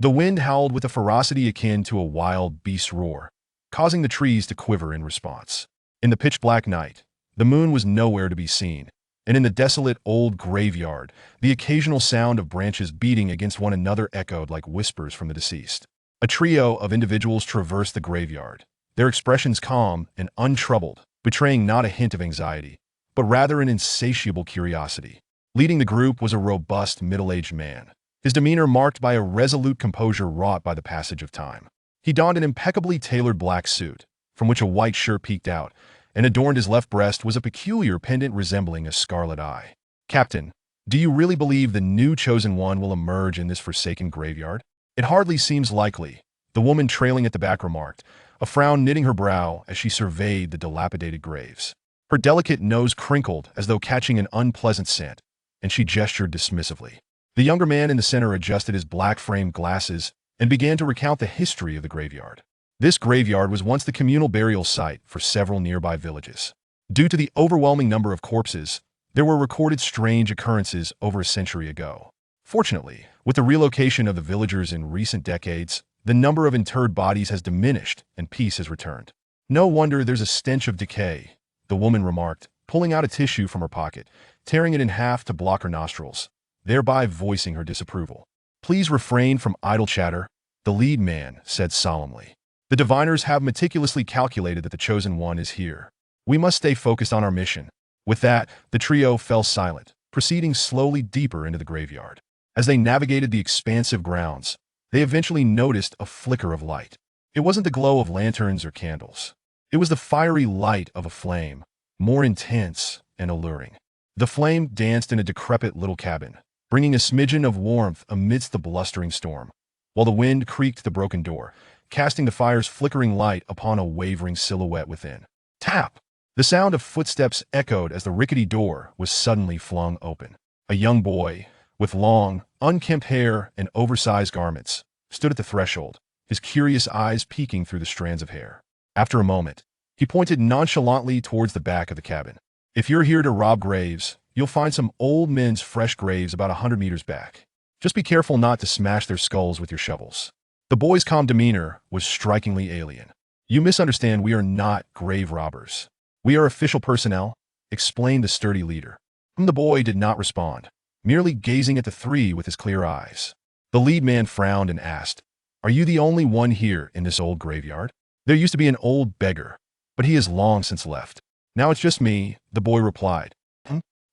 The wind howled with a ferocity akin to a wild beast's roar, causing the trees to quiver in response. In the pitch-black night, the moon was nowhere to be seen, and in the desolate old graveyard, the occasional sound of branches beating against one another echoed like whispers from the deceased. A trio of individuals traversed the graveyard, their expressions calm and untroubled, betraying not a hint of anxiety, but rather an insatiable curiosity. Leading the group was a robust, middle-aged man, his demeanor marked by a resolute composure wrought by the passage of time. He donned an impeccably tailored black suit, from which a white shirt peeked out, and adorned his left breast was a peculiar pendant resembling a scarlet eye. "Captain, do you really believe the new chosen one will emerge in this forsaken graveyard?" "It hardly seems likely," the woman trailing at the back remarked, a frown knitting her brow as she surveyed the dilapidated graves. Her delicate nose crinkled as though catching an unpleasant scent, and she gestured dismissively. The younger man in the center adjusted his black-framed glasses and began to recount the history of the graveyard. This graveyard was once the communal burial site for several nearby villages. Due to the overwhelming number of corpses, there were recorded strange occurrences over a century ago. Fortunately, with the relocation of the villagers in recent decades, the number of interred bodies has diminished and peace has returned. "No wonder there's a stench of decay," the woman remarked, pulling out a tissue from her pocket, tearing it in half to block her nostrils, thereby voicing her disapproval. "Please refrain from idle chatter," the lead man said solemnly. "The diviners have meticulously calculated that the chosen one is here. We must stay focused on our mission." With that, the trio fell silent, proceeding slowly deeper into the graveyard. As they navigated the expansive grounds, they eventually noticed a flicker of light. It wasn't the glow of lanterns or candles. It was the fiery light of a flame, more intense and alluring. The flame danced in a decrepit little cabin, bringing a smidgen of warmth amidst the blustering storm, while the wind creaked the broken door, casting the fire's flickering light upon a wavering silhouette within. Tap! The sound of footsteps echoed as the rickety door was suddenly flung open. A young boy, with long, unkempt hair and oversized garments, stood at the threshold, his curious eyes peeking through the strands of hair. After a moment, he pointed nonchalantly towards the back of the cabin. "If you're here to rob graves, you'll find some old men's fresh graves about 100 meters back. Just be careful not to smash their skulls with your shovels." The boy's calm demeanor was strikingly alien. "You misunderstand, we are not grave robbers. We are official personnel," explained the sturdy leader. The boy did not respond, merely gazing at the three with his clear eyes. The lead man frowned and asked, "Are you the only one here in this old graveyard?" "There used to be an old beggar, but he has long since left. Now it's just me," the boy replied.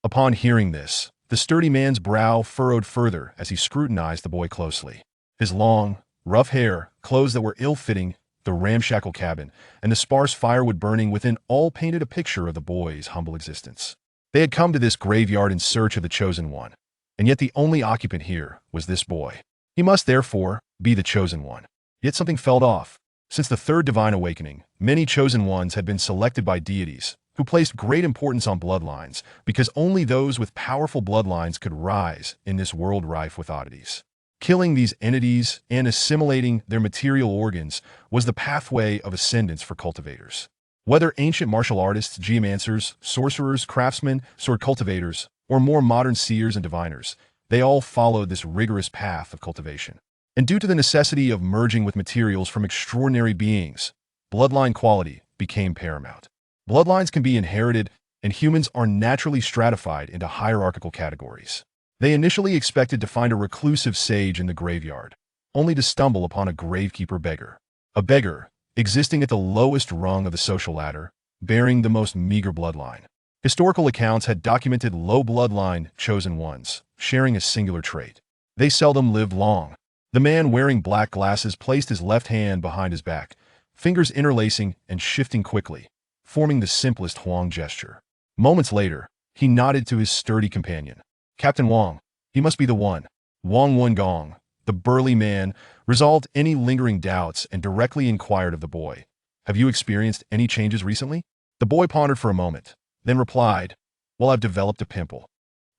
Upon hearing this, the sturdy man's brow furrowed further as he scrutinized the boy closely. His long, rough hair, clothes that were ill-fitting, the ramshackle cabin, and the sparse firewood burning within all painted a picture of the boy's humble existence. They had come to this graveyard in search of the chosen one, and yet the only occupant here was this boy. He must, therefore, be the chosen one. Yet something felt off. Since the third divine awakening, many chosen ones had been selected by deities, who placed great importance on bloodlines, because only those with powerful bloodlines could rise in this world rife with oddities. Killing these entities and assimilating their material organs was the pathway of ascendance for cultivators. Whether ancient martial artists, geomancers, sorcerers, craftsmen, sword cultivators, or more modern seers and diviners, they all followed this rigorous path of cultivation. And due to the necessity of merging with materials from extraordinary beings, bloodline quality became paramount. Bloodlines can be inherited, and humans are naturally stratified into hierarchical categories. They initially expected to find a reclusive sage in the graveyard, only to stumble upon a gravekeeper beggar. A beggar, existing at the lowest rung of the social ladder, bearing the most meager bloodline. Historical accounts had documented low bloodline chosen ones, sharing a singular trait. They seldom lived long. The man wearing black glasses placed his left hand behind his back, fingers interlacing and shifting quickly, forming the simplest Huang gesture. Moments later, he nodded to his sturdy companion. "Captain Wang, he must be the one." Wang Wengong, the burly man, resolved any lingering doubts and directly inquired of the boy, "Have you experienced any changes recently?" The boy pondered for a moment, then replied, "Well, I've developed a pimple."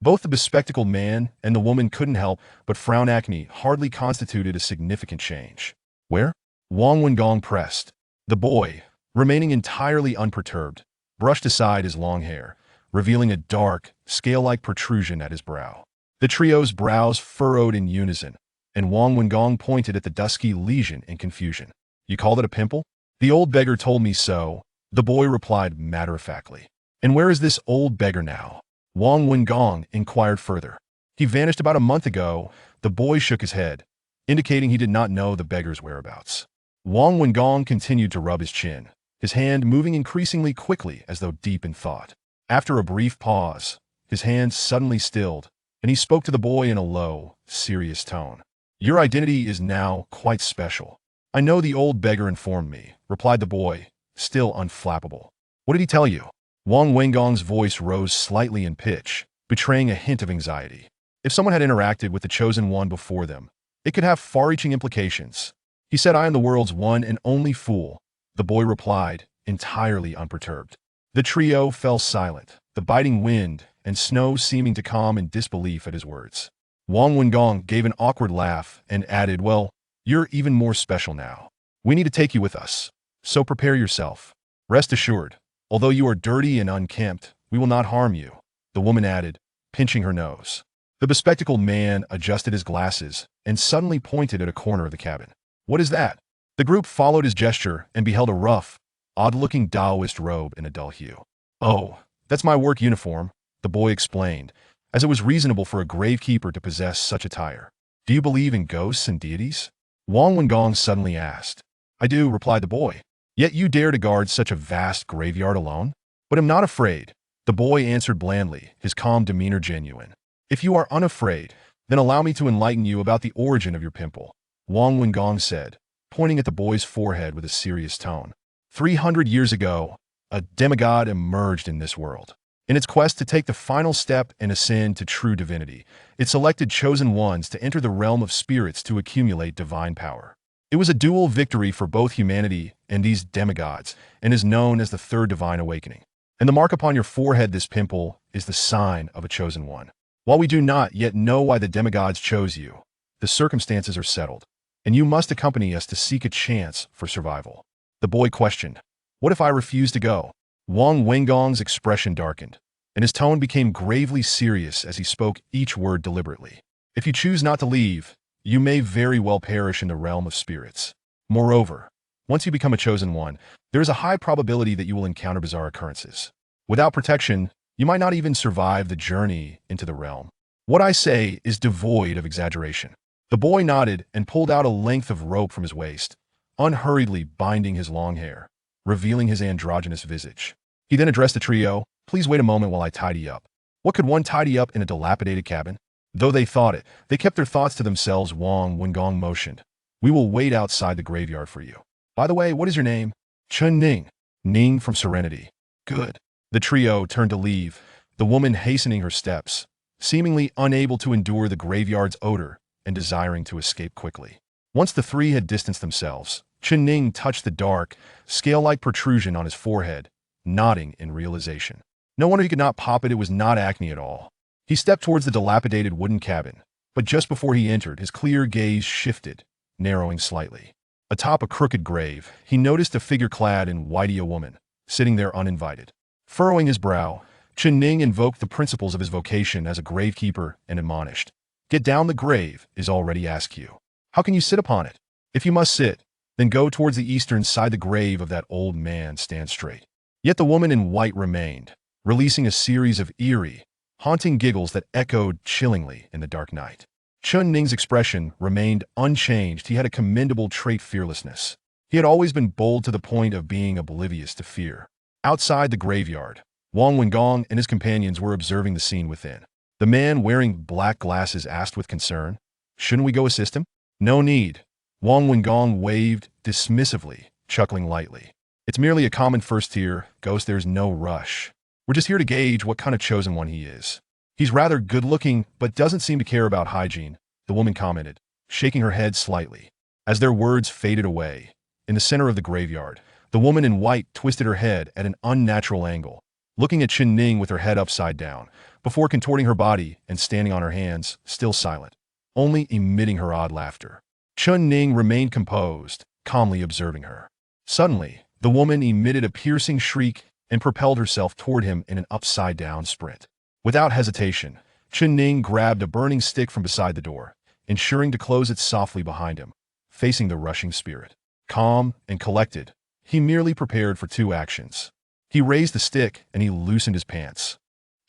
Both the bespectacled man and the woman couldn't help but frown. Acne hardly constituted a significant change. "Where?" Wang Wengong pressed. The boy, remaining entirely unperturbed, brushed aside his long hair, revealing a dark, scale-like protrusion at his brow. The trio's brows furrowed in unison, and Wang Wengong pointed at the dusky lesion in confusion. You called it a pimple? The old beggar told me so, the boy replied matter-of-factly. And where is this old beggar now? Wang Wengong inquired further. He vanished about a month ago. The boy shook his head, indicating he did not know the beggar's whereabouts. Wang Wengong continued to rub his chin, his hand moving increasingly quickly as though deep in thought. After a brief pause, his hand suddenly stilled, and he spoke to the boy in a low, serious tone. Your identity is now quite special. I know the old beggar informed me, replied the boy, still unflappable. What did he tell you? Wang Wengong's voice rose slightly in pitch, betraying a hint of anxiety. If someone had interacted with the Chosen One before them, it could have far-reaching implications. He said, I am the world's one and only fool, the boy replied, entirely unperturbed. The trio fell silent, the biting wind and snow seeming to calm in disbelief at his words. Wang Wengong gave an awkward laugh and added, well, you're even more special now. We need to take you with us, so prepare yourself. Rest assured, although you are dirty and unkempt, we will not harm you, the woman added, pinching her nose. The bespectacled man adjusted his glasses and suddenly pointed at a corner of the cabin. What is that? The group followed his gesture and beheld a rough, odd-looking Taoist robe in a dull hue. Oh, that's my work uniform, the boy explained, as it was reasonable for a gravekeeper to possess such attire. Do you believe in ghosts and deities? Wang Wengong suddenly asked. I do, replied the boy. Yet you dare to guard such a vast graveyard alone? But am not afraid, the boy answered blandly, his calm demeanor genuine. If you are unafraid, then allow me to enlighten you about the origin of your pimple, Wang Wengong said, pointing at the boy's forehead with a serious tone. 300 years ago, a demigod emerged in this world. In its quest to take the final step and ascend to true divinity, it selected chosen ones to enter the realm of spirits to accumulate divine power. It was a dual victory for both humanity and these demigods, and is known as the Third Divine Awakening. And the mark upon your forehead, this pimple, is the sign of a chosen one. While we do not yet know why the demigods chose you, the circumstances are settled, and you must accompany us to seek a chance for survival. The boy questioned, what if I refuse to go? Wang Wengong's expression darkened, and his tone became gravely serious as he spoke each word deliberately. If you choose not to leave, you may very well perish in the realm of spirits. Moreover, once you become a chosen one, there is a high probability that you will encounter bizarre occurrences. Without protection, you might not even survive the journey into the realm. What I say is devoid of exaggeration. The boy nodded and pulled out a length of rope from his waist, unhurriedly binding his long hair, revealing his androgynous visage. He then addressed the trio, please wait a moment while I tidy up. What could one tidy up in a dilapidated cabin? Though they thought it, they kept their thoughts to themselves. Wang Wengong motioned. We will wait outside the graveyard for you. By the way, what is your name? Chen Ning. Ning from Serenity. Good. The trio turned to leave, the woman hastening her steps, seemingly unable to endure the graveyard's odor and desiring to escape quickly. Once the three had distanced themselves, Chen Ning touched the dark, scale-like protrusion on his forehead, nodding in realization. No wonder he could not pop it, it was not acne at all. He stepped towards the dilapidated wooden cabin, but just before he entered, his clear gaze shifted, narrowing slightly. Atop a crooked grave, he noticed a figure clad in whitey, a woman, sitting there uninvited. Furrowing his brow, Chen Ning invoked the principles of his vocation as a gravekeeper and admonished. Get down, the grave is already asked you. How can you sit upon it? If you must sit, then go towards the eastern side. The grave of that old man stand straight. Yet the woman in white remained, releasing a series of eerie, haunting giggles that echoed chillingly in the dark night. Chen Ning's expression remained unchanged. He had a commendable trait, fearlessness. He had always been bold to the point of being oblivious to fear. Outside the graveyard, Wang Wengong and his companions were observing the scene within. The man wearing black glasses asked with concern, shouldn't we go assist him? No need. Wang Wengong waved dismissively, chuckling lightly. It's merely a common first-tier ghost. There's no rush. We're just here to gauge what kind of chosen one he is. He's rather good-looking, but doesn't seem to care about hygiene, the woman commented, shaking her head slightly. As their words faded away, in the center of the graveyard, the woman in white twisted her head at an unnatural angle, looking at Chen Ning with her head upside down, before contorting her body and standing on her hands, still silent, only emitting her odd laughter. Chen Ning remained composed, calmly observing her. Suddenly, the woman emitted a piercing shriek and propelled herself toward him in an upside-down sprint. Without hesitation, Chen Ning grabbed a burning stick from beside the door, ensuring to close it softly behind him, facing the rushing spirit. Calm and collected, he merely prepared for two actions. He raised the stick and he loosened his pants.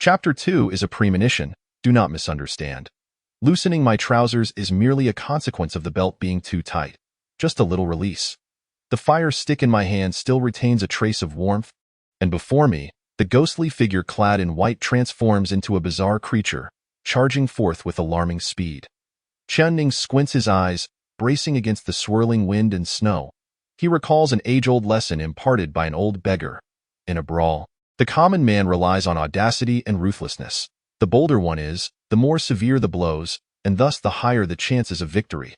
Chapter 2 is a premonition. Do not misunderstand. Loosening my trousers is merely a consequence of the belt being too tight. Just a little release. The fire stick in my hand still retains a trace of warmth, and before me, the ghostly figure clad in white transforms into a bizarre creature, charging forth with alarming speed. Chen Ning squints his eyes, bracing against the swirling wind and snow. He recalls an age-old lesson imparted by an old beggar. In a brawl, the common man relies on audacity and ruthlessness. The bolder one is, the more severe the blows, and thus the higher the chances of victory.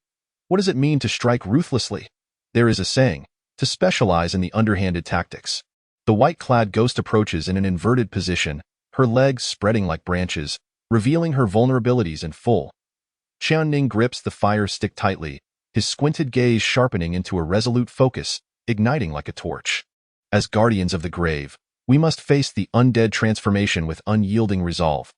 What does it mean to strike ruthlessly? There is a saying, to specialize in the underhanded tactics. The white-clad ghost approaches in an inverted position, her legs spreading like branches, revealing her vulnerabilities in full. Chen Ning grips the fire stick tightly, his squinted gaze sharpening into a resolute focus, igniting like a torch. As guardians of the grave, we must face the undead transformation with unyielding resolve.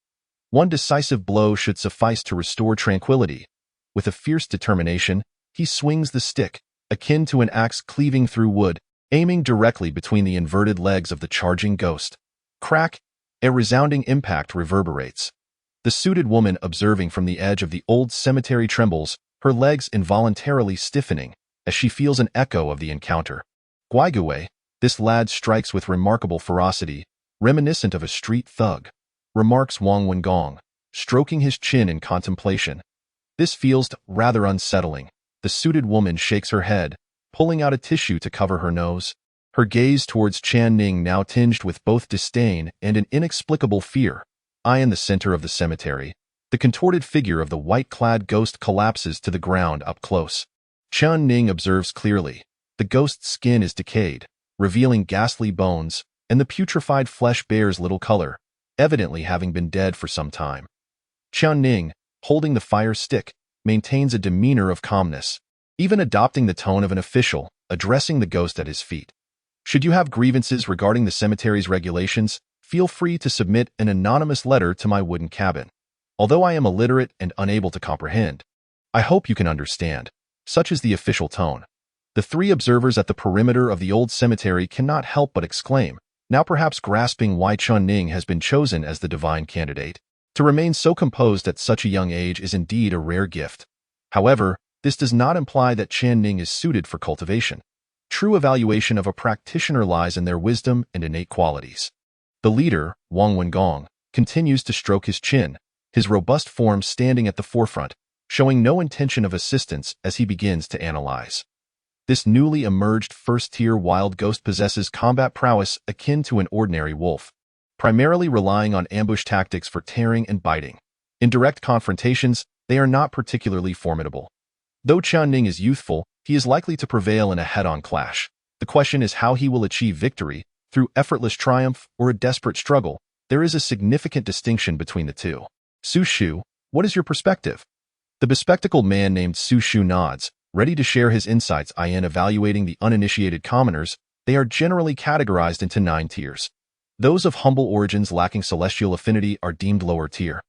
One decisive blow should suffice to restore tranquility. With a fierce determination, he swings the stick, akin to an axe cleaving through wood, aiming directly between the inverted legs of the charging ghost. Crack! A resounding impact reverberates. The suited woman observing from the edge of the old cemetery trembles, her legs involuntarily stiffening, as she feels an echo of the encounter. Guigui, this lad strikes with remarkable ferocity, reminiscent of a street thug, remarks Wang Wengong, stroking his chin in contemplation. This feels rather unsettling. The suited woman shakes her head, pulling out a tissue to cover her nose, her gaze towards Chen Ning now tinged with both disdain and an inexplicable fear. In the center of the cemetery, the contorted figure of the white-clad ghost collapses to the ground up close. Chen Ning observes clearly. The ghost's skin is decayed, revealing ghastly bones, and the putrefied flesh bears little color, evidently having been dead for some time. Chen Ning, holding the fire stick, maintains a demeanor of calmness, even adopting the tone of an official, addressing the ghost at his feet. Should you have grievances regarding the cemetery's regulations, feel free to submit an anonymous letter to my wooden cabin. Although I am illiterate and unable to comprehend, I hope you can understand. Such is the official tone. The three observers at the perimeter of the old cemetery cannot help but exclaim, now perhaps grasping why Chen Ning has been chosen as the divine candidate. To remain so composed at such a young age is indeed a rare gift. However, this does not imply that Chen Ning is suited for cultivation. True evaluation of a practitioner lies in their wisdom and innate qualities. The leader, Wang Wengong, continues to stroke his chin, his robust form standing at the forefront, showing no intention of assistance as he begins to analyze. This newly emerged first-tier wild ghost possesses combat prowess akin to an ordinary wolf, primarily relying on ambush tactics for tearing and biting. In direct confrontations, they are not particularly formidable. Though Chen Ning is youthful, he is likely to prevail in a head-on clash. The question is how he will achieve victory, through effortless triumph or a desperate struggle. There is a significant distinction between the two. Su Shu, what is your perspective? The bespectacled man named Su Shu nods, ready to share his insights. In evaluating the uninitiated commoners, they are generally categorized into 9 tiers. Those of humble origins lacking celestial affinity are deemed lower tier,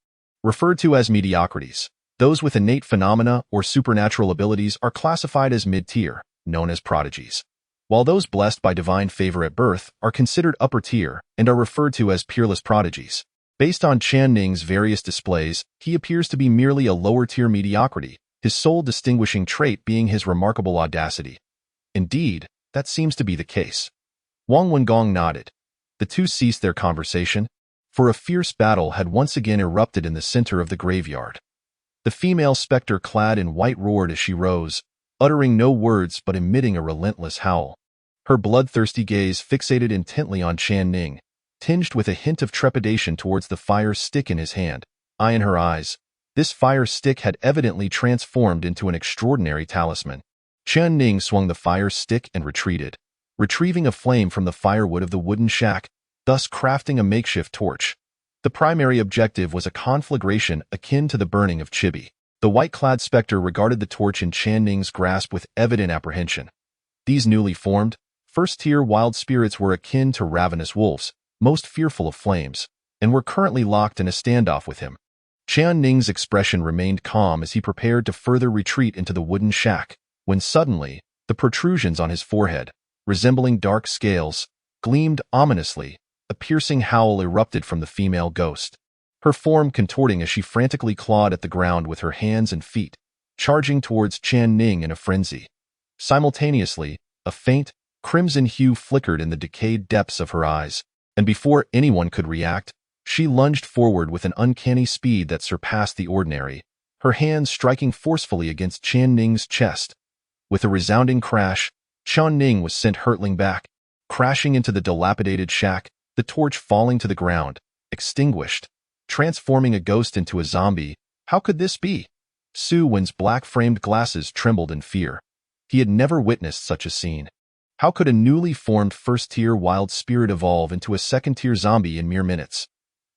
referred to as mediocrities. Those with innate phenomena or supernatural abilities are classified as mid-tier, known as prodigies, while those blessed by divine favor at birth are considered upper tier and are referred to as peerless prodigies. Based on Chen Ning's various displays, he appears to be merely a lower-tier mediocrity, his sole distinguishing trait being his remarkable audacity. Indeed, that seems to be the case. Wang Wengong nodded. The two ceased their conversation, for a fierce battle had once again erupted in the center of the graveyard. The female specter clad in white roared as she rose, uttering no words but emitting a relentless howl. Her bloodthirsty gaze fixated intently on Chen Ning, tinged with a hint of trepidation towards the fire stick in his hand. In her eyes, this fire stick had evidently transformed into an extraordinary talisman. Chen Ning swung the fire stick and retreated, retrieving a flame from the firewood of the wooden shack, thus crafting a makeshift torch. The primary objective was a conflagration akin to the burning of chibi. The white-clad specter regarded the torch in Chen Ning's grasp with evident apprehension. These newly formed, first-tier wild spirits were akin to ravenous wolves, most fearful of flames, and were currently locked in a standoff with him. Chen Ning's expression remained calm as he prepared to further retreat into the wooden shack, when suddenly, the protrusions on his forehead, resembling dark scales, gleamed ominously. A piercing howl erupted from the female ghost, her form contorting as she frantically clawed at the ground with her hands and feet, charging towards Chen Ning in a frenzy. Simultaneously, a faint, crimson hue flickered in the decayed depths of her eyes, and before anyone could react, she lunged forward with an uncanny speed that surpassed the ordinary, her hands striking forcefully against Chen Ning's chest. With a resounding crash, Chen Ning was sent hurtling back, crashing into the dilapidated shack, the torch falling to the ground, extinguished, transforming a ghost into a zombie. How could this be? Su Wen's black-framed glasses trembled in fear. He had never witnessed such a scene. How could a newly formed first-tier wild spirit evolve into a second-tier zombie in mere minutes?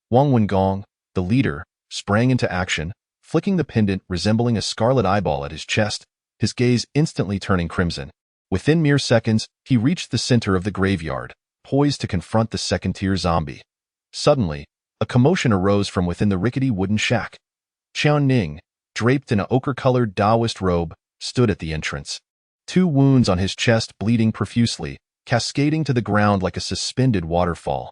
Wang Wengong, the leader, sprang into action, flicking the pendant resembling a scarlet eyeball at his chest, his gaze instantly turning crimson. Within mere seconds, he reached the center of the graveyard, poised to confront the second-tier zombie. Suddenly, a commotion arose from within the rickety wooden shack. Chen Ning, draped in an ochre-colored Taoist robe, stood at the entrance. 2 wounds on his chest bleeding profusely, cascading to the ground like a suspended waterfall.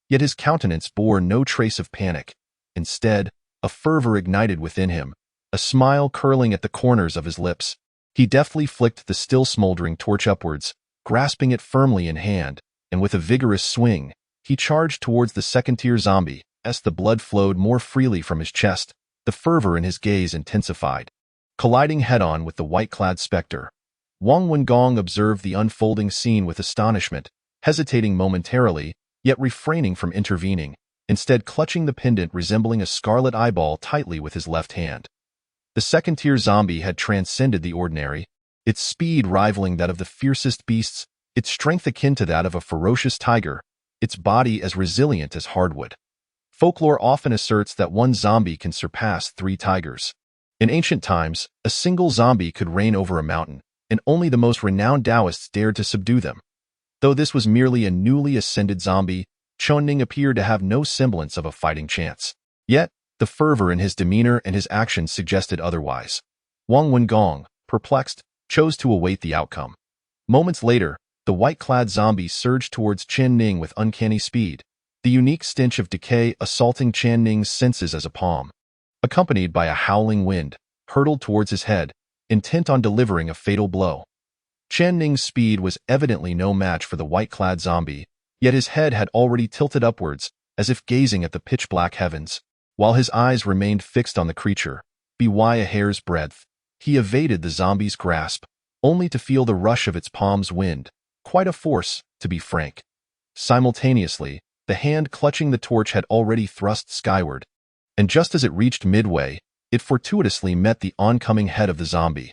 Yet his countenance bore no trace of panic. Instead, a fervor ignited within him, a smile curling at the corners of his lips. He deftly flicked the still smoldering torch upwards, grasping it firmly in hand, and with a vigorous swing, he charged towards the second-tier zombie. As the blood flowed more freely from his chest, the fervor in his gaze intensified. Colliding head-on with the white-clad specter, Wang Wengong observed the unfolding scene with astonishment, hesitating momentarily, yet refraining from intervening, instead clutching the pendant resembling a scarlet eyeball tightly with his left hand. The second-tier zombie had transcended the ordinary, its speed rivaling that of the fiercest beasts, its strength akin to that of a ferocious tiger, its body as resilient as hardwood. Folklore often asserts that one zombie can surpass 3 tigers. In ancient times, a single zombie could reign over a mountain, and only the most renowned Taoists dared to subdue them. Though this was merely a newly ascended zombie, Chen Ning appeared to have no semblance of a fighting chance. Yet, the fervor in his demeanor and his actions suggested otherwise. Wang Wengong, perplexed, chose to await the outcome. Moments later, the white-clad zombie surged towards Chen Ning with uncanny speed, the unique stench of decay assaulting Chen Ning's senses as a palm. Accompanied by a howling wind, hurtled towards his head, intent on delivering a fatal blow. Chen Ning's speed was evidently no match for the white-clad zombie, yet his head had already tilted upwards, as if gazing at the pitch-black heavens. While his eyes remained fixed on the creature, by a hair's breadth, he evaded the zombie's grasp, only to feel the rush of its palm's wind, quite a force, to be frank. Simultaneously, the hand clutching the torch had already thrust skyward, and just as it reached midway, it fortuitously met the oncoming head of the zombie.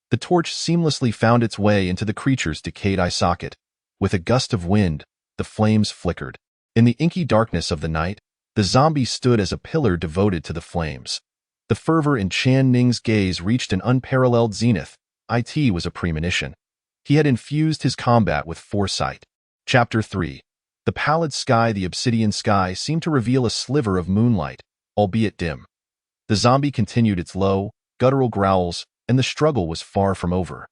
The torch seamlessly found its way into the creature's decayed eye socket. With a gust of wind, the flames flickered. In the inky darkness of the night, the zombie stood as a pillar devoted to the flames. The fervor in Chen Ning's gaze reached an unparalleled zenith. It was a premonition. He had infused his combat with foresight. Chapter 3. The pallid sky, the obsidian sky, seemed to reveal a sliver of moonlight, albeit dim. The zombie continued its low, guttural growls, and the struggle was far from over.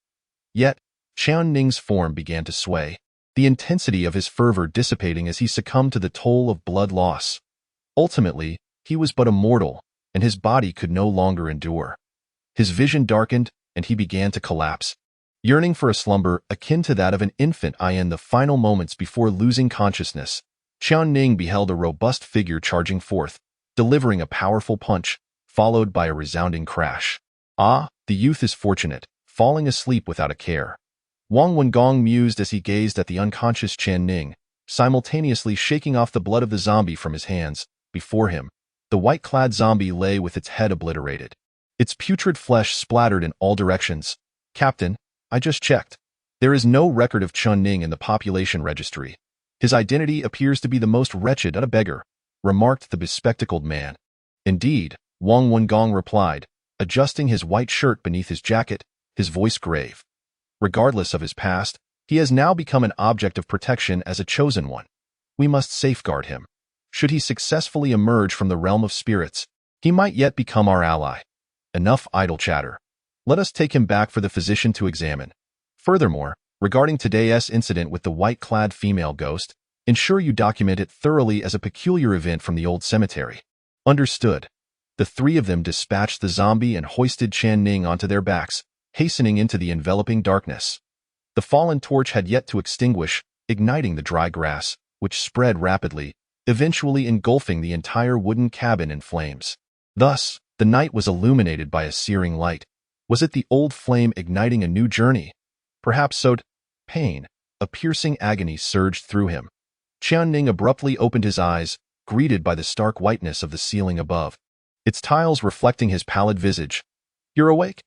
Yet, Chen Ning's form began to sway, the intensity of his fervor dissipating as he succumbed to the toll of blood loss. Ultimately, he was but a mortal, and his body could no longer endure. His vision darkened, and he began to collapse, yearning for a slumber akin to that of an infant in the final moments before losing consciousness. Chen Ning beheld a robust figure charging forth, delivering a powerful punch, followed by a resounding crash. Ah, the youth is fortunate, falling asleep without a care. Wang Wengong mused as he gazed at the unconscious Chen Ning, simultaneously shaking off the blood of the zombie from his hands. Before him, the white-clad zombie lay with its head obliterated. Its putrid flesh splattered in all directions. Captain, I just checked. There is no record of Chen Ning in the population registry. His identity appears to be the most wretched, a beggar, remarked the bespectacled man. Indeed, Wang Wengong replied, adjusting his white shirt beneath his jacket, his voice grave. Regardless of his past, he has now become an object of protection as a chosen one. We must safeguard him. Should he successfully emerge from the realm of spirits, He might yet become our ally. Enough idle chatter. Let us take him back for the physician to examine. Furthermore, regarding today's incident with the white-clad female ghost, ensure you document it thoroughly as a peculiar event from the old cemetery. Understood. The three of them dispatched the zombie and hoisted Chen Ning onto their backs, hastening into the enveloping darkness. The fallen torch had yet to extinguish, igniting the dry grass, which spread rapidly, eventually engulfing the entire wooden cabin in flames. Thus, the night was illuminated by a searing light. Was it the old flame igniting a new journey? Perhaps so. Pain, a piercing agony surged through him. Chen Ning abruptly opened his eyes, greeted by the stark whiteness of the ceiling above, its tiles reflecting his pallid visage. "You're awake?"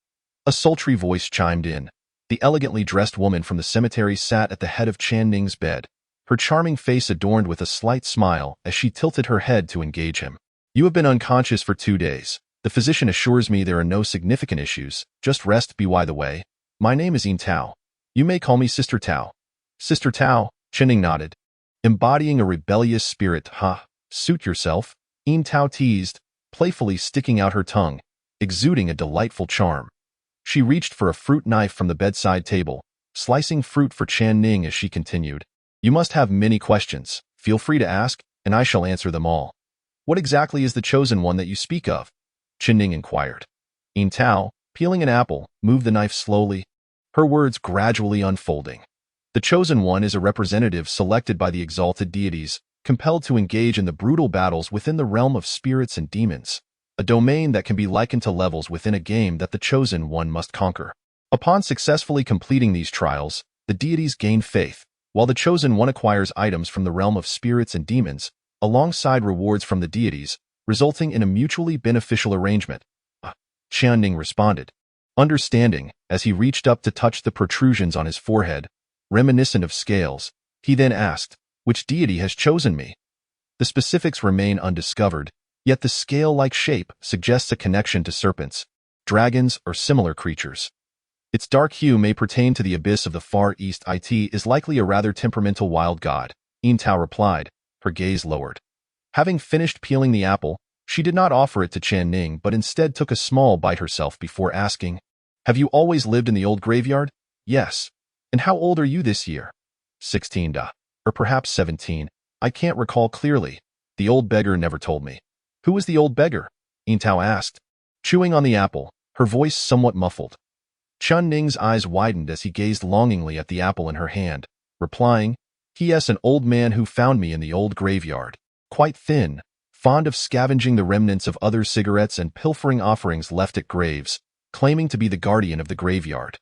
A sultry voice chimed in. The elegantly dressed woman from the cemetery sat at the head of Chen Ning's bed, her charming face adorned with a slight smile as she tilted her head to engage him. "You have been unconscious for 2 days. The physician assures me there are no significant issues, just rest. By the way, my name is Tao. You may call me Sister Tao." "Sister Tao," Chen Ning nodded. "Embodying a rebellious spirit, huh? Suit yourself," Tao teased, playfully sticking out her tongue, exuding a delightful charm. She reached for a fruit knife from the bedside table, slicing fruit for Chen Ning as she continued. "You must have many questions. Feel free to ask, and I shall answer them all." "What exactly is the chosen one that you speak of?" Chen Ning inquired. Tao, peeling an apple, moved the knife slowly, her words gradually unfolding. "The chosen one is a representative selected by the exalted deities, compelled to engage in the brutal battles within the realm of spirits and demons, a domain that can be likened to levels within a game that the chosen one must conquer. Upon successfully completing these trials, the deities gain faith, while the chosen one acquires items from the realm of spirits and demons, alongside rewards from the deities, resulting in a mutually beneficial arrangement." Chen Ning responded, understanding, as he reached up to touch the protrusions on his forehead, reminiscent of scales. He then asked, "Which deity has chosen me?" The specifics remain undiscovered, yet the scale-like shape suggests a connection to serpents, dragons, or similar creatures. Its dark hue may pertain to the abyss of the Far East. It is likely a rather temperamental wild god, Tao replied, her gaze lowered. Having finished peeling the apple, she did not offer it to Chen Ning but instead took a small bite herself before asking, "Have you always lived in the old graveyard?" "Yes." "And how old are you this year?" 16. Or perhaps 17. I can't recall clearly. The old beggar never told me." "Who was the old beggar?" Tao asked, chewing on the apple, her voice somewhat muffled. Chen Ning's eyes widened as he gazed longingly at the apple in her hand, replying, "He is an old man who found me in the old graveyard. Quite thin, fond of scavenging the remnants of other cigarettes and pilfering offerings left at graves, claiming to be the guardian of the graveyard.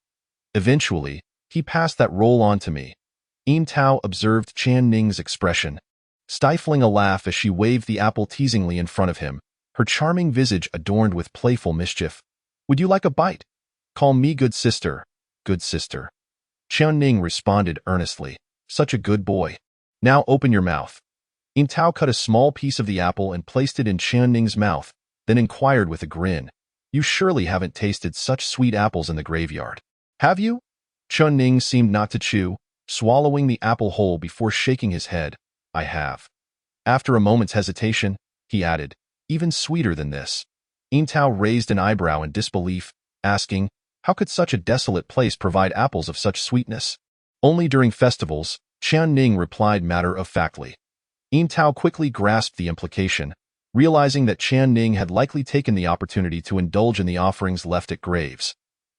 Eventually, he passed that role on to me." Tao observed Chen Ning's expression, stifling a laugh as she waved the apple teasingly in front of him, her charming visage adorned with playful mischief. "Would you like a bite?" "Call me good sister, good sister." Chen Ning responded earnestly, "Such a good boy. Now open your mouth." Tao cut a small piece of the apple and placed it in Chen Ning's mouth, then inquired with a grin, "You surely haven't tasted such sweet apples in the graveyard, have you?" Chen Ning seemed not to chew, swallowing the apple whole before shaking his head. "I have." After a moment's hesitation, he added, "Even sweeter than this." Tao raised an eyebrow in disbelief, asking, "How could such a desolate place provide apples of such sweetness?" "Only during festivals," Chen Ning replied matter-of-factly. Tao quickly grasped the implication, realizing that Chen Ning had likely taken the opportunity to indulge in the offerings left at graves.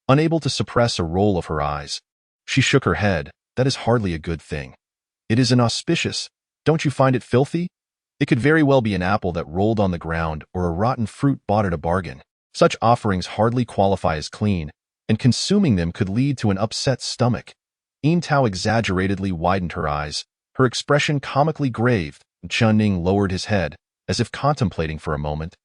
Unable to suppress a roll of her eyes, she shook her head. "That is hardly a good thing. It is inauspicious. Don't you find it filthy? It could very well be an apple that rolled on the ground or a rotten fruit bought at a bargain. Such offerings hardly qualify as clean, and consuming them could lead to an upset stomach." Tao exaggeratedly widened her eyes, her expression comically grave. Chen Ning lowered his head, as if contemplating for a moment,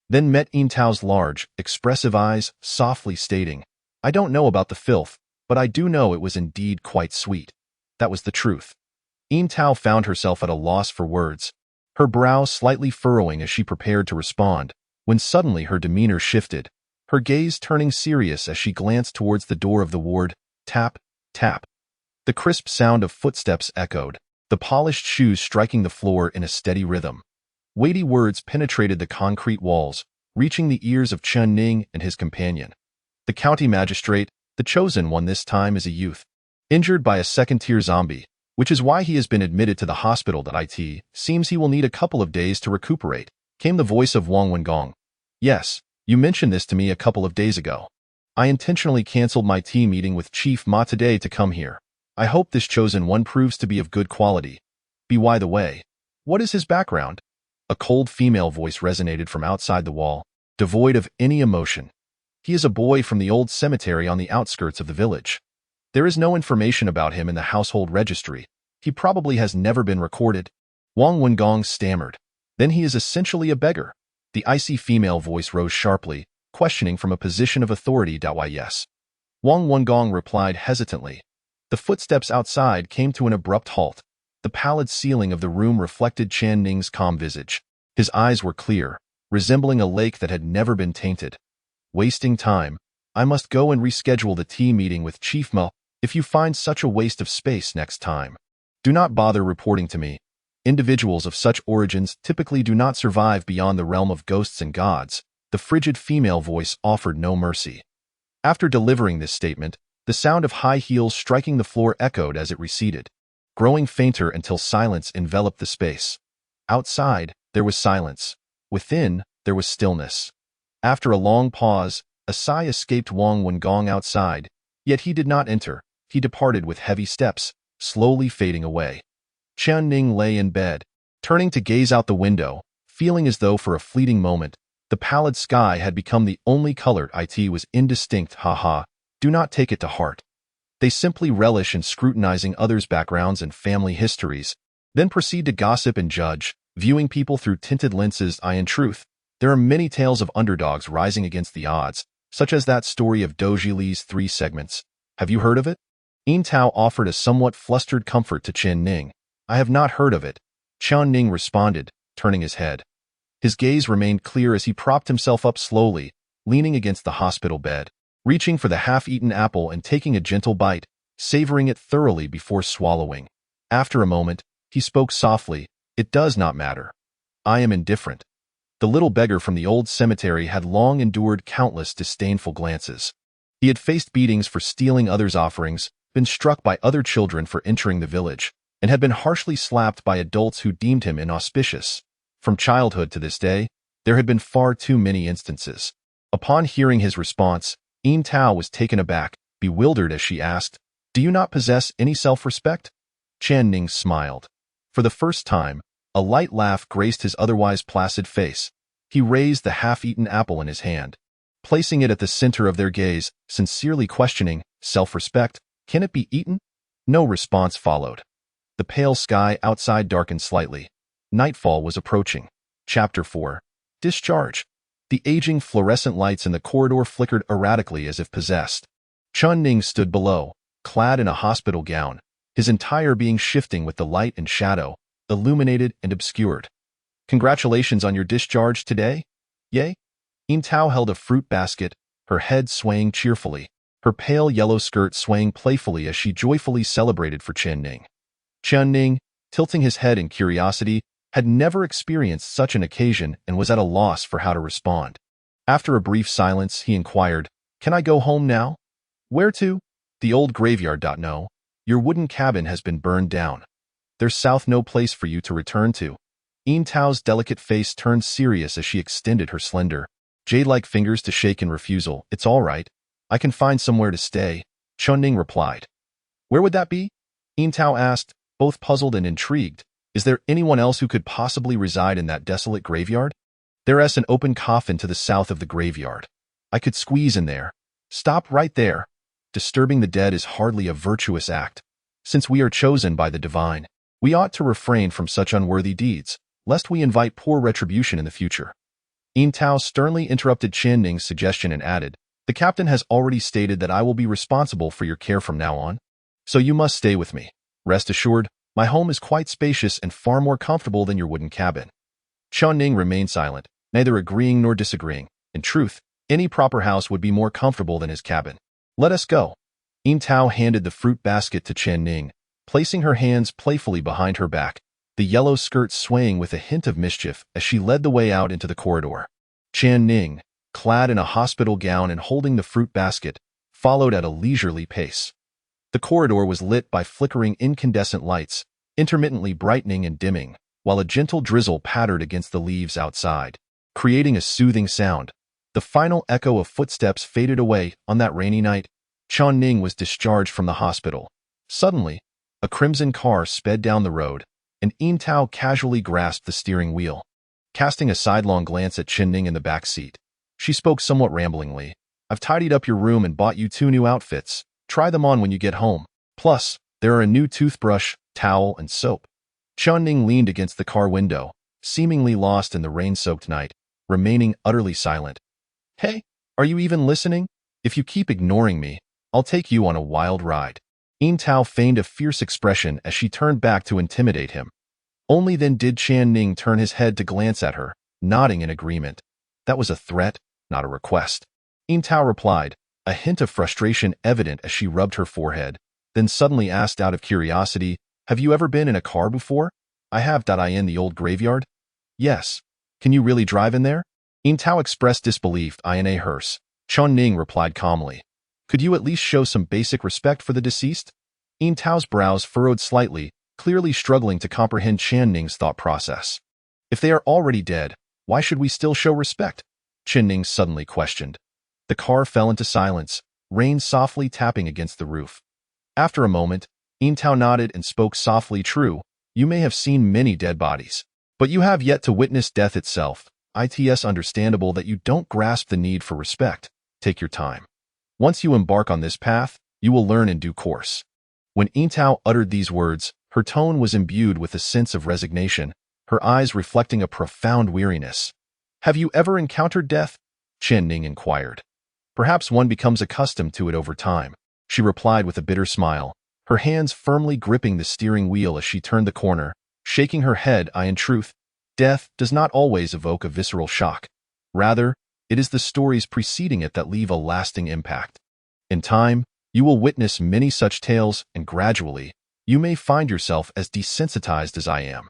then met Tao's large, expressive eyes, softly stating, "I don't know about the filth, but I do know it was indeed quite sweet." That was the truth. Tao found herself at a loss for words, her brow slightly furrowing as she prepared to respond, when suddenly her demeanor shifted, her gaze turning serious as she glanced towards the door of the ward. Tap, tap. The crisp sound of footsteps echoed, the polished shoes striking the floor in a steady rhythm. Weighty words penetrated the concrete walls, reaching the ears of Chen Ning and his companion. The county magistrate, the chosen one this time, is a youth, injured by a second-tier zombie, which is why he has been admitted to the hospital. It seems he will need a couple of days to recuperate, came the voice of Wang Wengong. Yes, you mentioned this to me a couple of days ago. I intentionally canceled my tea meeting with Chief Ma today to come here. I hope this chosen one proves to be of good quality. By the way, what is his background? A cold female voice resonated from outside the wall, devoid of any emotion. He is a boy from the old cemetery on the outskirts of the village. There is no information about him in the household registry. He probably has never been recorded. Wang Wengong stammered. Then he is essentially a beggar. The icy female voice rose sharply, questioning from a position of authority. Why yes. Wang Wengong replied hesitantly. The footsteps outside came to an abrupt halt. The pallid ceiling of the room reflected Chen Ning's calm visage. His eyes were clear, resembling a lake that had never been tainted. Wasting time. I must go and reschedule the tea meeting with Chief Ma. If you find such a waste of space next time, do not bother reporting to me. Individuals of such origins typically do not survive beyond the realm of ghosts and gods. The frigid female voice offered no mercy. After delivering this statement, the sound of high heels striking the floor echoed as it receded, growing fainter until silence enveloped the space. Outside, there was silence. Within, there was stillness. After a long pause, a sigh escaped Wang Wengong outside, yet he did not enter. He departed with heavy steps, slowly fading away. Chen Ning lay in bed, turning to gaze out the window, feeling as though for a fleeting moment, the pallid sky had become the only color. It was indistinct. Haha, do not take it to heart. They simply relish in scrutinizing others' backgrounds and family histories, then proceed to gossip and judge, viewing people through tinted lenses. In truth, there are many tales of underdogs rising against the odds, such as that story of Doji Li's 3 segments. Have you heard of it? Yin Tao offered a somewhat flustered comfort to Chen Ning. I have not heard of it, Chen Ning responded, turning his head. His gaze remained clear as he propped himself up slowly, leaning against the hospital bed, reaching for the half-eaten apple and taking a gentle bite, savoring it thoroughly before swallowing. After a moment, he spoke softly, "It does not matter. I am indifferent." The little beggar from the old cemetery had long endured countless disdainful glances. He had faced beatings for stealing others' offerings, been struck by other children for entering the village, and had been harshly slapped by adults who deemed him inauspicious. From childhood to this day, there had been far too many instances. Upon hearing his response, Yin Tao was taken aback, bewildered as she asked, "Do you not possess any self-respect?" Chen Ning smiled. For the first time, a light laugh graced his otherwise placid face. He raised the half-eaten apple in his hand, placing it at the center of their gaze, sincerely questioning, "Self-respect? Can it be eaten?" No response followed. The pale sky outside darkened slightly. Nightfall was approaching. Chapter 4. Discharge. The aging fluorescent lights in the corridor flickered erratically as if possessed. Chen Ning stood below, clad in a hospital gown, his entire being shifting with the light and shadow, illuminated and obscured. "Congratulations on your discharge today? Yay?" Yin Tao held a fruit basket, her head swaying cheerfully, her pale yellow skirt swaying playfully as she joyfully celebrated for Chen Ning. Chen Ning, tilting his head in curiosity, had never experienced such an occasion and was at a loss for how to respond. After a brief silence, he inquired, "Can I go home now?" "Where to?" "The old graveyard." "No. Your wooden cabin has been burned down. There's south no place for you to return to." Yin Tao's delicate face turned serious as she extended her slender, jade-like fingers to shake in refusal. "It's all right. I can find somewhere to stay," Chen Ning replied. "Where would that be?" Yin Tao asked, both puzzled and intrigued. "Is there anyone else who could possibly reside in that desolate graveyard?" "There's an open coffin to the south of the graveyard. I could squeeze in there." "Stop right there. Disturbing the dead is hardly a virtuous act. Since we are chosen by the divine, we ought to refrain from such unworthy deeds, lest we invite poor retribution in the future." Yin Tao sternly interrupted Chen Ning's suggestion and added, "The captain has already stated that I will be responsible for your care from now on. So you must stay with me. Rest assured, my home is quite spacious and far more comfortable than your wooden cabin." Chen Ning remained silent, neither agreeing nor disagreeing. In truth, any proper house would be more comfortable than his cabin. "Let us go." Yin Tao handed the fruit basket to Chen Ning, placing her hands playfully behind her back, the yellow skirt swaying with a hint of mischief as she led the way out into the corridor. Chen Ning, clad in a hospital gown and holding the fruit basket, followed at a leisurely pace. The corridor was lit by flickering incandescent lights, intermittently brightening and dimming, while a gentle drizzle pattered against the leaves outside, creating a soothing sound. The final echo of footsteps faded away. On that rainy night, Chen Ning was discharged from the hospital. Suddenly, a crimson car sped down the road, and Yintao casually grasped the steering wheel. Casting a sidelong glance at Chen Ning in the back seat, she spoke somewhat ramblingly. "I've tidied up your room and bought you 2 new outfits. Try them on when you get home. Plus, there are a new toothbrush, towel, and soap." Chen Ning leaned against the car window, seemingly lost in the rain-soaked night, remaining utterly silent. "Hey, are you even listening? If you keep ignoring me, I'll take you on a wild ride." Yintao feigned a fierce expression as she turned back to intimidate him. Only then did Chen Ning turn his head to glance at her, nodding in agreement. That was a threat, not a request. Yintao replied, a hint of frustration evident as she rubbed her forehead, then suddenly asked out of curiosity, "Have you ever been in a car before?" "I have. In the old graveyard?" "Yes. Can you really drive in there?" Yintao expressed disbelief. "In a hearse." Chen Ning replied calmly. "Could you at least show some basic respect for the deceased?" Yintao's brows furrowed slightly, clearly struggling to comprehend Chen Ning's thought process. "If they are already dead, why should we still show respect?" Chen Ning suddenly questioned. The car fell into silence, rain softly tapping against the roof. After a moment, Yintao nodded and spoke softly. "True, you may have seen many dead bodies, but you have yet to witness death itself. It's understandable that you don't grasp the need for respect. Take your time. Once you embark on this path, you will learn in due course." When Yintao uttered these words, her tone was imbued with a sense of resignation, her eyes reflecting a profound weariness. "Have you ever encountered death?" Chen Ning inquired. "Perhaps one becomes accustomed to it over time," she replied with a bitter smile, her hands firmly gripping the steering wheel as she turned the corner, shaking her head. In truth, death does not always evoke a visceral shock. Rather, it is the stories preceding it that leave a lasting impact. In time, you will witness many such tales, and gradually, you may find yourself as desensitized as I am.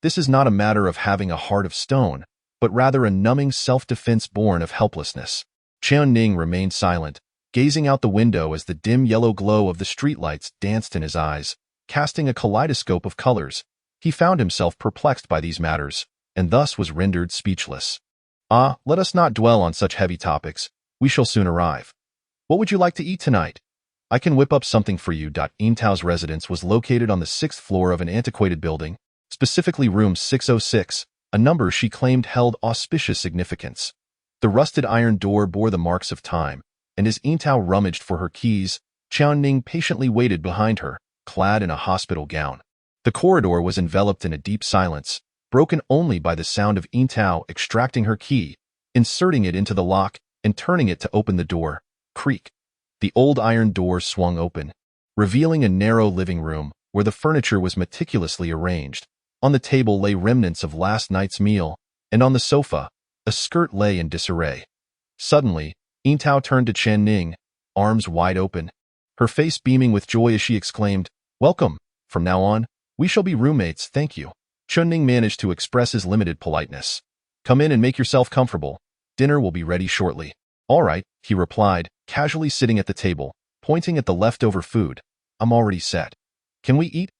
This is not a matter of having a heart of stone, but rather a numbing self-defense born of helplessness. Chen Ning remained silent, gazing out the window as the dim yellow glow of the streetlights danced in his eyes, casting a kaleidoscope of colors. He found himself perplexed by these matters, and thus was rendered speechless. Let us not dwell on such heavy topics. We shall soon arrive. What would you like to eat tonight? I can whip up something for you. Yintao's residence was located on the 6th floor of an antiquated building, specifically room 606, a number she claimed held auspicious significance. The rusted iron door bore the marks of time, and as Yintao rummaged for her keys, Chen Ning patiently waited behind her, clad in a hospital gown. The corridor was enveloped in a deep silence, broken only by the sound of Yintao extracting her key, inserting it into the lock, and turning it to open the door. Creak. The old iron door swung open, revealing a narrow living room where the furniture was meticulously arranged. On the table lay remnants of last night's meal, and on the sofa, a skirt lay in disarray. Suddenly, Yintao turned to Chen Ning, arms wide open, her face beaming with joy as she exclaimed, "Welcome. From now on, we shall be roommates, thank you." Chen Ning managed to express his limited politeness. "Come in and make yourself comfortable. Dinner will be ready shortly." "All right," he replied, casually sitting at the table, pointing at the leftover food. "I'm already set. Can we eat?"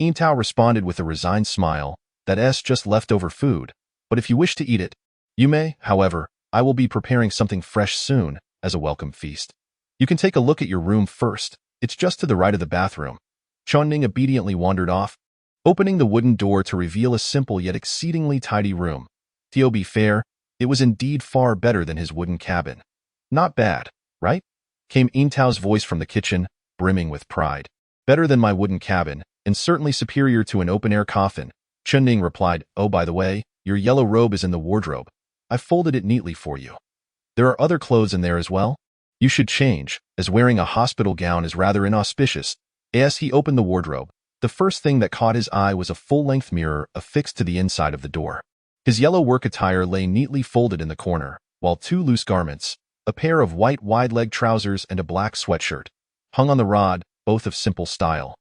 Yintao responded with a resigned smile, "That's just leftover food, but if you wish to eat it, you may. However, I will be preparing something fresh soon, as a welcome feast. You can take a look at your room first. It's just to the right of the bathroom." Chen Ning obediently wandered off, opening the wooden door to reveal a simple yet exceedingly tidy room. To be fair, it was indeed far better than his wooden cabin. "Not bad, right?" came Yintao's voice from the kitchen, brimming with pride. "Better than my wooden cabin, and certainly superior to an open-air coffin." Chen Ning replied, "Oh, by the way, your yellow robe is in the wardrobe. I folded it neatly for you. There are other clothes in there as well. You should change, as wearing a hospital gown is rather inauspicious." As he opened the wardrobe, the first thing that caught his eye was a full-length mirror affixed to the inside of the door. His yellow work attire lay neatly folded in the corner, while 2 loose garments, a pair of white wide-leg trousers and a black sweatshirt, hung on the rod, both of simple style.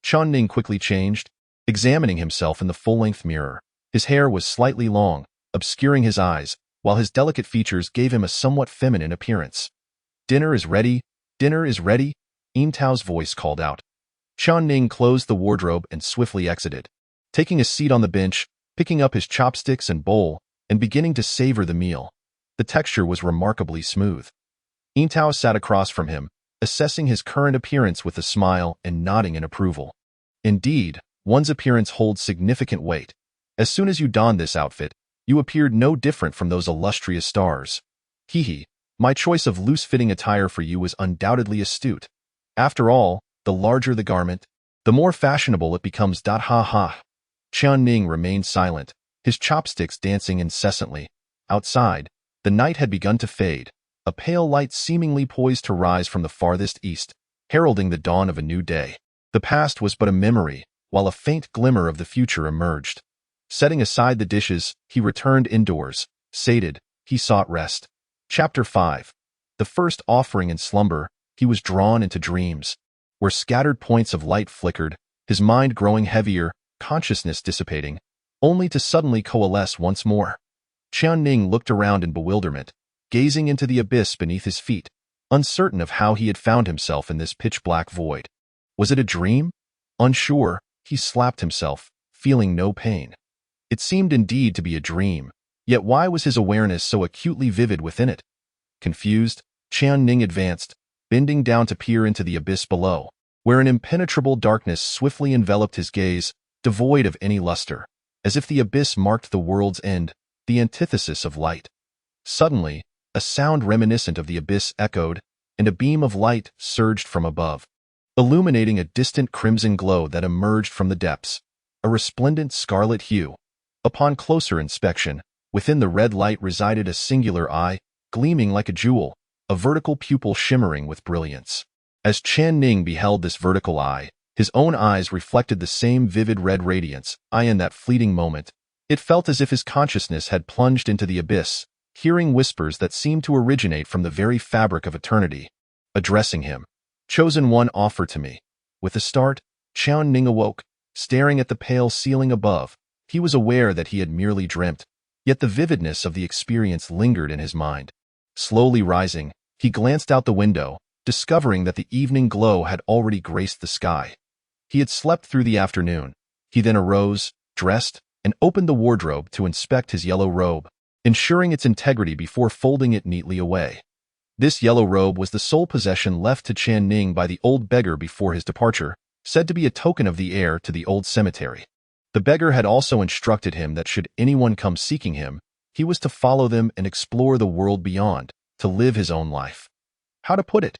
Chen Ning quickly changed, examining himself in the full-length mirror. His hair was slightly long, obscuring his eyes, while his delicate features gave him a somewhat feminine appearance. "Dinner is ready, dinner is ready," Tao's voice called out. Chen Ning closed the wardrobe and swiftly exited, taking a seat on the bench, picking up his chopsticks and bowl, and beginning to savor the meal. The texture was remarkably smooth. Tao sat across from him, assessing his current appearance with a smile and nodding in approval. "Indeed, one's appearance holds significant weight. As soon as you donned this outfit, you appeared no different from those illustrious stars. Hee, my choice of loose-fitting attire for you was undoubtedly astute. After all, the larger the garment, the more fashionable it becomes. Ha ha." Chen Ning remained silent, his chopsticks dancing incessantly. Outside, the night had begun to fade, a pale light seemingly poised to rise from the farthest east, heralding the dawn of a new day. The past was but a memory, while a faint glimmer of the future emerged. Setting aside the dishes, he returned indoors. Sated, he sought rest. Chapter 5. The first offering in slumber, he was drawn into dreams, where scattered points of light flickered, his mind growing heavier, consciousness dissipating, only to suddenly coalesce once more. Chen Ning looked around in bewilderment, gazing into the abyss beneath his feet, uncertain of how he had found himself in this pitch-black void. Was it a dream? Unsure, he slapped himself, feeling no pain. It seemed indeed to be a dream, yet why was his awareness so acutely vivid within it? Confused, Chen Ning advanced, bending down to peer into the abyss below, where an impenetrable darkness swiftly enveloped his gaze, devoid of any luster, as if the abyss marked the world's end, the antithesis of light. Suddenly, a sound reminiscent of the abyss echoed, and a beam of light surged from above, illuminating a distant crimson glow that emerged from the depths, a resplendent scarlet hue. Upon closer inspection, within the red light resided a singular eye, gleaming like a jewel, a vertical pupil shimmering with brilliance. As Chen Ning beheld this vertical eye, his own eyes reflected the same vivid red radiance. In that fleeting moment, it felt as if his consciousness had plunged into the abyss, hearing whispers that seemed to originate from the very fabric of eternity. Addressing him, "Chosen one, offer to me." With a start, Chen Ning awoke, staring at the pale ceiling above. He was aware that he had merely dreamt, yet the vividness of the experience lingered in his mind. Slowly rising, he glanced out the window, discovering that the evening glow had already graced the sky. He had slept through the afternoon. He then arose, dressed, and opened the wardrobe to inspect his yellow robe, ensuring its integrity before folding it neatly away. This yellow robe was the sole possession left to Chen Ning by the old beggar before his departure, said to be a token of the heir to the old cemetery. The beggar had also instructed him that should anyone come seeking him, he was to follow them and explore the world beyond, to live his own life. How to put it?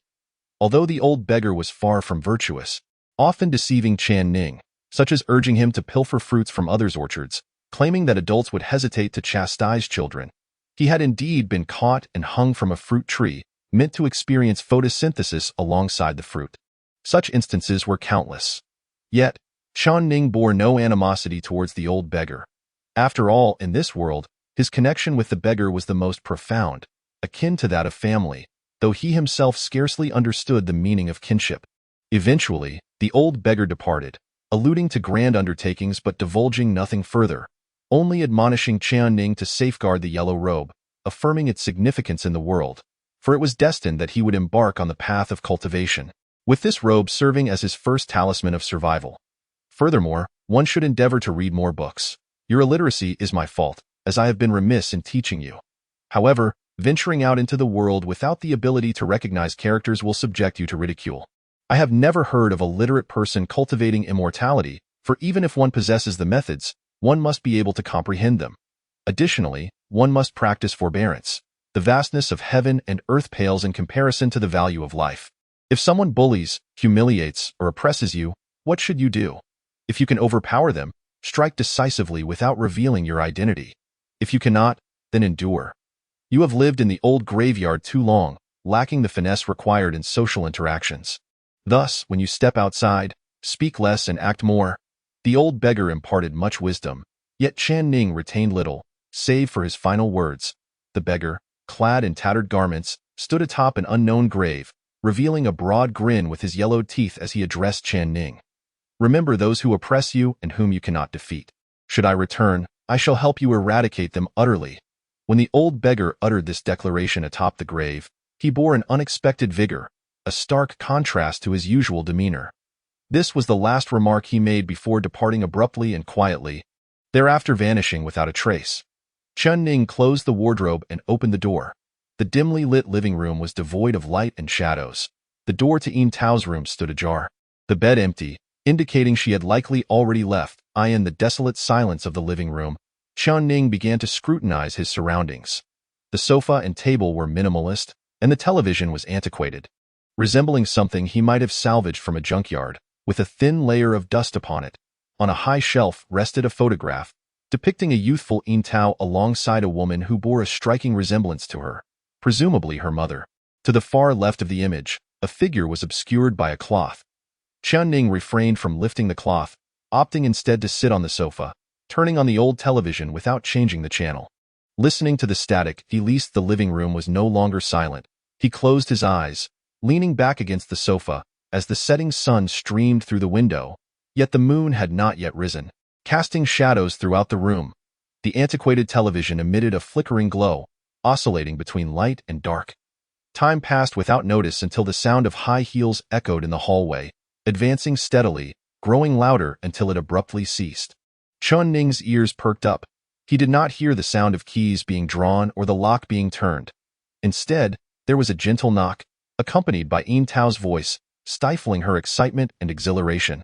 Although the old beggar was far from virtuous, often deceiving Chen Ning, such as urging him to pilfer fruits from others' orchards, claiming that adults would hesitate to chastise children, he had indeed been caught and hung from a fruit tree, meant to experience photosynthesis alongside the fruit. Such instances were countless. Yet, Chen Ning bore no animosity towards the old beggar. After all, in this world, his connection with the beggar was the most profound, akin to that of family, though he himself scarcely understood the meaning of kinship. Eventually, the old beggar departed, alluding to grand undertakings but divulging nothing further, only admonishing Chen Ning to safeguard the yellow robe, affirming its significance in the world, for it was destined that he would embark on the path of cultivation, with this robe serving as his first talisman of survival. Furthermore, one should endeavor to read more books. Your illiteracy is my fault, as I have been remiss in teaching you. However, venturing out into the world without the ability to recognize characters will subject you to ridicule. I have never heard of a literate person cultivating immortality, for even if one possesses the methods, one must be able to comprehend them. Additionally, one must practice forbearance. The vastness of heaven and earth pales in comparison to the value of life. If someone bullies, humiliates, or oppresses you, what should you do? If you can overpower them, strike decisively without revealing your identity. If you cannot, then endure. You have lived in the old graveyard too long, lacking the finesse required in social interactions. Thus, when you step outside, speak less and act more. The old beggar imparted much wisdom, yet Chen Ning retained little, save for his final words. The beggar, clad in tattered garments, stood atop an unknown grave, revealing a broad grin with his yellowed teeth as he addressed Chen Ning. Remember those who oppress you and whom you cannot defeat. Should I return, I shall help you eradicate them utterly. When the old beggar uttered this declaration atop the grave, he bore an unexpected vigor, a stark contrast to his usual demeanor. This was the last remark he made before departing abruptly and quietly, thereafter vanishing without a trace. Chen Ning closed the wardrobe and opened the door. The dimly lit living room was devoid of light and shadows. The door to Yin Tao's room stood ajar. The bed empty, indicating she had likely already left. In the desolate silence of the living room, Chen Ning began to scrutinize his surroundings. The sofa and table were minimalist, and the television was antiquated, resembling something he might have salvaged from a junkyard, with a thin layer of dust upon it. On a high shelf rested a photograph, depicting a youthful Yin Tao alongside a woman who bore a striking resemblance to her, presumably her mother. To the far left of the image, a figure was obscured by a cloth. Chen Ning refrained from lifting the cloth, opting instead to sit on the sofa, turning on the old television without changing the channel. Listening to the static, at least the living room was no longer silent. He closed his eyes, leaning back against the sofa, as the setting sun streamed through the window, yet the moon had not yet risen, casting shadows throughout the room. The antiquated television emitted a flickering glow, oscillating between light and dark. Time passed without notice until the sound of high heels echoed in the hallway, advancing steadily, growing louder until it abruptly ceased. Chen Ning's ears perked up. He did not hear the sound of keys being drawn or the lock being turned. Instead, there was a gentle knock, accompanied by Yin Tao's voice, stifling her excitement and exhilaration.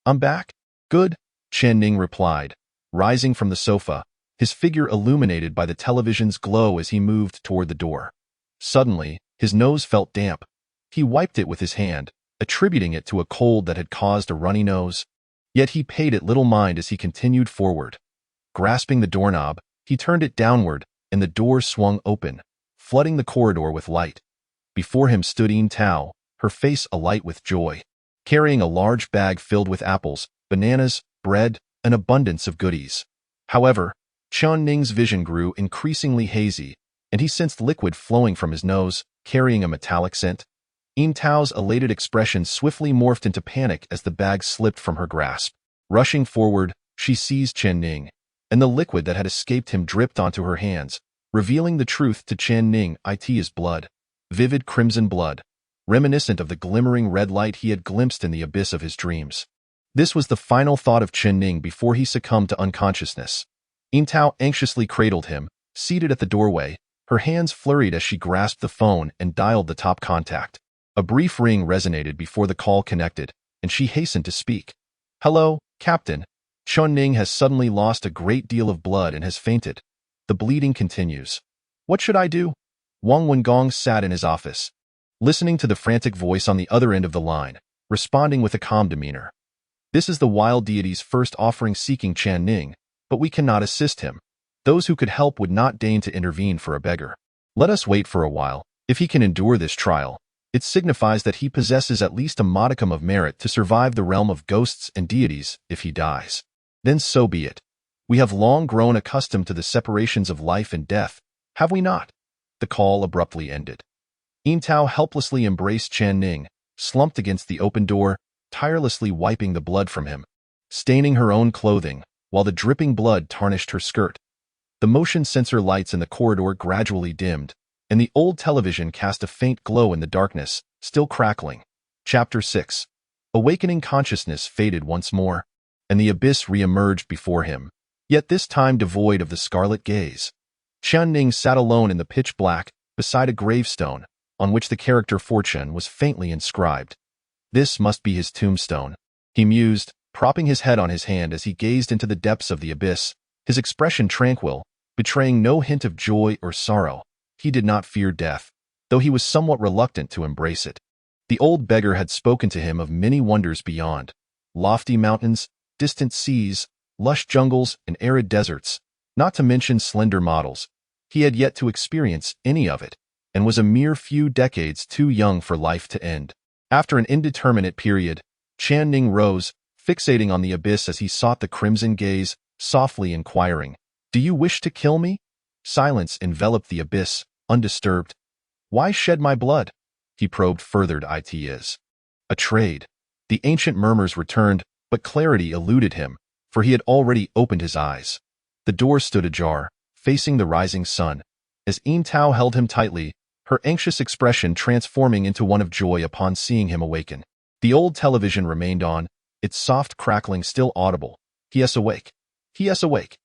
"I'm back." "Good," Chen Ning replied, rising from the sofa, his figure illuminated by the television's glow as he moved toward the door. Suddenly, his nose felt damp. He wiped it with his hand, attributing it to a cold that had caused a runny nose. Yet he paid it little mind as he continued forward. Grasping the doorknob, he turned it downward, and the door swung open, flooding the corridor with light. Before him stood Yin Tao, her face alight with joy, carrying a large bag filled with apples, bananas, bread, an abundance of goodies. However, Chen Ning's vision grew increasingly hazy, and he sensed liquid flowing from his nose, carrying a metallic scent. Yin Tao's elated expression swiftly morphed into panic as the bag slipped from her grasp. Rushing forward, she seized Chen Ning, and the liquid that had escaped him dripped onto her hands, revealing the truth to Chen Ning. It is blood. Vivid crimson blood, reminiscent of the glimmering red light he had glimpsed in the abyss of his dreams. This was the final thought of Chen Ning before he succumbed to unconsciousness. Yin Tao anxiously cradled him, seated at the doorway, her hands flurried as she grasped the phone and dialed the top contact. A brief ring resonated before the call connected, and she hastened to speak. "Hello, Captain. Chen Ning has suddenly lost a great deal of blood and has fainted. The bleeding continues. What should I do?" Wang Wengong sat in his office, listening to the frantic voice on the other end of the line, responding with a calm demeanor. "This is the wild deity's first offering seeking Chen Ning, but we cannot assist him. Those who could help would not deign to intervene for a beggar. Let us wait for a while. If he can endure this trial, it signifies that he possesses at least a modicum of merit to survive the realm of ghosts and deities. If he dies, then so be it. We have long grown accustomed to the separations of life and death, have we not?" The call abruptly ended. Yin Tao helplessly embraced Chen Ning, slumped against the open door, tirelessly wiping the blood from him, staining her own clothing, while the dripping blood tarnished her skirt. The motion sensor lights in the corridor gradually dimmed, and the old television cast a faint glow in the darkness, still crackling. Chapter 6. Awakening consciousness faded once more, and the abyss re-emerged before him, yet this time devoid of the scarlet gaze. Chen Ning sat alone in the pitch black, beside a gravestone, on which the character Fortune was faintly inscribed. This must be his tombstone, he mused, propping his head on his hand as he gazed into the depths of the abyss, his expression tranquil, betraying no hint of joy or sorrow. He did not fear death, though he was somewhat reluctant to embrace it. The old beggar had spoken to him of many wonders beyond: lofty mountains, distant seas, lush jungles, and arid deserts, not to mention slender models. He had yet to experience any of it, and was a mere few decades too young for life to end. After an indeterminate period, Chen Ning rose, fixating on the abyss as he sought the crimson gaze, softly inquiring, "Do you wish to kill me?" Silence enveloped the abyss, undisturbed. "Why shed my blood?" He probed further. "It is a trade." The ancient murmurs returned, but clarity eluded him, for he had already opened his eyes. The door stood ajar, facing the rising sun. As Yin Tao held him tightly, her anxious expression transforming into one of joy upon seeing him awaken. The old television remained on, its soft crackling still audible. "He is awake. He is awake."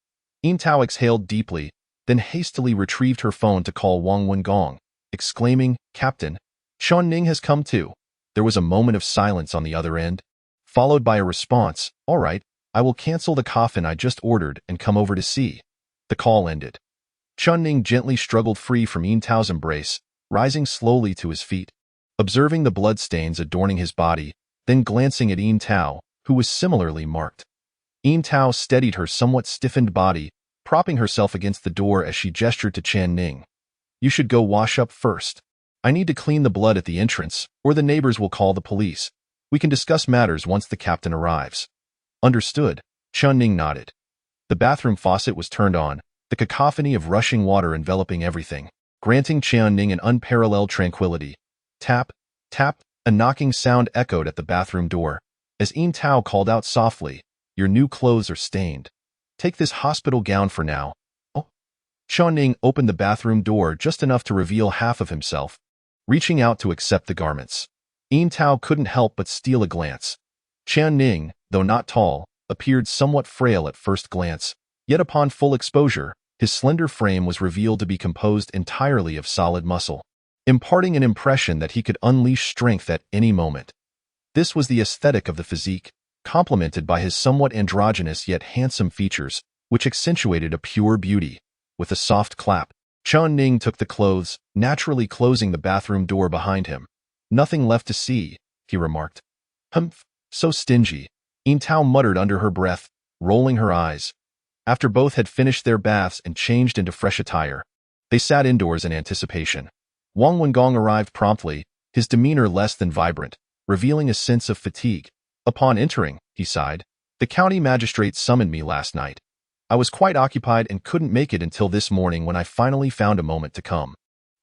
Yin Tao exhaled deeply, then hastily retrieved her phone to call Wang Wengong, exclaiming, "Captain, Chen Ning has come too." There was a moment of silence on the other end, followed by a response, "All right, I will cancel the coffin I just ordered and come over to see." The call ended. Chen Ning gently struggled free from Yin Tao's embrace, rising slowly to his feet, observing the bloodstains adorning his body, then glancing at Yin Tao, who was similarly marked. Yin Tao steadied her somewhat stiffened body, propping herself against the door as she gestured to Chen Ning. "You should go wash up first. I need to clean the blood at the entrance, or the neighbors will call the police. We can discuss matters once the captain arrives." "Understood," Chen Ning nodded. The bathroom faucet was turned on, the cacophony of rushing water enveloping everything, granting Chen Ning an unparalleled tranquility. Tap, tap, a knocking sound echoed at the bathroom door, as Yin Tao called out softly, "Your new clothes are stained. Take this hospital gown for now." "Oh." Chen Ning opened the bathroom door just enough to reveal half of himself, reaching out to accept the garments. Yin Tao couldn't help but steal a glance. Chen Ning, though not tall, appeared somewhat frail at first glance, yet upon full exposure, his slender frame was revealed to be composed entirely of solid muscle, imparting an impression that he could unleash strength at any moment. This was the aesthetic of the physique, complemented by his somewhat androgynous yet handsome features, which accentuated a pure beauty. With a soft clap, Chen Ning took the clothes, naturally closing the bathroom door behind him. "Nothing left to see," he remarked. "Humph, so stingy," Yin Tao muttered under her breath, rolling her eyes. After both had finished their baths and changed into fresh attire, they sat indoors in anticipation. Wang Wengong arrived promptly, his demeanor less than vibrant, revealing a sense of fatigue. Upon entering, he sighed, "The county magistrate summoned me last night. I was quite occupied and couldn't make it until this morning when I finally found a moment to come."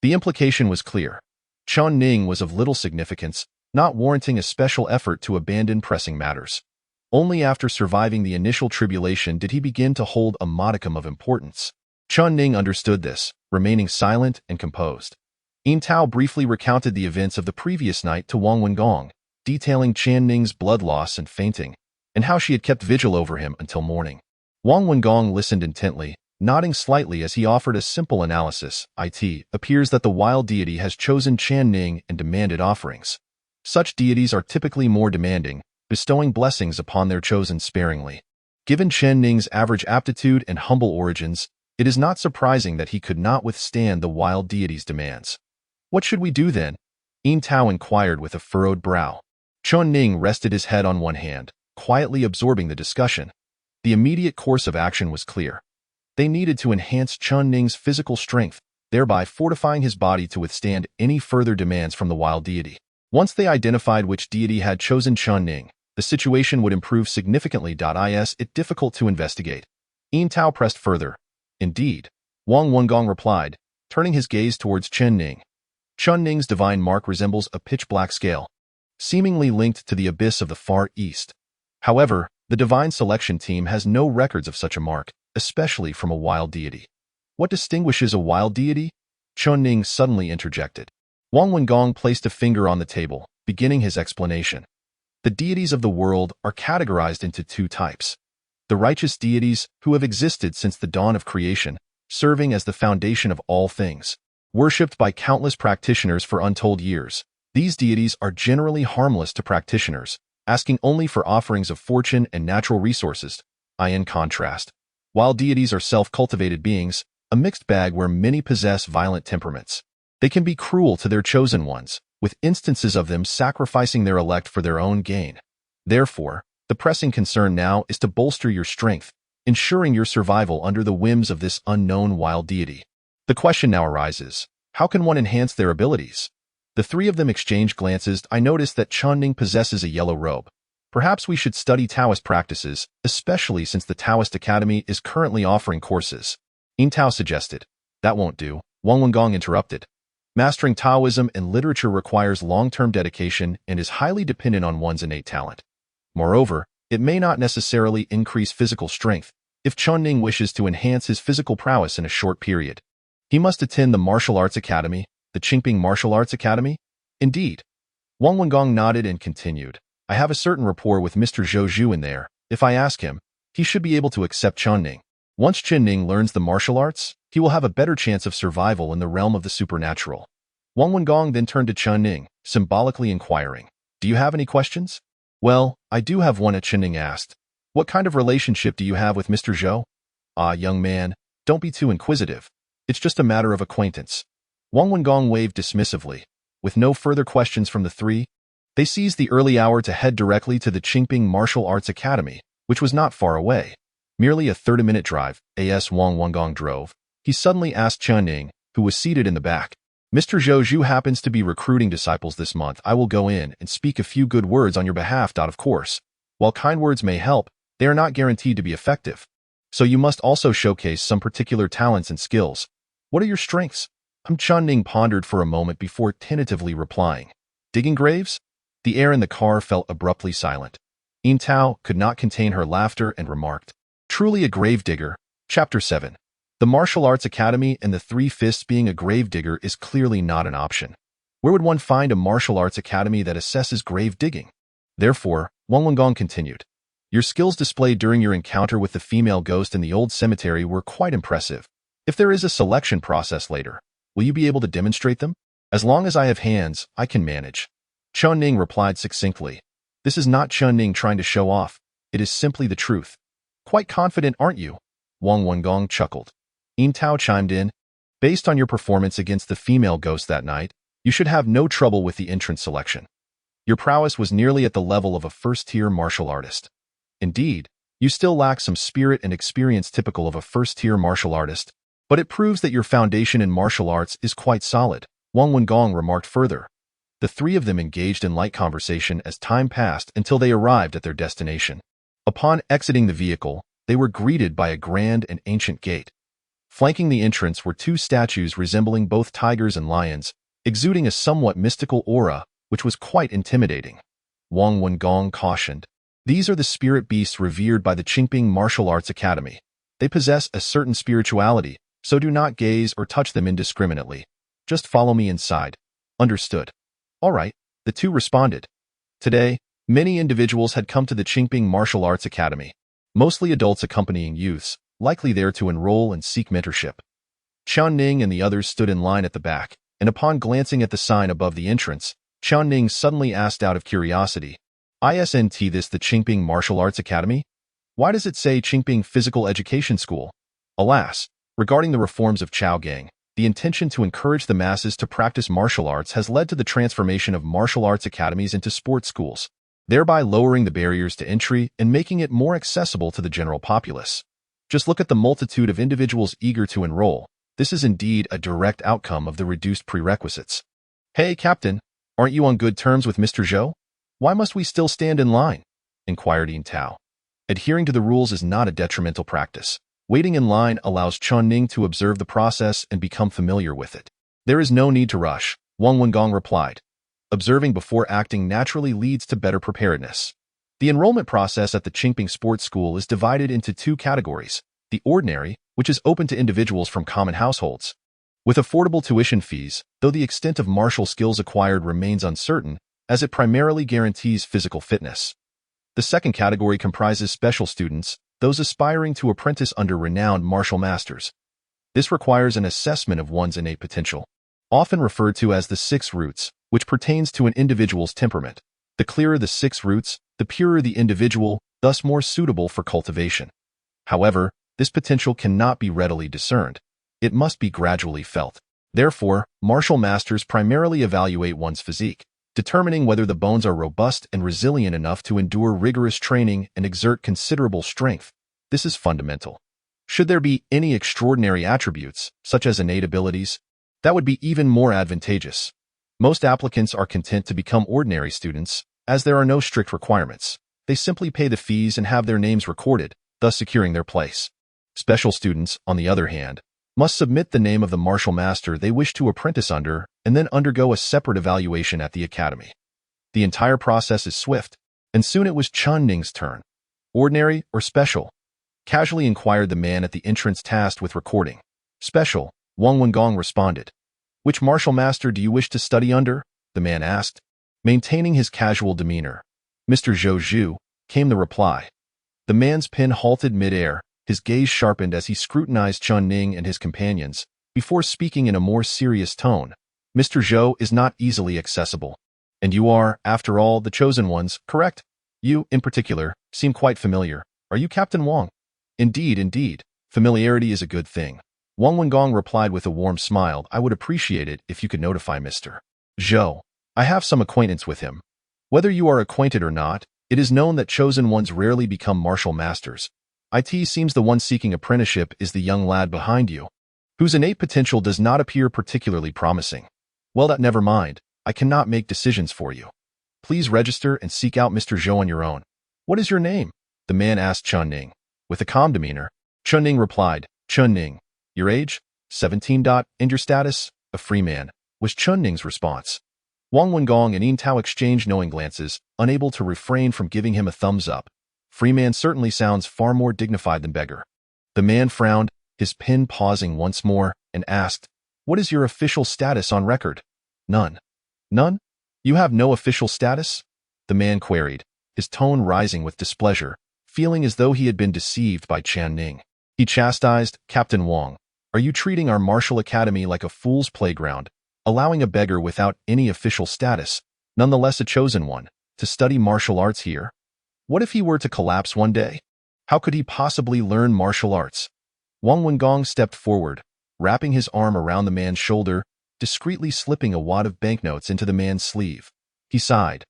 The implication was clear. Chen Ning was of little significance, not warranting a special effort to abandon pressing matters. Only after surviving the initial tribulation did he begin to hold a modicum of importance. Chen Ning understood this, remaining silent and composed. Yin Tao briefly recounted the events of the previous night to Wang Wengong, detailing Chen Ning's blood loss and fainting, and how she had kept vigil over him until morning. Wang Wengong listened intently, nodding slightly as he offered a simple analysis. "It appears that the wild deity has chosen Chen Ning and demanded offerings. Such deities are typically more demanding, bestowing blessings upon their chosen sparingly. Given Chen Ning's average aptitude and humble origins, it is not surprising that he could not withstand the wild deity's demands." "What should we do then?" Yin Tao inquired with a furrowed brow. Chen Ning rested his head on one hand, quietly absorbing the discussion. The immediate course of action was clear. They needed to enhance Chen Ning's physical strength, thereby fortifying his body to withstand any further demands from the wild deity. Once they identified which deity had chosen Chen Ning, the situation would improve significantly. Is it difficult to investigate? Yin Tao pressed further. "Indeed," Wang Wengong replied, turning his gaze towards Chen Ning. Chen Ning's divine mark resembles a pitch-black scale, seemingly linked to the abyss of the Far East. However, the divine selection team has no records of such a mark, especially from a wild deity. "What distinguishes a wild deity?" Chen Ning suddenly interjected. Wang Wengong placed a finger on the table, beginning his explanation. "The deities of the world are categorized into two types. The righteous deities, who have existed since the dawn of creation, serving as the foundation of all things. Worshipped by countless practitioners for untold years, these deities are generally harmless to practitioners, asking only for offerings of fortune and natural resources. In contrast, wild deities are self-cultivated beings, a mixed bag where many possess violent temperaments. They can be cruel to their chosen ones, with instances of them sacrificing their elect for their own gain. Therefore, the pressing concern now is to bolster your strength, ensuring your survival under the whims of this unknown wild deity. The question now arises, how can one enhance their abilities? The three of them exchanged glances. I noticed that Chen Ning possesses a yellow robe. Perhaps we should study Taoist practices, especially since the Taoist Academy is currently offering courses. Yin Tao suggested. That won't do, Wang Wengong interrupted. Mastering Taoism and literature requires long-term dedication and is highly dependent on one's innate talent. Moreover, it may not necessarily increase physical strength. if Chen Ning wishes to enhance his physical prowess in a short period. He must attend the Martial Arts Academy, the Qingping Martial Arts Academy? Indeed. Wang Wengong nodded and continued. I have a certain rapport with Mr. Zhou Zhu in there. If I ask him, he should be able to accept Chen Ning. Once Chen Ning learns the martial arts, he will have a better chance of survival in the realm of the supernatural. Wang Wengong then turned to Chen Ning, symbolically inquiring, do you have any questions? Well, I do have one, Chen Ning asked. What kind of relationship do you have with Mr. Zhou? Ah, young man, don't be too inquisitive. It's just a matter of acquaintance. Wang Wengong waved dismissively. With no further questions from the three, they seized the early hour to head directly to the Qingping Martial Arts Academy, which was not far away. Merely a 30-minute drive, as Wang Wengong drove. He suddenly asked Chen Ning, who was seated in the back. Mr. Zhou Zhu happens to be recruiting disciples this month. I will go in and speak a few good words on your behalf. Of course, while kind words may help, they are not guaranteed to be effective. So you must also showcase some particular talents and skills. What are your strengths? Chen Ning pondered for a moment before tentatively replying. Digging graves? The air in the car felt abruptly silent. Yin Tao could not contain her laughter and remarked, truly a gravedigger. Chapter 7. The Martial Arts Academy and the Three Fists. Being a gravedigger is clearly not an option. Where would one find a martial arts academy that assesses grave digging? Therefore, Wang Wengong continued. Your skills displayed during your encounter with the female ghost in the old cemetery were quite impressive. If there is a selection process later, will you be able to demonstrate them? As long as I have hands, I can manage. Chen Ning replied succinctly. This is not Chen Ning trying to show off. It is simply the truth. Quite confident, aren't you? Wang Wengong chuckled. Yin Tao chimed in. Based on your performance against the female ghost that night, you should have no trouble with the entrance selection. Your prowess was nearly at the level of a first-tier martial artist. Indeed, you still lack some spirit and experience typical of a first-tier martial artist, but it proves that your foundation in martial arts is quite solid, Wang Wengong remarked further. The three of them engaged in light conversation as time passed until they arrived at their destination. Upon exiting the vehicle, they were greeted by a grand and ancient gate. Flanking the entrance were two statues resembling both tigers and lions, exuding a somewhat mystical aura, which was quite intimidating. Wang Wengong cautioned. These are the spirit beasts revered by the Qingping Martial Arts Academy. They possess a certain spirituality, so do not gaze or touch them indiscriminately. Just follow me inside. Understood. All right, the two responded. Today, many individuals had come to the Qingping Martial Arts Academy, mostly adults accompanying youths, likely there to enroll and seek mentorship. Chen Ning and the others stood in line at the back, and upon glancing at the sign above the entrance, Chen Ning suddenly asked out of curiosity, Isn't this the Qingping Martial Arts Academy? Why does it say Qingping Physical Education School? Alas, regarding the reforms of Chaogang, the intention to encourage the masses to practice martial arts has led to the transformation of martial arts academies into sports schools, thereby lowering the barriers to entry and making it more accessible to the general populace. Just look at the multitude of individuals eager to enroll. This is indeed a direct outcome of the reduced prerequisites. Hey, Captain, aren't you on good terms with Mr. Zhou? Why must we still stand in line? Inquired Yin Tao. Adhering to the rules is not a detrimental practice. Waiting in line allows Chen Ning to observe the process and become familiar with it. There is no need to rush, Wang Wengong replied. Observing before acting naturally leads to better preparedness. The enrollment process at the Qingping Sports School is divided into two categories. The ordinary, which is open to individuals from common households, with affordable tuition fees, though the extent of martial skills acquired remains uncertain, as it primarily guarantees physical fitness. The second category comprises special students, those aspiring to apprentice under renowned martial masters. This requires an assessment of one's innate potential, often referred to as the 6 roots, which pertains to an individual's temperament. The clearer the 6 roots, the purer the individual, thus more suitable for cultivation. However, this potential cannot be readily discerned. It must be gradually felt. Therefore, martial masters primarily evaluate one's physique, determining whether the bones are robust and resilient enough to endure rigorous training and exert considerable strength. This is fundamental. Should there be any extraordinary attributes, such as innate abilities, that would be even more advantageous. Most applicants are content to become ordinary students, as there are no strict requirements. They simply pay the fees and have their names recorded, thus securing their place. Special students, on the other hand, must submit the name of the martial master they wish to apprentice under and then undergo a separate evaluation at the academy. The entire process is swift, and soon it was Chen Ning's turn. Ordinary or special? Casually inquired the man at the entrance tasked with recording. Special, Wang Wengong responded. Which martial master do you wish to study under? The man asked, maintaining his casual demeanor. Mr. Zhou Zhu, came the reply. The man's pen halted mid-air, his gaze sharpened as he scrutinized Chen Ning and his companions, before speaking in a more serious tone. Mr. Zhou is not easily accessible. And you are, after all, the chosen ones, correct? You, in particular, seem quite familiar. Are you Captain Wang? Indeed, indeed. Familiarity is a good thing. Wang Wengong replied with a warm smile. I would appreciate it if you could notify Mr. Zhou. I have some acquaintance with him. Whether you are acquainted or not, it is known that chosen ones rarely become martial masters. It seems the one seeking apprenticeship is the young lad behind you, whose innate potential does not appear particularly promising. Well, never mind. I cannot make decisions for you. Please register and seek out Mr. Zhou on your own. What is your name? The man asked Chen Ning. With a calm demeanor, Chen Ning replied, Chen Ning. Your age? 17. And your status? A free man, was Chen Ning's response. Wang Wengong and Yin Tao exchanged knowing glances, unable to refrain from giving him a thumbs up. Free man certainly sounds far more dignified than beggar. The man frowned, his pen pausing once more, and asked, What is your official status on record? None. None? You have no official status? The man queried, his tone rising with displeasure, feeling as though he had been deceived by Chen Ning. He chastised, Captain Wang, are you treating our martial academy like a fool's playground, allowing a beggar without any official status, nonetheless a chosen one, to study martial arts here? What if he were to collapse one day? How could he possibly learn martial arts? Wang Wengong stepped forward, wrapping his arm around the man's shoulder, discreetly slipping a wad of banknotes into the man's sleeve. He sighed.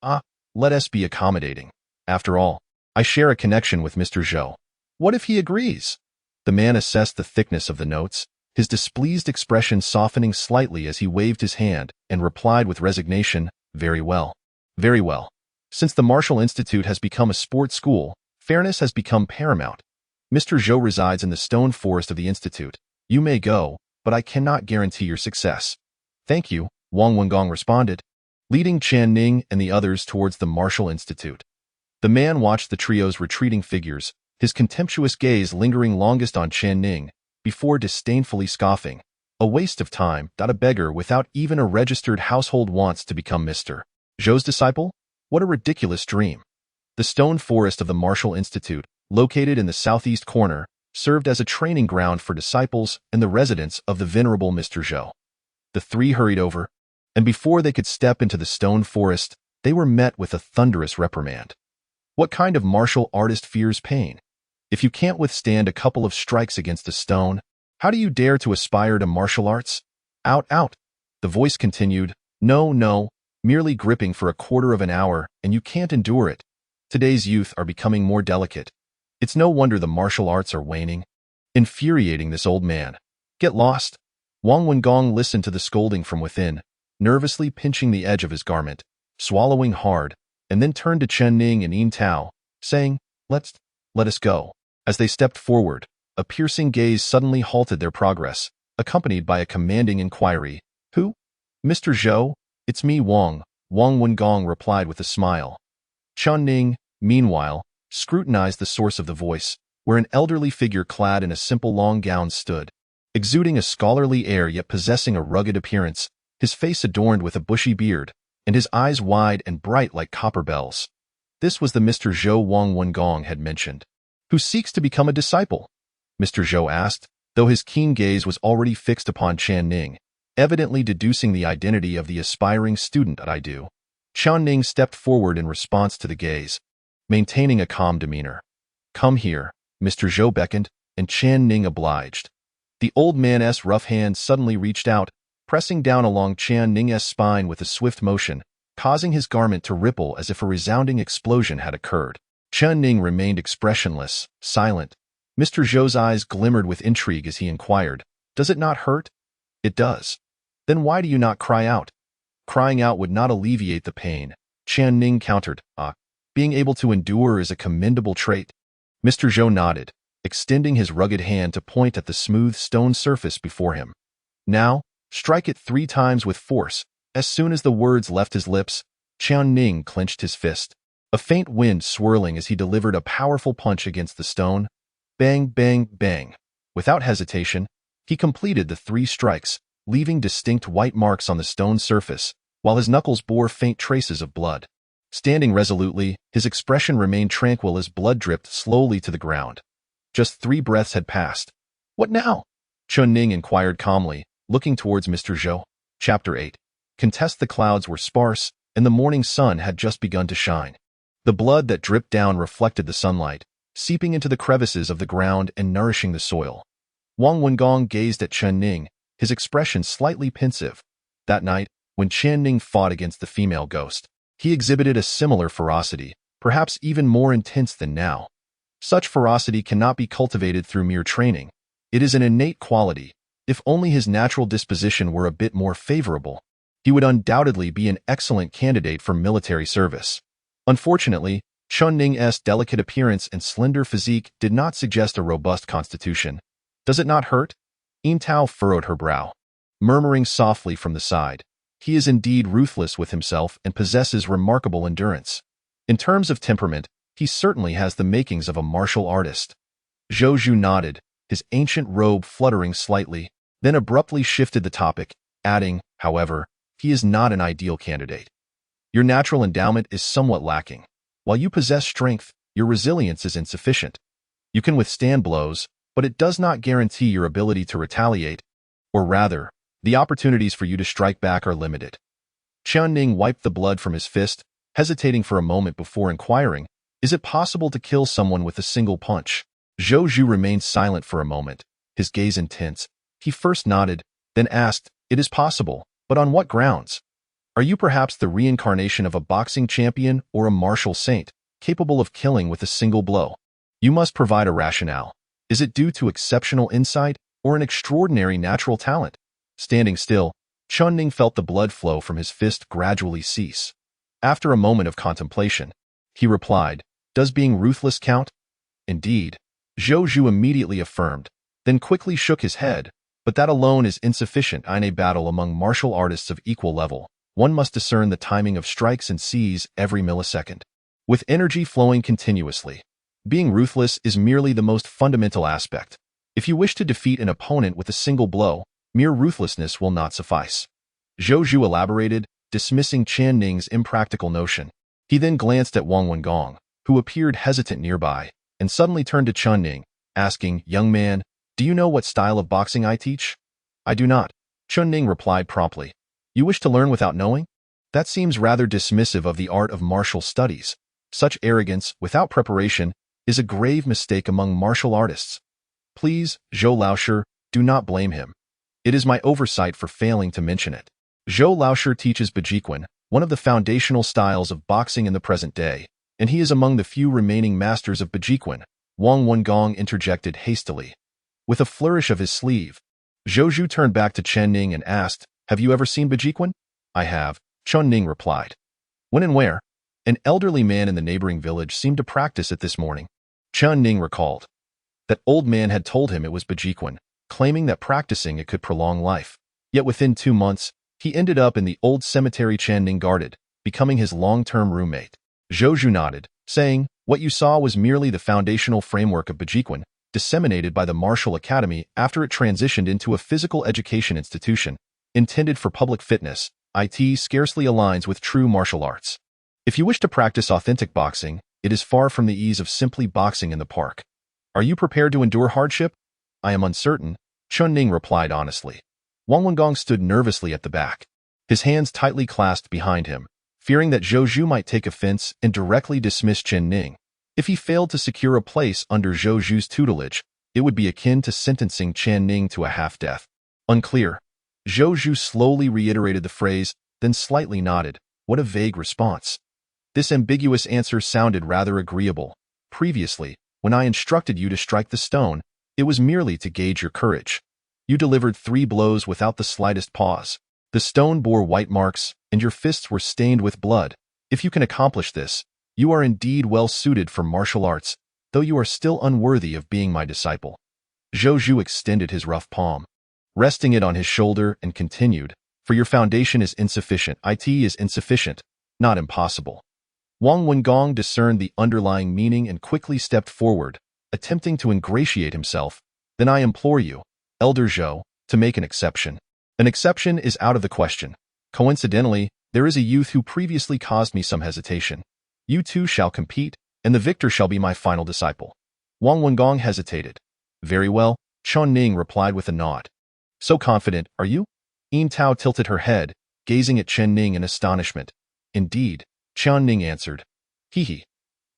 Let us be accommodating. After all, I share a connection with Mr. Zhou. What if he agrees? The man assessed the thickness of the notes, his displeased expression softening slightly as he waved his hand, and replied with resignation, Very well. Very well. Since the Martial Institute has become a sports school, fairness has become paramount. Mr. Zhou resides in the stone forest of the Institute. You may go, but I cannot guarantee your success. Thank you, Wang Wengong responded, leading Chen Ning and the others towards the Martial Institute. The man watched the trio's retreating figures, his contemptuous gaze lingering longest on Chen Ning, before disdainfully scoffing. A waste of time, a beggar without even a registered household wants to become Mr. Zhou's disciple? What a ridiculous dream. The stone forest of the Martial Institute, located in the southeast corner, served as a training ground for disciples and the residents of the venerable Mr. Zhou. The three hurried over, and before they could step into the stone forest, they were met with a thunderous reprimand. What kind of martial artist fears pain? If you can't withstand a couple of strikes against a stone, how do you dare to aspire to martial arts? Out, out. The voice continued, No, no, merely gripping for a quarter of an hour, and you can't endure it. Today's youth are becoming more delicate. It's no wonder the martial arts are waning. Infuriating this old man. Get lost. Wang Wengong listened to the scolding from within, nervously pinching the edge of his garment, swallowing hard, and then turned to Chen Ning and Yin Tao, saying, Let us go. As they stepped forward, a piercing gaze suddenly halted their progress, accompanied by a commanding inquiry. Who? Mr. Zhou? It's me, Wang Wengong replied with a smile. Chen Ning, meanwhile, scrutinized the source of the voice, where an elderly figure clad in a simple long gown stood, exuding a scholarly air yet possessing a rugged appearance, his face adorned with a bushy beard, and his eyes wide and bright like copper bells. This was the Mr. Zhou Wang Wengong had mentioned. Who seeks to become a disciple? Mr. Zhou asked, though his keen gaze was already fixed upon Chen Ning, evidently deducing the identity of the aspiring student I do. Chen Ning stepped forward in response to the gaze, maintaining a calm demeanor. Come here, Mr. Zhou beckoned, and Chen Ning obliged. The old man's rough hand suddenly reached out, pressing down along Chen Ning's spine with a swift motion, causing his garment to ripple as if a resounding explosion had occurred. Chen Ning remained expressionless, silent. Mr. Zhou's eyes glimmered with intrigue as he inquired, Does it not hurt? It does. Then why do you not cry out? Crying out would not alleviate the pain. Chen Ning countered, Being able to endure is a commendable trait. Mr. Zhou nodded, extending his rugged hand to point at the smooth stone surface before him. Now, strike it 3 times with force. As soon as the words left his lips, Chen Ning clenched his fist, a faint wind swirling as he delivered a powerful punch against the stone. Bang, bang, bang. Without hesitation, he completed the 3 strikes, leaving distinct white marks on the stone surface, while his knuckles bore faint traces of blood. Standing resolutely, his expression remained tranquil as blood dripped slowly to the ground. Just 3 breaths had passed. What now? Chen Ning inquired calmly, looking towards Mr. Zhou. Chapter 8. The clouds were sparse, and the morning sun had just begun to shine. The blood that dripped down reflected the sunlight, seeping into the crevices of the ground and nourishing the soil. Wang Wengong gazed at Chen Ning, his expression slightly pensive. That night, when Chen Ning fought against the female ghost, he exhibited a similar ferocity, perhaps even more intense than now. Such ferocity cannot be cultivated through mere training. It is an innate quality. If only his natural disposition were a bit more favorable, he would undoubtedly be an excellent candidate for military service. Unfortunately, Chen Ning's delicate appearance and slender physique did not suggest a robust constitution. Does it not hurt? Yin Tao furrowed her brow, murmuring softly from the side. He is indeed ruthless with himself and possesses remarkable endurance. In terms of temperament, he certainly has the makings of a martial artist. Zhou Zhu nodded, his ancient robe fluttering slightly, then abruptly shifted the topic, adding, however, he is not an ideal candidate. Your natural endowment is somewhat lacking. While you possess strength, your resilience is insufficient. You can withstand blows, but it does not guarantee your ability to retaliate, or rather, the opportunities for you to strike back are limited. Chen Ning wiped the blood from his fist, hesitating for a moment before inquiring, is it possible to kill someone with a single punch? Zhou Zhu remained silent for a moment, his gaze intense. He first nodded, then asked, it is possible, but on what grounds? Are you perhaps the reincarnation of a boxing champion or a martial saint, capable of killing with a single blow? You must provide a rationale. Is it due to exceptional insight or an extraordinary natural talent? Standing still, Chen Ning felt the blood flow from his fist gradually cease. After a moment of contemplation, he replied, does being ruthless count? Indeed. Zhou Zhu immediately affirmed, then quickly shook his head, but that alone is insufficient in a battle among martial artists of equal level. One must discern the timing of strikes and seize every millisecond, with energy flowing continuously. Being ruthless is merely the most fundamental aspect. If you wish to defeat an opponent with a single blow, mere ruthlessness will not suffice. Zhou Zhu elaborated, dismissing Chen Ning's impractical notion. He then glanced at Wang Wengong, who appeared hesitant nearby, and suddenly turned to Chen Ning, asking, young man, do you know what style of boxing I teach? I do not. Chen Ning replied promptly. You wish to learn without knowing? That seems rather dismissive of the art of martial studies. Such arrogance, without preparation, is a grave mistake among martial artists. Please, Zhou Laoshi, do not blame him. It is my oversight for failing to mention it. Zhou Laoshi teaches Bajiquan, one of the foundational styles of boxing in the present day, and he is among the few remaining masters of Bajiquan, Wang Wengong interjected hastily. With a flourish of his sleeve, Zhou Zhu turned back to Chen Ning and asked, have you ever seen Bajiquan? I have, Chen Ning replied. When and where? An elderly man in the neighboring village seemed to practice it this morning. Chen Ning recalled. That old man had told him it was Bajiquan, claiming that practicing it could prolong life. Yet within 2 months, he ended up in the old cemetery Chen Ning guarded, becoming his long-term roommate. Zhou Zhu nodded, saying, what you saw was merely the foundational framework of Bajiquan, disseminated by the Martial Academy after it transitioned into a physical education institution, intended for public fitness. It scarcely aligns with true martial arts. If you wish to practice authentic boxing, it is far from the ease of simply boxing in the park. Are you prepared to endure hardship? I am uncertain, Chen Ning replied honestly. Wang Wengong stood nervously at the back, his hands tightly clasped behind him, fearing that Zhou Zhu might take offense and directly dismiss Chen Ning. If he failed to secure a place under Zhou Zhu's tutelage, it would be akin to sentencing Chen Ning to a half-death. Unclear. Zhou Zhu slowly reiterated the phrase, then slightly nodded. What a vague response. This ambiguous answer sounded rather agreeable. Previously, when I instructed you to strike the stone, it was merely to gauge your courage. You delivered 3 blows without the slightest pause. The stone bore white marks, and your fists were stained with blood. If you can accomplish this, you are indeed well suited for martial arts, though you are still unworthy of being my disciple. Zhou Zhu extended his rough palm, resting it on his shoulder, and continued, for your foundation is insufficient. It is insufficient, not impossible. Wang Wengong discerned the underlying meaning and quickly stepped forward, attempting to ingratiate himself. Then I implore you, Elder Zhou, to make an exception. An exception is out of the question. Coincidentally, there is a youth who previously caused me some hesitation. You two shall compete, and the victor shall be my final disciple. Wang Wengong hesitated. Very well, Chen Ning replied with a nod. So confident, are you? Yin Tao tilted her head, gazing at Chen Ning in astonishment. Indeed, Chen Ning answered. Hee hee.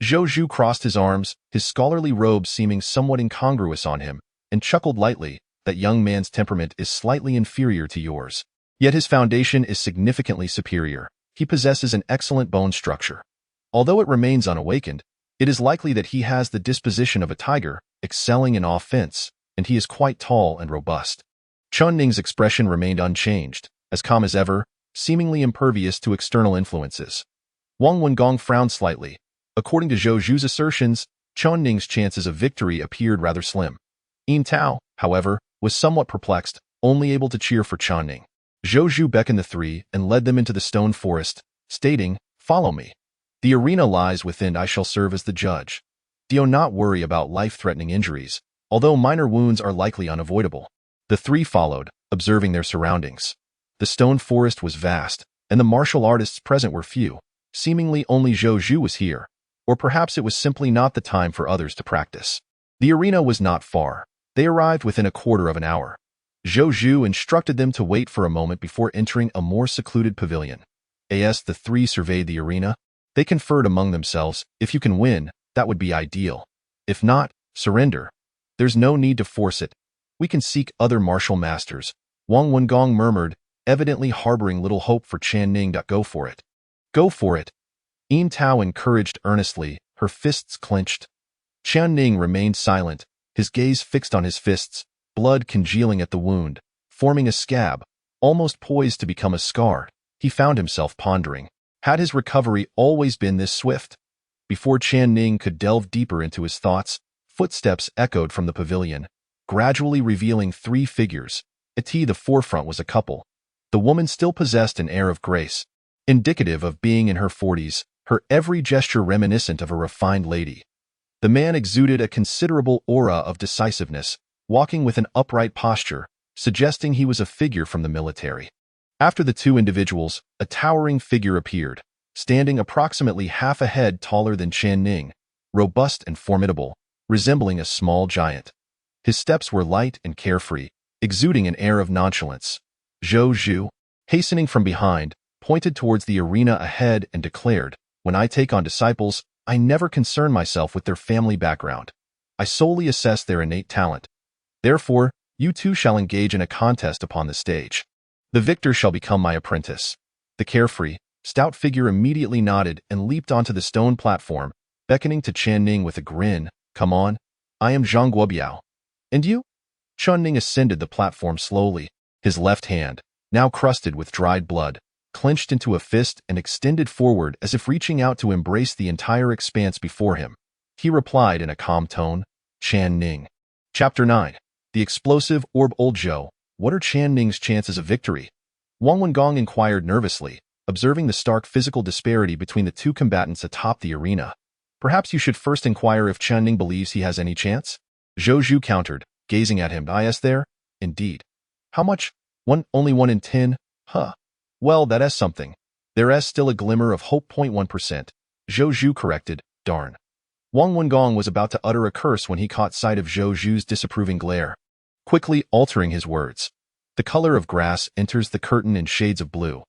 Zhou Zhu crossed his arms, his scholarly robe seeming somewhat incongruous on him, and chuckled lightly. That young man's temperament is slightly inferior to yours. Yet his foundation is significantly superior. He possesses an excellent bone structure. Although it remains unawakened, it is likely that he has the disposition of a tiger, excelling in offense, and he is quite tall and robust. Chen Ning's expression remained unchanged, as calm as ever, seemingly impervious to external influences. Wang Wengong frowned slightly. According to Zhou Zhu's assertions, Chen Ning's chances of victory appeared rather slim. Yin Tao, however, was somewhat perplexed, only able to cheer for Chen Ning. Zhou Zhu beckoned the three and led them into the stone forest, stating, "Follow me. The arena lies within. I shall serve as the judge. Do not worry about life-threatening injuries, although minor wounds are likely unavoidable." The three followed, observing their surroundings. The stone forest was vast, and the martial artists present were few. Seemingly only Zhou Zhu was here, or perhaps it was simply not the time for others to practice. The arena was not far. They arrived within a quarter of an hour. Zhou Zhu instructed them to wait for a moment before entering a more secluded pavilion. As the three surveyed the arena, they conferred among themselves, if you can win, that would be ideal. If not, surrender. There's no need to force it. We can seek other martial masters. Wang Wengong murmured, evidently harboring little hope for Chen Ning. Go for it. Go for it. Yin Tao encouraged earnestly, her fists clenched. Chen Ning remained silent, his gaze fixed on his fists, blood congealing at the wound, forming a scab, almost poised to become a scar. He found himself pondering. Had his recovery always been this swift? Before Chen Ning could delve deeper into his thoughts, footsteps echoed from the pavilion, gradually revealing three figures. At the forefront was a couple. The woman still possessed an air of grace, indicative of being in her 40s, her every gesture reminiscent of a refined lady. The man exuded a considerable aura of decisiveness, walking with an upright posture, suggesting he was a figure from the military. After the two individuals, a towering figure appeared, standing approximately half a head taller than Chen Ning, robust and formidable, resembling a small giant. His steps were light and carefree, exuding an air of nonchalance. Zhou Zhu, hastening from behind, pointed towards the arena ahead and declared, "When I take on disciples, I never concern myself with their family background. I solely assess their innate talent. Therefore, you two shall engage in a contest upon the stage. The victor shall become my apprentice." The carefree, stout figure immediately nodded and leaped onto the stone platform, beckoning to Chen Ning with a grin. "Come on. I am Jiang Qiuhua. And you?" Chen Ning ascended the platform slowly, his left hand, now crusted with dried blood, clenched into a fist and extended forward as if reaching out to embrace the entire expanse before him. He replied in a calm tone, "Chen Ning." Chapter 9. The Explosive Orb. Old Zhou, what are Chen Ning's chances of victory? Wang Wengong inquired nervously, observing the stark physical disparity between the two combatants atop the arena. "Perhaps you should first inquire if Chen Ning believes he has any chance?" Zhou Zhu countered, gazing at him. "Is there? Indeed. How much? Only 1 in 10? Huh. Well, that is something. There is still a glimmer of hope. 0.1%. Zhou Zhu corrected. Darn. Wang Wengong was about to utter a curse when he caught sight of Zhou Zhu's disapproving glare. Quickly altering his words. "The color of grass enters the curtain in shades of blue.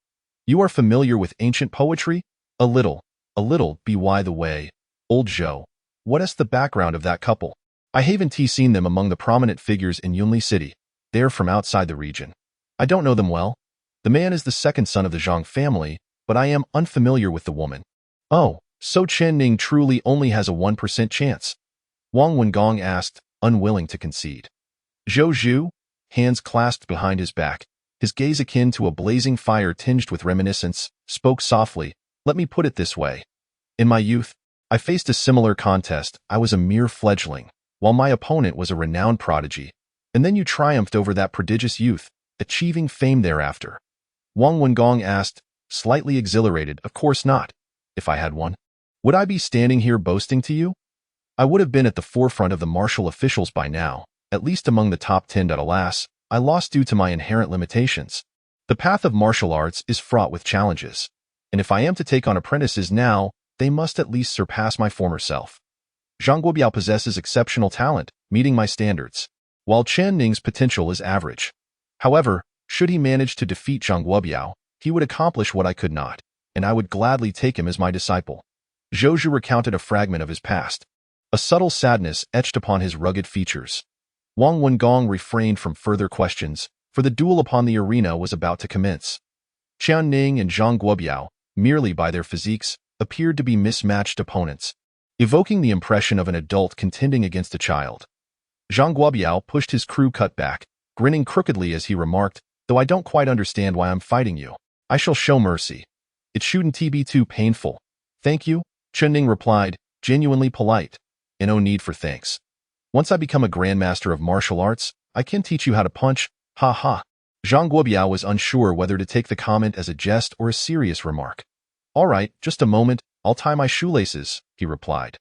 You are familiar with ancient poetry? A little. By the way, old Zhou, what is the background of that couple? I haven't seen them among the prominent figures in Yunli City. They're from outside the region. I don't know them well. The man is the second son of the Zhang family, but I am unfamiliar with the woman." "Oh, so Chen Ning truly only has a 1% chance?" Wang Wengong asked, unwilling to concede. Zhou Zhu, hands clasped behind his back, his gaze akin to a blazing fire tinged with reminiscence, spoke softly. "Let me put it this way. In my youth, I faced a similar contest. I was a mere fledgling, while my opponent was a renowned prodigy. And then you triumphed over that prodigious youth, achieving fame thereafter." Wang Wengong asked, slightly exhilarated. "Of course not. If I had one, would I be standing here boasting to you?" I would have been at the forefront of the martial officials by now, at least among the top 10, but alas, I lost due to my inherent limitations. The path of martial arts is fraught with challenges, and if I am to take on apprentices now, they must at least surpass my former self. Zhang Guobiao possesses exceptional talent, meeting my standards, while Chen Ning's potential is average. However, should he manage to defeat Zhang Guobiao, he would accomplish what I could not, and I would gladly take him as my disciple. Zhou Zhu recounted a fragment of his past. A subtle sadness etched upon his rugged features. Wang Wengong refrained from further questions, for the duel upon the arena was about to commence. Chen Ning and Zhang Guobiao, merely by their physiques, appeared to be mismatched opponents, evoking the impression of an adult contending against a child. Zhang Guobiao pushed his crew cut back, grinning crookedly as he remarked, "Though I don't quite understand why I'm fighting you. I shall show mercy. It shouldn't be too painful." "Thank you," Chen Ning replied, genuinely polite. "And no need for thanks. Once I become a grandmaster of martial arts, I can teach you how to punch, ha ha." Zhang Guobiao was unsure whether to take the comment as a jest or a serious remark. "All right, just a moment, I'll tie my shoelaces," he replied.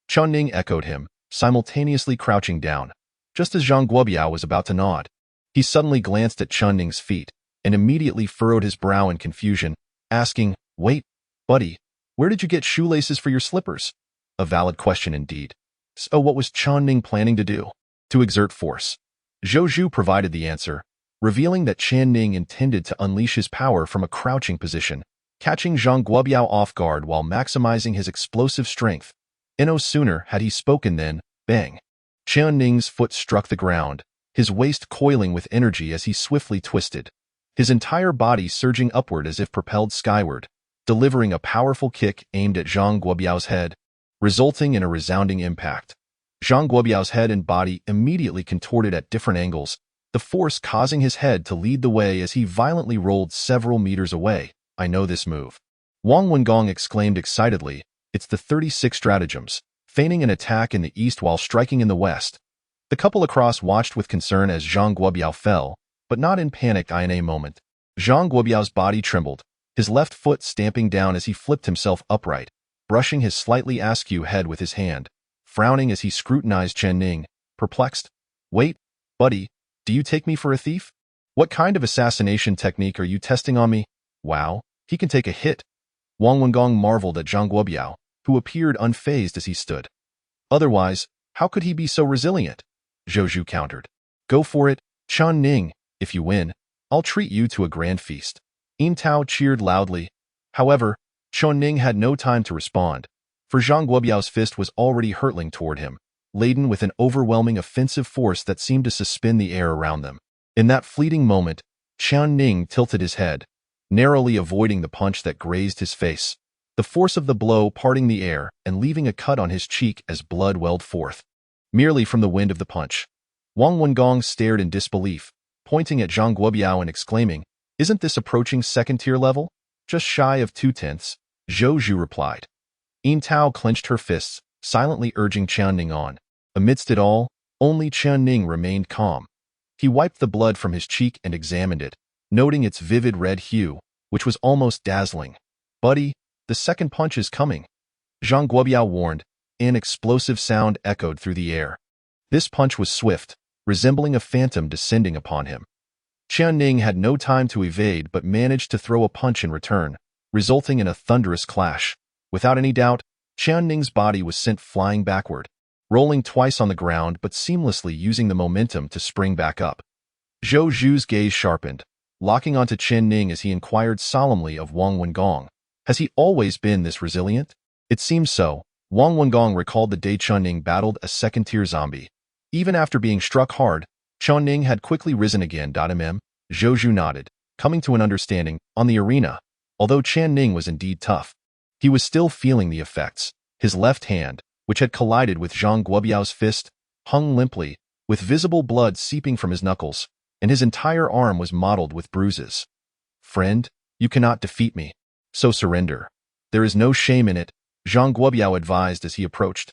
Chen Ning echoed him, simultaneously crouching down. Just as Zhang Guobiao was about to nod, he suddenly glanced at Chen Ning's feet and immediately furrowed his brow in confusion, asking, "Wait, buddy, where did you get shoelaces for your slippers?" A valid question indeed. So what was Chen Ning planning to do? To exert force. Zhou Zhu provided the answer, revealing that Chen Ning intended to unleash his power from a crouching position, catching Zhang Guobiao off guard while maximizing his explosive strength. And no sooner had he spoken than, bang! Chen Ning's foot struck the ground, his waist coiling with energy as he swiftly twisted, his entire body surging upward as if propelled skyward, delivering a powerful kick aimed at Zhang Guobiao's head, resulting in a resounding impact. Zhang Guobiao's head and body immediately contorted at different angles, the force causing his head to lead the way as he violently rolled several meters away. "I know this move," Wang Wengong exclaimed excitedly. "It's the 36 stratagems, feigning an attack in the east while striking in the west." The couple across watched with concern as Zhang Guobiao fell, but not in panic. In a moment, Zhang Guobiao's body trembled, his left foot stamping down as he flipped himself upright, brushing his slightly askew head with his hand, frowning as he scrutinized Chen Ning, perplexed. "Wait, buddy, do you take me for a thief? What kind of assassination technique are you testing on me? Wow, he can take a hit." Wang Wengong marveled at Zhang Guobiao, who appeared unfazed as he stood. "Otherwise, how could he be so resilient?" Zhou Zhu countered. "Go for it, Chen Ning. If you win, I'll treat you to a grand feast." Yin Tao cheered loudly. However, Chen Ning had no time to respond, for Zhang Guobiao's fist was already hurtling toward him, laden with an overwhelming offensive force that seemed to suspend the air around them. In that fleeting moment, Chen Ning tilted his head, narrowly avoiding the punch that grazed his face, the force of the blow parting the air and leaving a cut on his cheek as blood welled forth, merely from the wind of the punch. Wang Wengong stared in disbelief, pointing at Zhang Guobiao and exclaiming, "Isn't this approaching second-tier level? Just shy of 2/10." Zhou Zhu replied. Yin Tao clenched her fists, silently urging Chen Ning on. Amidst it all, only Chen Ning remained calm. He wiped the blood from his cheek and examined it, noting its vivid red hue, which was almost dazzling. "Buddy, the second punch is coming," Zhang Guobiao warned. An explosive sound echoed through the air. This punch was swift, resembling a phantom descending upon him. Chen Ning had no time to evade but managed to throw a punch in return, resulting in a thunderous clash. Without any doubt, Chen Ning's body was sent flying backward, rolling twice on the ground but seamlessly using the momentum to spring back up. Zhou Zhu's gaze sharpened, locking onto Chen Ning as he inquired solemnly of Wang Wengong. "Has he always been this resilient?" "It seems so." Wang Wengong recalled the day Chen Ning battled a second-tier zombie. Even after being struck hard, Chen Ning had quickly risen again. Zhou Zhu nodded, coming to an understanding. On the arena, although Chen Ning was indeed tough, he was still feeling the effects. His left hand, which had collided with Zhang Guobiao's fist, hung limply, with visible blood seeping from his knuckles, and his entire arm was mottled with bruises. "Friend, you cannot defeat me, so surrender. There is no shame in it," Zhang Guobiao advised as he approached.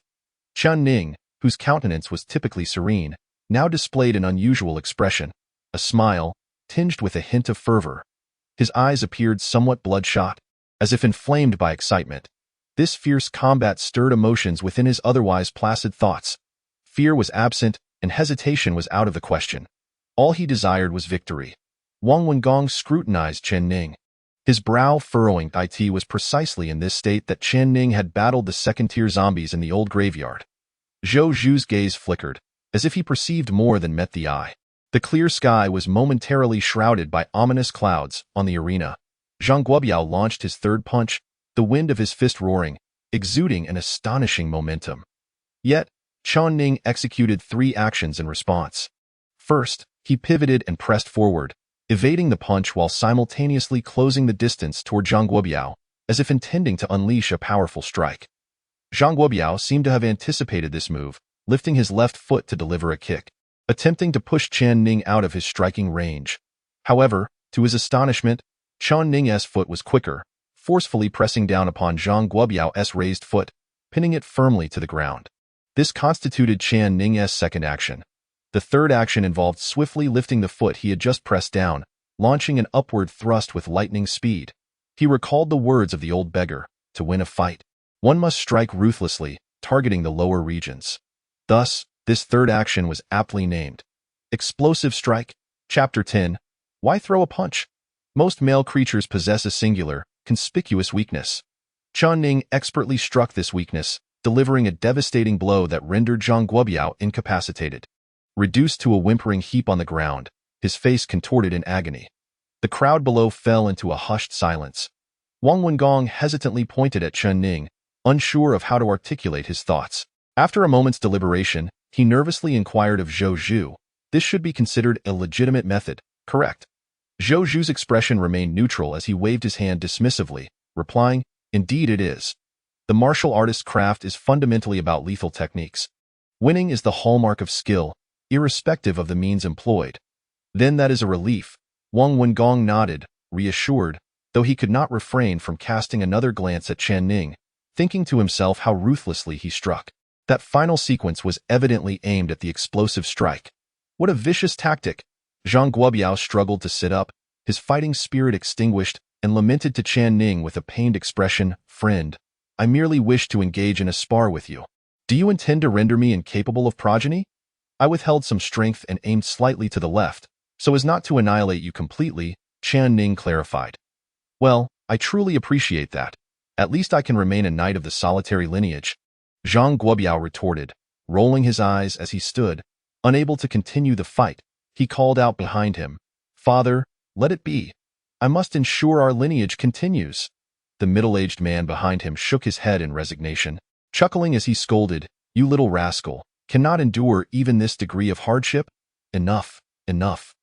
Chen Ning, whose countenance was typically serene, now displayed an unusual expression, a smile, tinged with a hint of fervor. His eyes appeared somewhat bloodshot, as if inflamed by excitement. This fierce combat stirred emotions within his otherwise placid thoughts. Fear was absent, and hesitation was out of the question. All he desired was victory. Wang Wengong scrutinized Chen Ning. His brow furrowing. It was precisely in this state that Chen Ning had battled the second-tier zombies in the old graveyard. Zhou Zhu's gaze flickered, as if he perceived more than met the eye. The clear sky was momentarily shrouded by ominous clouds on the arena. Zhang Guobiao launched his third punch, the wind of his fist roaring, exuding an astonishing momentum. Yet, Chen Ning executed 3 actions in response. First, he pivoted and pressed forward, evading the punch while simultaneously closing the distance toward Zhang Guobiao, as if intending to unleash a powerful strike. Zhang Guobiao seemed to have anticipated this move, lifting his left foot to deliver a kick, attempting to push Chen Ning out of his striking range. However, to his astonishment, Chen Ning's foot was quicker, forcefully pressing down upon Zhang Guobiao's raised foot, pinning it firmly to the ground. This constituted Chen Ning's second action. The third action involved swiftly lifting the foot he had just pressed down, launching an upward thrust with lightning speed. He recalled the words of the old beggar, to win a fight, one must strike ruthlessly, targeting the lower regions. Thus, this third action was aptly named Explosive Strike. Chapter 10. Why throw a punch? Most male creatures possess a singular, conspicuous weakness. Chen Ning expertly struck this weakness, delivering a devastating blow that rendered Zhang Guobiao incapacitated. Reduced to a whimpering heap on the ground, his face contorted in agony. The crowd below fell into a hushed silence. Wang Wengong hesitantly pointed at Chen Ning, unsure of how to articulate his thoughts. After a moment's deliberation, he nervously inquired of Zhou Zhu. This should be considered a legitimate method, correct? Zhou Zhu's expression remained neutral as he waved his hand dismissively, replying, "Indeed it is. The martial artist's craft is fundamentally about lethal techniques. Winning is the hallmark of skill, irrespective of the means employed." "Then that is a relief." Wang Wengong nodded, reassured, though he could not refrain from casting another glance at Chen Ning, thinking to himself how ruthlessly he struck. That final sequence was evidently aimed at the explosive strike. What a vicious tactic! Zhang Guobiao struggled to sit up, his fighting spirit extinguished, and lamented to Chen Ning with a pained expression, "Friend, I merely wish to engage in a spar with you. Do you intend to render me incapable of progeny?" I withheld some strength and aimed slightly to the left, so as not to annihilate you completely, Chen Ning clarified. "Well, I truly appreciate that. At least I can remain a knight of the solitary lineage," Zhang Guobiao retorted, rolling his eyes as he stood, unable to continue the fight. He called out behind him, "Father, let it be. I must ensure our lineage continues." The middle-aged man behind him shook his head in resignation, chuckling as he scolded, "You little rascal, cannot endure even this degree of hardship? Enough, enough.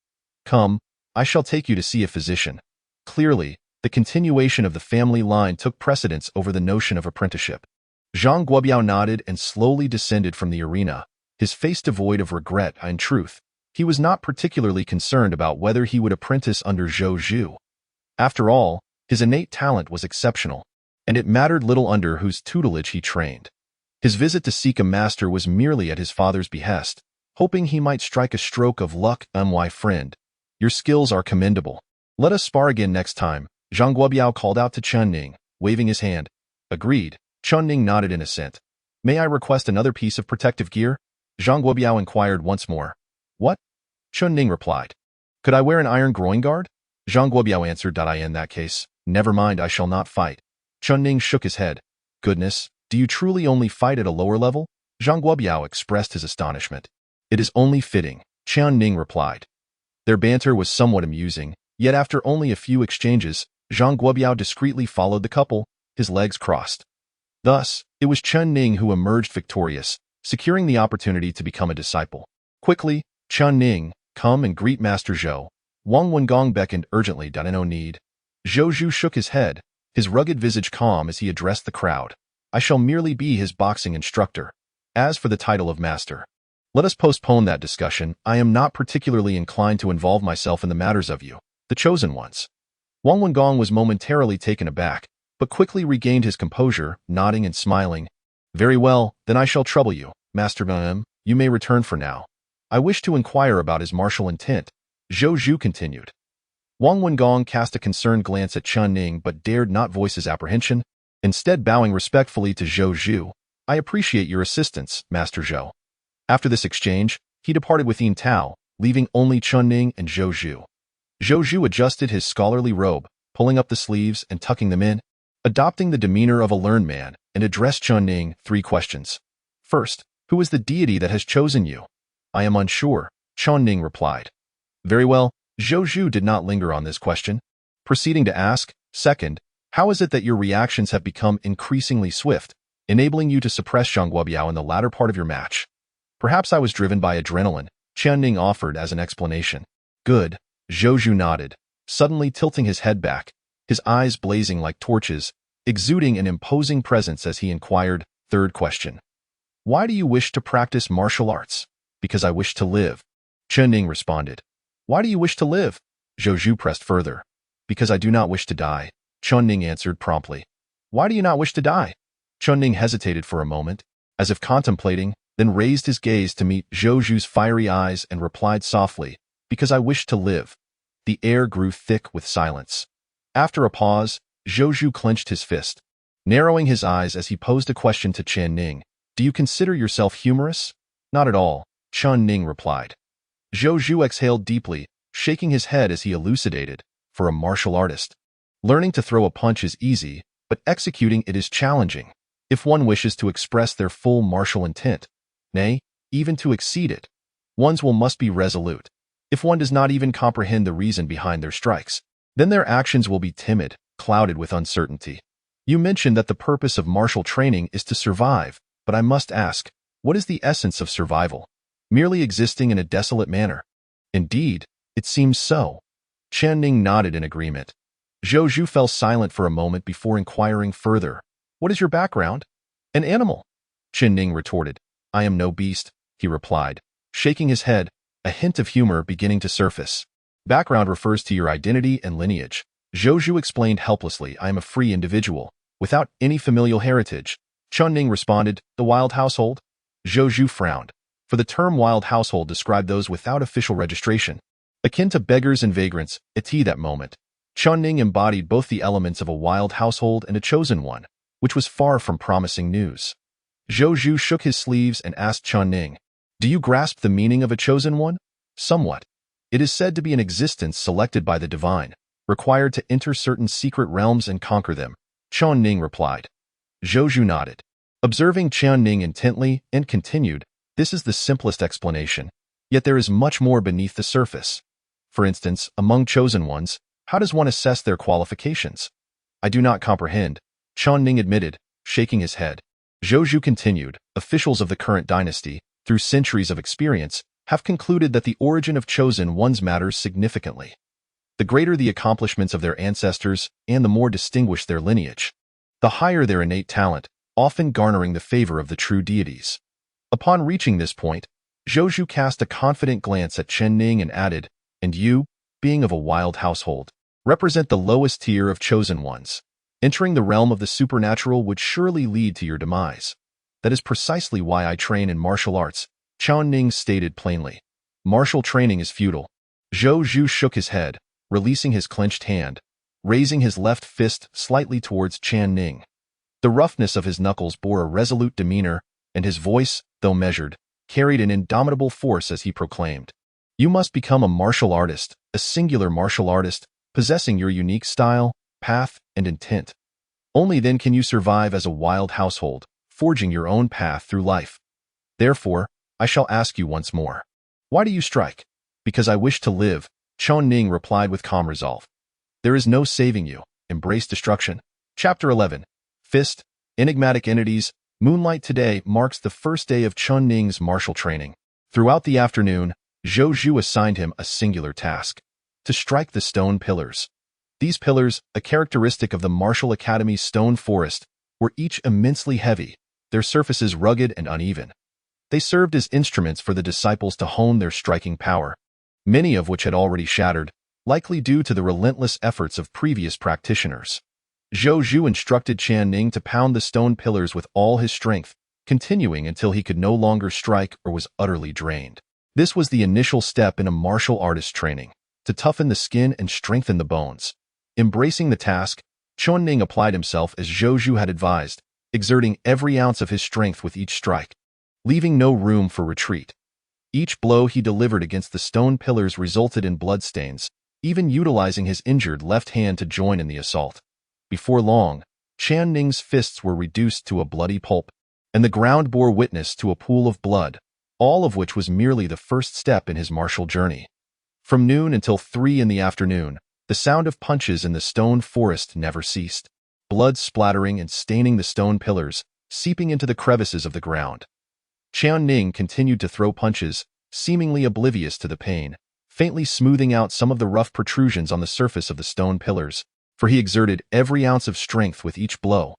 Come, I shall take you to see a physician." Clearly, the continuation of the family line took precedence over the notion of apprenticeship. Zhang Guobiao nodded and slowly descended from the arena, his face devoid of regret. In truth, he was not particularly concerned about whether he would apprentice under Zhou Zhu. After all, his innate talent was exceptional, and it mattered little under whose tutelage he trained. His visit to seek a master was merely at his father's behest, hoping he might strike a stroke of luck. My friend, your skills are commendable. Let us spar again next time," Zhang Guobiao called out to Chen Ning, waving his hand. "Agreed." Chen Ning nodded in assent. "May I request another piece of protective gear?" Zhang Guobiao inquired once more. "What?" Chen Ning replied. "Could I wear an iron groin guard?" Zhang Guobiao answered. "In that case, never mind, I shall not fight." Chen Ning shook his head. "Goodness, do you truly only fight at a lower level?" Zhang Guobiao expressed his astonishment. "It is only fitting," Chen Ning replied. Their banter was somewhat amusing, yet after only a few exchanges, Zhang Guobiao discreetly followed the couple, his legs crossed. Thus, it was Chen Ning who emerged victorious, securing the opportunity to become a disciple. Quickly, "Chen Ning, come and greet Master Zhou." Wang Wengong beckoned urgently. "No need." Zhou Zhu shook his head, his rugged visage calm as he addressed the crowd. "I shall merely be his boxing instructor. As for the title of master, let us postpone that discussion. I am not particularly inclined to involve myself in the matters of you, the chosen ones." Wang Wengong was momentarily taken aback, but quickly regained his composure, nodding and smiling. "Very well, then I shall trouble you, Master Bam. You may return for now. I wish to inquire about his martial intent," Zhou Zhu continued. Wang Wengong cast a concerned glance at Chen Ning but dared not voice his apprehension. instead bowing respectfully to Zhou Zhu. I appreciate your assistance, Master Zhou. After this exchange, he departed with Yin Tao, leaving only Chen Ning and Zhou Zhu. Zhou Zhu adjusted his scholarly robe, pulling up the sleeves and tucking them in, adopting the demeanor of a learned man, and addressed Chen Ning 3 questions. First, who is the deity that has chosen you? I am unsure, Chen Ning replied. Very well, Zhou Zhu did not linger on this question, proceeding to ask, second, how is it that your reactions have become increasingly swift, enabling you to suppress Zhang Guobiao in the latter part of your match? Perhaps I was driven by adrenaline, Chen Ning offered as an explanation. Good, Zhou Zhu nodded, suddenly tilting his head back, his eyes blazing like torches, exuding an imposing presence as he inquired, third question. Why do you wish to practice martial arts? Because I wish to live, Chen Ning responded. Why do you wish to live? Zhou Zhu pressed further. Because I do not wish to die, Chen Ning answered promptly. Why do you not wish to die? Chen Ning hesitated for a moment, as if contemplating, then raised his gaze to meet Zhou Zhu's fiery eyes and replied softly, because I wish to live. The air grew thick with silence. After a pause, Zhou Zhu clenched his fist, narrowing his eyes as he posed a question to Chen Ning. Do you consider yourself humorous? Not at all, Chen Ning replied. Zhou Zhu exhaled deeply, shaking his head as he elucidated. For a martial artist, learning to throw a punch is easy, but executing it is challenging. If one wishes to express their full martial intent, nay, even to exceed it, one's will must be resolute. If one does not even comprehend the reason behind their strikes, then their actions will be timid, clouded with uncertainty. You mentioned that the purpose of martial training is to survive, but I must ask, what is the essence of survival? Merely existing in a desolate manner? Indeed, it seems so. Chen Ning nodded in agreement. Zhou Zhu fell silent for a moment before inquiring further. What is your background? An animal, Chen Ning retorted. I am no beast, he replied, shaking his head, a hint of humor beginning to surface. Background refers to your identity and lineage. Zhou Zhu explained helplessly. I am a free individual, without any familial heritage. Chen Ning responded, the wild household? Zhou Zhu frowned, for the term wild household described those without official registration. Akin to beggars and vagrants, at that moment, Chen Ning embodied both the elements of a wild household and a chosen one, which was far from promising news. Zhou Zhu shook his sleeves and asked Chen Ning, do you grasp the meaning of a chosen one? Somewhat. It is said to be an existence selected by the divine, required to enter certain secret realms and conquer them, Chen Ning replied. Zhou Zhu nodded, observing Chen Ning intently, and continued, this is the simplest explanation, yet there is much more beneath the surface. For instance, among chosen ones, how does one assess their qualifications? I do not comprehend, Chen Ning admitted, shaking his head. Zhou Zhu continued, officials of the current dynasty, through centuries of experience, have concluded that the origin of chosen ones matters significantly. The greater the accomplishments of their ancestors and the more distinguished their lineage, the higher their innate talent, often garnering the favor of the true deities. Upon reaching this point, Zhou Zhu cast a confident glance at Chen Ning and added, and you, being of a wild household, represent the lowest tier of chosen ones. Entering the realm of the supernatural would surely lead to your demise. That is precisely why I train in martial arts, Chen Ning stated plainly. Martial training is futile. Zhou Zhu shook his head, releasing his clenched hand, raising his left fist slightly towards Chen Ning. The roughness of his knuckles bore a resolute demeanor, and his voice, though measured, carried an indomitable force as he proclaimed. You must become a martial artist, a singular martial artist, possessing your unique style, path, and intent. Only then can you survive as a wild household, forging your own path through life. Therefore, I shall ask you once more. Why do you strike? Because I wish to live, Chen Ning replied with calm resolve. There is no saving you. Embrace destruction. Chapter 11. Fist, Enigmatic Entities. Moonlight today marks the first day of Chen Ning's martial training. Throughout the afternoon, Zhou Zhu assigned him a singular task: to strike the stone pillars. These pillars, a characteristic of the Martial Academy's stone forest, were each immensely heavy, their surfaces rugged and uneven. They served as instruments for the disciples to hone their striking power, many of which had already shattered, likely due to the relentless efforts of previous practitioners. Zhou Zhu instructed Chen Ning to pound the stone pillars with all his strength, continuing until he could no longer strike or was utterly drained. This was the initial step in a martial artist training, to toughen the skin and strengthen the bones. Embracing the task, Chen Ning applied himself as Zhou Zhu had advised, exerting every ounce of his strength with each strike, leaving no room for retreat. Each blow he delivered against the stone pillars resulted in bloodstains, even utilizing his injured left hand to join in the assault. Before long, Chen Ning's fists were reduced to a bloody pulp, and the ground bore witness to a pool of blood, all of which was merely the first step in his martial journey. From noon until 3 in the afternoon, the sound of punches in the stone forest never ceased, blood splattering and staining the stone pillars, seeping into the crevices of the ground. Chen Ning continued to throw punches, seemingly oblivious to the pain, faintly smoothing out some of the rough protrusions on the surface of the stone pillars, for he exerted every ounce of strength with each blow.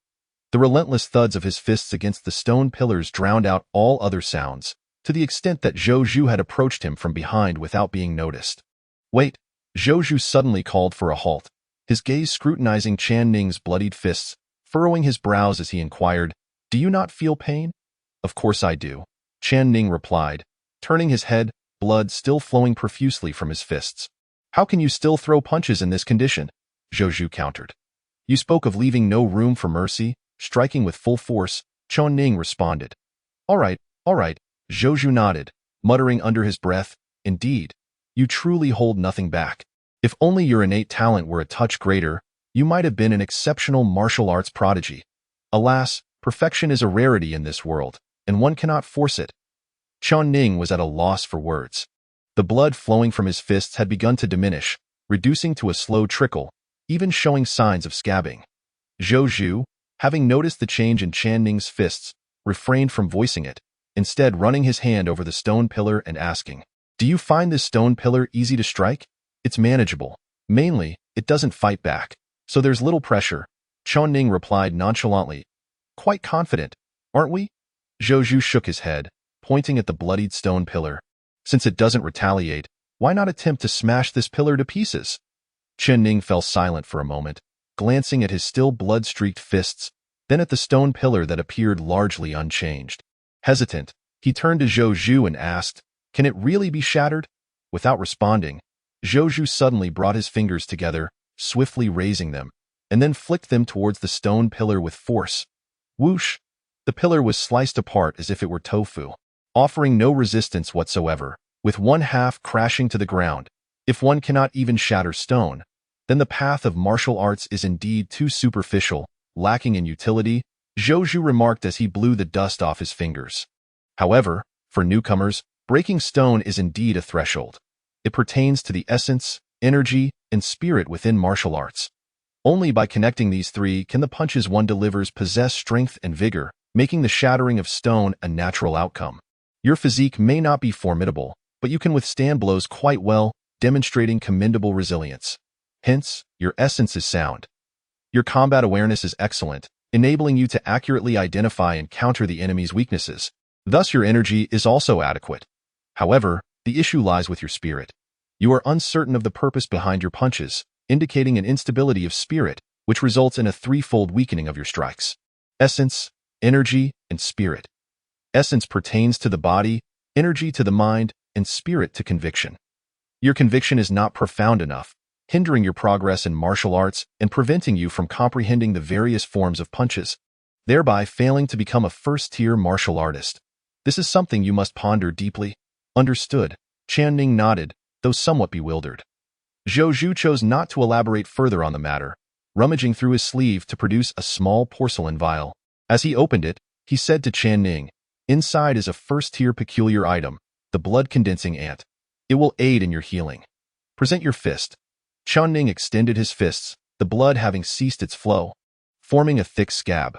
The relentless thuds of his fists against the stone pillars drowned out all other sounds, to the extent that Zhou Zhu had approached him from behind without being noticed. "Wait!" Zhou Zhu suddenly called for a halt, his gaze scrutinizing Chen Ning's bloodied fists, furrowing his brows as he inquired, "Do you not feel pain?" "Of course I do," Chen Ning replied, turning his head, blood still flowing profusely from his fists. "How can you still throw punches in this condition?" Zhou Zhu countered. "You spoke of leaving no room for mercy, striking with full force," Chen Ning responded. All right, Zhou Zhu nodded, muttering under his breath, "Indeed, you truly hold nothing back. If only your innate talent were a touch greater, you might have been an exceptional martial arts prodigy. Alas, perfection is a rarity in this world, and one cannot force it." Chen Ning was at a loss for words. The blood flowing from his fists had begun to diminish, reducing to a slow trickle, even showing signs of scabbing. Zhou Zhu, having noticed the change in Chen Ning's fists, refrained from voicing it, instead running his hand over the stone pillar and asking, "Do you find this stone pillar easy to strike?" "It's manageable. Mainly, it doesn't fight back, so there's little pressure," Chen Ning replied nonchalantly. "Quite confident, aren't we?" Zhou Zhu shook his head, pointing at the bloodied stone pillar. "Since it doesn't retaliate, why not attempt to smash this pillar to pieces?" Chen Ning fell silent for a moment, glancing at his still blood-streaked fists, then at the stone pillar that appeared largely unchanged. Hesitant, he turned to Zhou Zhu and asked, "Can it really be shattered?" Without responding, Zhou Zhu suddenly brought his fingers together, swiftly raising them, and then flicked them towards the stone pillar with force. Whoosh! The pillar was sliced apart as if it were tofu, offering no resistance whatsoever, with one half crashing to the ground. If one cannot even shatter stone, then the path of martial arts is indeed too superficial, lacking in utility, Zhou Zhu remarked as he blew the dust off his fingers. However, for newcomers, breaking stone is indeed a threshold. It pertains to the essence, energy, and spirit within martial arts. Only by connecting these three can the punches one delivers possess strength and vigor, making the shattering of stone a natural outcome. Your physique may not be formidable, but you can withstand blows quite well, demonstrating commendable resilience. Hence, your essence is sound. Your combat awareness is excellent, enabling you to accurately identify and counter the enemy's weaknesses. Thus, your energy is also adequate. However, the issue lies with your spirit. You are uncertain of the purpose behind your punches, indicating an instability of spirit, which results in a threefold weakening of your strikes. Essence, energy, and spirit. Essence pertains to the body, energy to the mind, and spirit to conviction. Your conviction is not profound enough, hindering your progress in martial arts and preventing you from comprehending the various forms of punches, thereby failing to become a first-tier martial artist. This is something you must ponder deeply. Understood, Chen Ning nodded, though somewhat bewildered. Zhou Zhu chose not to elaborate further on the matter, rummaging through his sleeve to produce a small porcelain vial. As he opened it, he said to Chen Ning, "Inside is a first-tier peculiar item, the blood-condensing ant. It will aid in your healing. Present your fist." Chen Ning extended his fists, the blood having ceased its flow, forming a thick scab.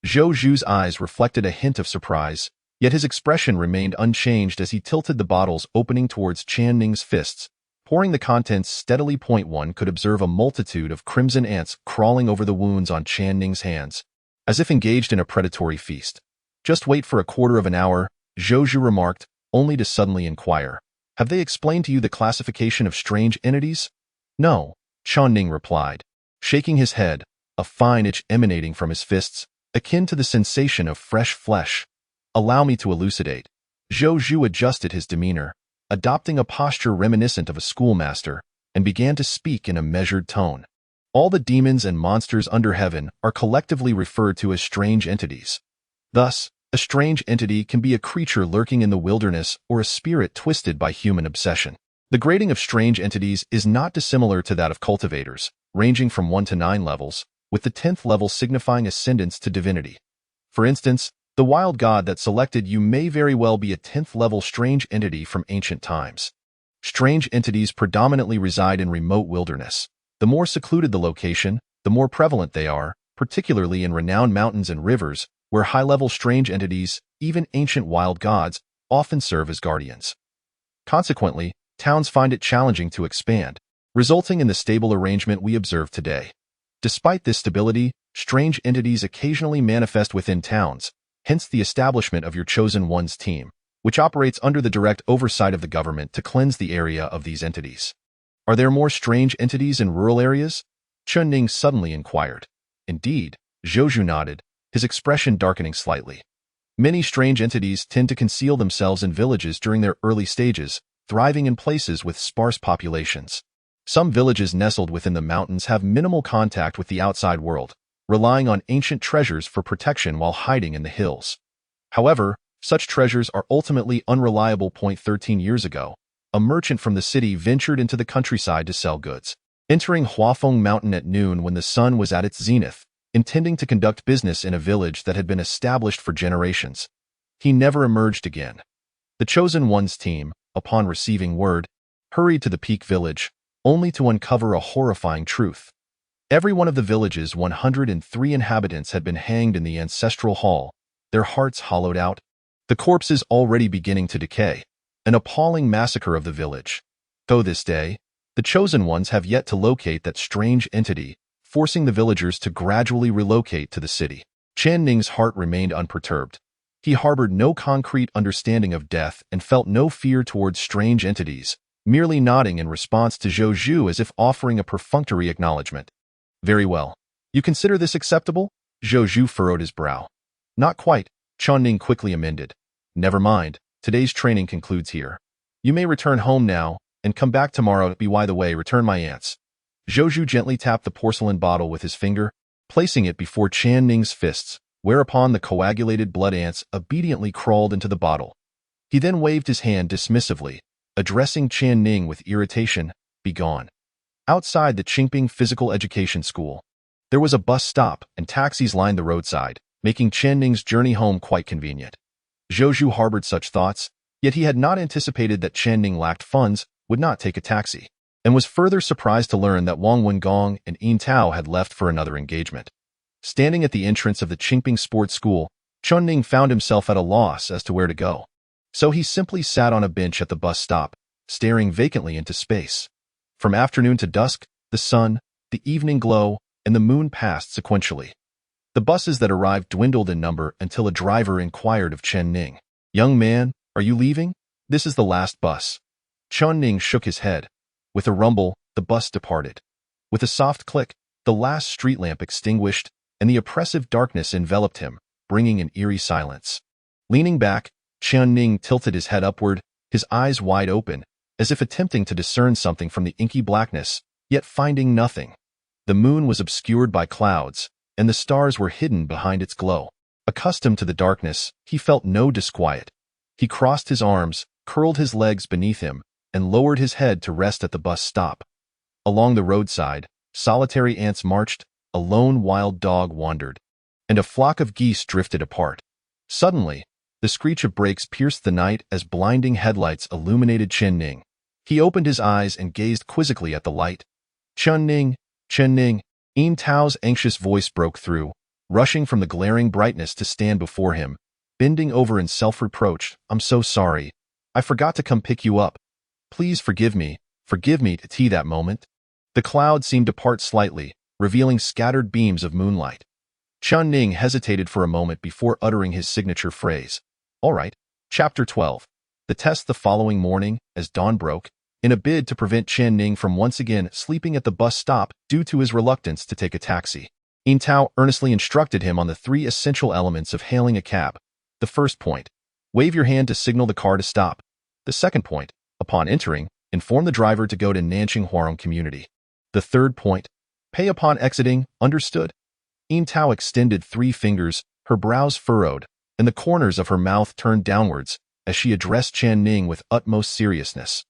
Zhou Zhu's eyes reflected a hint of surprise, yet his expression remained unchanged as he tilted the bottles opening towards Chen Ning's fists, pouring the contents steadily. One could observe a multitude of crimson ants crawling over the wounds on Chen Ning's hands, as if engaged in a predatory feast. "Just wait for a quarter of an hour," Zhou Zhu remarked, only to suddenly inquire, "Have they explained to you the classification of strange entities?" "No," Chen Ning replied, shaking his head, a fine itch emanating from his fists, akin to the sensation of fresh flesh. "Allow me to elucidate." Zhou Zhu adjusted his demeanor, adopting a posture reminiscent of a schoolmaster, and began to speak in a measured tone. All the demons and monsters under heaven are collectively referred to as strange entities. Thus, a strange entity can be a creature lurking in the wilderness or a spirit twisted by human obsession. The grading of strange entities is not dissimilar to that of cultivators, ranging from 1 to 9 levels, with the 10th level signifying ascendance to divinity. For instance, the wild god that selected you may very well be a 10th level strange entity from ancient times. Strange entities predominantly reside in remote wilderness. The more secluded the location, the more prevalent they are, particularly in renowned mountains and rivers, where high-level strange entities, even ancient wild gods, often serve as guardians. Consequently, towns find it challenging to expand, resulting in the stable arrangement we observe today. Despite this stability, strange entities occasionally manifest within towns, hence the establishment of your chosen one's team, which operates under the direct oversight of the government to cleanse the area of these entities. Are there more strange entities in rural areas? Chen Ning suddenly inquired. Indeed, Zhou nodded, his expression darkening slightly. Many strange entities tend to conceal themselves in villages during their early stages, thriving in places with sparse populations. Some villages nestled within the mountains have minimal contact with the outside world, relying on ancient treasures for protection while hiding in the hills. However, such treasures are ultimately unreliable. 13 years ago, a merchant from the city ventured into the countryside to sell goods, entering Huafeng Mountain at noon when the sun was at its zenith, intending to conduct business in a village that had been established for generations. He never emerged again. The chosen one's team, upon receiving word, hurried to the peak village, only to uncover a horrifying truth. Every one of the village's 103 inhabitants had been hanged in the ancestral hall, their hearts hollowed out, the corpses already beginning to decay. An appalling massacre of the village. To this day, the chosen ones have yet to locate that strange entity, forcing the villagers to gradually relocate to the city. Chen Ning's heart remained unperturbed. He harbored no concrete understanding of death and felt no fear towards strange entities, merely nodding in response to Zhou as if offering a perfunctory acknowledgement. Very well. You consider this acceptable? Zhou furrowed his brow. Not quite, Chen Ning quickly amended. Never mind. Today's training concludes here. You may return home now, and come back tomorrow. By the way, return my ants. Zhou gently tapped the porcelain bottle with his finger, placing it before Chen Ning's fists, whereupon the coagulated blood ants obediently crawled into the bottle. He then waved his hand dismissively, addressing Chen Ning with irritation, "Begone." Outside the Qingping Physical Education School, there was a bus stop and taxis lined the roadside, making Chen Ning's journey home quite convenient. Zhou harbored such thoughts, yet he had not anticipated that Chen Ning lacked funds, would not take a taxi, and was further surprised to learn that Wang Wengong and Yin Tao had left for another engagement. Standing at the entrance of the Qingping Sports School, Chen Ning found himself at a loss as to where to go. So he simply sat on a bench at the bus stop, staring vacantly into space. From afternoon to dusk, the sun, the evening glow, and the moon passed sequentially. The buses that arrived dwindled in number until a driver inquired of Chen Ning, "Young man, are you leaving? This is the last bus." Chen Ning shook his head. With a rumble, the bus departed. With a soft click, the last street lamp extinguished, and the oppressive darkness enveloped him, bringing an eerie silence. Leaning back, Chen Ning tilted his head upward, his eyes wide open, as if attempting to discern something from the inky blackness, yet finding nothing. The moon was obscured by clouds, and the stars were hidden behind its glow. Accustomed to the darkness, he felt no disquiet. He crossed his arms, curled his legs beneath him, and lowered his head to rest at the bus stop. Along the roadside, solitary ants marched, a lone wild dog wandered, and a flock of geese drifted apart. Suddenly, the screech of brakes pierced the night as blinding headlights illuminated Chen Ning. He opened his eyes and gazed quizzically at the light. "Chen Ning, Chen Ning." Yin Tao's anxious voice broke through, rushing from the glaring brightness to stand before him, bending over in self-reproach. "I'm so sorry. I forgot to come pick you up. Please forgive me at that moment." The cloud seemed to part slightly, revealing scattered beams of moonlight. Chen Ning hesitated for a moment before uttering his signature phrase. All right. Chapter 12. The test. The following morning, as dawn broke, in a bid to prevent Chen Ning from once again sleeping at the bus stop due to his reluctance to take a taxi, Yin Tao earnestly instructed him on the 3 essential elements of hailing a cab. The first point, wave your hand to signal the car to stop. The second point, upon entering, inform the driver to go to Nanqing Huarong Community. The third point, Pay upon exiting, understood? Yin Tao extended 3 fingers, her brows furrowed, and the corners of her mouth turned downwards as she addressed Chen Ning with utmost seriousness.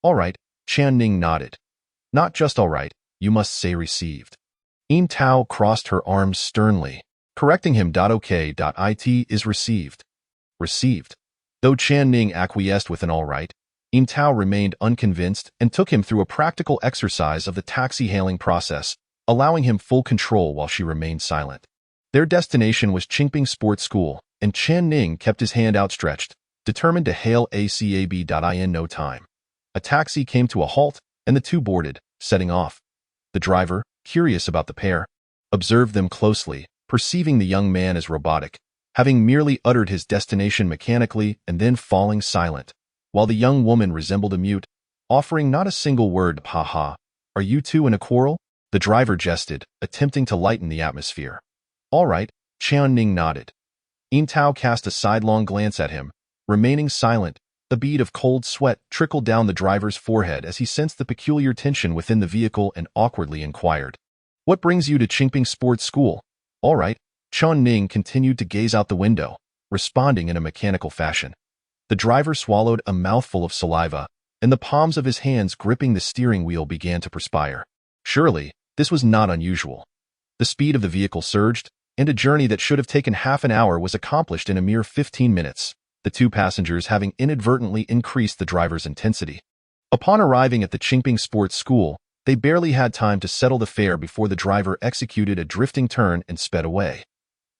All right, Chen Ning nodded. Not just all right, you must say received. Yin Tao crossed her arms sternly, correcting him. OK.it is received. Received. Though Chen Ning acquiesced with an all right, Yin Tao remained unconvinced and took him through a practical exercise of the taxi-hailing process, allowing him full control while she remained silent. Their destination was Qingping Sports School, and Chen Ning kept his hand outstretched, determined to hail ACAB. In no time. A taxi came to a halt, and the two boarded, setting off. The driver, curious about the pair, observed them closely, perceiving the young man as robotic, having merely uttered his destination mechanically and then falling silent, while the young woman resembled a mute, offering not a single word. Ha ha, are you two in a quarrel? The driver jested, attempting to lighten the atmosphere. All right, Chen Ning nodded. Yin Tao cast a sidelong glance at him, remaining silent. A bead of cold sweat trickled down the driver's forehead as he sensed the peculiar tension within the vehicle and awkwardly inquired, "What brings you to Qingping Sports School?" "All right." Chen Ning continued to gaze out the window, responding in a mechanical fashion. The driver swallowed a mouthful of saliva, and the palms of his hands gripping the steering wheel began to perspire. Surely, this was not unusual. The speed of the vehicle surged, and a journey that should have taken half an hour was accomplished in a mere 15 minutes. The two passengers having inadvertently increased the driver's intensity. Upon arriving at the Qingping Sports School, they barely had time to settle the fare before the driver executed a drifting turn and sped away.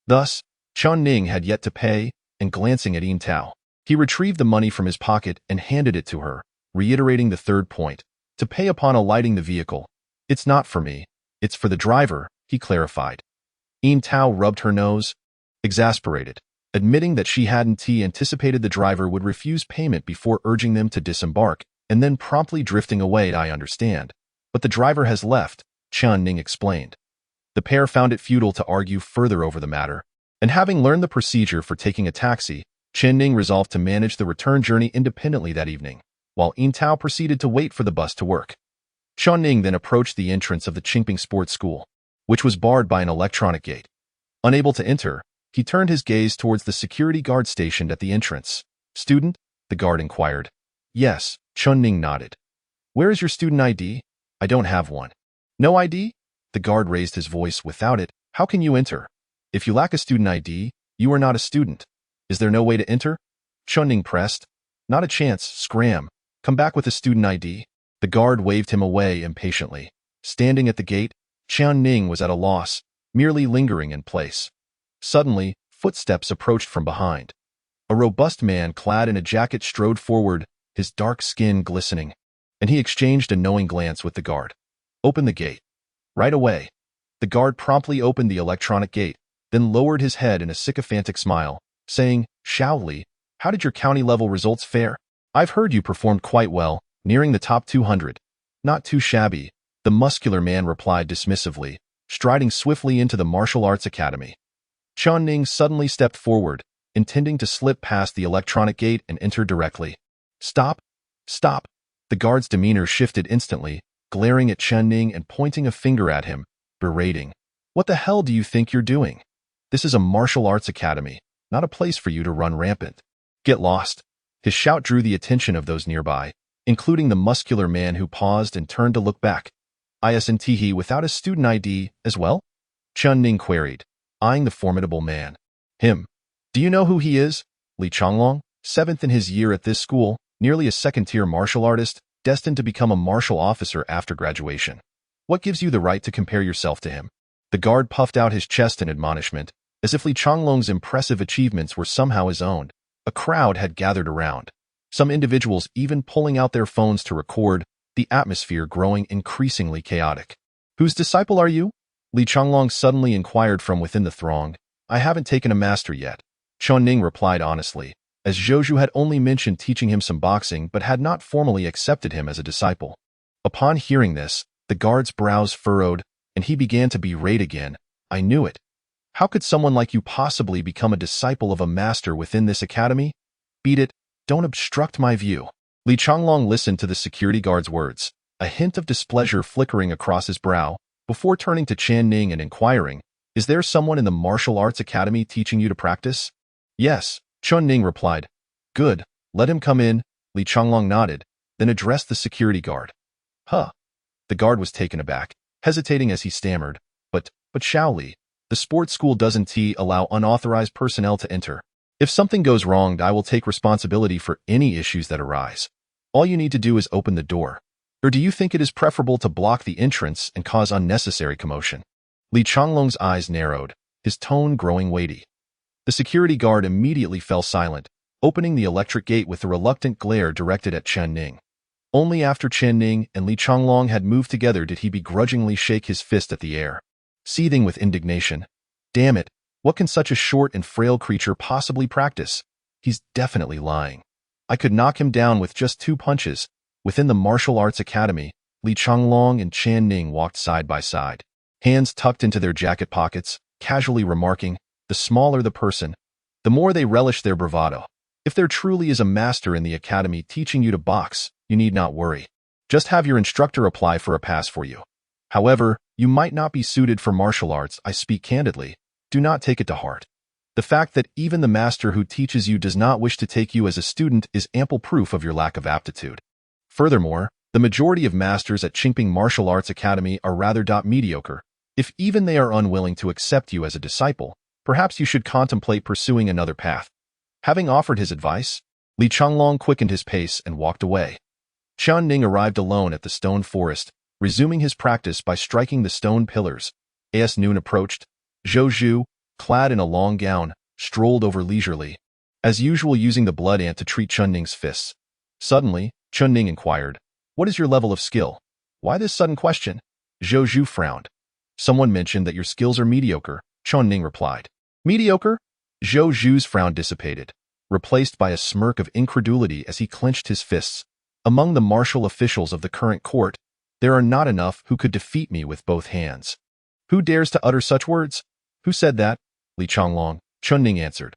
Thus, Chen Ning had yet to pay, and glancing at Yin Tao, he retrieved the money from his pocket and handed it to her, reiterating the third point, to pay upon alighting the vehicle. "It's not for me, it's for the driver," he clarified. Yin Tao rubbed her nose, exasperated, admitting that she hadn't anticipated the driver would refuse payment before urging them to disembark, and then promptly drifting away. "I understand. But the driver has left," Chen Ning explained. The pair found it futile to argue further over the matter, and having learned the procedure for taking a taxi, Chen Ning resolved to manage the return journey independently that evening, while Yin Tao proceeded to wait for the bus to work. Chen Ning then approached the entrance of the Qingping Sports School, which was barred by an electronic gate. Unable to enter, he turned his gaze towards the security guard stationed at the entrance. "Student?" the guard inquired. "Yes," Chen Ning nodded. "Where is your student ID?" "I don't have one." "No ID?" The guard raised his voice. "Without it, how can you enter? If you lack a student ID, you are not a student. Is there no way to enter?" Chen Ning pressed. "Not a chance, scram. Come back with a student ID." The guard waved him away impatiently. Standing at the gate, Chen Ning was at a loss, merely lingering in place. Suddenly, footsteps approached from behind. A robust man clad in a jacket strode forward, his dark skin glistening, and he exchanged a knowing glance with the guard. "Open the gate." "Right away." The guard promptly opened the electronic gate, then lowered his head in a sycophantic smile, saying, "Xiao Li, how did your county-level results fare? I've heard you performed quite well, nearing the top 200. "Not too shabby," the muscular man replied dismissively, striding swiftly into the martial arts academy. Chen Ning suddenly stepped forward, intending to slip past the electronic gate and enter directly. "Stop! Stop!" The guard's demeanor shifted instantly, glaring at Chen Ning and pointing a finger at him, berating. "What the hell do you think you're doing? This is a martial arts academy, not a place for you to run rampant. Get lost." His shout drew the attention of those nearby, including the muscular man who paused and turned to look back. "Isn't he without a student ID as well?" Chen Ning queried, eyeing the formidable man. "Him. Do you know who he is? Li Changlong, 7th in his year at this school, nearly a second-tier martial artist, destined to become a martial officer after graduation. What gives you the right to compare yourself to him?" The guard puffed out his chest in admonishment, as if Li Changlong's impressive achievements were somehow his own. A crowd had gathered around, some individuals even pulling out their phones to record, the atmosphere growing increasingly chaotic. "Whose disciple are you?" Li Changlong suddenly inquired from within the throng. "I haven't taken a master yet," Chen Ning replied honestly, as Zhou had only mentioned teaching him some boxing but had not formally accepted him as a disciple. Upon hearing this, the guard's brows furrowed, and he began to berate again. "I knew it. How could someone like you possibly become a disciple of a master within this academy? Beat it, don't obstruct my view." Li Changlong listened to the security guard's words, a hint of displeasure flickering across his brow, before turning to Chen Ning and inquiring, "Is there someone in the martial arts academy teaching you to practice?" "Yes," Chen Ning replied. "Good, let him come in." Li Changlong nodded, then addressed the security guard. "Huh." The guard was taken aback, hesitating as he stammered, But Shaoli, the sports school doesn't allow unauthorized personnel to enter. If something goes wrong, I will take responsibility for any issues that arise. All you need to do is open the door. Or do you think it is preferable to block the entrance and cause unnecessary commotion?" Li Changlong's eyes narrowed, his tone growing weighty. The security guard immediately fell silent, opening the electric gate with a reluctant glare directed at Chen Ning. Only after Chen Ning and Li Changlong had moved together did he begrudgingly shake his fist at the air, seething with indignation. "Damn it, what can such a short and frail creature possibly practice? He's definitely lying. I could knock him down with just 2 punches." Within the martial arts academy, Li Changlong and Chen Ning walked side by side, hands tucked into their jacket pockets, casually remarking, "The smaller the person, the more they relish their bravado. If there truly is a master in the academy teaching you to box, you need not worry. Just have your instructor apply for a pass for you. However, you might not be suited for martial arts. I speak candidly. Do not take it to heart. The fact that even the master who teaches you does not wish to take you as a student is ample proof of your lack of aptitude. Furthermore, the majority of masters at Qingping Martial Arts Academy are rather mediocre. If even they are unwilling to accept you as a disciple, perhaps you should contemplate pursuing another path." Having offered his advice, Li Changlong quickened his pace and walked away. Chen Ning arrived alone at the stone forest, resuming his practice by striking the stone pillars. As noon approached, Zhou Zhu, clad in a long gown, strolled over leisurely, as usual using the blood ant to treat Chen Ning's fists. Suddenly, Chen Ning inquired, "What is your level of skill?" "Why this sudden question?" Zhou Zhu frowned. "Someone mentioned that your skills are mediocre," Chen Ning replied. "Mediocre?" Zhou Zhu's frown dissipated, replaced by a smirk of incredulity as he clenched his fists. "Among the martial officials of the current court, there are not enough who could defeat me with both hands." "Who dares to utter such words?" "Who said that?" Li Changlong, Chen Ning answered.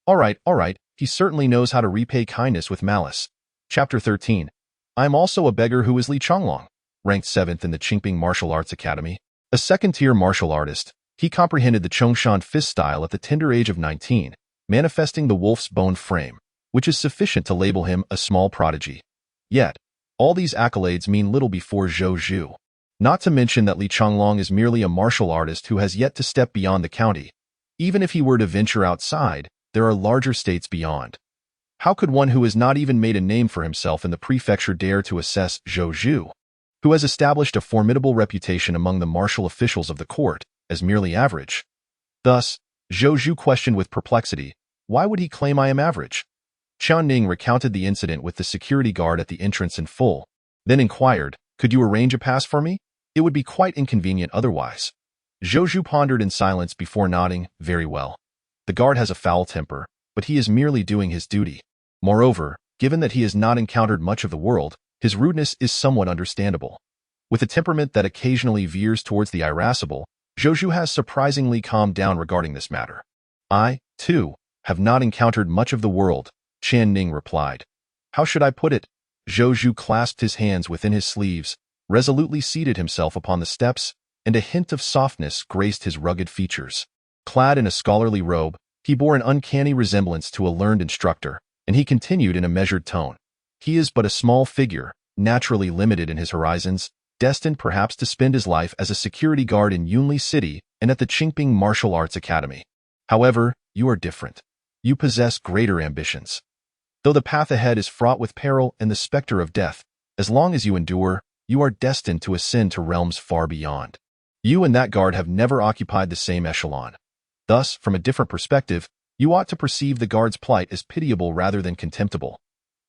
All right, he certainly knows how to repay kindness with malice." Chapter 13. I am also a beggar who is Li Changlong, ranked 7th in the Qingping Martial Arts Academy. A second-tier martial artist, he comprehended the Chongshan fist style at the tender age of 19, manifesting the wolf's bone frame, which is sufficient to label him a small prodigy. Yet, all these accolades mean little before Zhou Zhu. Not to mention that Li Changlong is merely a martial artist who has yet to step beyond the county. Even if he were to venture outside, there are larger states beyond. How could one who has not even made a name for himself in the prefecture dare to assess Zhou Zhu, who has established a formidable reputation among the martial officials of the court, as merely average? Thus, Zhou Zhu questioned with perplexity, "Why would he claim I am average?" Chen Ning recounted the incident with the security guard at the entrance in full, then inquired, "Could you arrange a pass for me? It would be quite inconvenient otherwise." Zhou Zhu pondered in silence before nodding, "Very well. The guard has a foul temper, but he is merely doing his duty. Moreover, given that he has not encountered much of the world, his rudeness is somewhat understandable. With a temperament that occasionally veers towards the irascible, Zhou Zhu has surprisingly calmed down regarding this matter." "I, too, have not encountered much of the world," Chen Ning replied. "How should I put it?" Zhou Zhu clasped his hands within his sleeves, resolutely seated himself upon the steps, and a hint of softness graced his rugged features. Clad in a scholarly robe, he bore an uncanny resemblance to a learned instructor, and he continued in a measured tone. "He is but a small figure, naturally limited in his horizons, destined perhaps to spend his life as a security guard in Yunli City and at the Qingping Martial Arts Academy. However, you are different. You possess greater ambitions. Though the path ahead is fraught with peril and the specter of death, as long as you endure, you are destined to ascend to realms far beyond. You and that guard have never occupied the same echelon. Thus, from a different perspective, you ought to perceive the guard's plight as pitiable rather than contemptible."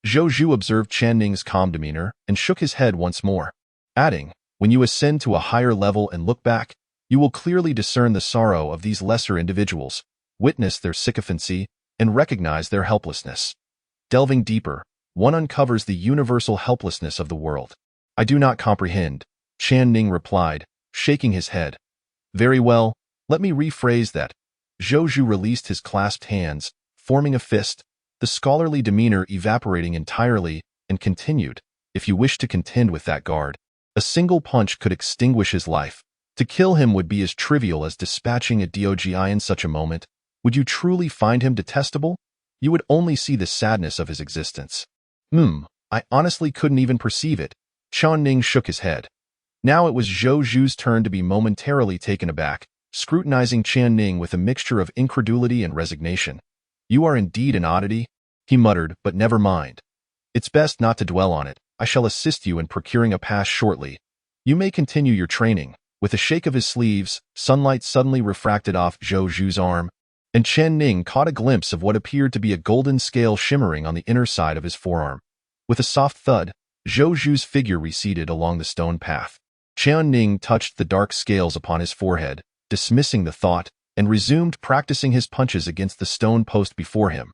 Zhou Zhu observed Chen Ning's calm demeanor and shook his head once more, adding, "When you ascend to a higher level and look back, you will clearly discern the sorrow of these lesser individuals, witness their sycophancy, and recognize their helplessness. Delving deeper, one uncovers the universal helplessness of the world." "I do not comprehend," Chen Ning replied, shaking his head. "Very well, let me rephrase that." Zhou Zhu released his clasped hands, forming a fist, the scholarly demeanor evaporating entirely, and continued, "If you wish to contend with that guard, a single punch could extinguish his life. To kill him would be as trivial as dispatching a dogi in such a moment. Would you truly find him detestable? You would only see the sadness of his existence. I honestly couldn't even perceive it. Chen Ning shook his head. Now it was Zhou Zhu's turn to be momentarily taken aback, scrutinizing Chen Ning with a mixture of incredulity and resignation. You are indeed an oddity, he muttered, but never mind. It's best not to dwell on it. I shall assist you in procuring a pass shortly. You may continue your training. With a shake of his sleeves, sunlight suddenly refracted off Zhou Zhu's arm, and Chen Ning caught a glimpse of what appeared to be a golden scale shimmering on the inner side of his forearm. With a soft thud, Zhou Zhu's figure receded along the stone path. Chen Ning touched the dark scales upon his forehead, dismissing the thought, and resumed practicing his punches against the stone post before him.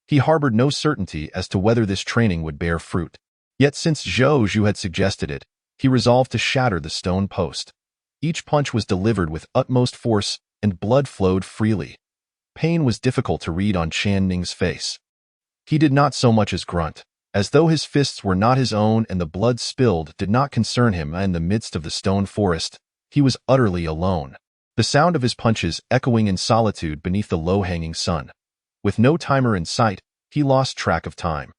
He harbored no certainty as to whether this training would bear fruit. Yet since Zhou Zhu had suggested it, he resolved to shatter the stone post. Each punch was delivered with utmost force, and blood flowed freely. Pain was difficult to read on Chen Ning's face. He did not so much as grunt, as though his fists were not his own and the blood spilled did not concern him. In the midst of the stone forest, he was utterly alone, the sound of his punches echoing in solitude beneath the low-hanging sun. With no timer in sight, he lost track of time.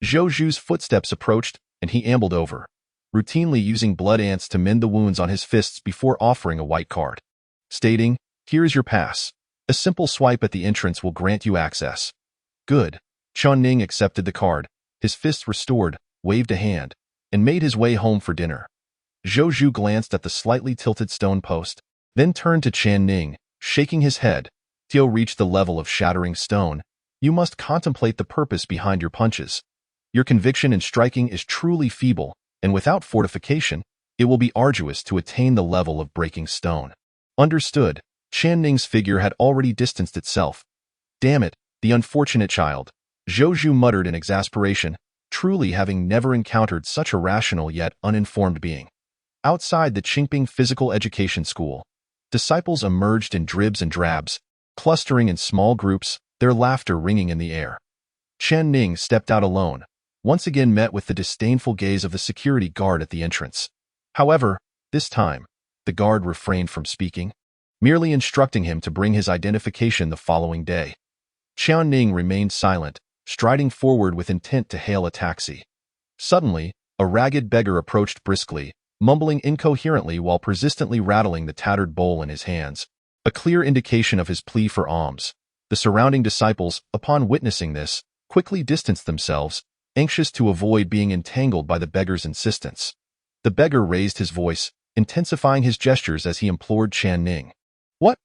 Zhou Zhu's footsteps approached, and he ambled over, routinely using blood ants to mend the wounds on his fists before offering a white card, stating, "Here is your pass. A simple swipe at the entrance will grant you access." Good. Chen Ning accepted the card, his fists restored, waved a hand, and made his way home for dinner. Zhou Zhu glanced at the slightly tilted stone post, then turned to Chen Ning, shaking his head. Till reached the level of shattering stone, you must contemplate the purpose behind your punches. Your conviction in striking is truly feeble, and without fortification, it will be arduous to attain the level of breaking stone. Understood. Chen Ning's figure had already distanced itself. Damn it, the unfortunate child, Zhou Zhu muttered in exasperation, truly having never encountered such a rational yet uninformed being. Outside the Qingping Physical Education School, disciples emerged in dribs and drabs, clustering in small groups, their laughter ringing in the air. Chen Ning stepped out alone, once again met with the disdainful gaze of the security guard at the entrance. However, this time, the guard refrained from speaking, merely instructing him to bring his identification the following day. Chen Ning remained silent, striding forward with intent to hail a taxi. Suddenly, a ragged beggar approached briskly, mumbling incoherently while persistently rattling the tattered bowl in his hands, a clear indication of his plea for alms. The surrounding disciples, upon witnessing this, quickly distanced themselves, anxious to avoid being entangled by the beggar's insistence. The beggar raised his voice, intensifying his gestures as he implored Chen Ning. "What?"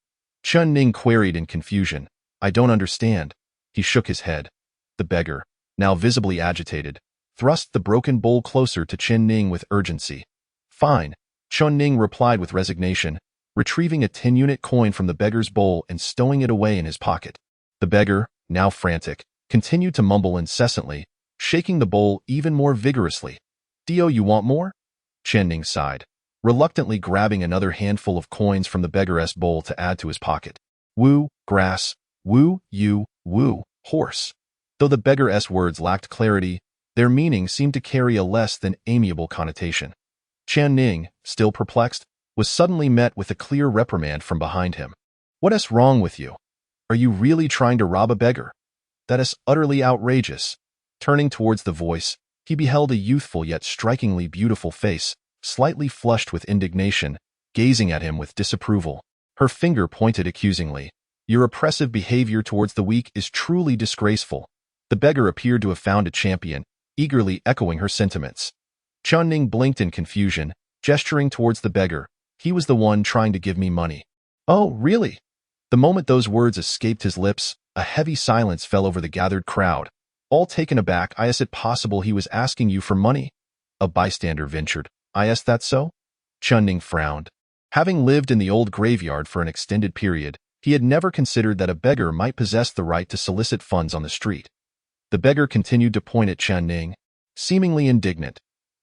Chen Ning queried in confusion. "I don't understand." He shook his head. The beggar, now visibly agitated, thrust the broken bowl closer to Chen Ning with urgency. "Fine," Chen Ning replied with resignation, retrieving a 10-unit coin from the beggar's bowl and stowing it away in his pocket. The beggar, now frantic, continued to mumble incessantly, shaking the bowl even more vigorously. "Dio, you want more?" Chen Ning sighed, reluctantly grabbing another handful of coins from the beggar's bowl to add to his pocket. "Woo, grass, woo, you, woo, horse." Though the beggar's words lacked clarity, their meaning seemed to carry a less than amiable connotation. Chen Ning, still perplexed, was suddenly met with a clear reprimand from behind him. "What is wrong with you? Are you really trying to rob a beggar? That is utterly outrageous." Turning towards the voice, he beheld a youthful yet strikingly beautiful face, slightly flushed with indignation, gazing at him with disapproval. Her finger pointed accusingly. "Your oppressive behavior towards the weak is truly disgraceful." The beggar appeared to have found a champion, eagerly echoing her sentiments. Chen Ning blinked in confusion, gesturing towards the beggar. "He was the one trying to give me money." "Oh, really?" The moment those words escaped his lips, a heavy silence fell over the gathered crowd. All taken aback, "Is it possible he was asking you for money?" A bystander ventured. "Is that so?" Chen Ning frowned. Having lived in the old graveyard for an extended period, he had never considered that a beggar might possess the right to solicit funds on the street. The beggar continued to point at Chen Ning, seemingly indignant.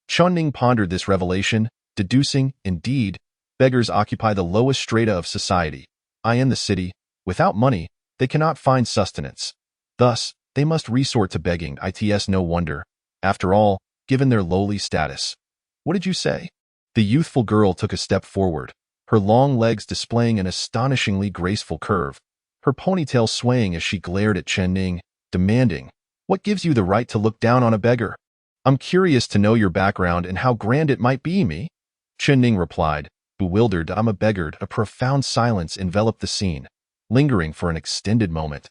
Chen Ning pondered this revelation, deducing, indeed, beggars occupy the lowest strata of society. In the city, without money, they cannot find sustenance. Thus, they must resort to begging. It's no wonder, after all, given their lowly status. "What did you say?" The youthful girl took a step forward, her long legs displaying an astonishingly graceful curve, her ponytail swaying as she glared at Chen Ning, demanding, "What gives you the right to look down on a beggar? I'm curious to know your background and how grand it might be, me." Chen Ning replied, bewildered. "I'm a beggar." A profound silence enveloped the scene, lingering for an extended moment.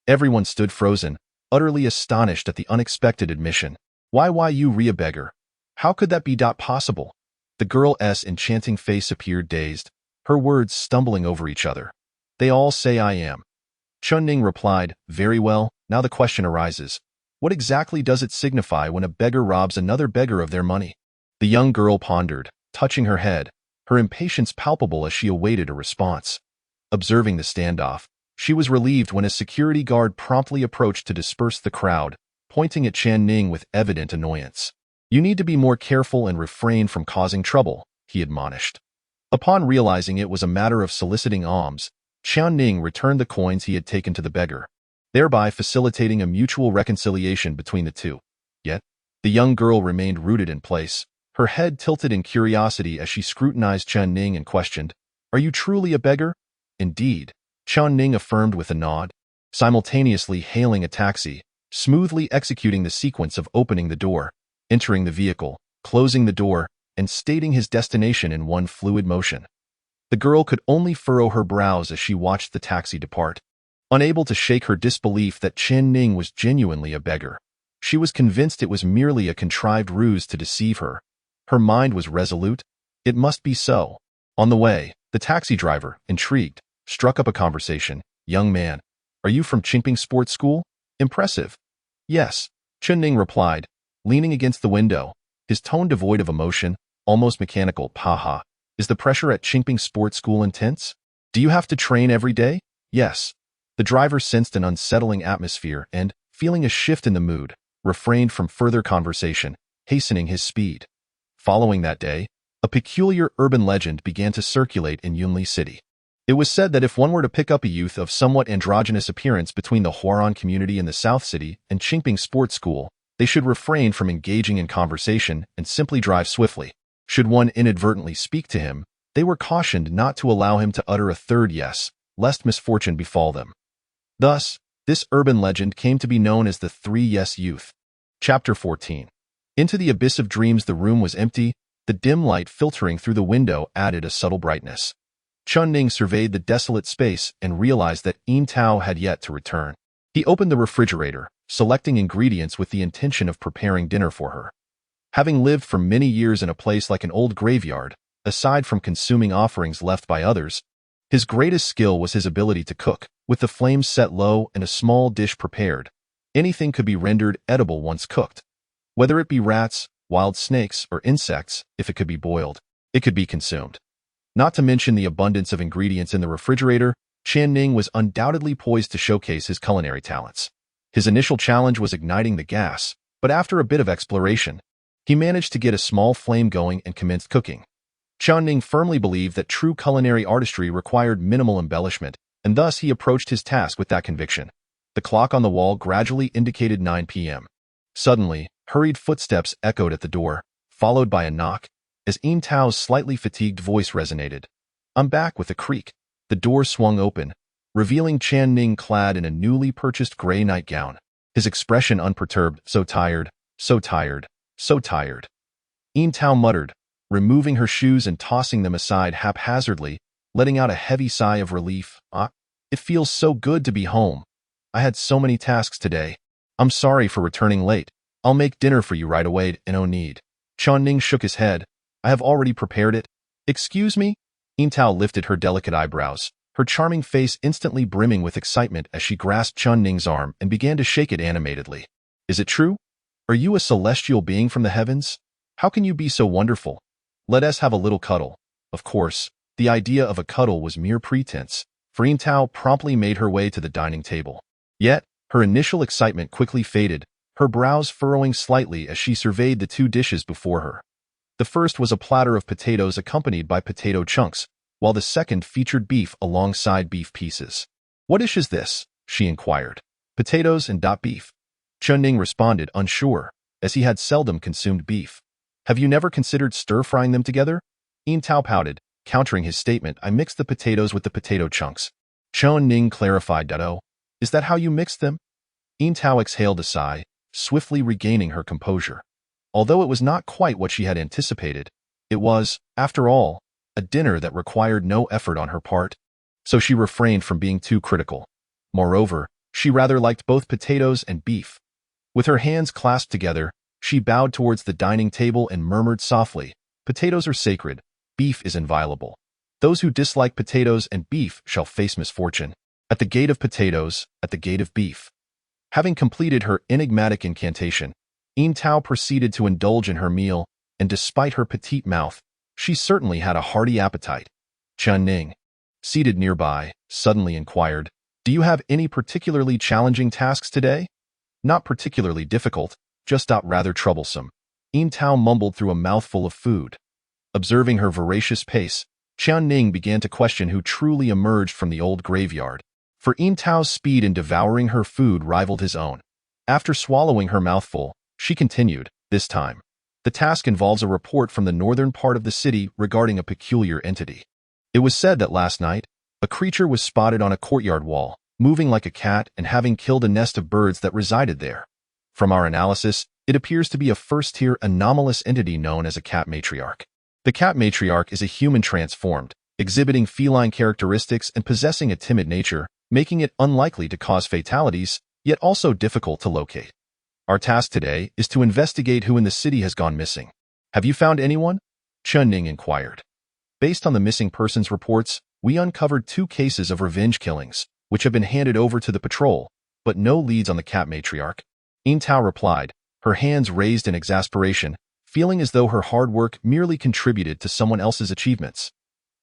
Everyone stood frozen, utterly astonished at the unexpected admission. Why you a beggar? How could that be possible?" The girl's enchanting face appeared dazed, her words stumbling over each other. "They all say I am." Chen Ning replied, "Very well, now the question arises. What exactly does it signify when a beggar robs another beggar of their money?" The young girl pondered, touching her head, her impatience palpable as she awaited a response. Observing the standoff, she was relieved when a security guard promptly approached to disperse the crowd, pointing at Chen Ning with evident annoyance. "You need to be more careful and refrain from causing trouble," he admonished. Upon realizing it was a matter of soliciting alms, Chen Ning returned the coins he had taken to the beggar, thereby facilitating a mutual reconciliation between the two. Yet, the young girl remained rooted in place, her head tilted in curiosity as she scrutinized Chen Ning and questioned, "Are you truly a beggar?" "Indeed," Chen Ning affirmed with a nod, simultaneously hailing a taxi, smoothly executing the sequence of opening the door, entering the vehicle, closing the door, and stating his destination in one fluid motion. The girl could only furrow her brows as she watched the taxi depart, unable to shake her disbelief that Chen Ning was genuinely a beggar. She was convinced it was merely a contrived ruse to deceive her. Her mind was resolute. It must be so. On the way, the taxi driver, intrigued, struck up a conversation. "Young man, are you from Qingping Sports School? Impressive." "Yes," Chen Ning replied, leaning against the window, his tone devoid of emotion, almost mechanical. "Haha. Is the pressure at Qingping Sports School intense? Do you have to train every day?" "Yes." The driver sensed an unsettling atmosphere and, feeling a shift in the mood, refrained from further conversation, hastening his speed. Following that day, a peculiar urban legend began to circulate in Yunli City. It was said that if one were to pick up a youth of somewhat androgynous appearance between the Huaran community in the South City and Qingping Sports School, they should refrain from engaging in conversation and simply drive swiftly. Should one inadvertently speak to him, they were cautioned not to allow him to utter a third yes, lest misfortune befall them. Thus, this urban legend came to be known as the 3 Yes Youth. Chapter 14. Into the abyss of dreams. The room was empty. The dim light filtering through the window added a subtle brightness. Chen Ning surveyed the desolate space and realized that Yin Tao had yet to return. He opened the refrigerator, selecting ingredients with the intention of preparing dinner for her. Having lived for many years in a place like an old graveyard, aside from consuming offerings left by others, his greatest skill was his ability to cook. With the flames set low and a small dish prepared, anything could be rendered edible once cooked. Whether it be rats, wild snakes, or insects, if it could be boiled, it could be consumed. Not to mention the abundance of ingredients in the refrigerator, Chen Ning was undoubtedly poised to showcase his culinary talents. His initial challenge was igniting the gas, but after a bit of exploration, he managed to get a small flame going and commenced cooking. Chen Ning firmly believed that true culinary artistry required minimal embellishment, and thus he approached his task with that conviction. The clock on the wall gradually indicated 9 p.m. Suddenly, hurried footsteps echoed at the door, followed by a knock, as Yin Tao's slightly fatigued voice resonated. "I'm back," with a creak. The door swung open, revealing Chen Ning clad in a newly purchased gray nightgown, his expression unperturbed. "So tired, so tired, so tired." Yin Tao muttered, removing her shoes and tossing them aside haphazardly, letting out a heavy sigh of relief. It feels so good to be home. I had so many tasks today. I'm sorry for returning late. I'll make dinner for you right away, no need." Chen Ning shook his head. "I have already prepared it." "Excuse me?" Yin Tao lifted her delicate eyebrows, her charming face instantly brimming with excitement as she grasped Chen Ning's arm and began to shake it animatedly. "Is it true? Are you a celestial being from the heavens? How can you be so wonderful? Let us have a little cuddle." Of course, the idea of a cuddle was mere pretense, for Yin Tao promptly made her way to the dining table. Yet, her initial excitement quickly faded, her brows furrowing slightly as she surveyed the 2 dishes before her. The first was a platter of potatoes accompanied by potato chunks, while the second featured beef alongside beef pieces. "What dish is this?" she inquired. "Potatoes and beef." Chen Ning responded, unsure, as he had seldom consumed beef. "Have you never considered stir-frying them together?" Yin Tao pouted. countering his statement. I mixed the potatoes with the potato chunks. Chen Ning clarified that, oh, is that how you mixed them? Tao exhaled a sigh, swiftly regaining her composure. Although it was not quite what she had anticipated, it was, after all, a dinner that required no effort on her part, so she refrained from being too critical. Moreover, she rather liked both potatoes and beef. With her hands clasped together, she bowed towards the dining table and murmured softly, "Potatoes are sacred, beef is inviolable. Those who dislike potatoes and beef shall face misfortune. At the gate of potatoes, at the gate of beef." Having completed her enigmatic incantation, Tao proceeded to indulge in her meal, and despite her petite mouth, she certainly had a hearty appetite. Chen Ning, seated nearby, suddenly inquired, "Do you have any particularly challenging tasks today?" "Not particularly difficult, just rather troublesome." Tao mumbled through a mouthful of food. Observing her voracious pace, Chen Ning began to question who truly emerged from the old graveyard. For Tao's speed in devouring her food rivaled his own. After swallowing her mouthful, she continued, "This time, the task involves a report from the northern part of the city regarding a peculiar entity. It was said that last night, a creature was spotted on a courtyard wall, moving like a cat and having killed a nest of birds that resided there. From our analysis, it appears to be a first-tier anomalous entity known as a cat matriarch. The cat matriarch is a human transformed, exhibiting feline characteristics and possessing a timid nature, making it unlikely to cause fatalities, yet also difficult to locate. Our task today is to investigate who in the city has gone missing. Have you found anyone?" Chen Ning inquired. "Based on the missing persons reports, we uncovered 2 cases of revenge killings, which have been handed over to the patrol, but no leads on the cat matriarch." Tao replied, her hands raised in exasperation, feeling as though her hard work merely contributed to someone else's achievements.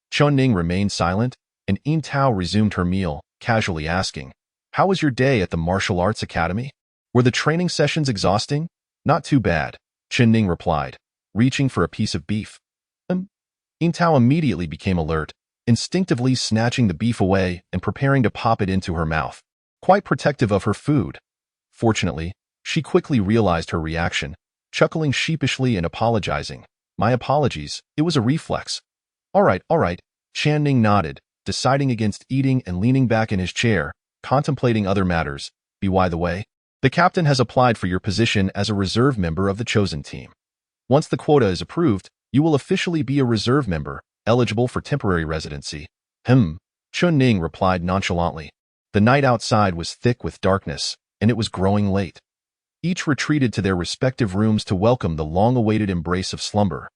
Chen Ning remained silent, and Tao resumed her meal, casually asking, "How was your day at the martial arts academy? Were the training sessions exhausting?" "Not too bad," Chen Ning replied, reaching for a piece of beef. Tao immediately became alert, instinctively snatching the beef away and preparing to pop it into her mouth, quite protective of her food. Fortunately, she quickly realized her reaction, chuckling sheepishly and apologizing. "My apologies, it was a reflex." All right, Chen Ning nodded, deciding against eating and leaning back in his chair, contemplating other matters. By the way, the captain has applied for your position as a reserve member of the chosen team. Once the quota is approved, you will officially be a reserve member, eligible for temporary residency. Chen Ning replied nonchalantly. The night outside was thick with darkness, and it was growing late. Each retreated to their respective rooms to welcome the long-awaited embrace of slumber.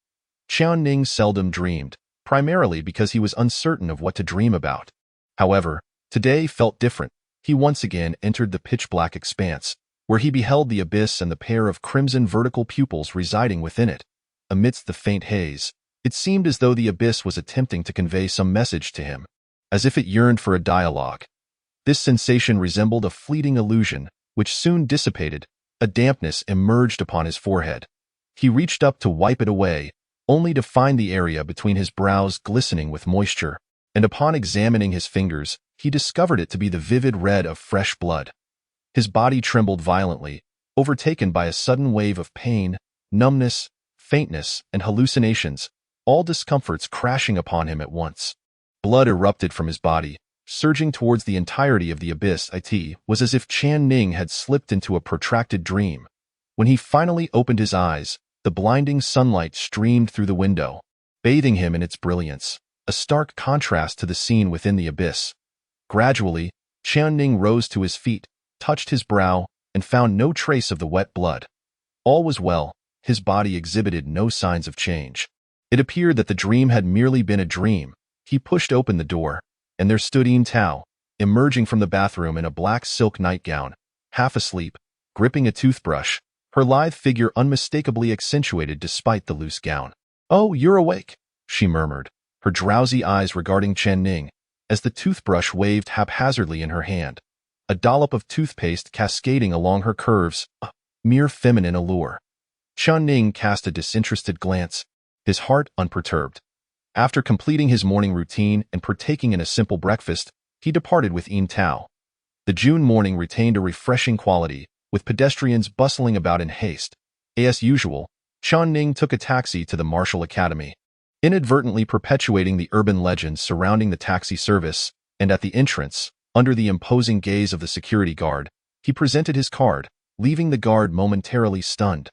Chen Ning seldom dreamed, primarily because he was uncertain of what to dream about. However, today felt different. He once again entered the pitch-black expanse, where he beheld the abyss and the pair of crimson vertical pupils residing within it. Amidst the faint haze, it seemed as though the abyss was attempting to convey some message to him, as if it yearned for a dialogue. This sensation resembled a fleeting illusion, which soon dissipated. A dampness emerged upon his forehead. He reached up to wipe it away, only to find the area between his brows glistening with moisture, and upon examining his fingers, he discovered it to be the vivid red of fresh blood. His body trembled violently, overtaken by a sudden wave of pain, numbness, faintness, and hallucinations, all discomforts crashing upon him at once. Blood erupted from his body, surging towards the entirety of the abyss. It was as if Chen Ning had slipped into a protracted dream. When he finally opened his eyes, the blinding sunlight streamed through the window, bathing him in its brilliance, a stark contrast to the scene within the abyss. Gradually, Chen Ning rose to his feet, touched his brow, and found no trace of the wet blood. All was well, his body exhibited no signs of change. It appeared that the dream had merely been a dream. He pushed open the door, and there stood Tao, emerging from the bathroom in a black silk nightgown, half asleep, gripping a toothbrush, her lithe figure unmistakably accentuated despite the loose gown. "Oh, you're awake," she murmured, her drowsy eyes regarding Chen Ning, as the toothbrush waved haphazardly in her hand, a dollop of toothpaste cascading along her curves, a mere feminine allure. Chen Ning cast a disinterested glance, his heart unperturbed. After completing his morning routine and partaking in a simple breakfast, he departed with Tao. The June morning retained a refreshing quality, with pedestrians bustling about in haste. As usual, Chen Ning took a taxi to the Martial Academy. inadvertently perpetuating the urban legends surrounding the taxi service, and at the entrance, under the imposing gaze of the security guard, he presented his card, leaving the guard momentarily stunned.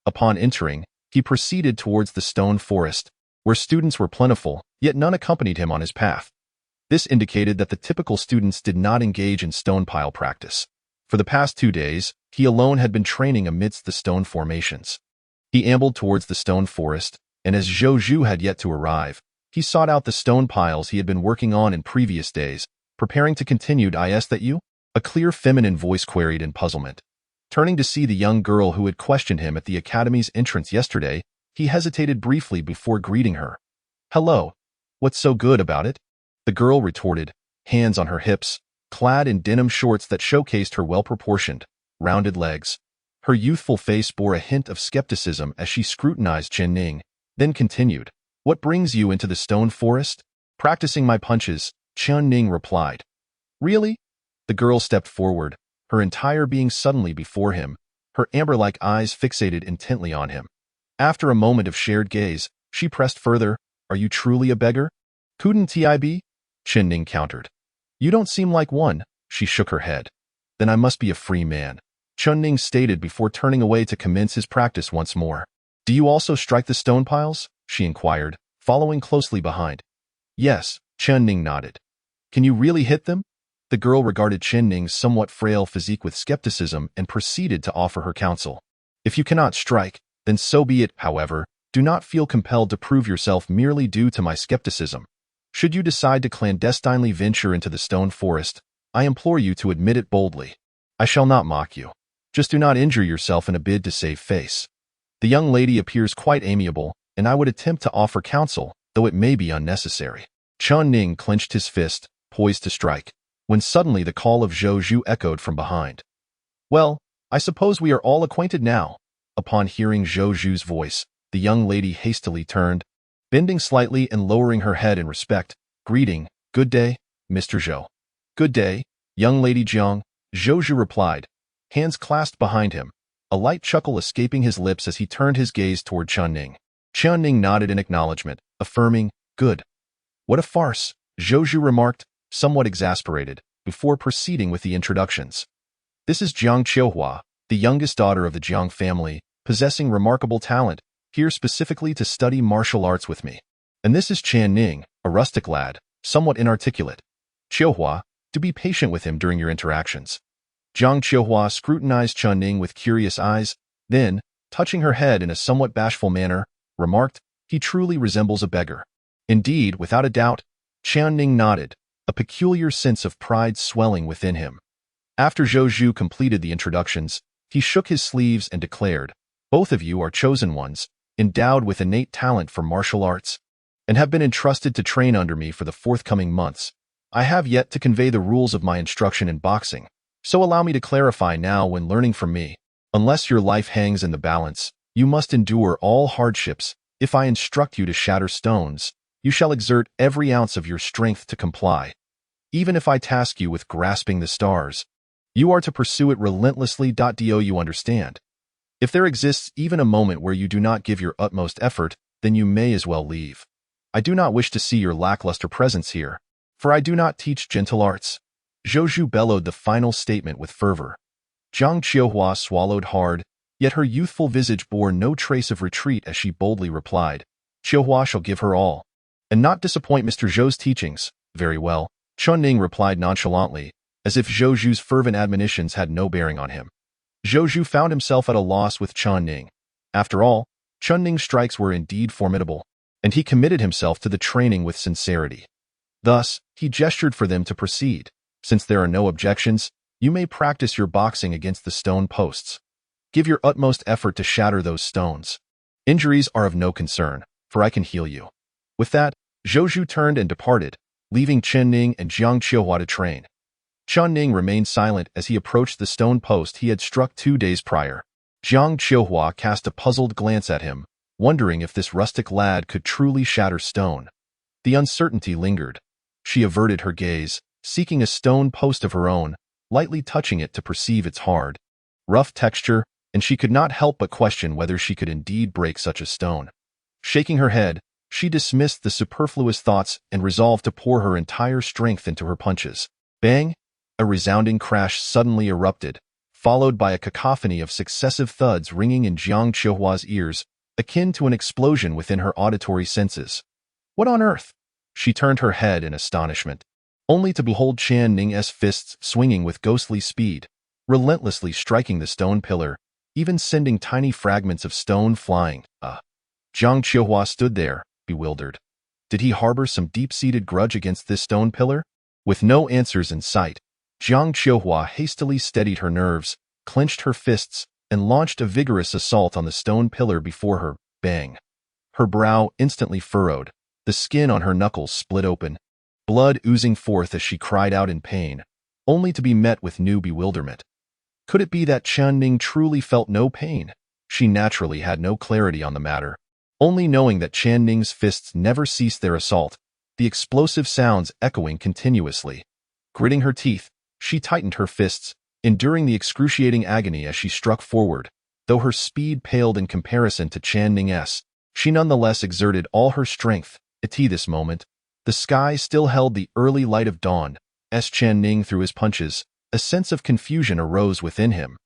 Upon entering, he proceeded towards the stone forest, where students were plentiful, yet none accompanied him on his path. This indicated that the typical students did not engage in stone pile practice. For the past 2 days, he alone had been training amidst the stone formations. He ambled towards the stone forest, and as Zhou Zhu had yet to arrive, he sought out the stone piles he had been working on in previous days, preparing to continue. "Is that you?" A clear feminine voice queried in puzzlement. Turning to see the young girl who had questioned him at the academy's entrance yesterday, he hesitated briefly before greeting her. "Hello. What's so good about it?" The girl retorted, hands on her hips, clad in denim shorts that showcased her well-proportioned, rounded legs. Her youthful face bore a hint of skepticism as she scrutinized Chen Ning, then continued, "What brings you into the stone forest?" "Practicing my punches," Chen Ning replied. "Really?" The girl stepped forward, her entire being suddenly before him, her amber-like eyes fixated intently on him. After a moment of shared gaze, she pressed further, "Are you truly a beggar?" "Couldn't I be?" Chen Ning countered. "You don't seem like one." She shook her head. "Then I must be a free man," Chen Ning stated before turning away to commence his practice once more. "Do you also strike the stone piles?" she inquired, following closely behind. "Yes," Chen Ning nodded. "Can you really hit them?" The girl regarded Chen Ning's somewhat frail physique with skepticism and proceeded to offer her counsel. "If you cannot strike, then so be it. However, do not feel compelled to prove yourself merely due to my skepticism. Should you decide to clandestinely venture into the stone forest, I implore you to admit it boldly. I shall not mock you. Just do not injure yourself in a bid to save face. The young lady appears quite amiable, and I would attempt to offer counsel, though it may be unnecessary." Chen Ning clenched his fist, poised to strike, when suddenly the call of Zhou Zhu echoed from behind. "Well, I suppose we are all acquainted now." Upon hearing Zhou Zhu's voice, the young lady hastily turned, bending slightly and lowering her head in respect, greeting, "Good day, Mr. Zhou." "Good day, young lady Jiang," Zhou Zhu replied, hands clasped behind him, a light chuckle escaping his lips as he turned his gaze toward Chen Ning. Chen Ning nodded in acknowledgement, affirming, "Good." "What a farce," Zhou Zhu remarked, somewhat exasperated, before proceeding with the introductions. "This is Jiang Qiuhua, the youngest daughter of the Jiang family, possessing remarkable talent, here specifically to study martial arts with me. And this is Chen Ning, a rustic lad, somewhat inarticulate. Qiuhua, do be patient with him during your interactions." Jiang Qiuhua scrutinized Chen Ning with curious eyes, then, touching her head in a somewhat bashful manner, remarked, "He truly resembles a beggar." Indeed, without a doubt, Chen Ning nodded, a peculiar sense of pride swelling within him. After Zhou Zhu completed the introductions, he shook his sleeves and declared, "Both of you are chosen ones, endowed with innate talent for martial arts, and have been entrusted to train under me for the forthcoming months. I have yet to convey the rules of my instruction in boxing, so allow me to clarify now when learning from me. Unless your life hangs in the balance, you must endure all hardships. If I instruct you to shatter stones, you shall exert every ounce of your strength to comply. Even if I task you with grasping the stars, you are to pursue it relentlessly. Do you understand? If there exists even a moment where you do not give your utmost effort, then you may as well leave. I do not wish to see your lackluster presence here, for I do not teach gentle arts." Zhou Zhu bellowed the final statement with fervor. Jiang Qiuhua swallowed hard, yet her youthful visage bore no trace of retreat as she boldly replied, "Qiuhua shall give her all, and not disappoint Mr. Zhou's teachings." "Very well," Chen Ning replied nonchalantly, as if Zhou Zhu's fervent admonitions had no bearing on him. Zhou Zhu found himself at a loss with Chen Ning. After all, Chen Ning's strikes were indeed formidable, and he committed himself to the training with sincerity. Thus, he gestured for them to proceed. "Since there are no objections, you may practice your boxing against the stone posts. Give your utmost effort to shatter those stones. Injuries are of no concern, for I can heal you." With that, Zhou Zhu turned and departed, leaving Chen Ning and Jiang Qiuhua to train. Chen Ning remained silent as he approached the stone post he had struck 2 days prior. Jiang Qiuhua cast a puzzled glance at him, wondering if this rustic lad could truly shatter stone. The uncertainty lingered. She averted her gaze, seeking a stone post of her own, lightly touching it to perceive its hard, rough texture, and she could not help but question whether she could indeed break such a stone. Shaking her head, She dismissed the superfluous thoughts and resolved to pour her entire strength into her punches. Bang! A resounding crash suddenly erupted, followed by a cacophony of successive thuds ringing in Jiang Qiuhua's ears, akin to an explosion within her auditory senses. What on earth? She turned her head in astonishment, only to behold Chen Ning's fists swinging with ghostly speed, relentlessly striking the stone pillar, even sending tiny fragments of stone flying. Jiang Qiuhua stood there, bewildered. Did he harbor some deep-seated grudge against this stone pillar? With no answers in sight, Jiang Qiuhua hastily steadied her nerves, clenched her fists, and launched a vigorous assault on the stone pillar before her. Bang! Her brow instantly furrowed, the skin on her knuckles split open, blood oozing forth as she cried out in pain, only to be met with new bewilderment. Could it be that Chen Ning truly felt no pain? She naturally had no clarity on the matter, only knowing that Chen Ning's fists never ceased their assault, the explosive sounds echoing continuously. Gritting her teeth, she tightened her fists, enduring the excruciating agony as she struck forward. Though her speed paled in comparison to Chen Ning's, she nonetheless exerted all her strength. At this moment, the sky still held the early light of dawn. As Chen Ning threw his punches, a sense of confusion arose within him.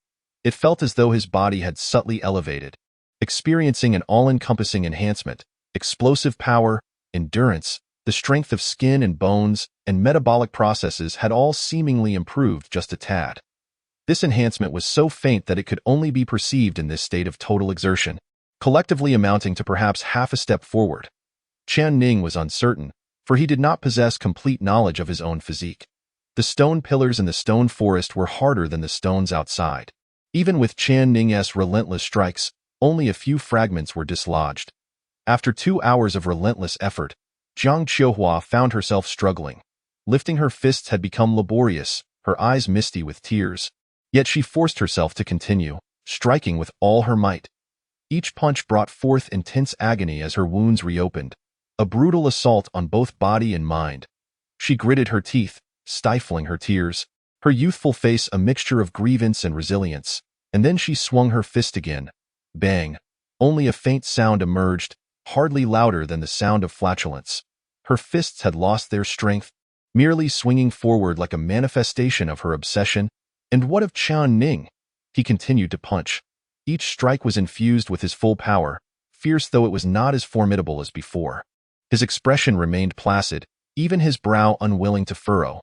It felt as though his body had subtly elevated, experiencing an all-encompassing enhancement, explosive power, endurance, the strength of skin and bones, and metabolic processes had all seemingly improved just a tad. This enhancement was so faint that it could only be perceived in this state of total exertion, collectively amounting to perhaps half a step forward. Chen Ning was uncertain, for he did not possess complete knowledge of his own physique. The stone pillars in the stone forest were harder than the stones outside. Even with Chen Ning's relentless strikes, only a few fragments were dislodged. After 2 hours of relentless effort, Jiang Qiuhua found herself struggling. Lifting her fists had become laborious, her eyes misty with tears. Yet she forced herself to continue, striking with all her might. Each punch brought forth intense agony as her wounds reopened, a brutal assault on both body and mind. She gritted her teeth, stifling her tears, her youthful face a mixture of grievance and resilience, and then she swung her fist again. Bang! Only a faint sound emerged, hardly louder than the sound of flatulence. Her fists had lost their strength, merely swinging forward like a manifestation of her obsession. And what of Chen Ning? He continued to punch. Each strike was infused with his full power, fierce though it was not as formidable as before. His expression remained placid, even his brow unwilling to furrow.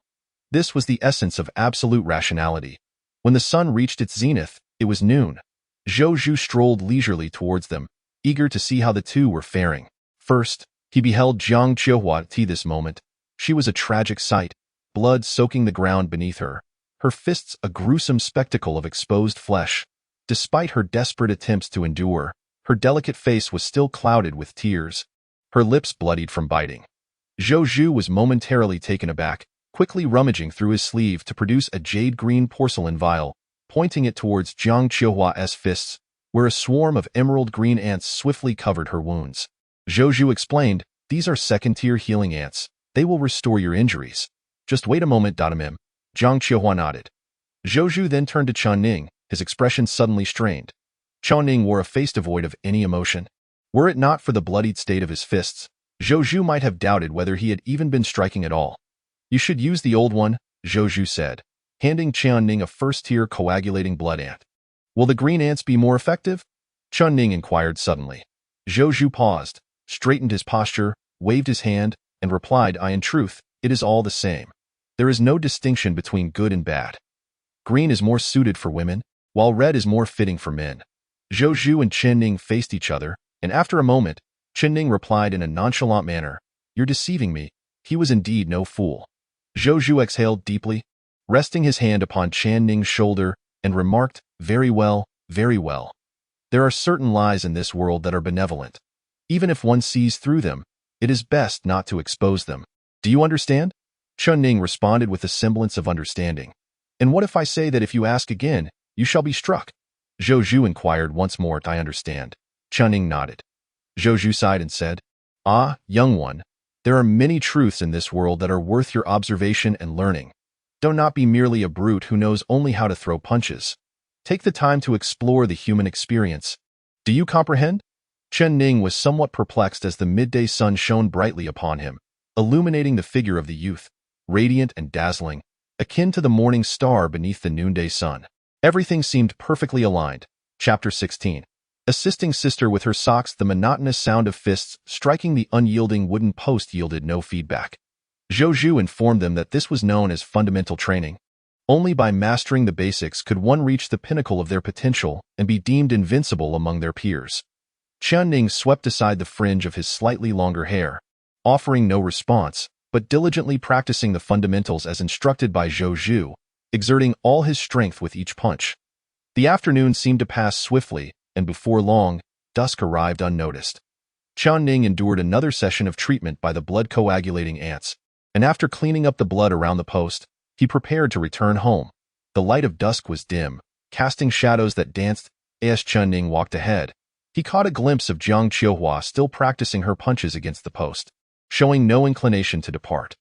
This was the essence of absolute rationality. When the sun reached its zenith, it was noon. Zhou Zhu strolled leisurely towards them, eager to see how the two were faring. First, he beheld Jiang Qiuhua at this moment. She was a tragic sight, blood soaking the ground beneath her, her fists a gruesome spectacle of exposed flesh. Despite her desperate attempts to endure, her delicate face was still clouded with tears, her lips bloodied from biting. Zhou Zhu was momentarily taken aback, quickly rummaging through his sleeve to produce a jade-green porcelain vial, pointing it towards Jiang Qiuhua's fists, where a swarm of emerald-green ants swiftly covered her wounds. Zhou Zhu explained, "These are second-tier healing ants. They will restore your injuries. Just wait a moment, Datamim." Jiang Qiuhua nodded. Zhou Zhu then turned to Chen Ning, his expression suddenly strained. Chen Ning wore a face devoid of any emotion. Were it not for the bloodied state of his fists, Zhou Zhu might have doubted whether he had even been striking at all. "You should use the old one," Zhou Zhu said, handing Chen Ning a first-tier coagulating blood ant. "Will the green ants be more effective?" Chen Ning inquired suddenly. Zhou Zhu paused, straightened his posture, waved his hand, and replied, "In truth, it is all the same. There is no distinction between good and bad. Green is more suited for women, while red is more fitting for men." Zhou Zhu and Chen Ning faced each other, and after a moment, Chen Ning replied in a nonchalant manner, "You're deceiving me." He was indeed no fool. Zhou Zhu exhaled deeply, resting his hand upon Chen Ning's shoulder, and remarked, "Very well, very well. There are certain lies in this world that are benevolent. Even if one sees through them, it is best not to expose them. Do you understand?" Chen Ning responded with a semblance of understanding. "And what if I say that if you ask again, you shall be struck?" Zhou Zhu inquired once more, "I understand." Chen Ning nodded. Zhou Zhu sighed and said, "Ah, young one, there are many truths in this world that are worth your observation and learning. Do not be merely a brute who knows only how to throw punches. Take the time to explore the human experience. Do you comprehend?" Chen Ning was somewhat perplexed as the midday sun shone brightly upon him, illuminating the figure of the youth, radiant and dazzling, akin to the morning star beneath the noonday sun. Everything seemed perfectly aligned. Chapter 16. Assisting sister with her socks. The monotonous sound of fists striking the unyielding wooden post yielded no feedback. Zhou Zhu informed them that this was known as fundamental training. Only by mastering the basics could one reach the pinnacle of their potential and be deemed invincible among their peers. Chen Ning swept aside the fringe of his slightly longer hair, offering no response, but diligently practicing the fundamentals as instructed by Zhou Zhu, exerting all his strength with each punch. The afternoon seemed to pass swiftly, and before long, dusk arrived unnoticed. Chen Ning endured another session of treatment by the blood-coagulating ants, and after cleaning up the blood around the post, he prepared to return home. The light of dusk was dim, casting shadows that danced. As Chen Ning walked ahead, he caught a glimpse of Jiang Qiuhua still practicing her punches against the post, showing no inclination to depart.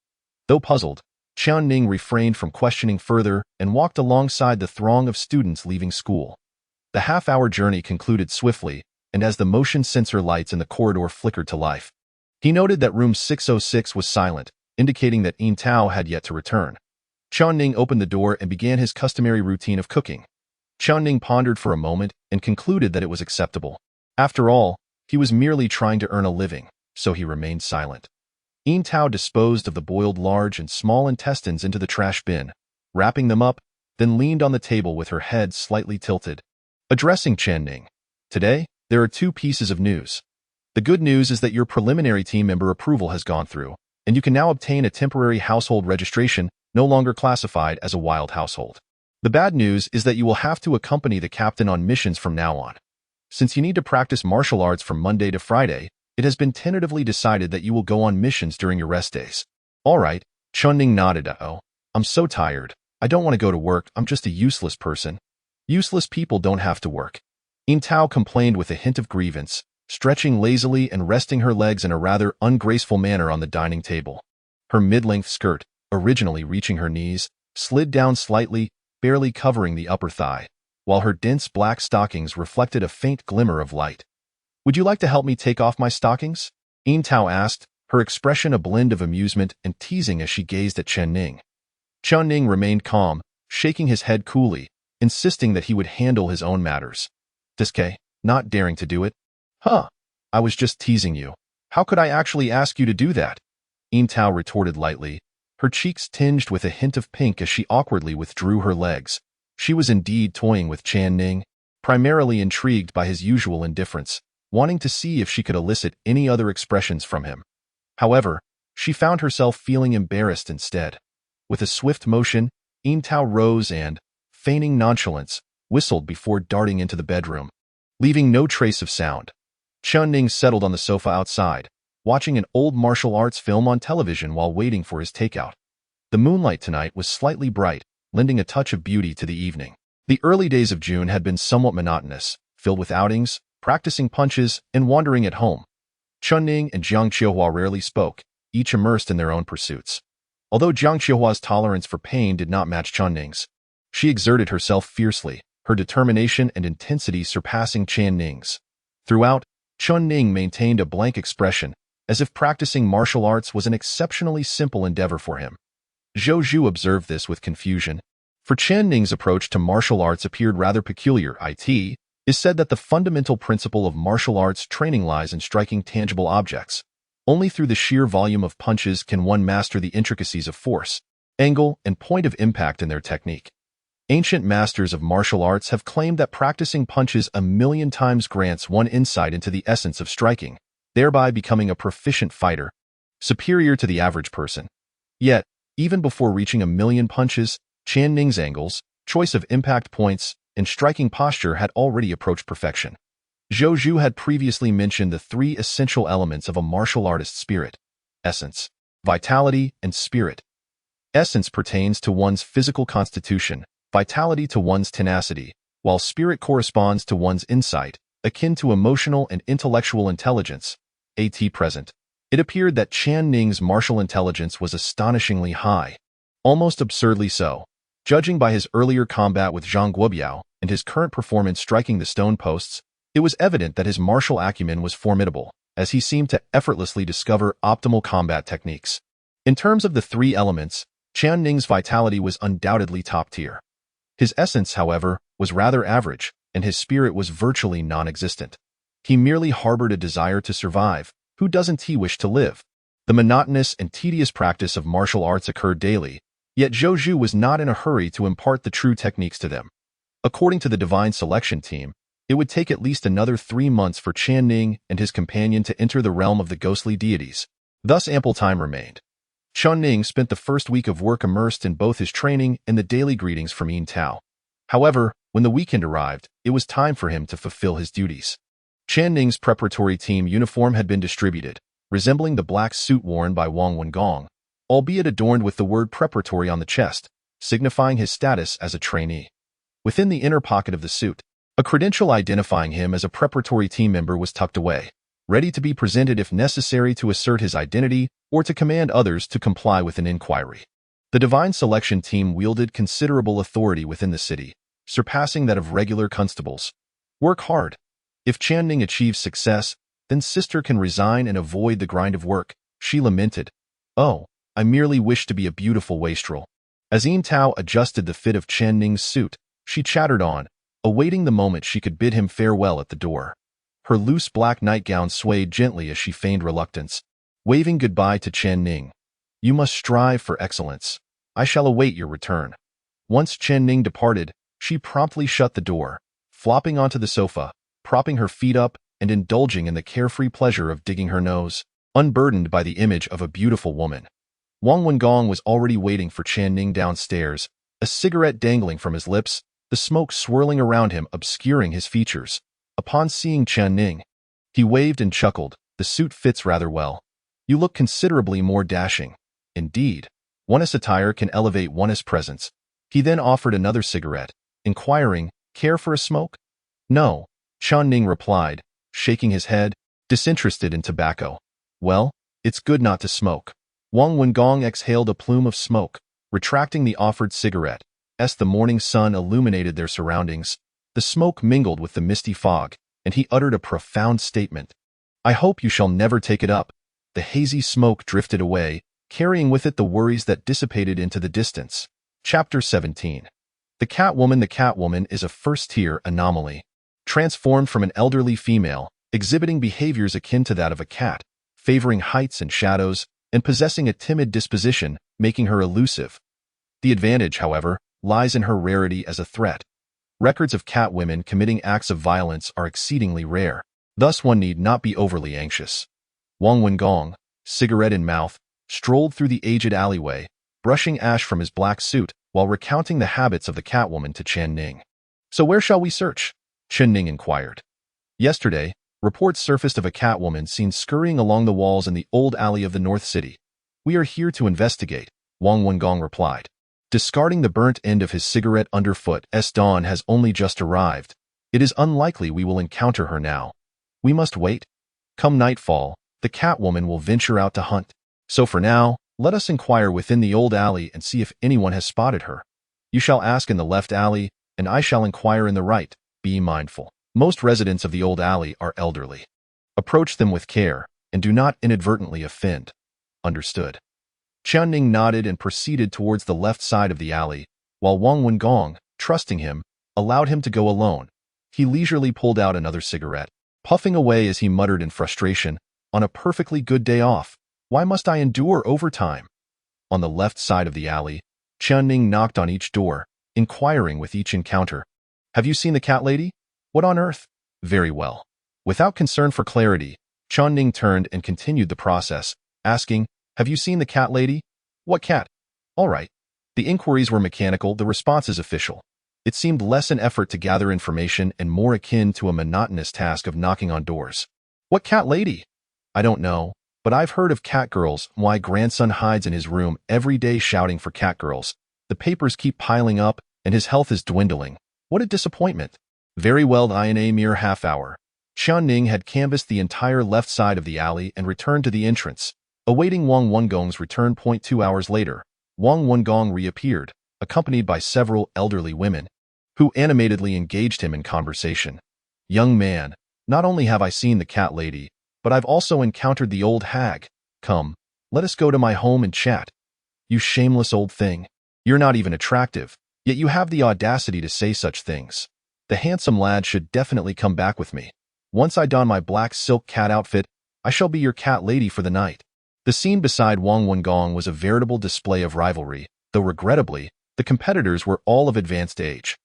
Though puzzled, Chen Ning refrained from questioning further and walked alongside the throng of students leaving school. The half-hour journey concluded swiftly, and as the motion sensor lights in the corridor flickered to life, he noted that room 606 was silent, indicating that Yin Tao had yet to return. Chen Ning opened the door and began his customary routine of cooking. Chen Ning pondered for a moment and concluded that it was acceptable. After all, he was merely trying to earn a living, so he remained silent. Yin Tao disposed of the boiled large and small intestines into the trash bin, wrapping them up, then leaned on the table with her head slightly tilted. Addressing Chen Ning, "Today, there are two pieces of news. The good news is that your preliminary team member approval has gone through, and you can now obtain a temporary household registration, no longer classified as a wild household. The bad news is that you will have to accompany the captain on missions from now on. Since you need to practice martial arts from Monday to Friday, it has been tentatively decided that you will go on missions during your rest days." "All right," Chen Ning nodded. "Oh, I'm so tired. I don't want to go to work. I'm just a useless person." "Useless people don't have to work." Yin Tao complained with a hint of grievance, stretching lazily and resting her legs in a rather ungraceful manner on the dining table. Her mid-length skirt, originally reaching her knees, slid down slightly, barely covering the upper thigh, while her dense black stockings reflected a faint glimmer of light. "Would you like to help me take off my stockings?" Yin Tao asked, her expression a blend of amusement and teasing as she gazed at Chen Ning. Chen Ning remained calm, shaking his head coolly, insisting that he would handle his own matters. "Diske, not daring to do it." "Huh, I was just teasing you. How could I actually ask you to do that?" Yin Tao retorted lightly, her cheeks tinged with a hint of pink as she awkwardly withdrew her legs. She was indeed toying with Chen Ning, primarily intrigued by his usual indifference, wanting to see if she could elicit any other expressions from him. However, she found herself feeling embarrassed instead. With a swift motion, Yin Tao rose and, feigning nonchalance, whistled before darting into the bedroom, leaving no trace of sound. Chen Ning settled on the sofa outside, watching an old martial arts film on television while waiting for his takeout. The moonlight tonight was slightly bright, lending a touch of beauty to the evening. The early days of June had been somewhat monotonous, filled with outings, practicing punches, and wandering at home. Chen Ning and Jiang Qiuhua rarely spoke, each immersed in their own pursuits. Although Jiang Qiuhua's tolerance for pain did not match Chen Ning's, she exerted herself fiercely, her determination and intensity surpassing Chen Ning's. Throughout, Chen Ning maintained a blank expression, as if practicing martial arts was an exceptionally simple endeavor for him. Zhou Zhu observed this with confusion. For Chen Ning's approach to martial arts appeared rather peculiar. It is said that the fundamental principle of martial arts training lies in striking tangible objects. Only through the sheer volume of punches can one master the intricacies of force, angle, and point of impact in their technique. Ancient masters of martial arts have claimed that practicing punches 1,000,000 times grants one insight into the essence of striking, thereby becoming a proficient fighter, superior to the average person. Yet, even before reaching 1,000,000 punches, Chen Ning's angles, choice of impact points, and striking posture had already approached perfection. Zhou Zhu had previously mentioned the three essential elements of a martial artist's spirit: essence, vitality, and spirit. Essence pertains to one's physical constitution, vitality to one's tenacity, while spirit corresponds to one's insight, akin to emotional and intellectual intelligence, present. It appeared that Chen Ning's martial intelligence was astonishingly high, almost absurdly so. Judging by his earlier combat with Zhang Guobiao and his current performance striking the stone posts, It was evident that his martial acumen was formidable, as he seemed to effortlessly discover optimal combat techniques. In terms of the three elements, Chen Ning's vitality was undoubtedly top tier. His essence, however, was rather average, and his spirit was virtually non-existent. He merely harbored a desire to survive. Who doesn't he wish to live? The monotonous and tedious practice of martial arts occurred daily, yet Zhou Zhu was not in a hurry to impart the true techniques to them. According to the divine selection team, it would take at least another 3 months for Chen Ning and his companion to enter the realm of the ghostly deities. Thus ample time remained. Chen Ning spent the first week of work immersed in both his training and the daily greetings from Yin Tao. However, when the weekend arrived, it was time for him to fulfill his duties. Chen Ning's preparatory team uniform had been distributed, resembling the black suit worn by Wang Wengong, albeit adorned with the word preparatory on the chest, signifying his status as a trainee. Within the inner pocket of the suit, a credential identifying him as a preparatory team member was tucked away, ready to be presented if necessary to assert his identity or to command others to comply with an inquiry. The divine selection team wielded considerable authority within the city, surpassing that of regular constables. Work hard. If Chen Ning achieves success, then sister can resign and avoid the grind of work, she lamented. Oh, I merely wish to be a beautiful wastrel. As Yin Tao adjusted the fit of Chen Ning's suit, she chattered on, awaiting the moment she could bid him farewell at the door. Her loose black nightgown swayed gently as she feigned reluctance, waving goodbye to Chen Ning. You must strive for excellence. I shall await your return. Once Chen Ning departed, she promptly shut the door, flopping onto the sofa, propping her feet up and indulging in the carefree pleasure of digging her nose, unburdened by the image of a beautiful woman. Wang Wengong was already waiting for Chen Ning downstairs, a cigarette dangling from his lips, the smoke swirling around him obscuring his features. Upon seeing Chen Ning, he waved and chuckled. The suit fits rather well. You look considerably more dashing. Indeed, one's attire can elevate one's presence. He then offered another cigarette, inquiring, care for a smoke? No, Chen Ning replied, shaking his head, disinterested in tobacco. Well, it's good not to smoke. Wang Wengong exhaled a plume of smoke, retracting the offered cigarette. As the morning sun illuminated their surroundings, the smoke mingled with the misty fog, and he uttered a profound statement. I hope you shall never take it up. The hazy smoke drifted away, carrying with it the worries that dissipated into the distance. Chapter 17. The Catwoman is a first-tier anomaly. Transformed from an elderly female, exhibiting behaviors akin to that of a cat, favoring heights and shadows, and possessing a timid disposition, making her elusive. The advantage, however, lies in her rarity as a threat. Records of Catwomen committing acts of violence are exceedingly rare, thus one need not be overly anxious. Wang Wengong, cigarette in mouth, strolled through the aged alleyway, brushing ash from his black suit while recounting the habits of the Catwoman to Chen Ning. So where shall we search? Chen Ning inquired. Yesterday, reports surfaced of a Catwoman seen scurrying along the walls in the old alley of the North City. We are here to investigate, Wang Wengong replied. Discarding the burnt end of his cigarette underfoot, dawn has only just arrived. It is unlikely we will encounter her now. We must wait. Come nightfall, the Catwoman will venture out to hunt. So for now, let us inquire within the old alley and see if anyone has spotted her. You shall ask in the left alley, and I shall inquire in the right. Be mindful. Most residents of the old alley are elderly. Approach them with care, and do not inadvertently offend. Understood. Chen Ning nodded and proceeded towards the left side of the alley, while Wang Wengong, trusting him, allowed him to go alone. He leisurely pulled out another cigarette, puffing away as he muttered in frustration, on a perfectly good day off, why must I endure overtime? On the left side of the alley, Chen Ning knocked on each door, inquiring with each encounter. Have you seen the cat lady? What on earth? Very well. Without concern for clarity, Chen Ning turned and continued the process, asking, have you seen the cat lady? What cat? All right. The inquiries were mechanical, the responses official. It seemed less an effort to gather information and more akin to a monotonous task of knocking on doors. What cat lady? I don't know, but I've heard of cat girls. My grandson hides in his room every day shouting for cat girls. The papers keep piling up, and his health is dwindling. What a disappointment. Very well, in a mere half hour. Chen Ning had canvassed the entire left side of the alley and returned to the entrance. Awaiting Wang Wengong's return. 2 hours later, Wang Wengong reappeared, accompanied by several elderly women, who animatedly engaged him in conversation. Young man, Not only have I seen the cat lady, but I've also encountered the old hag. Come, let us go to my home and chat. You shameless old thing. You're not even attractive, yet you have the audacity to say such things. The handsome lad should definitely come back with me. Once I don my black silk cat outfit, I shall be your cat lady for the night. The scene beside Wang Wengong was a veritable display of rivalry, though regrettably, the competitors were all of advanced age.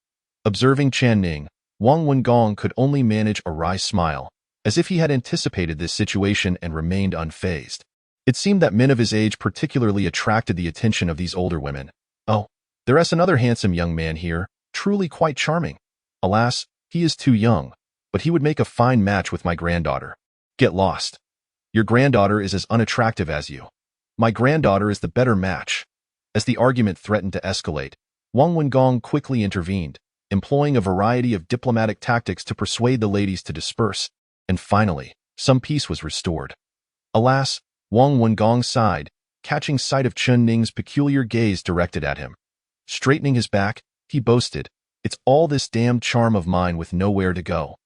Observing Chen Ning, Wang Wengong could only manage a wry smile, as if he had anticipated this situation and remained unfazed. It seemed that men of his age particularly attracted the attention of these older women. Oh, there is another handsome young man here, truly quite charming. Alas, he is too young, but he would make a fine match with my granddaughter. Get lost. Your granddaughter is as unattractive as you. My granddaughter is the better match. As the argument threatened to escalate, Wang Wengong quickly intervened, employing a variety of diplomatic tactics to persuade the ladies to disperse, and finally, some peace was restored. Alas, Wang Wengong sighed, catching sight of Chen Ning's peculiar gaze directed at him. Straightening his back, he boasted, "It's all this damned charm of mine with nowhere to go."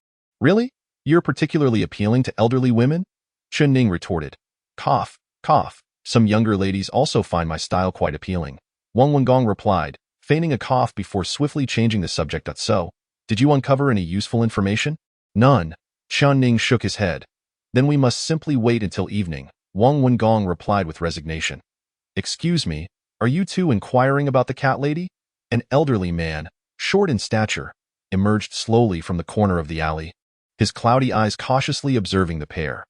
"Really? You're particularly appealing to elderly women?" Chen Ning retorted. "Cough, cough. Some younger ladies also find my style quite appealing." Wang Wengong replied, feigning a cough before swiftly changing the subject. "So, did you uncover any useful information?" "None." Chen Ning shook his head. "Then we must simply wait until evening," Wang Wengong replied with resignation. "Excuse me, are you two inquiring about the cat lady?" An elderly man, short in stature, emerged slowly from the corner of the alley, his cloudy eyes cautiously observing the pair.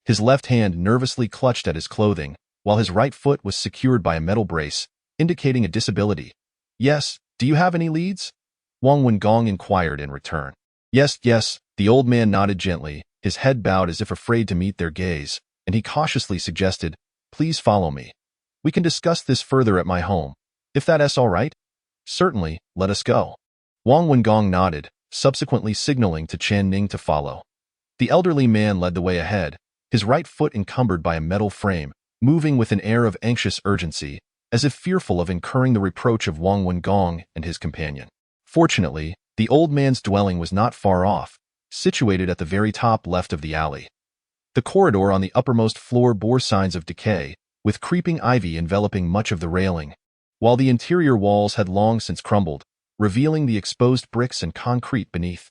His left hand nervously clutched at his clothing, while his right foot was secured by a metal brace, indicating a disability. "Yes, do you have any leads?" Wang Wengong inquired in return. Yes, the old man nodded gently, his head bowed as if afraid to meet their gaze, and he cautiously suggested, "Please follow me. We can discuss this further at my home, if that is all right." "Certainly, let us go." Wang Wengong nodded, subsequently signaling to Chen Ning to follow. The elderly man led the way ahead, his right foot encumbered by a metal frame, moving with an air of anxious urgency, as if fearful of incurring the reproach of Wang Wengong and his companion. Fortunately, the old man's dwelling was not far off, situated at the very top left of the alley. The corridor on the uppermost floor bore signs of decay, with creeping ivy enveloping much of the railing, while the interior walls had long since crumbled, revealing the exposed bricks and concrete beneath.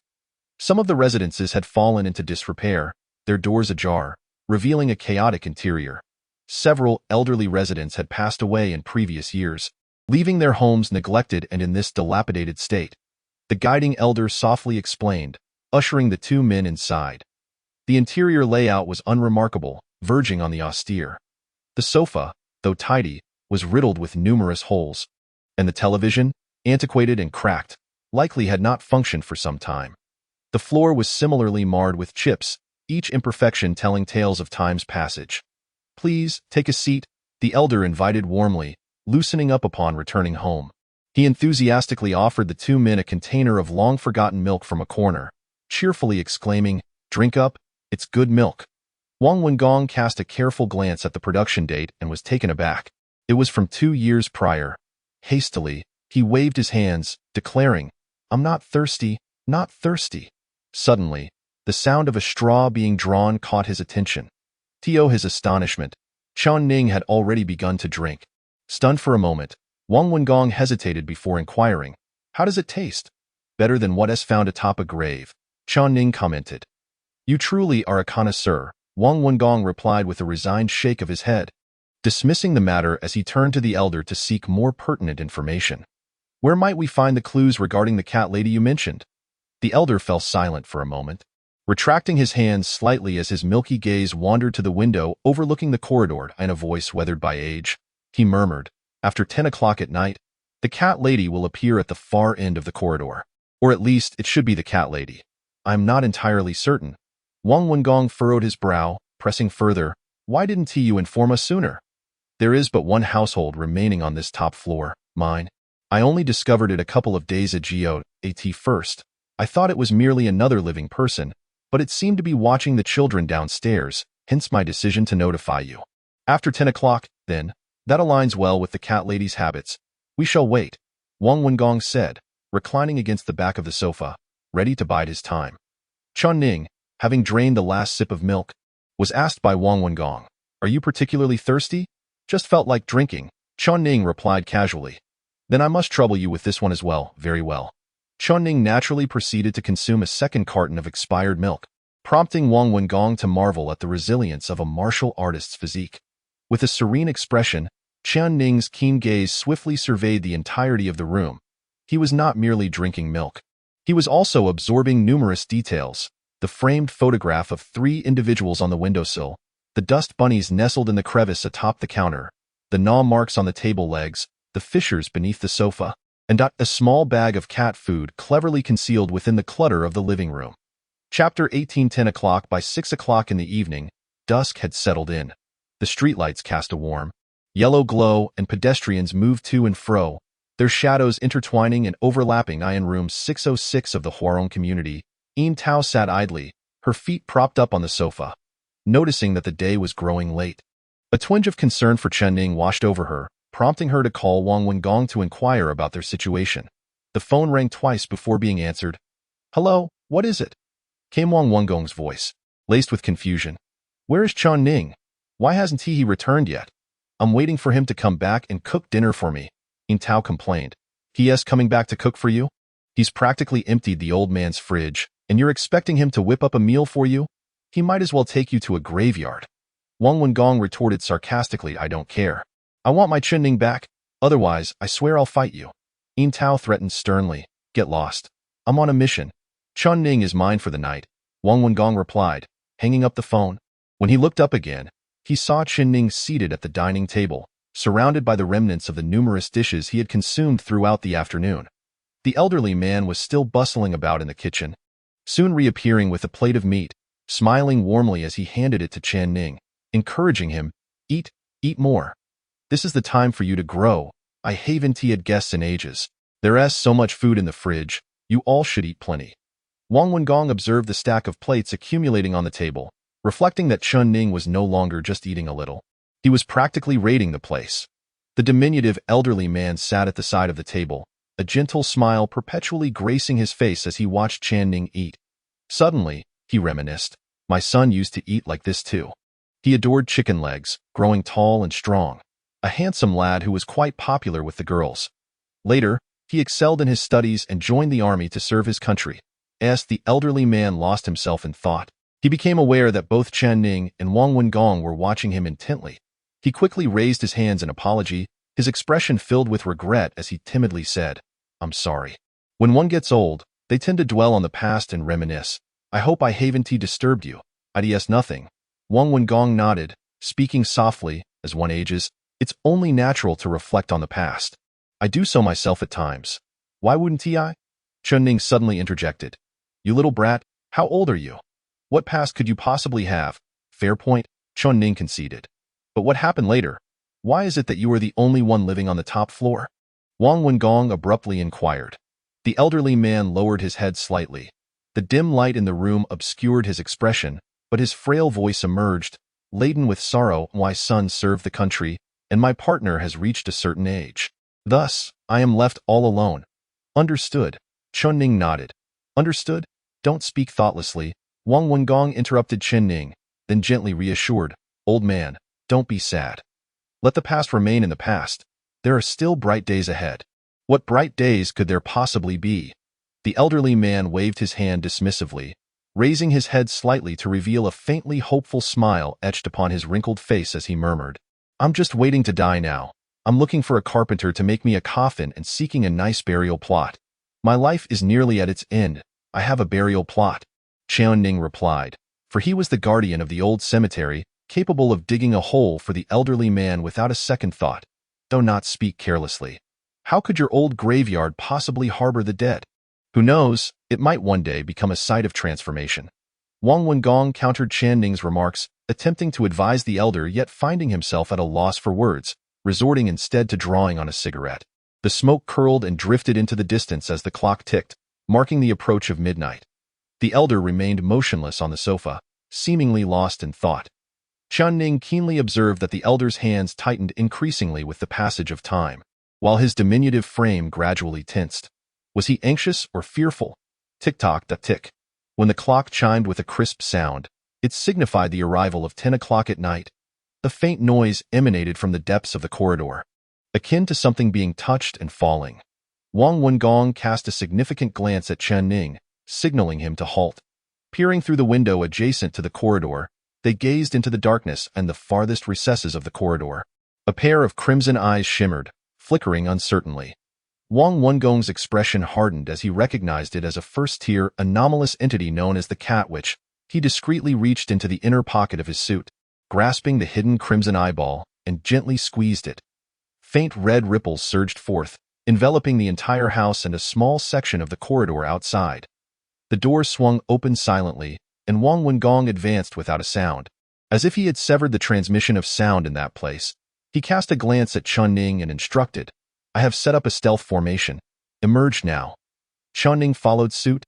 Some of the residences had fallen into disrepair, their doors ajar, revealing a chaotic interior. Several elderly residents had passed away in previous years, leaving their homes neglected and in this dilapidated state. The guiding elder softly explained, ushering the two men inside. The interior layout was unremarkable, verging on the austere. The sofa, though tidy, was riddled with numerous holes, and the television, antiquated and cracked, likely had not functioned for some time. The floor was similarly marred with chips, each imperfection telling tales of time's passage. "Please, take a seat," the elder invited warmly, loosening up upon returning home. He enthusiastically offered the two men a container of long-forgotten milk from a corner, cheerfully exclaiming, "Drink up, it's good milk." Wang Wengong cast a careful glance at the production date and was taken aback. It was from 2 years prior. Hastily, he waved his hands, declaring, "I'm not thirsty, not thirsty." Suddenly, the sound of a straw being drawn caught his attention. To his astonishment, Chen Ning had already begun to drink. Stunned for a moment, Wang Wengong hesitated before inquiring, "How does it taste?" "Better than what is found atop a grave," Chen Ning commented. "You truly are a connoisseur," Wang Wengong replied with a resigned shake of his head, dismissing the matter as he turned to the elder to seek more pertinent information. "Where might we find the clues regarding the cat lady you mentioned?" The elder fell silent for a moment, retracting his hands slightly as his milky gaze wandered to the window overlooking the corridor. In a voice weathered by age, he murmured, "After 10 o'clock at night, the cat lady will appear at the far end of the corridor. Or at least it should be the cat lady. I am not entirely certain." Wang Wengong furrowed his brow, pressing further, "Why didn't you inform us sooner? There is but one household remaining on this top floor, mine. I only discovered it a couple of days ago at first. I thought it was merely another living person, but it seemed to be watching the children downstairs, hence my decision to notify you. After 10 o'clock, then, that aligns well with the cat lady's habits. We shall wait," Wang Wengong said, reclining against the back of the sofa, ready to bide his time. Chen Ning, having drained the last sip of milk, was asked by Wang Wengong. Are you particularly thirsty? Just felt like drinking, Chen Ning replied casually. Then I must trouble you with this one as well. Very well. Chen Ning naturally proceeded to consume a second carton of expired milk, prompting Wang Wengong to marvel at the resilience of a martial artist's physique. With a serene expression, Chen Ning's keen gaze swiftly surveyed the entirety of the room. He was not merely drinking milk. He was also absorbing numerous details: the framed photograph of 3 individuals on the windowsill, the dust bunnies nestled in the crevice atop the counter, the gnaw marks on the table legs, the fissures beneath the sofa, and a small bag of cat food cleverly concealed within the clutter of the living room. Chapter 18. 10 o'clock. By 6 o'clock in the evening, dusk had settled in. The streetlights cast a warm, yellow glow, and pedestrians moved to and fro, their shadows intertwining and overlapping. In room 606 of the Huarong community, Yin Tao sat idly, her feet propped up on the sofa, noticing that the day was growing late. A twinge of concern for Chen Ning washed over her, prompting her to call Wang Wengong to inquire about their situation. The phone rang twice before being answered. Hello, what is it? Came Wang Wengong's voice, laced with confusion. Where is Chen Ning? Why hasn't he returned yet? I'm waiting for him to come back and cook dinner for me, Yin Tao complained. He coming back to cook for you? He's practically emptied the old man's fridge, and you're expecting him to whip up a meal for you? He might as well take you to a graveyard. Wang Wengong retorted sarcastically. I don't care. I want my Chen Ning back, otherwise I swear I'll fight you. Yin Tao threatened sternly. Get lost. I'm on a mission. Chen Ning is mine for the night, Wang Wengong replied, hanging up the phone. When he looked up again, he saw Chen Ning seated at the dining table, surrounded by the remnants of the numerous dishes he had consumed throughout the afternoon. The elderly man was still bustling about in the kitchen, soon reappearing with a plate of meat, smiling warmly as he handed it to Chen Ning, encouraging him, eat more. This is the time for you to grow. I haven't had guests in ages. There's so much food in the fridge, you all should eat plenty. Wang Wengong observed the stack of plates accumulating on the table, reflecting that Chen Ning was no longer just eating a little. He was practically raiding the place. The diminutive elderly man sat at the side of the table, a gentle smile perpetually gracing his face as he watched Chen Ning eat. Suddenly, he reminisced, my son used to eat like this too. He adored chicken legs, growing tall and strong, a handsome lad who was quite popular with the girls. Later, he excelled in his studies and joined the army to serve his country. As the elderly man lost himself in thought, he became aware that both Chen Ning and Wang Wengong were watching him intently. He quickly raised his hands in apology, his expression filled with regret as he timidly said, I'm sorry. When one gets old, they tend to dwell on the past and reminisce. I hope I haven't disturbed you. Ids nothing. Wang Wengong nodded, speaking softly. As one ages, it's only natural to reflect on the past. I do so myself at times. Why wouldn't I? Chen Ning suddenly interjected. You little brat, how old are you? What past could you possibly have? Fair point, Chen Ning conceded. But what happened later? Why is it that you are the only one living on the top floor? Wang Wengong abruptly inquired. The elderly man lowered his head slightly. The dim light in the room obscured his expression, but his frail voice emerged, laden with sorrow. My son served the country, and my partner has reached a certain age. Thus, I am left all alone. Understood. Chen Ning nodded. Understood? Don't speak thoughtlessly. Wang Wengong interrupted Chen Ning, then gently reassured. Old man, don't be sad. Let the past remain in the past. There are still bright days ahead. What bright days could there possibly be? The elderly man waved his hand dismissively, raising his head slightly to reveal a faintly hopeful smile etched upon his wrinkled face as he murmured, I'm just waiting to die now. I'm looking for a carpenter to make me a coffin and seeking a nice burial plot. My life is nearly at its end. I have a burial plot. Chen Ning replied, for he was the guardian of the old cemetery, capable of digging a hole for the elderly man without a second thought. Do not speak carelessly. How could your old graveyard possibly harbor the dead? Who knows, it might one day become a site of transformation. Wang Wengong countered Chen Ning's remarks, attempting to advise the elder yet finding himself at a loss for words, resorting instead to drawing on a cigarette. The smoke curled and drifted into the distance as the clock ticked, marking the approach of midnight. The elder remained motionless on the sofa, seemingly lost in thought. Chen Ning keenly observed that the elder's hands tightened increasingly with the passage of time, while his diminutive frame gradually tensed. Was he anxious or fearful? Tick-tock, tick. When the clock chimed with a crisp sound, it signified the arrival of 10 o'clock at night. A faint noise emanated from the depths of the corridor, akin to something being touched and falling. Wang Wengong cast a significant glance at Chen Ning, signaling him to halt. Peering through the window adjacent to the corridor, they gazed into the darkness and the farthest recesses of the corridor. A pair of crimson eyes shimmered, flickering uncertainly. Wang Wengong's expression hardened as he recognized it as a first-tier, anomalous entity known as the Cat Witch. He discreetly reached into the inner pocket of his suit, grasping the hidden crimson eyeball, and gently squeezed it. Faint red ripples surged forth, enveloping the entire house and a small section of the corridor outside. The door swung open silently, and Wang Wengong advanced without a sound. As if he had severed the transmission of sound in that place, he cast a glance at Chen Ning and instructed, "I have set up a stealth formation. Emerge now." Chen Ning followed suit,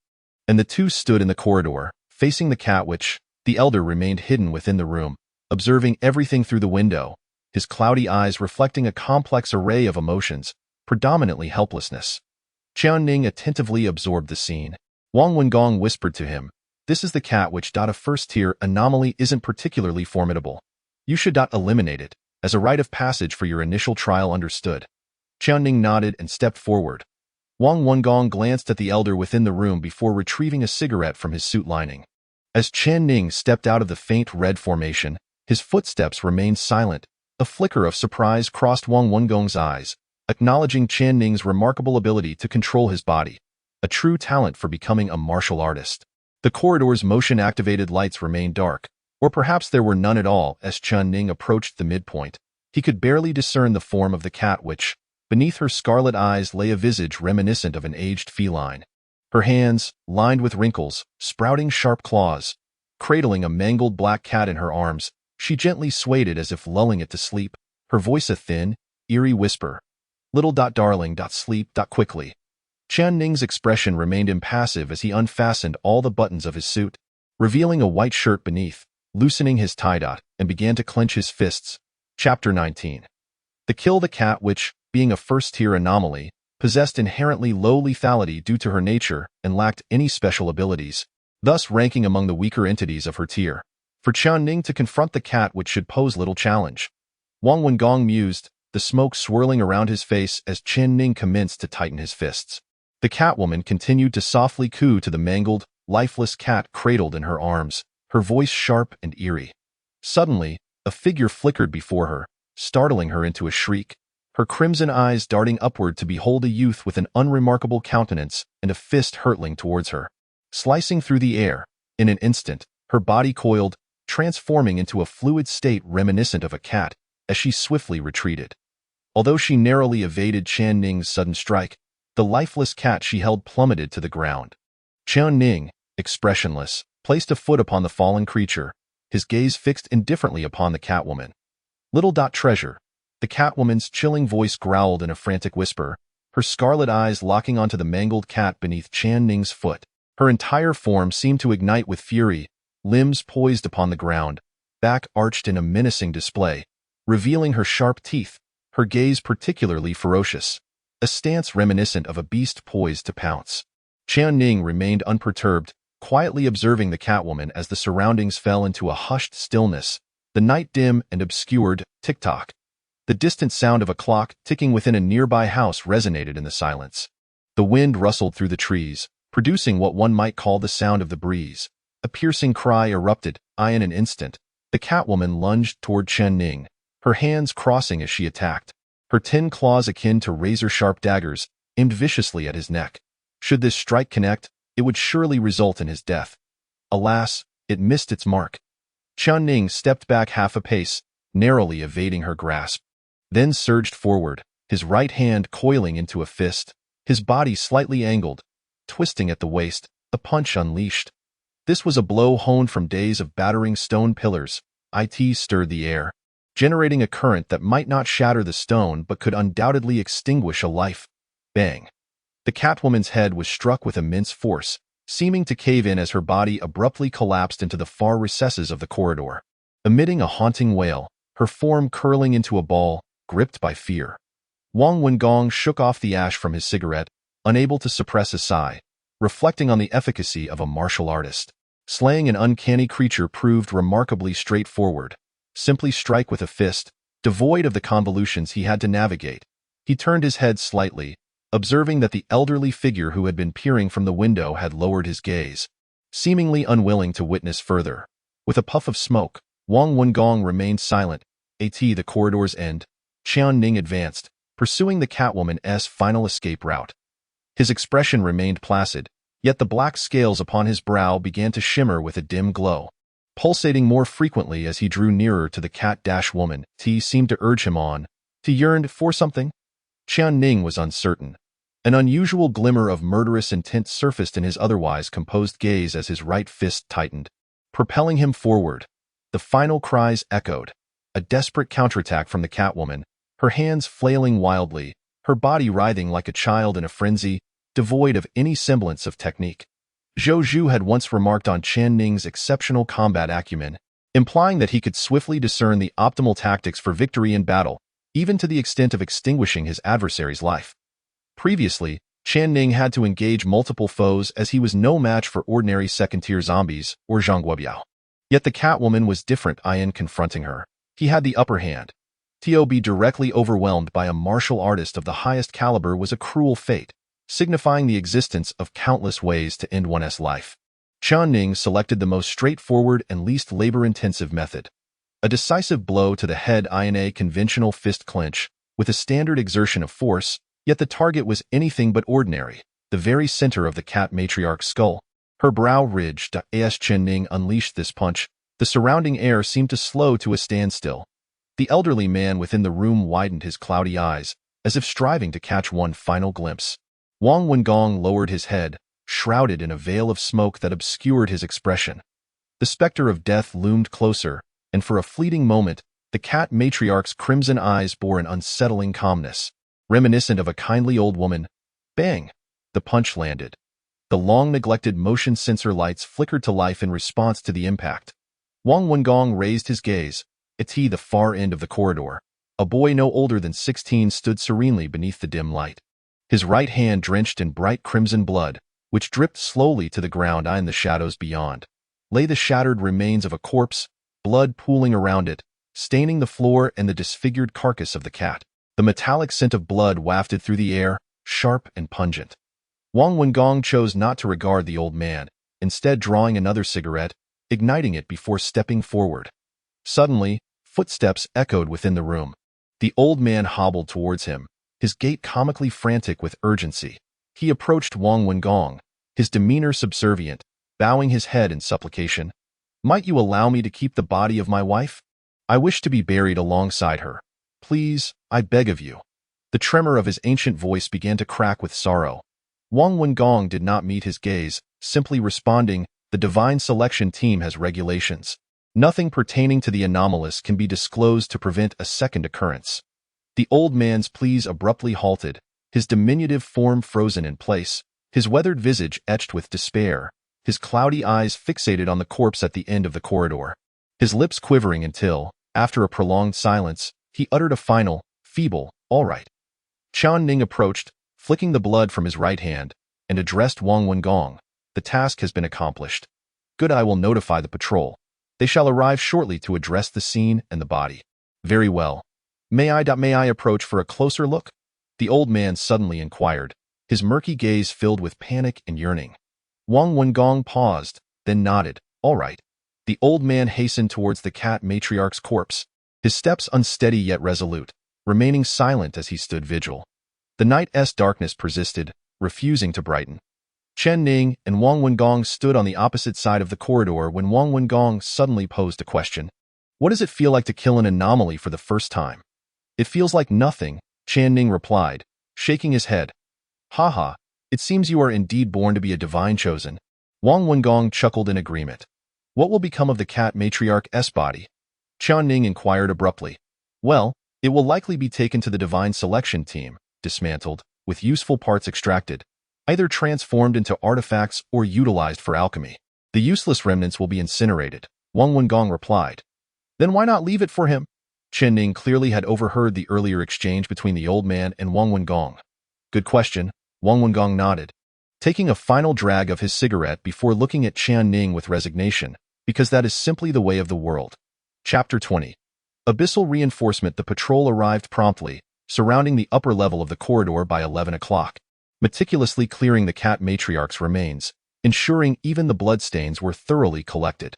and the two stood in the corridor, facing the Cat Witch. The elder remained hidden within the room, observing everything through the window, his cloudy eyes reflecting a complex array of emotions, predominantly helplessness. Chen Ning attentively absorbed the scene. Wang Wengong whispered to him, "This is the Cat Witch. A first-tier anomaly isn't particularly formidable. You should not eliminate it, as a rite of passage for your initial trial. Understood?" Chen Ning nodded and stepped forward. Wang Wengong glanced at the elder within the room before retrieving a cigarette from his suit lining. As Chen Ning stepped out of the faint red formation, his footsteps remained silent. A flicker of surprise crossed Wang Wengong's eyes, acknowledging Chen Ning's remarkable ability to control his body, a true talent for becoming a martial artist. The corridor's motion-activated lights remained dark, or perhaps there were none at all. As Chen Ning approached the midpoint, he could barely discern the form of the Cat Witch. Beneath her scarlet eyes lay a visage reminiscent of an aged feline. Her hands, lined with wrinkles, sprouting sharp claws. Cradling a mangled black cat in her arms, she gently swayed it as if lulling it to sleep, her voice a thin, eerie whisper. "Little darling, sleep quickly." Chen Ning's expression remained impassive as he unfastened all the buttons of his suit, revealing a white shirt beneath, loosening his tie-dot, and began to clench his fists. Chapter 19. The Cat Witch, being a first-tier anomaly, possessed inherently low lethality due to her nature and lacked any special abilities, thus ranking among the weaker entities of her tier. For Chen Ning to confront the Cat Witch should pose little challenge. Wang Wengong mused, the smoke swirling around his face as Chen Ning commenced to tighten his fists. The Catwoman continued to softly coo to the mangled, lifeless cat cradled in her arms, her voice sharp and eerie. Suddenly, a figure flickered before her, startling her into a shriek, her crimson eyes darting upward to behold a youth with an unremarkable countenance and a fist hurtling towards her. Slicing through the air, in an instant, her body coiled, transforming into a fluid state reminiscent of a cat, as she swiftly retreated. Although she narrowly evaded Chen Ning's sudden strike, the lifeless cat she held plummeted to the ground. Chen Ning, expressionless, placed a foot upon the fallen creature, his gaze fixed indifferently upon the Catwoman. "Little treasure," the Catwoman's chilling voice growled in a frantic whisper, her scarlet eyes locking onto the mangled cat beneath Chen Ning's foot. Her entire form seemed to ignite with fury, limbs poised upon the ground, back arched in a menacing display, revealing her sharp teeth, her gaze particularly ferocious, a stance reminiscent of a beast poised to pounce. Chen Ning remained unperturbed, quietly observing the Catwoman as the surroundings fell into a hushed stillness, the night dim and obscured. Tick-tock. The distant sound of a clock ticking within a nearby house resonated in the silence. The wind rustled through the trees, producing what one might call the sound of the breeze. A piercing cry erupted. In an instant, the Catwoman lunged toward Chen Ning, her hands crossing as she attacked, her tin claws akin to razor-sharp daggers, aimed viciously at his neck. Should this strike connect, it would surely result in his death. Alas, it missed its mark. Chen Ning stepped back half a pace, narrowly evading her grasp, then surged forward, his right hand coiling into a fist, his body slightly angled, twisting at the waist, a punch unleashed. This was a blow honed from days of battering stone pillars. It stirred the air, generating a current that might not shatter the stone but could undoubtedly extinguish a life. Bang! The Catwoman's head was struck with immense force, seeming to cave in as her body abruptly collapsed into the far recesses of the corridor. Emitting a haunting wail, her form curling into a ball, gripped by fear. Wang Wengong shook off the ash from his cigarette, unable to suppress a sigh. reflecting on the efficacy of a martial artist. Slaying an uncanny creature proved remarkably straightforward. Simply strike with a fist, devoid of the convolutions he had to navigate. He turned his head slightly, observing that the elderly figure who had been peering from the window had lowered his gaze, seemingly unwilling to witness further. With a puff of smoke, Wang Wengong remained silent. At the corridor's end, Chen Ning advanced, pursuing the Catwoman's final escape route. His expression remained placid, yet the black scales upon his brow began to shimmer with a dim glow. Pulsating more frequently as he drew nearer to the Cat-Woman, T seemed to urge him on. He yearned for something? Chen Ning was uncertain. An unusual glimmer of murderous intent surfaced in his otherwise composed gaze as his right fist tightened, propelling him forward. The final cries echoed. A desperate counterattack from the Catwoman, her hands flailing wildly, her body writhing like a child in a frenzy, devoid of any semblance of technique. Zhou Zhu had once remarked on Chen Ning's exceptional combat acumen, implying that he could swiftly discern the optimal tactics for victory in battle, even to the extent of extinguishing his adversary's life. Previously, Chen Ning had to engage multiple foes as he was no match for ordinary second-tier zombies or zhangguobiao. Yet the Catwoman was different in confronting her. He had the upper hand. To be directly overwhelmed by a martial artist of the highest caliber was a cruel fate, signifying the existence of countless ways to end one's life. Chen Ning selected the most straightforward and least labor-intensive method. A decisive blow to the head in a conventional fist clinch, with a standard exertion of force, yet the target was anything but ordinary, the very center of the cat matriarch's skull. Her brow ridged as Chen Ning unleashed this punch. The surrounding air seemed to slow to a standstill. The elderly man within the room widened his cloudy eyes, as if striving to catch one final glimpse. Wang Wengong lowered his head, shrouded in a veil of smoke that obscured his expression. The specter of death loomed closer, and for a fleeting moment, the cat matriarch's crimson eyes bore an unsettling calmness, reminiscent of a kindly old woman. Bang! The punch landed. The long-neglected motion sensor lights flickered to life in response to the impact. Wang Wengong raised his gaze. At the far end of the corridor, a boy no older than 16 stood serenely beneath the dim light. His right hand drenched in bright crimson blood, which dripped slowly to the ground in the shadows beyond, lay the shattered remains of a corpse, blood pooling around it, staining the floor and the disfigured carcass of the cat. The metallic scent of blood wafted through the air, sharp and pungent. Wang Wengong chose not to regard the old man, instead drawing another cigarette, igniting it before stepping forward. Suddenly, footsteps echoed within the room. The old man hobbled towards him, his gait comically frantic with urgency. He approached Wang Wengong, his demeanor subservient, bowing his head in supplication. "Might you allow me to keep the body of my wife? I wish to be buried alongside her. Please, I beg of you." The tremor of his ancient voice began to crack with sorrow. Wang Wengong did not meet his gaze, simply responding, "The divine selection team has regulations. Nothing pertaining to the anomalous can be disclosed to prevent a second occurrence." The old man's pleas abruptly halted, his diminutive form frozen in place, his weathered visage etched with despair, his cloudy eyes fixated on the corpse at the end of the corridor, his lips quivering until, after a prolonged silence, he uttered a final, feeble, "All right." Chen Ning approached, flicking the blood from his right hand, and addressed Wang Wengong. "The task has been accomplished. Good, I will notify the patrol. They shall arrive shortly to address the scene and the body." "Very well. May I approach for a closer look?" The old man suddenly inquired, his murky gaze filled with panic and yearning. Wang Wengong paused, then nodded. "All right." The old man hastened towards the cat matriarch's corpse, his steps unsteady yet resolute, remaining silent as he stood vigil. The night's darkness persisted, refusing to brighten. Chen Ning and Wang Wengong stood on the opposite side of the corridor when Wang Wengong suddenly posed a question. "What does it feel like to kill an anomaly for the first time?" "It feels like nothing," Chen Ning replied, shaking his head. "Haha, it seems you are indeed born to be a divine chosen." Wang Wengong chuckled in agreement. "What will become of the cat matriarch's body?" Chen Ning inquired abruptly. "Well, it will likely be taken to the divine selection team, dismantled, with useful parts extracted, either transformed into artifacts or utilized for alchemy. The useless remnants will be incinerated," Wang Wengong replied. "Then why not leave it for him?" Chen Ning clearly had overheard the earlier exchange between the old man and Wang Wengong. "Good question," Wang Wengong nodded. taking a final drag of his cigarette before looking at Chen Ning with resignation, because that is simply the way of the world. Chapter 20. Abyssal reinforcement. The patrol arrived promptly, surrounding the upper level of the corridor by 11 o'clock, meticulously clearing the cat matriarch's remains, ensuring even the bloodstains were thoroughly collected.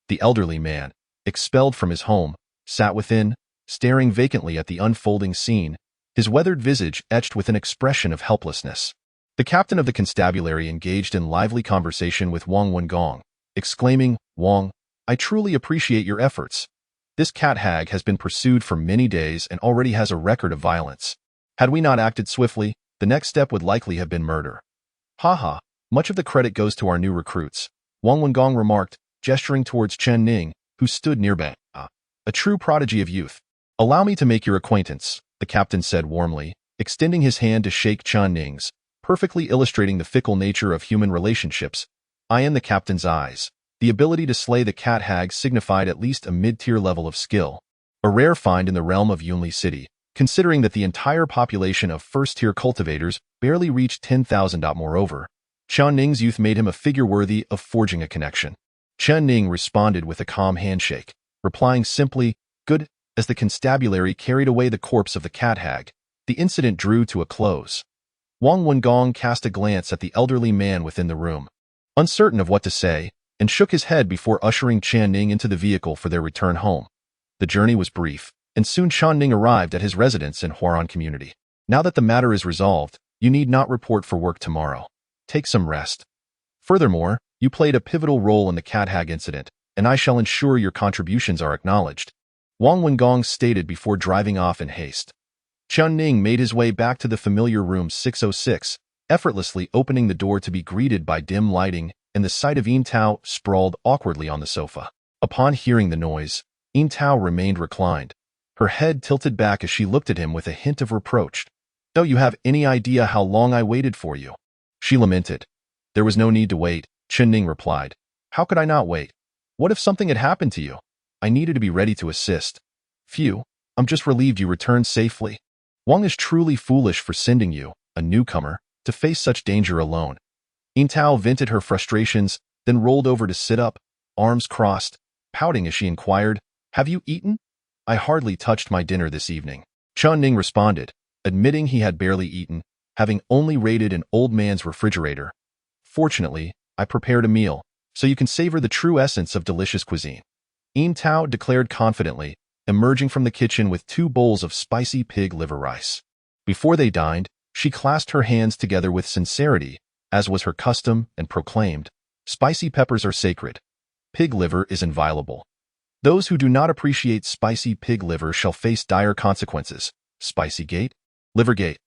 The elderly man, expelled from his home, sat within, staring vacantly at the unfolding scene, his weathered visage etched with an expression of helplessness. The captain of the constabulary engaged in lively conversation with Wang Wengong, exclaiming, "Wang, I truly appreciate your efforts. This cat hag has been pursued for many days and already has a record of violence. Had we not acted swiftly, the next step would likely have been murder." "Haha, much of the credit goes to our new recruits," Wang Wengong remarked, gesturing towards Chen Ning, who stood nearby. "A true prodigy of youth. Allow me to make your acquaintance," the captain said warmly, extending his hand to shake Chen Ning's, perfectly illustrating the fickle nature of human relationships. "I am the captain's eyes." The ability to slay the cat hag signified at least a mid-tier level of skill, a rare find in the realm of Yunli City, considering that the entire population of first-tier cultivators barely reached 10,000. Moreover, Chen Ning's youth made him a figure worthy of forging a connection. Chen Ning responded with a calm handshake, replying simply, "Good." As the constabulary carried away the corpse of the cat hag, the incident drew to a close. Wang Wengong cast a glance at the elderly man within the room, uncertain of what to say, and shook his head before ushering Chen Ning into the vehicle for their return home. The journey was brief, and soon Chen Ning arrived at his residence in Huaran Community. "Now that the matter is resolved, you need not report for work tomorrow. Take some rest. Furthermore, you played a pivotal role in the cat hag incident, and I shall ensure your contributions are acknowledged," Wang Wengong stated before driving off in haste. Chen Ning made his way back to the familiar room 606, effortlessly opening the door to be greeted by dim lighting and the sight of Yin Tao sprawled awkwardly on the sofa. Upon hearing the noise, Yin Tao remained reclined, her head tilted back as she looked at him with a hint of reproach. "Don't you have any idea how long I waited for you?" she lamented. "There was no need to wait," Chen Ning replied. "How could I not wait? What if something had happened to you? I needed to be ready to assist. Phew, I'm just relieved you returned safely. Wang is truly foolish for sending you, a newcomer, to face such danger alone." Yin Tao vented her frustrations, then rolled over to sit up, arms crossed, pouting as she inquired, "Have you eaten?" "I hardly touched my dinner this evening," Chen Ning responded, admitting he had barely eaten, having only raided an old man's refrigerator. "Fortunately, I prepared a meal, so you can savor the true essence of delicious cuisine," Yin Tao declared confidently, emerging from the kitchen with 2 bowls of spicy pig liver rice. Before they dined, she clasped her hands together with sincerity, as was her custom, and proclaimed, "Spicy peppers are sacred. Pig liver is inviolable. Those who do not appreciate spicy pig liver shall face dire consequences." "Spicy gate? Liver gate?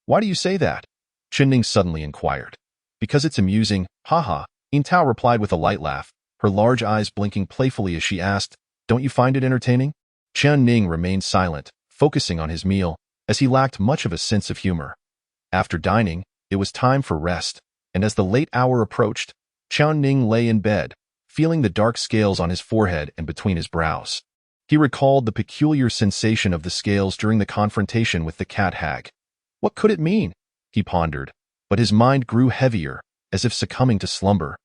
Why do you say that?" Chen Ning suddenly inquired. "Because it's amusing, haha," Yin Tao replied with a light laugh, her large eyes blinking playfully as she asked, "Don't you find it entertaining?" Chen Ning remained silent, focusing on his meal, as he lacked much of a sense of humor. After dining, it was time for rest, and as the late hour approached, Chen Ning lay in bed, feeling the dark scales on his forehead and between his brows. He recalled the peculiar sensation of the scales during the confrontation with the cat hag. What could it mean? He pondered, but his mind grew heavier, as if succumbing to slumber.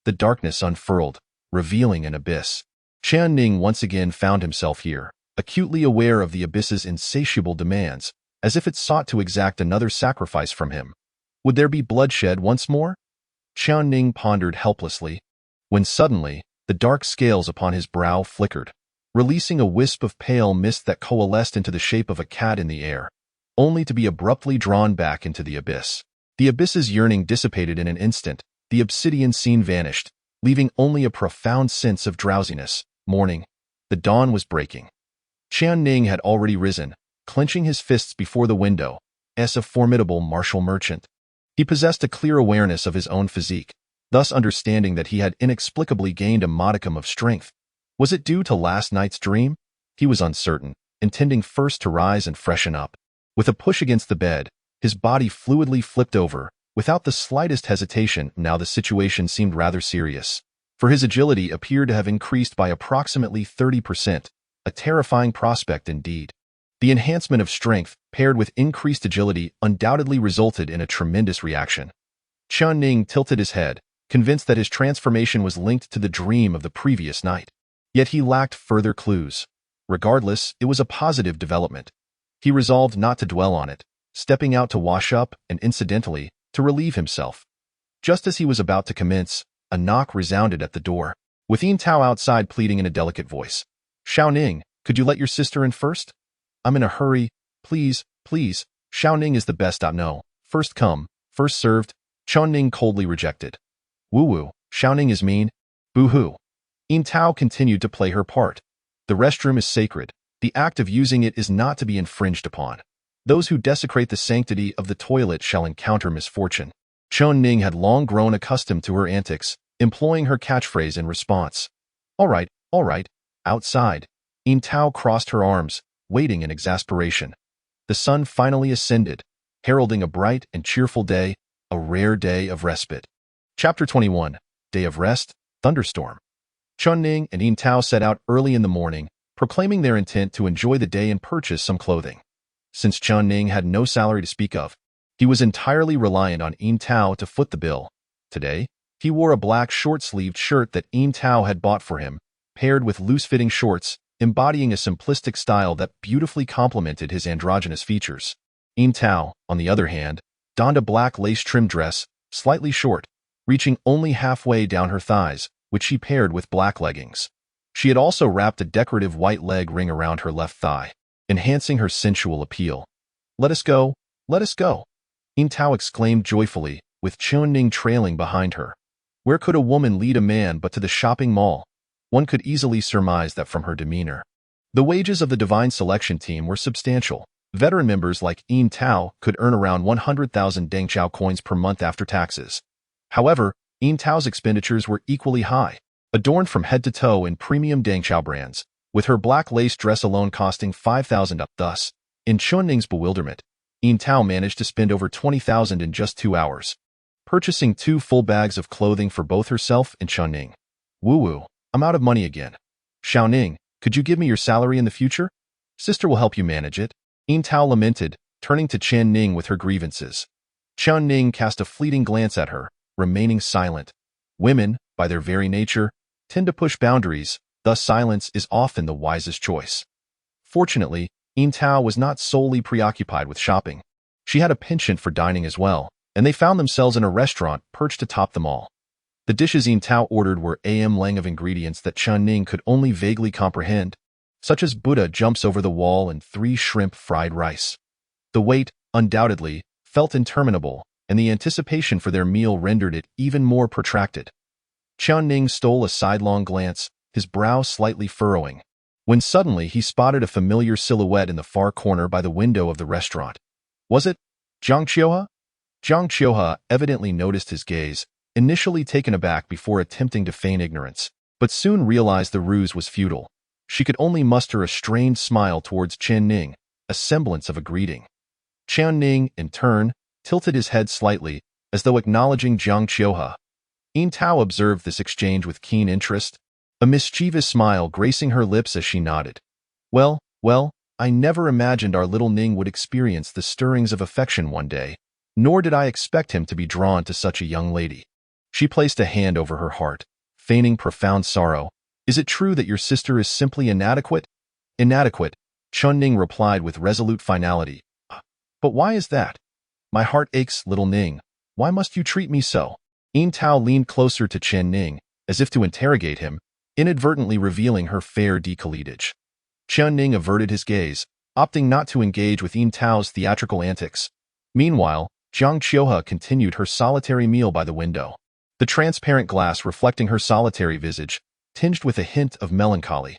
The darkness unfurled, revealing an abyss. Chen Ning once again found himself here, acutely aware of the abyss's insatiable demands, as if it sought to exact another sacrifice from him. Would there be bloodshed once more? Chen Ning pondered helplessly, when suddenly, the dark scales upon his brow flickered, releasing a wisp of pale mist that coalesced into the shape of a cat in the air, only to be abruptly drawn back into the abyss. The abyss's yearning dissipated in an instant, the obsidian scene vanished, leaving only a profound sense of drowsiness. Morning. The dawn was breaking. Chen Ning had already risen, clenching his fists before the window, as a formidable martial merchant. He possessed a clear awareness of his own physique, thus understanding that he had inexplicably gained a modicum of strength. Was it due to last night's dream? He was uncertain, intending first to rise and freshen up. With a push against the bed, his body fluidly flipped over, without the slightest hesitation. Now the situation seemed rather serious, for his agility appeared to have increased by approximately 30%, a terrifying prospect indeed. The enhancement of strength, paired with increased agility, undoubtedly resulted in a tremendous reaction. Chen Ning tilted his head, convinced that his transformation was linked to the dream of the previous night. Yet he lacked further clues. Regardless, it was a positive development. He resolved not to dwell on it, stepping out to wash up and, incidentally, to relieve himself. Just as he was about to commence, a knock resounded at the door, with Yin Tao outside pleading in a delicate voice. "Xiao Ning, could you let your sister in first? I'm in a hurry. Please, please." Xiao Ning is the best. No. First come, first served. Chen Ning coldly rejected. Woo-woo, Xiao Ning is mean. Boo-hoo. Yin Tao continued to play her part. The restroom is sacred. The act of using it is not to be infringed upon. Those who desecrate the sanctity of the toilet shall encounter misfortune. Chen Ning had long grown accustomed to her antics, employing her catchphrase in response. All right, outside. Yin Tao crossed her arms, waiting in exasperation. The sun finally ascended, heralding a bright and cheerful day, a rare day of respite. Chapter 21, Day of Rest, Thunderstorm. Chen Ning and Yin Tao set out early in the morning, proclaiming their intent to enjoy the day and purchase some clothing. Since Chen Ning had no salary to speak of, he was entirely reliant on Yin Tao to foot the bill. Today, he wore a black short-sleeved shirt that Yin Tao had bought for him, paired with loose-fitting shorts, embodying a simplistic style that beautifully complemented his androgynous features. Yin Tao, on the other hand, donned a black lace-trimmed dress, slightly short, reaching only halfway down her thighs, which she paired with black leggings. She had also wrapped a decorative white leg ring around her left thigh, enhancing her sensual appeal. Let us go, let us go. Yin Tao exclaimed joyfully, with Chen Ning trailing behind her. Where could a woman lead a man but to the shopping mall? One could easily surmise that from her demeanor. The wages of the Divine Selection team were substantial. Veteran members like Yin Tao could earn around 100,000 Dengqiao coins per month after taxes. However, Yin Tao's expenditures were equally high, adorned from head to toe in premium Dengqiao brands, with her black lace dress alone costing 5,000 up. Thus, in Chen Ning's bewilderment, Yin Tao managed to spend over 20,000 in just 2 hours, purchasing 2 full bags of clothing for both herself and Chen Ning. Woo-woo, I'm out of money again. Xiao Ning, could you give me your salary in the future? Sister will help you manage it. Yin Tao lamented, turning to Chen Ning with her grievances. Chen Ning cast a fleeting glance at her, remaining silent. Women, by their very nature, tend to push boundaries, thus silence is often the wisest choice. Fortunately, Yin Tao was not solely preoccupied with shopping. She had a penchant for dining as well, and they found themselves in a restaurant perched atop them all. The dishes Yin Tao ordered were lang of ingredients that Chen Ning could only vaguely comprehend, such as Buddha jumps over the wall and 3 shrimp fried rice. The wait, undoubtedly, felt interminable, and the anticipation for their meal rendered it even more protracted. Chen Ning stole a sidelong glance, his brow slightly furrowing, when suddenly he spotted a familiar silhouette in the far corner by the window of the restaurant. Was it Jiang Qiuhua? Jiang Qiuhua evidently noticed his gaze, initially taken aback before attempting to feign ignorance, but soon realized the ruse was futile. She could only muster a strained smile towards Chen Ning, a semblance of a greeting. Chen Ning, in turn, tilted his head slightly, as though acknowledging Jiang Qiuhua. Yin Tao observed this exchange with keen interest, a mischievous smile gracing her lips as she nodded. Well, I never imagined our little Ning would experience the stirrings of affection one day, nor did I expect him to be drawn to such a young lady. She placed a hand over her heart, feigning profound sorrow. Is it true that your sister is simply inadequate? Inadequate, Chen Ning replied with resolute finality. But why is that? My heart aches, little Ning. Why must you treat me so? Yin Tao leaned closer to Chen Ning, as if to interrogate him, inadvertently revealing her fair décolletage. Chen Ning averted his gaze, opting not to engage with Yin Tao's theatrical antics. Meanwhile, Jiang Qiuhua continued her solitary meal by the window, the transparent glass reflecting her solitary visage, tinged with a hint of melancholy.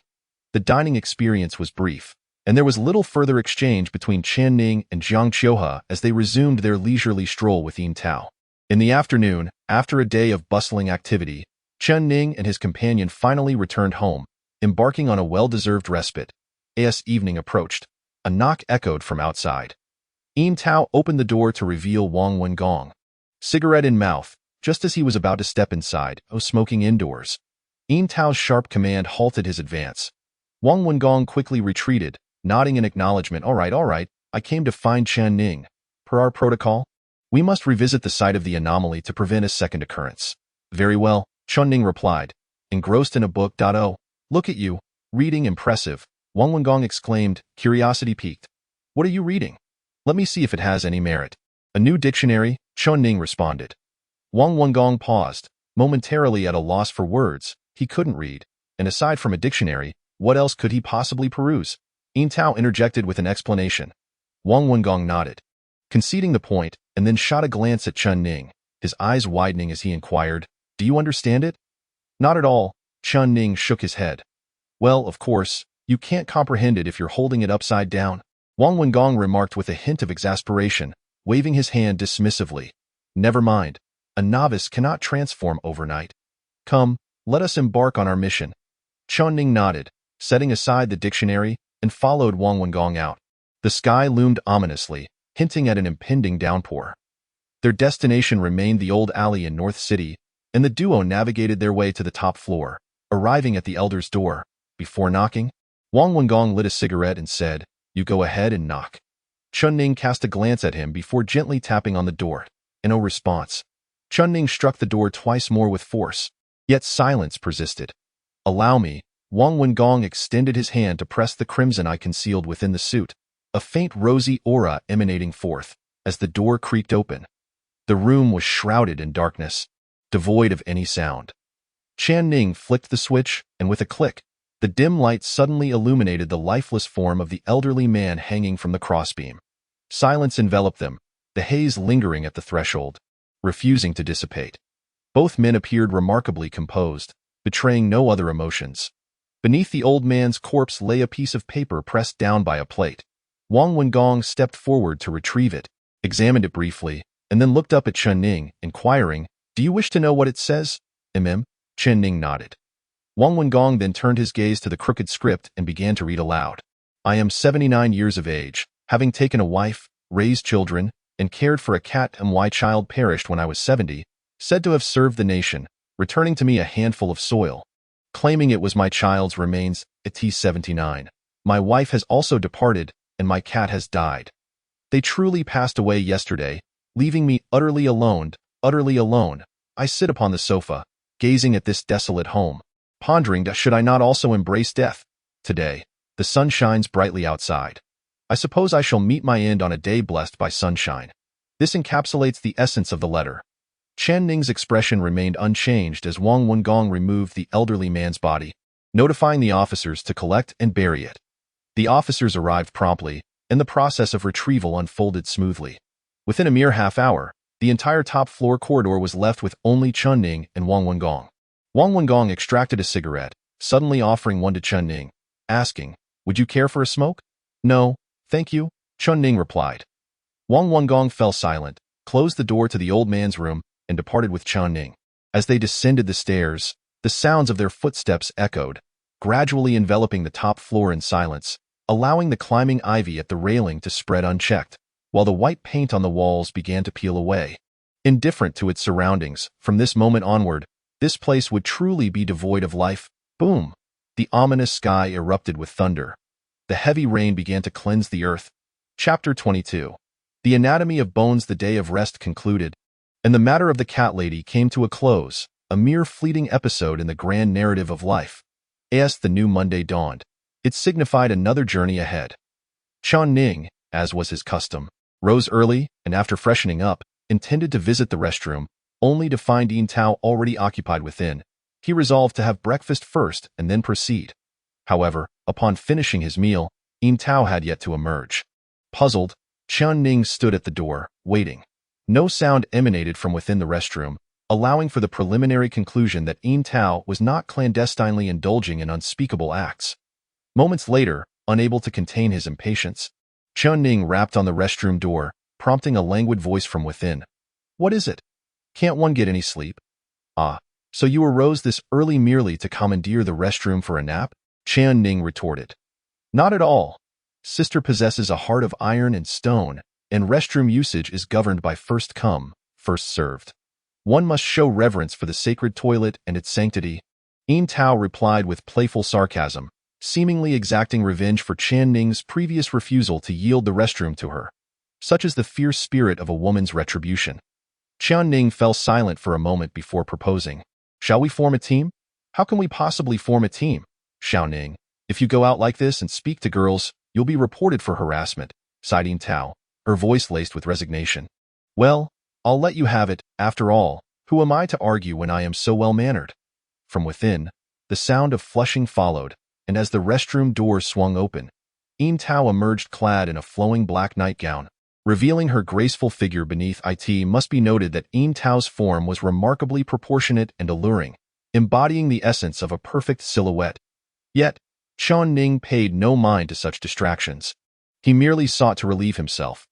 The dining experience was brief, and there was little further exchange between Chen Ning and Jiang Qiuhua as they resumed their leisurely stroll with Yin Tao. In the afternoon, after a day of bustling activity, Chen Ning and his companion finally returned home, embarking on a well-deserved respite. As evening approached, a knock echoed from outside. Yin Tao opened the door to reveal Wang Wengong, cigarette in mouth, just as he was about to step inside, smoking indoors. Yin Tao's sharp command halted his advance. Wang Wengong quickly retreated, nodding in acknowledgement. All right, I came to find Chen Ning. Per our protocol, We must revisit the site of the anomaly to prevent a second occurrence. Very well, Chen Ning replied, engrossed in a book. Oh, look at you, reading impressive, Wang Wengong exclaimed, curiosity piqued. What are you reading? Let me see if it has any merit. A new dictionary, Chen Ning responded. Wang Wengong paused, momentarily at a loss for words. He couldn't read, and aside from a dictionary, what else could he possibly peruse? Yin Tao interjected with an explanation. Wang Wengong nodded, conceding the point, and then shot a glance at Chen Ning, his eyes widening as he inquired, do you understand it? Not at all, Chen Ning shook his head. Well, of course, you can't comprehend it if you're holding it upside down, Wang Wengong remarked with a hint of exasperation, waving his hand dismissively. Never mind, a novice cannot transform overnight. Come, let us embark on our mission. Chen Ning nodded, setting aside the dictionary, and followed Wang Wengong out. The sky loomed ominously, hinting at an impending downpour. Their destination remained the old alley in North City, and the duo navigated their way to the top floor, arriving at the elder's door. Before knocking, Wang Wengong lit a cigarette and said, you go ahead and knock. Chen Ning cast a glance at him before gently tapping on the door. In no response, Chen Ning struck the door twice more with force, yet silence persisted. Allow me, Wang Wengong extended his hand to press the crimson eye concealed within the suit, a faint rosy aura emanating forth, as the door creaked open. The room was shrouded in darkness, devoid of any sound. Chen Ning flicked the switch, and with a click, the dim light suddenly illuminated the lifeless form of the elderly man hanging from the crossbeam. Silence enveloped them, the haze lingering at the threshold, refusing to dissipate. Both men appeared remarkably composed, betraying no other emotions. Beneath the old man's corpse lay a piece of paper pressed down by a plate. Wang Wengong stepped forward to retrieve it, examined it briefly, and then looked up at Chen Ning, inquiring, do you wish to know what it says? Chen Ning nodded. Wang Wengong then turned his gaze to the crooked script and began to read aloud. I am 79 years of age, having taken a wife, raised children, and cared for a cat. My child perished when I was 70, said to have served the nation, returning to me a handful of soil, claiming it was my child's remains. At 79. My wife has also departed, and my cat has died. They truly passed away yesterday, leaving me utterly alone. I sit upon the sofa, gazing at this desolate home, pondering should I not also embrace death. Today, the sun shines brightly outside. I suppose I shall meet my end on a day blessed by sunshine. This encapsulates the essence of the letter. Chen Ning's expression remained unchanged as Wang Wengong removed the elderly man's body, notifying the officers to collect and bury it. The officers arrived promptly, and the process of retrieval unfolded smoothly. Within a mere half-hour, the entire top-floor corridor was left with only Chen Ning and Wang Wengong. Wang Wengong extracted a cigarette, suddenly offering one to Chen Ning, asking, would you care for a smoke? No, thank you, Chen Ning replied. Wang Wengong fell silent, closed the door to the old man's room, and departed with Chen Ning. As they descended the stairs, the sounds of their footsteps echoed, gradually enveloping the top floor in silence, allowing the climbing ivy at the railing to spread unchecked, while the white paint on the walls began to peel away. Indifferent to its surroundings, from this moment onward, this place would truly be devoid of life. Boom! The ominous sky erupted with thunder. The heavy rain began to cleanse the earth. Chapter 22. The anatomy of bones. The day of rest concluded, and the matter of the cat lady came to a close, a mere fleeting episode in the grand narrative of life. As the new Monday dawned, it signified another journey ahead. Chen Ning, as was his custom, rose early and after freshening up, intended to visit the restroom, only to find Yin Tao already occupied within. He resolved to have breakfast first and then proceed. However, upon finishing his meal, Yin Tao had yet to emerge. Puzzled, Chen Ning stood at the door, waiting. No sound emanated from within the restroom, allowing for the preliminary conclusion that Yin Tao was not clandestinely indulging in unspeakable acts. Moments later, unable to contain his impatience, Chen Ning rapped on the restroom door, prompting a languid voice from within. What is it? Can't one get any sleep? Ah, so you arose this early merely to commandeer the restroom for a nap? Chen Ning retorted. Not at all. Sister possesses a heart of iron and stone, and restroom usage is governed by first come, first served. One must show reverence for the sacred toilet and its sanctity. Yin Tao replied with playful sarcasm, seemingly exacting revenge for Chen Ning's previous refusal to yield the restroom to her. Such is the fierce spirit of a woman's retribution. Chen Ning fell silent for a moment before proposing. Shall we form a team? How can we possibly form a team? Xiao Ning, if you go out like this and speak to girls, you'll be reported for harassment, sighed Tao, her voice laced with resignation. Well, I'll let you have it. After all, who am I to argue when I am so well-mannered? From within, the sound of flushing followed, and as the restroom door swung open, Tao emerged clad in a flowing black nightgown. Revealing her graceful figure beneath it, must be noted that Tao's form was remarkably proportionate and alluring, embodying the essence of a perfect silhouette. Yet, Chen Ning paid no mind to such distractions. He merely sought to relieve himself.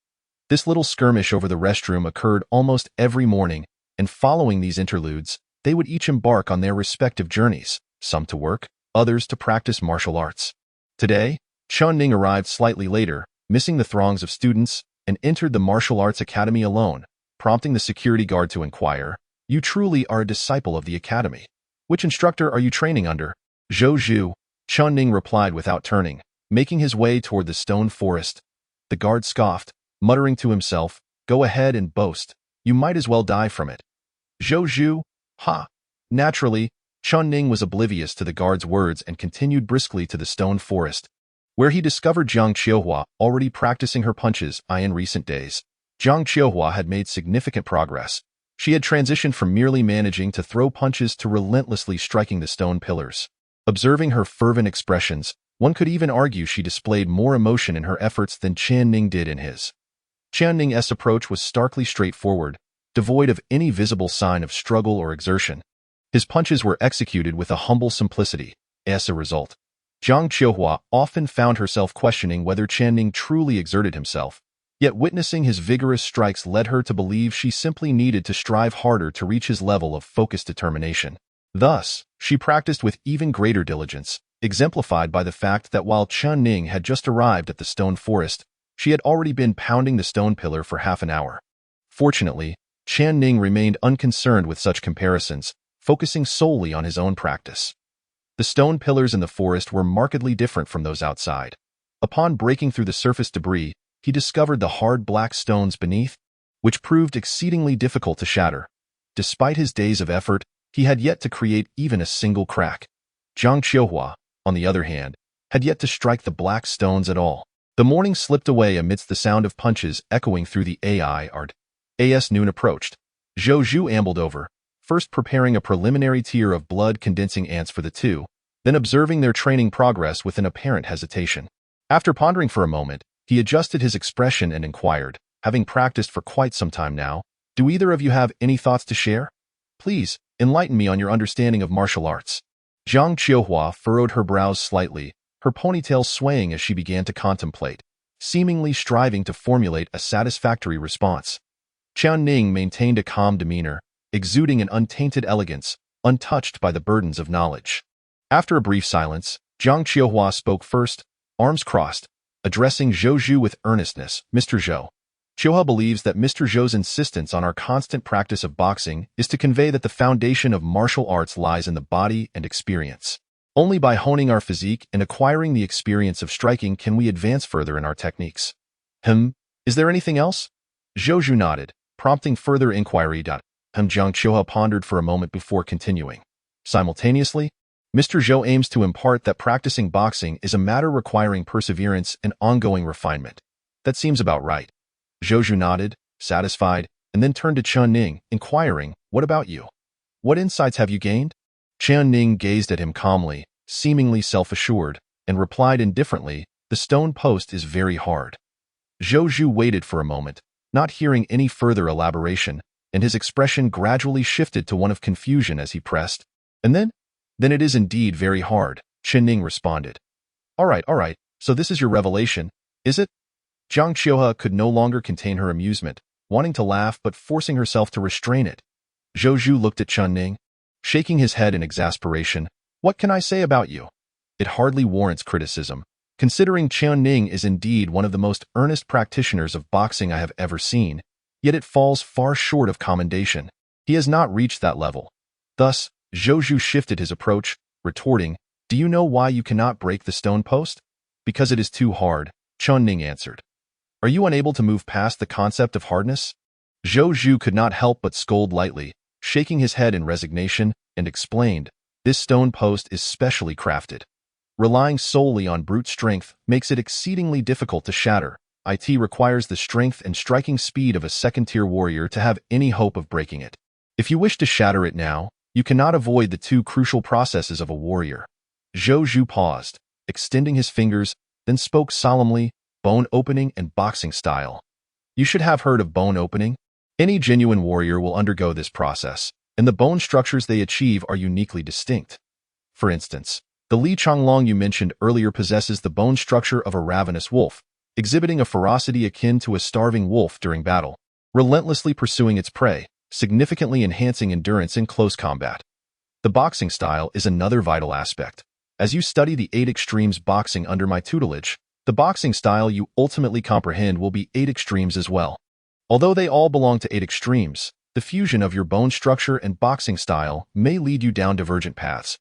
This little skirmish over the restroom occurred almost every morning, and following these interludes, they would each embark on their respective journeys, some to work, others to practice martial arts. Today, Chen Ning arrived slightly later, missing the throngs of students, and entered the martial arts academy alone, prompting the security guard to inquire, "You truly are a disciple of the academy. Which instructor are you training under?" "Zhou Zhu," Chen Ning replied without turning, making his way toward the stone forest. The guard scoffed, muttering to himself, "Go ahead and boast. You might as well die from it." "Zhou Zhu? Ha!" Naturally, Chen Ning was oblivious to the guard's words and continued briskly to the stone forest, where he discovered Jiang Qiuhua already practicing her punches. In recent days, Jiang Qiuhua had made significant progress. She had transitioned from merely managing to throw punches to relentlessly striking the stone pillars. Observing her fervent expressions, one could even argue she displayed more emotion in her efforts than Chen Ning did in his. Chen Ning's approach was starkly straightforward, devoid of any visible sign of struggle or exertion. His punches were executed with a humble simplicity. As a result, Jiang Qiuhua often found herself questioning whether Chen Ning truly exerted himself, yet witnessing his vigorous strikes led her to believe she simply needed to strive harder to reach his level of focused determination. Thus, she practiced with even greater diligence, exemplified by the fact that while Chen Ning had just arrived at the stone forest, she had already been pounding the stone pillar for half an hour. Fortunately, Chen Ning remained unconcerned with such comparisons, focusing solely on his own practice. The stone pillars in the forest were markedly different from those outside. Upon breaking through the surface debris, he discovered the hard black stones beneath, which proved exceedingly difficult to shatter. Despite his days of effort, he had yet to create even a single crack. Jiang Qiuhua, on the other hand, had yet to strike the black stones at all. The morning slipped away amidst the sound of punches echoing through the art. As noon approached, Zhou Zhu ambled over, first preparing a preliminary tier of blood-condensing ants for the two, then observing their training progress with an apparent hesitation. After pondering for a moment, he adjusted his expression and inquired, having practiced for quite some time now, "Do either of you have any thoughts to share? Please, enlighten me on your understanding of martial arts." Jiang Qiuhua furrowed her brows slightly, her ponytail swaying as she began to contemplate, seemingly striving to formulate a satisfactory response. Chen Ning maintained a calm demeanor, exuding an untainted elegance, untouched by the burdens of knowledge. After a brief silence, Jiang Qiuhua spoke first, arms crossed, addressing Zhou Zhu with earnestness. "Mr. Zhou, Qiuhua believes that Mr. Zhou's insistence on our constant practice of boxing is to convey that the foundation of martial arts lies in the body and experience. Only by honing our physique and acquiring the experience of striking can we advance further in our techniques." Is there anything else?" Zhou Zhu nodded, prompting further inquiry. Jiang Qiuhua pondered for a moment before continuing. Simultaneously, Mr. Zhou aims to impart that practicing boxing is a matter requiring perseverance and ongoing refinement. That seems about right. Zhou Zhu nodded, satisfied, and then turned to Chen Ning, inquiring, "What about you? What insights have you gained?" Chen Ning gazed at him calmly, seemingly self-assured, and replied indifferently, "The stone post is very hard." Zhou Zhu waited for a moment, not hearing any further elaboration, and his expression gradually shifted to one of confusion as he pressed. "And then? Then it is indeed very hard," Chen Ning responded. All right, so this is your revelation, is it?" Jiang Qiuhua could no longer contain her amusement, wanting to laugh but forcing herself to restrain it. Zhou Zhu looked at Chen Ning, shaking his head in exasperation. "What can I say about you? It hardly warrants criticism, considering Chen Ning is indeed one of the most earnest practitioners of boxing I have ever seen, yet it falls far short of commendation. He has not reached that level." Thus, Zhou Zhu shifted his approach, retorting, "Do you know why you cannot break the stone post?" "Because it is too hard," Chen Ning answered. Are you unable to move past the concept of hardness? Zhou Zhu could not help but scold lightly, shaking his head in resignation, and explained, "This stone post is specially crafted. Relying solely on brute strength makes it exceedingly difficult to shatter. It requires the strength and striking speed of a second-tier warrior to have any hope of breaking it. If you wish to shatter it now, you cannot avoid the two crucial processes of a warrior." Zhou Zhu paused, extending his fingers, then spoke solemnly, "Bone opening and boxing style. You should have heard of bone opening. Any genuine warrior will undergo this process, and the bone structures they achieve are uniquely distinct. For instance, the Li Changlong you mentioned earlier possesses the bone structure of a ravenous wolf, exhibiting a ferocity akin to a starving wolf during battle, relentlessly pursuing its prey, significantly enhancing endurance in close combat. The boxing style is another vital aspect. As you study the 8 extremes boxing under my tutelage, the boxing style you ultimately comprehend will be 8 extremes as well. Although they all belong to 8 extremes, the fusion of your bone structure and boxing style may lead you down divergent paths.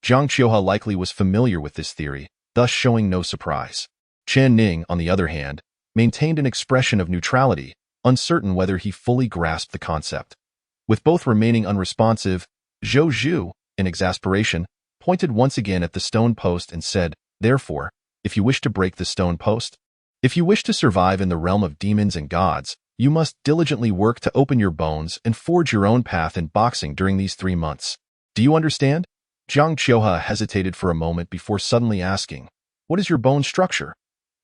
Jiang Qiuhua likely was familiar with this theory, thus showing no surprise. Chen Ning, on the other hand, maintained an expression of neutrality, uncertain whether he fully grasped the concept. With both remaining unresponsive, Zhou Zhu, in exasperation, pointed once again at the stone post and said, "Therefore, if you wish to break the stone post, if you wish to survive in the realm of demons and gods, you must diligently work to open your bones and forge your own path in boxing during these 3 months. Do you understand?" Jiang Qiuhua hesitated for a moment before suddenly asking, "What is your bone structure?"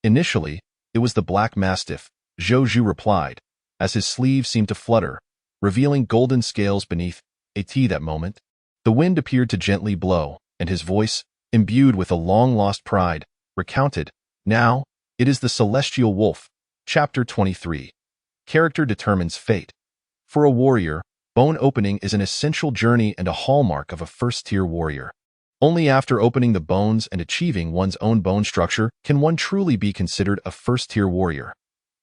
Initially, it was the black mastiff, Zhou Zhu replied, as his sleeve seemed to flutter, revealing golden scales beneath it. That moment, the wind appeared to gently blow, and his voice, imbued with a long-lost pride, recounted, "Now, it is the celestial wolf." Chapter 23. Character determines fate. For a warrior, bone opening is an essential journey and a hallmark of a first-tier warrior. Only after opening the bones and achieving one's own bone structure can one truly be considered a first-tier warrior.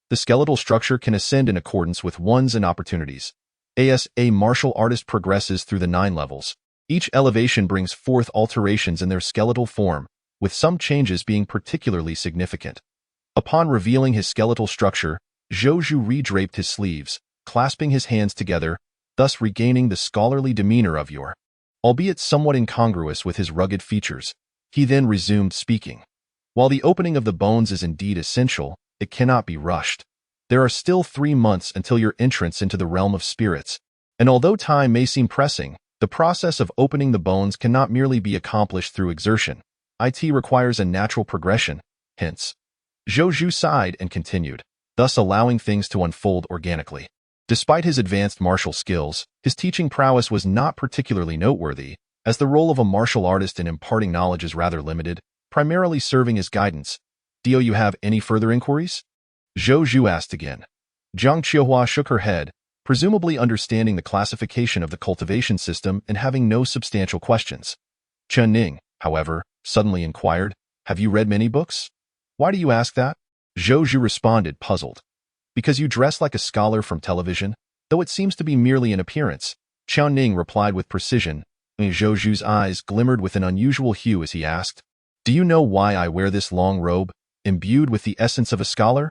The skeletal structure can ascend in accordance with one's and opportunities. As a martial artist progresses through the 9 levels, each elevation brings forth alterations in their skeletal form, with some changes being particularly significant. Upon revealing his skeletal structure, Zhou Zhu redraped his sleeves, clasping his hands together, thus regaining the scholarly demeanor of yore. Albeit somewhat incongruous with his rugged features, he then resumed speaking. "While the opening of the bones is indeed essential, it cannot be rushed. There are still 3 months until your entrance into the realm of spirits, and although time may seem pressing, the process of opening the bones cannot merely be accomplished through exertion. It requires a natural progression, hence." Zhou Zhu sighed and continued, thus allowing things to unfold organically. Despite his advanced martial skills, his teaching prowess was not particularly noteworthy, as the role of a martial artist in imparting knowledge is rather limited, primarily serving as guidance. "Do you have any further inquiries?" Zhou Zhu asked again. Jiang Qiuhua shook her head, presumably understanding the classification of the cultivation system and having no substantial questions. Chen Ning, however, suddenly inquired, "Have you read many books?" "Why do you ask that?" Zhou Zhu responded, puzzled. "Because you dress like a scholar from television, though it seems to be merely an appearance," Chen Ning replied with precision, and Zhou Zhu's eyes glimmered with an unusual hue as he asked, "Do you know why I wear this long robe, imbued with the essence of a scholar?"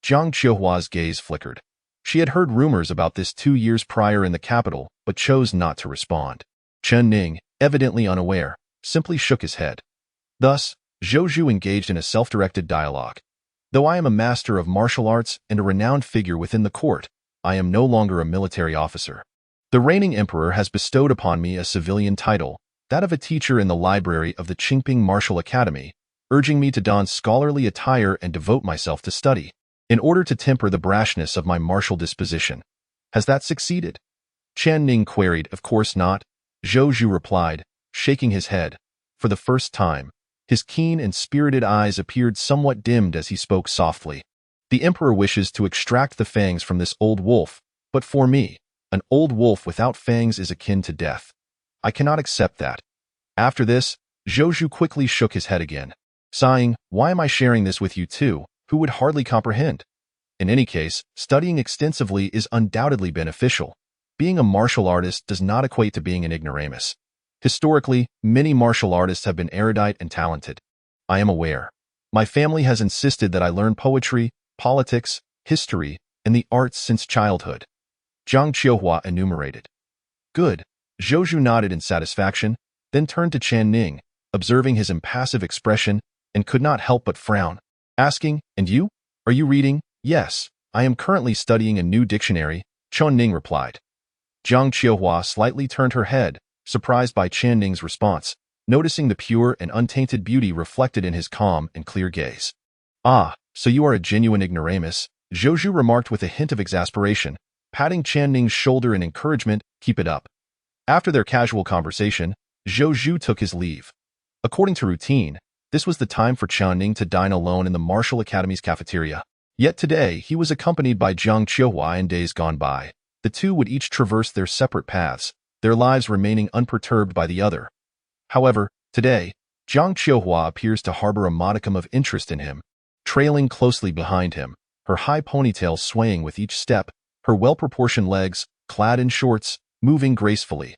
Jiang Qiuhua's gaze flickered. She had heard rumors about this 2 years prior in the capital, but chose not to respond. Chen Ning, evidently unaware, simply shook his head. Thus, Zhou Zhu engaged in a self-directed dialogue. "Though I am a master of martial arts and a renowned figure within the court, I am no longer a military officer. The reigning emperor has bestowed upon me a civilian title, that of a teacher in the library of the Qingping Martial Academy, urging me to don scholarly attire and devote myself to study, in order to temper the brashness of my martial disposition. Has that succeeded?" Chen Ning queried, "Of course not," Zhou Zhu replied, shaking his head. For the first time, his keen and spirited eyes appeared somewhat dimmed as he spoke softly. "The emperor wishes to extract the fangs from this old wolf, but for me, an old wolf without fangs is akin to death. I cannot accept that." After this, Zhou Zhu quickly shook his head again, sighing, "Why am I sharing this with you too, who would hardly comprehend? In any case, studying extensively is undoubtedly beneficial. Being a martial artist does not equate to being an ignoramus. Historically, many martial artists have been erudite and talented. I am aware. My family has insisted that I learn poetry, politics, history, and the arts since childhood. Jiang Qiuhua enumerated. Good. Zhou nodded in satisfaction, then turned to Chen Ning, observing his impassive expression, and could not help but frown, asking, "And you? Are you reading?" "Yes, I am currently studying a new dictionary," Chen Ning replied. Jiang Qiuhua slightly turned her head, surprised by Chen Ning's response, noticing the pure and untainted beauty reflected in his calm and clear gaze. "Ah, so you are a genuine ignoramus," Zhou remarked with a hint of exasperation, patting Chen Ning's shoulder in encouragement. "Keep it up." After their casual conversation, Zhou took his leave. According to routine, this was the time for Chen Ning to dine alone in the Martial Academy's cafeteria. Yet today, he was accompanied by Jiang Qiuhua. In days gone by, the two would each traverse their separate paths, their lives remaining unperturbed by the other. However, today, Jiang Qiuhua appears to harbor a modicum of interest in him, trailing closely behind him, her high ponytail swaying with each step, her well-proportioned legs, clad in shorts, moving gracefully.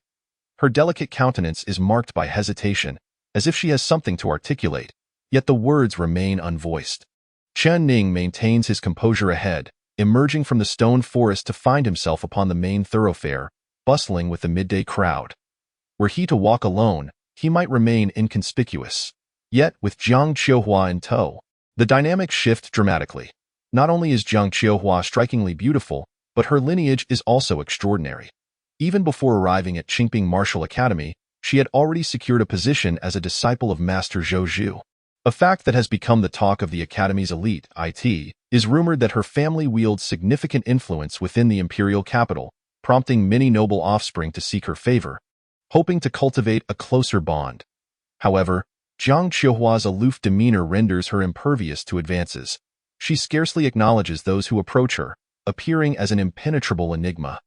Her delicate countenance is marked by hesitation, as if she has something to articulate, yet the words remain unvoiced. Chen Ning maintains his composure ahead, emerging from the stone forest to find himself upon the main thoroughfare, bustling with the midday crowd. Were he to walk alone, he might remain inconspicuous. Yet, with Jiang Qiuhua in tow, the dynamics shift dramatically. Not only is Jiang Qiuhua strikingly beautiful, but her lineage is also extraordinary. Even before arriving at Qingping Martial Academy, she had already secured a position as a disciple of Master Zhou. A fact that has become the talk of the Academy's elite. It is rumored that her family wields significant influence within the imperial capital, prompting many noble offspring to seek her favor, hoping to cultivate a closer bond. However, Jiang Qiuhua's aloof demeanor renders her impervious to advances. She scarcely acknowledges those who approach her, appearing as an impenetrable enigma.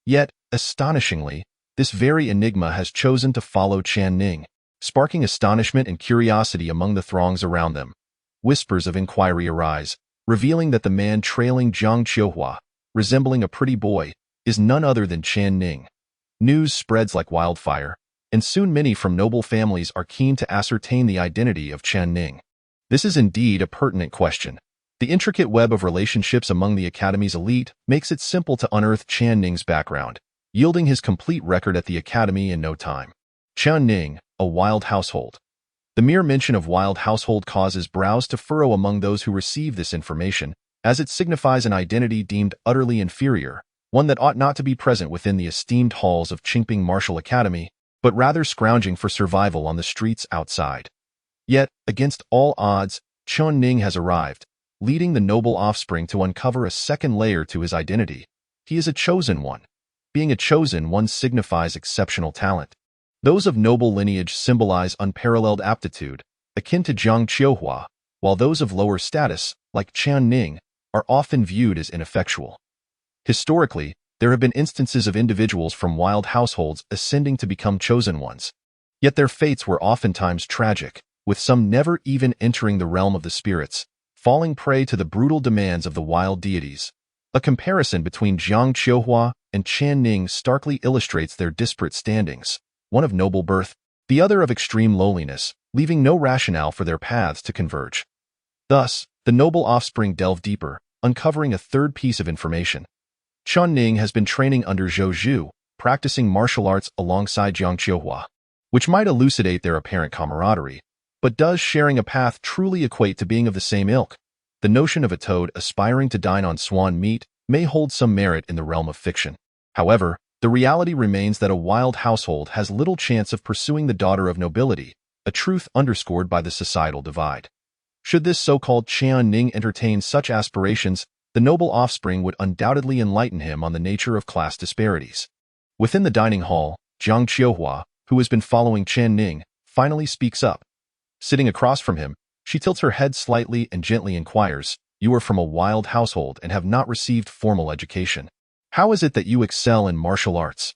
Yet, astonishingly, this very enigma has chosen to follow Chen Ning, sparking astonishment and curiosity among the throngs around them. Whispers of inquiry arise, revealing that the man trailing Jiang Qiuhua, resembling a pretty boy, is none other than Chen Ning. News spreads like wildfire, and soon many from noble families are keen to ascertain the identity of Chen Ning. This is indeed a pertinent question. The intricate web of relationships among the Academy's elite makes it simple to unearth Chen Ning's background, yielding his complete record at the Academy in no time. Chen Ning, a wild household. The mere mention of wild household causes brows to furrow among those who receive this information, as it signifies an identity deemed utterly inferior, one that ought not to be present within the esteemed halls of Qingping Martial Academy, but rather scrounging for survival on the streets outside. Yet, against all odds, Chen Ning has arrived, leading the noble offspring to uncover a second layer to his identity. He is a chosen one. Being a chosen one signifies exceptional talent. Those of noble lineage symbolize unparalleled aptitude, akin to Jiang Qiuhua, while those of lower status, like Chen Ning, are often viewed as ineffectual. Historically, there have been instances of individuals from wild households ascending to become chosen ones. Yet their fates were oftentimes tragic, with some never even entering the realm of the spirits, falling prey to the brutal demands of the wild deities. A comparison between Jiang Qiuhua and Chen Ning starkly illustrates their disparate standings, one of noble birth, the other of extreme lowliness, leaving no rationale for their paths to converge. Thus, the noble offspring delve deeper, uncovering a third piece of information. Chen Ning has been training under Zhou, practicing martial arts alongside Jiang Qiuhua, which might elucidate their apparent camaraderie. But does sharing a path truly equate to being of the same ilk? The notion of a toad aspiring to dine on swan meat may hold some merit in the realm of fiction. However, the reality remains that a wild household has little chance of pursuing the daughter of nobility, a truth underscored by the societal divide. Should this so-called Chen Ning entertain such aspirations, the noble offspring would undoubtedly enlighten him on the nature of class disparities. Within the dining hall, Jiang Qiuhua, who has been following Chen Ning, finally speaks up. Sitting across from him, she tilts her head slightly and gently inquires, "You are from a wild household and have not received formal education. How is it that you excel in martial arts?"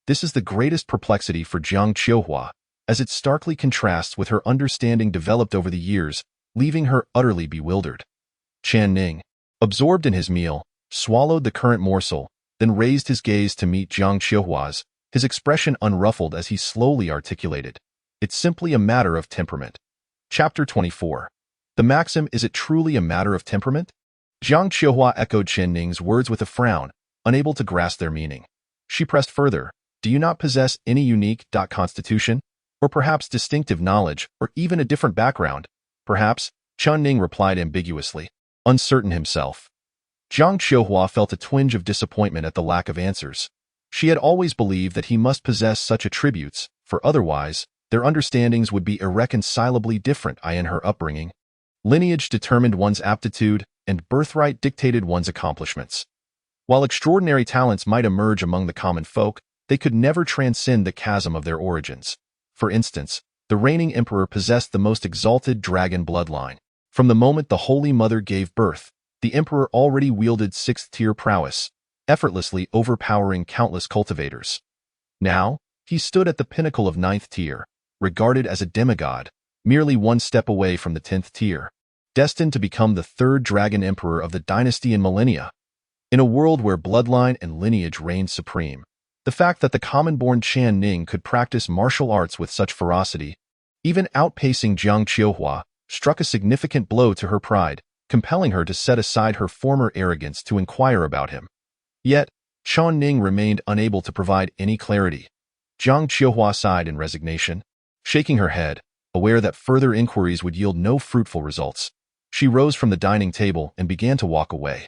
This is the greatest perplexity for Jiang Qiuhua, as it starkly contrasts with her understanding developed over the years, leaving her utterly bewildered. Chen Ning, absorbed in his meal, swallowed the current morsel, then raised his gaze to meet Jiang Qiuhua's, his expression unruffled as he slowly articulated, "It's simply a matter of temperament." Chapter 24. The maxim, "Is it truly a matter of temperament?" Jiang Qiuhua echoed Chen Ning's words with a frown, unable to grasp their meaning. She pressed further. Do you not possess any unique constitution? Or perhaps distinctive knowledge, or even a different background? Perhaps, Chen Ning replied ambiguously, uncertain himself. Jiang Qiuhua felt a twinge of disappointment at the lack of answers. She had always believed that he must possess such attributes, for otherwise, their understandings would be irreconcilably different in her upbringing. Lineage determined one's aptitude, and birthright dictated one's accomplishments. While extraordinary talents might emerge among the common folk, they could never transcend the chasm of their origins. For instance, the reigning emperor possessed the most exalted dragon bloodline. From the moment the Holy Mother gave birth, the emperor already wielded sixth-tier prowess, effortlessly overpowering countless cultivators. Now, he stood at the pinnacle of ninth tier, regarded as a demigod, merely one step away from the 10th tier, destined to become the third dragon emperor of the dynasty in millennia. In a world where bloodline and lineage reigned supreme, the fact that the common-born Chen Ning could practice martial arts with such ferocity, even outpacing Jiang Qiuhua, struck a significant blow to her pride, compelling her to set aside her former arrogance to inquire about him. Yet, Chen Ning remained unable to provide any clarity. Jiang Qiuhua sighed in resignation, shaking her head, aware that further inquiries would yield no fruitful results. She rose from the dining table and began to walk away.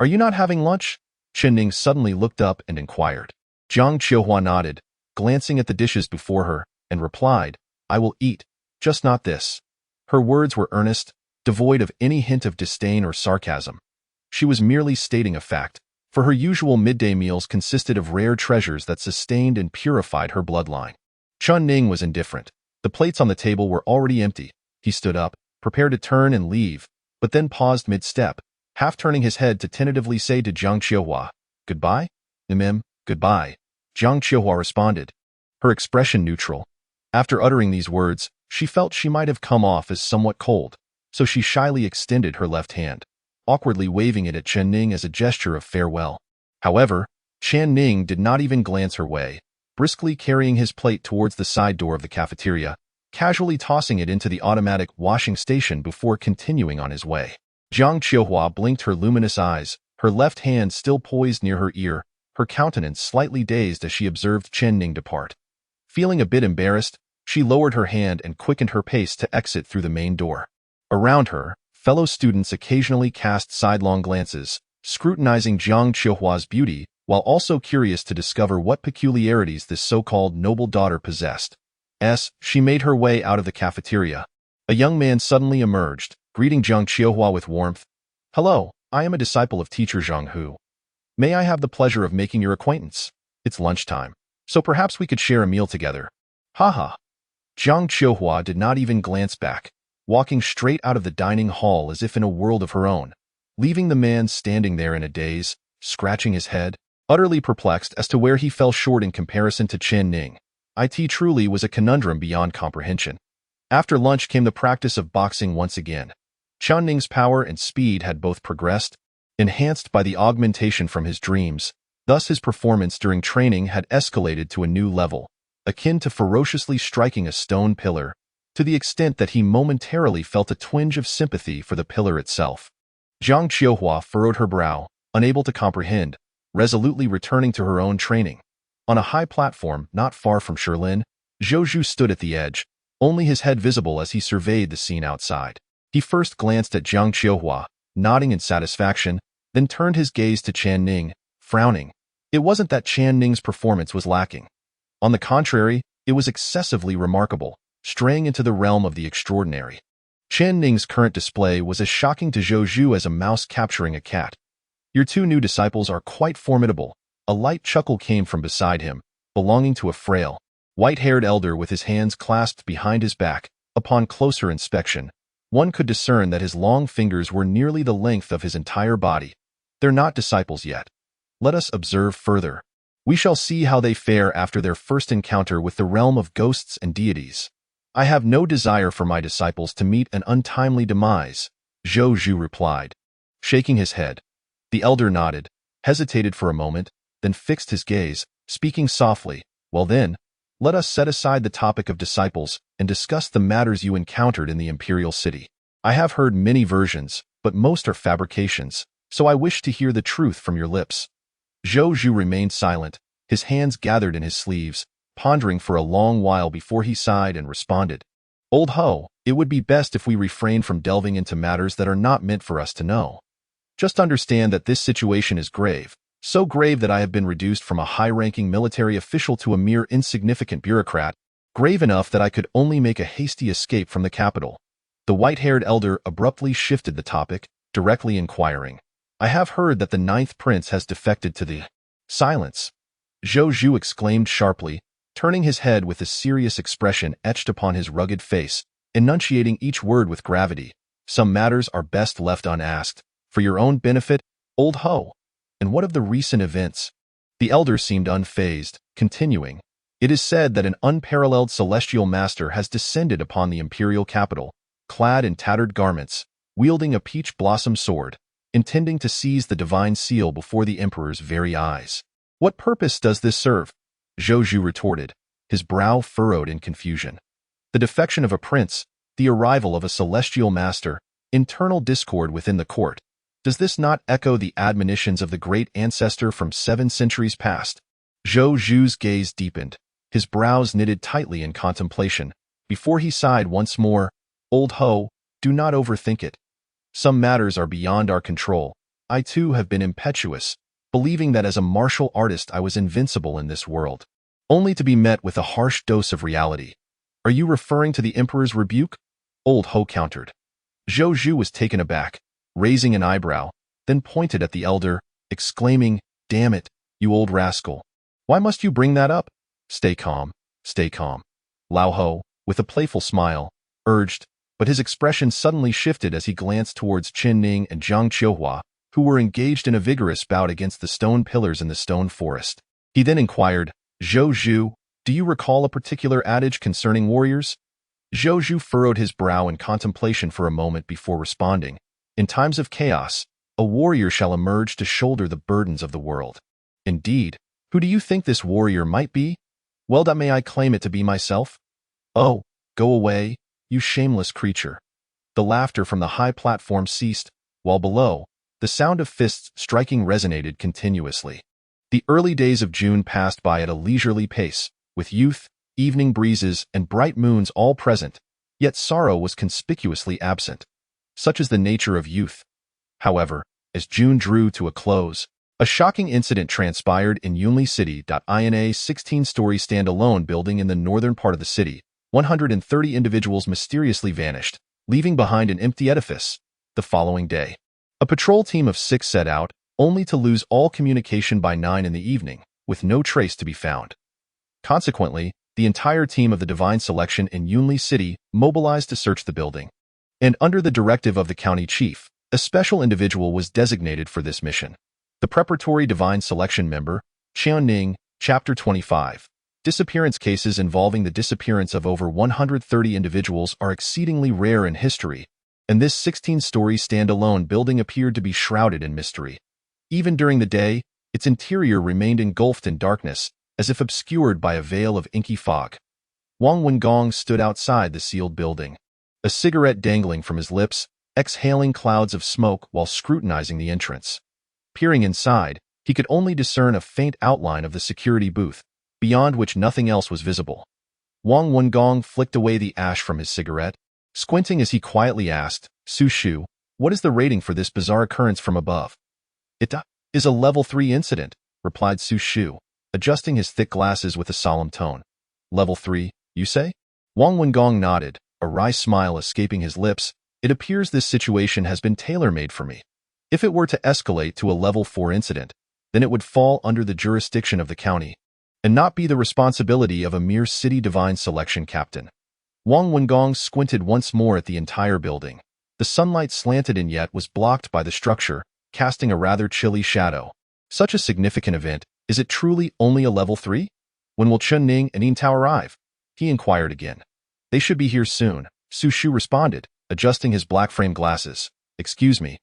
Are you not having lunch? Chen Ning suddenly looked up and inquired. Jiang Qiuhua nodded, glancing at the dishes before her, and replied, I will eat, just not this. Her words were earnest, devoid of any hint of disdain or sarcasm. She was merely stating a fact, for her usual midday meals consisted of rare treasures that sustained and purified her bloodline. Chen Ning was indifferent. The plates on the table were already empty. He stood up, prepared to turn and leave, but then paused mid-step, half turning his head to tentatively say to Jiang Qiuhua, Goodbye? Goodbye. Jiang Qiuhua responded, her expression neutral. After uttering these words, she felt she might have come off as somewhat cold, so she shyly extended her left hand, awkwardly waving it at Chen Ning as a gesture of farewell. However, Chen Ning did not even glance her way, briskly carrying his plate towards the side door of the cafeteria, casually tossing it into the automatic washing station before continuing on his way. Jiang Qiuhua blinked her luminous eyes, her left hand still poised near her ear, her countenance slightly dazed as she observed Chen Ning depart. Feeling a bit embarrassed, she lowered her hand and quickened her pace to exit through the main door. Around her, fellow students occasionally cast sidelong glances, scrutinizing Jiang Qiuhua's beauty, while also curious to discover what peculiarities this so-called noble daughter possessed. As she made her way out of the cafeteria, a young man suddenly emerged, greeting Jiang Qiuhua with warmth. Hello, I am a disciple of teacher Zhang Hu. May I have the pleasure of making your acquaintance? It's lunchtime, so perhaps we could share a meal together. Haha. Jiang Qiuhua did not even glance back, walking straight out of the dining hall as if in a world of her own, leaving the man standing there in a daze, scratching his head, utterly perplexed as to where he fell short in comparison to Chen Ning. It truly was a conundrum beyond comprehension. After lunch came the practice of boxing once again. Chen Ning's power and speed had both progressed, enhanced by the augmentation from his dreams. Thus his performance during training had escalated to a new level, akin to ferociously striking a stone pillar, to the extent that he momentarily felt a twinge of sympathy for the pillar itself. Jiang Qiuhua furrowed her brow, unable to comprehend, resolutely returning to her own training. On a high platform not far from Shilin, Zhou stood at the edge, only his head visible as he surveyed the scene outside. He first glanced at Jiang Qiuhua, nodding in satisfaction, then turned his gaze to Chen Ning, frowning. It wasn't that Chen Ning's performance was lacking. On the contrary, it was excessively remarkable, straying into the realm of the extraordinary. Chen Ning's current display was as shocking to Zhou as a mouse capturing a cat. Your two new disciples are quite formidable. A light chuckle came from beside him, belonging to a frail, white-haired elder with his hands clasped behind his back. Upon closer inspection, one could discern that his long fingers were nearly the length of his entire body. They're not disciples yet. Let us observe further. We shall see how they fare after their first encounter with the realm of ghosts and deities. I have no desire for my disciples to meet an untimely demise, Zhou replied, shaking his head. The elder nodded, hesitated for a moment, then fixed his gaze, speaking softly. Well then, let us set aside the topic of disciples and discuss the matters you encountered in the imperial city. I have heard many versions, but most are fabrications. So I wish to hear the truth from your lips. Zhou Zhu remained silent, his hands gathered in his sleeves, pondering for a long while before he sighed and responded. Old Ho, it would be best if we refrain from delving into matters that are not meant for us to know. Just understand that this situation is grave, so grave that I have been reduced from a high-ranking military official to a mere insignificant bureaucrat, grave enough that I could only make a hasty escape from the capital. The white-haired elder abruptly shifted the topic, directly inquiring. I have heard that the 9th prince has defected to the... Silence. Zhou Zhu exclaimed sharply, turning his head with a serious expression etched upon his rugged face, enunciating each word with gravity. Some matters are best left unasked. For your own benefit, old Ho. And what of the recent events? The elder seemed unfazed, continuing. It is said that an unparalleled celestial master has descended upon the imperial capital, clad in tattered garments, wielding a peach blossom sword, intending to seize the divine seal before the emperor's very eyes. What purpose does this serve? Zhou Zhu retorted, his brow furrowed in confusion. The defection of a prince, the arrival of a celestial master, internal discord within the court. Does this not echo the admonitions of the great ancestor from 7 centuries past? Zhou Zhu's gaze deepened, his brows knitted tightly in contemplation, before he sighed once more. Old Ho, do not overthink it. Some matters are beyond our control. I too have been impetuous, believing that as a martial artist I was invincible in this world, only to be met with a harsh dose of reality. Are you referring to the emperor's rebuke? Old Ho countered. Zhou Zhu was taken aback, raising an eyebrow, then pointed at the elder, exclaiming, Damn it, you old rascal. Why must you bring that up? Stay calm, stay calm. Lao Ho, with a playful smile, urged, but his expression suddenly shifted as he glanced towards Chen Ning and Jiang Qiuhua, who were engaged in a vigorous bout against the stone pillars in the stone forest. He then inquired, Zhou Zhu, do you recall a particular adage concerning warriors? Zhou Zhu furrowed his brow in contemplation for a moment before responding. In times of chaos, a warrior shall emerge to shoulder the burdens of the world. Indeed, who do you think this warrior might be? Well, may I claim it to be myself? Oh, go away, you shameless creature. The laughter from the high platform ceased, while below, the sound of fists striking resonated continuously. The early days of June passed by at a leisurely pace, with youth, evening breezes, and bright moons all present, yet sorrow was conspicuously absent. Such is the nature of youth. However, as June drew to a close, a shocking incident transpired in Yunli City. In a 16-story standalone building in the northern part of the city, 130 individuals mysteriously vanished, leaving behind an empty edifice. The following day, a patrol team of 6 set out, only to lose all communication by 9 in the evening, with no trace to be found. Consequently, the entire team of the Divine Selection in Yunli City mobilized to search the building. And under the directive of the county chief, a special individual was designated for this mission. The preparatory Divine Selection member, Chen Ning, Chapter 25. Disappearance cases involving the disappearance of over 130 individuals are exceedingly rare in history, and this 16-story standalone building appeared to be shrouded in mystery. Even during the day, its interior remained engulfed in darkness, as if obscured by a veil of inky fog. Wang Wengong stood outside the sealed building, a cigarette dangling from his lips, exhaling clouds of smoke while scrutinizing the entrance. Peering inside, he could only discern a faint outline of the security booth, beyond which nothing else was visible. Wang Wengong flicked away the ash from his cigarette, squinting as he quietly asked, Su Shu, what is the rating for this bizarre occurrence from above? It is a level 3 incident, replied Su Shu, adjusting his thick glasses with a solemn tone. Level 3, you say? Wang Wengong nodded, a wry smile escaping his lips. It appears this situation has been tailor-made for me. If it were to escalate to a level 4 incident, then it would fall under the jurisdiction of the county, and not be the responsibility of a mere city divine selection captain. Wang Wengong squinted once more at the entire building. The sunlight slanted in yet was blocked by the structure, casting a rather chilly shadow. Such a significant event, is it truly only a level 3? When will Chen Ning and Yin Tao arrive? He inquired again. They should be here soon, Su Shu responded, adjusting his black-framed glasses. Excuse me.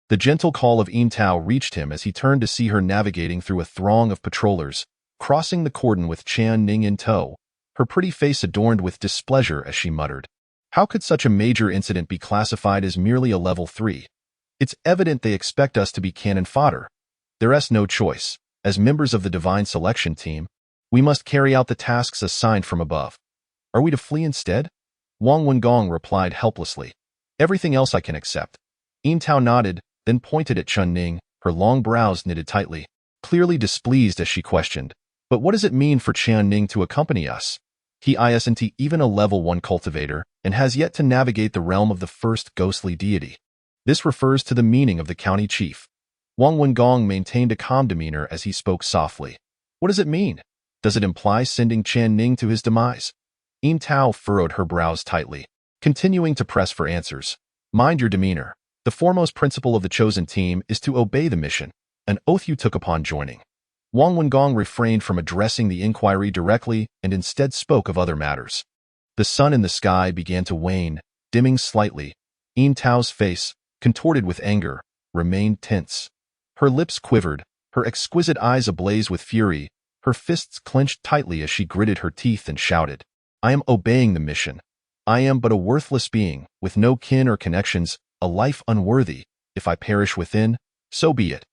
The gentle call of Yin Tao reached him as he turned to see her navigating through a throng of patrollers, crossing the cordon with Chen Ning in tow, her pretty face adorned with displeasure as she muttered. How could such a major incident be classified as merely a level 3? It's evident they expect us to be cannon fodder. There's no choice. As members of the divine selection team, we must carry out the tasks assigned from above. Are we to flee instead? Wang Wengong replied helplessly. Everything else I can accept. Yin Tao nodded, then pointed at Chen Ning, her long brows knitted tightly, clearly displeased as she questioned. But what does it mean for Chen Ning to accompany us? He isn't even a level 1 cultivator and has yet to navigate the realm of the first ghostly deity. This refers to the meaning of the county chief. Wang Wengong maintained a calm demeanor as he spoke softly. What does it mean? Does it imply sending Chen Ning to his demise? Yin Tao furrowed her brows tightly, continuing to press for answers. Mind your demeanor. The foremost principle of the chosen team is to obey the mission, an oath you took upon joining. Wang Wengong refrained from addressing the inquiry directly and instead spoke of other matters. The sun in the sky began to wane, dimming slightly. Yin Tao's face, contorted with anger, remained tense. Her lips quivered, her exquisite eyes ablaze with fury, her fists clenched tightly as she gritted her teeth and shouted, I am obeying the mission. I am but a worthless being, with no kin or connections, a life unworthy. If I perish within, so be it.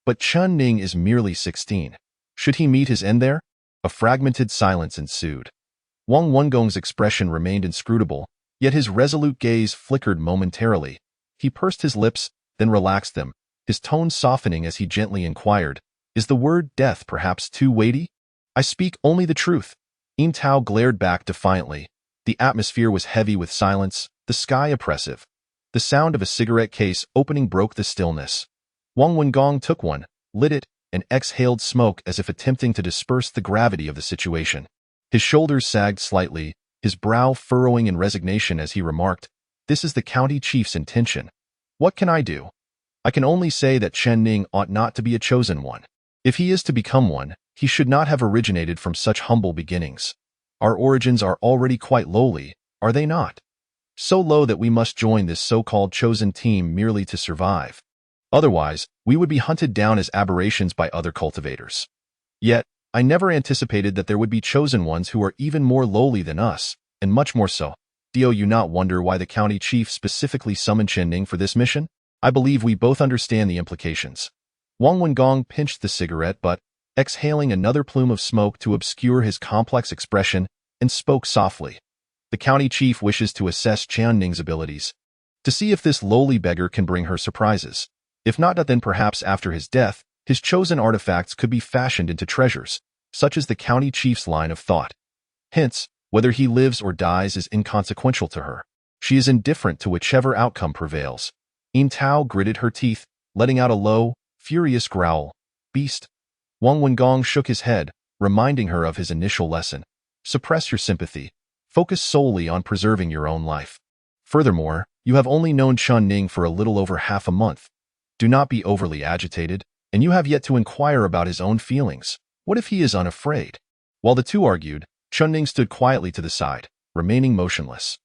But Chen Ning is merely 16. Should he meet his end there? A fragmented silence ensued. Wang Wengong's expression remained inscrutable, yet his resolute gaze flickered momentarily. He pursed his lips, then relaxed them, his tone softening as he gently inquired, Is the word death perhaps too weighty? I speak only the truth. Yin Tao glared back defiantly. The atmosphere was heavy with silence, the sky oppressive. The sound of a cigarette case opening broke the stillness. Wang Wengong took one, lit it, and exhaled smoke as if attempting to disperse the gravity of the situation. His shoulders sagged slightly, his brow furrowing in resignation as he remarked, This is the county chief's intention. What can I do? I can only say that Chen Ning ought not to be a chosen one. If he is to become one, he should not have originated from such humble beginnings. Our origins are already quite lowly, are they not? So low that we must join this so-called chosen team merely to survive. Otherwise, we would be hunted down as aberrations by other cultivators. Yet, I never anticipated that there would be chosen ones who are even more lowly than us, and much more so. Do you not wonder why the county chief specifically summoned Chen Ning for this mission? I believe we both understand the implications. Wang Wengong pinched the cigarette but, exhaling another plume of smoke to obscure his complex expression, and spoke softly. The county chief wishes to assess Chen Ning's abilities, to see if this lowly beggar can bring her surprises. If not, then perhaps after his death, his chosen artifacts could be fashioned into treasures, such as the county chief's line of thought. Hence, whether he lives or dies is inconsequential to her. She is indifferent to whichever outcome prevails. Yin Tao gritted her teeth, letting out a low, furious growl. Beast. Wang Wengong shook his head, reminding her of his initial lesson. Suppress your sympathy. Focus solely on preserving your own life. Furthermore, you have only known Chen Ning for a little over half a month. Do not be overly agitated, and you have yet to inquire about his own feelings. What if he is unafraid? While the two argued, Chen Ning stood quietly to the side, remaining motionless.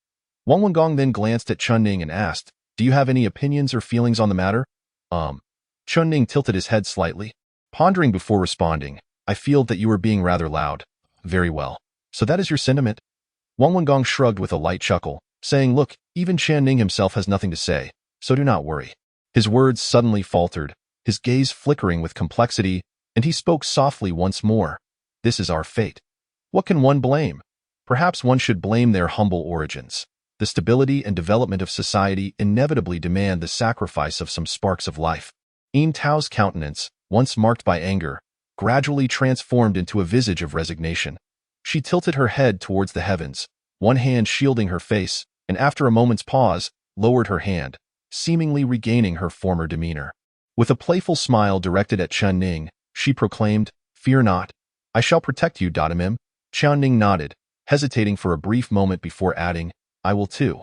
Wang Wengong then glanced at Chen Ning and asked, Do you have any opinions or feelings on the matter? Chen Ning tilted his head slightly, pondering before responding. I feel that you are being rather loud. Very well. So that is your sentiment? Wang Wengong shrugged with a light chuckle, saying, Look, even Chen Ning himself has nothing to say, so do not worry. His words suddenly faltered, his gaze flickering with complexity, and he spoke softly once more. This is our fate. What can one blame? Perhaps one should blame their humble origins. The stability and development of society inevitably demand the sacrifice of some sparks of life. Yin Tao's countenance, once marked by anger, gradually transformed into a visage of resignation. She tilted her head towards the heavens, one hand shielding her face, and after a moment's pause, lowered her hand, seemingly regaining her former demeanor. With a playful smile directed at Chen Ning, she proclaimed, Fear not. I shall protect you, Datamim. Chen Ning nodded, hesitating for a brief moment before adding, I will too.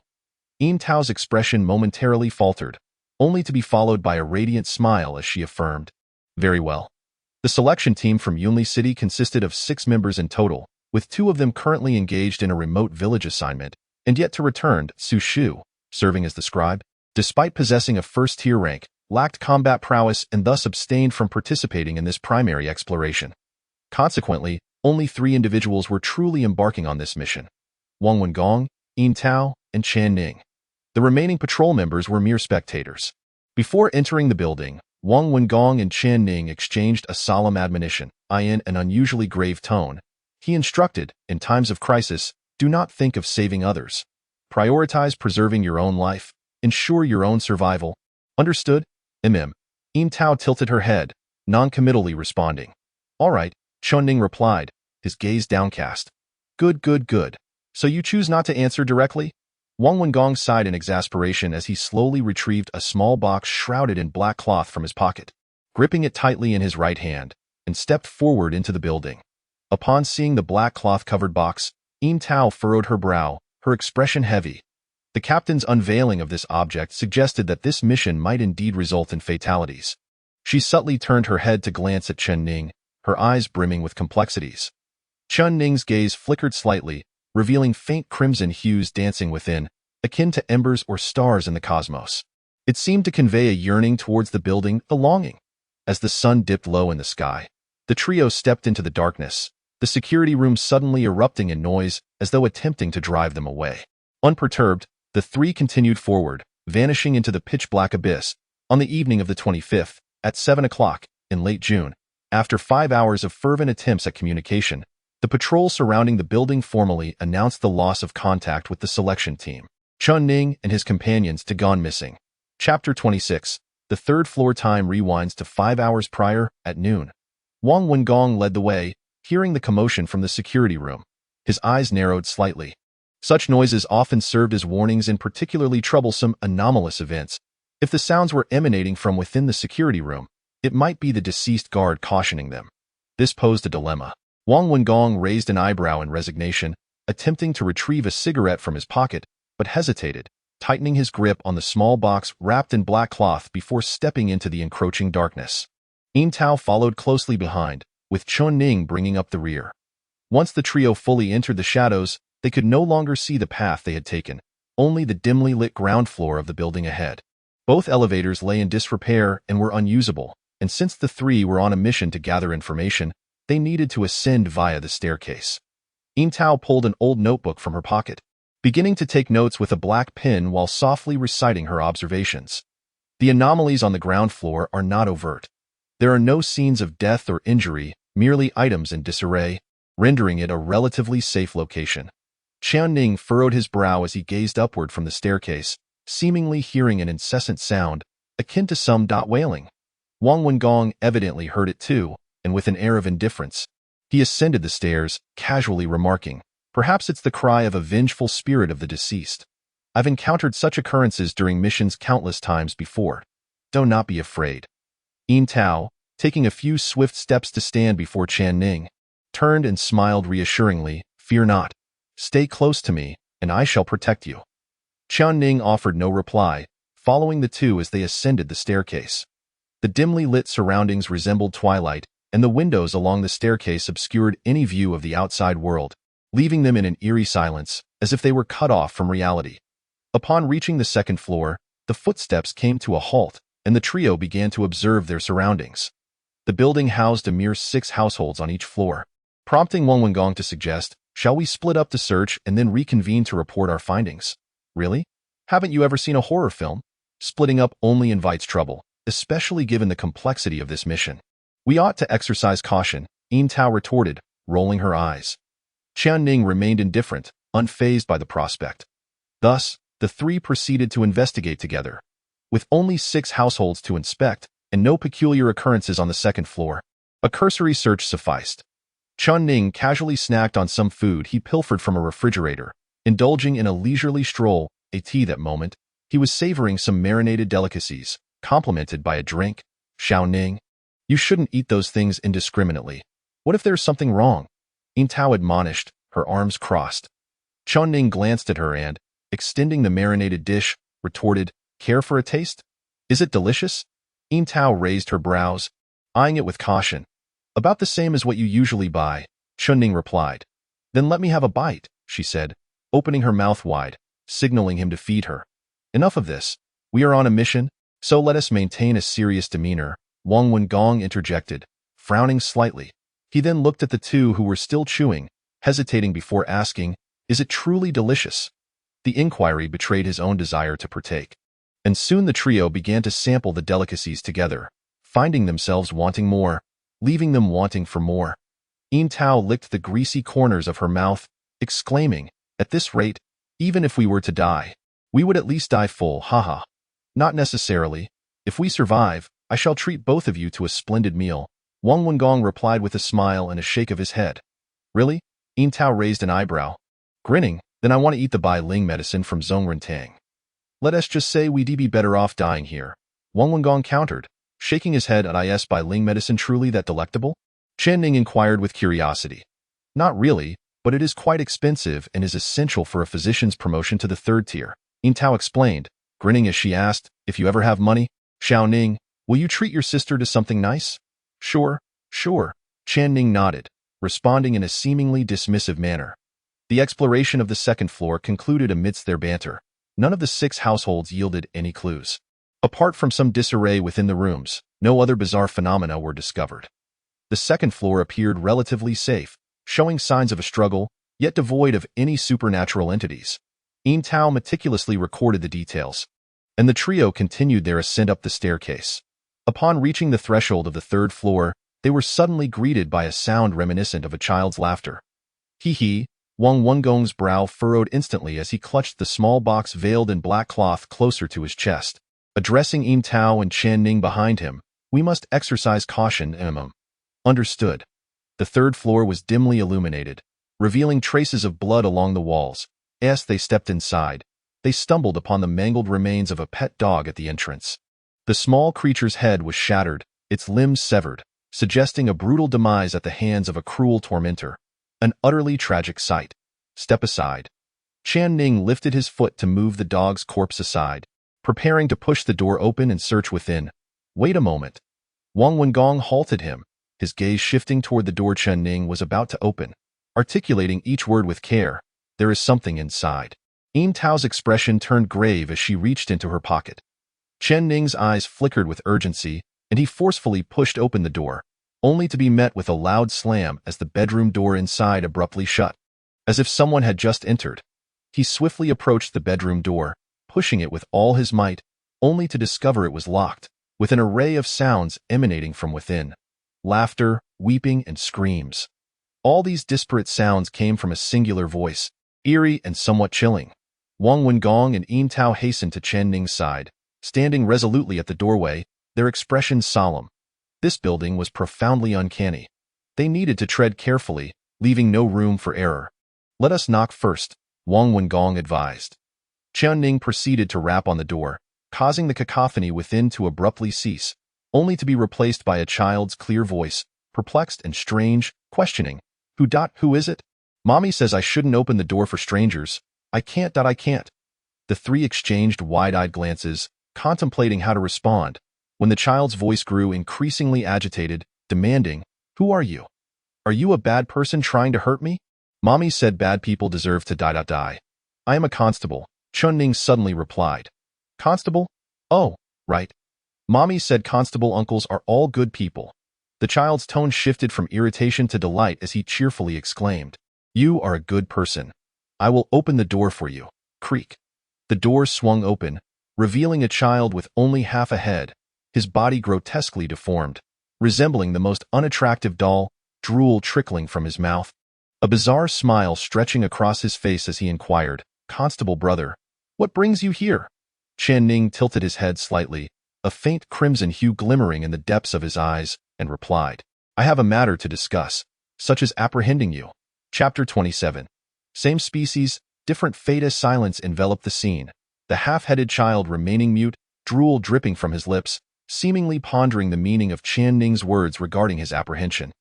Yin Tao's expression momentarily faltered, only to be followed by a radiant smile as she affirmed, Very well. The selection team from Yunli City consisted of 6 members in total, with 2 of them currently engaged in a remote village assignment, and yet to return, Su Shu, serving as the scribe, despite possessing a first-tier rank, lacked combat prowess and thus abstained from participating in this primary exploration. Consequently, only 3 individuals were truly embarking on this mission. Wang Wengong, Yin Tao, and Chen Ning. The remaining patrol members were mere spectators. Before entering the building, Wang Wengong and Chen Ning exchanged a solemn admonition. In an unusually grave tone, he instructed, in times of crisis, do not think of saving others. Prioritize preserving your own life. Ensure your own survival. Understood? Im Tao tilted her head, non-committally responding. All right, Chen Ning replied, his gaze downcast. Good. So you choose not to answer directly? Wang Wengong sighed in exasperation as he slowly retrieved a small box shrouded in black cloth from his pocket, gripping it tightly in his right hand, and stepped forward into the building. Upon seeing the black cloth-covered box, Im Tao furrowed her brow, her expression heavy. The captain's unveiling of this object suggested that this mission might indeed result in fatalities. She subtly turned her head to glance at Chen Ning, her eyes brimming with complexities. Chen Ning's gaze flickered slightly, revealing faint crimson hues dancing within, akin to embers or stars in the cosmos. It seemed to convey a yearning towards the building, a longing. As the sun dipped low in the sky, the trio stepped into the darkness, the security room suddenly erupting in noise as though attempting to drive them away. Unperturbed, the three continued forward, vanishing into the pitch-black abyss. On the evening of the 25th, at 7 o'clock, in late June, after 5 hours of fervent attempts at communication, the patrol surrounding the building formally announced the loss of contact with the selection team. Chen Ning and his companions to gone missing. Chapter 26. The third floor time rewinds to 5 hours prior, at noon. Wang Wengong led the way, hearing the commotion from the security room. His eyes narrowed slightly. Such noises often served as warnings in particularly troublesome, anomalous events. If the sounds were emanating from within the security room, it might be the deceased guard cautioning them. This posed a dilemma. Wang Wengong raised an eyebrow in resignation, attempting to retrieve a cigarette from his pocket, but hesitated, tightening his grip on the small box wrapped in black cloth before stepping into the encroaching darkness. Im Tao followed closely behind, with Chen Ning bringing up the rear. Once the trio fully entered the shadows, they could no longer see the path they had taken, only the dimly lit ground floor of the building ahead. Both elevators lay in disrepair and were unusable, and since the three were on a mission to gather information, they needed to ascend via the staircase. Im Tao pulled an old notebook from her pocket, beginning to take notes with a black pen while softly reciting her observations. The anomalies on the ground floor are not overt. There are no scenes of death or injury, merely items in disarray, rendering it a relatively safe location. Chen Ning furrowed his brow as he gazed upward from the staircase, seemingly hearing an incessant sound, akin to some wailing. Wang Wengong evidently heard it too, and with an air of indifference, he ascended the stairs, casually remarking, "Perhaps it's the cry of a vengeful spirit of the deceased. I've encountered such occurrences during missions countless times before. Do not be afraid." Im Tao, taking a few swift steps to stand before Chen Ning, turned and smiled reassuringly, "Fear not. Stay close to me, and I shall protect you." Chen Ning offered no reply, following the two as they ascended the staircase. The dimly lit surroundings resembled twilight, and the windows along the staircase obscured any view of the outside world, leaving them in an eerie silence, as if they were cut off from reality. Upon reaching the second floor, the footsteps came to a halt, and the trio began to observe their surroundings. The building housed a mere 6 households on each floor, prompting Wang Wengong to suggest, "Shall we split up the search and then reconvene to report our findings?" "Really? Haven't you ever seen a horror film? Splitting up only invites trouble, especially given the complexity of this mission." "We ought to exercise caution," Im Tao retorted, rolling her eyes. Chen Ning remained indifferent, unfazed by the prospect. Thus, the three proceeded to investigate together. With only 6 households to inspect, and no peculiar occurrences on the second floor, a cursory search sufficed. Chen Ning casually snacked on some food he pilfered from a refrigerator, indulging in a leisurely stroll, a tea that moment. He was savoring some marinated delicacies, complemented by a drink. "Xiao Ning, you shouldn't eat those things indiscriminately. What if there's something wrong?" Im Tao admonished, her arms crossed. Chen Ning glanced at her and, extending the marinated dish, retorted, "Care for a taste? Is it delicious?" Im Tao raised her brows, eyeing it with caution. "About the same as what you usually buy," Chen Ning replied. "Then let me have a bite," she said, opening her mouth wide, signaling him to feed her. "Enough of this. We are on a mission, so let us maintain a serious demeanor," Wang Wengong interjected, frowning slightly. He then looked at the two who were still chewing, hesitating before asking, "Is it truly delicious?" The inquiry betrayed his own desire to partake. And soon the trio began to sample the delicacies together, finding themselves wanting more, leaving them wanting for more. Tao licked the greasy corners of her mouth, exclaiming, "At this rate, even if we were to die, we would at least die full, haha." "Not necessarily. If we survive, I shall treat both of you to a splendid meal," Wang Wengong replied with a smile and a shake of his head. "Really?" Tao raised an eyebrow. Grinning, "Then I want to eat the Bai Ling medicine from Zongrentang. Let us just say we'd be better off dying here," Wang Wengong countered, shaking his head at is Bai Ling medicine truly that delectable? Chen Ning inquired with curiosity. "Not really, but it is quite expensive and is essential for a physician's promotion to the 3rd tier. Tao explained, grinning as she asked, "If you ever have money, Xiao Ning, will you treat your sister to something nice?" Sure. Chen Ning nodded, responding in a seemingly dismissive manner. The exploration of the 2nd floor concluded amidst their banter. None of the 6 households yielded any clues. Apart from some disarray within the rooms, no other bizarre phenomena were discovered. The 2nd floor appeared relatively safe, showing signs of a struggle, yet devoid of any supernatural entities. Tao meticulously recorded the details, and the trio continued their ascent up the staircase. Upon reaching the threshold of the 3rd floor, they were suddenly greeted by a sound reminiscent of a child's laughter. Hee. Wang Wengong's brow furrowed instantly as he clutched the small box veiled in black cloth closer to his chest. Addressing Tao and Chen Ning behind him, "We must exercise caution, Understood." The 3rd floor was dimly illuminated, revealing traces of blood along the walls. As they stepped inside, they stumbled upon the mangled remains of a pet dog at the entrance. The small creature's head was shattered, its limbs severed, suggesting a brutal demise at the hands of a cruel tormentor. An utterly tragic sight. "Step aside." Chen Ning lifted his foot to move the dog's corpse aside, preparing to push the door open and search within. "Wait a moment." Wang Wengong halted him, his gaze shifting toward the door Chen Ning was about to open, articulating each word with care. "There is something inside." Tao's expression turned grave as she reached into her pocket. Chen Ning's eyes flickered with urgency, and he forcefully pushed open the door, only to be met with a loud slam as the bedroom door inside abruptly shut, as if someone had just entered. He swiftly approached the bedroom door, pushing it with all his might, only to discover it was locked, with an array of sounds emanating from within. Laughter, weeping, and screams. All these disparate sounds came from a singular voice, eerie and somewhat chilling. Wang Wengong and Tao hastened to Chen Ning's side, standing resolutely at the doorway, their expressions solemn. This building was profoundly uncanny. They needed to tread carefully, leaving no room for error. "Let us knock first," Wang Wengong advised. Chen Ning proceeded to rap on the door, causing the cacophony within to abruptly cease, only to be replaced by a child's clear voice, perplexed and strange, questioning, Who is it? Mommy says I shouldn't open the door for strangers. I can't. The 3 exchanged wide-eyed glances, contemplating how to respond, when the child's voice grew increasingly agitated, demanding, "Who are you? Are you a bad person trying to hurt me?" "Mommy said bad people deserve to die. I am a constable," Chen Ning suddenly replied. "Constable? Oh, right. Mommy said constable uncles are all good people." The child's tone shifted from irritation to delight as he cheerfully exclaimed, "You are a good person. I will open the door for you." Creak. The door swung open, revealing a child with only half a head, his body grotesquely deformed, resembling the most unattractive doll, drool trickling from his mouth. A bizarre smile stretching across his face as he inquired, "Constable brother, what brings you here?" Chen Ning tilted his head slightly, a faint crimson hue glimmering in the depths of his eyes, and replied, "I have a matter to discuss, such as apprehending you." Chapter 27. Same species, different fate. As silence enveloped the scene, the half-headed child remaining mute, drool dripping from his lips, seemingly pondering the meaning of Chen Ning's words regarding his apprehension.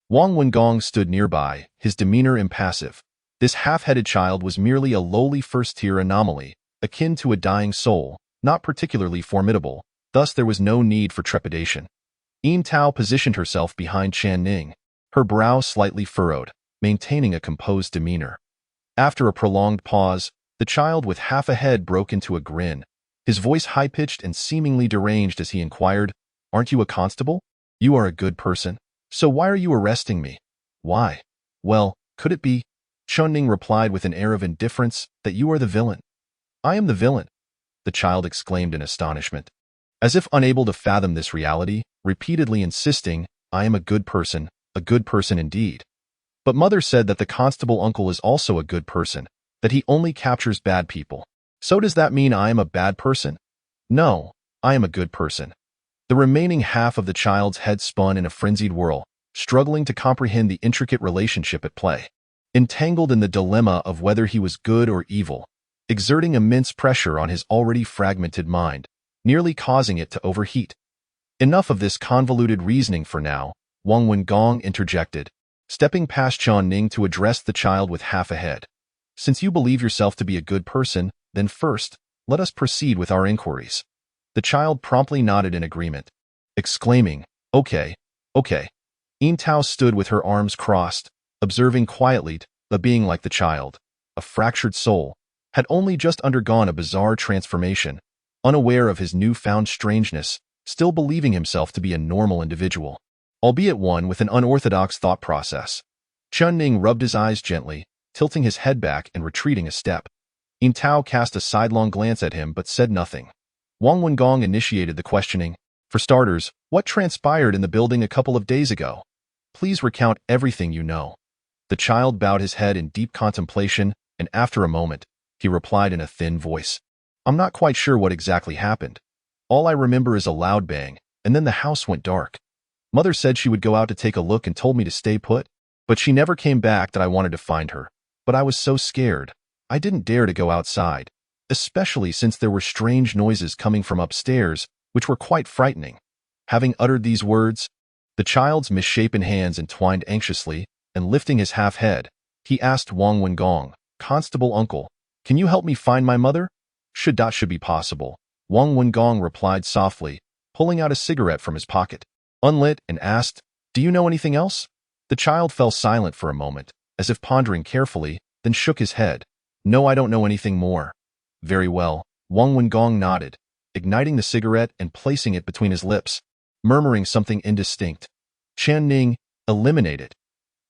Wang Wengong stood nearby, his demeanor impassive. This half-headed child was merely a lowly first-tier anomaly, akin to a dying soul, not particularly formidable, thus there was no need for trepidation. Tao positioned herself behind Chen Ning, her brow slightly furrowed, maintaining a composed demeanor. After a prolonged pause, the child with half a head broke into a grin, his voice high-pitched and seemingly deranged as he inquired, "Aren't you a constable? You are a good person. So why are you arresting me?" "Why? Well, could it be," Chen Ning replied with an air of indifference, "that you are the villain?" "I am the villain." the child exclaimed in astonishment. As if unable to fathom this reality, repeatedly insisting, I am a good person indeed. But mother said that the constable uncle is also a good person, that he only captures bad people. So does that mean I am a bad person? No, I am a good person. The remaining half of the child's head spun in a frenzied whirl, struggling to comprehend the intricate relationship at play. Entangled in the dilemma of whether he was good or evil, exerting immense pressure on his already fragmented mind, nearly causing it to overheat. Enough of this convoluted reasoning for now, Wang Wengong interjected, stepping past Chen Ning to address the child with half a head. Since you believe yourself to be a good person, then first, let us proceed with our inquiries. The child promptly nodded in agreement, exclaiming, Okay. Yin Tao stood with her arms crossed, observing quietly, the being like the child, a fractured soul, had only just undergone a bizarre transformation, unaware of his newfound strangeness, still believing himself to be a normal individual, albeit one with an unorthodox thought process. Chen Ning rubbed his eyes gently, tilting his head back and retreating a step. Yin Tao cast a sidelong glance at him but said nothing. Wang Wengong initiated the questioning. For starters, what transpired in the building a couple of days ago? Please recount everything you know. The child bowed his head in deep contemplation, and after a moment, he replied in a thin voice. I'm not quite sure what exactly happened. All I remember is a loud bang, and then the house went dark. Mother said she would go out to take a look and told me to stay put, but she never came back. That I wanted to find her, but I was so scared. I didn't dare to go outside, especially since there were strange noises coming from upstairs, which were quite frightening. Having uttered these words, the child's misshapen hands entwined anxiously, and lifting his half head, he asked Wang Wengong, Constable Uncle, can you help me find my mother? Should be possible. Wang Wengong replied softly, pulling out a cigarette from his pocket, unlit, and asked, Do you know anything else? The child fell silent for a moment, as if pondering carefully, then shook his head. No, I don't know anything more. Very well, Wang Wengong nodded, igniting the cigarette and placing it between his lips, murmuring something indistinct. Chen Ning, eliminated.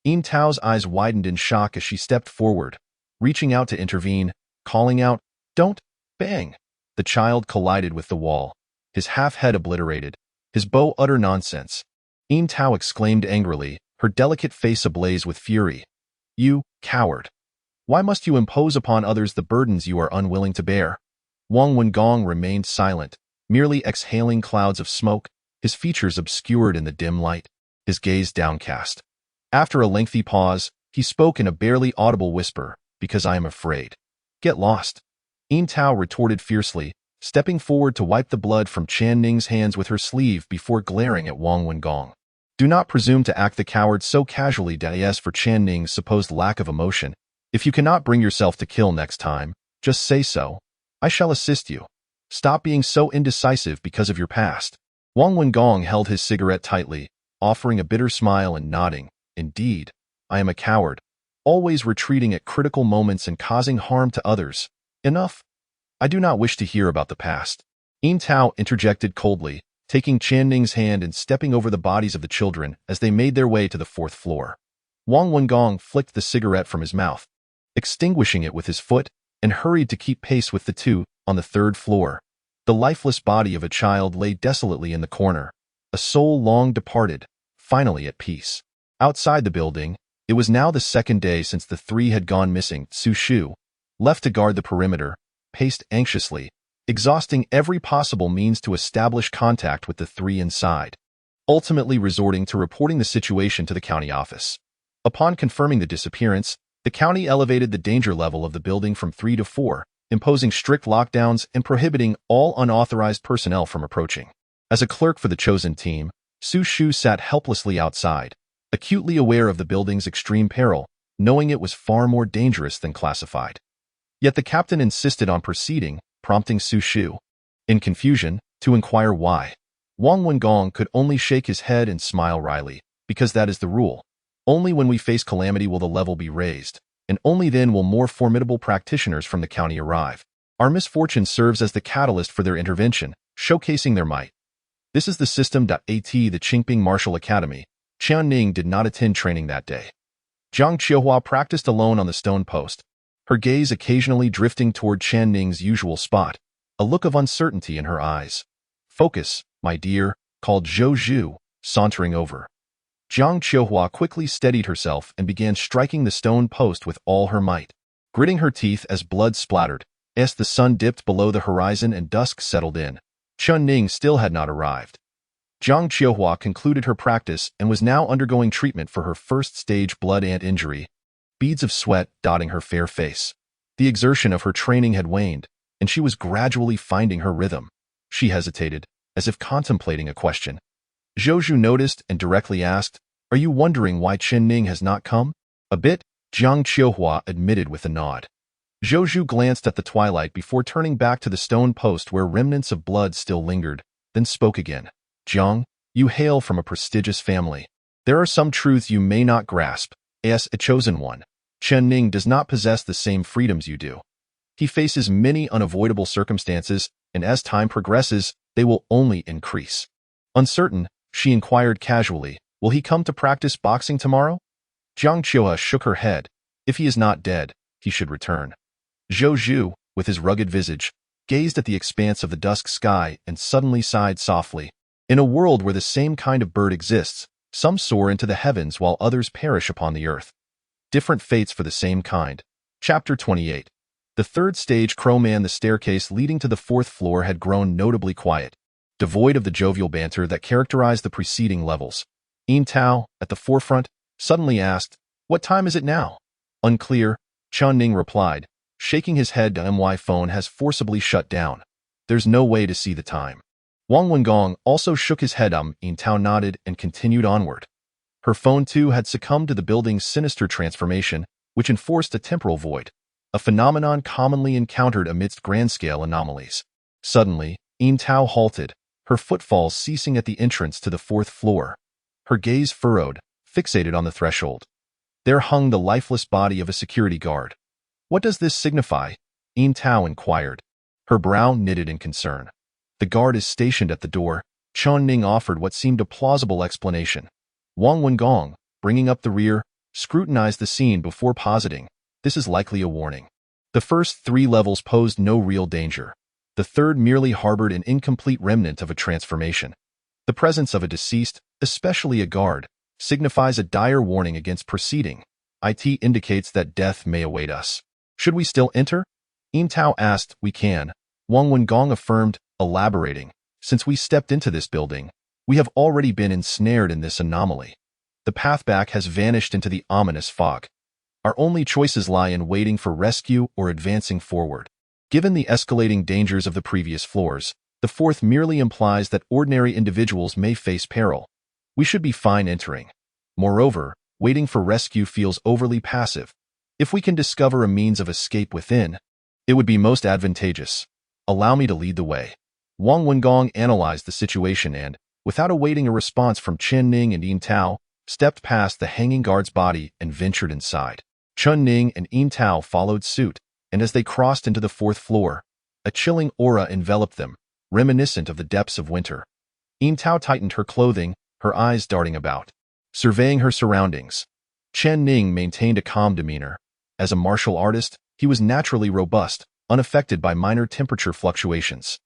Yin Tao's eyes widened in shock as she stepped forward, reaching out to intervene, calling out, Don't! Bang! The child collided with the wall, his half-head obliterated, his bow utter nonsense. Yin Tao exclaimed angrily, her delicate face ablaze with fury. You, coward! Why must you impose upon others the burdens you are unwilling to bear? Wang Wengong remained silent, merely exhaling clouds of smoke, his features obscured in the dim light, his gaze downcast. After a lengthy pause, he spoke in a barely audible whisper, Because I am afraid. Get lost. Yin Tao retorted fiercely, stepping forward to wipe the blood from Chen Ning's hands with her sleeve before glaring at Wang Wengong. Do not presume to act the coward so casually. As for Chen Ning's supposed lack of emotion, if you cannot bring yourself to kill next time, just say so. I shall assist you. Stop being so indecisive because of your past. Wang Wengong held his cigarette tightly, offering a bitter smile and nodding. Indeed, I am a coward, always retreating at critical moments and causing harm to others. Enough. I do not wish to hear about the past. Yin Tao interjected coldly, taking Chen Ning's hand and stepping over the bodies of the children as they made their way to the 4th floor. Wang Wengong flicked the cigarette from his mouth, extinguishing it with his foot, and hurried to keep pace with the two. On the 3rd floor, the lifeless body of a child lay desolately in the corner, a soul long departed, finally at peace. Outside the building, it was now the 2nd day since the 3 had gone missing. Su Shu, left to guard the perimeter, paced anxiously, exhausting every possible means to establish contact with the 3 inside, ultimately resorting to reporting the situation to the county office. Upon confirming the disappearance, the county elevated the danger level of the building from 3 to 4, imposing strict lockdowns and prohibiting all unauthorized personnel from approaching. As a clerk for the chosen team, Su Shu sat helplessly outside, acutely aware of the building's extreme peril, knowing it was far more dangerous than classified. Yet the captain insisted on proceeding, prompting Su Shu, in confusion, to inquire why. Wang Wengong could only shake his head and smile wryly, because that is the rule. Only when we face calamity will the level be raised, and only then will more formidable practitioners from the county arrive. Our misfortune serves as the catalyst for their intervention, showcasing their might. This is the system. At the Qingping Martial Academy, Chen Ning did not attend training that day. Jiang Qiuhua practiced alone on the stone post, her gaze occasionally drifting toward Chen Ning's usual spot, a look of uncertainty in her eyes. "Focus, my dear," called Zhou Zhu, sauntering over. Jiang Qiuhua quickly steadied herself and began striking the stone post with all her might. Gritting her teeth as blood splattered, as the sun dipped below the horizon and dusk settled in, Chen Ning still had not arrived. Jiang Qiuhua concluded her practice and was now undergoing treatment for her first-stage blood ant injury, beads of sweat dotting her fair face. The exertion of her training had waned, and she was gradually finding her rhythm. She hesitated, as if contemplating a question. Zhou Zhu noticed and directly asked, "Are you wondering why Chen Ning has not come?" "A bit," Jiang Qiuhua admitted with a nod. Zhou Zhu glanced at the twilight before turning back to the stone post where remnants of blood still lingered, then spoke again. "Jiang, you hail from a prestigious family. There are some truths you may not grasp. As a chosen one, Chen Ning does not possess the same freedoms you do. He faces many unavoidable circumstances, and as time progresses, they will only increase." Uncertain, she inquired casually, "Will he come to practice boxing tomorrow?" Jiang Qiuhua shook her head. "If he is not dead, he should return." Zhou Zhu, with his rugged visage, gazed at the expanse of the dusk sky and suddenly sighed softly. In a world where the same kind of bird exists, some soar into the heavens while others perish upon the earth. Different fates for the same kind. Chapter 28. The third stage Crowman. The staircase leading to the fourth floor had grown notably quiet, devoid of the jovial banter that characterized the preceding levels. Yin Tao, at the forefront, suddenly asked, "What time is it now?" "Unclear," Chen Ning replied, shaking his head. My phone has forcibly shut down. There's no way to see the time. Wang Wengong also shook his head. Yin Tao nodded and continued onward. Her phone too had succumbed to the building's sinister transformation, which enforced a temporal void, a phenomenon commonly encountered amidst grand-scale anomalies. Suddenly, Yin Tao halted, her footfalls ceasing at the entrance to the fourth floor. Her gaze furrowed, fixated on the threshold. There hung the lifeless body of a security guard. "What does this signify?" Yin Tao inquired, her brow knitted in concern. "The guard is stationed at the door," Chen Ning offered what seemed a plausible explanation. Wang Wengong, bringing up the rear, scrutinized the scene before positing, "This is likely a warning." The first 3 levels posed no real danger. The third merely harbored an incomplete remnant of a transformation. The presence of a deceased, especially a guard, signifies a dire warning against proceeding. It indicates that death may await us. "Should we still enter?" Yin Tao asked. "We can," Wang Wengong affirmed, elaborating. "Since we stepped into this building, we have already been ensnared in this anomaly. The path back has vanished into the ominous fog. Our only choices lie in waiting for rescue or advancing forward. Given the escalating dangers of the previous floors, the fourth merely implies that ordinary individuals may face peril. We should be fine entering. Moreover, waiting for rescue feels overly passive. If we can discover a means of escape within, it would be most advantageous. Allow me to lead the way." Wang Wengong analyzed the situation and, without awaiting a response from Chen Ning and Yin Tao, stepped past the hanging guard's body and ventured inside. Chen Ning and Yin Tao followed suit, and as they crossed into the fourth floor, a chilling aura enveloped them, reminiscent of the depths of winter. Yin Tao tightened her clothing, her eyes darting about, surveying her surroundings. Chen Ning maintained a calm demeanor. As a martial artist, he was naturally robust, unaffected by minor temperature fluctuations.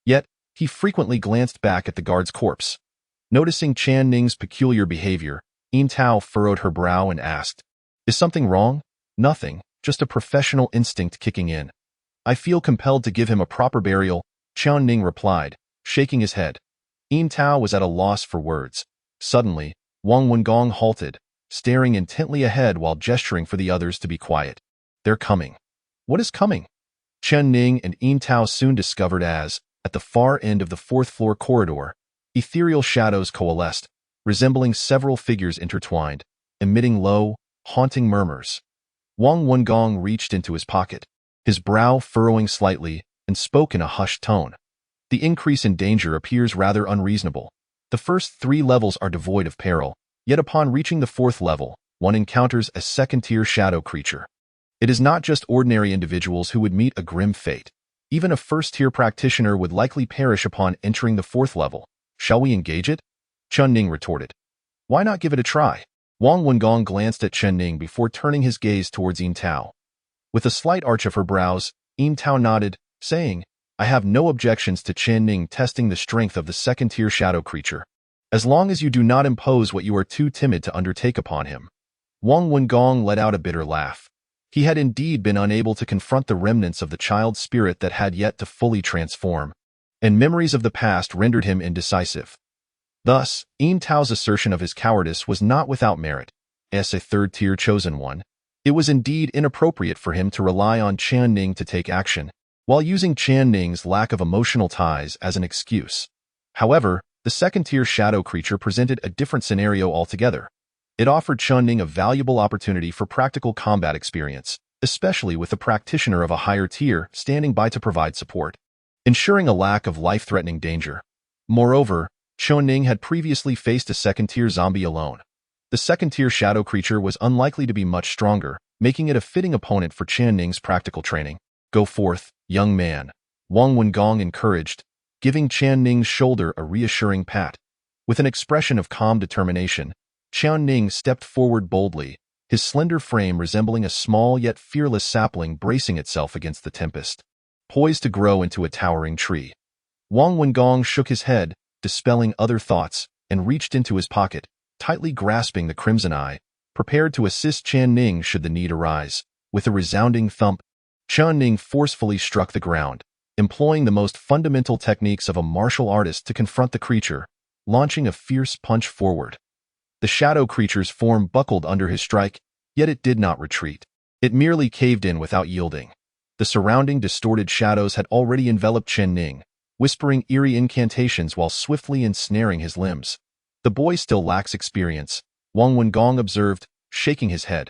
Yet, he frequently glanced back at the guard's corpse. Noticing Chen Ning's peculiar behavior, Yin Tao furrowed her brow and asked, "Is something wrong?" "Nothing, just a professional instinct kicking in. I feel compelled to give him a proper burial," Chen Ning replied, shaking his head. Yin Tao was at a loss for words. Suddenly, Wang Wengong halted, staring intently ahead while gesturing for the others to be quiet. "They're coming." "What is coming?" Chen Ning and Yin Tao soon discovered as, at the far end of the fourth-floor corridor, ethereal shadows coalesced, resembling several figures intertwined, emitting low, haunting murmurs. Wang Wengong reached into his pocket, his brow furrowing slightly, and spoke in a hushed tone. "The increase in danger appears rather unreasonable. The first 3 levels are devoid of peril, yet upon reaching the 4th level, one encounters a second-tier shadow creature. It is not just ordinary individuals who would meet a grim fate. Even a first-tier practitioner would likely perish upon entering the 4th level. Shall we engage it?" Chen Ning retorted. "Why not give it a try?" Wang Wengong glanced at Chen Ning before turning his gaze towards Yin Tao. With a slight arch of her brows, Yin Tao nodded, saying, I have no objections to Chen Ning testing the strength of the second-tier shadow creature, as long as you do not impose what you are too timid to undertake upon him. Wang Wengong let out a bitter laugh. He had indeed been unable to confront the remnants of the child spirit that had yet to fully transform, and memories of the past rendered him indecisive. Thus, Yin Tao's assertion of his cowardice was not without merit. As a third-tier chosen one, it was indeed inappropriate for him to rely on Chen Ning to take action, while using Chen Ning's lack of emotional ties as an excuse. However, the second-tier shadow creature presented a different scenario altogether. It offered Chen Ning a valuable opportunity for practical combat experience, especially with a practitioner of a higher tier standing by to provide support, ensuring a lack of life-threatening danger. Moreover, Chen Ning had previously faced a second-tier zombie alone. The second-tier shadow creature was unlikely to be much stronger, making it a fitting opponent for Chen Ning's practical training. Go forth, young man, Wang Wengong encouraged, giving Chen Ning's shoulder a reassuring pat. With an expression of calm determination, Chen Ning stepped forward boldly, his slender frame resembling a small yet fearless sapling bracing itself against the tempest, poised to grow into a towering tree. Wang Wengong shook his head, dispelling other thoughts, and reached into his pocket, tightly grasping the crimson eye, prepared to assist Chen Ning should the need arise. With a resounding thump, Chen Ning forcefully struck the ground, employing the most fundamental techniques of a martial artist to confront the creature, launching a fierce punch forward. The shadow creature's form buckled under his strike, yet it did not retreat. It merely caved in without yielding. The surrounding distorted shadows had already enveloped Chen Ning, whispering eerie incantations while swiftly ensnaring his limbs. The boy still lacks experience, Wang Wengong observed, shaking his head.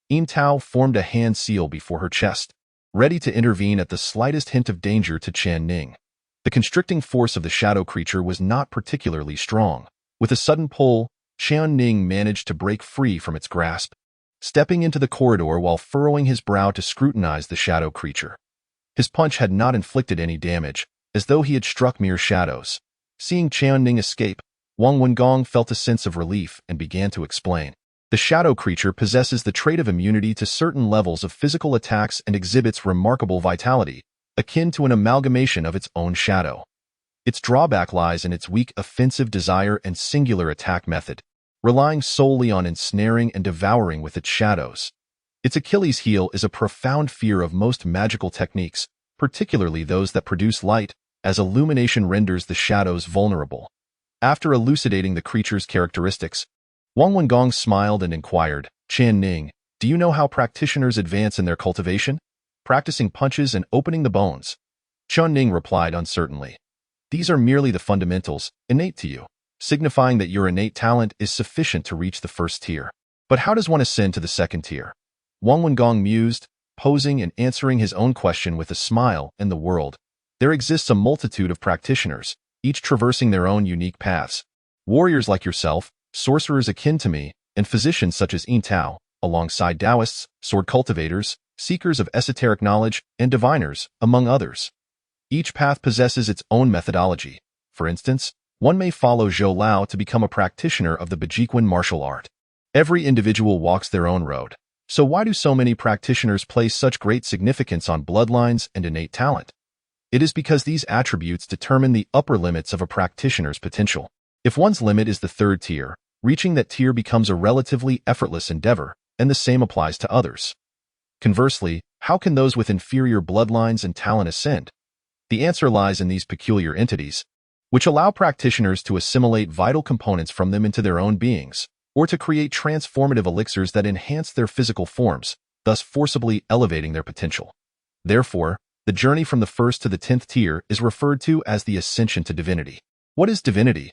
Yin Tao formed a hand seal before her chest, ready to intervene at the slightest hint of danger to Chen Ning. The constricting force of the shadow creature was not particularly strong. With a sudden pull, Chen Ning managed to break free from its grasp, stepping into the corridor while furrowing his brow to scrutinize the shadow creature. His punch had not inflicted any damage, as though he had struck mere shadows. Seeing Chen Ning escape, Wang Wengong felt a sense of relief and began to explain. The shadow creature possesses the trait of immunity to certain levels of physical attacks and exhibits remarkable vitality, akin to an amalgamation of its own shadow. Its drawback lies in its weak offensive desire and singular attack method, relying solely on ensnaring and devouring with its shadows. Its Achilles heel is a profound fear of most magical techniques, particularly those that produce light, as illumination renders the shadows vulnerable. After elucidating the creature's characteristics, Wang Wengong smiled and inquired, Chen Ning, do you know how practitioners advance in their cultivation? Practicing punches and opening the bones. Chen Ning replied uncertainly. These are merely the fundamentals, innate to you, signifying that your innate talent is sufficient to reach the first tier. But how does one ascend to the second tier? Wang Wengong mused, posing and answering his own question with a smile. In the world, there exists a multitude of practitioners, each traversing their own unique paths. Warriors like yourself, sorcerers akin to me, and physicians such as Yin Tao, alongside Taoists, sword cultivators, seekers of esoteric knowledge, and diviners, among others. Each path possesses its own methodology. For instance, one may follow Zhou Lao to become a practitioner of the Bejiquan martial art. Every individual walks their own road. So why do so many practitioners place such great significance on bloodlines and innate talent? It is because these attributes determine the upper limits of a practitioner's potential. If one's limit is the third tier, reaching that tier becomes a relatively effortless endeavor, and the same applies to others. Conversely, how can those with inferior bloodlines and talent ascend? The answer lies in these peculiar entities, which allow practitioners to assimilate vital components from them into their own beings, or to create transformative elixirs that enhance their physical forms, thus forcibly elevating their potential. Therefore, the journey from the first to the 10th tier is referred to as the ascension to divinity. What is divinity?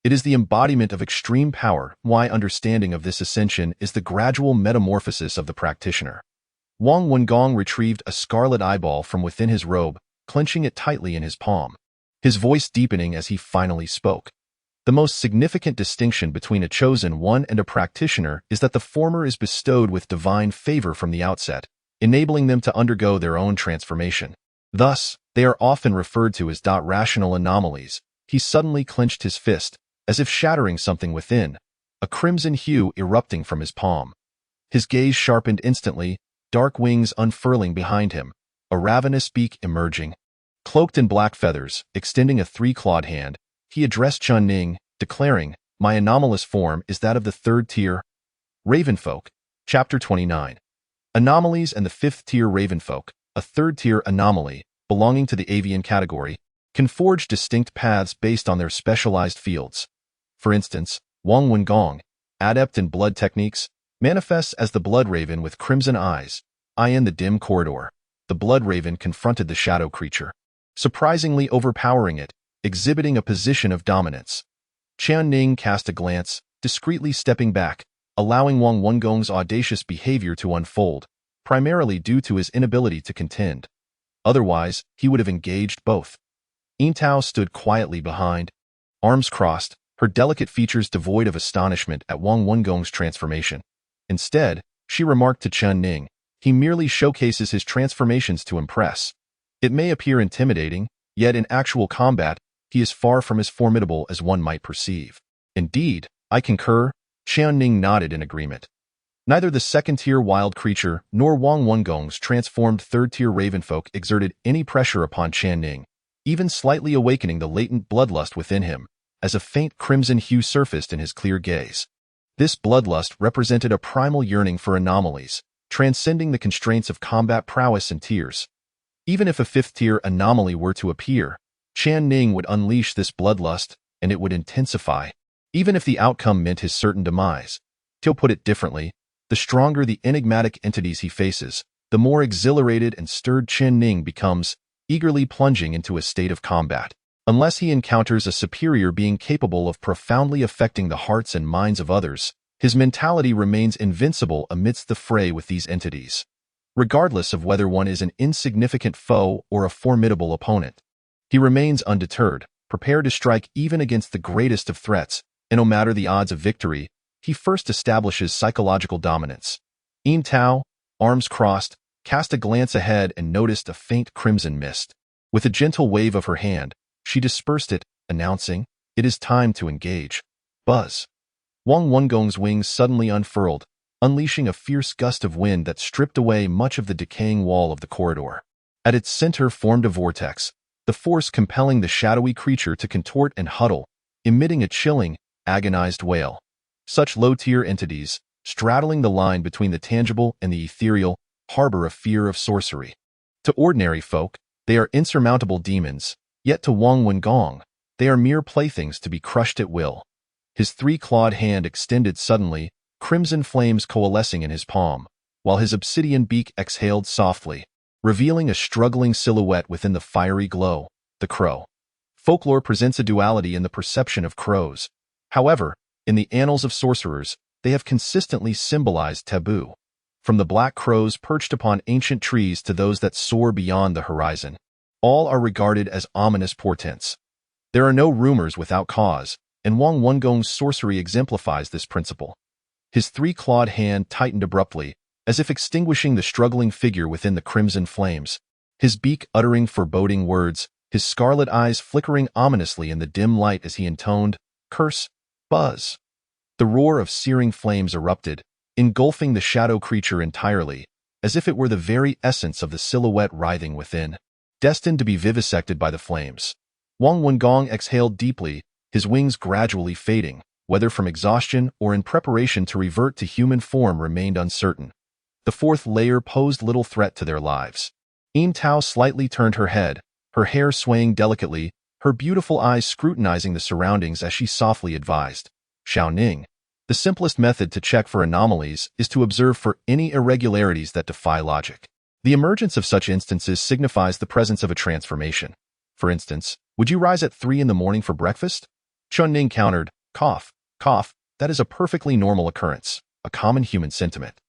It is the embodiment of extreme power. Why understanding of this ascension is the gradual metamorphosis of the practitioner. Wang Wengong retrieved a scarlet eyeball from within his robe, clenching it tightly in his palm, his voice deepening as he finally spoke. The most significant distinction between a chosen one and a practitioner is that the former is bestowed with divine favor from the outset, enabling them to undergo their own transformation. Thus, they are often referred to as rational anomalies. He suddenly clenched his fist, as if shattering something within, a crimson hue erupting from his palm. His gaze sharpened instantly, dark wings unfurling behind him, a ravenous beak emerging. Cloaked in black feathers, extending a three-clawed hand, he addressed Chen Ning, declaring, "My anomalous form is that of the third-tier Ravenfolk." Chapter 29. Anomalies and the fifth-tier Ravenfolk, a third-tier anomaly, belonging to the avian category, can forge distinct paths based on their specialized fields. For instance, Wang Wengong, adept in blood techniques, manifests as the Blood Raven with crimson eyes. In the dim corridor, the Blood Raven confronted the shadow creature, surprisingly overpowering it, exhibiting a position of dominance. Chen Ning cast a glance, discreetly stepping back, allowing Wang Wengong's audacious behavior to unfold, primarily due to his inability to contend. Otherwise, he would have engaged both. Yintao stood quietly behind, arms crossed, her delicate features devoid of astonishment at Wang Wengong's transformation. Instead, she remarked to Chen Ning, "He merely showcases his transformations to impress. It may appear intimidating, yet in actual combat, he is far from as formidable as one might perceive." "Indeed, I concur," Chen Ning nodded in agreement. Neither the second-tier wild creature nor Wang Wengong's transformed third-tier ravenfolk exerted any pressure upon Chen Ning, even slightly awakening the latent bloodlust within him, as a faint crimson hue surfaced in his clear gaze. This bloodlust represented a primal yearning for anomalies, transcending the constraints of combat prowess and tiers. Even if a fifth-tier anomaly were to appear, Chen Ning would unleash this bloodlust, and it would intensify, even if the outcome meant his certain demise. To put it differently, the stronger the enigmatic entities he faces, the more exhilarated and stirred Chen Ning becomes, eagerly plunging into a state of combat. Unless he encounters a superior being capable of profoundly affecting the hearts and minds of others, his mentality remains invincible amidst the fray with these entities, regardless of whether one is an insignificant foe or a formidable opponent. He remains undeterred, prepared to strike even against the greatest of threats, and no matter the odds of victory, he first establishes psychological dominance. Yintao, arms crossed, cast a glance ahead and noticed a faint crimson mist. With a gentle wave of her hand, she dispersed it, announcing, "It is time to engage." Buzz. Wang Wengong's wings suddenly unfurled, unleashing a fierce gust of wind that stripped away much of the decaying wall of the corridor. At its center formed a vortex, the force compelling the shadowy creature to contort and huddle, emitting a chilling, agonized wail. Such low-tier entities, straddling the line between the tangible and the ethereal, harbor a fear of sorcery. To ordinary folk, they are insurmountable demons, yet to Wang Wengong, they are mere playthings to be crushed at will. His three-clawed hand extended suddenly, crimson flames coalescing in his palm, while his obsidian beak exhaled softly, revealing a struggling silhouette within the fiery glow, the crow. Folklore presents a duality in the perception of crows. However, in the annals of sorcerers, they have consistently symbolized taboo. From the black crows perched upon ancient trees to those that soar beyond the horizon, all are regarded as ominous portents. There are no rumors without cause, and Wang Wengong's sorcery exemplifies this principle. His three-clawed hand tightened abruptly, as if extinguishing the struggling figure within the crimson flames, his beak uttering foreboding words, his scarlet eyes flickering ominously in the dim light as he intoned, "Curse, buzz." The roar of searing flames erupted, engulfing the shadow creature entirely, as if it were the very essence of the silhouette writhing within, destined to be vivisected by the flames. Wang Wengong exhaled deeply, his wings gradually fading, whether from exhaustion or in preparation to revert to human form remained uncertain. The fourth layer posed little threat to their lives. Yintao slightly turned her head, her hair swaying delicately, her beautiful eyes scrutinizing the surroundings as she softly advised, "Xiao Ning, the simplest method to check for anomalies is to observe for any irregularities that defy logic. The emergence of such instances signifies the presence of a transformation. For instance, would you rise at 3 in the morning for breakfast?" Chen Ning countered, "Cough, cough, that is a perfectly normal occurrence, a common human sentiment."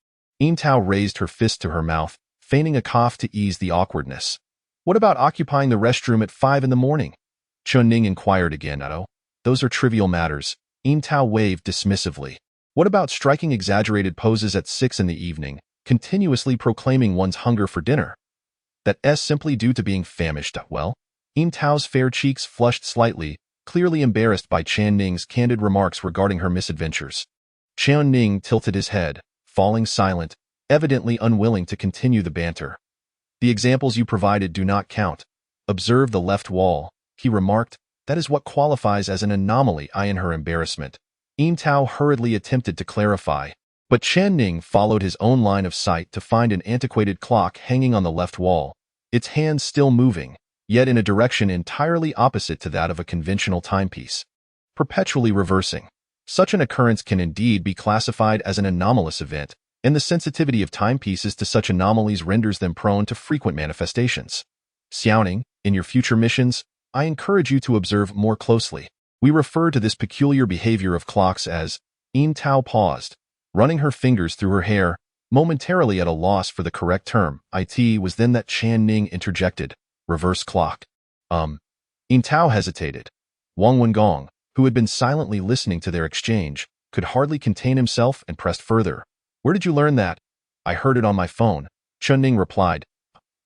Yintao raised her fist to her mouth, feigning a cough to ease the awkwardness. "What about occupying the restroom at 5 in the morning?" Chen Ning inquired again. "Oh, those are trivial matters." Yintao waved dismissively. "What about striking exaggerated poses at 6 in the evening, continuously proclaiming one's hunger for dinner? That's simply due to being famished." "Well?" Yintao's fair cheeks flushed slightly, clearly embarrassed by Chen Ning's candid remarks regarding her misadventures. Chen Ning tilted his head, falling silent, evidently unwilling to continue the banter. "The examples you provided do not count. Observe the left wall, he remarked. That is what qualifies as an anomaly. In her embarrassment, Tao hurriedly attempted to clarify, but Chen Ning followed his own line of sight to find an antiquated clock hanging on the left wall, its hands still moving, yet in a direction entirely opposite to that of a conventional timepiece, perpetually reversing. Such an occurrence can indeed be classified as an anomalous event, and the sensitivity of timepieces to such anomalies renders them prone to frequent manifestations. Xiaoning, in your future missions, I encourage you to observe more closely. We refer to this peculiar behavior of clocks as Tao paused, running her fingers through her hair, momentarily at a loss for the correct term. It was then that Chen Ning interjected, reverse clock. Tao hesitated. Wang Wengong, who had been silently listening to their exchange, could hardly contain himself and pressed further. Where did you learn that? I heard it on my phone, Chen Ning replied.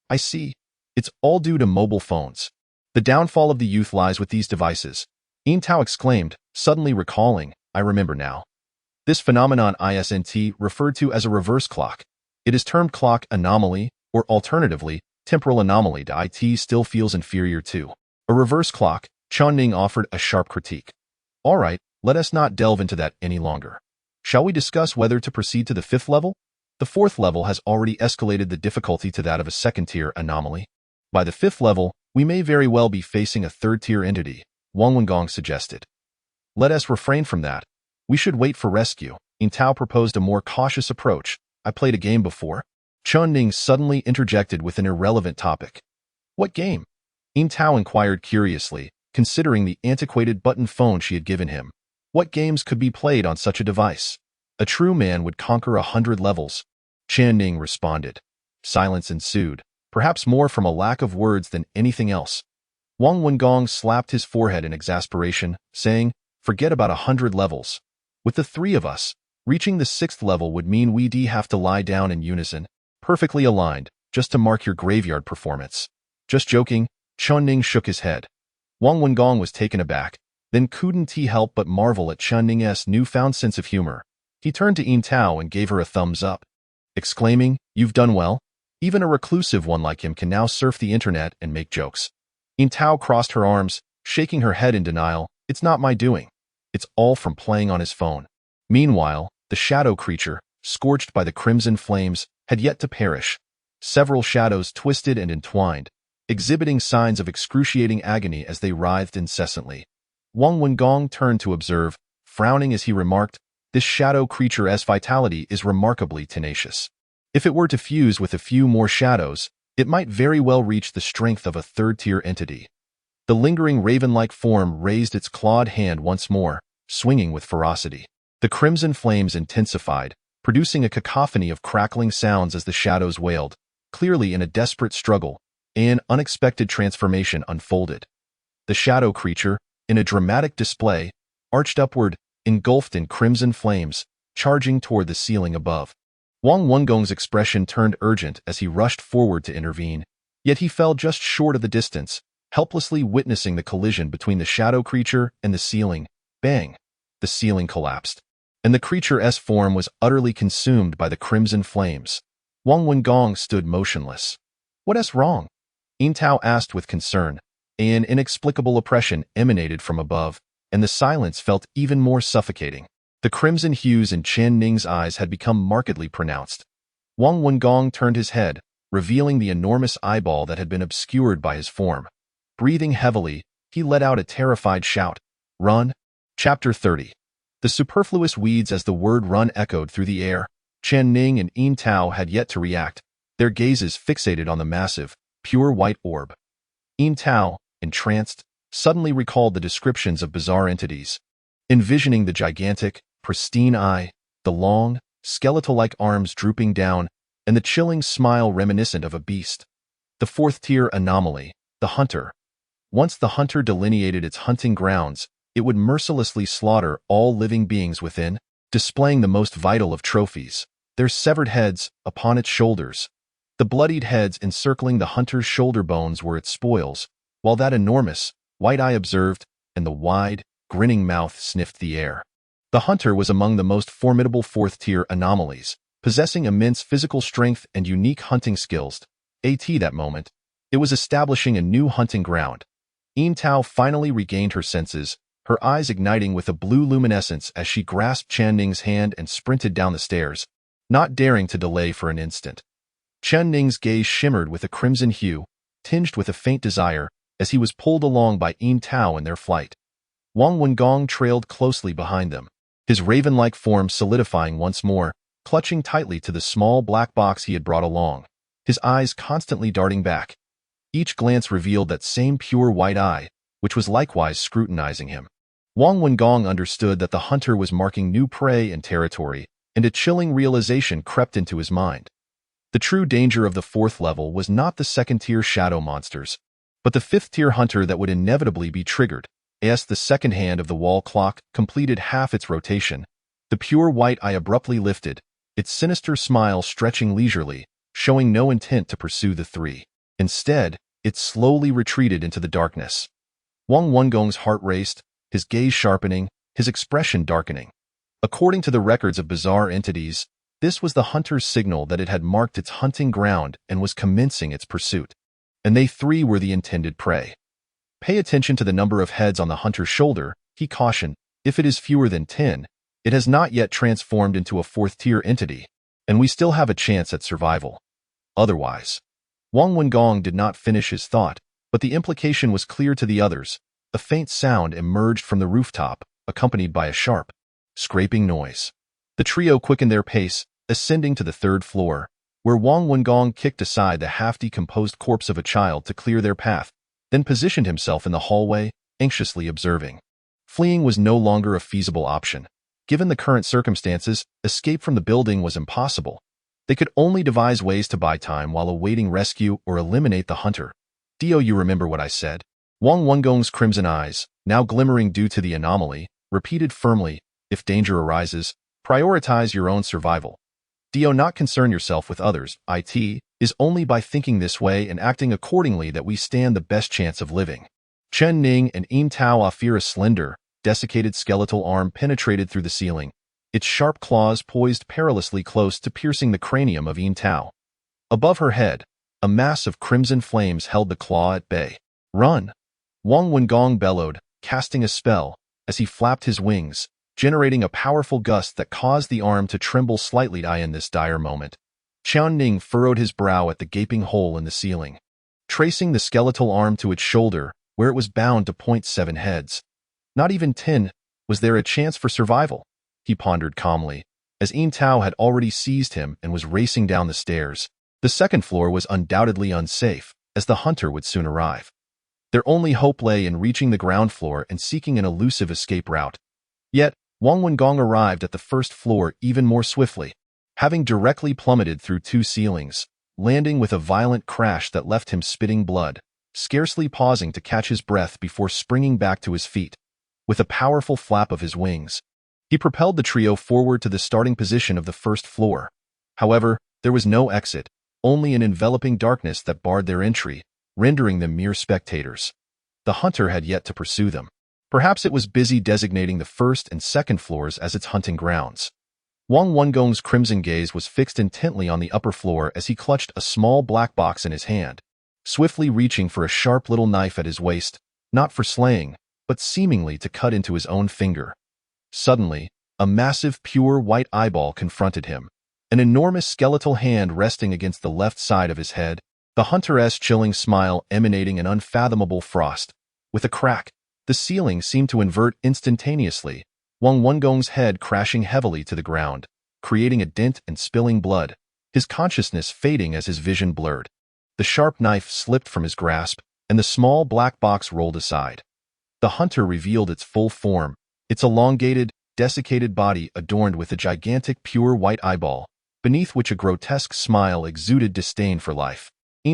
I see. It's all due to mobile phones. The downfall of the youth lies with these devices. Tao exclaimed, suddenly recalling, I remember now. This phenomenon isn't referred to as a reverse clock. It is termed clock anomaly, or alternatively, temporal anomaly. It still feels inferior to a reverse clock. Chen Ning offered a sharp critique. All right, let us not delve into that any longer. Shall we discuss whether to proceed to the 5th level? The 4th level has already escalated the difficulty to that of a 2nd-tier anomaly. By the 5th level, we may very well be facing a 3rd-tier entity, Wang Wengong suggested. Let us refrain from that. We should wait for rescue. Tao proposed a more cautious approach. I played a game before. Chen Ning suddenly interjected with an irrelevant topic. What game? Tao inquired curiously, considering the antiquated button phone she had given him. What games could be played on such a device? A true man would conquer 100 levels. Chen Ning responded. Silence ensued, perhaps more from a lack of words than anything else. Wang Wengong slapped his forehead in exasperation, saying, forget about 100 levels. With the 3 of us, reaching the 6th level would mean we'd have to lie down in unison, perfectly aligned, just to mark your graveyard performance. Just joking, Chen Ning shook his head. Wang Wengong was taken aback, then couldn't he help but marvel at Chen Ning's newfound sense of humor. He turned to Tao and gave her a thumbs up, exclaiming, you've done well. Even a reclusive one like him can now surf the internet and make jokes. Tao crossed her arms, shaking her head in denial. It's not my doing. It's all from playing on his phone. Meanwhile, the shadow creature, scorched by the crimson flames, had yet to perish. Several shadows twisted and entwined, exhibiting signs of excruciating agony as they writhed incessantly. Wang Wengong turned to observe, frowning as he remarked, this shadow creature's vitality is remarkably tenacious. If it were to fuse with a few more shadows, it might very well reach the strength of a 3rd-tier entity. The lingering raven-like form raised its clawed hand once more, swinging with ferocity. The crimson flames intensified, producing a cacophony of crackling sounds as the shadows wailed. Clearly in a desperate struggle, an unexpected transformation unfolded. The shadow creature, in a dramatic display, arched upward, engulfed in crimson flames, charging toward the ceiling above. Wang Wengong's expression turned urgent as he rushed forward to intervene, yet he fell just short of the distance, helplessly witnessing the collision between the shadow creature and the ceiling. Bang! The ceiling collapsed, and the creature's form was utterly consumed by the crimson flames. Wang Wengong stood motionless. What's wrong? Tao asked with concern. An inexplicable oppression emanated from above, and the silence felt even more suffocating. The crimson hues in Chen Ning's eyes had become markedly pronounced. Wang Wengong turned his head, revealing the enormous eyeball that had been obscured by his form. Breathing heavily, he let out a terrified shout. Run! Chapter 30. The superfluous weeds. As the word run echoed through the air, Chen Ning and Tao had yet to react, their gazes fixated on the massive, pure white orb. Tao, entranced, suddenly recalled the descriptions of bizarre entities. Envisioning the gigantic, pristine eye, the long, skeletal-like arms drooping down, and the chilling smile reminiscent of a beast. The 4th-tier anomaly, the hunter. Once the hunter delineated its hunting grounds, it would mercilessly slaughter all living beings within, displaying the most vital of trophies, their severed heads upon its shoulders. The bloodied heads encircling the hunter's shoulder bones were its spoils, while that enormous, white eye observed, and the wide, grinning mouth sniffed the air. The hunter was among the most formidable 4th-tier anomalies, possessing immense physical strength and unique hunting skills. At that moment, It was establishing a new hunting ground. Tao finally regained her senses, her eyes igniting with a blue luminescence as she grasped Chen Ning's hand and sprinted down the stairs, not daring to delay for an instant. Chen Ning's gaze shimmered with a crimson hue, tinged with a faint desire, as he was pulled along by Tao in their flight. Wang Wengong trailed closely behind them, his raven-like form solidifying once more, clutching tightly to the small black box he had brought along, his eyes constantly darting back. Each glance revealed that same pure white eye, which was likewise scrutinizing him. Wang Wengong understood that the hunter was marking new prey and territory, and a chilling realization crept into his mind. The true danger of the fourth level was not the second-tier shadow monsters, but the fifth-tier hunter that would inevitably be triggered. As the second hand of the wall clock completed half its rotation, the pure white eye abruptly lifted, its sinister smile stretching leisurely, showing no intent to pursue the three. Instead, it slowly retreated into the darkness. Wang Wengong's heart raced, his gaze sharpening, his expression darkening. According to the records of bizarre entities, this was the hunter's signal that it had marked its hunting ground and was commencing its pursuit. And they three were the intended prey. Pay attention to the number of heads on the hunter's shoulder, he cautioned. If it is fewer than 10, it has not yet transformed into a fourth-tier entity, and we still have a chance at survival. Otherwise, Wang Wengong did not finish his thought, but the implication was clear to the others. A faint sound emerged from the rooftop, accompanied by a sharp, scraping noise. The trio quickened their pace, ascending to the third floor, where Wang Wengong kicked aside the half-decomposed corpse of a child to clear their path, then positioned himself in the hallway, anxiously observing. Fleeing was no longer a feasible option. Given the current circumstances, escape from the building was impossible. They could only devise ways to buy time while awaiting rescue or eliminate the hunter. "Do you remember what I said?" Wang Wengong's crimson eyes, now glimmering due to the anomaly, repeated firmly, "If danger arises, prioritize your own survival. Do not concern yourself with others. It is only by thinking this way and acting accordingly that we stand the best chance of living." Chen Ning and Tao fear a slender, desiccated skeletal arm penetrated through the ceiling, its sharp claws poised perilously close to piercing the cranium of Tao. Above her head, a mass of crimson flames held the claw at bay. "Run!" Wang Wengong bellowed, casting a spell, as he flapped his wings, generating a powerful gust that caused the arm to tremble slightly. In this dire moment, Chen Ning furrowed his brow at the gaping hole in the ceiling, tracing the skeletal arm to its shoulder, where it was bound to point 7 heads. Not even 10. Was there a chance for survival? He pondered calmly, as Tao had already seized him and was racing down the stairs. The second floor was undoubtedly unsafe, as the hunter would soon arrive. Their only hope lay in reaching the ground floor and seeking an elusive escape route. Yet, Wang Wengong arrived at the first floor even more swiftly, having directly plummeted through 2 ceilings, landing with a violent crash that left him spitting blood, scarcely pausing to catch his breath before springing back to his feet. With a powerful flap of his wings, he propelled the trio forward to the starting position of the first floor. However, there was no exit, only an enveloping darkness that barred their entry, rendering them mere spectators. The hunter had yet to pursue them. Perhaps it was busy designating the first and second floors as its hunting grounds. Wang Wengong's crimson gaze was fixed intently on the upper floor as he clutched a small black box in his hand, swiftly reaching for a sharp little knife at his waist, not for slaying, but seemingly to cut into his own finger. Suddenly, a massive pure white eyeball confronted him, an enormous skeletal hand resting against the left side of his head, the hunter's chilling smile emanating an unfathomable frost. With a crack, the ceiling seemed to invert instantaneously, Wang Wengong's head crashing heavily to the ground, creating a dent and spilling blood, his consciousness fading as his vision blurred. The sharp knife slipped from his grasp, and the small black box rolled aside. The hunter revealed its full form, its elongated, desiccated body adorned with a gigantic pure white eyeball, beneath which a grotesque smile exuded disdain for life.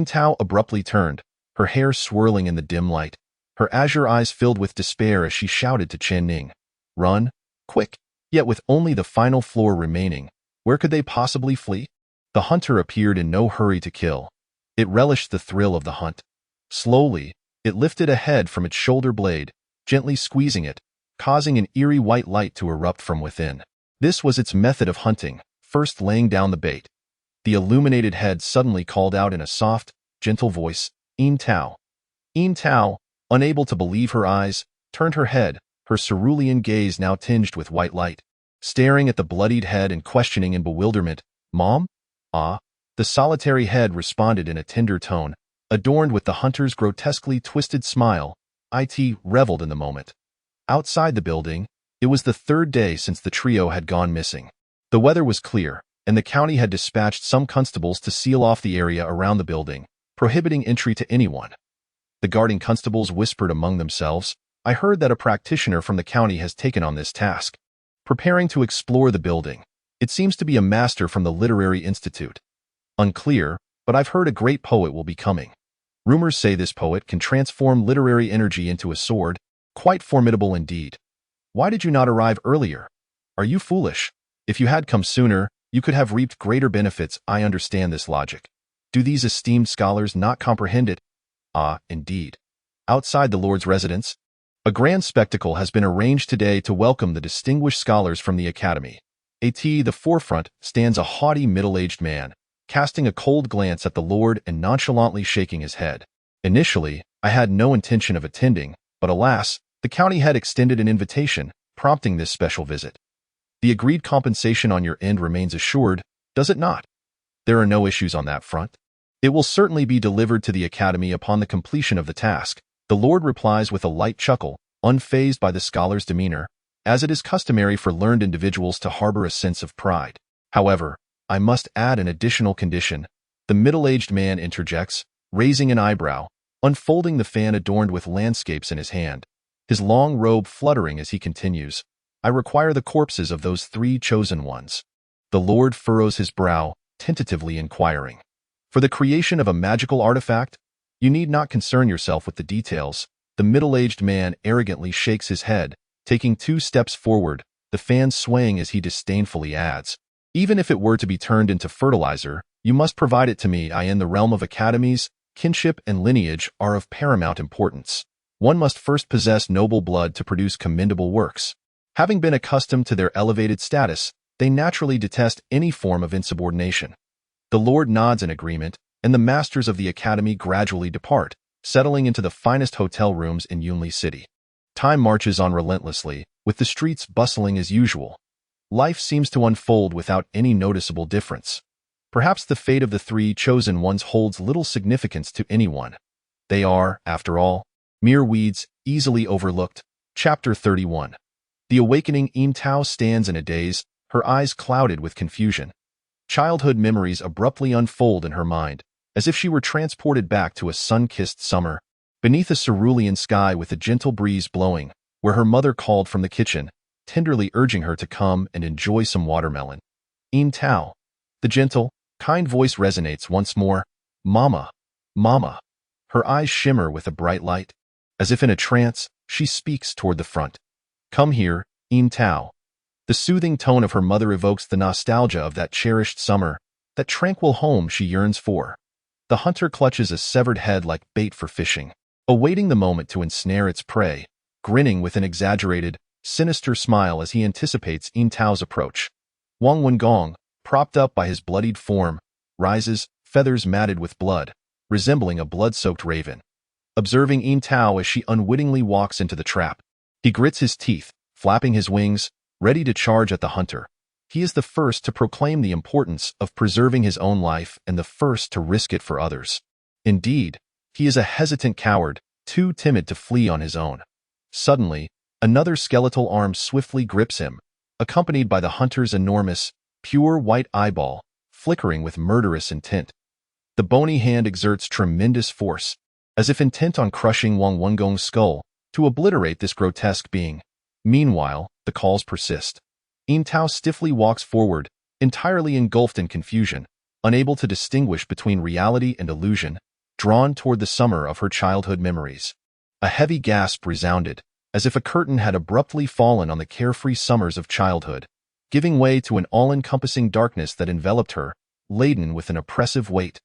Tao abruptly turned, her hair swirling in the dim light, her azure eyes filled with despair as she shouted to Chen Ning, "Run, quick!" Yet with only the final floor remaining, where could they possibly flee? The hunter appeared in no hurry to kill. It relished the thrill of the hunt. Slowly, it lifted a head from its shoulder blade, gently squeezing it, causing an eerie white light to erupt from within. This was its method of hunting, first laying down the bait. The illuminated head suddenly called out in a soft, gentle voice, Yin Tao. Yin Tao, unable to believe her eyes, turned her head, her cerulean gaze now tinged with white light. Staring at the bloodied head and questioning in bewilderment, "Mom?" "Ah." The solitary head responded in a tender tone, adorned with the hunter's grotesquely twisted smile. It reveled in the moment. Outside the building, it was the third day since the trio had gone missing. The weather was clear, and the county had dispatched some constables to seal off the area around the building, prohibiting entry to anyone. The guarding constables whispered among themselves, "I heard that a practitioner from the county has taken on this task, preparing to explore the building. It seems to be a master from the Literary Institute. Unclear, but I've heard a great poet will be coming. Rumors say this poet can transform literary energy into a sword, quite formidable indeed. Why did you not arrive earlier? Are you foolish? If you had come sooner, you could have reaped greater benefits. I understand this logic. Do these esteemed scholars not comprehend it? Ah, indeed. Outside the Lord's residence, a grand spectacle has been arranged today to welcome the distinguished scholars from the Academy. At the forefront stands a haughty middle-aged man, casting a cold glance at the Lord and nonchalantly shaking his head. Initially, I had no intention of attending, but alas, the county had extended an invitation, prompting this special visit. The agreed compensation on your end remains assured, does it not? There are no issues on that front. It will certainly be delivered to the Academy upon the completion of the task. The Lord replies with a light chuckle, unfazed by the scholar's demeanor, as it is customary for learned individuals to harbor a sense of pride. However, I must add an additional condition. The middle-aged man interjects, raising an eyebrow, unfolding the fan adorned with landscapes in his hand, his long robe fluttering as he continues. I require the corpses of those 3 chosen ones. The Lord furrows his brow, tentatively inquiring. For the creation of a magical artifact, you need not concern yourself with the details. The middle-aged man arrogantly shakes his head, taking 2 steps forward, the fan swaying as he disdainfully adds, "Even if it were to be turned into fertilizer, you must provide it to me. In the realm of academies, kinship and lineage are of paramount importance. One must first possess noble blood to produce commendable works. Having been accustomed to their elevated status, they naturally detest any form of insubordination." The Lord nods in agreement, and the masters of the Academy gradually depart, settling into the finest hotel rooms in Yunli City. Time marches on relentlessly, with the streets bustling as usual. Life seems to unfold without any noticeable difference. Perhaps the fate of the 3 chosen ones holds little significance to anyone. They are, after all, mere weeds, easily overlooked. Chapter 31. The awakening Yin Tao stands in a daze, her eyes clouded with confusion. Childhood memories abruptly unfold in her mind, as if she were transported back to a sun-kissed summer, beneath a cerulean sky with a gentle breeze blowing, where her mother called from the kitchen, tenderly urging her to come and enjoy some watermelon. "Yin Tao." The gentle, kind voice resonates once more. "Mama, Mama." Her eyes shimmer with a bright light. As if in a trance, she speaks toward the front. "Come here, Yin Tao." The soothing tone of her mother evokes the nostalgia of that cherished summer, that tranquil home she yearns for. The hunter clutches a severed head like bait for fishing, awaiting the moment to ensnare its prey, grinning with an exaggerated, sinister smile as he anticipates Yin Tao's approach. Wang Wengong, propped up by his bloodied form, rises, feathers matted with blood, resembling a blood-soaked raven. Observing Yin Tao as she unwittingly walks into the trap, he grits his teeth, flapping his wings, ready to charge at the hunter. He is the first to proclaim the importance of preserving his own life and the first to risk it for others. Indeed, he is a hesitant coward, too timid to flee on his own. Suddenly, another skeletal arm swiftly grips him, accompanied by the hunter's enormous, pure white eyeball, flickering with murderous intent. The bony hand exerts tremendous force, as if intent on crushing Wang Wengong's skull, to obliterate this grotesque being. Meanwhile, the calls persist. Yin Tao stiffly walks forward, entirely engulfed in confusion, unable to distinguish between reality and illusion, drawn toward the summer of her childhood memories. A heavy gasp resounded, as if a curtain had abruptly fallen on the carefree summers of childhood, giving way to an all-encompassing darkness that enveloped her, laden with an oppressive weight.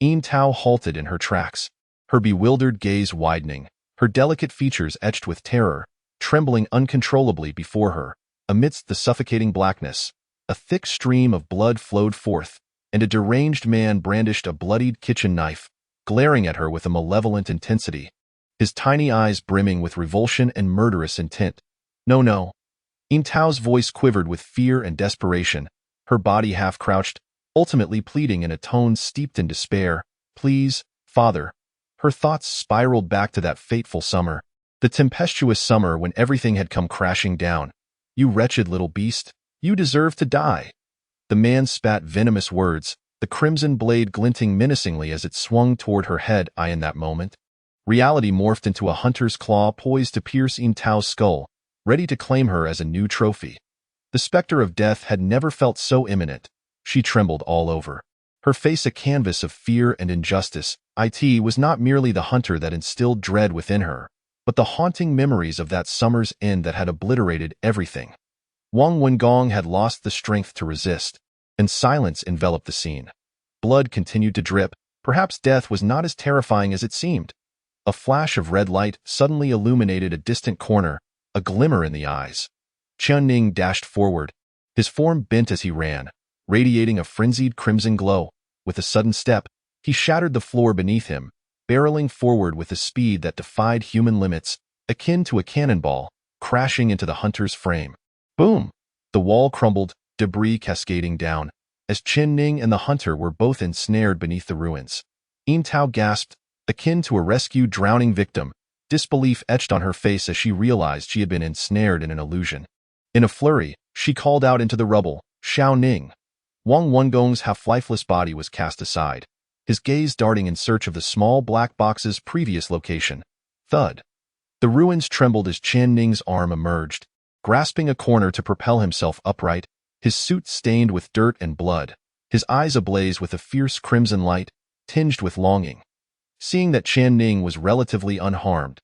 Yin Tao halted in her tracks, her bewildered gaze widening, her delicate features etched with terror, trembling uncontrollably before her. Amidst the suffocating blackness, a thick stream of blood flowed forth, and a deranged man brandished a bloodied kitchen knife, glaring at her with a malevolent intensity, his tiny eyes brimming with revulsion and murderous intent. No, no. Tao's voice quivered with fear and desperation, her body half-crouched, ultimately pleading in a tone steeped in despair. Please, father. Her thoughts spiraled back to that fateful summer, the tempestuous summer when everything had come crashing down. You wretched little beast, you deserve to die. The man spat venomous words, the crimson blade glinting menacingly as it swung toward her head. In that moment, reality morphed into a hunter's claw poised to pierce Tao's skull, ready to claim her as a new trophy. The specter of death had never felt so imminent. She trembled all over, her face a canvas of fear and injustice. It was not merely the hunter that instilled dread within her, but the haunting memories of that summer's end that had obliterated everything. Wang Wengong had lost the strength to resist, and silence enveloped the scene. Blood continued to drip. Perhaps death was not as terrifying as it seemed. A flash of red light suddenly illuminated a distant corner, a glimmer in the eyes. Chen Ning dashed forward, his form bent as he ran, radiating a frenzied crimson glow. With a sudden step, he shattered the floor beneath him, barreling forward with a speed that defied human limits, akin to a cannonball, crashing into the hunter's frame. Boom! The wall crumbled, debris cascading down, as Chen Ning and the hunter were both ensnared beneath the ruins. Tao gasped, akin to a rescued drowning victim, disbelief etched on her face as she realized she had been ensnared in an illusion. In a flurry, she called out into the rubble, Xiao Ning. Wang Wengong's half-lifeless body was cast aside, his gaze darting in search of the small black box's previous location. Thud. The ruins trembled as Chen Ning's arm emerged, grasping a corner to propel himself upright, his suit stained with dirt and blood, his eyes ablaze with a fierce crimson light, tinged with longing. Seeing that Chen Ning was relatively unharmed,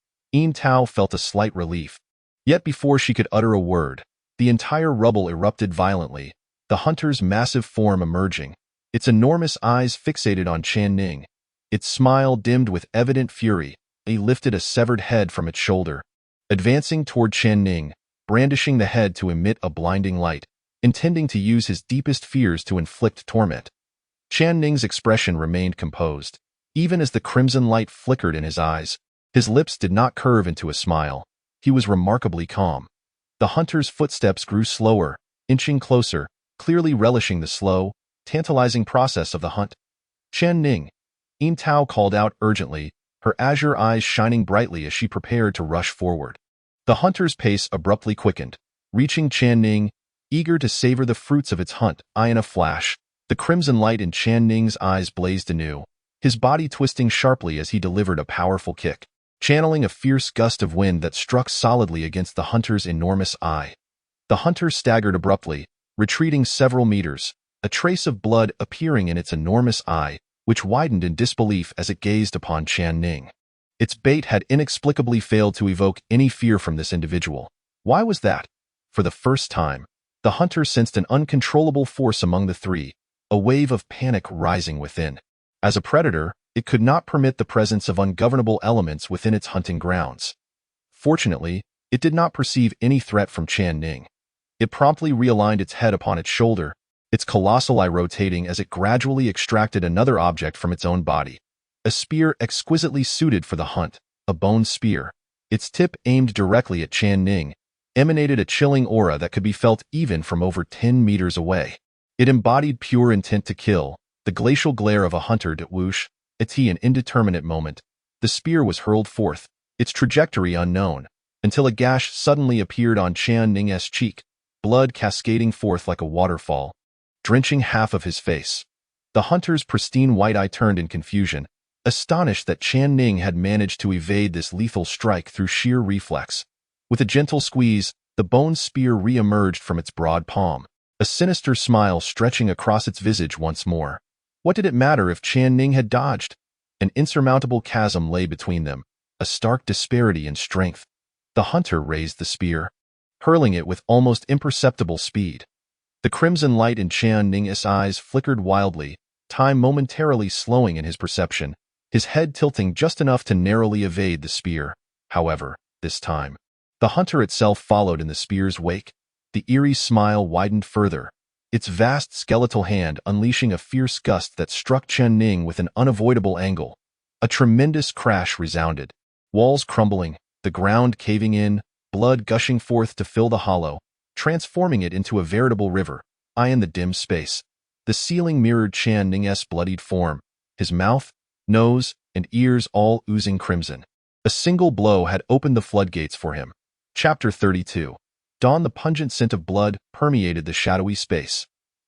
Tao felt a slight relief. Yet before she could utter a word, the entire rubble erupted violently, the hunter's massive form emerging, its enormous eyes fixated on Chen Ning. Its smile dimmed with evident fury. He lifted a severed head from its shoulder, advancing toward Chen Ning, brandishing the head to emit a blinding light, intending to use his deepest fears to inflict torment. Chen Ning's expression remained composed, even as the crimson light flickered in his eyes. His lips did not curve into a smile. He was remarkably calm. The hunter's footsteps grew slower, inching closer, clearly relishing the slow, tantalizing process of the hunt. Chen Ning. Tao called out urgently, her azure eyes shining brightly as she prepared to rush forward. The hunter's pace abruptly quickened, reaching Chen Ning, eager to savor the fruits of its hunt. In a flash, the crimson light in Chen Ning's eyes blazed anew, his body twisting sharply as he delivered a powerful kick, channeling a fierce gust of wind that struck solidly against the hunter's enormous eye. The hunter staggered abruptly, retreating several meters, a trace of blood appearing in its enormous eye, which widened in disbelief as it gazed upon Chen Ning. Its bait had inexplicably failed to evoke any fear from this individual. Why was that? For the first time, the hunter sensed an uncontrollable force among the three, a wave of panic rising within. As a predator, it could not permit the presence of ungovernable elements within its hunting grounds. Fortunately, it did not perceive any threat from Chen Ning. It promptly realigned its head upon its shoulder, its colossal eye rotating as it gradually extracted another object from its own body. A spear exquisitely suited for the hunt, a bone spear. Its tip aimed directly at Chen Ning, emanated a chilling aura that could be felt even from over 10 meters away. It embodied pure intent to kill, the glacial glare of a hunter. Whoosh, at an indeterminate moment, the spear was hurled forth, its trajectory unknown, until a gash suddenly appeared on Chen Ning's cheek, blood cascading forth like a waterfall, drenching half of his face. The hunter's pristine white eye turned in confusion, astonished that Chen Ning had managed to evade this lethal strike through sheer reflex. With a gentle squeeze, the bone spear re-emerged from its broad palm, a sinister smile stretching across its visage once more. What did it matter if Chen Ning had dodged? An insurmountable chasm lay between them, a stark disparity in strength. The hunter raised the spear, hurling it with almost imperceptible speed. The crimson light in Chen Ning's eyes flickered wildly, time momentarily slowing in his perception, his head tilting just enough to narrowly evade the spear. However, this time, the hunter itself followed in the spear's wake. The eerie smile widened further, its vast skeletal hand unleashing a fierce gust that struck Chen Ning with an unavoidable angle. A tremendous crash resounded. Walls crumbling, the ground caving in, blood gushing forth to fill the hollow, transforming it into a veritable river, in the dim space. The ceiling mirrored Chen Ning's bloodied form, his mouth, nose, and ears all oozing crimson. A single blow had opened the floodgates for him. Chapter 32. Dawn. The pungent scent of blood permeated the shadowy space.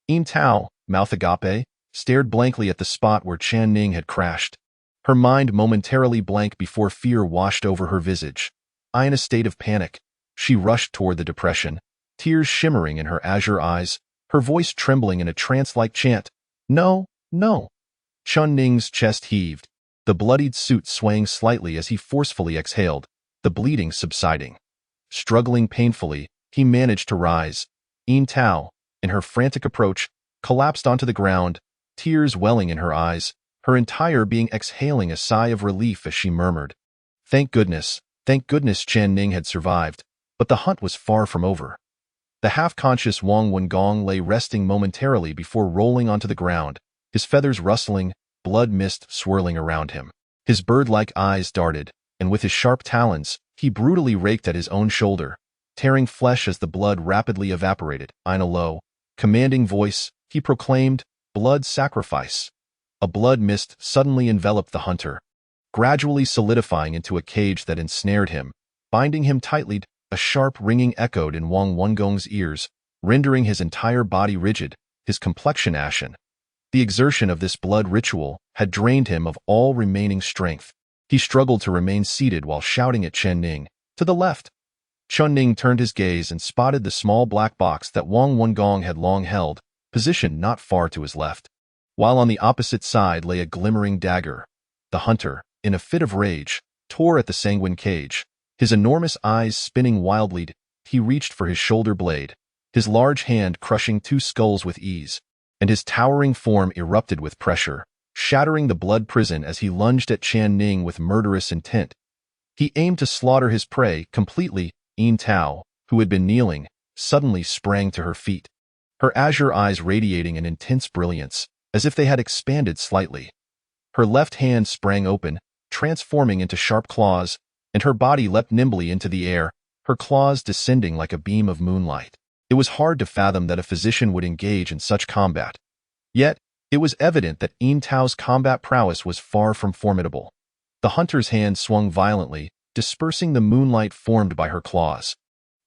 Yin Tao, mouth agape, stared blankly at the spot where Chen Ning had crashed. Her mind momentarily blank before fear washed over her visage. In a state of panic, she rushed toward the depression, tears shimmering in her azure eyes, her voice trembling in a trance-like chant. No, no. Chen Ning's chest heaved, the bloodied suit swaying slightly as he forcefully exhaled, the bleeding subsiding. Struggling painfully, he managed to rise. Yin Tao, in her frantic approach, collapsed onto the ground, tears welling in her eyes, her entire being exhaling a sigh of relief as she murmured, thank goodness Chen Ning had survived, but the hunt was far from over. The half-conscious Wang Wengong lay resting momentarily before rolling onto the ground, his feathers rustling, blood mist swirling around him. His bird-like eyes darted, and with his sharp talons, he brutally raked at his own shoulder, tearing flesh as the blood rapidly evaporated. In a low, commanding voice, he proclaimed, blood sacrifice. A blood mist suddenly enveloped the hunter, gradually solidifying into a cage that ensnared him, binding him tightly. A sharp ringing echoed in Wang Wengong's ears, rendering his entire body rigid, his complexion ashen. The exertion of this blood ritual had drained him of all remaining strength. He struggled to remain seated while shouting at Chen Ning, to the left. Chen Ning turned his gaze and spotted the small black box that Wang Wengong had long held, positioned not far to his left. While on the opposite side lay a glimmering dagger. The hunter, in a fit of rage, tore at the sanguine cage. His enormous eyes spinning wildly, he reached for his shoulder blade, his large hand crushing two skulls with ease, and his towering form erupted with pressure, shattering the blood prison as he lunged at Chen Ning with murderous intent. He aimed to slaughter his prey completely. Yin Tao, who had been kneeling, suddenly sprang to her feet, her azure eyes radiating an intense brilliance, as if they had expanded slightly. Her left hand sprang open, transforming into sharp claws, and her body leapt nimbly into the air, her claws descending like a beam of moonlight. It was hard to fathom that a physician would engage in such combat. Yet, it was evident that Yin Tao's combat prowess was far from formidable. The hunter's hand swung violently, dispersing the moonlight formed by her claws.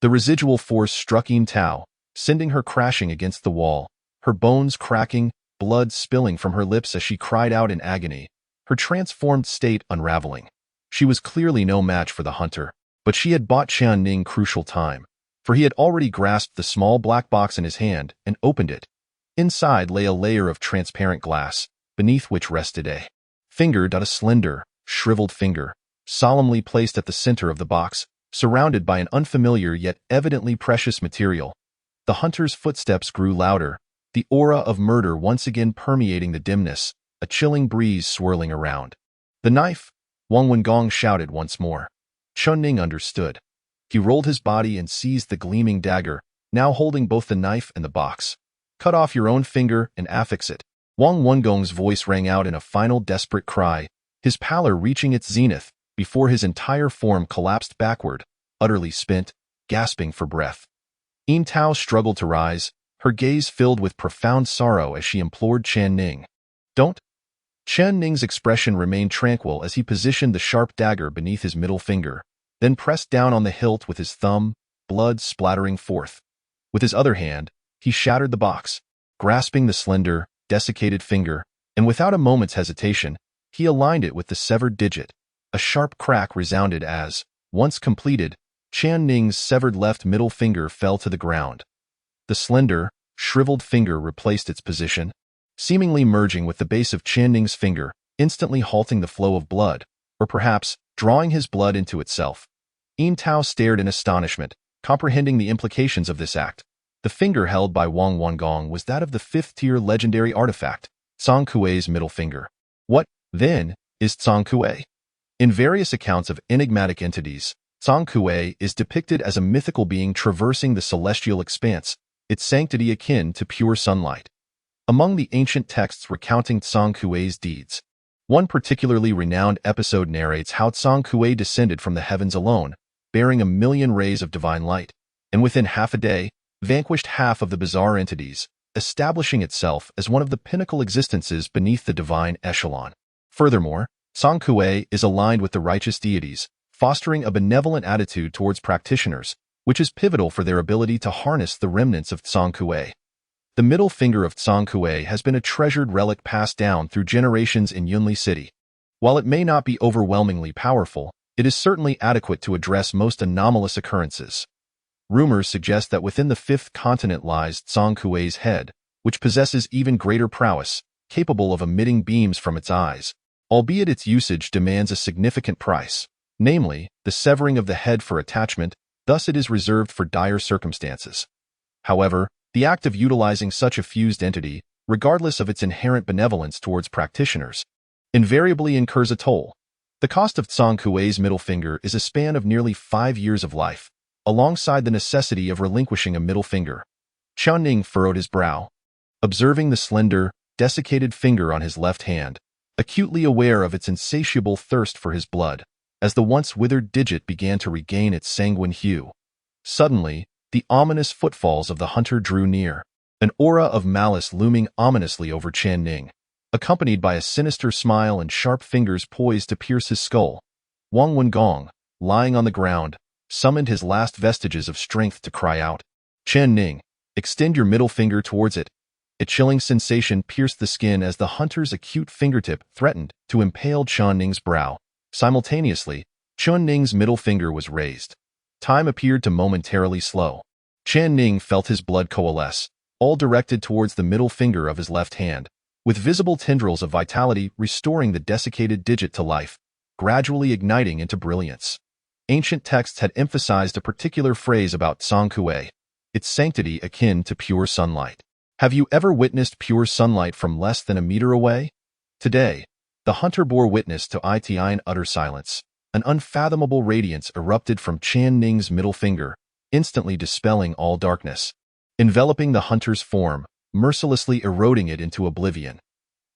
The residual force struck Yin Tao, sending her crashing against the wall, her bones cracking, blood spilling from her lips as she cried out in agony, her transformed state unraveling. She was clearly no match for the hunter, but she had bought Chen Ning crucial time, for he had already grasped the small black box in his hand and opened it. Inside lay a layer of transparent glass, beneath which rested a slender, shriveled finger, solemnly placed at the center of the box, surrounded by an unfamiliar yet evidently precious material. The hunter's footsteps grew louder, the aura of murder once again permeating the dimness, a chilling breeze swirling around. The knife! Wang Wengong shouted once more. Chen Ning understood. He rolled his body and seized the gleaming dagger, now holding both the knife and the box. Cut off your own finger and affix it. Wang Wengong's voice rang out in a final desperate cry, his pallor reaching its zenith, before his entire form collapsed backward, utterly spent, gasping for breath. Yin Tao struggled to rise, her gaze filled with profound sorrow as she implored Chen Ning. Don't. Chen Ning's expression remained tranquil as he positioned the sharp dagger beneath his middle finger, then pressed down on the hilt with his thumb, blood splattering forth. With his other hand, he shattered the box, grasping the slender, desiccated finger, and without a moment's hesitation, he aligned it with the severed digit. A sharp crack resounded as, once completed, Chen Ning's severed left middle finger fell to the ground. The slender, shriveled finger replaced its position, seemingly merging with the base of Chen Ning's finger, instantly halting the flow of blood, or perhaps drawing his blood into itself. Yin Tao stared in astonishment, comprehending the implications of this act. The finger held by Wang Wengong was that of the fifth-tier legendary artifact, Zhang Qiuhua's middle finger. What, then, is Zhang Qiuhua? In various accounts of enigmatic entities, Zhang Qiuhua is depicted as a mythical being traversing the celestial expanse, its sanctity akin to pure sunlight. Among the ancient texts recounting Zhang Qiuhua's deeds, One particularly renowned episode narrates how Jiang Qiuhua descended from the heavens alone, bearing 1,000,000 rays of divine light, and within half a day, vanquished half of the bizarre entities, establishing itself as one of the pinnacle existences beneath the divine echelon. Furthermore, Jiang Qiuhua is aligned with the righteous deities, fostering a benevolent attitude towards practitioners, which is pivotal for their ability to harness the remnants of Jiang Qiuhua. The middle finger of Jiang Qiuhua has been a treasured relic passed down through generations in Yunli City. While it may not be overwhelmingly powerful, it is certainly adequate to address most anomalous occurrences. Rumors suggest that within the fifth continent lies Jiang Qiuhua's head, which possesses even greater prowess, capable of emitting beams from its eyes, albeit its usage demands a significant price, namely, the severing of the head for attachment, thus it is reserved for dire circumstances. However, the act of utilizing such a fused entity, regardless of its inherent benevolence towards practitioners, invariably incurs a toll. The cost of Jiang Qiuhua's middle finger is a span of nearly 5 years of life, alongside the necessity of relinquishing a middle finger. Chen Ning furrowed his brow, observing the slender, desiccated finger on his left hand, acutely aware of its insatiable thirst for his blood, as the once withered digit began to regain its sanguine hue. Suddenly, the ominous footfalls of the hunter drew near, an aura of malice looming ominously over Chen Ning, accompanied by a sinister smile and sharp fingers poised to pierce his skull. Wang Wengong, lying on the ground, summoned his last vestiges of strength to cry out, "Chen Ning, extend your middle finger towards it." A chilling sensation pierced the skin as the hunter's acute fingertip threatened to impale Chen Ning's brow. Simultaneously, Chen Ning's middle finger was raised. Time appeared to momentarily slow. Chen Ning felt his blood coalesce, all directed towards the middle finger of his left hand, with visible tendrils of vitality restoring the desiccated digit to life, gradually igniting into brilliance. Ancient texts had emphasized a particular phrase about Jiang Qiuhua, its sanctity akin to pure sunlight. Have you ever witnessed pure sunlight from less than a meter away? Today, the hunter bore witness to in utter silence. An unfathomable radiance erupted from Chen Ning's middle finger, instantly dispelling all darkness, enveloping the hunter's form, mercilessly eroding it into oblivion.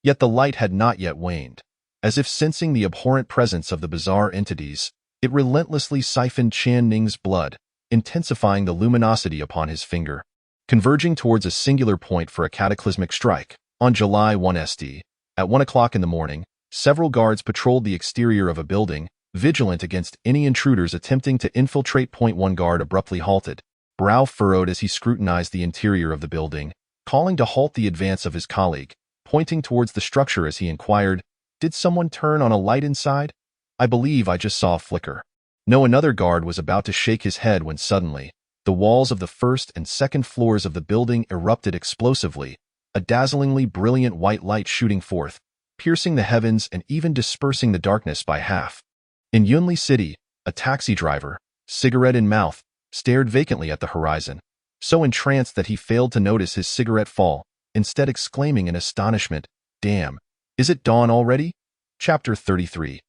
Yet the light had not yet waned. As if sensing the abhorrent presence of the bizarre entities, it relentlessly siphoned Chen Ning's blood, intensifying the luminosity upon his finger, converging towards a singular point for a cataclysmic strike. On July 1 ST, at 1 o'clock in the morning, several guards patrolled the exterior of a building, vigilant against any intruders attempting to infiltrate. One guard abruptly halted, brow furrowed as he scrutinized the interior of the building, calling to halt the advance of his colleague, pointing towards the structure as he inquired, "Did someone turn on a light inside? I believe I just saw a flicker." No, another guard was about to shake his head when suddenly, the walls of the first and second floors of the building erupted explosively, a dazzlingly brilliant white light shooting forth, piercing the heavens and even dispersing the darkness by half. In Yunli City, a taxi driver, cigarette in mouth, stared vacantly at the horizon, so entranced that he failed to notice his cigarette fall, instead exclaiming in astonishment, "Damn, is it dawn already?" Chapter 33.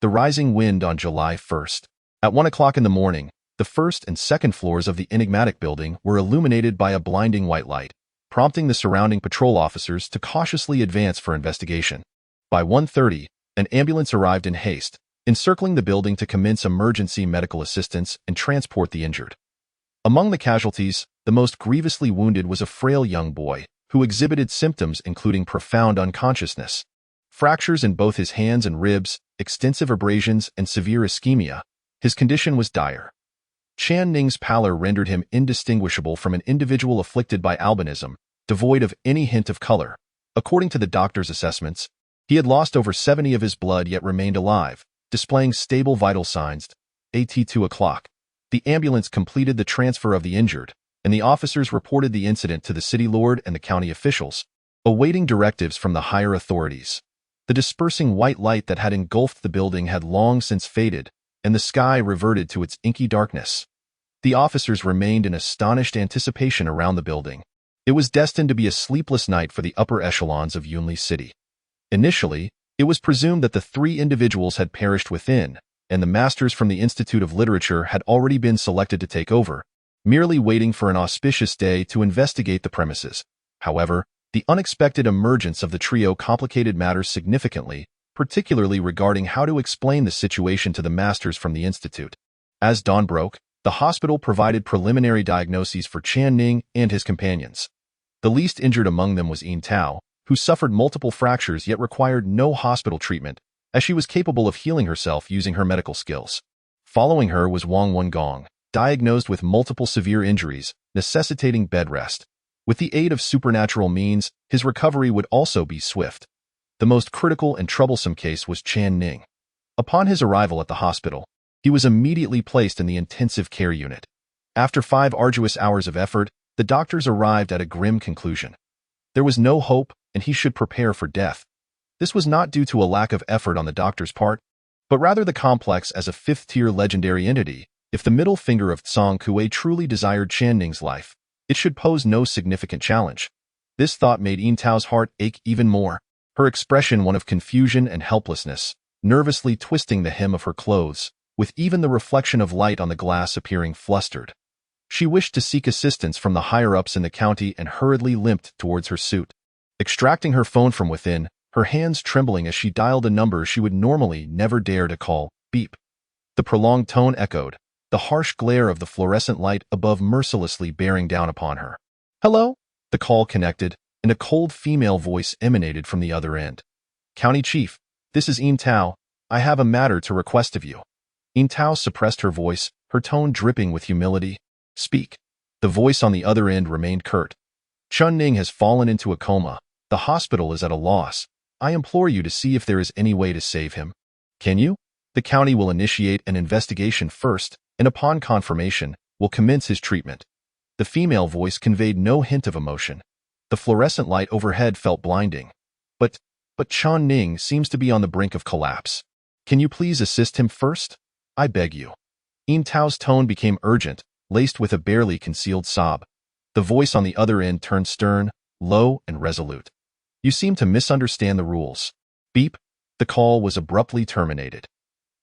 The Rising Wind on July 1st. At 1 o'clock in the morning, the first and second floors of the enigmatic building were illuminated by a blinding white light, prompting the surrounding patrol officers to cautiously advance for investigation. By 1:30, an ambulance arrived in haste, encircling the building to commence emergency medical assistance and transport the injured. Among the casualties, the most grievously wounded was a frail young boy, who exhibited symptoms including profound unconsciousness, fractures in both his hands and ribs, extensive abrasions, and severe ischemia. His condition was dire. Chen Ning's pallor rendered him indistinguishable from an individual afflicted by albinism, devoid of any hint of color. According to the doctor's assessments, he had lost over 70 of his blood yet remained alive, displaying stable vital signs. At 2 o'clock, the ambulance completed the transfer of the injured, and the officers reported the incident to the city lord and the county officials, awaiting directives from the higher authorities. The dispersing white light that had engulfed the building had long since faded, and the sky reverted to its inky darkness. The officers remained in astonished anticipation around the building. It was destined to be a sleepless night for the upper echelons of Yunli City. Initially, it was presumed that the 3 individuals had perished within, and the masters from the Institute of Literature had already been selected to take over, merely waiting for an auspicious day to investigate the premises. However, the unexpected emergence of the trio complicated matters significantly, particularly regarding how to explain the situation to the masters from the institute. As dawn broke, the hospital provided preliminary diagnoses for Chen Ning and his companions. The least injured among them was Yin Tao, who suffered multiple fractures yet required no hospital treatment, as she was capable of healing herself using her medical skills. Following her was Wang Wengong, diagnosed with multiple severe injuries, necessitating bed rest. With the aid of supernatural means, his recovery would also be swift. The most critical and troublesome case was Chen Ning. Upon his arrival at the hospital, he was immediately placed in the intensive care unit. After 5 arduous hours of effort, the doctors arrived at a grim conclusion. There was no hope, and he should prepare for death. This was not due to a lack of effort on the doctor's part, but rather the complex as a 5th-tier legendary entity. If the middle finger of Jiang Qiuhua truly desired Chen Ning's life, it should pose no significant challenge. This thought made Yin Tao's heart ache even more, her expression one of confusion and helplessness, nervously twisting the hem of her clothes, with even the reflection of light on the glass appearing flustered. She wished to seek assistance from the higher-ups in the county and hurriedly limped towards her suite. Extracting her phone from within, her hands trembling as she dialed a number she would normally never dare to call, beep. The prolonged tone echoed, the harsh glare of the fluorescent light above mercilessly bearing down upon her. "Hello?" The call connected, and a cold female voice emanated from the other end. "County Chief, this is Yin Tao. I have a matter to request of you." Yin Tao suppressed her voice, her tone dripping with humility. "Speak." The voice on the other end remained curt. "Chen Ning has fallen into a coma. The hospital is at a loss. I implore you to see if there is any way to save him. Can you? The county will initiate an investigation first, and upon confirmation, will commence his treatment." The female voice conveyed no hint of emotion. The fluorescent light overhead felt blinding. But Chen Ning seems to be on the brink of collapse. Can you please assist him first? I beg you. Yin Tao's tone became urgent, laced with a barely concealed sob. The voice on the other end turned stern, low, and resolute. You seem to misunderstand the rules. Beep. The call was abruptly terminated.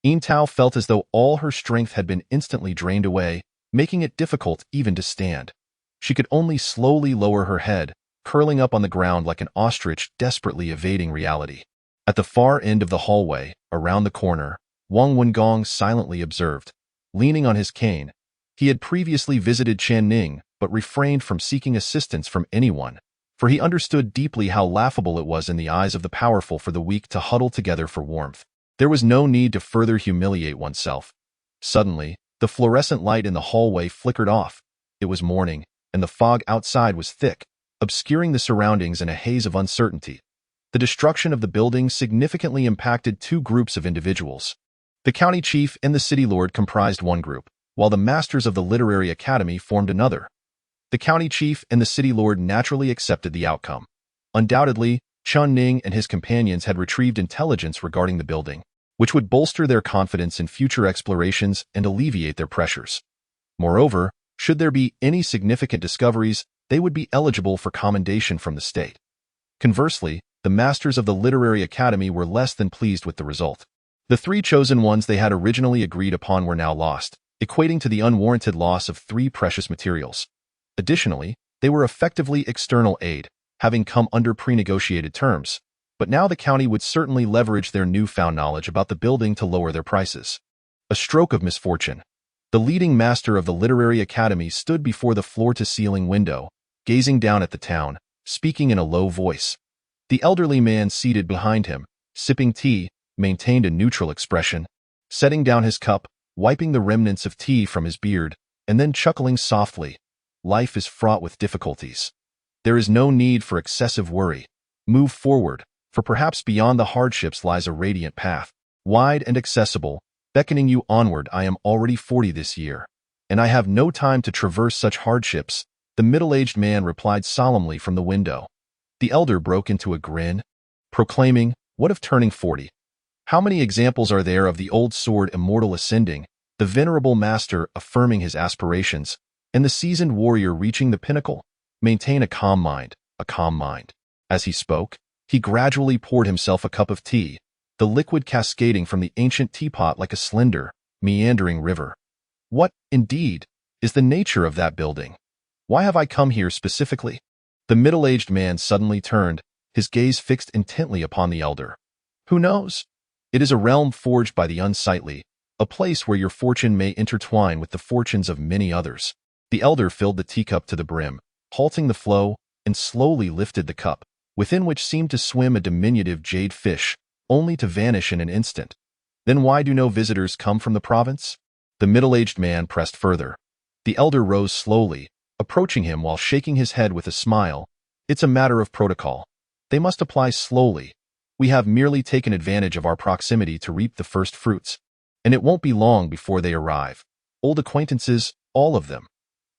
Yin Tao felt as though all her strength had been instantly drained away, making it difficult even to stand. She could only slowly lower her head, curling up on the ground like an ostrich desperately evading reality. At the far end of the hallway, around the corner, Wang Wengong silently observed. Leaning on his cane, he had previously visited Chen Ning, but refrained from seeking assistance from anyone, for he understood deeply how laughable it was in the eyes of the powerful for the weak to huddle together for warmth. There was no need to further humiliate oneself. Suddenly, the fluorescent light in the hallway flickered off. It was morning, and the fog outside was thick, obscuring the surroundings in a haze of uncertainty. The destruction of the building significantly impacted 2 groups of individuals. The county chief and the city lord comprised one group, while the masters of the literary academy formed another. The county chief and the city lord naturally accepted the outcome. Undoubtedly, Chen Ning and his companions had retrieved intelligence regarding the building, which would bolster their confidence in future explorations and alleviate their pressures. Moreover, should there be any significant discoveries, they would be eligible for commendation from the state. Conversely, the masters of the literary academy were less than pleased with the result. The 3 chosen ones they had originally agreed upon were now lost, equating to the unwarranted loss of 3 precious materials. Additionally, they were effectively external aid, having come under pre-negotiated terms, but now the county would certainly leverage their newfound knowledge about the building to lower their prices. A stroke of misfortune. The leading master of the literary academy stood before the floor-to-ceiling window, gazing down at the town, speaking in a low voice. The elderly man seated behind him, sipping tea, maintained a neutral expression, setting down his cup, wiping the remnants of tea from his beard, and then chuckling softly. Life is fraught with difficulties. There is no need for excessive worry. Move forward, for perhaps beyond the hardships lies a radiant path, wide and accessible, beckoning you onward. I am already 40 this year, and I have no time to traverse such hardships, the middle-aged man replied solemnly from the window. The elder broke into a grin, proclaiming, "What of turning 40? How many examples are there of the old sword immortal ascending, the venerable master affirming his aspirations, and the seasoned warrior reaching the pinnacle? Maintain a calm mind, a calm mind." As he spoke, he gradually poured himself a cup of tea, the liquid cascading from the ancient teapot like a slender, meandering river. What, indeed, is the nature of that building? Why have I come here specifically? The middle-aged man suddenly turned, his gaze fixed intently upon the elder. Who knows? It is a realm forged by the unsightly, a place where your fortune may intertwine with the fortunes of many others. The elder filled the teacup to the brim, halting the flow, and slowly lifted the cup, within which seemed to swim a diminutive jade fish, only to vanish in an instant. Then why do no visitors come from the province? The middle-aged man pressed further. The elder rose slowly, approaching him while shaking his head with a smile. It's a matter of protocol. They must apply slowly. We have merely taken advantage of our proximity to reap the first fruits, and it won't be long before they arrive. Old acquaintances, all of them.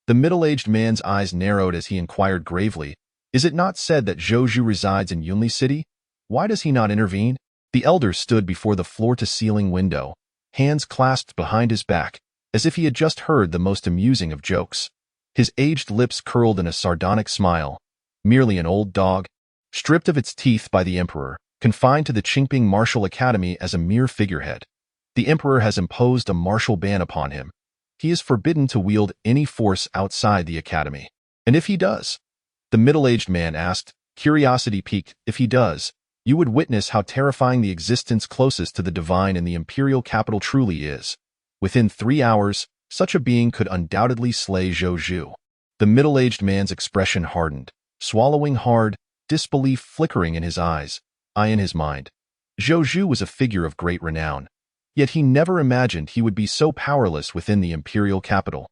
The middle-aged man's eyes narrowed as he inquired gravely, "Is it not said that Zhou resides in Yunli City? Why does he not intervene?" The elder stood before the floor-to-ceiling window, hands clasped behind his back, as if he had just heard the most amusing of jokes. His aged lips curled in a sardonic smile. Merely an old dog, stripped of its teeth by the emperor, confined to the Qingping Martial Academy as a mere figurehead. The emperor has imposed a martial ban upon him. He is forbidden to wield any force outside the academy. And if he does? The middle-aged man asked, curiosity piqued. If he does, you would witness how terrifying the existence closest to the divine in the imperial capital truly is. Within 3 hours, such a being could undoubtedly slay Zhou. The middle-aged man's expression hardened, swallowing hard, disbelief flickering in his eyes, eye in his mind. Zhou was a figure of great renown, yet he never imagined he would be so powerless within the imperial capital.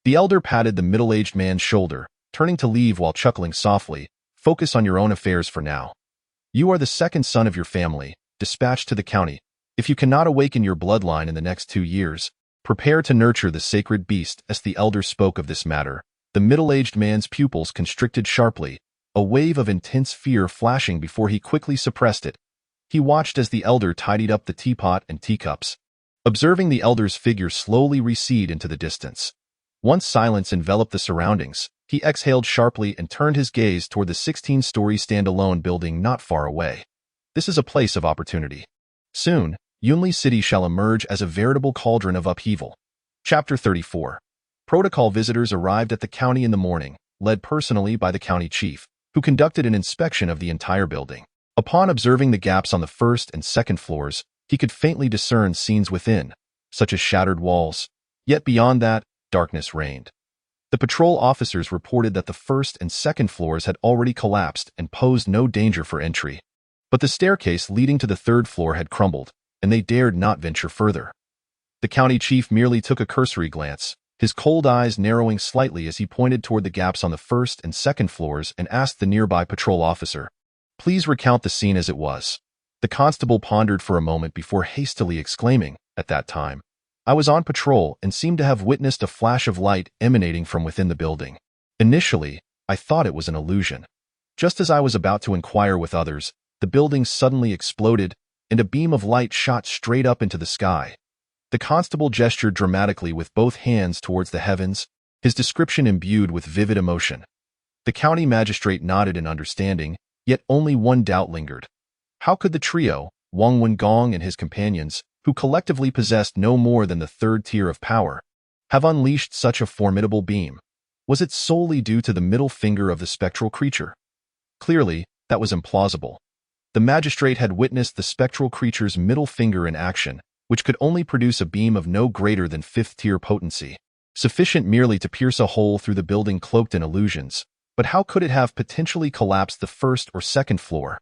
The elder patted the middle-aged man's shoulder, turning to leave while chuckling softly, "Focus on your own affairs for now. You are the second son of your family, dispatched to the county. If you cannot awaken your bloodline in the next 2 years, prepare to nurture the sacred beast." As the elder spoke of this matter, the middle-aged man's pupils constricted sharply, a wave of intense fear flashing before he quickly suppressed it. He watched as the elder tidied up the teapot and teacups, observing the elder's figure slowly recede into the distance. Once silence enveloped the surroundings, he exhaled sharply and turned his gaze toward the 16-story standalone building not far away. This is a place of opportunity. Soon, Yunli City shall emerge as a veritable cauldron of upheaval. Chapter 34. Protocol visitors arrived at the county in the morning, led personally by the county chief, who conducted an inspection of the entire building. Upon observing the gaps on the first and second floors, he could faintly discern scenes within, such as shattered walls. Yet beyond that, darkness reigned. The patrol officers reported that the first and second floors had already collapsed and posed no danger for entry. But the staircase leading to the third floor had crumbled, and they dared not venture further. The county chief merely took a cursory glance, his cold eyes narrowing slightly as he pointed toward the gaps on the first and second floors and asked the nearby patrol officer, "Please recount the scene as it was." The constable pondered for a moment before hastily exclaiming, "At that time, I was on patrol and seemed to have witnessed a flash of light emanating from within the building. Initially, I thought it was an illusion. Just as I was about to inquire with others, the building suddenly exploded, and a beam of light shot straight up into the sky." The constable gestured dramatically with both hands towards the heavens, his description imbued with vivid emotion. The county magistrate nodded in understanding, yet only one doubt lingered. How could the trio, Wang Wengong and his companions, who collectively possessed no more than the third tier of power, have unleashed such a formidable beam? Was it solely due to the middle finger of the spectral creature? Clearly, that was implausible. The magistrate had witnessed the spectral creature's middle finger in action, which could only produce a beam of no greater than fifth-tier potency, sufficient merely to pierce a hole through the building cloaked in illusions. But how could it have potentially collapsed the first or second floor?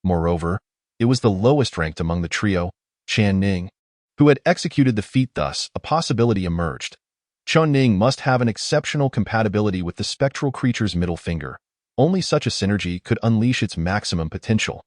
Moreover, it was the lowest ranked among the trio, Chen Ning, who had executed the feat. Thus, a possibility emerged. Chen Ning must have an exceptional compatibility with the spectral creature's middle finger. Only such a synergy could unleash its maximum potential.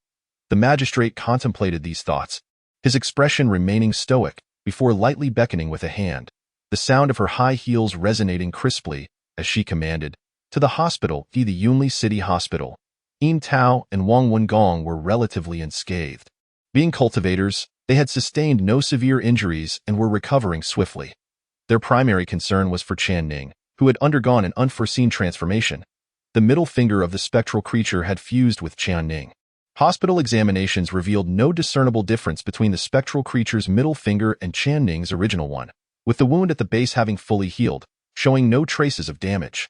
The magistrate contemplated these thoughts, his expression remaining stoic, before lightly beckoning with a hand, the sound of her high heels resonating crisply, as she commanded, "To the hospital." The Yunli City Hospital. Yin Tao and Wang Wengong were relatively unscathed. Being cultivators, they had sustained no severe injuries and were recovering swiftly. Their primary concern was for Chen Ning, who had undergone an unforeseen transformation. The middle finger of the spectral creature had fused with Chen Ning. Hospital examinations revealed no discernible difference between the spectral creature's middle finger and Chen Ning's original one, with the wound at the base having fully healed, showing no traces of damage.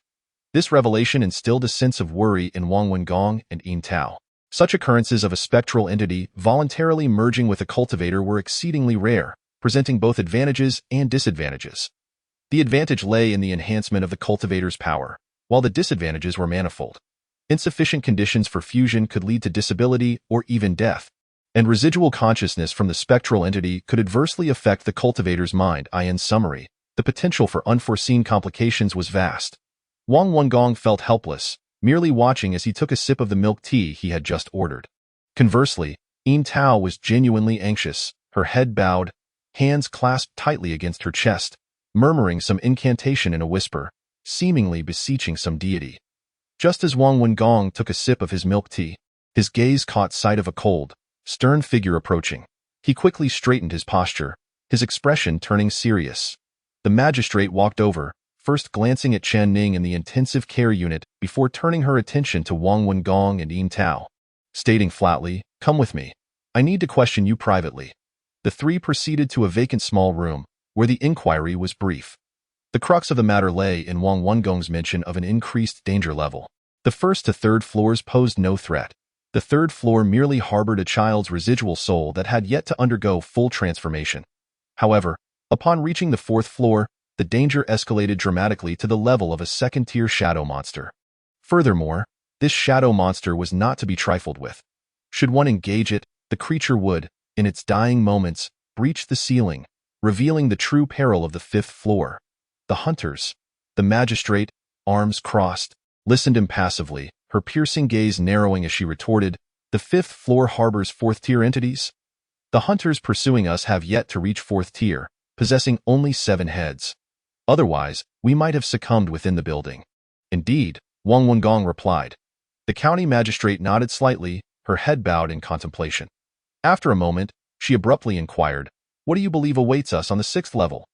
This revelation instilled a sense of worry in Wang Wengong and Yin Tao. Such occurrences of a spectral entity voluntarily merging with a cultivator were exceedingly rare, presenting both advantages and disadvantages. The advantage lay in the enhancement of the cultivator's power, while the disadvantages were manifold. Insufficient conditions for fusion could lead to disability or even death, and residual consciousness from the spectral entity could adversely affect the cultivator's mind. In summary, the potential for unforeseen complications was vast. Wang Wengong felt helpless, merely watching as he took a sip of the milk tea he had just ordered. Conversely, Yin Tao was genuinely anxious, her head bowed, hands clasped tightly against her chest, murmuring some incantation in a whisper, seemingly beseeching some deity. Just as Wang Wengong took a sip of his milk tea, his gaze caught sight of a cold, stern figure approaching. He quickly straightened his posture, his expression turning serious. The magistrate walked over, first glancing at Chen Ning in the intensive care unit before turning her attention to Wang Wengong and Yin Tao, stating flatly, "Come with me. I need to question you privately." The three proceeded to a vacant small room, where the inquiry was brief. The crux of the matter lay in Wang Wengong's mention of an increased danger level. The first to third floors posed no threat. The third floor merely harbored a child's residual soul that had yet to undergo full transformation. However, upon reaching the fourth floor, the danger escalated dramatically to the level of a second-tier shadow monster. Furthermore, this shadow monster was not to be trifled with. Should one engage it, the creature would, in its dying moments, breach the ceiling, revealing the true peril of the fifth floor. The hunters, the magistrate, arms crossed, listened impassively, her piercing gaze narrowing as she retorted, "The fifth floor harbors fourth-tier entities? The hunters pursuing us have yet to reach fourth tier, possessing only 7 heads. Otherwise, we might have succumbed within the building." "Indeed," Wang Wengong replied. The county magistrate nodded slightly, her head bowed in contemplation. After a moment, she abruptly inquired, "What do you believe awaits us on the 6th level?"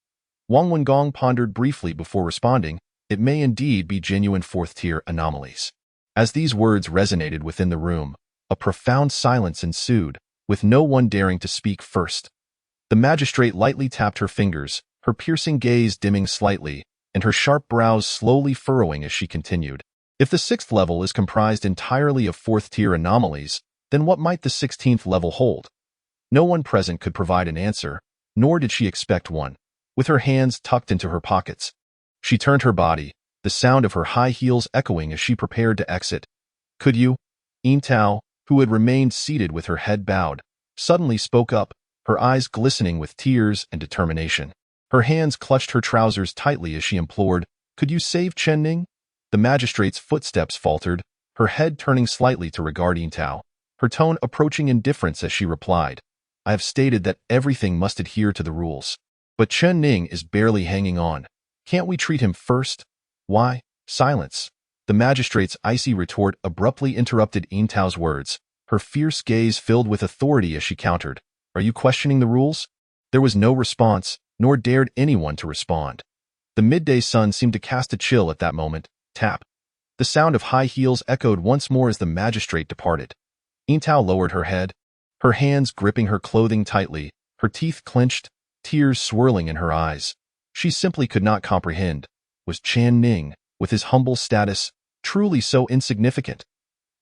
Wang Wengong pondered briefly before responding, "It may indeed be genuine fourth-tier anomalies." As these words resonated within the room, a profound silence ensued, with no one daring to speak first. The magistrate lightly tapped her fingers, her piercing gaze dimming slightly, and her sharp brows slowly furrowing as she continued. "If the 6th level is comprised entirely of fourth-tier anomalies, then what might the 16th level hold?" No one present could provide an answer, nor did she expect one. With her hands tucked into her pockets, she turned her body, the sound of her high heels echoing as she prepared to exit. "Could you?" Yin Tao, who had remained seated with her head bowed, suddenly spoke up, her eyes glistening with tears and determination. Her hands clutched her trousers tightly as she implored, "Could you save Chen Ning?" The magistrate's footsteps faltered, her head turning slightly to regard Yin Tao, her tone approaching indifference as she replied, "I have stated that everything must adhere to the rules. But Chen Ning is barely hanging on. Can't we treat him first?" "Why?" Silence. The magistrate's icy retort abruptly interrupted Yin Tao's words, her fierce gaze filled with authority as she countered, "Are you questioning the rules?" There was no response, nor dared anyone to respond. The midday sun seemed to cast a chill at that moment. Tap. The sound of high heels echoed once more as the magistrate departed. Yin Tao lowered her head, her hands gripping her clothing tightly, her teeth clenched, tears swirling in her eyes. She simply could not comprehend. Was Chen Ning, with his humble status, truly so insignificant?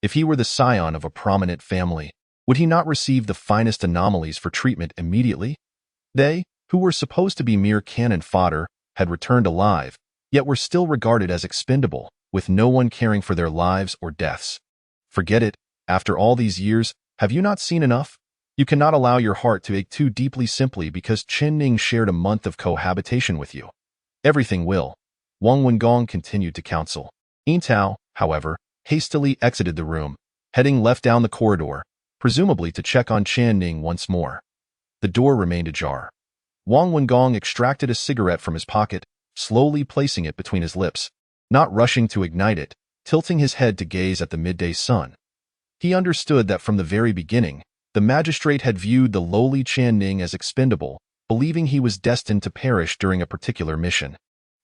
If he were the scion of a prominent family, would he not receive the finest anomalies for treatment immediately? They, who were supposed to be mere cannon fodder, had returned alive, yet were still regarded as expendable, with no one caring for their lives or deaths. Forget it. After all these years, have you not seen enough? You cannot allow your heart to ache too deeply simply because Chen Ning shared a month of cohabitation with you. Everything will. Wang Wengong continued to counsel. Yin Tao, however, hastily exited the room, heading left down the corridor, presumably to check on Chen Ning once more. The door remained ajar. Wang Wengong extracted a cigarette from his pocket, slowly placing it between his lips, not rushing to ignite it, tilting his head to gaze at the midday sun. He understood that from the very beginning, the magistrate had viewed the lowly Chen Ning as expendable, believing he was destined to perish during a particular mission.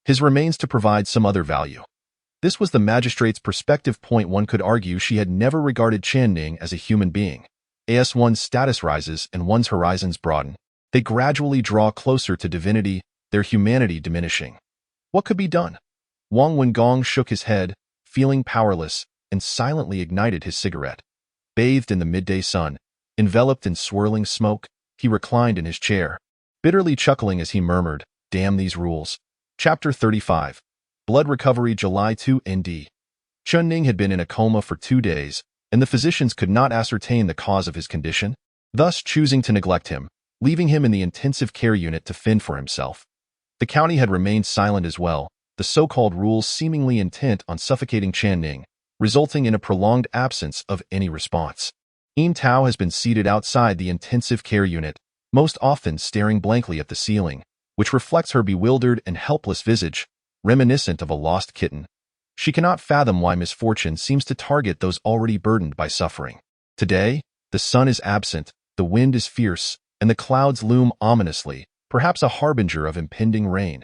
His remains to provide some other value. This was the magistrate's perspective point. One could argue she had never regarded Chen Ning as a human being. As one's status rises and one's horizons broaden, they gradually draw closer to divinity, their humanity diminishing. What could be done? Wang Wengong shook his head, feeling powerless, and silently ignited his cigarette. Bathed in the midday sun, enveloped in swirling smoke, he reclined in his chair, bitterly chuckling as he murmured, "Damn these rules." Chapter 35. Blood Recovery July 2 ND. Chen Ning had been in a coma for 2 days, and the physicians could not ascertain the cause of his condition, thus choosing to neglect him, leaving him in the intensive care unit to fend for himself. The county had remained silent as well, the so-called rules seemingly intent on suffocating Chen Ning, resulting in a prolonged absence of any response. Yin Tao has been seated outside the intensive care unit, most often staring blankly at the ceiling, which reflects her bewildered and helpless visage, reminiscent of a lost kitten. She cannot fathom why misfortune seems to target those already burdened by suffering. Today, the sun is absent, the wind is fierce, and the clouds loom ominously, perhaps a harbinger of impending rain.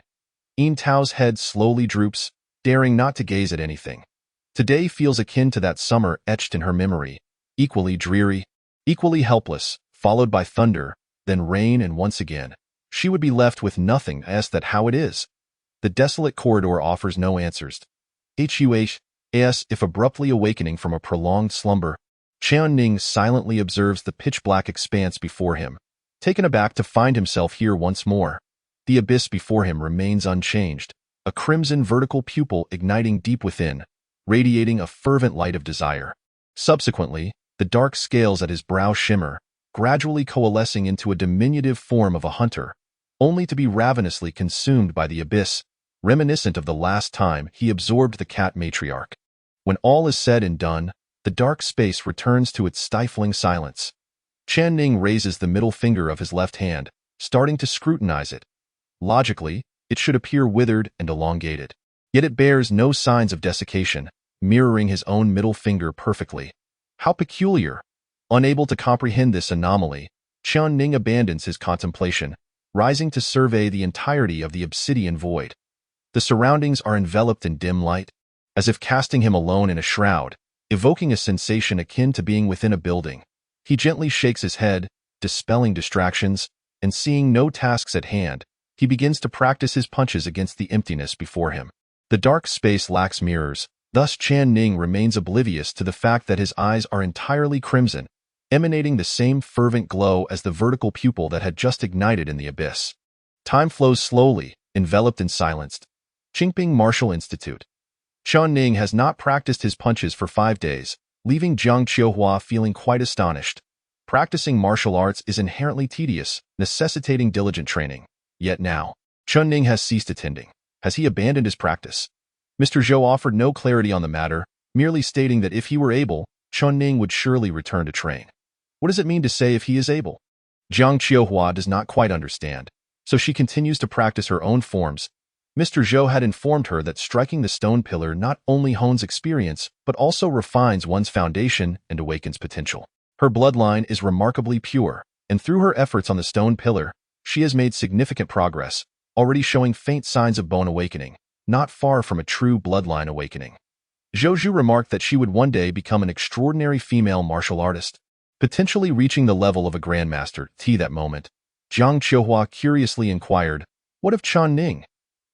Yin Tao's head slowly droops, daring not to gaze at anything. Today feels akin to that summer etched in her memory, equally dreary, equally helpless, followed by thunder, then rain, and once again, she would be left with nothing. Ask that how it is. The desolate corridor offers no answers. If abruptly awakening from a prolonged slumber, Chen Ning silently observes the pitch-black expanse before him, taken aback to find himself here once more. The abyss before him remains unchanged, a crimson vertical pupil igniting deep within, radiating a fervent light of desire. Subsequently, the dark scales at his brow shimmer, gradually coalescing into a diminutive form of a hunter, only to be ravenously consumed by the abyss, reminiscent of the last time he absorbed the cat matriarch. When all is said and done, the dark space returns to its stifling silence. Chen Ning raises the middle finger of his left hand, starting to scrutinize it. Logically, it should appear withered and elongated. Yet it bears no signs of desiccation, mirroring his own middle finger perfectly. How peculiar! Unable to comprehend this anomaly, Chen Ning abandons his contemplation, rising to survey the entirety of the obsidian void. The surroundings are enveloped in dim light, as if casting him alone in a shroud, evoking a sensation akin to being within a building. He gently shakes his head, dispelling distractions, and seeing no tasks at hand, he begins to practice his punches against the emptiness before him. The dark space lacks mirrors, thus Chen Ning remains oblivious to the fact that his eyes are entirely crimson, emanating the same fervent glow as the vertical pupil that had just ignited in the abyss. Time flows slowly, enveloped in silence. Qingping Martial Institute. Chen Ning has not practiced his punches for 5 days, leaving Jiang Qiuhua feeling quite astonished. Practicing martial arts is inherently tedious, necessitating diligent training. Yet now, Chen Ning has ceased attending. Has he abandoned his practice? Mr. Zhou offered no clarity on the matter, merely stating that if he were able, Chen Ning would surely return to train. What does it mean to say if he is able? Jiang Qiuhua does not quite understand, so she continues to practice her own forms. Mr. Zhou had informed her that striking the stone pillar not only hones experience, but also refines one's foundation and awakens potential. Her bloodline is remarkably pure, and through her efforts on the stone pillar, she has made significant progress, already showing faint signs of bone awakening, not far from a true bloodline awakening. Zhou remarked that she would one day become an extraordinary female martial artist, potentially reaching the level of a grandmaster. That moment, Jiang Qiuhua curiously inquired, what of Chen Ning,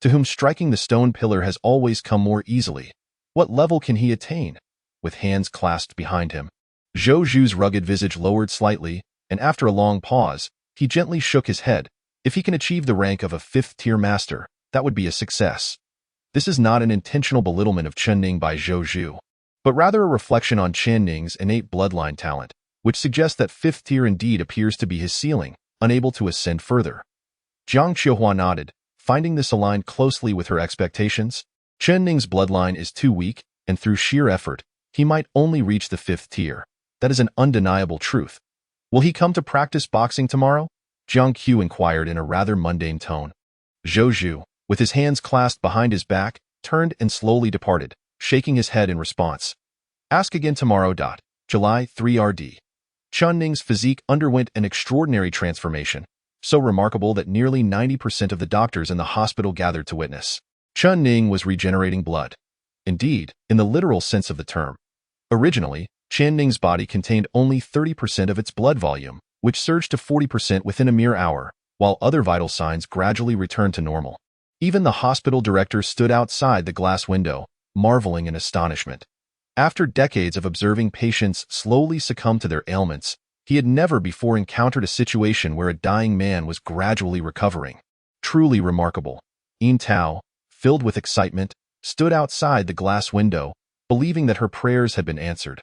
to whom striking the stone pillar has always come more easily? What level can he attain? With hands clasped behind him, Zhou's rugged visage lowered slightly, and after a long pause, he gently shook his head. If he can achieve the rank of a 5th-tier master, that would be a success. This is not an intentional belittlement of Chen Ning by Zhou, but rather a reflection on Chen Ning's innate bloodline talent, which suggests that 5th tier indeed appears to be his ceiling, unable to ascend further. Jiang Qiuhua nodded, finding this aligned closely with her expectations. Chen Ning's bloodline is too weak, and through sheer effort, he might only reach the 5th tier. That is an undeniable truth. Will he come to practice boxing tomorrow? Jiang Qiu inquired in a rather mundane tone. Zhou, with his hands clasped behind his back, turned and slowly departed, shaking his head in response. Ask again tomorrow. July 3 RD. Chen Ning's physique underwent an extraordinary transformation, so remarkable that nearly 90% of the doctors in the hospital gathered to witness. Chen Ning was regenerating blood. Indeed, in the literal sense of the term. Originally, Chen Ning's body contained only 30% of its blood volume, which surged to 40% within a mere hour, while other vital signs gradually returned to normal. Even the hospital director stood outside the glass window, marveling in astonishment. After decades of observing patients slowly succumb to their ailments, he had never before encountered a situation where a dying man was gradually recovering. Truly remarkable. Yin Tao, filled with excitement, stood outside the glass window, believing that her prayers had been answered.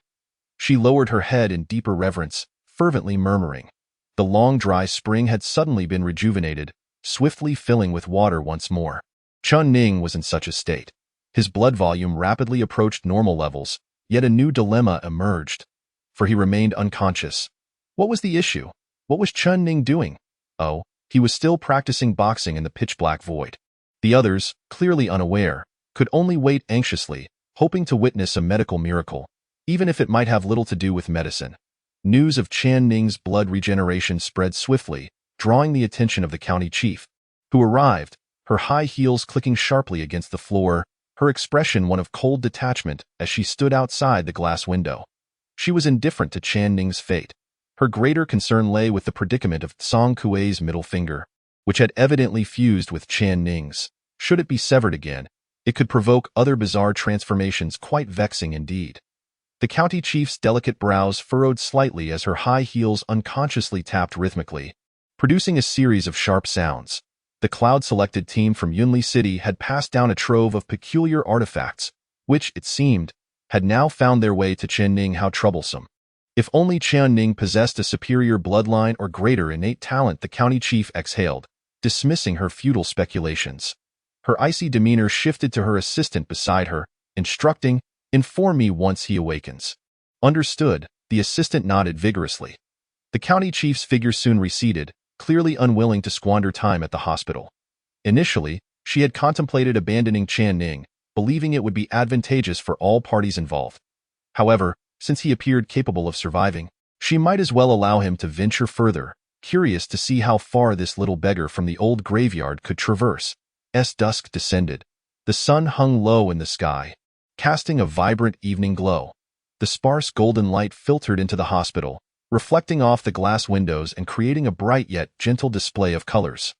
She lowered her head in deeper reverence, fervently murmuring. The long dry spring had suddenly been rejuvenated, swiftly filling with water once more. Chen Ning was in such a state. His blood volume rapidly approached normal levels, yet a new dilemma emerged, for he remained unconscious. What was the issue? What was Chen Ning doing? Oh, he was still practicing boxing in the pitch-black void. The others, clearly unaware, could only wait anxiously, hoping to witness a medical miracle, even if it might have little to do with medicine. News of Chen Ning's blood regeneration spread swiftly, drawing the attention of the county chief, who arrived, her high heels clicking sharply against the floor, her expression one of cold detachment as she stood outside the glass window. She was indifferent to Chen Ning's fate. Her greater concern lay with the predicament of Jiang Qiuhua's middle finger, which had evidently fused with Chen Ning's. Should it be severed again, it could provoke other bizarre transformations quite vexing indeed. The county chief's delicate brows furrowed slightly as her high heels unconsciously tapped rhythmically, producing a series of sharp sounds. The cloud-selected team from Yunli City had passed down a trove of peculiar artifacts, which, it seemed, had now found their way to Chen Ning. How troublesome. If only Chen Ning possessed a superior bloodline or greater innate talent, the county chief exhaled, dismissing her futile speculations. Her icy demeanor shifted to her assistant beside her, instructing, "Inform me once he awakens." Understood, the assistant nodded vigorously. The county chief's figure soon receded, clearly unwilling to squander time at the hospital. Initially, she had contemplated abandoning Chen Ning, believing it would be advantageous for all parties involved. However, since he appeared capable of surviving, she might as well allow him to venture further, curious to see how far this little beggar from the old graveyard could traverse. As dusk descended, the sun hung low in the sky, casting a vibrant evening glow. The sparse golden light filtered into the hospital, reflecting off the glass windows and creating a bright yet gentle display of colors.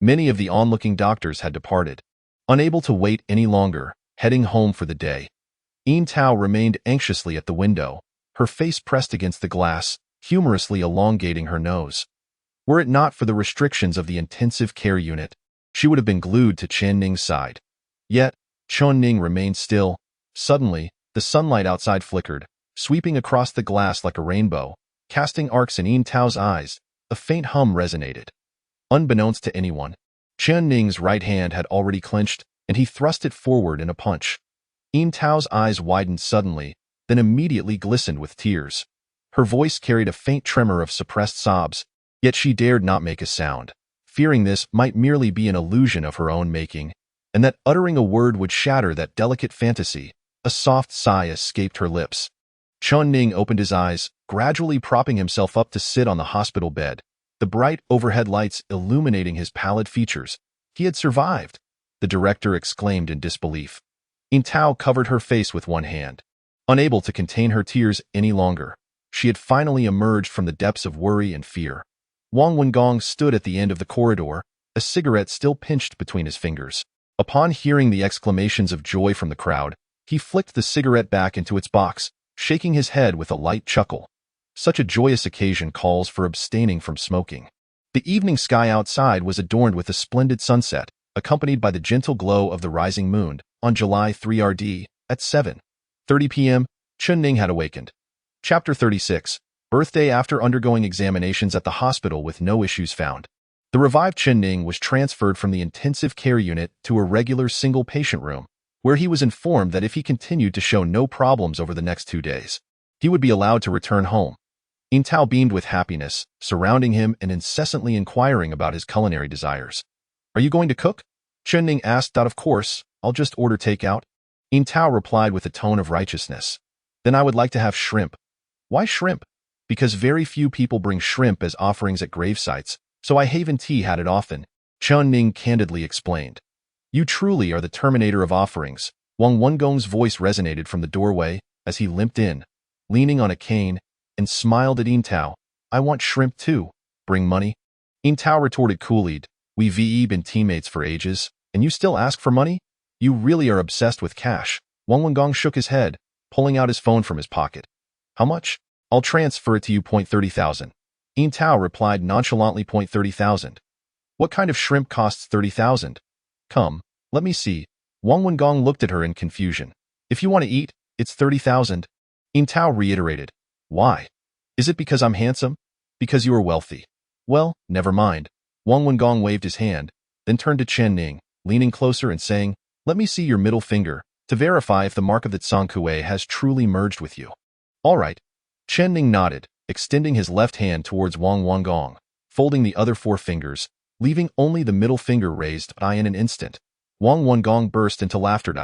Many of the onlooking doctors had departed, unable to wait any longer, heading home for the day. Yin Tao remained anxiously at the window, her face pressed against the glass, humorously elongating her nose. Were it not for the restrictions of the intensive care unit, she would have been glued to Chen Ning's side. Yet, Chen Ning remained still. Suddenly, the sunlight outside flickered, sweeping across the glass like a rainbow, casting arcs in Yin Tao's eyes. A faint hum resonated. Unbeknownst to anyone, Chen Ning's right hand had already clenched, and he thrust it forward in a punch. Yin Tao's eyes widened suddenly, then immediately glistened with tears. Her voice carried a faint tremor of suppressed sobs, yet she dared not make a sound, fearing this might merely be an illusion of her own making, and that uttering a word would shatter that delicate fantasy. A soft sigh escaped her lips. Chen Ning opened his eyes, gradually propping himself up to sit on the hospital bed, the bright overhead lights illuminating his pallid features. He had survived, the director exclaimed in disbelief. Yin Tao covered her face with one hand, unable to contain her tears any longer. She had finally emerged from the depths of worry and fear. Wang Wengong stood at the end of the corridor, a cigarette still pinched between his fingers. Upon hearing the exclamations of joy from the crowd, he flicked the cigarette back into its box, shaking his head with a light chuckle. Such a joyous occasion calls for abstaining from smoking. The evening sky outside was adorned with a splendid sunset, accompanied by the gentle glow of the rising moon. On July 3 RD, at 7:30 p.m., Chen Ning had awakened. Chapter 36. Birthday. After undergoing examinations at the hospital with no issues found, the revived Chen Ning was transferred from the intensive care unit to a regular single-patient room, where he was informed that if he continued to show no problems over the next 2 days, he would be allowed to return home. Yin Tao beamed with happiness, surrounding him and incessantly inquiring about his culinary desires. "Are you going to cook?" Chen Ning asked. "Of course, I'll just order takeout." Yin Tao replied with a tone of righteousness. "Then I would like to have shrimp." "Why shrimp?" "Because very few people bring shrimp as offerings at grave sites, so I Haven Tea had it often," Chen Ning candidly explained. "You truly are the terminator of offerings." Wang Wengong's voice resonated from the doorway as he limped in, leaning on a cane, and smiled at Yin Tao. "I want shrimp too. Bring money?" Yin Tao retorted coolly. "We've been teammates for ages, and you still ask for money? You really are obsessed with cash." Wang Wengong shook his head. pulling out his phone from his pocket. How much? I'll transfer it to you. 30,000. Yin Tao replied nonchalantly. 30,000. What kind of shrimp costs 30,000? Come, let me see. Wang Wengong looked at her in confusion. If you want to eat, it's 30,000. Yin Tao reiterated. Why? Is it because I'm handsome? Because you are wealthy? Well, never mind. Wang Wengong waved his hand, then turned to Chen Ning, leaning closer and saying, let me see your middle finger, to verify if the mark of the Jiang Qiuhua has truly merged with you. All right. Chen Ning nodded, extending his left hand towards Wang Wengong, folding the other 4 fingers, leaving only the middle finger raised. In an instant, Wang Wengong burst into laughter.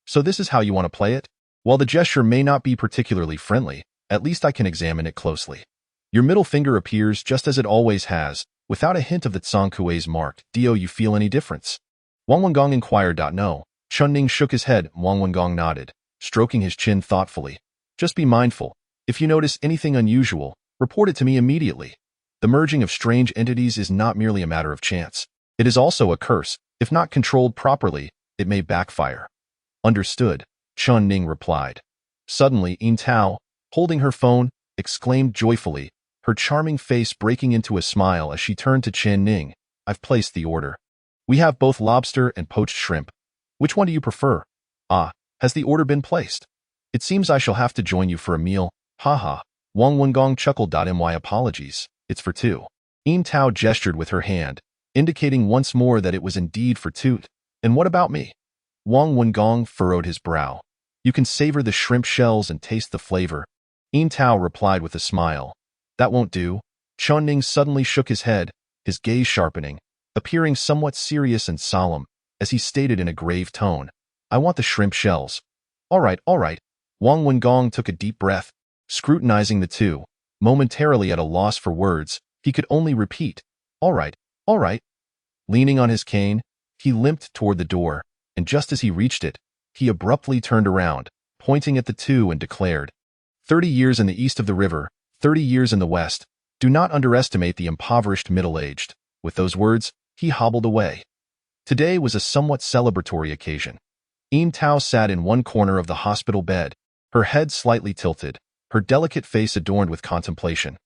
So this is how you want to play it? While the gesture may not be particularly friendly, at least I can examine it closely. Your middle finger appears just as it always has, without a hint of the Jiang Qiuhua's mark. Do you feel any difference? Wang Wengong inquired. No. Chen Ning shook his head. Wang Wengong nodded, stroking his chin thoughtfully. Just be mindful. If you notice anything unusual, report it to me immediately. The merging of strange entities is not merely a matter of chance. It is also a curse. If not controlled properly, it may backfire. Understood, Chen Ning replied. Suddenly, Yin Tao, holding her phone, exclaimed joyfully, her charming face breaking into a smile as she turned to Chen Ning. I've placed the order. We have both lobster and poached shrimp. Which one do you prefer? Ah, has the order been placed? It seems I shall have to join you for a meal. Haha. Wang Wengong chuckled. My apologies. It's for 2. Yin Tao gestured with her hand, indicating once more that it was indeed for 2. And what about me? Wang Wengong furrowed his brow. You can savor the shrimp shells and taste the flavor. Yin Tao replied with a smile. That won't do. Chen Ning suddenly shook his head, his gaze sharpening, appearing somewhat serious and solemn, as he stated in a grave tone. I want the shrimp shells. All right. Wang Wengong took a deep breath, scrutinizing the 2. Momentarily at a loss for words, he could only repeat, all right. Leaning on his cane, he limped toward the door, and just as he reached it, he abruptly turned around, pointing at the 2 and declared, 30 years in the east of the river, 30 years in the west. Do not underestimate the impoverished middle-aged. With those words, he hobbled away. Today was a somewhat celebratory occasion. Yin Tao sat in one corner of the hospital bed, her head slightly tilted, her delicate face adorned with contemplation.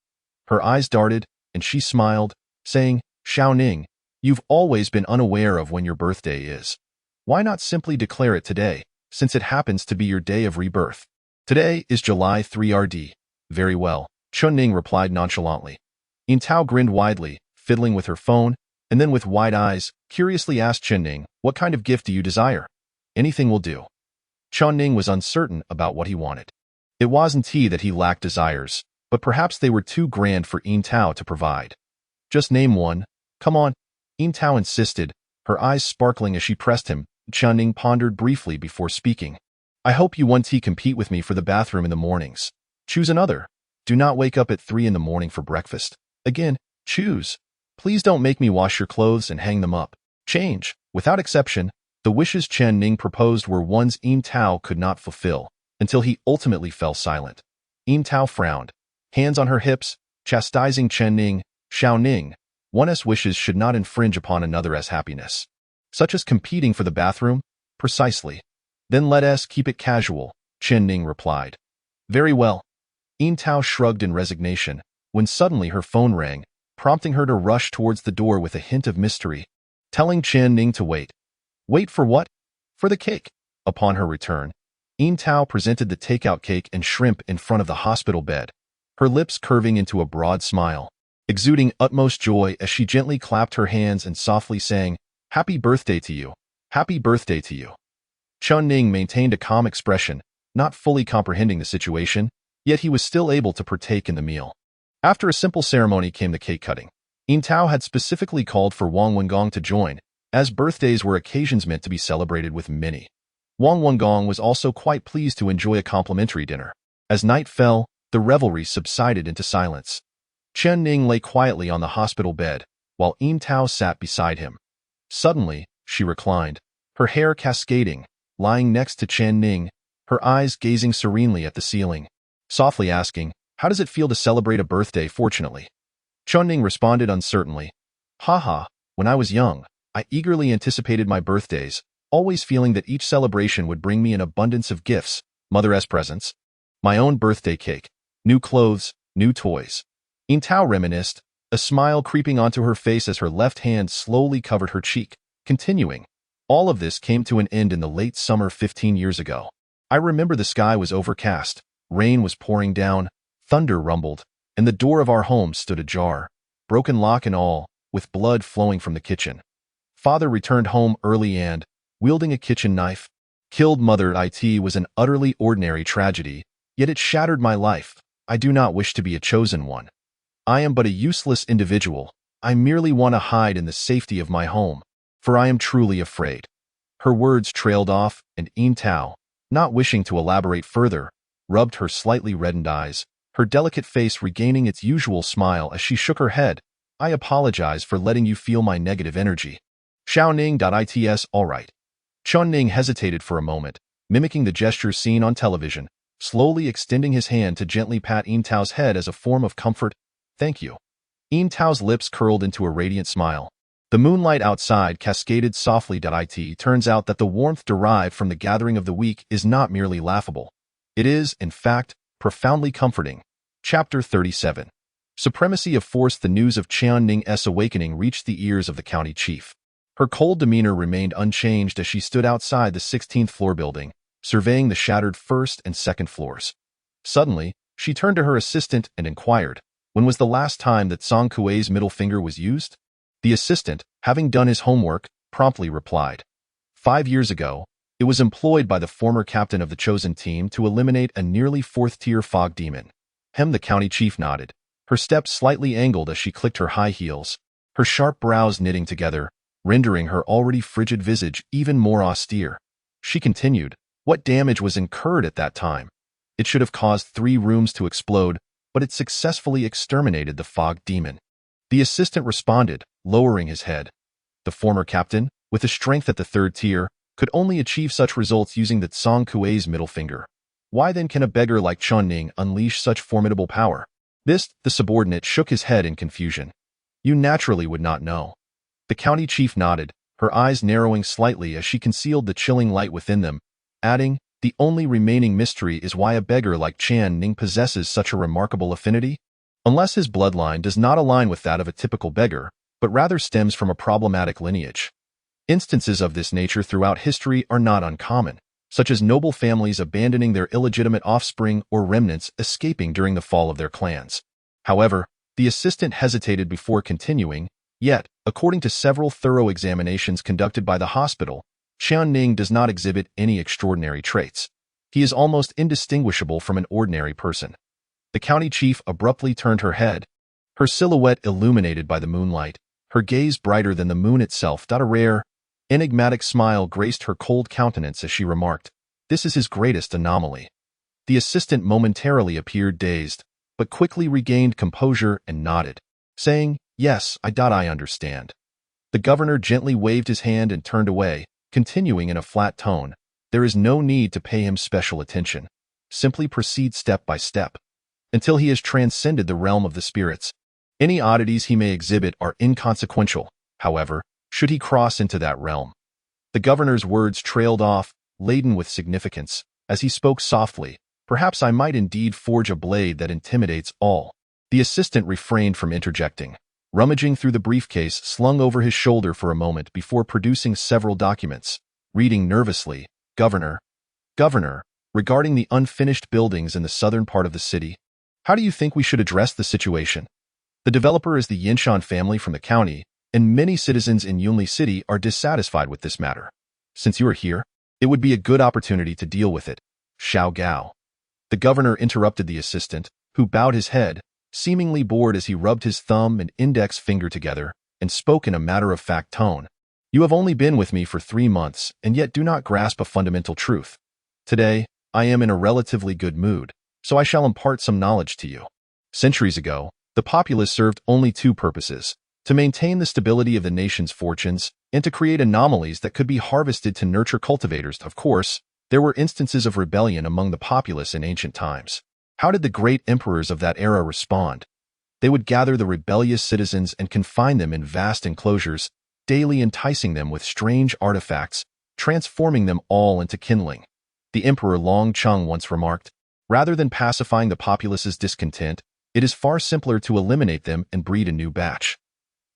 Her eyes darted, and she smiled, saying, Xiao Ning, you've always been unaware of when your birthday is. Why not simply declare it today, since it happens to be your day of rebirth? Today is July 3 RD. Very well, Chen Ning replied nonchalantly. Yin Tao grinned widely, fiddling with her phone, and then with wide eyes, curiously asked Chen Ning, what kind of gift do you desire? Anything will do. Chen Ning was uncertain about what he wanted. It wasn't that he lacked desires, but perhaps they were too grand for Yin Tao to provide. Just name one. Come on, Yin Tao insisted, her eyes sparkling as she pressed him. Chen Ning pondered briefly before speaking. I hope you won't compete with me for the bathroom in the mornings. Choose another. Do not wake up at 3 in the morning for breakfast. Again, choose. Please don't make me wash your clothes and hang them up. Change. Without exception, the wishes Chen Ning proposed were ones Yin Tao could not fulfill, until he ultimately fell silent. Yin Tao frowned, hands on her hips, chastising Chen Ning. Xiao Ning, one's wishes should not infringe upon another's happiness. Such as competing for the bathroom? Precisely. Then let us keep it casual, Chen Ning replied. Very well. Yin Tao shrugged in resignation, when suddenly her phone rang, prompting her to rush towards the door with a hint of mystery, telling Chen Ning to wait. Wait for what? For the cake. Upon her return, Yin Tao presented the takeout cake and shrimp in front of the hospital bed, her lips curving into a broad smile, exuding utmost joy as she gently clapped her hands and softly sang, Happy birthday to you. Happy birthday to you. Chen Ning maintained a calm expression, not fully comprehending the situation, yet he was still able to partake in the meal. After a simple ceremony came the cake cutting. Yin Tao had specifically called for Wang Wengong to join, as birthdays were occasions meant to be celebrated with many. Wang Wengong was also quite pleased to enjoy a complimentary dinner. As night fell, the revelry subsided into silence. Chen Ning lay quietly on the hospital bed, while Yin Tao sat beside him. Suddenly, she reclined, her hair cascading, lying next to Chen Ning, her eyes gazing serenely at the ceiling, softly asking, How does it feel to celebrate a birthday fortunately? Chen Ning responded uncertainly, Haha, when I was young, I eagerly anticipated my birthdays, always feeling that each celebration would bring me an abundance of gifts, mother's presents, my own birthday cake, new clothes, new toys. Yintao reminisced, a smile creeping onto her face as her left hand slowly covered her cheek, continuing. All of this came to an end in the late summer 15 years ago. I remember the sky was overcast, rain was pouring down, thunder rumbled, and the door of our home stood ajar, broken lock and all, with blood flowing from the kitchen. Father returned home early and, wielding a kitchen knife, killed mother. It was an utterly ordinary tragedy, yet it shattered my life. I do not wish to be a chosen one. I am but a useless individual. I merely want to hide in the safety of my home, for I am truly afraid. Her words trailed off, and Yintao, not wishing to elaborate further, rubbed her slightly reddened eyes, her delicate face regaining its usual smile as she shook her head. I apologize for letting you feel my negative energy. Xiao Ning. Its all right. Chen Ning hesitated for a moment, mimicking the gesture seen on television, slowly extending his hand to gently pat Yintao's head as a form of comfort. Thank you. Yintao's lips curled into a radiant smile. The moonlight outside cascaded softly. It turns out that the warmth derived from the gathering of the week is not merely laughable. It is, in fact, profoundly comforting. Chapter 37. Supremacy of Force. The news of Chen Ning's awakening reached the ears of the county chief. Her cold demeanor remained unchanged as she stood outside the 16th floor building, surveying the shattered first and second floors. Suddenly, she turned to her assistant and inquired, when was the last time that Jiang Qiuhua's middle finger was used? The assistant, having done his homework, promptly replied. 5 years ago, it was employed by the former captain of the chosen team to eliminate a nearly 4th-tier fog demon. The county chief nodded, her steps slightly angled as she clicked her high heels, her sharp brows knitting together, rendering her already frigid visage even more austere. She continued, what damage was incurred at that time? It should have caused 3 rooms to explode, but it successfully exterminated the fog demon. The assistant responded, lowering his head. The former captain, with a strength at the 3rd tier, could only achieve such results using the Jiang Qiuhua's middle finger. Why then can a beggar like Chen Ning unleash such formidable power? The subordinate shook his head in confusion. You naturally would not know. The county chief nodded, her eyes narrowing slightly as she concealed the chilling light within them, adding, the only remaining mystery is why a beggar like Chen Ning possesses such a remarkable affinity. Unless his bloodline does not align with that of a typical beggar, but rather stems from a problematic lineage. Instances of this nature throughout history are not uncommon, such as noble families abandoning their illegitimate offspring or remnants escaping during the fall of their clans. However, the assistant hesitated before continuing, yet, according to several thorough examinations conducted by the hospital, Chen Ning does not exhibit any extraordinary traits. He is almost indistinguishable from an ordinary person. The county chief abruptly turned her head, her silhouette illuminated by the moonlight, her gaze brighter than the moon itself. A rare, enigmatic smile graced her cold countenance as she remarked, this is his greatest anomaly. The assistant momentarily appeared dazed, but quickly regained composure and nodded, saying, yes, I understand. The governor gently waved his hand and turned away, continuing in a flat tone, there is no need to pay him special attention. Simply proceed step by step, until he has transcended the realm of the spirits. Any oddities he may exhibit are inconsequential, however, should he cross into that realm. The governor's words trailed off, laden with significance, as he spoke softly, perhaps I might indeed forge a blade that intimidates all. The assistant refrained from interjecting, rummaging through the briefcase slung over his shoulder for a moment before producing several documents, reading nervously, Governor, regarding the unfinished buildings in the southern part of the city, how do you think we should address the situation? The developer is the Yinshan family from the county, and many citizens in Yunli City are dissatisfied with this matter. Since you are here, it would be a good opportunity to deal with it. Xiao Gao. The governor interrupted the assistant, who bowed his head, seemingly bored as he rubbed his thumb and index finger together, and spoke in a matter-of-fact tone. You have only been with me for 3 months, and yet do not grasp a fundamental truth. Today, I am in a relatively good mood, so I shall impart some knowledge to you. Centuries ago, the populace served only 2 purposes: to maintain the stability of the nation's fortunes, and to create anomalies that could be harvested to nurture cultivators. Of course, there were instances of rebellion among the populace in ancient times. How did the great emperors of that era respond? They would gather the rebellious citizens and confine them in vast enclosures, daily enticing them with strange artifacts, transforming them all into kindling. The Emperor Long Cheng once remarked, "Rather than pacifying the populace's discontent, it is far simpler to eliminate them and breed a new batch."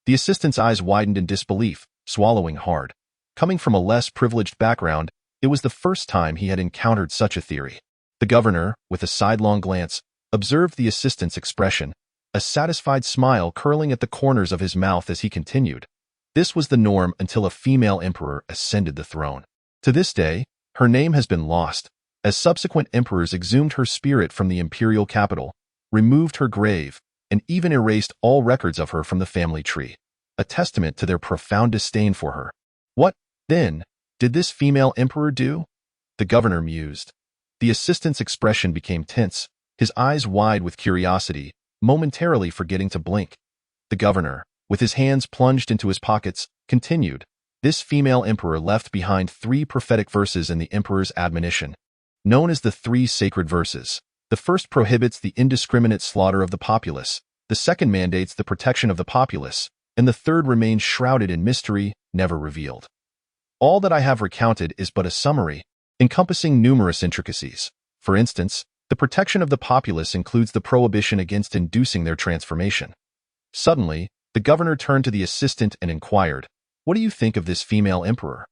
The assistant's eyes widened in disbelief, swallowing hard. Coming from a less privileged background, it was the first time he had encountered such a theory. The governor, with a sidelong glance, observed the assistant's expression, a satisfied smile curling at the corners of his mouth as he continued. This was the norm until a female emperor ascended the throne. To this day, her name has been lost, as subsequent emperors exhumed her spirit from the imperial capital, removed her grave, and even erased all records of her from the family tree, a testament to their profound disdain for her. What, then, did this female emperor do? The governor mused. The assistant's expression became tense, his eyes wide with curiosity, momentarily forgetting to blink. The governor, with his hands plunged into his pockets, continued. This female emperor left behind 3 prophetic verses in the emperor's admonition, known as the 3 sacred verses. The first prohibits the indiscriminate slaughter of the populace, the second mandates the protection of the populace, and the third remains shrouded in mystery, never revealed. All that I have recounted is but a summary, encompassing numerous intricacies. For instance, the protection of the populace includes the prohibition against inducing their transformation. Suddenly, the governor turned to the assistant and inquired, "What do you think of this female emperor?"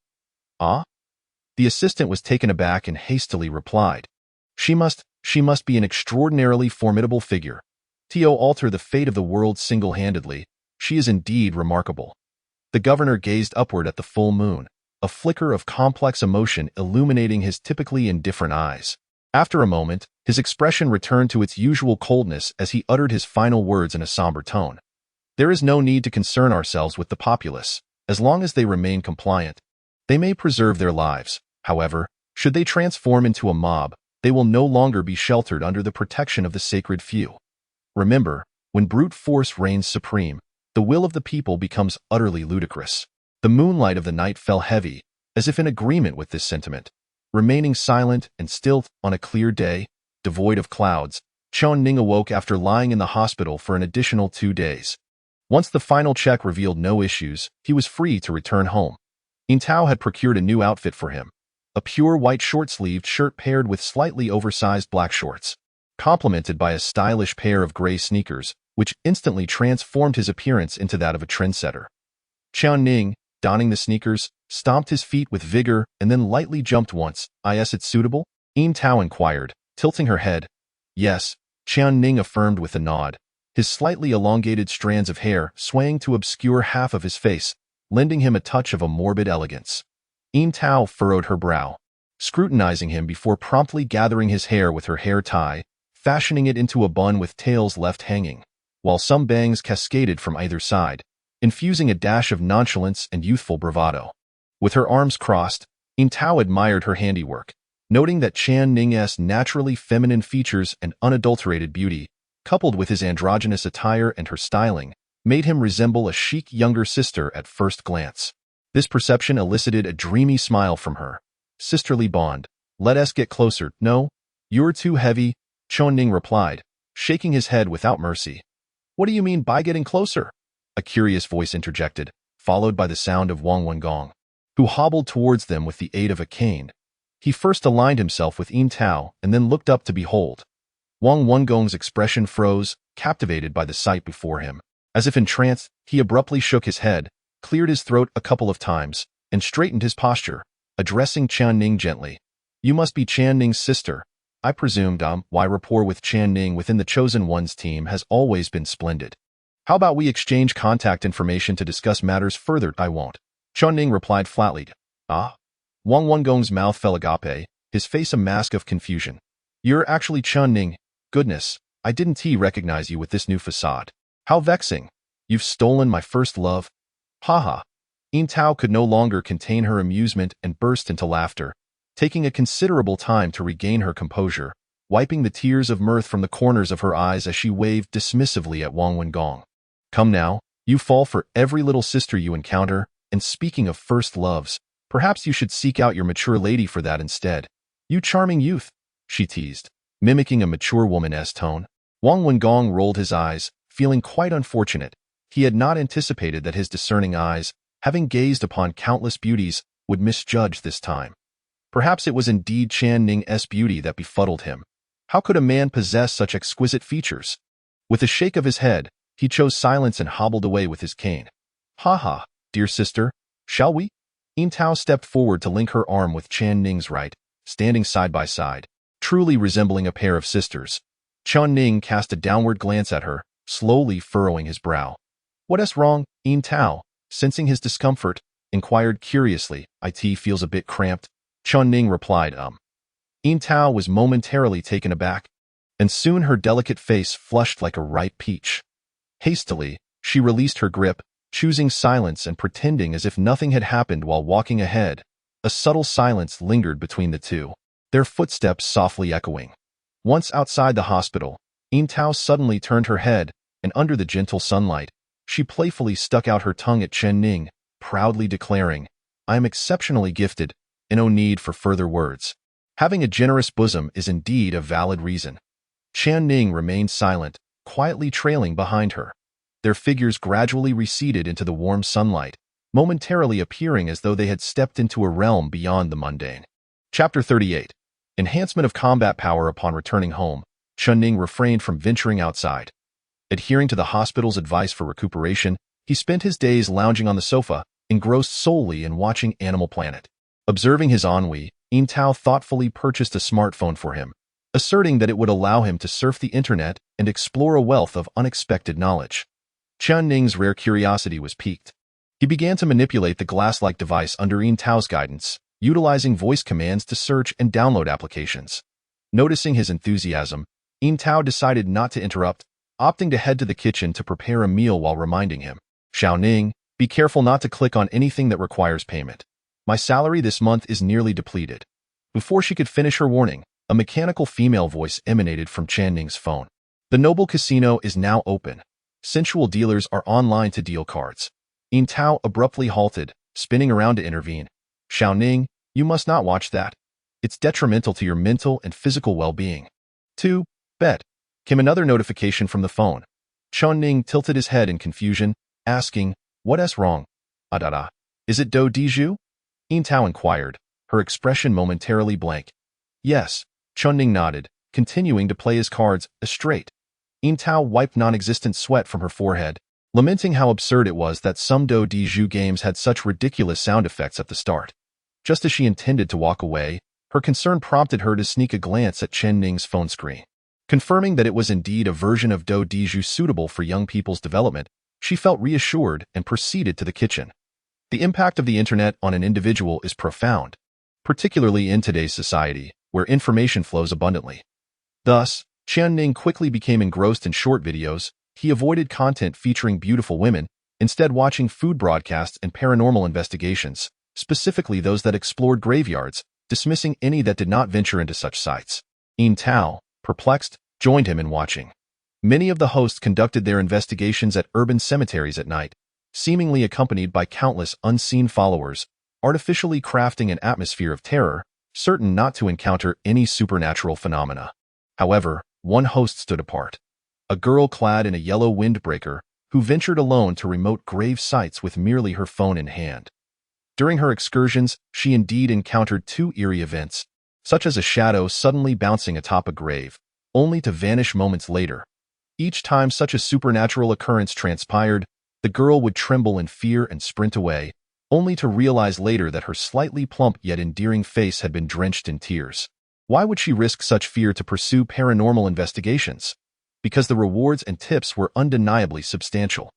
"Ah?" The assistant was taken aback and hastily replied, She must be an extraordinarily formidable figure. To alter the fate of the world single-handedly, she is indeed remarkable." The governor gazed upward at the full moon, a flicker of complex emotion illuminating his typically indifferent eyes. After a moment, his expression returned to its usual coldness as he uttered his final words in a somber tone. "There is no need to concern ourselves with the populace, as long as they remain compliant. They may preserve their lives. However, should they transform into a mob, they will no longer be sheltered under the protection of the sacred few. Remember, when brute force reigns supreme, the will of the people becomes utterly ludicrous." The moonlight of the night fell heavy, as if in agreement with this sentiment. Remaining silent and still on a clear day, devoid of clouds, Chen Ning awoke after lying in the hospital for an additional 2 days. Once the final check revealed no issues, he was free to return home. Yintao had procured a new outfit for him, a pure white short-sleeved shirt paired with slightly oversized black shorts, complemented by a stylish pair of gray sneakers, which instantly transformed his appearance into that of a trendsetter. Chen Ning, donning the sneakers, stomped his feet with vigor and then lightly jumped once. "Is it suitable?" Yintao inquired, tilting her head. "Yes," Chen Ning affirmed with a nod, his slightly elongated strands of hair swaying to obscure half of his face, lending him a touch of a morbid elegance. Yintao furrowed her brow, scrutinizing him before promptly gathering his hair with her hair tie, fashioning it into a bun with tails left hanging, while some bangs cascaded from either side, infusing a dash of nonchalance and youthful bravado. With her arms crossed, Yintao admired her handiwork, noting that Chen Ning's naturally feminine features and unadulterated beauty, coupled with his androgynous attire and her styling, made him resemble a chic younger sister at first glance. This perception elicited a dreamy smile from her. "Sisterly bond. Let us get closer." "No, you're too heavy," Chen Ning replied, shaking his head without mercy. "What do you mean by getting closer?" a curious voice interjected, followed by the sound of Wang Wengong, who hobbled towards them with the aid of a cane. He first aligned himself with Yintao and then looked up to behold. Wang Wengong's expression froze, captivated by the sight before him. As if entranced, he abruptly shook his head, cleared his throat a couple of times, and straightened his posture, addressing Chen Ning gently. "You must be Chen Ning's sister. I presumed, my rapport with Chen Ning within the Chosen One's team has always been splendid. How about we exchange contact information to discuss matters further?" "I won't," Chen Ning replied flatly. "Ah?" Wang Wengong's mouth fell agape, his face a mask of confusion. "You're actually Chen Ning. Goodness, I didn't recognize you with this new facade. How vexing. You've stolen my first love." "Ha." Yintao could no longer contain her amusement and burst into laughter, taking a considerable time to regain her composure, wiping the tears of mirth from the corners of her eyes as she waved dismissively at Wang Wengong. "Come now, you fall for every little sister you encounter, and speaking of first loves, perhaps you should seek out your mature lady for that instead. You charming youth," she teased, mimicking a mature woman's tone. Wang Wengong rolled his eyes, feeling quite unfortunate. He had not anticipated that his discerning eyes, having gazed upon countless beauties, would misjudge this time. Perhaps it was indeed Chen Ning's beauty that befuddled him. How could a man possess such exquisite features? With a shake of his head, he chose silence and hobbled away with his cane. "Ha ha, dear sister, shall we?" Yin Tao stepped forward to link her arm with Chen Ning's right, standing side by side, truly resembling a pair of sisters. Chen Ning cast a downward glance at her, slowly furrowing his brow. "What's wrong?" Yin Tao, sensing his discomfort, inquired curiously. "It feels a bit cramped." Chen Ning replied, Yin Tao was momentarily taken aback, and soon her delicate face flushed like a ripe peach. Hastily, she released her grip, choosing silence and pretending as if nothing had happened while walking ahead. A subtle silence lingered between the two, their footsteps softly echoing. Once outside the hospital, Yin Tao suddenly turned her head, and under the gentle sunlight, she playfully stuck out her tongue at Chen Ning, proudly declaring, "I am exceptionally gifted, and no need for further words." Having a generous bosom is indeed a valid reason. Chen Ning remained silent, quietly trailing behind her. Their figures gradually receded into the warm sunlight, momentarily appearing as though they had stepped into a realm beyond the mundane. Chapter 38. Enhancement of combat power. Upon returning home, Chen Ning refrained from venturing outside. Adhering to the hospital's advice for recuperation, he spent his days lounging on the sofa, engrossed solely in watching Animal Planet. Observing his ennui, Yin Tao thoughtfully purchased a smartphone for him, asserting that it would allow him to surf the internet and explore a wealth of unexpected knowledge. Chen Ning's rare curiosity was piqued. He began to manipulate the glass-like device under Yin Tao's guidance, utilizing voice commands to search and download applications. Noticing his enthusiasm, Yin Tao decided not to interrupt, opting to head to the kitchen to prepare a meal while reminding him, "Xiao Ning, be careful not to click on anything that requires payment. My salary this month is nearly depleted." Before she could finish her warning, a mechanical female voice emanated from Chen Ning's phone. "The Noble Casino is now open. Sensual dealers are online to deal cards." Yin Tao abruptly halted, spinning around to intervene. "Xiao Ning, you must not watch that. It's detrimental to your mental and physical well-being." "To bet," came another notification from the phone. Chen Ning tilted his head in confusion, asking, "What's wrong? Is it Do Diju?" Yin Tao inquired, her expression momentarily blank. "Yes," Chen Ning nodded, continuing to play his cards straight. Yin Tao wiped non-existent sweat from her forehead, lamenting how absurd it was that some Do Diju games had such ridiculous sound effects at the start. Just as she intended to walk away, her concern prompted her to sneak a glance at Chen Ning's phone screen. Confirming that it was indeed a version of Do Diju suitable for young people's development, she felt reassured and proceeded to the kitchen. The impact of the internet on an individual is profound, particularly in today's society, where information flows abundantly. Thus, Chen Ning quickly became engrossed in short videos. He avoided content featuring beautiful women, instead watching food broadcasts and paranormal investigations, specifically those that explored graveyards, dismissing any that did not venture into such sites. Yin Tao, perplexed, joined him in watching. Many of the hosts conducted their investigations at urban cemeteries at night, seemingly accompanied by countless unseen followers, artificially crafting an atmosphere of terror, certain not to encounter any supernatural phenomena. However, one host stood apart. A girl clad in a yellow windbreaker, who ventured alone to remote grave sites with merely her phone in hand. During her excursions, she indeed encountered two eerie events, such as a shadow suddenly bouncing atop a grave, only to vanish moments later. Each time such a supernatural occurrence transpired, the girl would tremble in fear and sprint away, only to realize later that her slightly plump yet endearing face had been drenched in tears. Why would she risk such fear to pursue paranormal investigations? Because the rewards and tips were undeniably substantial.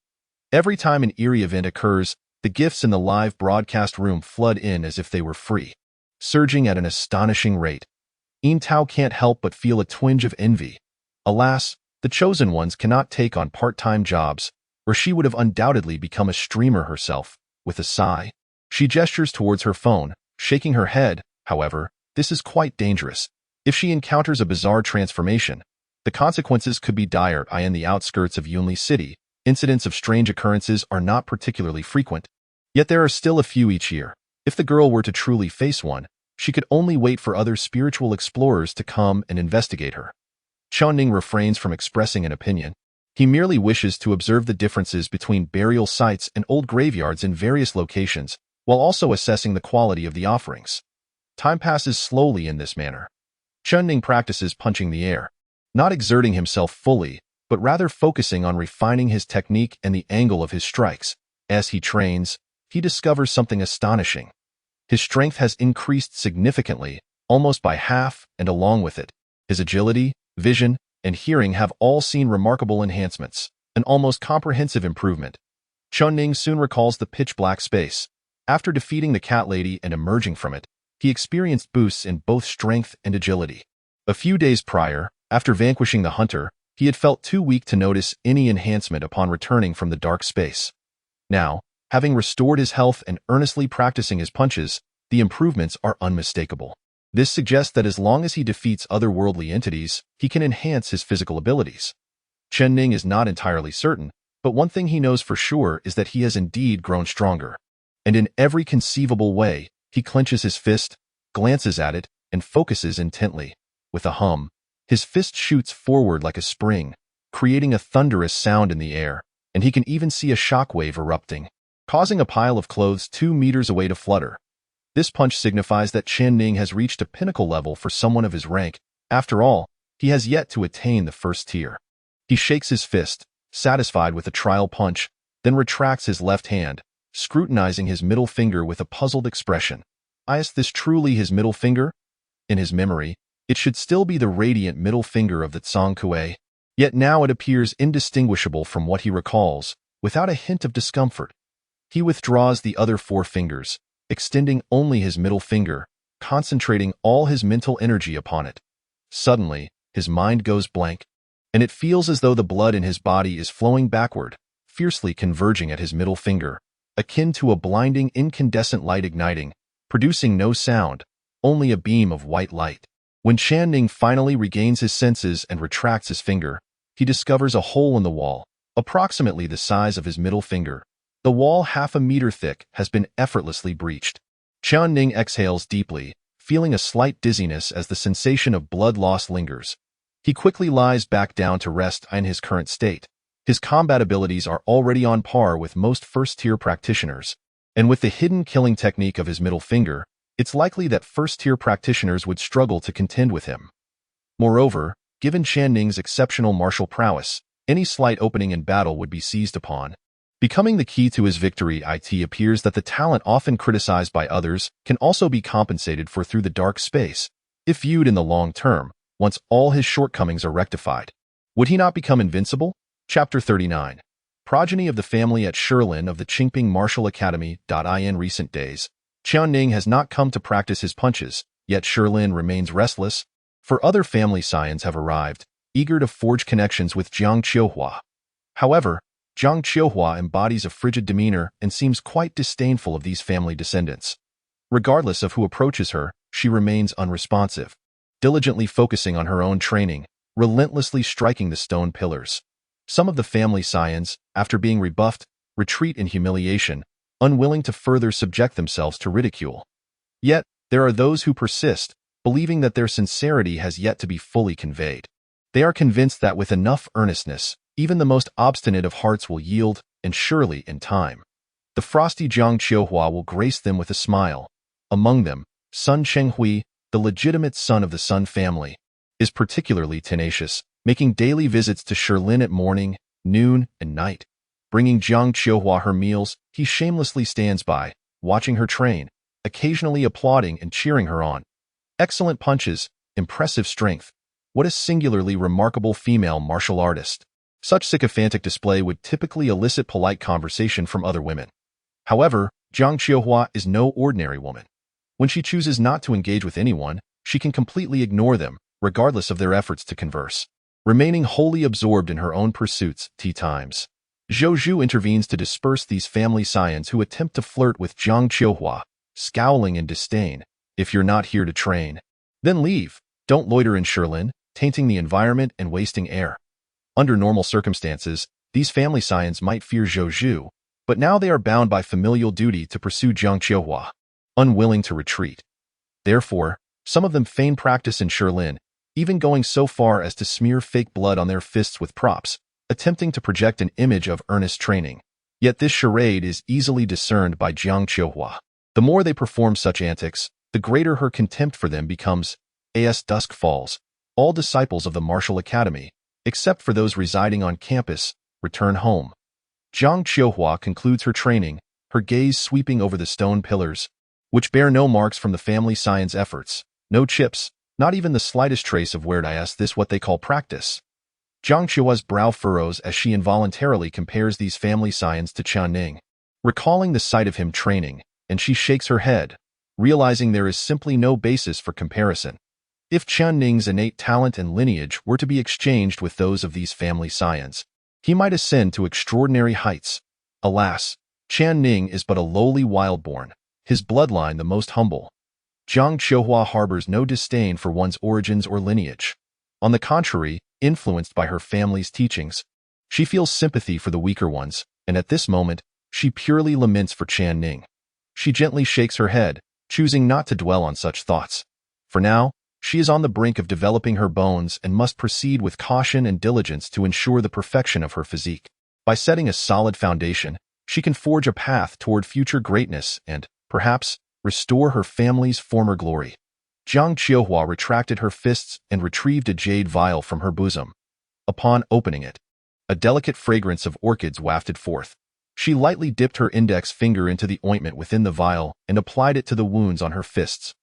Every time an eerie event occurs, the gifts in the live broadcast room flood in as if they were free, surging at an astonishing rate. Yin Tao can't help but feel a twinge of envy. Alas, the chosen ones cannot take on part-time jobs, or she would have undoubtedly become a streamer herself. With a sigh, she gestures towards her phone, shaking her head. However, this is quite dangerous. If she encounters a bizarre transformation, the consequences could be dire. In the outskirts of Yunli City, incidents of strange occurrences are not particularly frequent, yet there are still a few each year. If the girl were to truly face one, she could only wait for other spiritual explorers to come and investigate her. Chen Ning refrains from expressing an opinion. He merely wishes to observe the differences between burial sites and old graveyards in various locations, while also assessing the quality of the offerings. Time passes slowly in this manner. Chen Ning practices punching the air, not exerting himself fully, but rather focusing on refining his technique and the angle of his strikes. As he trains, he discovers something astonishing. His strength has increased significantly, almost by half, and along with it, his agility, vision, and hearing have all seen remarkable enhancements, an almost comprehensive improvement. Chen Ning soon recalls the pitch-black space. After defeating the cat lady and emerging from it, he experienced boosts in both strength and agility. A few days prior, after vanquishing the hunter, he had felt too weak to notice any enhancement upon returning from the dark space. Now, having restored his health and earnestly practicing his punches, the improvements are unmistakable. This suggests that as long as he defeats otherworldly entities, he can enhance his physical abilities. Chen Ning is not entirely certain, but one thing he knows for sure is that he has indeed grown stronger. And in every conceivable way, he clenches his fist, glances at it, and focuses intently. With a hum, his fist shoots forward like a spring, creating a thunderous sound in the air, and he can even see a shockwave erupting, causing a pile of clothes 2 meters away to flutter. This punch signifies that Chen Ning has reached a pinnacle level for someone of his rank. After all, he has yet to attain the first tier. He shakes his fist, satisfied with the trial punch, then retracts his left hand, scrutinizing his middle finger with a puzzled expression. Is this truly his middle finger? In his memory, it should still be the radiant middle finger of the Jiang Qiuhua, yet now it appears indistinguishable from what he recalls, without a hint of discomfort. He withdraws the other 4 fingers, extending only his middle finger, concentrating all his mental energy upon it. Suddenly, his mind goes blank, and it feels as though the blood in his body is flowing backward, fiercely converging at his middle finger, akin to a blinding incandescent light igniting, producing no sound, only a beam of white light. When Chen Ning finally regains his senses and retracts his finger, he discovers a hole in the wall, approximately the size of his middle finger. The wall, half a meter thick, has been effortlessly breached. Chen Ning exhales deeply, feeling a slight dizziness as the sensation of blood loss lingers. He quickly lies back down to rest in his current state. His combat abilities are already on par with most first-tier practitioners, and with the hidden killing technique of his middle finger, it's likely that first-tier practitioners would struggle to contend with him. Moreover, given Chen Ning's exceptional martial prowess, any slight opening in battle would be seized upon, becoming the key to his victory. It appears that the talent often criticized by others can also be compensated for through the dark space, if viewed in the long term, once all his shortcomings are rectified. Would he not become invincible? Chapter 39. Progeny of the family at Shilin of the Qingping Martial Academy. In recent days, Chen Ning has not come to practice his punches, yet Shilin remains restless, for other family scions have arrived, eager to forge connections with Jiang Qiuhua. However, Jiang Qiuhua embodies a frigid demeanor and seems quite disdainful of these family descendants. Regardless of who approaches her, she remains unresponsive, diligently focusing on her own training, relentlessly striking the stone pillars. Some of the family scions, after being rebuffed, retreat in humiliation, unwilling to further subject themselves to ridicule. Yet, there are those who persist, believing that their sincerity has yet to be fully conveyed. They are convinced that with enough earnestness, even the most obstinate of hearts will yield, and surely, in time, the frosty Jiang Qiuhua will grace them with a smile. Among them, son Chenghui, the legitimate son of the Sun family, is particularly tenacious, making daily visits to Shilin at morning, noon, and night. Bringing Jiang Qiuhua her meals, he shamelessly stands by, watching her train, occasionally applauding and cheering her on. Excellent punches, impressive strength. What a singularly remarkable female martial artist. Such sycophantic display would typically elicit polite conversation from other women. However, Jiang Qiuhua is no ordinary woman. When she chooses not to engage with anyone, she can completely ignore them, regardless of their efforts to converse. Remaining wholly absorbed in her own pursuits, times. Zhou Zhu intervenes to disperse these family scions who attempt to flirt with Jiang Qiuhua, scowling in disdain. If you're not here to train, then leave. Don't loiter in Shilin, tainting the environment and wasting air. Under normal circumstances, these family scions might fear Zhou Zhu, but now they are bound by familial duty to pursue Jiang Qiuhua, unwilling to retreat. Therefore, some of them feign practice in Shilin, even going so far as to smear fake blood on their fists with props, attempting to project an image of earnest training. Yet this charade is easily discerned by Jiang Qiuhua. The more they perform such antics, the the greater her contempt for them becomes. As dusk falls, all disciples of the martial academy, except for those residing on campus, return home. Jiang Qiuhua concludes her training, her gaze sweeping over the stone pillars, which bear no marks from the family science efforts, no chips, not even the slightest trace of weird. Is this what they call practice? Jiang Qiuhua's brow furrows as she involuntarily compares these family science to Chen Ning, recalling the sight of him training, and she shakes her head, realizing there is simply no basis for comparison. If Chen Ning's innate talent and lineage were to be exchanged with those of these family scions, he might ascend to extraordinary heights. Alas, Chen Ning is but a lowly wildborn, his bloodline the most humble. Jiang Qiuhua harbors no disdain for one's origins or lineage. On the contrary, influenced by her family's teachings, she feels sympathy for the weaker ones, and at this moment, she purely laments for Chen Ning. She gently shakes her head, choosing not to dwell on such thoughts. For now, she is on the brink of developing her bones and must proceed with caution and diligence to ensure the perfection of her physique. By setting a solid foundation, she can forge a path toward future greatness and, perhaps, restore her family's former glory. Jiang Qiuhua retracted her fists and retrieved a jade vial from her bosom. Upon opening it, a delicate fragrance of orchids wafted forth. She lightly dipped her index finger into the ointment within the vial and applied it to the wounds on her fists.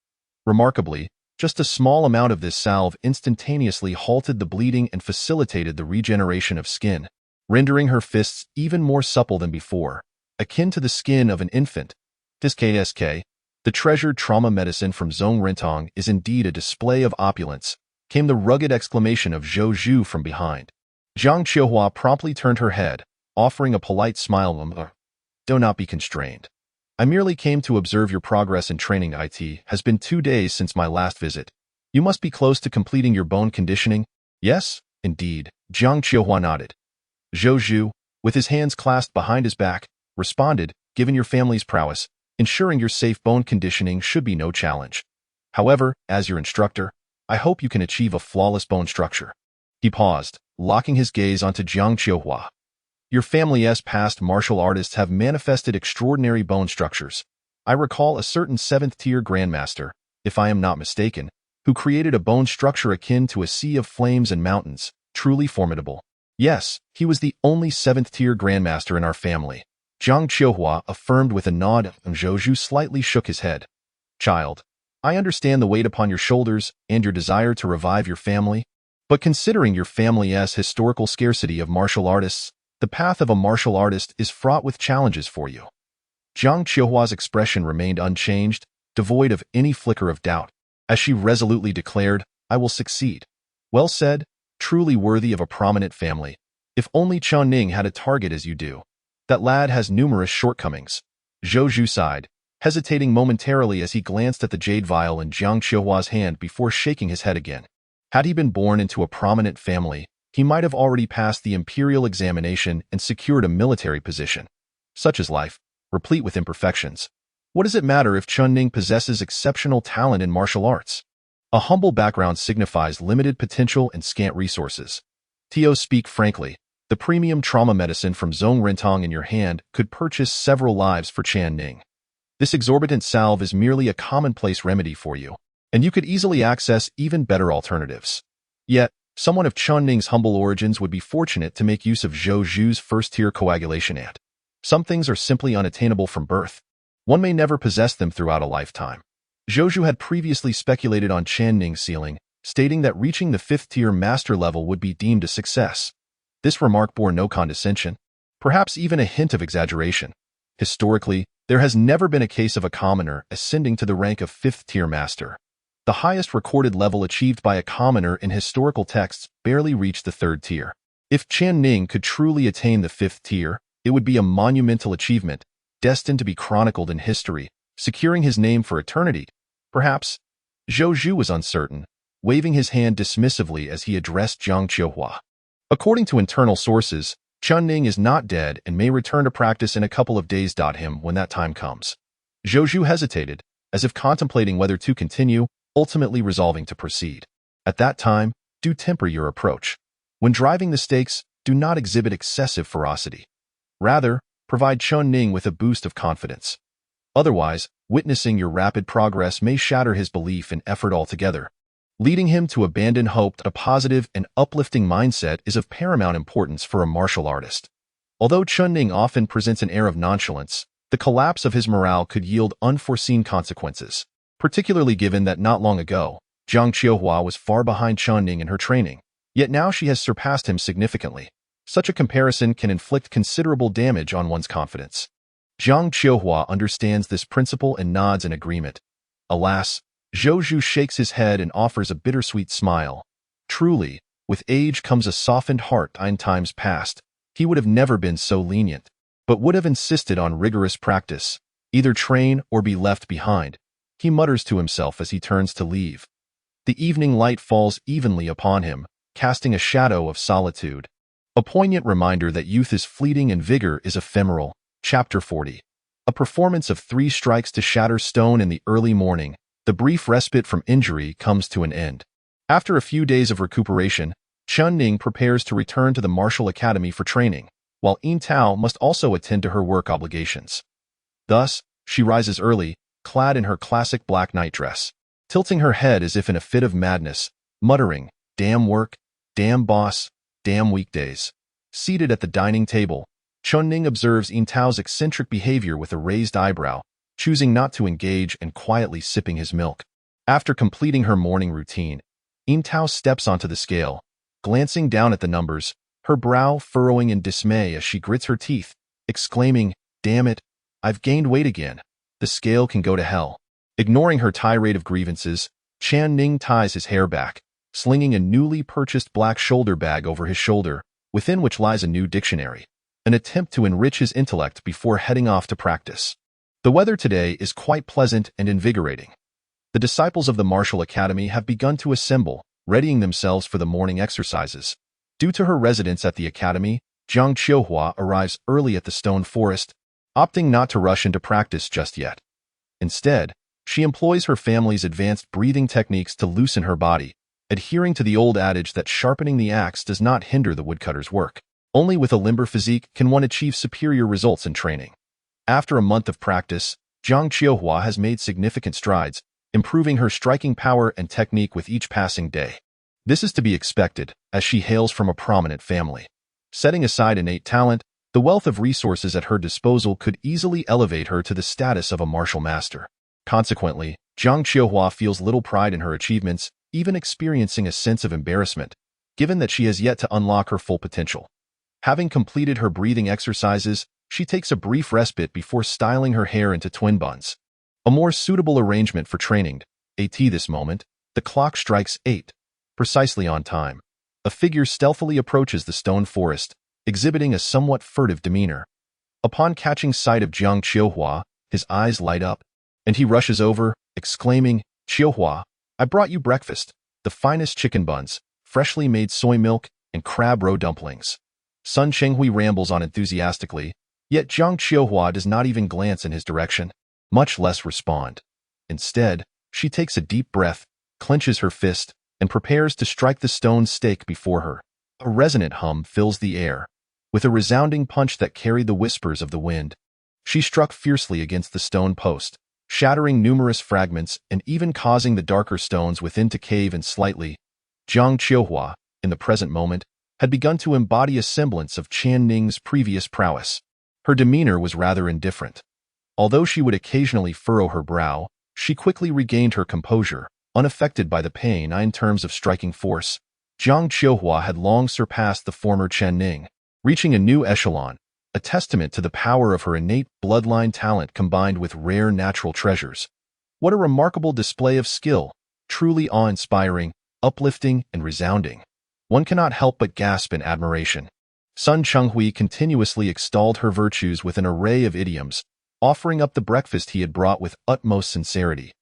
Remarkably, just a small amount of this salve instantaneously halted the bleeding and facilitated the regeneration of skin, rendering her fists even more supple than before, akin to the skin of an infant. This KSK, the treasured trauma medicine from Zhong Rentong, is indeed a display of opulence, came the rugged exclamation of Zhou Zhu from behind. Jiang Qiuhua promptly turned her head, offering a polite smile. Do not be constrained. I merely came to observe your progress in training. It has been 2 days since my last visit. You must be close to completing your bone conditioning. Yes, indeed, Jiang Qiuhua nodded. Zhou Zhu, with his hands clasped behind his back, responded, given your family's prowess, ensuring your safe bone conditioning should be no challenge. However, as your instructor, I hope you can achieve a flawless bone structure. He paused, locking his gaze onto Jiang Qiuhua. Your family's past martial artists have manifested extraordinary bone structures. I recall a certain 7th-tier grandmaster, if I am not mistaken, who created a bone structure akin to a sea of flames and mountains, truly formidable. Yes, he was the only 7th-tier grandmaster in our family. Jiang Qiuhua affirmed with a nod, and Zhou Zhu slightly shook his head. Child, I understand the weight upon your shoulders and your desire to revive your family, but considering your family's historical scarcity of martial artists, the path of a martial artist is fraught with challenges for you. Jiang Qiuhua's expression remained unchanged, devoid of any flicker of doubt, as she resolutely declared, I will succeed. Well said, truly worthy of a prominent family. If only Chen Ning had a target as you do. That lad has numerous shortcomings. Zhou Zhu sighed, hesitating momentarily as he glanced at the jade vial in Jiang Qiuhua's hand before shaking his head again. Had he been born into a prominent family, he might have already passed the imperial examination and secured a military position. Such is life, replete with imperfections. What does it matter if Chen Ning possesses exceptional talent in martial arts? A humble background signifies limited potential and scant resources. Tio, speak frankly, the premium trauma medicine from Zhong Rentong in your hand could purchase several lives for Chen Ning. This exorbitant salve is merely a commonplace remedy for you, and you could easily access even better alternatives. Yet, someone of Chen Ning's humble origins would be fortunate to make use of Zhou Zhu's 1st-tier coagulation ant. Some things are simply unattainable from birth. One may never possess them throughout a lifetime. Zhou Zhu had previously speculated on Chen Ning's ceiling, stating that reaching the 5th-tier master level would be deemed a success. This remark bore no condescension, perhaps even a hint of exaggeration. Historically, there has never been a case of a commoner ascending to the rank of 5th-tier master. The highest recorded level achieved by a commoner in historical texts barely reached the 3rd tier. If Chen Ning could truly attain the 5th tier, it would be a monumental achievement, destined to be chronicled in history, securing his name for eternity. Perhaps. Zhou Zhu was uncertain, waving his hand dismissively as he addressed Jiang Qiuhua. According to internal sources, Chen Ning is not dead and may return to practice in a couple of days. Him when that time comes. Zhou Zhu hesitated, as if contemplating whether to continue, ultimately resolving to proceed. At that time, do temper your approach. When driving the stakes, do not exhibit excessive ferocity. Rather, provide Chen Ning with a boost of confidence. Otherwise, witnessing your rapid progress may shatter his belief in effort altogether, leading him to abandon hope. A positive and uplifting mindset is of paramount importance for a martial artist. Although Chen Ning often presents an air of nonchalance, the collapse of his morale could yield unforeseen consequences, particularly given that not long ago, Jiang Qiuhua was far behind Chen Ning in her training, yet now she has surpassed him significantly. Such a comparison can inflict considerable damage on one's confidence. Jiang Qiuhua understands this principle and nods in agreement. Alas, Zhou Zhu shakes his head and offers a bittersweet smile. Truly, with age comes a softened heart. In times past, he would have never been so lenient, but would have insisted on rigorous practice, either train or be left behind. He mutters to himself as he turns to leave. The evening light falls evenly upon him, casting a shadow of solitude. A poignant reminder that youth is fleeting and vigor is ephemeral. Chapter 40. A performance of 3 strikes to shatter stone in the early morning. The brief respite from injury comes to an end. After a few days of recuperation, Chen Ning prepares to return to the martial academy for training, while Yin Tao must also attend to her work obligations. Thus, she rises early, clad in her classic black nightdress, tilting her head as if in a fit of madness, muttering, "Damn work, damn boss, damn weekdays." Seated at the dining table, Chen Ning observes Yin Tao's eccentric behavior with a raised eyebrow, choosing not to engage and quietly sipping his milk. After completing her morning routine, Yin Tao steps onto the scale, glancing down at the numbers, her brow furrowing in dismay as she grits her teeth, exclaiming, "Damn it, I've gained weight again. The scale can go to hell." Ignoring her tirade of grievances, Chen Ning ties his hair back, slinging a newly purchased black shoulder bag over his shoulder, within which lies a new dictionary, an attempt to enrich his intellect before heading off to practice. The weather today is quite pleasant and invigorating. The disciples of the martial academy have begun to assemble, readying themselves for the morning exercises. Due to her residence at the academy, Jiang Qiuhua arrives early at the stone forest, opting not to rush into practice just yet. Instead, she employs her family's advanced breathing techniques to loosen her body, adhering to the old adage that sharpening the axe does not hinder the woodcutter's work. Only with a limber physique can one achieve superior results in training. After a month of practice, Jiang Qiuhua has made significant strides, improving her striking power and technique with each passing day. This is to be expected, as she hails from a prominent family. Setting aside innate talent, the wealth of resources at her disposal could easily elevate her to the status of a martial master. Consequently, Jiang Qiuhua feels little pride in her achievements, even experiencing a sense of embarrassment, given that she has yet to unlock her full potential. Having completed her breathing exercises, she takes a brief respite before styling her hair into twin buns. A more suitable arrangement for training. At this moment, the clock strikes 8, precisely on time. A figure stealthily approaches the stone forest, exhibiting a somewhat furtive demeanor. Upon catching sight of Jiang Qiuhua, his eyes light up, and he rushes over, exclaiming, "Qiuhua, I brought you breakfast, the finest chicken buns, freshly made soy milk, and crab roe dumplings." Sun Chenghui rambles on enthusiastically, yet Jiang Qiuhua does not even glance in his direction, much less respond. Instead, she takes a deep breath, clenches her fist, and prepares to strike the stone stake before her. A resonant hum fills the air. With a resounding punch that carried the whispers of the wind, she struck fiercely against the stone post, shattering numerous fragments and even causing the darker stones within to cave in slightly. Jiang Qiuhua, in the present moment, had begun to embody a semblance of Chen Ning's previous prowess. Her demeanor was rather indifferent. Although she would occasionally furrow her brow, she quickly regained her composure, unaffected by the pain. In terms of striking force, Jiang Qiuhua had long surpassed the former Chen Ning, reaching a new echelon, a testament to the power of her innate bloodline talent combined with rare natural treasures. What a remarkable display of skill, truly awe-inspiring, uplifting, and resounding. One cannot help but gasp in admiration. Sun Chenghui continuously extolled her virtues with an array of idioms, offering up the breakfast he had brought with utmost sincerity.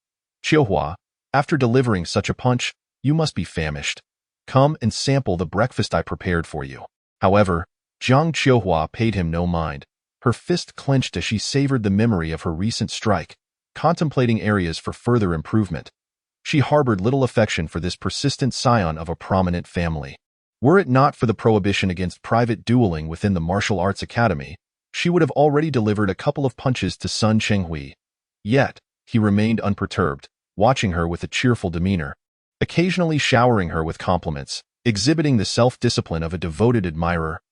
"Qiuhua, after delivering such a punch, you must be famished. Come and sample the breakfast I prepared for you." However, Jiang Qiuhua paid him no mind. Her fist clenched as she savored the memory of her recent strike, contemplating areas for further improvement. She harbored little affection for this persistent scion of a prominent family. Were it not for the prohibition against private dueling within the martial arts academy, she would have already delivered a couple of punches to Sun Chenghui. Yet, he remained unperturbed, watching her with a cheerful demeanor, occasionally showering her with compliments, exhibiting the self-discipline of a devoted admirer.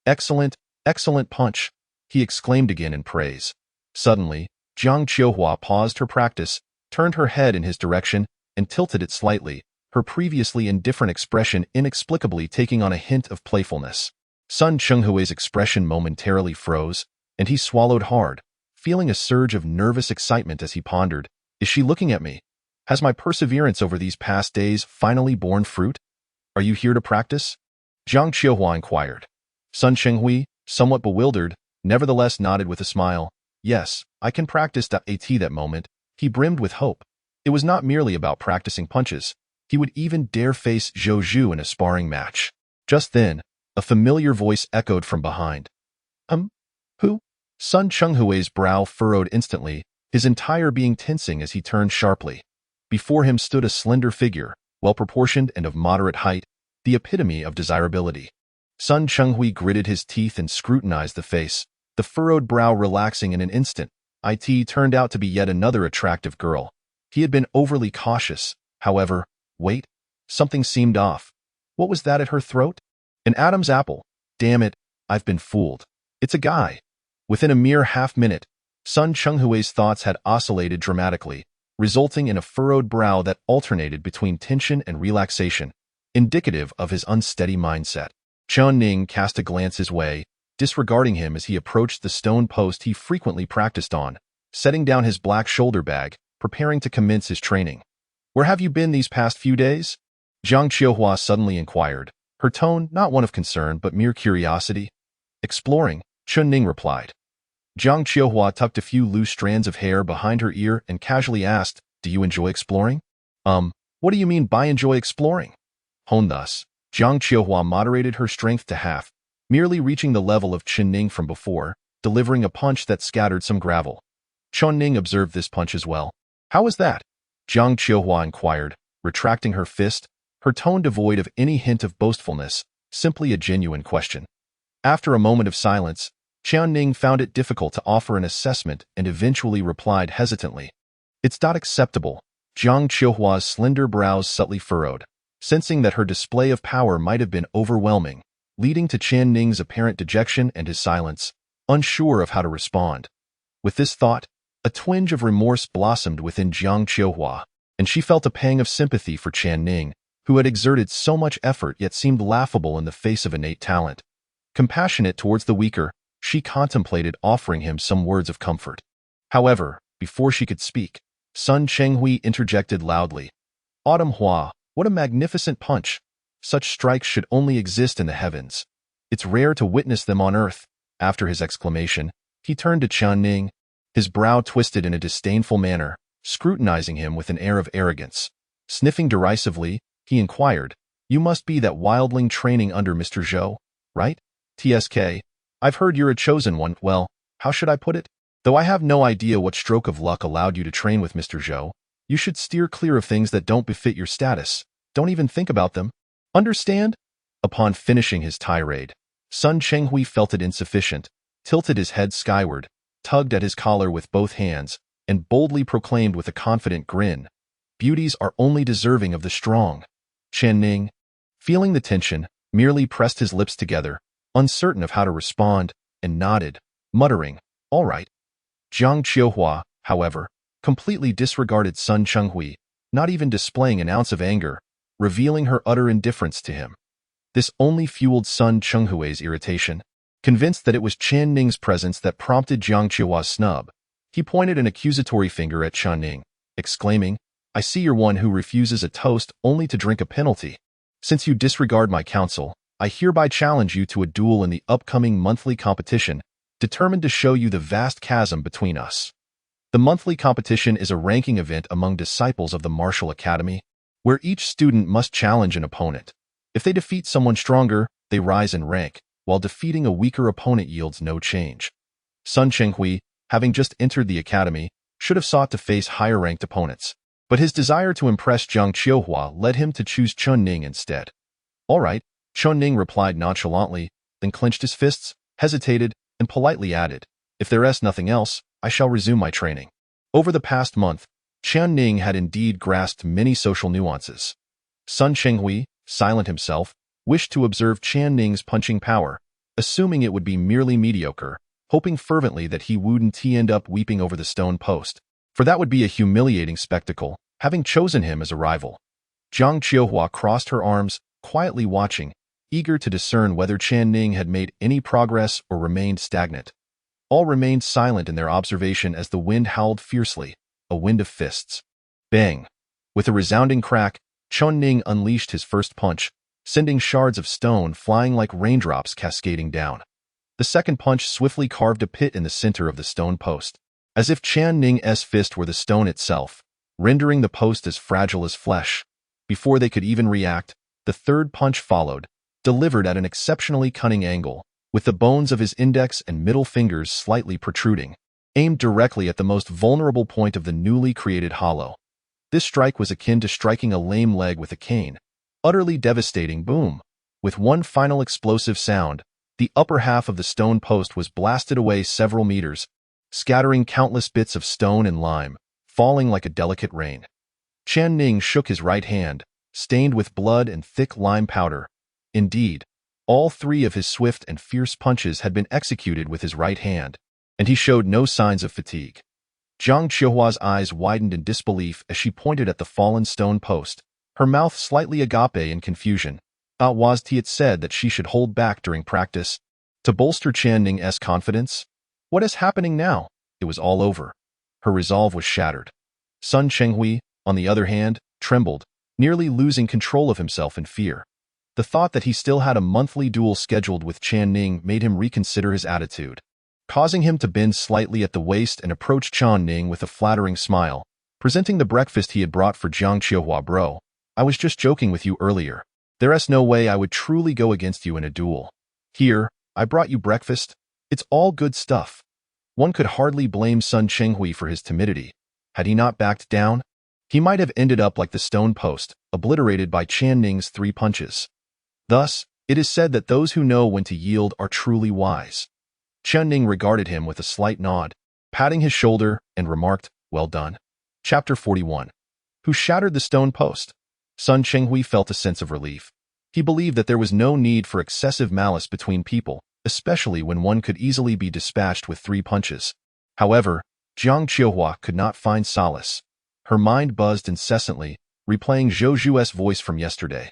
"Excellent, excellent punch," he exclaimed again in praise. Suddenly, Jiang Qiuhua paused her practice, turned her head in his direction, and tilted it slightly, her previously indifferent expression inexplicably taking on a hint of playfulness. Sun Chenghui's expression momentarily froze, and he swallowed hard, feeling a surge of nervous excitement as he pondered, "Is she looking at me? Has my perseverance over these past days finally borne fruit? Are you here to practice?" Jiang Qiuhua inquired. Sun Chenghui, somewhat bewildered, nevertheless nodded with a smile. "Yes, I can practice." At that moment, he brimmed with hope. It was not merely about practicing punches. He would even dare face Zhou Zhu in a sparring match. Just then, a familiar voice echoed from behind. Who?" Sun Chenghui's brow furrowed instantly, his entire being tensing as he turned sharply. Before him stood a slender figure, well-proportioned and of moderate height, the epitome of desirability. Sun Chenghui gritted his teeth and scrutinized the face, the furrowed brow relaxing in an instant. It turned out to be yet another attractive girl. He had been overly cautious, however. Wait, something seemed off. What was that at her throat? An Adam's apple. Damn it, I've been fooled. It's a guy. Within a mere half-minute, Sun Chenghui's thoughts had oscillated dramatically, resulting in a furrowed brow that alternated between tension and relaxation, indicative of his unsteady mindset. Chen Ning cast a glance his way, disregarding him as he approached the stone post he frequently practiced on, setting down his black shoulder bag, preparing to commence his training. "Where have you been these past few days?" Jiang Qiuhua suddenly inquired, her tone not one of concern but mere curiosity. "Exploring," Chen Ning replied. Jiang Qiuhua tucked a few loose strands of hair behind her ear and casually asked, "Do you enjoy exploring?" What do you mean by enjoy exploring?" Thus, Jiang Qiuhua moderated her strength to half, merely reaching the level of Chen Ning from before, delivering a punch that scattered some gravel. Chen Ning observed this punch as well. "How was that?" Jiang Qiuhua inquired, retracting her fist, her tone devoid of any hint of boastfulness, simply a genuine question. After a moment of silence, Chen Ning found it difficult to offer an assessment and eventually replied hesitantly, "It's not acceptable." Jiang Qiuhua's slender brows subtly furrowed, sensing that her display of power might have been overwhelming, leading to Chen Ning's apparent dejection and his silence, unsure of how to respond. With this thought, a twinge of remorse blossomed within Jiang Qiuhua, and she felt a pang of sympathy for Chen Ning, who had exerted so much effort yet seemed laughable in the face of innate talent. Compassionate towards the weaker, she contemplated offering him some words of comfort. However, before she could speak, Sun Chenghui interjected loudly. "Autumn Hua, what a magnificent punch! Such strikes should only exist in the heavens. It's rare to witness them on earth." After his exclamation, he turned to Chen Ning, his brow twisted in a disdainful manner, scrutinizing him with an air of arrogance. Sniffing derisively, he inquired, "You must be that wildling training under Mr. Zhou, right?" "TSK, I've heard you're a chosen one." "Well, how should I put it? Though I have no idea what stroke of luck allowed you to train with Mr. Zhou, you should steer clear of things that don't befit your status. Don't even think about them. Understand?" Upon finishing his tirade, Sun Chenghui felt it insufficient, tilted his head skyward, tugged at his collar with both hands, and boldly proclaimed with a confident grin, "Beauties are only deserving of the strong." Chen Ning, feeling the tension, merely pressed his lips together, uncertain of how to respond, and nodded, muttering, "All right." Jiang Qiuhua, however, completely disregarded Sun Chenghui, not even displaying an ounce of anger, revealing her utter indifference to him. This only fueled Sun Chenghui's irritation. Convinced that it was Chen Ning's presence that prompted Jiang Qiuhua's snub, he pointed an accusatory finger at Chen Ning, exclaiming, "I see you're one who refuses a toast only to drink a penalty. Since you disregard my counsel, I hereby challenge you to a duel in the upcoming monthly competition, determined to show you the vast chasm between us." The monthly competition is a ranking event among disciples of the martial academy, where each student must challenge an opponent. If they defeat someone stronger, they rise in rank, while defeating a weaker opponent yields no change. Sun Chenghui, having just entered the academy, should have sought to face higher-ranked opponents, but his desire to impress Jiang Qiuhua led him to choose Chen Ning instead. "All right," Chen Ning replied nonchalantly, then clenched his fists, hesitated, and politely added, "If there is nothing else, I shall resume my training." Over the past month, Chen Ning had indeed grasped many social nuances. Sun Chenghui, silent himself, wished to observe Chen Ning's punching power, assuming it would be merely mediocre, hoping fervently that he wouldn't end up weeping over the stone post, for that would be a humiliating spectacle, having chosen him as a rival. Jiang Qiuhua crossed her arms, quietly watching, eager to discern whether Chen Ning had made any progress or remained stagnant. All remained silent in their observation as the wind howled fiercely, a wind of fists. Bang! With a resounding crack, Chen Ning unleashed his first punch, sending shards of stone flying like raindrops cascading down. The second punch swiftly carved a pit in the center of the stone post, as if Chen Ning's fist were the stone itself, rendering the post as fragile as flesh. Before they could even react, the third punch followed, delivered at an exceptionally cunning angle, with the bones of his index and middle fingers slightly protruding, aimed directly at the most vulnerable point of the newly created hollow. This strike was akin to striking a lame leg with a cane. Utterly devastating boom. With one final explosive sound, the upper half of the stone post was blasted away several meters, scattering countless bits of stone and lime, falling like a delicate rain. Chen Ning shook his right hand, stained with blood and thick lime powder. Indeed, all three of his swift and fierce punches had been executed with his right hand, and he showed no signs of fatigue. Jiang Qiuhua's eyes widened in disbelief as she pointed at the fallen stone post, her mouth slightly agape in confusion. Was it said that she should hold back during practice to bolster Chen Ning's confidence? What is happening now? It was all over. Her resolve was shattered. Sun Chenghui, on the other hand, trembled, nearly losing control of himself in fear. The thought that he still had a monthly duel scheduled with Chen Ning made him reconsider his attitude, causing him to bend slightly at the waist and approach Chen Ning with a flattering smile, presenting the breakfast he had brought for Jiang Qiuhua. Bro, I was just joking with you earlier. There's no way I would truly go against you in a duel. Here, I brought you breakfast. It's all good stuff. One could hardly blame Sun Chenghui for his timidity. Had he not backed down, he might have ended up like the stone post, obliterated by Chen Ning's 3 punches. Thus, it is said that those who know when to yield are truly wise. Chen Ning regarded him with a slight nod, patting his shoulder, and remarked, "Well done." Chapter 41. Who shattered the stone post? Sun Chenghui felt a sense of relief. He believed that there was no need for excessive malice between people, especially when one could easily be dispatched with 3 punches. However, Jiang Qiuhua could not find solace. Her mind buzzed incessantly, replaying Zhou Zhu's voice from yesterday.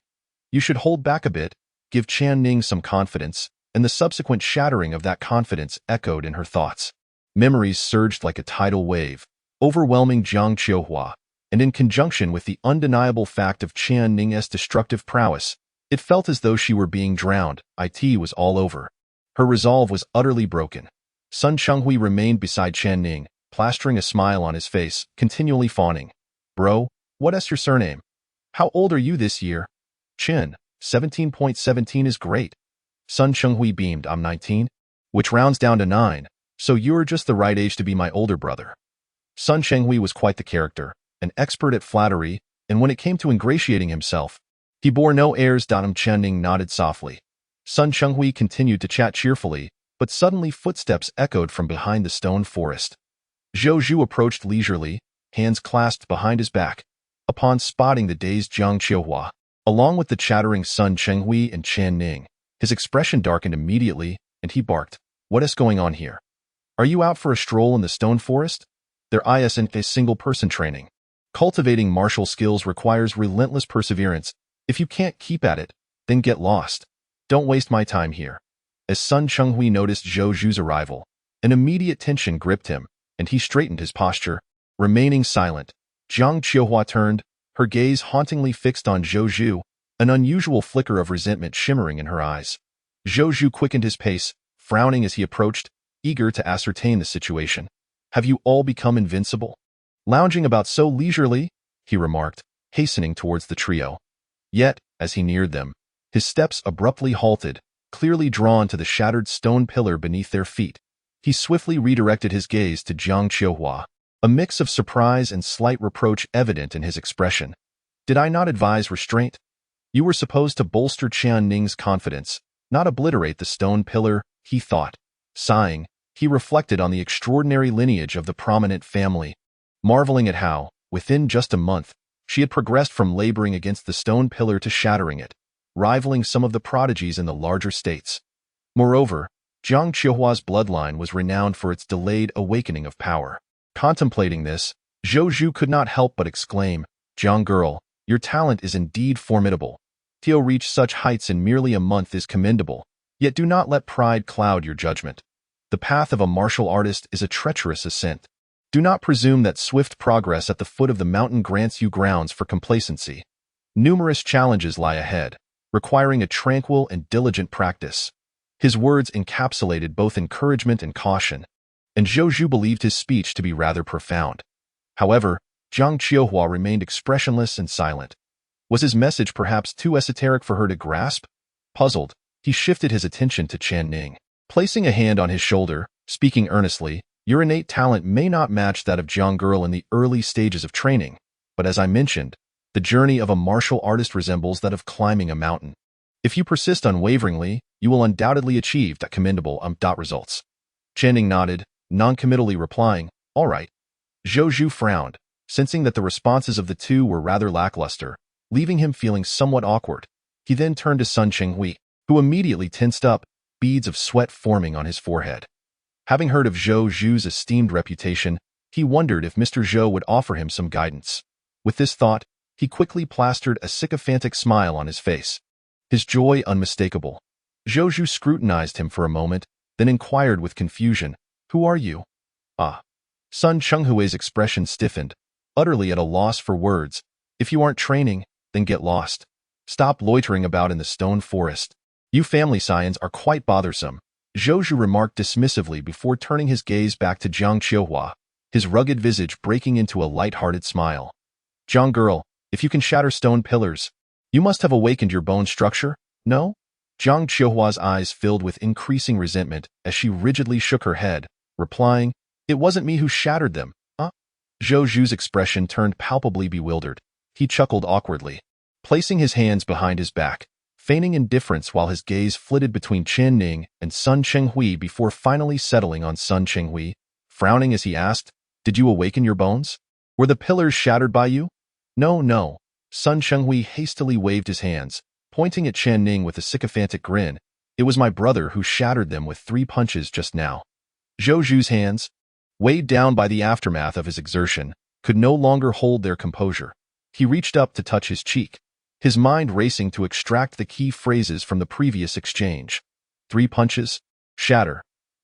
You should hold back a bit, give Chen Ning some confidence, and the subsequent shattering of that confidence echoed in her thoughts. Memories surged like a tidal wave, overwhelming Jiang Qiuhua, and in conjunction with the undeniable fact of Chen Ning's destructive prowess, it felt as though she were being drowned. It was all over. Her resolve was utterly broken. Sun Chenghui remained beside Chen Ning, plastering a smile on his face, continually fawning. Bro, what's your surname? How old are you this year? Chen, 17.17 is great. Sun Chenghui beamed. I'm 19, which rounds down to 9, so you're just the right age to be my older brother. Sun Chenghui was quite the character, an expert at flattery, and when it came to ingratiating himself, he bore no airs. Chen Ning nodded softly. Sun Chenghui continued to chat cheerfully, but suddenly footsteps echoed from behind the stone forest. Zhou Zhu approached leisurely, hands clasped behind his back. Upon spotting the dazed Jiang Qiuhua, along with the chattering Sun Chenghui and Chen Ning, his expression darkened immediately, and he barked, "What is going on here? Are you out for a stroll in the stone forest? There isn't a single-person training. Cultivating martial skills requires relentless perseverance. If you can't keep at it, then get lost. Don't waste my time here." As Sun Chenghui noticed Zhou Zhu's arrival, an immediate tension gripped him, and he straightened his posture, remaining silent. Jiang Qiuhua turned, her gaze hauntingly fixed on Zhou Zhu, an unusual flicker of resentment shimmering in her eyes. Zhou Zhu quickened his pace, frowning as he approached, eager to ascertain the situation. "Have you all become invincible? Lounging about so leisurely?" he remarked, hastening towards the trio. Yet, as he neared them, his steps abruptly halted, clearly drawn to the shattered stone pillar beneath their feet. He swiftly redirected his gaze to Jiang Qiuhua, a mix of surprise and slight reproach evident in his expression. "Did I not advise restraint? You were supposed to bolster Chen Ning's confidence, not obliterate the stone pillar," he thought. Sighing, he reflected on the extraordinary lineage of the prominent family, marveling at how, within just a month, she had progressed from laboring against the stone pillar to shattering it, rivaling some of the prodigies in the larger states. Moreover, Jiang Qiuhua's bloodline was renowned for its delayed awakening of power. Contemplating this, Zhou Zhu could not help but exclaim, "Jiang girl, your talent is indeed formidable. To reach such heights in merely a month is commendable, yet do not let pride cloud your judgment. The path of a martial artist is a treacherous ascent. Do not presume that swift progress at the foot of the mountain grants you grounds for complacency. Numerous challenges lie ahead, requiring a tranquil and diligent practice." His words encapsulated both encouragement and caution, and Zhou Zhu believed his speech to be rather profound. However, Jiang Qiuhua remained expressionless and silent. Was his message perhaps too esoteric for her to grasp? Puzzled, he shifted his attention to Chen Ning. Placing a hand on his shoulder, speaking earnestly, "Your innate talent may not match that of Jiang girl in the early stages of training, but as I mentioned, the journey of a martial artist resembles that of climbing a mountain. If you persist unwaveringly, you will undoubtedly achieve that commendable results." Chen Ning nodded, noncommittally replying, "All right." Zhou Zhu frowned, sensing that the responses of the two were rather lackluster, leaving him feeling somewhat awkward. He then turned to Sun Chenghui, who immediately tensed up, beads of sweat forming on his forehead. Having heard of Zhou Zhu's esteemed reputation, he wondered if Mr. Zhou would offer him some guidance. With this thought, he quickly plastered a sycophantic smile on his face, his joy unmistakable. Zhou Zhu scrutinized him for a moment, then inquired with confusion, "Who are you?" "Ah." Sun Chenghui's expression stiffened, utterly at a loss for words. "If you aren't training, then get lost. Stop loitering about in the stone forest. You family scions are quite bothersome," Zhou Zhu remarked dismissively before turning his gaze back to Jiang Qiuhua, his rugged visage breaking into a light-hearted smile. "Jiang girl, if you can shatter stone pillars, you must have awakened your bone structure, no?" Jiang Qiuhua's eyes filled with increasing resentment as she rigidly shook her head, replying, "It wasn't me who shattered them, huh?" Zhou Zhu's expression turned palpably bewildered. He chuckled awkwardly, placing his hands behind his back, feigning indifference while his gaze flitted between Chen Ning and Sun Chenghui before finally settling on Sun Chenghui, frowning as he asked, "Did you awaken your bones? Were the pillars shattered by you?" "No, no." Sun Chenghui hastily waved his hands, pointing at Chen Ning with a sycophantic grin. "It was my brother who shattered them with 3 punches just now." Zhou Zhu's hands, weighed down by the aftermath of his exertion, could no longer hold their composure. He reached up to touch his cheek, his mind racing to extract the key phrases from the previous exchange. 3 punches, shatter.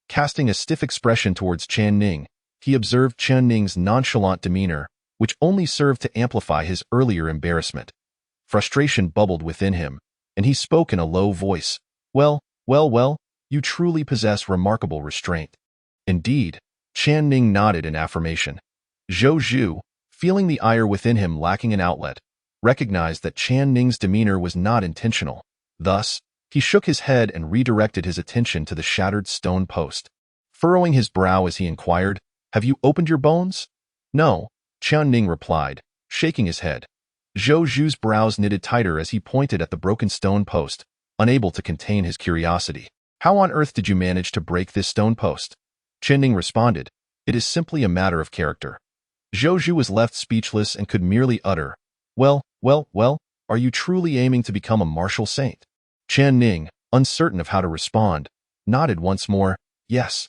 Casting a stiff expression towards Chen Ning, he observed Chen Ning's nonchalant demeanor, which only served to amplify his earlier embarrassment. Frustration bubbled within him, and he spoke in a low voice. Well, you truly possess remarkable restraint." "Indeed," Chen Ning nodded in affirmation. Zhou Zhu, feeling the ire within him lacking an outlet, recognized that Chen Ning's demeanor was not intentional. Thus, he shook his head and redirected his attention to the shattered stone post. Furrowing his brow as he inquired, "Have you opened your bones?" "No," Chen Ning replied, shaking his head. Zhou Zhu's brows knitted tighter as he pointed at the broken stone post, unable to contain his curiosity. "How on earth did you manage to break this stone post?" Chen Ning responded, "It is simply a matter of character." Zhou Zhu was left speechless and could merely utter, Well, are you truly aiming to become a martial saint?" Chen Ning, uncertain of how to respond, nodded once more, "Yes."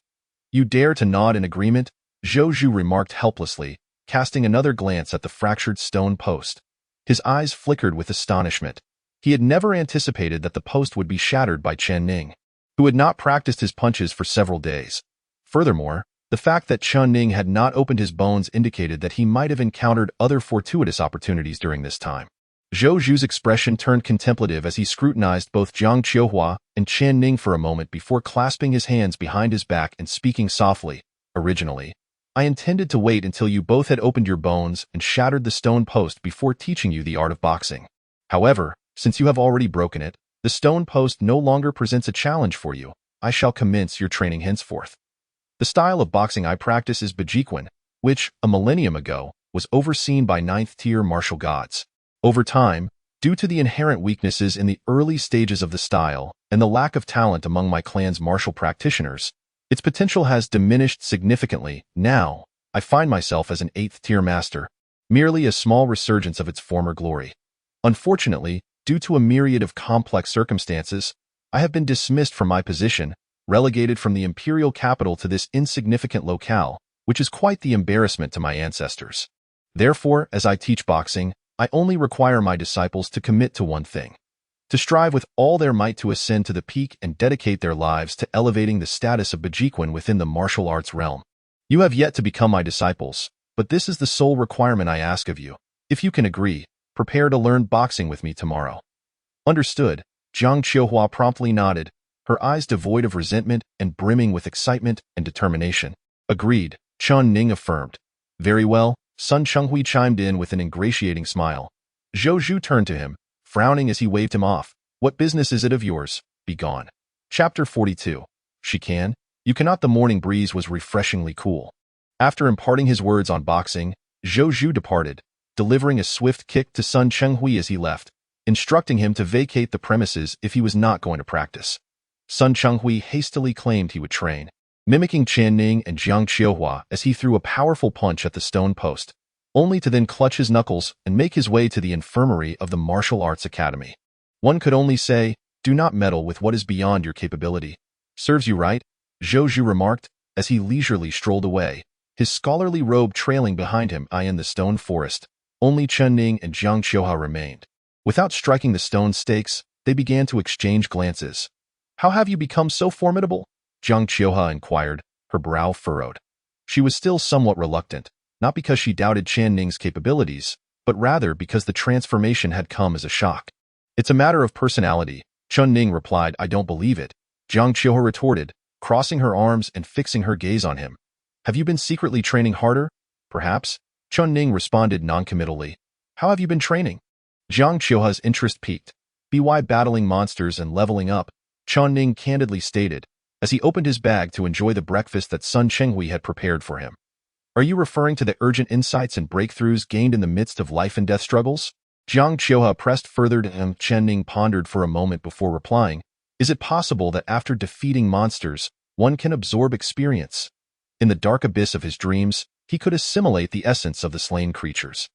"You dare to nod in agreement?" Zhou Zhu remarked helplessly, casting another glance at the fractured stone post. His eyes flickered with astonishment. He had never anticipated that the post would be shattered by Chen Ning, who had not practiced his punches for several days. Furthermore, the fact that Chen Ning had not opened his bones indicated that he might have encountered other fortuitous opportunities during this time. Zhou Zhu's expression turned contemplative as he scrutinized both Jiang Qiuhua and Chen Ning for a moment before clasping his hands behind his back and speaking softly. "Originally, I intended to wait until you both had opened your bones and shattered the stone post before teaching you the art of boxing. However, since you have already broken it, the stone post no longer presents a challenge for you. I shall commence your training henceforth. The style of boxing I practice is Bajiquan, which, a millennium ago, was overseen by 9th-tier martial gods. Over time, due to the inherent weaknesses in the early stages of the style and the lack of talent among my clan's martial practitioners, its potential has diminished significantly. Now, I find myself as an 8th-tier master. merely a small resurgence of its former glory. Unfortunately, due to a myriad of complex circumstances, I have been dismissed from my position, relegated from the imperial capital to this insignificant locale, which is quite the embarrassment to my ancestors. Therefore, as I teach boxing, I only require my disciples to commit to one thing: to strive with all their might to ascend to the peak and dedicate their lives to elevating the status of Bajiquan within the martial arts realm. You have yet to become my disciples, but this is the sole requirement I ask of you. If you can agree, prepare to learn boxing with me tomorrow. Understood. Jiang Qiuhua promptly nodded, her eyes devoid of resentment and brimming with excitement and determination. Agreed, Chen Ning affirmed. Very well, Sun Chenghui chimed in with an ingratiating smile. Zhou Zhu turned to him, frowning as he waved him off. What business is it of yours? Be gone. Chapter 42. She can. You cannot. The morning breeze was refreshingly cool. After imparting his words on boxing, Zhou Zhu departed, delivering a swift kick to Sun Chenghui as he left, instructing him to vacate the premises if he was not going to practice. Sun Chenghui hastily claimed he would train, mimicking Chen Ning and Jiang Qiuhua as he threw a powerful punch at the stone post, only to then clutch his knuckles and make his way to the infirmary of the Martial Arts Academy. One could only say, do not meddle with what is beyond your capability. Serves you right, Zhou Zhu remarked, as he leisurely strolled away, his scholarly robe trailing behind him. In the stone forest, only Chen Ning and Jiang Qiuhua remained. Without striking the stone stakes, they began to exchange glances. How have you become so formidable? Jiang Qiuhua inquired, her brow furrowed. She was still somewhat reluctant, not because she doubted Chen Ning's capabilities, but rather because the transformation had come as a shock. It's a matter of personality, Chen Ning replied. I don't believe it, Jiang Qiuhua retorted, crossing her arms and fixing her gaze on him. Have you been secretly training harder? Perhaps, Chen Ning responded noncommittally. How have you been training? Jiang Qiuhua's interest peaked. By battling monsters and leveling up, Chen Ning candidly stated, as he opened his bag to enjoy the breakfast that Sun Chenghui had prepared for him. Are you referring to the urgent insights and breakthroughs gained in the midst of life and death struggles? Jiang Qiuhua pressed further to him. Chen Ning pondered for a moment before replying, is it possible that after defeating monsters, one can absorb experience? In the dark abyss of his dreams, he could assimilate the essence of the slain creatures.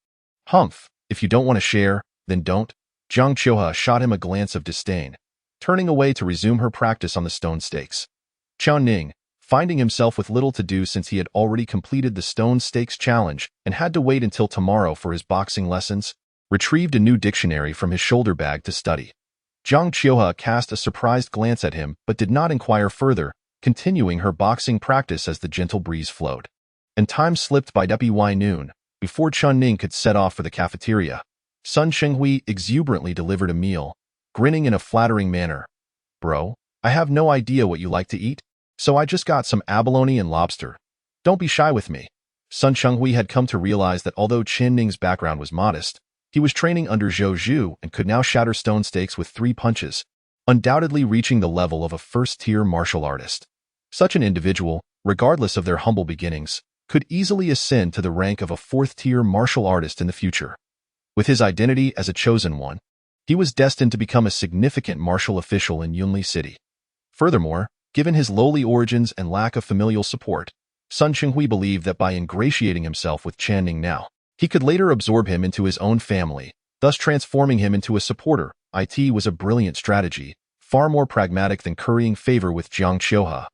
Humph, if you don't want to share, then don't. Jiang Qiuhua shot him a glance of disdain, turning away to resume her practice on the stone stakes. Chen Ning, finding himself with little to do since he had already completed the stone stakes challenge and had to wait until tomorrow for his boxing lessons, retrieved a new dictionary from his shoulder bag to study. Jiang Qiuhua cast a surprised glance at him but did not inquire further, continuing her boxing practice as the gentle breeze flowed. And time slipped by noon, before Chen Ning could set off for the cafeteria. Sun Chenghui exuberantly delivered a meal, grinning in a flattering manner. Bro, I have no idea what you like to eat, so I just got some abalone and lobster. Don't be shy with me. Sun Chenghui had come to realize that although Chen Ning's background was modest, he was training under Zhou Zhu and could now shatter stone stakes with 3 punches, undoubtedly reaching the level of a first-tier martial artist. Such an individual, regardless of their humble beginnings, could easily ascend to the rank of a 4th-tier martial artist in the future. With his identity as a chosen one, he was destined to become a significant martial official in Yunli City. Furthermore, given his lowly origins and lack of familial support, Sun Chenghui believed that by ingratiating himself with Chen Ning now, he could later absorb him into his own family, thus transforming him into a supporter. It was a brilliant strategy, far more pragmatic than currying favor with Jiang Qiuhua.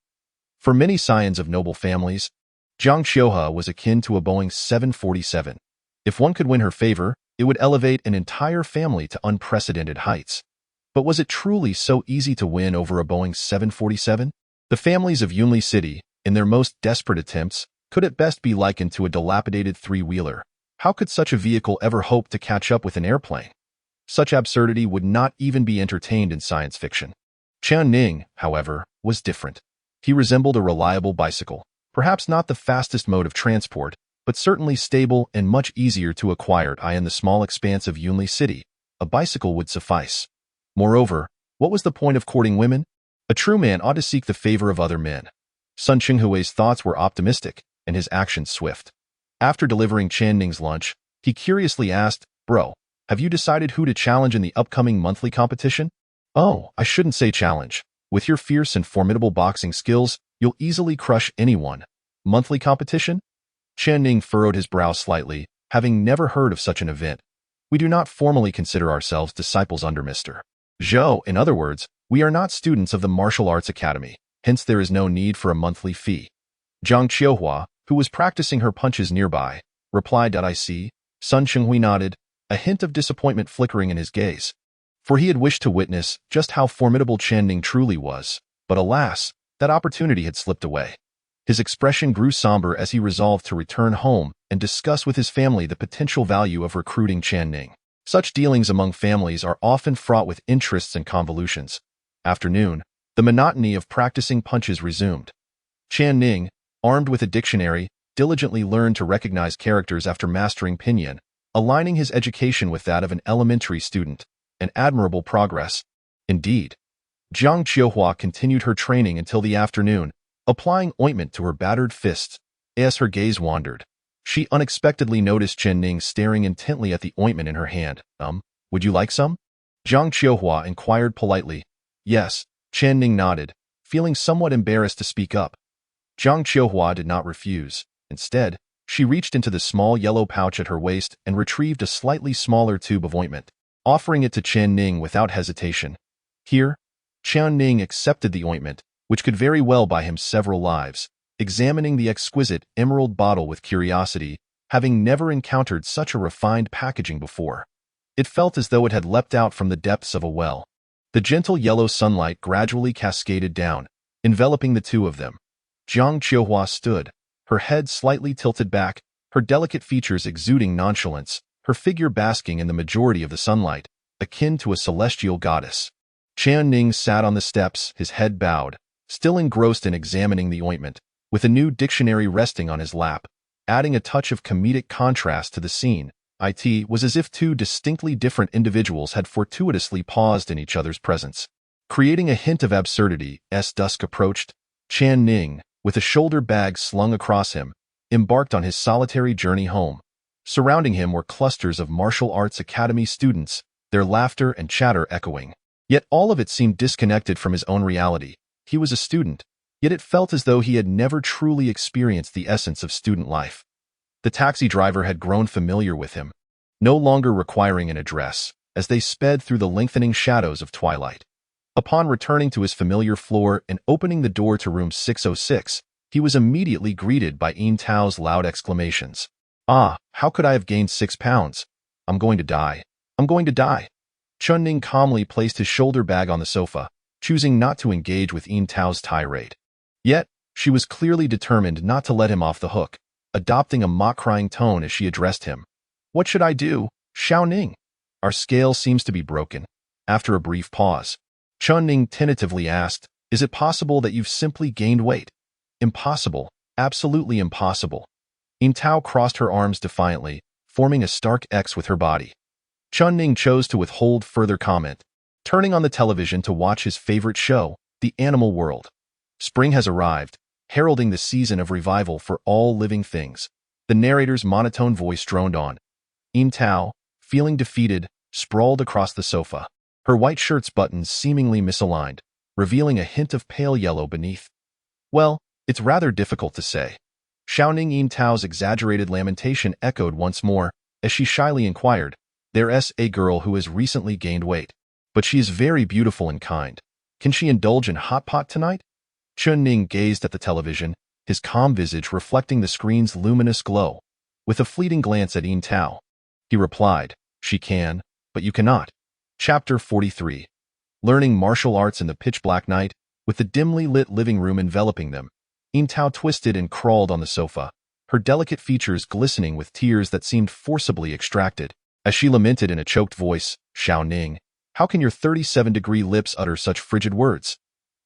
For many scions of noble families, Jiang Qiuhua was akin to a Boeing 747. If one could win her favor, it would elevate an entire family to unprecedented heights. But was it truly so easy to win over a Boeing 747? The families of Yunli City, in their most desperate attempts, could at best be likened to a dilapidated 3-wheeler. How could such a vehicle ever hope to catch up with an airplane? Such absurdity would not even be entertained in science fiction. Chen Ning, however, was different. He resembled a reliable bicycle, perhaps not the fastest mode of transport, but certainly stable and much easier to acquire. In the small expanse of Yunli City, a bicycle would suffice. Moreover, what was the point of courting women? A true man ought to seek the favor of other men. Sun Chenghui's thoughts were optimistic, and his actions swift. After delivering Chen Ning's lunch, he curiously asked, Bro, have you decided who to challenge in the upcoming monthly competition? Oh, I shouldn't say challenge. With your fierce and formidable boxing skills, you'll easily crush anyone. Monthly competition? Chen Ning furrowed his brow slightly, having never heard of such an event. We do not formally consider ourselves disciples under Mr. Zhou. In other words, we are not students of the Martial Arts Academy, hence there is no need for a monthly fee. Jiang Qiuhua, who was practicing her punches nearby, replied, "I see." Sun Chenghui nodded, a hint of disappointment flickering in his gaze. For he had wished to witness just how formidable Chen Ning truly was, but alas, that opportunity had slipped away. His expression grew somber as he resolved to return home and discuss with his family the potential value of recruiting Chen Ning. Such dealings among families are often fraught with interests and convolutions. After noon, the monotony of practicing punches resumed. Chen Ning, armed with a dictionary, diligently learned to recognize characters after mastering pinyin, aligning his education with that of an elementary student, an admirable progress. Indeed. Jiang Qiuhua continued her training until the afternoon, applying ointment to her battered fists. As her gaze wandered, she unexpectedly noticed Chen Ning staring intently at the ointment in her hand. Would you like some?" Jiang Qiuhua inquired politely. "Yes," Chen Ning nodded, feeling somewhat embarrassed to speak up. Jiang Qiuhua did not refuse. Instead, she reached into the small yellow pouch at her waist and retrieved a slightly smaller tube of ointment, offering it to Chen Ning without hesitation. Here, Chen Ning accepted the ointment, which could very well buy him several lives, examining the exquisite emerald bottle with curiosity, having never encountered such a refined packaging before. It felt as though it had leapt out from the depths of a well. The gentle yellow sunlight gradually cascaded down, enveloping the two of them. Jiang Qiuhua stood, her head slightly tilted back, her delicate features exuding nonchalance, her figure basking in the majority of the sunlight, akin to a celestial goddess. Chen Ning sat on the steps, his head bowed, still engrossed in examining the ointment, with a new dictionary resting on his lap, adding a touch of comedic contrast to the scene. It was as if two distinctly different individuals had fortuitously paused in each other's presence, creating a hint of absurdity. As dusk approached, Chen Ning, with a shoulder bag slung across him, embarked on his solitary journey home. Surrounding him were clusters of martial arts academy students, their laughter and chatter echoing. Yet all of it seemed disconnected from his own reality. He was a student, yet it felt as though he had never truly experienced the essence of student life. The taxi driver had grown familiar with him, no longer requiring an address, as they sped through the lengthening shadows of twilight. Upon returning to his familiar floor and opening the door to room 606, he was immediately greeted by Yin Tao's loud exclamations. "Ah, how could I have gained 6 pounds? I'm going to die. I'm going to die." Chen Ning calmly placed his shoulder bag on the sofa, choosing not to engage with Yin Tao's tirade. Yet, she was clearly determined not to let him off the hook, adopting a mock-crying tone as she addressed him. "What should I do, Xiao Ning? Our scale seems to be broken." After a brief pause, Chen Ning tentatively asked, "Is it possible that you've simply gained weight?" "Impossible. Absolutely impossible." Yin Tao crossed her arms defiantly, forming a stark X with her body. Chen Ning chose to withhold further comment, turning on the television to watch his favorite show, The Animal World. Spring has arrived, heralding the season of revival for all living things. The narrator's monotone voice droned on. Yin Tao, feeling defeated, sprawled across the sofa, her white shirt's buttons seemingly misaligned, revealing a hint of pale yellow beneath. "Well, it's rather difficult to say." Xiaoning Yin Tao's exaggerated lamentation echoed once more, as she shyly inquired, "There's a girl who has recently gained weight, but she is very beautiful and kind. Can she indulge in hot pot tonight?" Chen Ning gazed at the television, his calm visage reflecting the screen's luminous glow. With a fleeting glance at Yin Tao, he replied, "She can, but you cannot." Chapter 43. Learning martial arts in the pitch-black night, with the dimly lit living room enveloping them, Yin Tao twisted and crawled on the sofa, her delicate features glistening with tears that seemed forcibly extracted, as she lamented in a choked voice, "Xiao Ning, how can your 37-degree lips utter such frigid words?"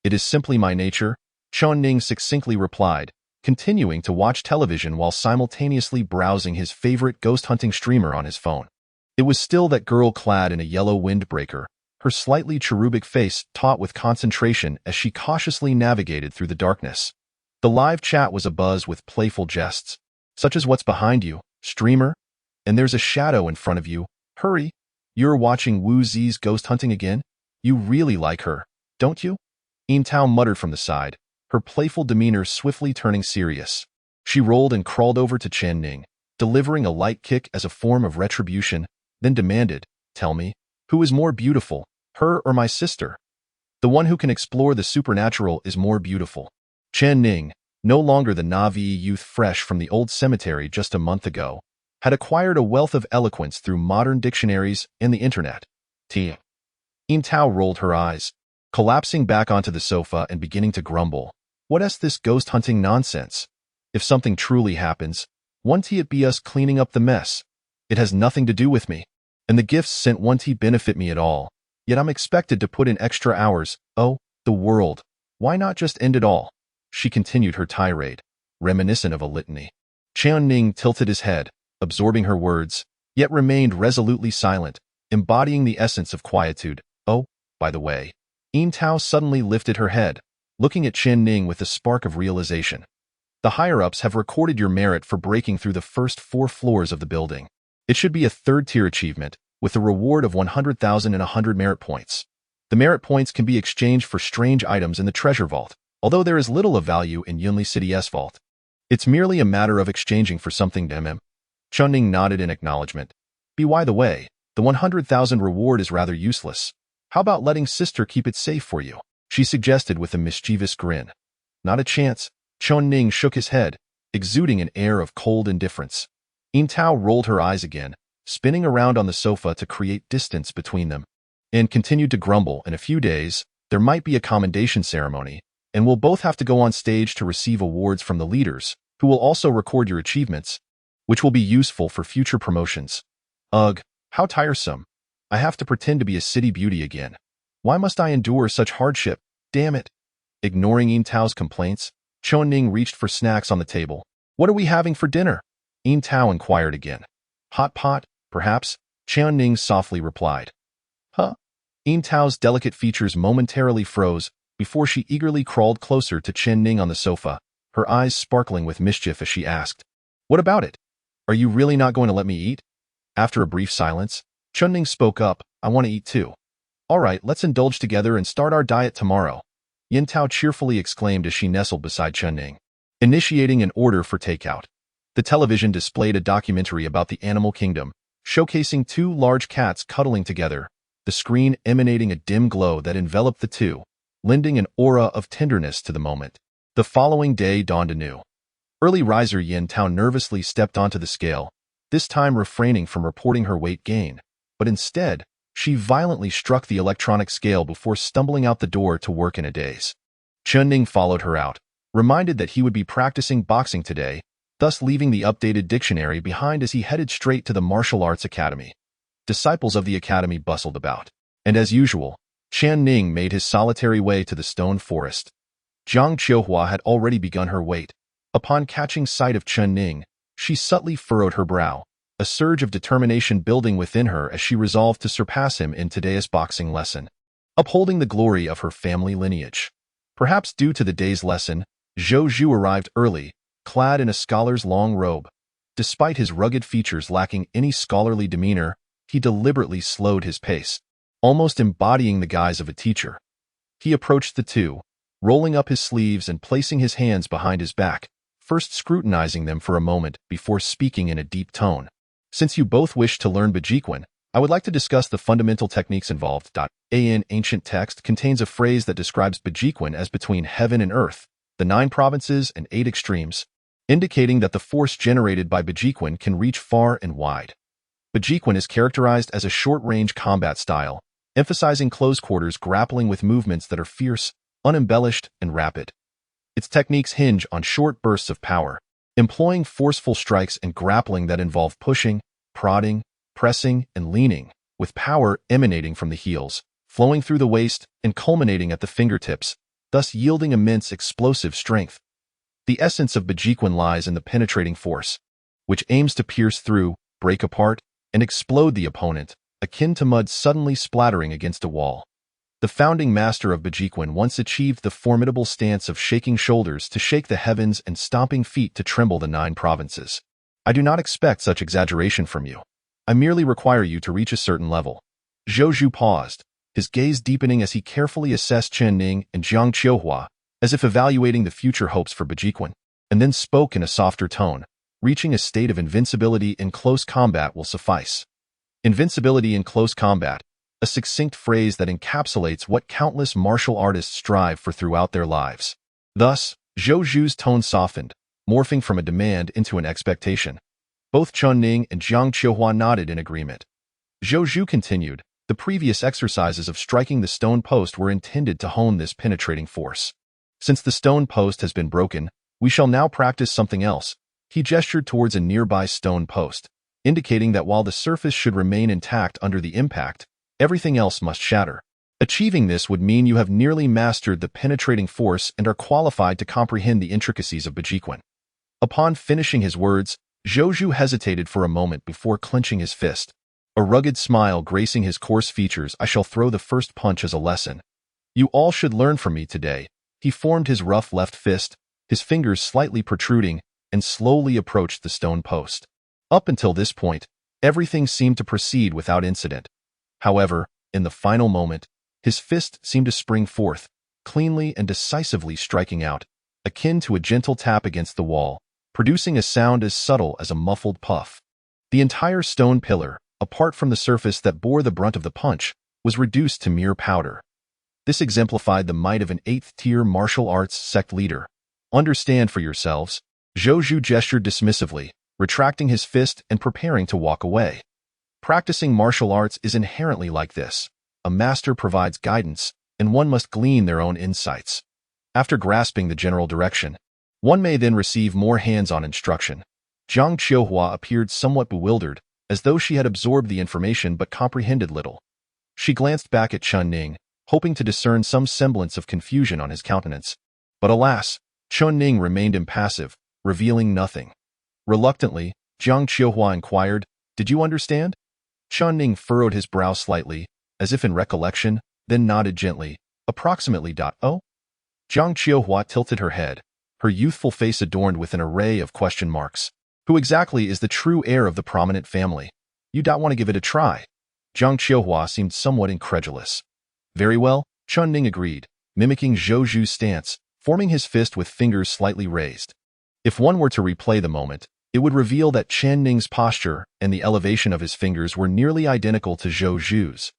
"It is simply my nature," Chen Ning succinctly replied, continuing to watch television while simultaneously browsing his favorite ghost-hunting streamer on his phone. It was still that girl clad in a yellow windbreaker, her slightly cherubic face taut with concentration as she cautiously navigated through the darkness. The live chat was abuzz with playful jests, such as "What's behind you, streamer? And there's a shadow in front of you. Hurry! You're watching Wu Zi's ghost hunting again? You really like her, don't you?" Yin Tao muttered from the side, her playful demeanor swiftly turning serious. She rolled and crawled over to Chen Ning, delivering a light kick as a form of retribution, then demanded, "Tell me, who is more beautiful, her or my sister?" "The one who can explore the supernatural is more beautiful." Chen Ning, no longer the Navi youth fresh from the old cemetery just a month ago, had acquired a wealth of eloquence through modern dictionaries and the internet. Tao rolled her eyes, collapsing back onto the sofa and beginning to grumble. "What's this ghost hunting nonsense? If something truly happens, won't it be us cleaning up the mess? It has nothing to do with me. And the gifts sent won't benefit me at all. Yet I'm expected to put in extra hours. Oh, the world. Why not just end it all?" She continued her tirade, reminiscent of a litany. Chen Ning tilted his head, absorbing her words, yet remained resolutely silent, embodying the essence of quietude. "Oh, by the way." Tao suddenly lifted her head, looking at Chen Ning with a spark of realization. "The higher-ups have recorded your merit for breaking through the first 4 floors of the building. It should be a 3rd-tier achievement, with a reward of 100,100 merit points. The merit points can be exchanged for strange items in the treasure vault, although there is little of value in Yunli City's vault. It's merely a matter of exchanging for something MM." Chen Ning nodded in acknowledgement. By the way, the 100,000 reward is rather useless. How about letting sister keep it safe for you?" she suggested with a mischievous grin. "Not a chance." Chen Ning shook his head, exuding an air of cold indifference. Tao rolled her eyes again, spinning around on the sofa to create distance between them, and continued to grumble. "In a few days, there might be a commendation ceremony, and we'll both have to go on stage to receive awards from the leaders, who will also record your achievements, which will be useful for future promotions. Ugh, how tiresome. I have to pretend to be a city beauty again. Why must I endure such hardship? Damn it." Ignoring Tao's complaints, Chen Ning reached for snacks on the table. "What are we having for dinner?" Tao inquired again. "Hot pot, perhaps?" Chen Ning softly replied. "Huh?" Tao's delicate features momentarily froze before she eagerly crawled closer to Chen Ning on the sofa, her eyes sparkling with mischief as she asked, "What about it? Are you really not going to let me eat?" After a brief silence, Chen Ning spoke up, "I want to eat too." "All right, let's indulge together and start our diet tomorrow," Tao cheerfully exclaimed as she nestled beside Chen Ning, initiating an order for takeout. The television displayed a documentary about the animal kingdom, showcasing 2 large cats cuddling together, the screen emanating a dim glow that enveloped the two, lending an aura of tenderness to the moment. The following day dawned anew. Early riser Tao nervously stepped onto the scale, this time refraining from reporting her weight gain, but instead, she violently struck the electronic scale before stumbling out the door to work in a daze. Chen Ning followed her out, reminded that he would be practicing boxing today, thus leaving the updated dictionary behind as he headed straight to the martial arts academy. Disciples of the academy bustled about, and as usual, Chen Ning made his solitary way to the stone forest. Jiang Qiuhua had already begun her wait. Upon catching sight of Chen Ning, she subtly furrowed her brow, a surge of determination building within her as she resolved to surpass him in today's boxing lesson, upholding the glory of her family lineage. Perhaps due to the day's lesson, Zhou Zhu arrived early, clad in a scholar's long robe. Despite his rugged features lacking any scholarly demeanor, he deliberately slowed his pace, almost embodying the guise of a teacher. He approached the two, rolling up his sleeves and placing his hands behind his back, first scrutinizing them for a moment before speaking in a deep tone. "Since you both wish to learn Bejiquan, I would like to discuss the fundamental techniques involved. An ancient text contains a phrase that describes Bejiquan as between heaven and earth, the 9 provinces and 8 extremes, indicating that the force generated by Bejiquan can reach far and wide. Bejiquan is characterized as a short-range combat style, emphasizing close quarters grappling with movements that are fierce, unembellished, and rapid. Its techniques hinge on short bursts of power, employing forceful strikes and grappling that involve pushing, prodding, pressing, and leaning, with power emanating from the heels, flowing through the waist, and culminating at the fingertips, thus yielding immense explosive strength. The essence of Bejiquan lies in the penetrating force, which aims to pierce through, break apart, and explode the opponent, akin to mud suddenly splattering against a wall. The founding master of Bejiquan once achieved the formidable stance of shaking shoulders to shake the heavens and stomping feet to tremble the 9 provinces. I do not expect such exaggeration from you. I merely require you to reach a certain level." Zhou Zhu paused, his gaze deepening as he carefully assessed Chen Ning and Jiang Qiuhua, as if evaluating the future hopes for Bejiquan, and then spoke in a softer tone, reaching a state of invincibility in close combat will suffice. Invincibility in close combat, a succinct phrase that encapsulates what countless martial artists strive for throughout their lives. Thus, Zhou Zhu's tone softened, morphing from a demand into an expectation. Both Chen Ning and Jiang Qiuhua nodded in agreement. Zhou Zhu continued, the previous exercises of striking the stone post were intended to hone this penetrating force. Since the stone post has been broken, we shall now practice something else. He gestured towards a nearby stone post, indicating that while the surface should remain intact under the impact, everything else must shatter. Achieving this would mean you have nearly mastered the penetrating force and are qualified to comprehend the intricacies of Bejiquan. Upon finishing his words, Zhou Zhu hesitated for a moment before clenching his fist. A rugged smile gracing his coarse features. I shall throw the first punch as a lesson. You all should learn from me today. He formed his rough left fist, his fingers slightly protruding, and slowly approached the stone post. Up until this point, everything seemed to proceed without incident. However, in the final moment, his fist seemed to spring forth, cleanly and decisively striking out, akin to a gentle tap against the wall, producing a sound as subtle as a muffled puff. The entire stone pillar, apart from the surface that bore the brunt of the punch, was reduced to mere powder. This exemplified the might of an 8th-tier martial arts sect leader. Understand for yourselves. Zhou Zhu gestured dismissively, retracting his fist and preparing to walk away. Practicing martial arts is inherently like this. A master provides guidance, and one must glean their own insights. After grasping the general direction, one may then receive more hands-on instruction. Jiang Qiuhua appeared somewhat bewildered, as though she had absorbed the information but comprehended little. She glanced back at Chen Ning, hoping to discern some semblance of confusion on his countenance. But alas, Chen Ning remained impassive, revealing nothing. Reluctantly, Jiang Qiuhua inquired, "Did you understand?" Chen Ning furrowed his brow slightly, as if in recollection, then nodded gently, approximately. Oh? Jiang Qiuhua tilted her head, her youthful face adorned with an array of question marks. Who exactly is the true heir of the prominent family? You don't want to give it a try. Jiang Qiuhua seemed somewhat incredulous. Very well, Chen Ning agreed, mimicking Zhou Zhu's stance, forming his fist with fingers slightly raised. If one were to replay the moment, it would reveal that Chen Ning's posture and the elevation of his fingers were nearly identical to Zhou Zhu's.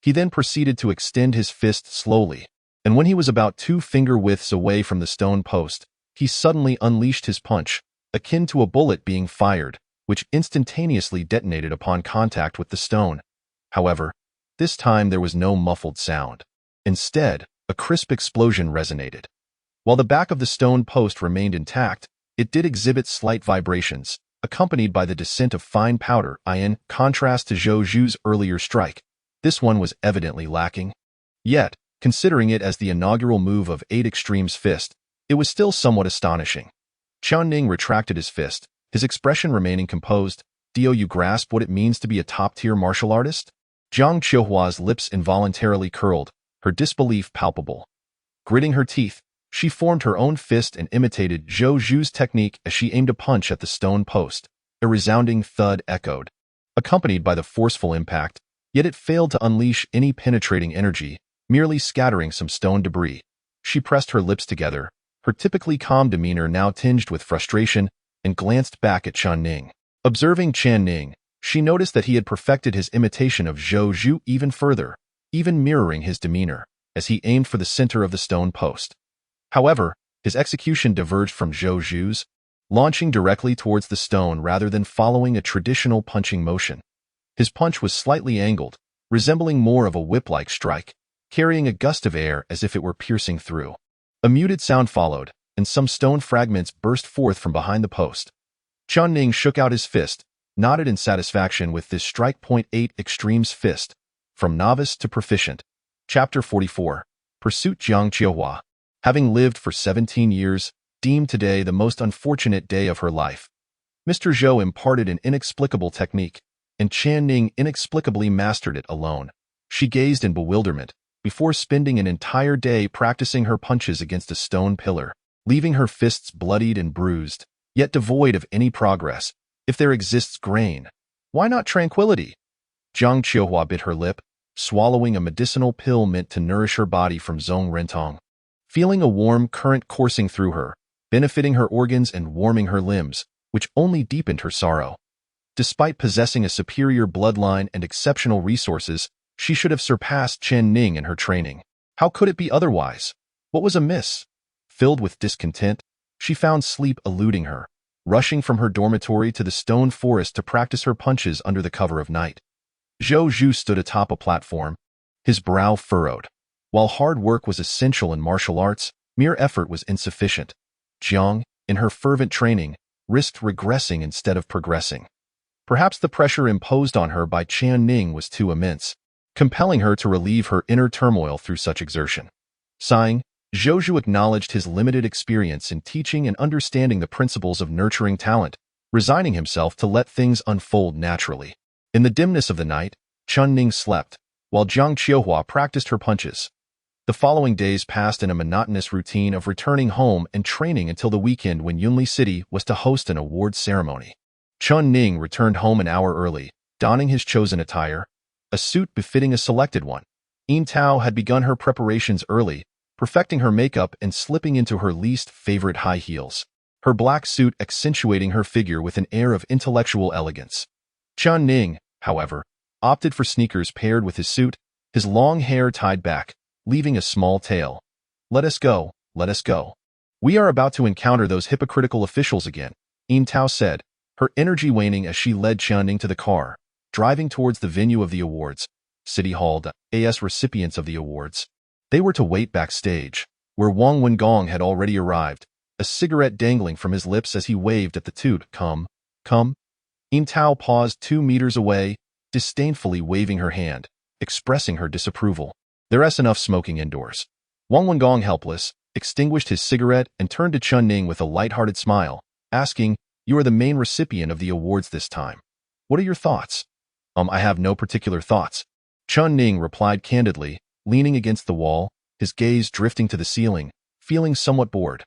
He then proceeded to extend his fist slowly, and when he was about 2 finger widths away from the stone post, he suddenly unleashed his punch, akin to a bullet being fired, which instantaneously detonated upon contact with the stone. However, this time there was no muffled sound. Instead, a crisp explosion resonated. While the back of the stone post remained intact, it did exhibit slight vibrations, accompanied by the descent of fine powder. In contrast to Zhou Zhu's earlier strike, this one was evidently lacking. Yet, considering it as the inaugural move of 8 Extreme's fist, it was still somewhat astonishing. Chen Ning retracted his fist, his expression remaining composed. Do you grasp what it means to be a top-tier martial artist? Jiang Qiuhua's lips involuntarily curled, her disbelief palpable. Gritting her teeth, she formed her own fist and imitated Zhou Zhu's technique as she aimed a punch at the stone post. A resounding thud echoed, accompanied by the forceful impact, yet it failed to unleash any penetrating energy, merely scattering some stone debris. She pressed her lips together, her typically calm demeanor now tinged with frustration, and glanced back at Chen Ning. Observing Chen Ning, she noticed that he had perfected his imitation of Zhou Zhu even further, even mirroring his demeanor, as he aimed for the center of the stone post. However, his execution diverged from Zhou Zhu's, launching directly towards the stone rather than following a traditional punching motion. His punch was slightly angled, resembling more of a whip-like strike, carrying a gust of air as if it were piercing through. A muted sound followed, and some stone fragments burst forth from behind the post. Chen Ning shook out his fist, nodded in satisfaction with this strike. 8 Extreme's fist, from novice to proficient. Chapter 44. Pursuit. Jiang Qiuhua, having lived for 17 years, deemed today the most unfortunate day of her life. Mr. Zhou imparted an inexplicable technique, and Chen Ning inexplicably mastered it alone. She gazed in bewilderment, before spending an entire day practicing her punches against a stone pillar, leaving her fists bloodied and bruised, yet devoid of any progress. If there exists grain, why not tranquility? Jiang Qiuhua bit her lip, swallowing a medicinal pill meant to nourish her body from Zhong Rentong. Feeling a warm current coursing through her, benefiting her organs and warming her limbs, which only deepened her sorrow. Despite possessing a superior bloodline and exceptional resources, she should have surpassed Chen Ning in her training. How could it be otherwise? What was amiss? Filled with discontent, she found sleep eluding her, rushing from her dormitory to the stone forest to practice her punches under the cover of night. Zhou Zhu stood atop a platform, his brow furrowed. While hard work was essential in martial arts, mere effort was insufficient. Jiang, in her fervent training, risked regressing instead of progressing. Perhaps the pressure imposed on her by Chen Ning was too immense, compelling her to relieve her inner turmoil through such exertion. Sighing, Zhou Zhu acknowledged his limited experience in teaching and understanding the principles of nurturing talent, resigning himself to let things unfold naturally. In the dimness of the night, Chen Ning slept, while Jiang Qiuhua practiced her punches. The following days passed in a monotonous routine of returning home and training until the weekend when Yunli City was to host an awards ceremony. Chen Ning returned home an hour early, donning his chosen attire, a suit befitting a selected one. Yin Tao had begun her preparations early, perfecting her makeup and slipping into her least favorite high heels, her black suit accentuating her figure with an air of intellectual elegance. Chen Ning, however, opted for sneakers paired with his suit, his long hair tied back, leaving a small tail. Let us go, let us go. We are about to encounter those hypocritical officials again, Yin Tao said, her energy waning as she led Chen Ning to the car, driving towards the venue of the awards, City Hall. As recipients of the awards, they were to wait backstage, where Wang Wengong had already arrived, a cigarette dangling from his lips as he waved at the toot. Come, come. Yin Tao paused 2 meters away, disdainfully waving her hand, expressing her disapproval. There's enough smoking indoors. Wang Wengong, helpless, extinguished his cigarette and turned to Chen Ning with a light-hearted smile, asking, "You are the main recipient of the awards this time. What are your thoughts?" I have no particular thoughts. Chen Ning replied candidly, leaning against the wall, his gaze drifting to the ceiling, feeling somewhat bored.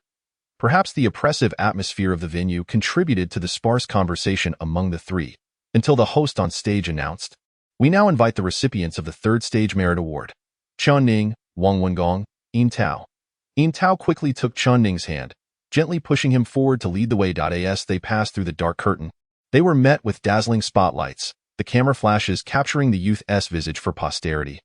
Perhaps the oppressive atmosphere of the venue contributed to the sparse conversation among the three, until the host on stage announced, "We now invite the recipients of the 3rd Stage Merit Award. Chen Ning, Wang Wengong, Yin Tao." Yin Tao quickly took Chen Ning's hand, gently pushing him forward to lead the way. As they passed through the dark curtain, they were met with dazzling spotlights, the camera flashes capturing the youth's visage for posterity.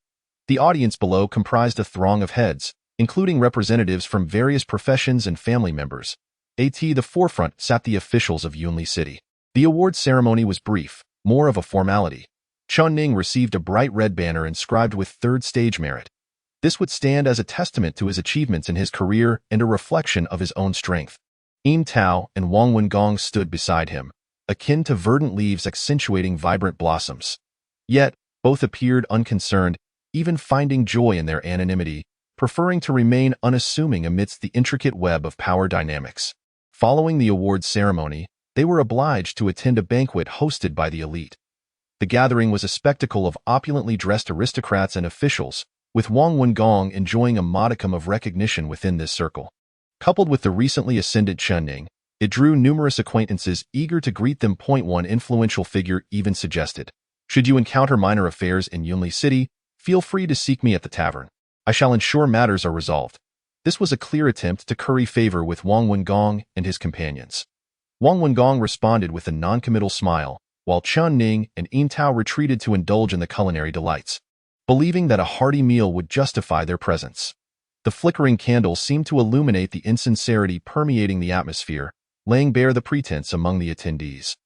The audience below comprised a throng of heads, including representatives from various professions and family members. At the forefront sat the officials of Yunli City. The award ceremony was brief, more of a formality. Chen Ning received a bright red banner inscribed with 3rd Stage Merit. This would stand as a testament to his achievements in his career and a reflection of his own strength. Yin Tao and Wang Wengong stood beside him, akin to verdant leaves accentuating vibrant blossoms. Yet, both appeared unconcerned, even finding joy in their anonymity, preferring to remain unassuming amidst the intricate web of power dynamics. Following the awards ceremony, they were obliged to attend a banquet hosted by the elite. The gathering was a spectacle of opulently dressed aristocrats and officials, with Wang Wengong enjoying a modicum of recognition within this circle. Coupled with the recently ascended Chen Ning, it drew numerous acquaintances eager to greet them. One influential figure even suggested, "Should you encounter minor affairs in Yunli City, feel free to seek me at the tavern. I shall ensure matters are resolved." This was a clear attempt to curry favor with Wang Wengong and his companions. Wang Wengong responded with a non-committal smile, while Chen Ning and Yin Tao retreated to indulge in the culinary delights, believing that a hearty meal would justify their presence. The flickering candles seemed to illuminate the insincerity permeating the atmosphere, laying bare the pretense among the attendees.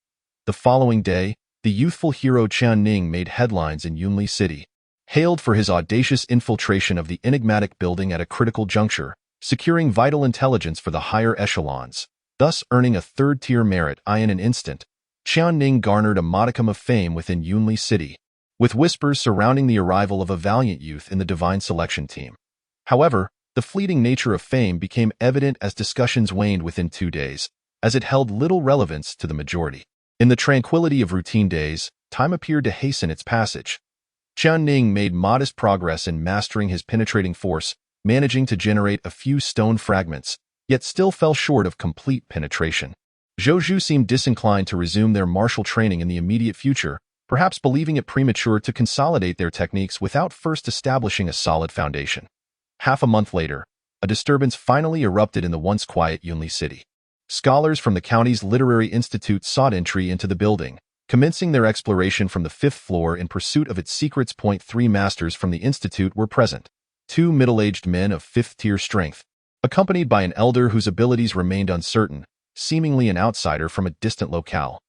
The following day, the youthful hero Chen Ning made headlines in Yunli City, hailed for his audacious infiltration of the enigmatic building at a critical juncture, securing vital intelligence for the higher echelons, thus earning a 3rd-tier merit. In an instant, Chen Ning garnered a modicum of fame within Yunli City, with whispers surrounding the arrival of a valiant youth in the divine selection team. However, the fleeting nature of fame became evident as discussions waned within 2 days, as it held little relevance to the majority. In the tranquility of routine days, time appeared to hasten its passage. Chen Ning made modest progress in mastering his penetrating force, managing to generate a few stone fragments, yet still fell short of complete penetration. Zhou Zhu seemed disinclined to resume their martial training in the immediate future, perhaps believing it premature to consolidate their techniques without first establishing a solid foundation. Half a month later, a disturbance finally erupted in the once quiet Yunli City. Scholars from the county's literary institute sought entry into the building, commencing their exploration from the 5th floor in pursuit of its secrets. 3 masters from the institute were present, 2 middle-aged men of 5th-tier strength, accompanied by an elder whose abilities remained uncertain, seemingly an outsider from a distant locale.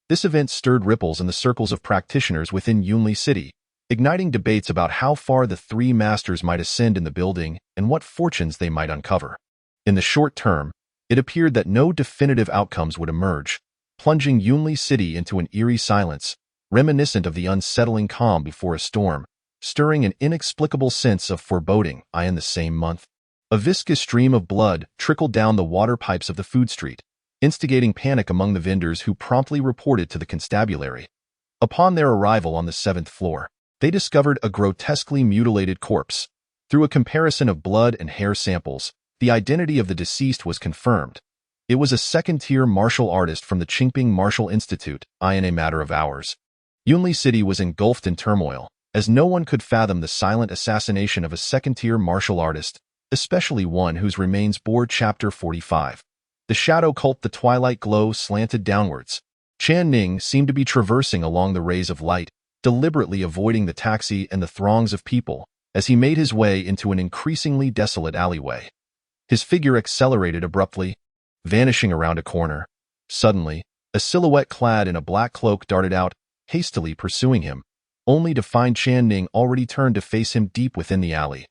This event stirred ripples in the circles of practitioners within Yunli City, igniting debates about how far the 3 masters might ascend in the building and what fortunes they might uncover. In the short term, it appeared that no definitive outcomes would emerge, plunging Yunli City into an eerie silence, reminiscent of the unsettling calm before a storm, stirring an inexplicable sense of foreboding. In the same month, a viscous stream of blood trickled down the water pipes of the food street, instigating panic among the vendors who promptly reported to the constabulary. Upon their arrival on the 7th floor, they discovered a grotesquely mutilated corpse. Through a comparison of blood and hair samples, the identity of the deceased was confirmed. It was a 2nd-tier martial artist from the Qingping Martial Institute. In a matter of hours, Yunli City was engulfed in turmoil, as no one could fathom the silent assassination of a 2nd-tier martial artist, especially one whose remains bore Chapter 45. The shadow cult. The twilight glow slanted downwards. Chen Ning seemed to be traversing along the rays of light, deliberately avoiding the taxi and the throngs of people, as he made his way into an increasingly desolate alleyway. His figure accelerated abruptly, vanishing around a corner. Suddenly, a silhouette clad in a black cloak darted out, hastily pursuing him, only to find Chen Ning already turned to face him deep within the alley.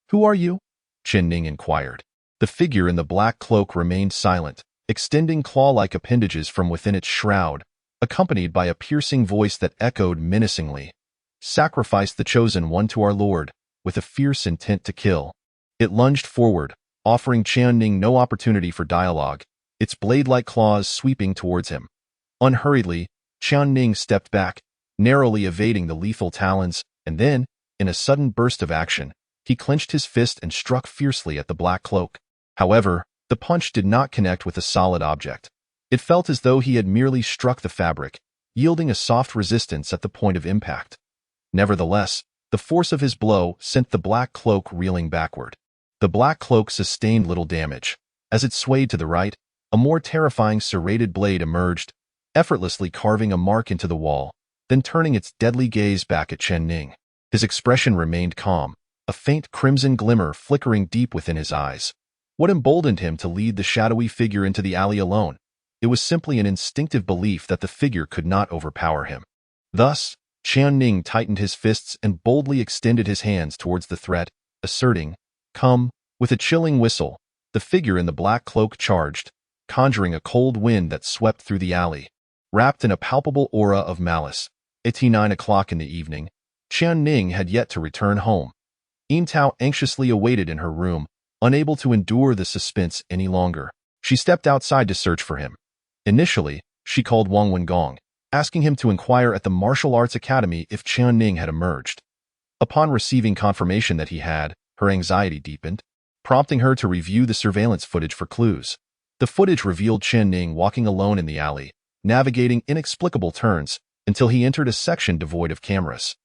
"Who are you?" Chen Ning inquired. The figure in the black cloak remained silent, extending claw-like appendages from within its shroud, accompanied by a piercing voice that echoed menacingly. "Sacrifice the chosen one to our Lord, with a fierce intent to kill." It lunged forward, offering Chen Ning no opportunity for dialogue, its blade-like claws sweeping towards him. Unhurriedly, Chen Ning stepped back, narrowly evading the lethal talons, and then, in a sudden burst of action, he clenched his fist and struck fiercely at the black cloak. However, the punch did not connect with a solid object. It felt as though he had merely struck the fabric, yielding a soft resistance at the point of impact. Nevertheless, the force of his blow sent the black cloak reeling backward. The black cloak sustained little damage. As it swayed to the right, a more terrifying serrated blade emerged, effortlessly carving a mark into the wall, then turning its deadly gaze back at Chen Ning. His expression remained calm, a faint crimson glimmer flickering deep within his eyes. What emboldened him to lead the shadowy figure into the alley alone? It was simply an instinctive belief that the figure could not overpower him. Thus, Chen Ning tightened his fists and boldly extended his hands towards the threat, asserting, "Come." With a chilling whistle, the figure in the black cloak charged, conjuring a cold wind that swept through the alley. Wrapped in a palpable aura of malice, at 9 o'clock in the evening, Chen Ning had yet to return home. Yintao anxiously awaited in her room, unable to endure the suspense any longer. She stepped outside to search for him. Initially, she called Wang Wengong, asking him to inquire at the Martial Arts Academy if Chen Ning had emerged. Upon receiving confirmation that he had, her anxiety deepened, prompting her to review the surveillance footage for clues. The footage revealed Chen Ning walking alone in the alley, navigating inexplicable turns, until he entered a section devoid of cameras.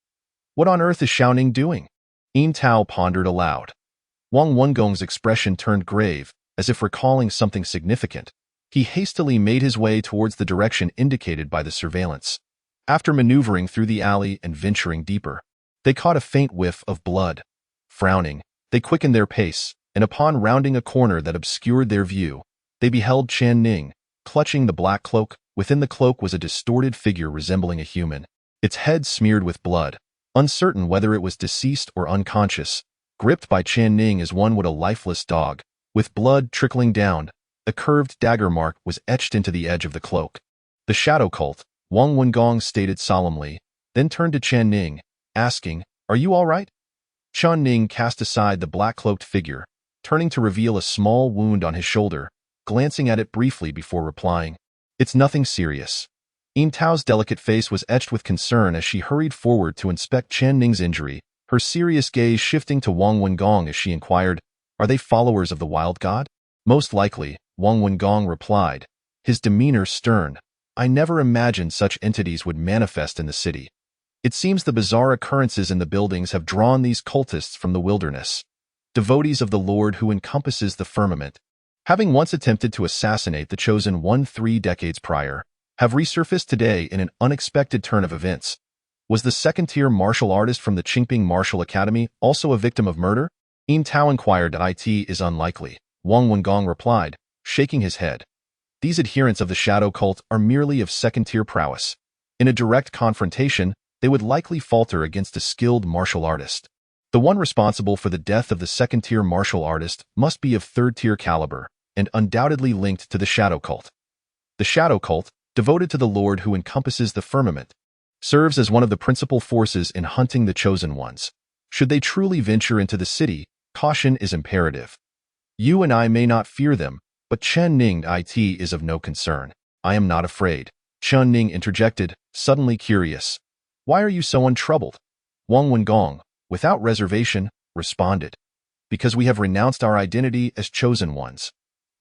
What on earth is Xiao Ning doing? Yintao pondered aloud. Wang Wengong's expression turned grave, as if recalling something significant. He hastily made his way towards the direction indicated by the surveillance. After maneuvering through the alley and venturing deeper, they caught a faint whiff of blood. Frowning, they quickened their pace, and upon rounding a corner that obscured their view, they beheld Chen Ning, clutching the black cloak. Within the cloak was a distorted figure resembling a human, its head smeared with blood, uncertain whether it was deceased or unconscious, gripped by Chen Ning as one would a lifeless dog. With blood trickling down, a curved dagger mark was etched into the edge of the cloak. "The shadow cult," Wang Wengong stated solemnly, then turned to Chen Ning, asking, "Are you all right?" Chen Ning cast aside the black-cloaked figure, turning to reveal a small wound on his shoulder, glancing at it briefly before replying, "It's nothing serious." Yintao's delicate face was etched with concern as she hurried forward to inspect Chen Ning's injury, her serious gaze shifting to Wang Wengong as she inquired, "Are they followers of the wild god?" "Most likely," Wang Wengong replied, his demeanor stern. "I never imagined such entities would manifest in the city. It seems the bizarre occurrences in the buildings have drawn these cultists from the wilderness, devotees of the Lord who encompasses the firmament. having once attempted to assassinate the Chosen One 3 decades prior, have resurfaced today in an unexpected turn of events. Was the second-tier martial artist from the Qingping Martial Academy also a victim of murder? Yin Tao inquired. It is unlikely, Wang Wengong replied, shaking his head. These adherents of the shadow cult are merely of second-tier prowess. In a direct confrontation, they would likely falter against a skilled martial artist. The one responsible for the death of the second-tier martial artist must be of third-tier caliber, and undoubtedly linked to the shadow cult. The shadow cult, devoted to the Lord who encompasses the firmament, serves as one of the principal forces in hunting the chosen ones. Should they truly venture into the city, caution is imperative. You and I may not fear them, but Chen Ning it is of no concern. I am not afraid. Chen Ning interjected, suddenly curious. Why are you so untroubled? Wang Wengong, without reservation, responded. Because we have renounced our identity as chosen ones.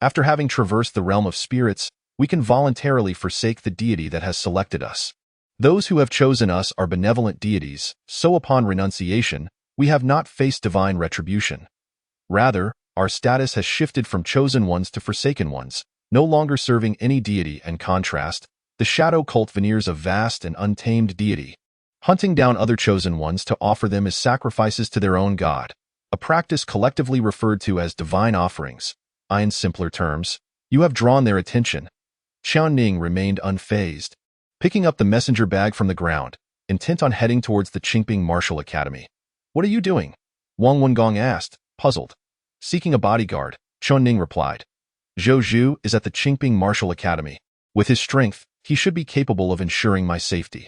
After having traversed the realm of spirits, we can voluntarily forsake the deity that has selected us. Those who have chosen us are benevolent deities, so upon renunciation, we have not faced divine retribution. Rather, our status has shifted from chosen ones to forsaken ones, no longer serving any deity. In contrast, the shadow cult veneers a vast and untamed deity, hunting down other chosen ones to offer them as sacrifices to their own god, a practice collectively referred to as divine offerings. In simpler terms, you have drawn their attention. Chen Ning remained unfazed, picking up the messenger bag from the ground, intent on heading towards the Qingping Martial Academy. What are you doing? Wang Wengong asked, puzzled. Seeking a bodyguard, Chen Ning replied. Zhou Zhu is at the Qingping Martial Academy. With his strength, he should be capable of ensuring my safety.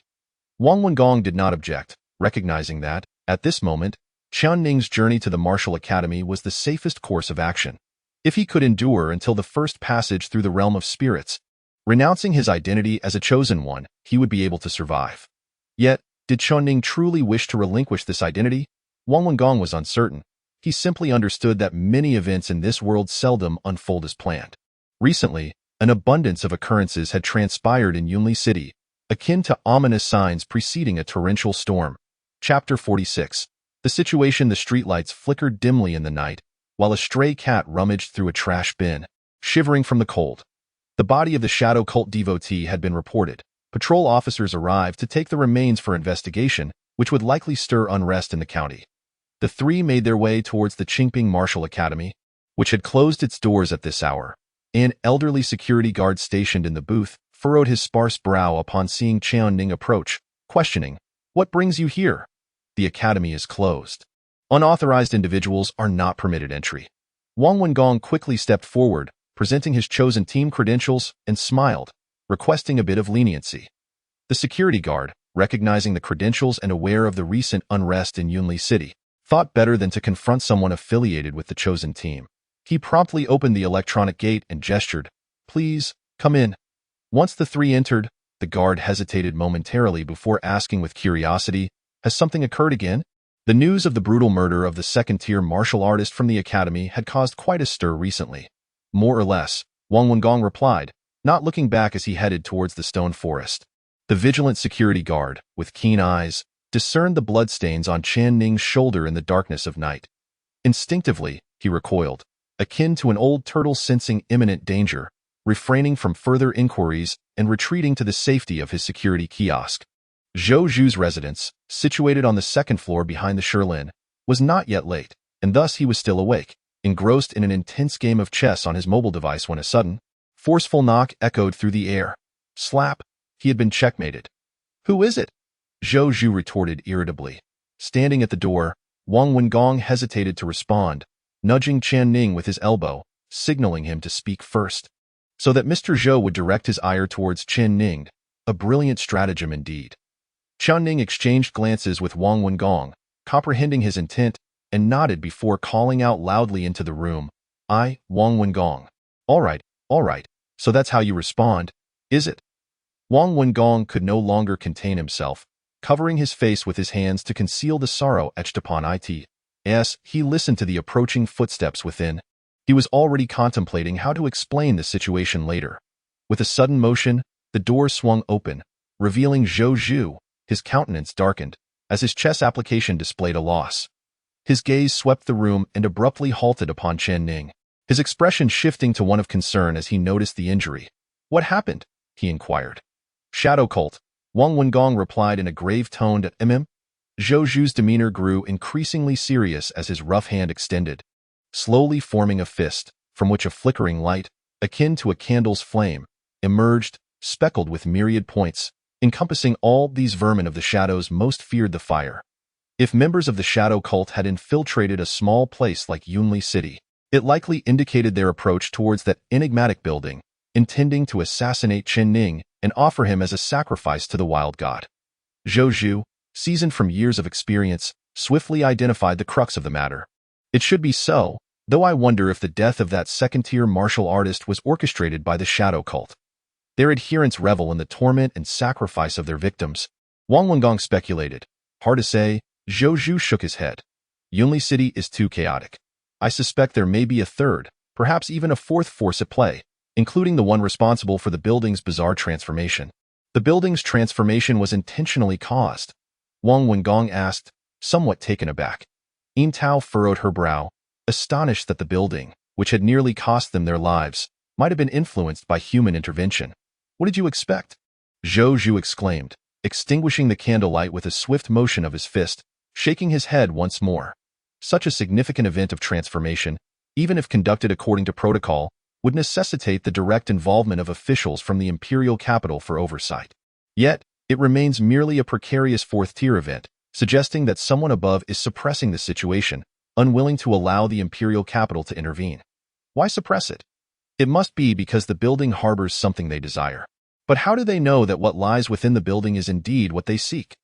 Wang Wengong did not object, recognizing that, at this moment, Chen Ning's journey to the Martial Academy was the safest course of action. If he could endure until the first passage through the realm of spirits, renouncing his identity as a chosen one, he would be able to survive. Yet, did Chen Ning truly wish to relinquish this identity? Wang Wengong was uncertain. He simply understood that many events in this world seldom unfold as planned. Recently, an abundance of occurrences had transpired in Yunli City, akin to ominous signs preceding a torrential storm. Chapter 46. The situation. The streetlights flickered dimly in the night, while a stray cat rummaged through a trash bin, shivering from the cold. The body of the shadow cult devotee had been reported. Patrol officers arrived to take the remains for investigation, which would likely stir unrest in the county. The three made their way towards the Qingping Martial Academy, which had closed its doors at this hour. An elderly security guard stationed in the booth furrowed his sparse brow upon seeing Chen Ning approach, questioning, "What brings you here?" "The academy is closed. Unauthorized individuals are not permitted entry." Wang Wengong quickly stepped forward, presenting his chosen team credentials, and smiled, requesting a bit of leniency. The security guard, recognizing the credentials and aware of the recent unrest in Yunli City, thought better than to confront someone affiliated with the chosen team. He promptly opened the electronic gate and gestured, "Please, come in." Once the three entered, the guard hesitated momentarily before asking with curiosity, "Has something occurred again?" The news of the brutal murder of the second-tier martial artist from the academy had caused quite a stir recently. "More or less," Wang Wengong replied, not looking back as he headed towards the stone forest. The vigilant security guard, with keen eyes, discerned the bloodstains on Chen Ning's shoulder in the darkness of night. Instinctively, he recoiled, akin to an old turtle sensing imminent danger, refraining from further inquiries and retreating to the safety of his security kiosk. Zhou Zhu's residence, situated on the second floor behind the Shilin, was not yet late, and thus he was still awake, engrossed in an intense game of chess on his mobile device when a sudden, forceful knock echoed through the air. Slap! He had been checkmated. "Who is it?" Zhou Zhu retorted irritably. Standing at the door, Wang Wengong hesitated to respond, nudging Chen Ning with his elbow, signaling him to speak first, so that Mr. Zhou would direct his ire towards Chen Ning. A brilliant stratagem indeed. Chen Ning exchanged glances with Wang Wengong, comprehending his intent, and nodded before calling out loudly into the room, Wang Wengong. All right, so that's how you respond, is it?" Wang Wengong could no longer contain himself, covering his face with his hands to conceal the sorrow etched upon it. As he listened to the approaching footsteps within, he was already contemplating how to explain the situation later. With a sudden motion, the door swung open, revealing Zhou Zhu. His countenance darkened, as his chess application displayed a loss. His gaze swept the room and abruptly halted upon Chen Ning. his expression shifting to one of concern as he noticed the injury. "What happened?" he inquired. "Shadow cult," Wang Wengong replied in a grave tone. Zhou Zhu's demeanor grew increasingly serious as his rough hand extended, slowly forming a fist, from which a flickering light, akin to a candle's flame, emerged, speckled with myriad points, encompassing all these vermin of the shadows most feared the fire. If members of the shadow cult had infiltrated a small place like Yunli City, it likely indicated their approach towards that enigmatic building, intending to assassinate Chen Ning and offer him as a sacrifice to the wild god. Zhou Zhu, seasoned from years of experience, swiftly identified the crux of the matter. It should be so, though I wonder if the death of that second-tier martial artist was orchestrated by the shadow cult. Their adherents revel in the torment and sacrifice of their victims. Wang Wengong speculated. Hard to say. Zhou Zhu shook his head. Yunli City is too chaotic. I suspect there may be a third, perhaps even a fourth force at play, including the one responsible for the building's bizarre transformation. The building's transformation was intentionally caused? Wang Wengong asked, somewhat taken aback. Yin Tao furrowed her brow, astonished that the building, which had nearly cost them their lives, might have been influenced by human intervention. What did you expect? Zhou Zhu exclaimed, extinguishing the candlelight with a swift motion of his fist, shaking his head once more. Such a significant event of transformation, even if conducted according to protocol, would necessitate the direct involvement of officials from the imperial capital for oversight. Yet, it remains merely a precarious fourth-tier event, suggesting that someone above is suppressing the situation, unwilling to allow the imperial capital to intervene. Why suppress it? It must be because the building harbors something they desire. But how do they know that what lies within the building is indeed what they seek?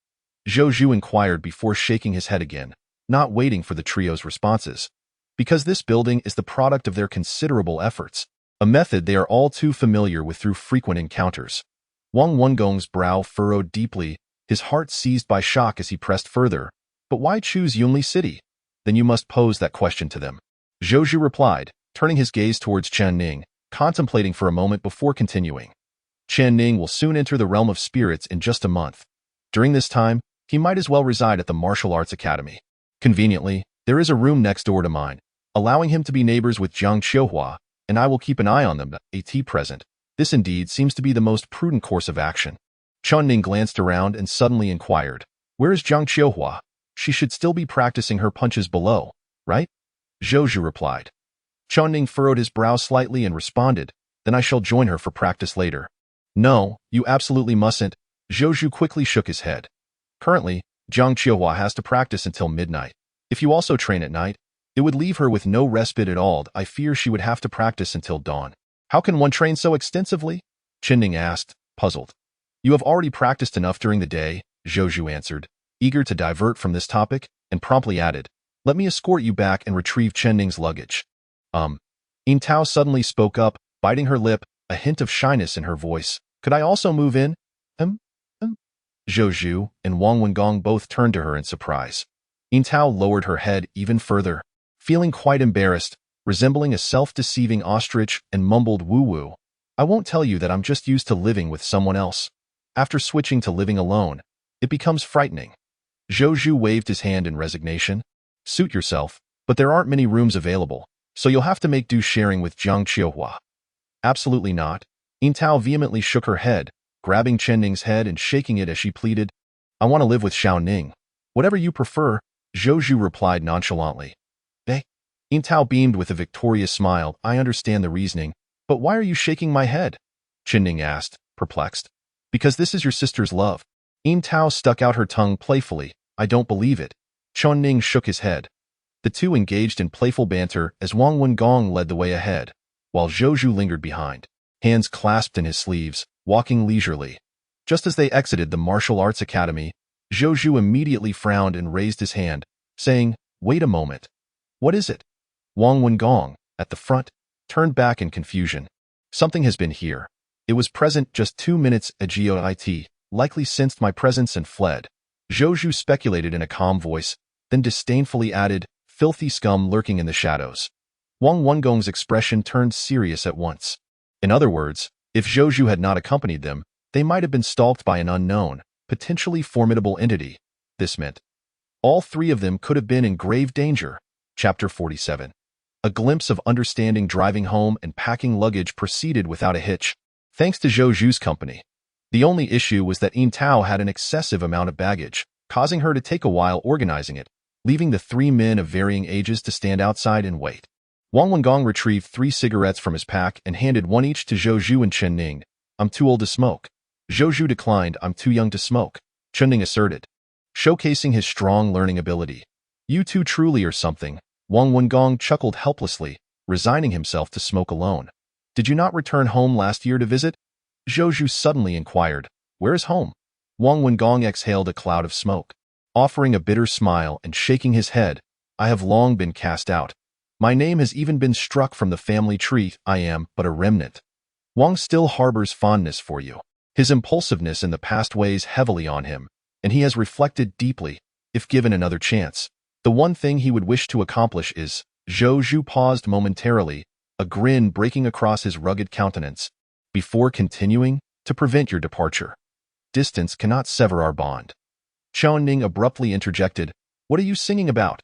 Zhou Zhu inquired before shaking his head again, not waiting for the trio's responses. Because this building is the product of their considerable efforts, a method they are all too familiar with through frequent encounters. Wang Wengong's brow furrowed deeply, his heart seized by shock as he pressed further. But why choose Yunli City? Then you must pose that question to them. Zhou Zhu replied, turning his gaze towards Chen Ning, contemplating for a moment before continuing. Chen Ning will soon enter the realm of spirits in just a month. During this time, he might as well reside at the Martial Arts Academy. Conveniently, there is a room next door to mine, allowing him to be neighbors with Jiang Qiuhua, and I will keep an eye on them at present. This indeed seems to be the most prudent course of action. Chen Ning glanced around and suddenly inquired, where is Jiang Qiuhua? She should still be practicing her punches below, right? Zhou Zhu replied. Chen Ning furrowed his brow slightly and responded, then I shall join her for practice later. No, you absolutely mustn't. Zhou Zhu quickly shook his head. Currently, Jiang Qiuhua has to practice until midnight. If you also train at night, it would leave her with no respite at all. I fear she would have to practice until dawn. How can one train so extensively? Chen Ning asked, puzzled. You have already practiced enough during the day, Zhou Zhu answered, eager to divert from this topic, and promptly added, let me escort you back and retrieve Chen Ning's luggage. Yin Tao suddenly spoke up, biting her lip, a hint of shyness in her voice. Could I also move in? Zhou Zhu and Wang Wengong both turned to her in surprise. Yin Tao lowered her head even further, feeling quite embarrassed, resembling a self-deceiving ostrich, and mumbled woo-woo. I won't tell you that I'm just used to living with someone else. After switching to living alone, it becomes frightening. Zhou Zhu waved his hand in resignation. Suit yourself, but there aren't many rooms available, so you'll have to make do sharing with Jiang Qiuhua. Absolutely not. Yin Tao vehemently shook her head, grabbing Chen Ning's head and shaking it as she pleaded. I want to live with Xiao Ning. Whatever you prefer, Zhou Zhu replied nonchalantly. Yin Tao beamed with a victorious smile. I understand the reasoning, but why are you shaking my head? Chen Ning asked, perplexed. Because this is your sister's love. Yin Tao stuck out her tongue playfully. I don't believe it. Chen Ning shook his head. The two engaged in playful banter as Wang Wengong led the way ahead, while Zhou Zhu lingered behind, hands clasped in his sleeves, walking leisurely. Just as they exited the Martial Arts Academy, Zhou Zhu immediately frowned and raised his hand, saying, wait a moment. What is it? Wang Wengong, at the front, turned back in confusion. Something has been here. It was present just 2 minutes ago. It likely sensed my presence and fled. Zhou Zhu speculated in a calm voice, then disdainfully added, filthy scum lurking in the shadows. Wang Wengong's expression turned serious at once. In other words, if Zhou Zhu had not accompanied them, they might have been stalked by an unknown, potentially formidable entity. This meant all three of them could have been in grave danger. Chapter 47. A glimpse of understanding driving home and packing luggage proceeded without a hitch, thanks to Zhou Zhu's company. The only issue was that Yin Tao had an excessive amount of baggage, causing her to take a while organizing it, leaving the three men of varying ages to stand outside and wait. Wang Wengong retrieved 3 cigarettes from his pack and handed one each to Zhou Zhu and Chen Ning. "I'm too old to smoke." Zhou Zhu declined. "I'm too young to smoke," Chen Ning asserted, showcasing his strong learning ability. "You two truly are something." Wang Wengong chuckled helplessly, resigning himself to smoke alone. "Did you not return home last year to visit?" Zhou Zhu suddenly inquired. "Where is home?" Wang Wengong exhaled a cloud of smoke, offering a bitter smile and shaking his head. "I have long been cast out. My name has even been struck from the family tree. I am but a remnant." Wang still harbors fondness for you. His impulsiveness in the past weighs heavily on him, and he has reflected deeply. If given another chance, the one thing he would wish to accomplish is— Zhou Zhu paused momentarily, a grin breaking across his rugged countenance. "Before continuing, to prevent your departure. Distance cannot sever our bond." Chen Ning abruptly interjected. "What are you singing about?"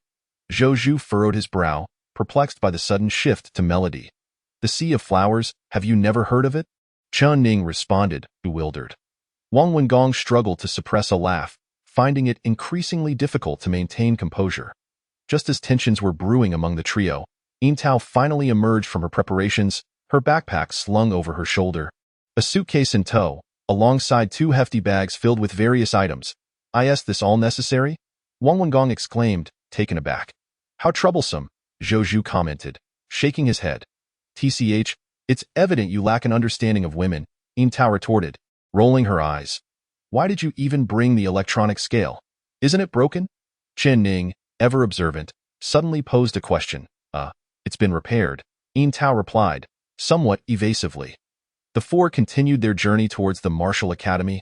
Zhou Zhu furrowed his brow, perplexed by the sudden shift to melody. "The Sea of Flowers, have you never heard of it?" Chen Ning responded, bewildered. Wang Wengong struggled to suppress a laugh, finding it increasingly difficult to maintain composure. Just as tensions were brewing among the trio, Yin Tao finally emerged from her preparations, her backpack slung over her shoulder, a suitcase in tow, alongside 2 hefty bags filled with various items. "Is this all necessary?" Wang Wengong exclaimed, taken aback. "How troublesome," Zhou Zhu commented, shaking his head. "Tch, it's evident you lack an understanding of women," Yin Tao retorted, rolling her eyes. "Why did you even bring the electronic scale? Isn't it broken?" Chen Ning, ever observant, suddenly posed a question. It's been repaired," Yin Tao replied, somewhat evasively. The four continued their journey towards the martial academy,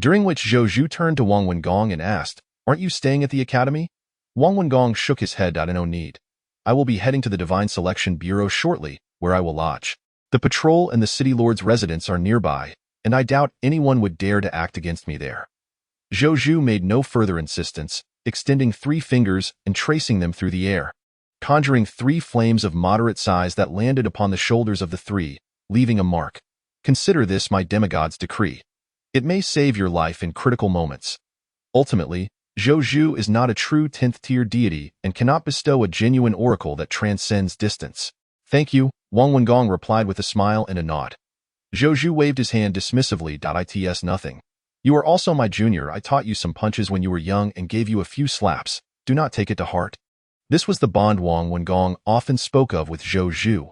during which Zhou Zhu turned to Wang Wengong and asked, "Aren't you staying at the academy?" Wang Wengong shook his head. "No need. I will be heading to the Divine Selection Bureau shortly, where I will lodge. The patrol and the city lord's residence are nearby, and I doubt anyone would dare to act against me there." Zhou Zhu made no further insistence, extending 3 fingers and tracing them through the air, conjuring 3 flames of moderate size that landed upon the shoulders of the 3, leaving a mark. "Consider this my demigod's decree. It may save your life in critical moments." Ultimately, Zhou Zhu is not a true 10th-tier deity and cannot bestow a genuine oracle that transcends distance. "Thank you," Wang Wengong replied with a smile and a nod. Zhou Zhu waved his hand dismissively. "It's nothing. You are also my junior. I taught you some punches when you were young and gave you a few slaps. Do not take it to heart." This was the bond Wang Wengong often spoke of with Zhou Zhu.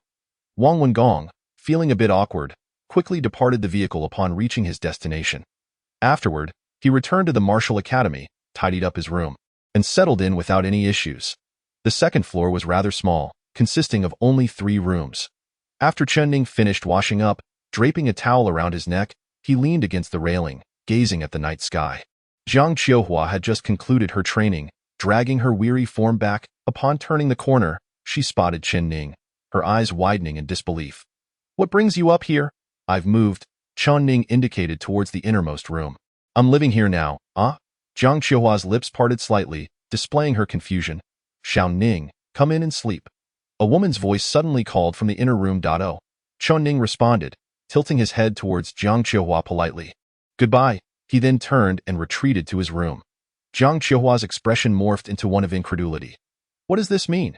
Wang Wengong, feeling a bit awkward, quickly departed the vehicle upon reaching his destination. Afterward, he returned to the martial academy, tidied up his room, and settled in without any issues. The second floor was rather small, consisting of only 3 rooms. After Chen Ning finished washing up, draping a towel around his neck, he leaned against the railing, gazing at the night sky. Jiang Qiuhua had just concluded her training, dragging her weary form back. Upon turning the corner, she spotted Chen Ning, her eyes widening in disbelief. "What brings you up here?" "I've moved," Chen Ning indicated towards the innermost room. "I'm living here now." Jiang Qiuhua's lips parted slightly, displaying her confusion. "Xiao Ning, come in and sleep." A woman's voice suddenly called from the inner room. Chen Ning responded, tilting his head towards Jiang Qiuhua politely. "Goodbye." He then turned and retreated to his room. Jiang Qiuhua's expression morphed into one of incredulity. "What does this mean?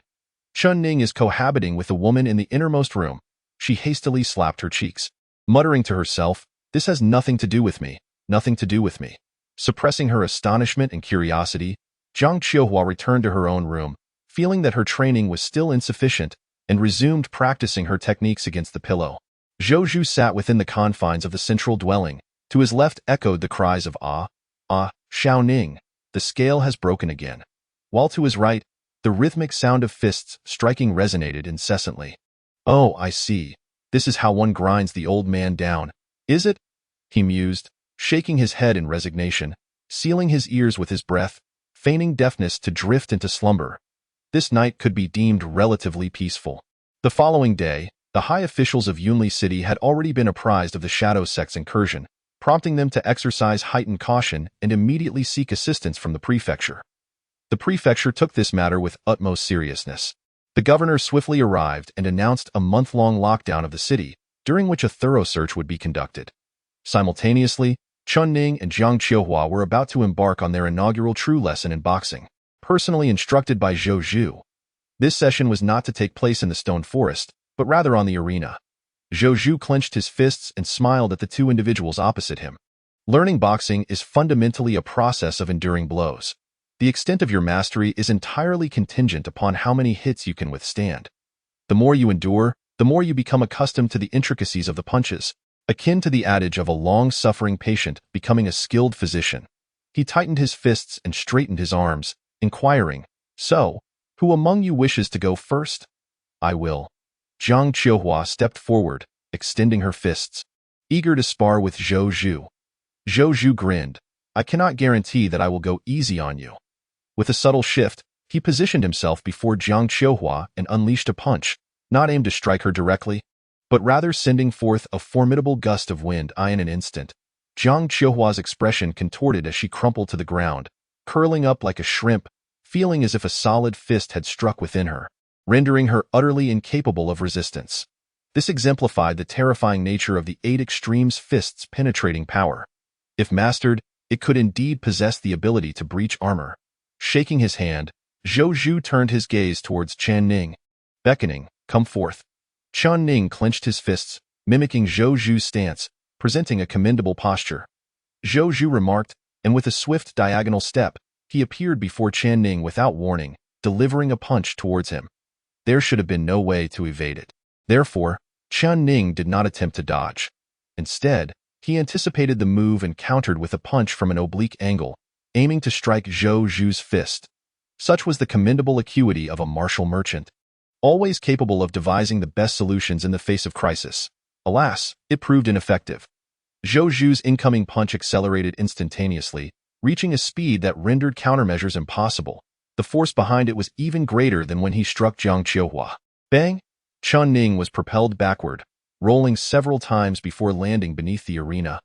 Chen Ning is cohabiting with a woman in the innermost room." She hastily slapped her cheeks, muttering to herself, "This has nothing to do with me, nothing to do with me." Suppressing her astonishment and curiosity, Jiang Qiuhua returned to her own room, feeling that her training was still insufficient, and resumed practicing her techniques against the pillow. Zhou Zhu sat within the confines of the central dwelling. To his left echoed the cries of "Ah, ah, Xiao Ning, the scale has broken again," while to his right, the rhythmic sound of fists striking resonated incessantly. "Oh, I see. This is how one grinds the old man down, is it?" he mused, shaking his head in resignation, sealing his ears with his breath, feigning deafness to drift into slumber. This night could be deemed relatively peaceful. The following day, the high officials of Yunli City had already been apprised of the Shadow Sect's incursion, prompting them to exercise heightened caution and immediately seek assistance from the prefecture. The prefecture took this matter with utmost seriousness. The governor swiftly arrived and announced a month-long lockdown of the city, during which a thorough search would be conducted. Simultaneously, Chen Ning and Jiang Qiuhua were about to embark on their inaugural true lesson in boxing, personally instructed by Zhou Zhu. This session was not to take place in the stone forest, but rather on the arena. Zhou Zhu clenched his fists and smiled at the two individuals opposite him. Learning boxing is fundamentally a process of enduring blows. The extent of your mastery is entirely contingent upon how many hits you can withstand. The more you endure, the more you become accustomed to the intricacies of the punches, akin to the adage of a long-suffering patient becoming a skilled physician. He tightened his fists and straightened his arms, inquiring, "So, who among you wishes to go first?" "I will." Jiang Qiuhua stepped forward, extending her fists, eager to spar with Zhou Zhu. Zhou Zhu grinned. "I cannot guarantee that I will go easy on you." With a subtle shift, he positioned himself before Jiang Qiuhua and unleashed a punch, not aimed to strike her directly, but rather sending forth a formidable gust of wind in an instant. Jiang Qiuhua's expression contorted as she crumpled to the ground, curling up like a shrimp, feeling as if a solid fist had struck within her, rendering her utterly incapable of resistance. This exemplified the terrifying nature of the 8 Extremes fist's penetrating power. If mastered, it could indeed possess the ability to breach armor. Shaking his hand, Zhou Zhu turned his gaze towards Chen Ning. Beckoning, "Come forth." Chen Ning clenched his fists, mimicking Zhou Zhu's stance, presenting a commendable posture. Zhou Zhu remarked, and with a swift diagonal step, he appeared before Chen Ning without warning, delivering a punch towards him. There should have been no way to evade it. Therefore, Chen Ning did not attempt to dodge. Instead, he anticipated the move and countered with a punch from an oblique angle, aiming to strike Zhou Zhu's fist. Such was the commendable acuity of a martial merchant, always capable of devising the best solutions in the face of crisis. Alas, it proved ineffective. Zhou Zhu's incoming punch accelerated instantaneously, reaching a speed that rendered countermeasures impossible. The force behind it was even greater than when he struck Jiang Qiuhua. Bang! Chen Ning was propelled backward, rolling several times before landing beneath the arena.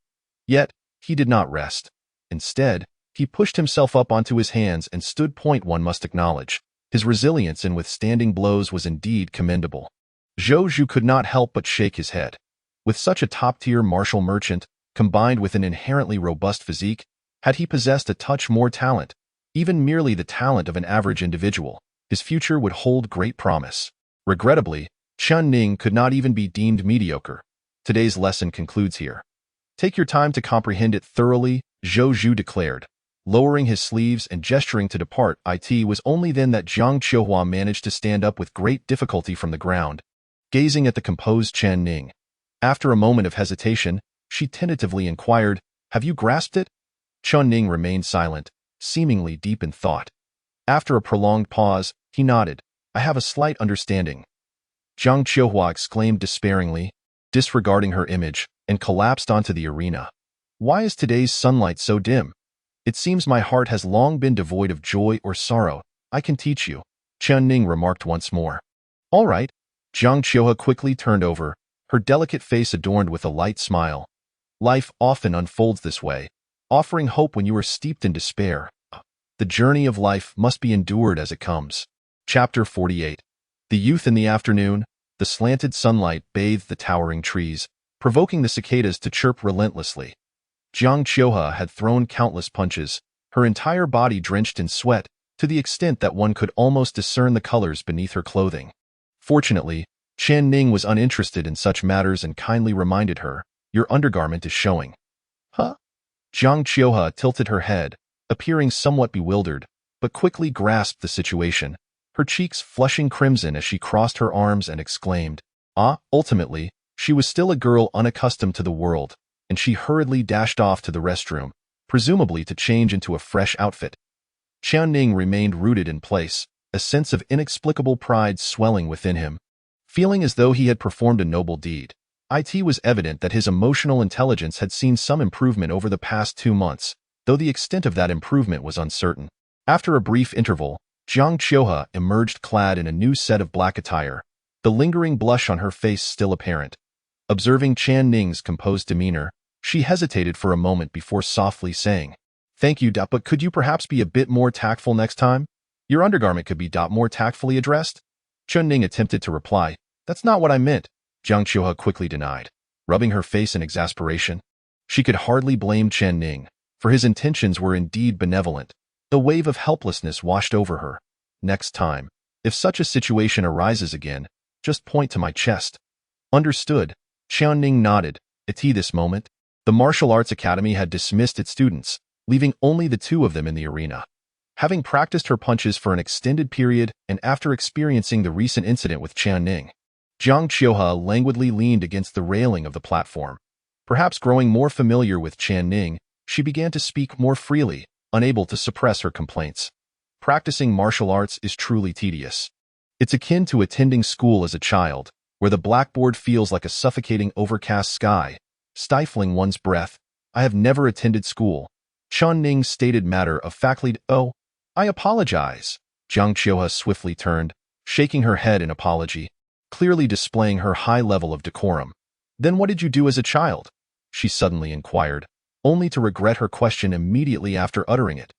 Yet, he did not rest. Instead, he pushed himself up onto his hands and stood point. One must acknowledge, his resilience in withstanding blows was indeed commendable. Zhou Zhu could not help but shake his head. With such a top-tier martial merchant, combined with an inherently robust physique, had he possessed a touch more talent, even merely the talent of an average individual, his future would hold great promise. Regrettably, Chen Ning could not even be deemed mediocre. Today's lesson concludes here. Take your time to comprehend it thoroughly, Zhou Zhu declared. Lowering his sleeves and gesturing to depart, it was only then that Jiang Qiuhua managed to stand up with great difficulty from the ground, gazing at the composed Chen Ning. After a moment of hesitation, she tentatively inquired, "Have you grasped it?" Chen Ning remained silent, seemingly deep in thought. After a prolonged pause, he nodded. "I have a slight understanding." Jiang Qiuhua exclaimed despairingly, disregarding her image, and collapsed onto the arena. "Why is today's sunlight so dim? It seems my heart has long been devoid of joy or sorrow. I can teach you," Chen Ning remarked once more. "All right." Jiang Qiuhua quickly turned over, her delicate face adorned with a light smile. "Life often unfolds this way, offering hope when you are steeped in despair. The journey of life must be endured as it comes." Chapter 48. The youth in the afternoon, the slanted sunlight bathed the towering trees, provoking the cicadas to chirp relentlessly. Jiang Qiuhua had thrown countless punches, her entire body drenched in sweat, to the extent that one could almost discern the colors beneath her clothing. Fortunately, Chen Ning was uninterested in such matters and kindly reminded her, "Your undergarment is showing." "Huh?" Jiang Qiuhua tilted her head, appearing somewhat bewildered, but quickly grasped the situation, her cheeks flushing crimson as she crossed her arms and exclaimed, Ultimately, she was still a girl unaccustomed to the world, and she hurriedly dashed off to the restroom, presumably to change into a fresh outfit. Chen Ning remained rooted in place, a sense of inexplicable pride swelling within him. Feeling as though he had performed a noble deed, it was evident that his emotional intelligence had seen some improvement over the past 2 months, though the extent of that improvement was uncertain. After a brief interval, Jiang Qiuhua emerged clad in a new set of black attire, the lingering blush on her face still apparent. Observing Chen Ning's composed demeanor, she hesitated for a moment before softly saying, "Thank you, but could you perhaps be a bit more tactful next time? Your undergarment could be more tactfully addressed." Chen Ning attempted to reply, "That's not what I meant," Jiang Qiuhua quickly denied, rubbing her face in exasperation. She could hardly blame Chen Ning, for his intentions were indeed benevolent. The wave of helplessness washed over her. "Next time, if such a situation arises again, just point to my chest." "Understood." Chen Ning nodded. At this moment, the martial arts academy had dismissed its students, leaving only the two of them in the arena. Having practiced her punches for an extended period and after experiencing the recent incident with Chen Ning, Jiang Qiuhua languidly leaned against the railing of the platform. Perhaps growing more familiar with Chen Ning, she began to speak more freely, unable to suppress her complaints. Practicing martial arts is truly tedious. It's akin to attending school as a child, where the blackboard feels like a suffocating overcast sky, stifling one's breath. "I have never attended school," Chen Ning stated matter-of-factly. "Oh, I apologize." Jiang Qiuhua swiftly turned, shaking her head in apology, clearly displaying her high level of decorum. "Then what did you do as a child?" she suddenly inquired, only to regret her question immediately after uttering it.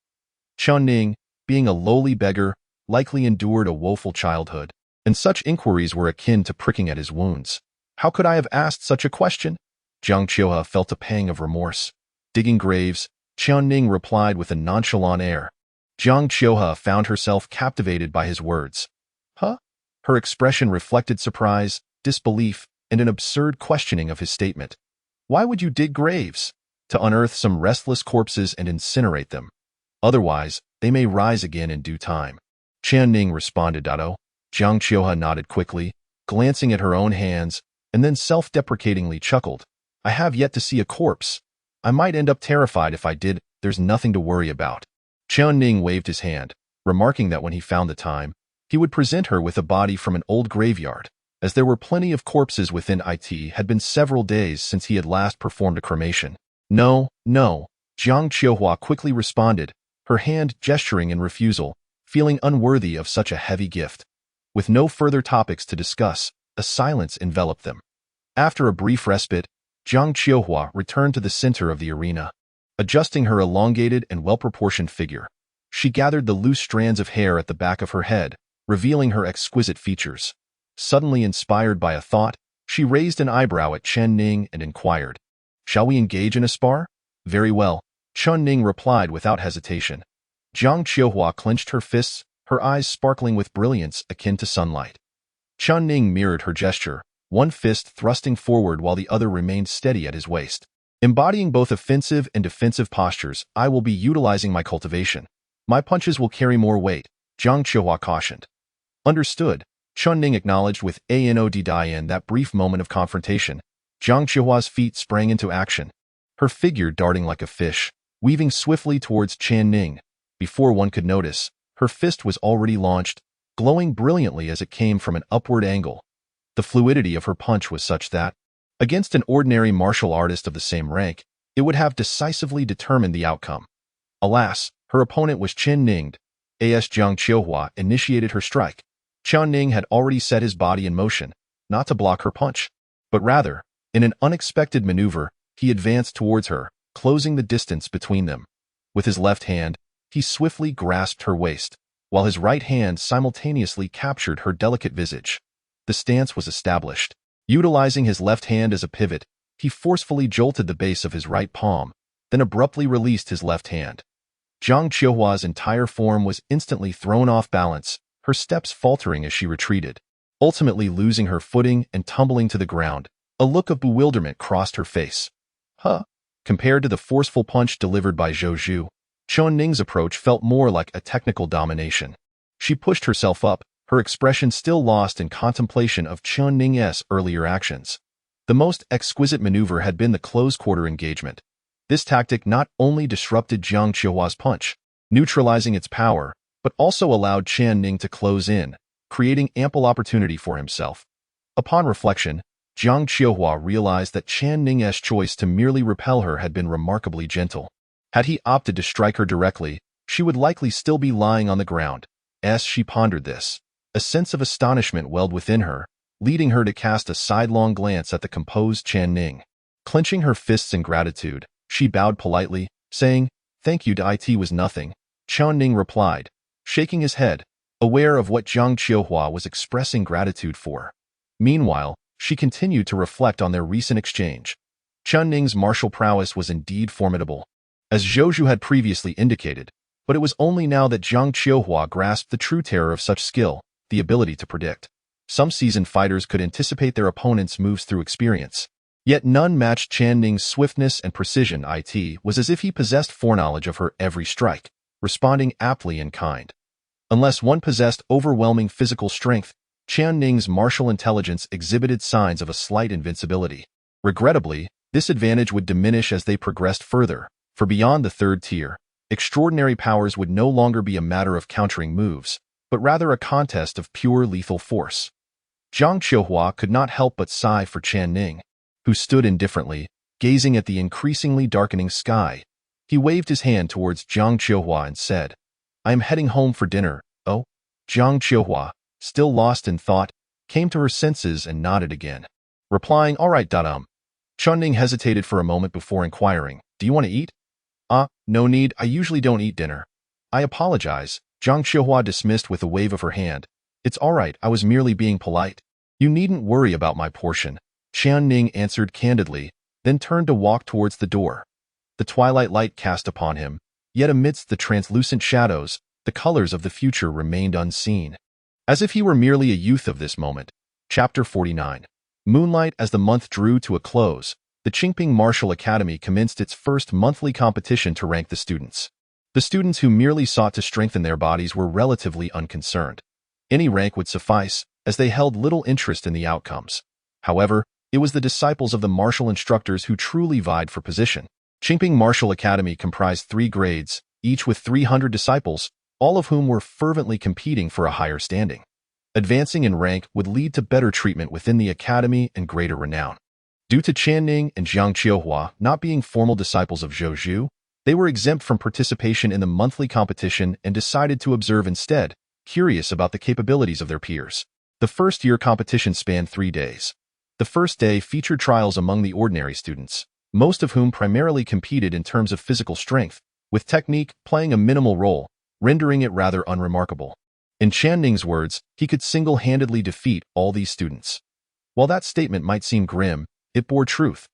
Chen Ning, being a lowly beggar, likely endured a woeful childhood, and such inquiries were akin to pricking at his wounds. "How could I have asked such a question?" Jiang Qiuhua felt a pang of remorse. "Digging graves," Chen Ning replied with a nonchalant air. Jiang Qiuhua found herself captivated by his words. "Huh?" Her expression reflected surprise, disbelief, and an absurd questioning of his statement. "Why would you dig graves?" "To unearth some restless corpses and incinerate them. Otherwise, they may rise again in due time." Chen Ning responded. "Oh." Jiang Qiuhua nodded quickly, glancing at her own hands, and then self-deprecatingly chuckled. "I have yet to see a corpse. I might end up terrified if I did. There's nothing to worry about." Chen Ning waved his hand, remarking that when he found the time, he would present her with a body from an old graveyard, as there were plenty of corpses within it. Had been several days since he had last performed a cremation. "No, no," Jiang Qiuhua quickly responded, her hand gesturing in refusal, feeling unworthy of such a heavy gift. With no further topics to discuss, a silence enveloped them. After a brief respite, Jiang Qiuhua returned to the center of the arena. Adjusting her elongated and well-proportioned figure, she gathered the loose strands of hair at the back of her head, revealing her exquisite features. Suddenly inspired by a thought, she raised an eyebrow at Chen Ning and inquired, "Shall we engage in a spar?" "Very well," Chen Ning replied without hesitation. Jiang Qiuhua clenched her fists, her eyes sparkling with brilliance akin to sunlight. Chen Ning mirrored her gesture, one fist thrusting forward while the other remained steady at his waist. "Embodying both offensive and defensive postures, I will be utilizing my cultivation. My punches will carry more weight," Jiang Qiuhua cautioned. "Understood," Chen Ning acknowledged with a nod. In that brief moment of confrontation, Jiang Qiuhua's feet sprang into action, her figure darting like a fish, weaving swiftly towards Chen Ning. Before one could notice, her fist was already launched, glowing brilliantly as it came from an upward angle. The fluidity of her punch was such that, against an ordinary martial artist of the same rank, it would have decisively determined the outcome. Alas, her opponent was Chen Ning. As Jiang Qiuhua initiated her strike, Chen Ning had already set his body in motion, not to block her punch, but rather, in an unexpected maneuver, he advanced towards her, closing the distance between them. With his left hand, he swiftly grasped her waist, while his right hand simultaneously captured her delicate visage. The stance was established. Utilizing his left hand as a pivot, he forcefully jolted the base of his right palm, then abruptly released his left hand. Jiang Qiuhua's entire form was instantly thrown off balance, her steps faltering as she retreated, ultimately losing her footing and tumbling to the ground. A look of bewilderment crossed her face. "Huh?" Compared to the forceful punch delivered by Zhou Zhu, Chen Ning's approach felt more like a technical domination. She pushed herself up, her expression still lost in contemplation of Chen Ning's earlier actions. The most exquisite maneuver had been the close-quarter engagement. This tactic not only disrupted Jiang Qiuhua's punch, neutralizing its power, but also allowed Chen Ning to close in, creating ample opportunity for himself. Upon reflection, Jiang Qiuhua realized that Chen Ning's choice to merely repel her had been remarkably gentle. Had he opted to strike her directly, she would likely still be lying on the ground. As she pondered this, a sense of astonishment welled within her, leading her to cast a sidelong glance at the composed Chen Ning. Clenching her fists in gratitude, she bowed politely, saying, "Thank you. It was nothing," Chen Ning replied, shaking his head. aware of what Jiang Qiuhua was expressing gratitude for. Meanwhile, she continued to reflect on their recent exchange. Chen Ning's martial prowess was indeed formidable, as Zhou had previously indicated, but it was only now that Jiang Qiuhua grasped the true terror of such skill, the ability to predict. Some seasoned fighters could anticipate their opponent's moves through experience, yet none matched Chen Ning's swiftness and precision. It was as if he possessed foreknowledge of her every strike, responding aptly in kind. Unless one possessed overwhelming physical strength, Chen Ning's martial intelligence exhibited signs of a slight invincibility. Regrettably, this advantage would diminish as they progressed further, for beyond the third tier, extraordinary powers would no longer be a matter of countering moves, but rather a contest of pure lethal force. Jiang Qiuhua could not help but sigh for Chen Ning, who stood indifferently, gazing at the increasingly darkening sky. He waved his hand towards Jiang Qiuhua and said, "I am heading home for dinner." Oh, Jiang Qiuhua, still lost in thought, came to her senses and nodded again, replying, "All right, Chen Ning hesitated for a moment before inquiring, "Do you want to eat?" No need, I usually don't eat dinner." "I apologize," Jiang Qiuhua dismissed with a wave of her hand. "It's all right, I was merely being polite." "You needn't worry about my portion," Chen Ning answered candidly, then turned to walk towards the door. The twilight light cast upon him, yet amidst the translucent shadows, the colors of the future remained unseen, as if he were merely a youth of this moment. Chapter 49. Moonlight. As the month drew to a close, the Qingping Martial Academy commenced its first monthly competition to rank the students. The students who merely sought to strengthen their bodies were relatively unconcerned. Any rank would suffice, as they held little interest in the outcomes. However, it was the disciples of the martial instructors who truly vied for position. Qingping Martial Academy comprised 3 grades, each with 300 disciples, all of whom were fervently competing for a higher standing. Advancing in rank would lead to better treatment within the academy and greater renown. Due to Chen Ning and Jiang Qiuhua not being formal disciples of Zhou, they were exempt from participation in the monthly competition and decided to observe instead, curious about the capabilities of their peers. The first-year competition spanned 3 days. The first day featured trials among the ordinary students, most of whom primarily competed in terms of physical strength, with technique playing a minimal role, rendering it rather unremarkable. In Chen Ning's words, he could single-handedly defeat all these students. While that statement might seem grim, it bore truth.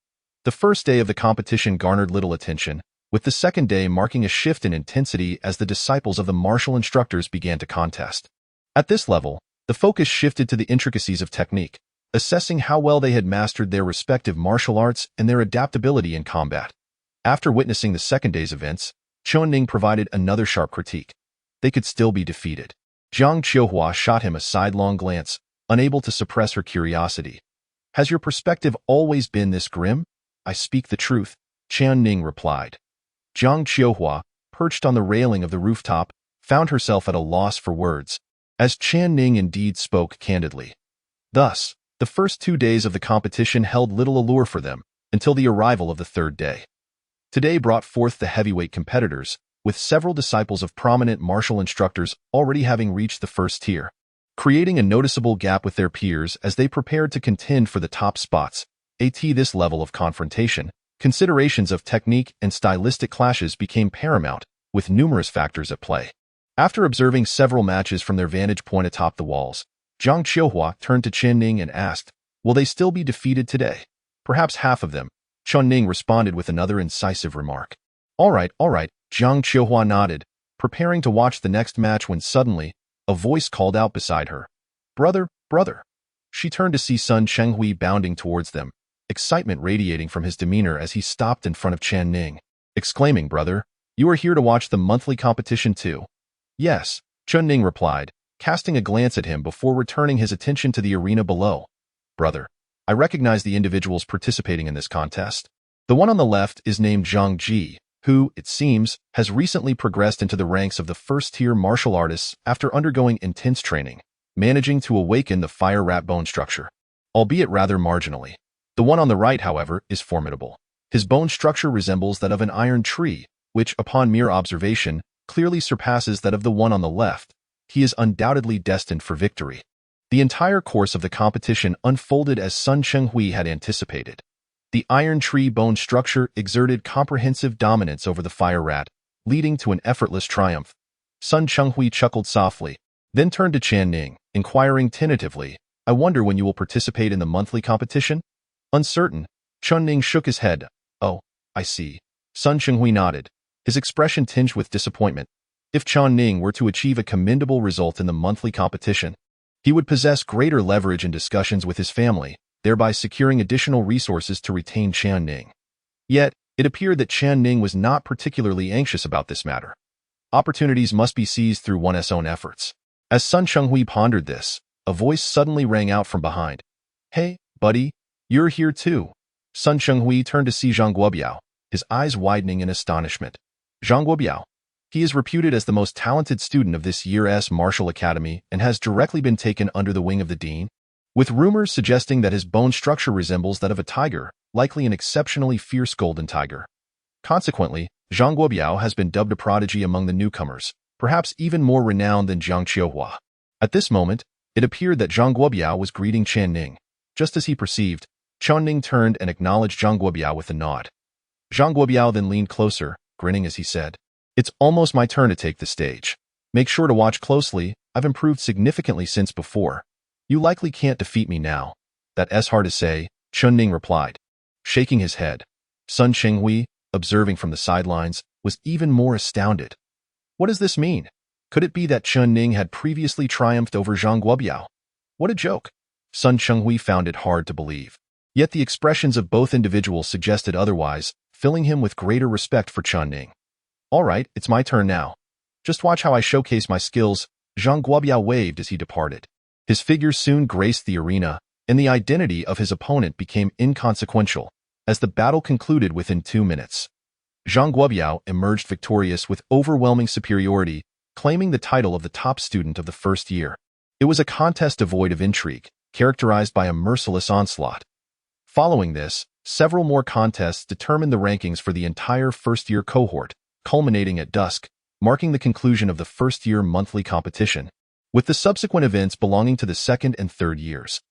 The first day of the competition garnered little attention, with the second day marking a shift in intensity as the disciples of the martial instructors began to contest. At this level, the focus shifted to the intricacies of technique, assessing how well they had mastered their respective martial arts and their adaptability in combat. After witnessing the second day's events, Chen Ning provided another sharp critique. They could still be defeated. Jiang Qiuhua shot him a sidelong glance, unable to suppress her curiosity. "Has your perspective always been this grim?" "I speak the truth," Chen Ning replied. Jiang Qiuhua, perched on the railing of the rooftop, found herself at a loss for words, as Chen Ning indeed spoke candidly. Thus, the first 2 days of the competition held little allure for them, until the arrival of the third day. Today brought forth the heavyweight competitors, with several disciples of prominent martial instructors already having reached the first tier, creating a noticeable gap with their peers as they prepared to contend for the top spots. At this level of confrontation, considerations of technique and stylistic clashes became paramount, with numerous factors at play. After observing several matches from their vantage point atop the walls, Jiang Qiuhua turned to Chen Ning and asked, "Will they still be defeated today?" "Perhaps half of them," Chen Ning responded with another incisive remark. All right, Jiang Qiuhua nodded, preparing to watch the next match when suddenly, a voice called out beside her. Brother. She turned to see Sun Chenghui bounding towards them, excitement radiating from his demeanor as he stopped in front of Chen Ning, exclaiming, "Brother, you are here to watch the monthly competition too?" "Yes," Chen Ning replied, casting a glance at him before returning his attention to the arena below. "Brother, I recognize the individuals participating in this contest. The one on the left is named Zhang Ji, who, it seems, has recently progressed into the ranks of the first-tier martial artists after undergoing intense training, managing to awaken the fire rat bone structure, albeit rather marginally. The one on the right, however, is formidable. His bone structure resembles that of an iron tree, which, upon mere observation, clearly surpasses that of the one on the left. He is undoubtedly destined for victory." The entire course of the competition unfolded as Sun Chenghui had anticipated. The iron tree bone structure exerted comprehensive dominance over the fire rat, leading to an effortless triumph. Sun Chenghui chuckled softly, then turned to Chen Ning, inquiring tentatively, "I wonder when you will participate in the monthly competition?" Uncertain, Chen Ning shook his head. "Oh, I see." Sun Chenghui nodded, his expression tinged with disappointment. If Chen Ning were to achieve a commendable result in the monthly competition, he would possess greater leverage in discussions with his family, thereby securing additional resources to retain Chen Ning. Yet, it appeared that Chen Ning was not particularly anxious about this matter. Opportunities must be seized through one's own efforts. As Sun Chenghui pondered this, a voice suddenly rang out from behind. "Hey, buddy, you're here too." Sun Chenghui turned to see Zhang Guobiao, his eyes widening in astonishment. Zhang Guobiao. He is reputed as the most talented student of this year's martial academy and has directly been taken under the wing of the dean, with rumors suggesting that his bone structure resembles that of a tiger, likely an exceptionally fierce golden tiger. Consequently, Zhang Guobiao has been dubbed a prodigy among the newcomers, perhaps even more renowned than Jiang Qiuhua. At this moment, it appeared that Zhang Guobiao was greeting Chen Ning. Just as he perceived, Chen Ning turned and acknowledged Zhang Guobiao with a nod. Zhang Guobiao then leaned closer, grinning as he said, "It's almost my turn to take the stage. Make sure to watch closely. I've improved significantly since before. You likely can't defeat me now." "That's hard to say," Chen Ning replied, shaking his head. Sun Chenghui, observing from the sidelines, was even more astounded. What does this mean? Could it be that Chen Ning had previously triumphed over Zhang Guobiao? What a joke! Sun Chenghui found it hard to believe. Yet the expressions of both individuals suggested otherwise, filling him with greater respect for Chen Ning. "All right, it's my turn now. Just watch how I showcase my skills." Zhang Guobiao waved as he departed. His figure soon graced the arena, and the identity of his opponent became inconsequential, as the battle concluded within 2 minutes. Zhang Guobiao emerged victorious with overwhelming superiority, claiming the title of the top student of the first year. It was a contest devoid of intrigue, characterized by a merciless onslaught. Following this, several more contests determined the rankings for the entire first-year cohort, culminating at dusk, marking the conclusion of the first-year monthly competition, with the subsequent events belonging to the second and third years.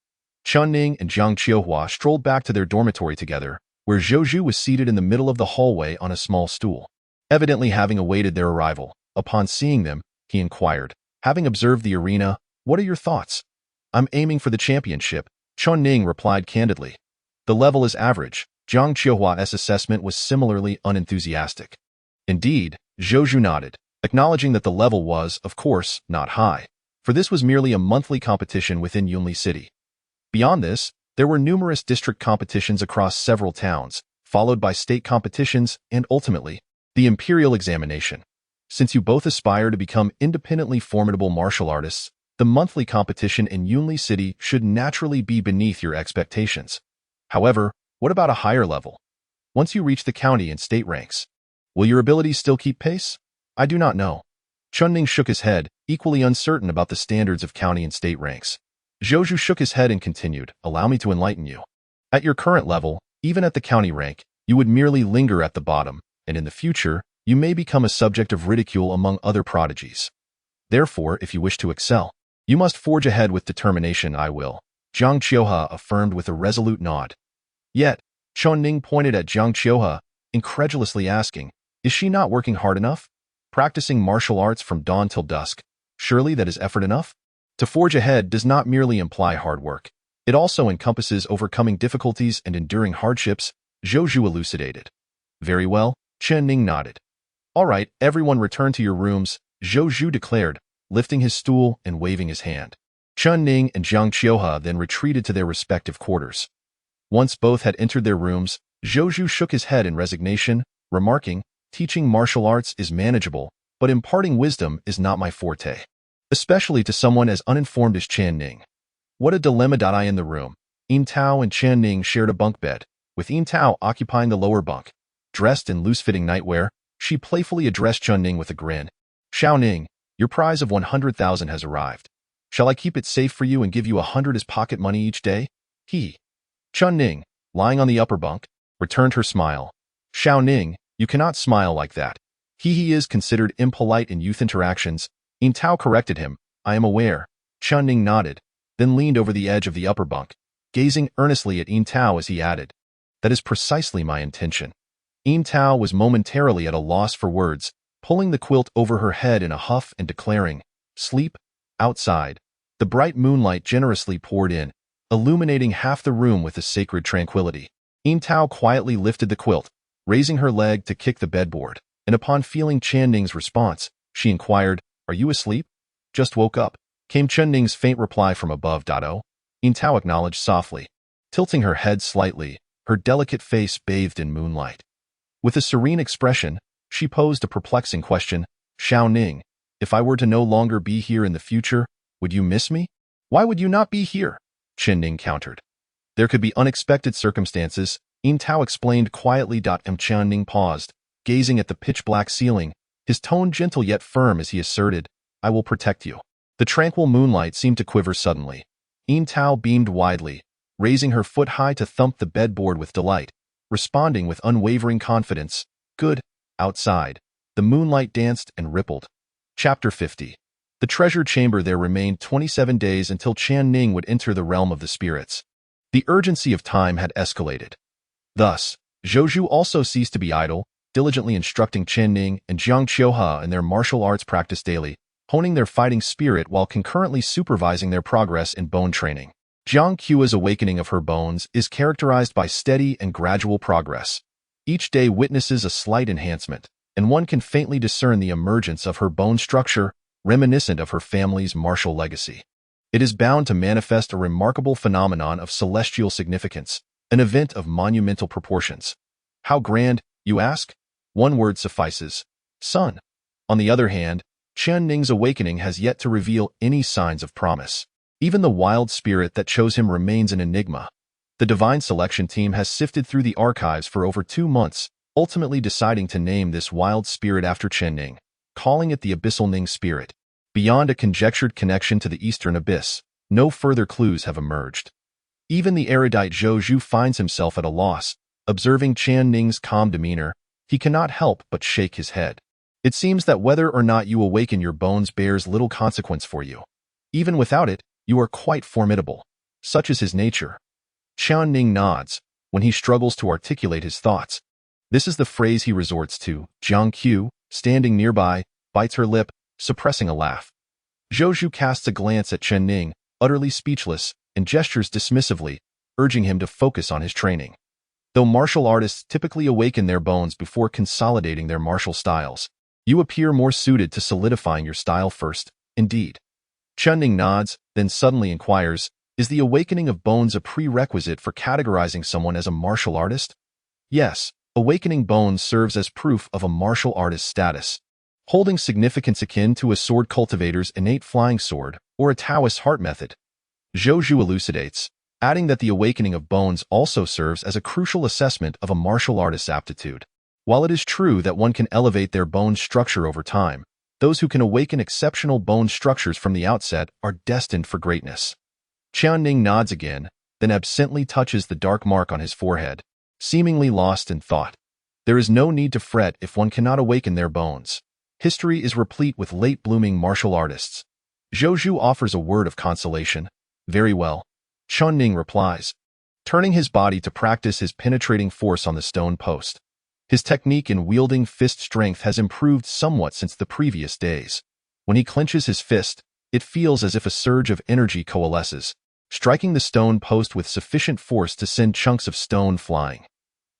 Chen Ning and Jiang Qiuhua strolled back to their dormitory together, where Zhou Zhu was seated in the middle of the hallway on a small stool. Evidently having awaited their arrival, upon seeing them, he inquired, "Having observed the arena, what are your thoughts?" "I'm aiming for the championship," Chen Ning replied candidly. "The level is average." Jiang Qiuhua's assessment was similarly unenthusiastic. Indeed, Zhou Zhu nodded, acknowledging that the level was, of course, not high, for this was merely a monthly competition within Yunli City. Beyond this, there were numerous district competitions across several towns, followed by state competitions and, ultimately, the imperial examination. Since you both aspire to become independently formidable martial artists, the monthly competition in Yunli City should naturally be beneath your expectations. However, what about a higher level? Once you reach the county and state ranks, will your abilities still keep pace? I do not know. Chen Ning shook his head, equally uncertain about the standards of county and state ranks. Zhou Zhu shook his head and continued, "Allow me to enlighten you. At your current level, even at the county rank, you would merely linger at the bottom, and in the future, you may become a subject of ridicule among other prodigies. Therefore, if you wish to excel, you must forge ahead with determination." "I will," Jiang Qiuhua affirmed with a resolute nod. Yet, Chen Ning pointed at Jiang Qiuhua, incredulously asking, "Is she not working hard enough? Practicing martial arts from dawn till dusk, surely that is effort enough?" To forge ahead does not merely imply hard work. It also encompasses overcoming difficulties and enduring hardships, Zhou Zhu elucidated. "Very well," Chen Ning nodded. "All right, everyone return to your rooms," Zhou Zhu declared, lifting his stool and waving his hand. Chen Ning and Jiang Qiuhua then retreated to their respective quarters. Once both had entered their rooms, Zhou Zhu shook his head in resignation, remarking, "Teaching martial arts is manageable, but imparting wisdom is not my forte. Especially to someone as uninformed as Chen Ning. What a dilemma. I in the room. Yin Tao and Chen Ning shared a bunk bed, with Yin Tao occupying the lower bunk. Dressed in loose-fitting nightwear, she playfully addressed Chen Ning with a grin. "Xiao Ning, your prize of 100,000 has arrived. Shall I keep it safe for you and give you 100 as pocket money each day?" Chen Ning, lying on the upper bunk, returned her smile. "Xiao Ning, you cannot smile like that. He is considered impolite in youth interactions." Yin Tao corrected him. "I am aware." Chen Ning nodded, then leaned over the edge of the upper bunk, gazing earnestly at Yin Tao as he added, "That is precisely my intention." Yin Tao was momentarily at a loss for words, pulling the quilt over her head in a huff and declaring, "Sleep? Outside, the bright moonlight generously poured in, illuminating half the room with a sacred tranquility. Yin Tao quietly lifted the quilt, raising her leg to kick the bedboard, and upon feeling Chen Ning's response, she inquired, "Are you asleep?" "Just woke up," came Chen Ning's faint reply from above. Yin Tao acknowledged softly, tilting her head slightly, her delicate face bathed in moonlight. With a serene expression, she posed a perplexing question. "Xiao Ning, if I were to no longer be here in the future, would you miss me?" "Why would you not be here?" Chen Ning countered. "There could be unexpected circumstances," Yin Tao explained quietly. Chen Ning paused, gazing at the pitch-black ceiling, his tone gentle yet firm as he asserted, "I will protect you." The tranquil moonlight seemed to quiver suddenly. Yin Tao beamed widely, raising her foot high to thump the bedboard with delight, responding with unwavering confidence, "Good." Outside, the moonlight danced and rippled. Chapter 50. The treasure chamber. There remained 27 days until Chen Ning would enter the realm of the spirits. The urgency of time had escalated. Thus, Zhou Zhu also ceased to be idle, diligently instructing Chen Ning and Jiang Qiuhua in their martial arts practice daily, honing their fighting spirit while concurrently supervising their progress in bone training. Jiang Qiuhua's awakening of her bones is characterized by steady and gradual progress. Each day witnesses a slight enhancement, and one can faintly discern the emergence of her bone structure, reminiscent of her family's martial legacy. It is bound to manifest a remarkable phenomenon of celestial significance, an event of monumental proportions. How grand, you ask? One word suffices: sun. On the other hand, Chen Ning's awakening has yet to reveal any signs of promise. Even the wild spirit that chose him remains an enigma. The divine selection team has sifted through the archives for over 2 months, ultimately deciding to name this wild spirit after Chen Ning, calling it the Abyssal Ning spirit. Beyond a conjectured connection to the eastern abyss, no further clues have emerged. Even the erudite Zhou Zhu finds himself at a loss. Observing Chen Ning's calm demeanor, he cannot help but shake his head. It seems that whether or not you awaken your bones bears little consequence for you. Even without it, you are quite formidable. Such is his nature. Chen Ning nods, when he struggles to articulate his thoughts. This is the phrase he resorts to. Jiang Qiuhua, standing nearby, bites her lip, suppressing a laugh. Zhou Zhu casts a glance at Chen Ning, utterly speechless, and gestures dismissively, urging him to focus on his training. Though martial artists typically awaken their bones before consolidating their martial styles, you appear more suited to solidifying your style first, indeed. Chen Ning nods, then suddenly inquires, "Is the awakening of bones a prerequisite for categorizing someone as a martial artist?" "Yes, awakening bones serves as proof of a martial artist's status, holding significance akin to a sword cultivator's innate flying sword or a Taoist heart method," Zhou Zhu elucidates, adding that the awakening of bones also serves as a crucial assessment of a martial artist's aptitude. While it is true that one can elevate their bone structure over time, those who can awaken exceptional bone structures from the outset are destined for greatness. Chen Ning nods again, then absently touches the dark mark on his forehead, seemingly lost in thought. There is no need to fret if one cannot awaken their bones. History is replete with late-blooming martial artists. Zhou Zhu offers a word of consolation. "Very well," Chen Ning replies, turning his body to practice his penetrating force on the stone post. His technique in wielding fist strength has improved somewhat since the previous days. When he clenches his fist, it feels as if a surge of energy coalesces, striking the stone post with sufficient force to send chunks of stone flying.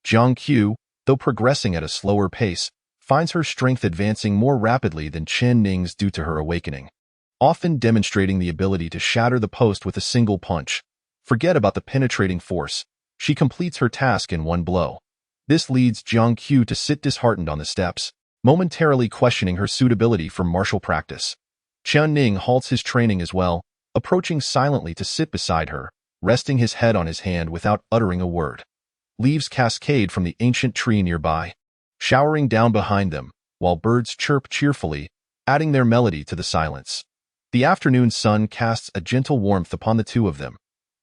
Jiang Qiuhua, though progressing at a slower pace, finds her strength advancing more rapidly than Chen Ning's due to her awakening, often demonstrating the ability to shatter the post with a single punch. Forget about the penetrating force. She completes her task in one blow. This leads Jiang Qiuhua to sit disheartened on the steps, momentarily questioning her suitability for martial practice. Chen Ning halts his training as well, approaching silently to sit beside her, resting his head on his hand without uttering a word. Leaves cascade from the ancient tree nearby, showering down behind them, while birds chirp cheerfully, adding their melody to the silence. The afternoon sun casts a gentle warmth upon the two of them.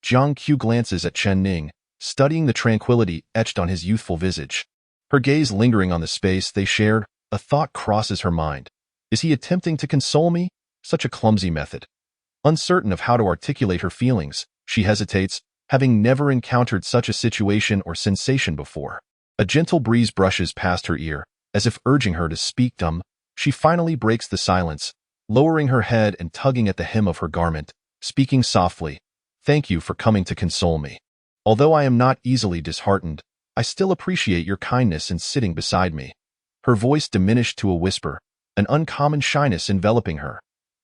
Jiang Qiuhua glances at Chen Ning, studying the tranquility etched on his youthful visage. Her gaze lingering on the space they shared, a thought crosses her mind. Is he attempting to console me? Such a clumsy method. Uncertain of how to articulate her feelings, she hesitates, having never encountered such a situation or sensation before. A gentle breeze brushes past her ear, as if urging her to speak. She finally breaks the silence, lowering her head and tugging at the hem of her garment, speaking softly, "Thank you for coming to console me. Although I am not easily disheartened, I still appreciate your kindness in sitting beside me." Her voice diminished to a whisper, an uncommon shyness enveloping her.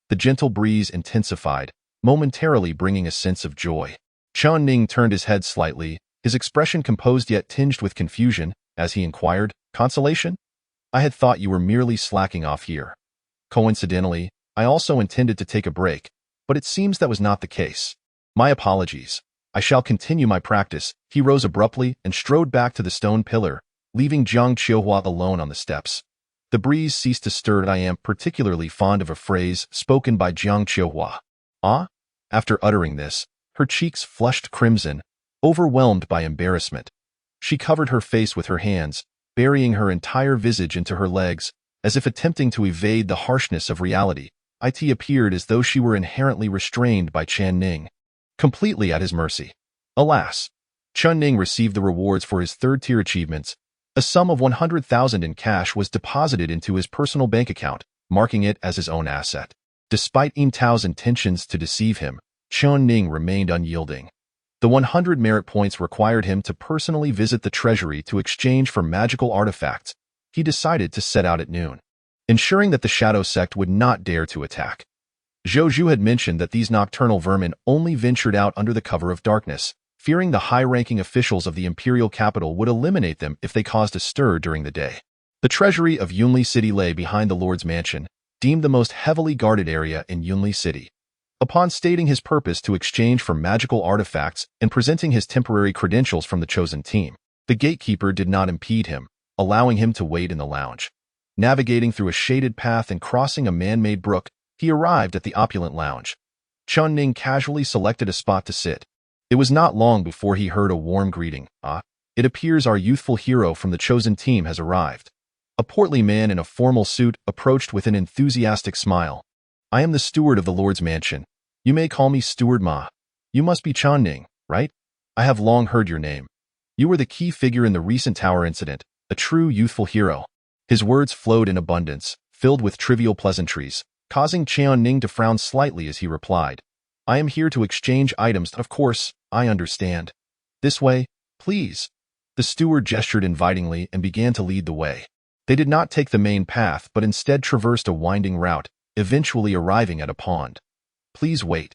The gentle breeze intensified, momentarily bringing a sense of joy. Chen Ning turned his head slightly, his expression composed yet tinged with confusion, as he inquired, "Consolation? I had thought you were merely slacking off here. Coincidentally, I also intended to take a break, but it seems that was not the case. My apologies. I shall continue my practice." He rose abruptly and strode back to the stone pillar, leaving Jiang Qiuhua alone on the steps. The breeze ceased to stir. "I am particularly fond of a phrase spoken by Jiang Qiuhua." "Ah?" After uttering this, her cheeks flushed crimson, overwhelmed by embarrassment. She covered her face with her hands, burying her entire visage into her legs, as if attempting to evade the harshness of reality. It appeared as though she were inherently restrained by Chen Ning, completely at his mercy. Alas! Chen Ning received the rewards for his third-tier achievements. A sum of 100,000 in cash was deposited into his personal bank account, marking it as his own asset. Despite Yin Tao's intentions to deceive him, Chen Ning remained unyielding. The 100 merit points required him to personally visit the treasury to exchange for magical artifacts. He decided to set out at noon, ensuring that the Shadow Sect would not dare to attack. Zhou Zhu had mentioned that these nocturnal vermin only ventured out under the cover of darkness, fearing the high-ranking officials of the imperial capital would eliminate them if they caused a stir during the day. The treasury of Yunli City lay behind the Lord's mansion, deemed the most heavily guarded area in Yunli City. Upon stating his purpose to exchange for magical artifacts and presenting his temporary credentials from the chosen team, the gatekeeper did not impede him, allowing him to wait in the lounge. Navigating through a shaded path and crossing a man-made brook, he arrived at the opulent lounge. Chen Ning casually selected a spot to sit. It was not long before he heard a warm greeting. "Ah, it appears our youthful hero from the chosen team has arrived." A portly man in a formal suit approached with an enthusiastic smile. "I am the steward of the Lord's mansion. You may call me Steward Ma. You must be Chen Ning, right? I have long heard your name. You were the key figure in the recent tower incident, a true youthful hero." His words flowed in abundance, filled with trivial pleasantries, causing Chen Ning to frown slightly as he replied, "I am here to exchange items." "Of course, I understand. This way, please." The steward gestured invitingly and began to lead the way. They did not take the main path but instead traversed a winding route, eventually arriving at a pond. "Please wait."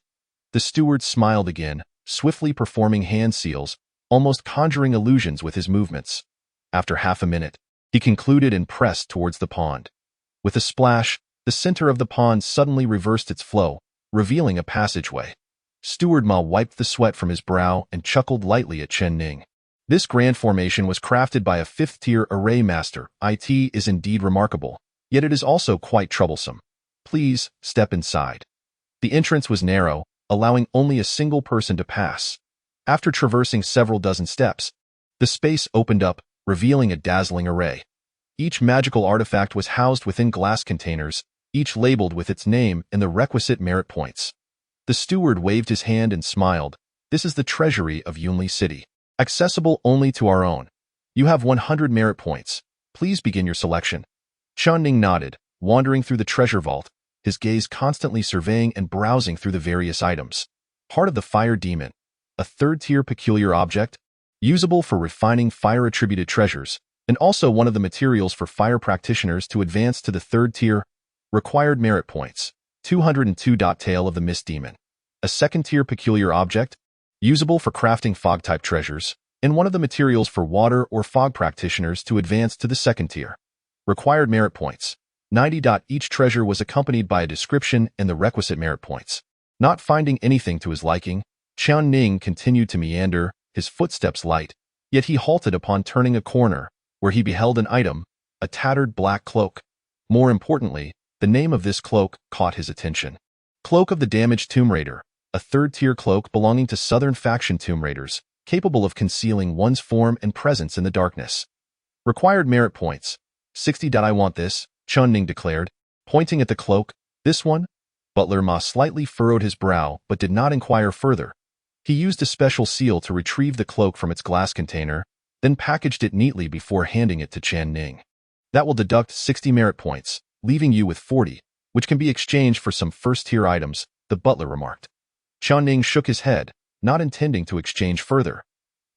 The steward smiled again, swiftly performing hand seals, almost conjuring illusions with his movements. After half a minute, he concluded and pressed towards the pond. With a splash, the center of the pond suddenly reversed its flow, revealing a passageway. Steward Ma wiped the sweat from his brow and chuckled lightly at Chen Ning. This grand formation was crafted by a fifth-tier array master. It is indeed remarkable, yet it is also quite troublesome. Please, step inside. The entrance was narrow, allowing only a single person to pass. After traversing several dozen steps, the space opened up, revealing a dazzling array. Each magical artifact was housed within glass containers, each labeled with its name and the requisite merit points. The steward waved his hand and smiled. "This is the treasury of Yunli City, accessible only to our own. You have 100 merit points. Please begin your selection." Chen Ning nodded, wandering through the treasure vault, his gaze constantly surveying and browsing through the various items. Heart of the Fire Demon, a third-tier peculiar object, usable for refining fire-attributed treasures, and also one of the materials for fire practitioners to advance to the third tier. Required merit points, 202. Tail of the Mist Demon, a second-tier peculiar object, usable for crafting fog-type treasures, and one of the materials for water or fog practitioners to advance to the second tier. Required merit points, 90. Each treasure was accompanied by a description and the requisite merit points. Not finding anything to his liking, Chen Ning continued to meander, his footsteps light, yet he halted upon turning a corner, where he beheld an item, a tattered black cloak. More importantly, the name of this cloak caught his attention. Cloak of the Damaged Tomb Raider, a third-tier cloak belonging to Southern Faction Tomb Raiders, capable of concealing one's form and presence in the darkness. Required merit points, 60. I want this, Chen Ning declared, pointing at the cloak. "This one?" Butler Ma slightly furrowed his brow but did not inquire further. He used a special seal to retrieve the cloak from its glass container, then packaged it neatly before handing it to Chen Ning. "That will deduct 60 merit points, leaving you with 40. which can be exchanged for some first-tier items, the butler remarked. Chen Ning shook his head, not intending to exchange further.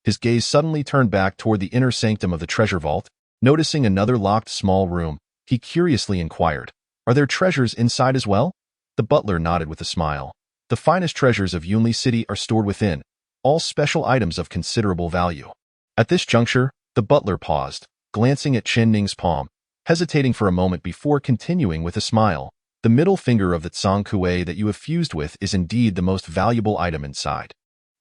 His gaze suddenly turned back toward the inner sanctum of the treasure vault. Noticing another locked small room, he curiously inquired, "Are there treasures inside as well?" The butler nodded with a smile. "The finest treasures of Yunli City are stored within, all special items of considerable value." At this juncture, the butler paused, glancing at Chen Ning's palm, hesitating for a moment before continuing with a smile. "The middle finger of the Jiang Qiuhua that you have fused with is indeed the most valuable item inside.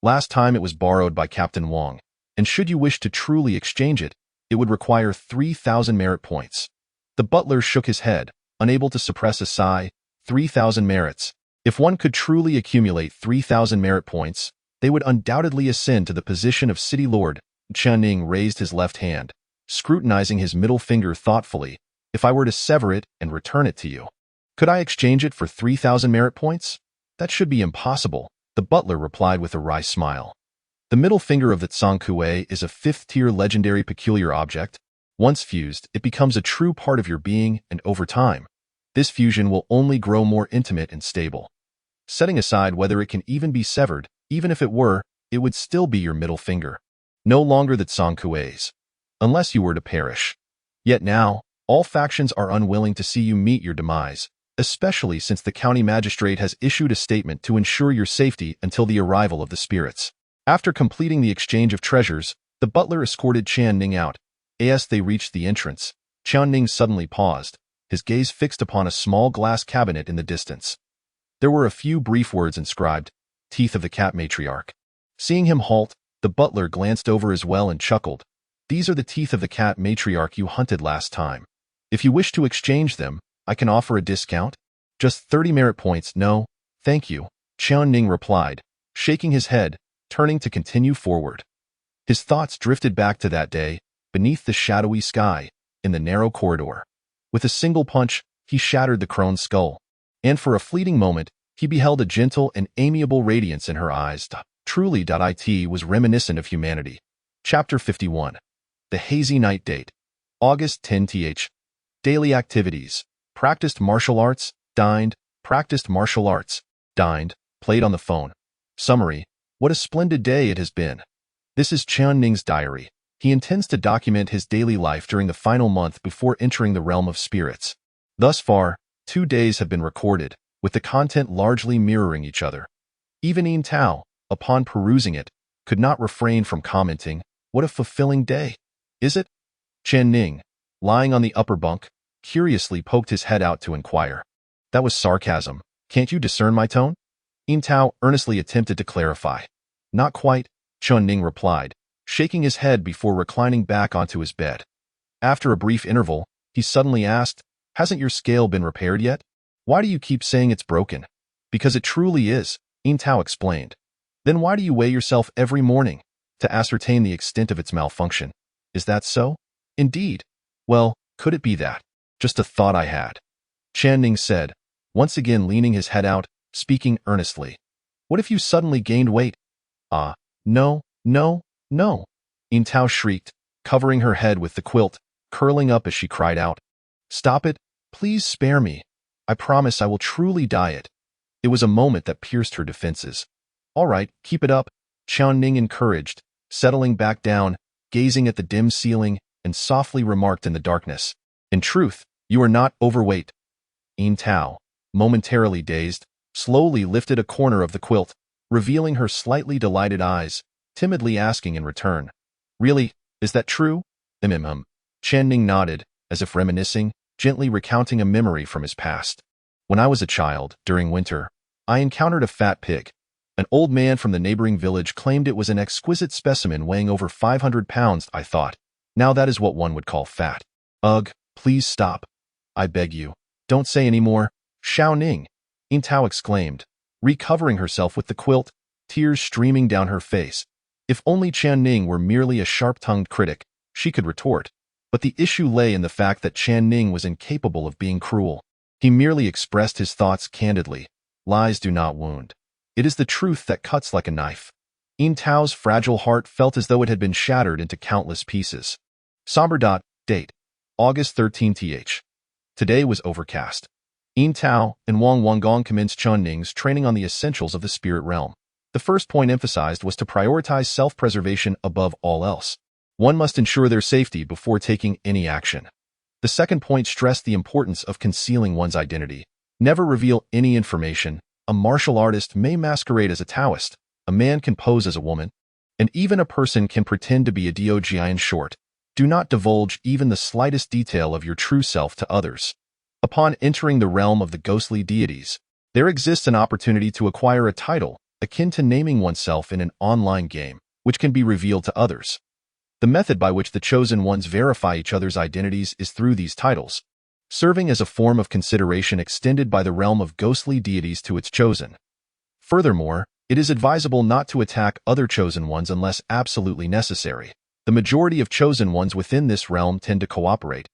Last time it was borrowed by Captain Wang, and should you wish to truly exchange it, it would require 3,000 merit points." The butler shook his head, unable to suppress a sigh. 3,000 merits. If one could truly accumulate 3,000 merit points, they would undoubtedly ascend to the position of city lord. Chen Ning raised his left hand, scrutinizing his middle finger thoughtfully. "If I were to sever it and return it to you, could I exchange it for 3,000 merit points?" "That should be impossible," the butler replied with a wry smile. "The middle finger of the Jiang Qiuhua is a 5th-tier legendary peculiar object. Once fused, it becomes a true part of your being, and over time, this fusion will only grow more intimate and stable. Setting aside whether it can even be severed, even if it were, it would still be your middle finger, no longer the Jiang Qiuhua's, unless you were to perish. Yet now, all factions are unwilling to see you meet your demise, especially since the county magistrate has issued a statement to ensure your safety until the arrival of the spirits." After completing the exchange of treasures, the butler escorted Chen Ning out. As they reached the entrance, Chen Ning suddenly paused, his gaze fixed upon a small glass cabinet in the distance. There were a few brief words inscribed, "Teeth of the Cat Matriarch." Seeing him halt, the butler glanced over as well and chuckled. "These are the teeth of the cat matriarch you hunted last time. If you wish to exchange them, I can offer a discount." "Just 30 merit points, no, thank you," Chen Ning replied, shaking his head, turning to continue forward. His thoughts drifted back to that day, beneath the shadowy sky, in the narrow corridor. With a single punch, he shattered the crone's skull, and for a fleeting moment, he beheld a gentle and amiable radiance in her eyes. Truly, it was reminiscent of humanity. Chapter 51. The Hazy Night Date. August 10th. Daily activities. Practiced martial arts, dined, practiced martial arts, dined, played on the phone. Summary. What a splendid day it has been. This is Chen Ning's diary. He intends to document his daily life during the final month before entering the realm of spirits. Thus far, 2 days have been recorded, with the content largely mirroring each other. Even Yin Tao, upon perusing it, could not refrain from commenting, "What a fulfilling day, is it?" Chen Ning, lying on the upper bunk, curiously poked his head out to inquire. "That was sarcasm. Can't you discern my tone?" Yin Tao earnestly attempted to clarify. "Not quite," Chen Ning replied, shaking his head before reclining back onto his bed. After a brief interval, he suddenly asked, "Hasn't your scale been repaired yet? Why do you keep saying it's broken?" "Because it truly is," Yin Tao explained. "Then why do you weigh yourself every morning?" "To ascertain the extent of its malfunction." "Is that so?" "Indeed." "Well, could it be that? Just a thought I had," Chen Ning said, once again leaning his head out, speaking earnestly. "What if you suddenly gained weight?" "Ah, no, no, no," Yin Tao shrieked, covering her head with the quilt, curling up as she cried out. "Stop it, please spare me. I promise I will truly diet." It was a moment that pierced her defenses. "All right, keep it up," Chen Ning encouraged, settling back down, gazing at the dim ceiling, and softly remarked in the darkness, "In truth, you are not overweight." Yin Tao, momentarily dazed, slowly lifted a corner of the quilt, revealing her slightly delighted eyes, timidly asking in return, "Really, is that true?" Chen Ning nodded, as if reminiscing, gently recounting a memory from his past. "When I was a child, during winter, I encountered a fat pig. An old man from the neighboring village claimed it was an exquisite specimen weighing over 500 pounds, I thought. Now that is what one would call fat." "Ugh, please stop. I beg you. Don't say any more, Xiao Ning," Yin Tao exclaimed, recovering herself with the quilt, tears streaming down her face. If only Chen Ning were merely a sharp-tongued critic, she could retort. But the issue lay in the fact that Chen Ning was incapable of being cruel. He merely expressed his thoughts candidly. Lies do not wound. It is the truth that cuts like a knife. Yin Tao's fragile heart felt as though it had been shattered into countless pieces. Somber. Date. August 13th. Today was overcast. Yin Tao and Wang Wangong commenced Chen Ning's training on the essentials of the spirit realm. The first point emphasized was to prioritize self-preservation above all else. One must ensure their safety before taking any action. The second point stressed the importance of concealing one's identity. Never reveal any information. A martial artist may masquerade as a Taoist, a man can pose as a woman, and even a person can pretend to be a Diojian. In short, do not divulge even the slightest detail of your true self to others. Upon entering the realm of the ghostly deities, there exists an opportunity to acquire a title, akin to naming oneself in an online game, which can be revealed to others. The method by which the chosen ones verify each other's identities is through these titles, serving as a form of consideration extended by the realm of ghostly deities to its chosen. Furthermore, it is advisable not to attack other chosen ones unless absolutely necessary. The majority of chosen ones within this realm tend to cooperate,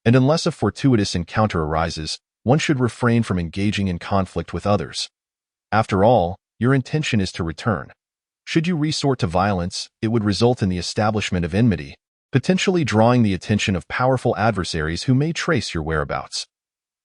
and unless a fortuitous encounter arises, one should refrain from engaging in conflict with others. After all, your intention is to return. Should you resort to violence, it would result in the establishment of enmity, potentially drawing the attention of powerful adversaries who may trace your whereabouts.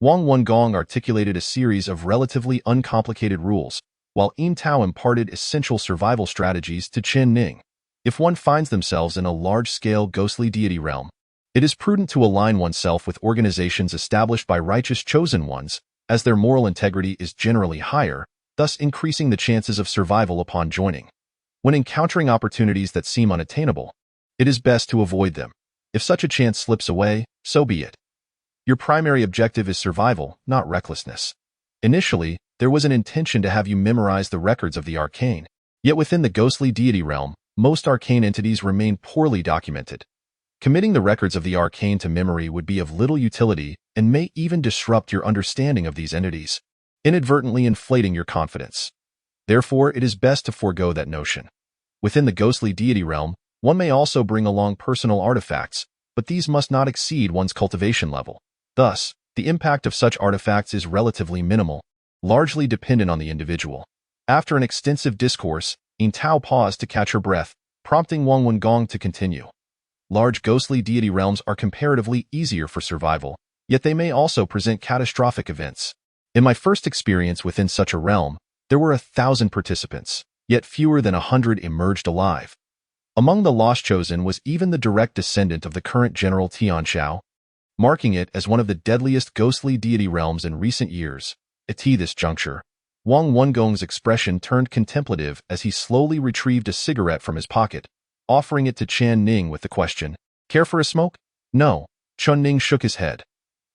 Wang Wangong articulated a series of relatively uncomplicated rules, while Yin Tao imparted essential survival strategies to Chen Ning. If one finds themselves in a large-scale ghostly deity realm, it is prudent to align oneself with organizations established by righteous chosen ones, as their moral integrity is generally higher, thus increasing the chances of survival upon joining. When encountering opportunities that seem unattainable, it is best to avoid them. If such a chance slips away, so be it. Your primary objective is survival, not recklessness. Initially, there was an intention to have you memorize the records of the arcane. Yet within the ghostly deity realm, most arcane entities remain poorly documented. Committing the records of the arcane to memory would be of little utility and may even disrupt your understanding of these entities, inadvertently inflating your confidence. Therefore, it is best to forego that notion. Within the ghostly deity realm, one may also bring along personal artifacts, but these must not exceed one's cultivation level. Thus, the impact of such artifacts is relatively minimal, largely dependent on the individual. After an extensive discourse, Yin Tao paused to catch her breath, prompting Wang Wangong to continue. Large ghostly deity realms are comparatively easier for survival, yet they may also present catastrophic events. In my first experience within such a realm, there were 1,000 participants, yet fewer than 100 emerged alive. Among the lost chosen was even the direct descendant of the current General Tianyu, marking it as one of the deadliest ghostly deity realms in recent years. At this juncture, Wang Wangong's expression turned contemplative as he slowly retrieved a cigarette from his pocket, offering it to Chen Ning with the question, "Care for a smoke?" "No." Chen Ning shook his head.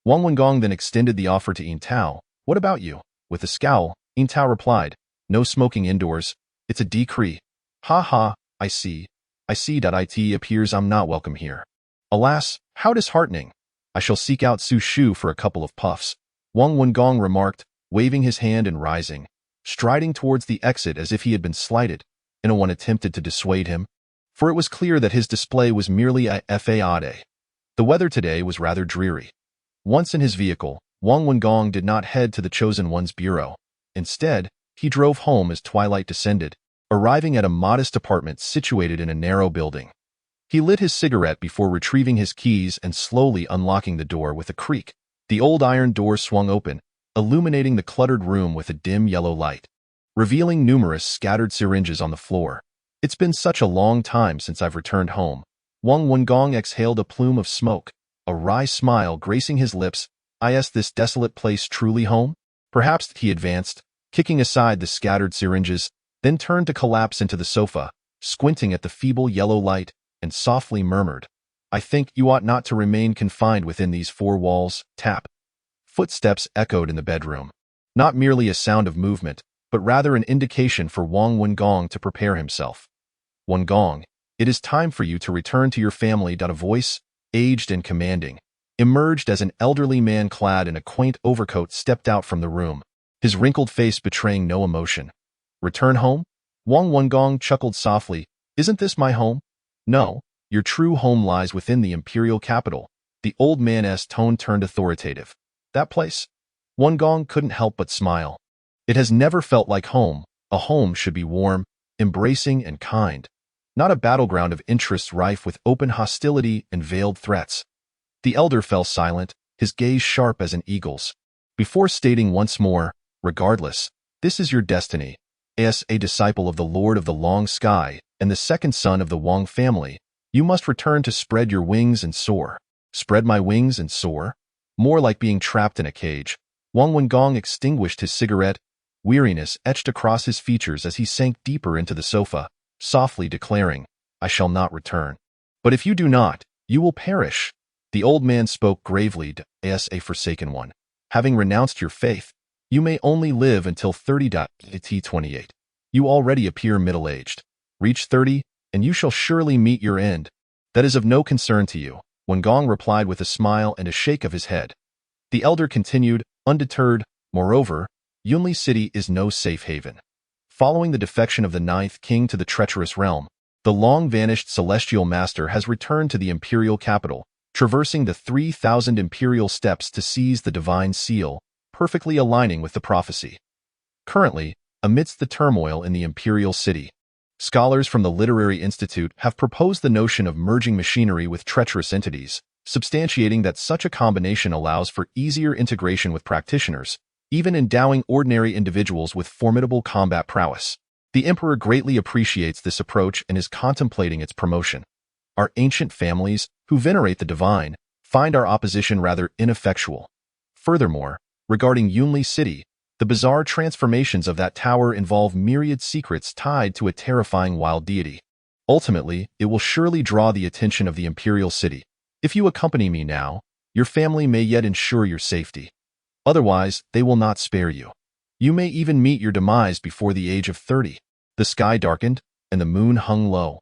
Wang Wangong then extended the offer to Yin Tao. "What about you?" With a scowl, Yin Tao replied, "No smoking indoors. It's a decree." "Ha ha, I see. It appears I'm not welcome here." "Alas, how disheartening. I shall seek out Su Shu for a couple of puffs," Wang Wangong remarked, waving his hand and rising, striding towards the exit as if he had been slighted. No one attempted to dissuade him, for it was clear that his display was merely a fade. The weather today was rather dreary. Once in his vehicle, Wang Wangong did not head to the chosen one's bureau. Instead, he drove home as twilight descended, arriving at a modest apartment situated in a narrow building. He lit his cigarette before retrieving his keys and slowly unlocking the door with a creak. The old iron door swung open, illuminating the cluttered room with a dim yellow light, revealing numerous scattered syringes on the floor. "It's been such a long time since I've returned home." Wang Wangong exhaled a plume of smoke, a wry smile gracing his lips. "Is this desolate place truly home?" "Perhaps," he advanced, kicking aside the scattered syringes, then turned to collapse into the sofa, squinting at the feeble yellow light, and softly murmured, "I think you ought not to remain confined within these four walls." Tap. Footsteps echoed in the bedroom. Not merely a sound of movement, but rather an indication for Wang Wangong to prepare himself. "Wangong, it is time for you to return to your family." A voice, aged and commanding, emerged as an elderly man clad in a quaint overcoat stepped out from the room, his wrinkled face betraying no emotion. "Return home?" Wang Wangong chuckled softly. "Isn't this my home?" "No, your true home lies within the imperial capital." The old man's tone turned authoritative. "That place?" Wangong couldn't help but smile. "It has never felt like home. A home should be warm, embracing, and kind, not a battleground of interests rife with open hostility and veiled threats." The elder fell silent, his gaze sharp as an eagle's. before stating once more, regardless, this is your destiny. As a disciple of the Lord of the Long Sky and the second son of the Wang family, you must return to spread your wings and soar. Spread my wings and soar? More like being trapped in a cage. Wang Wengong extinguished his cigarette, weariness etched across his features as he sank deeper into the sofa, softly declaring, I shall not return. But if you do not, you will perish. The old man spoke gravely to as a forsaken one. Having renounced your faith, you may only live until 30. T28. You already appear middle-aged. Reach 30, and you shall surely meet your end. That is of no concern to you, Wengong replied with a smile and a shake of his head. The elder continued, undeterred, moreover, Yunli City is no safe haven. Following the defection of the ninth king to the treacherous realm, the long-vanished celestial master has returned to the imperial capital, traversing the 3,000 imperial steps to seize the divine seal, perfectly aligning with the prophecy. Currently, amidst the turmoil in the imperial city, scholars from the Literary Institute have proposed the notion of merging machinery with treacherous entities, substantiating that such a combination allows for easier integration with practitioners, even endowing ordinary individuals with formidable combat prowess. The emperor greatly appreciates this approach and is contemplating its promotion. Our ancient families, who venerate the divine, find our opposition rather ineffectual. Furthermore, regarding Yunli City, the bizarre transformations of that tower involve myriad secrets tied to a terrifying wild deity. Ultimately, it will surely draw the attention of the imperial city. If you accompany me now, your family may yet ensure your safety. Otherwise, they will not spare you. You may even meet your demise before the age of 30. The sky darkened, and the moon hung low.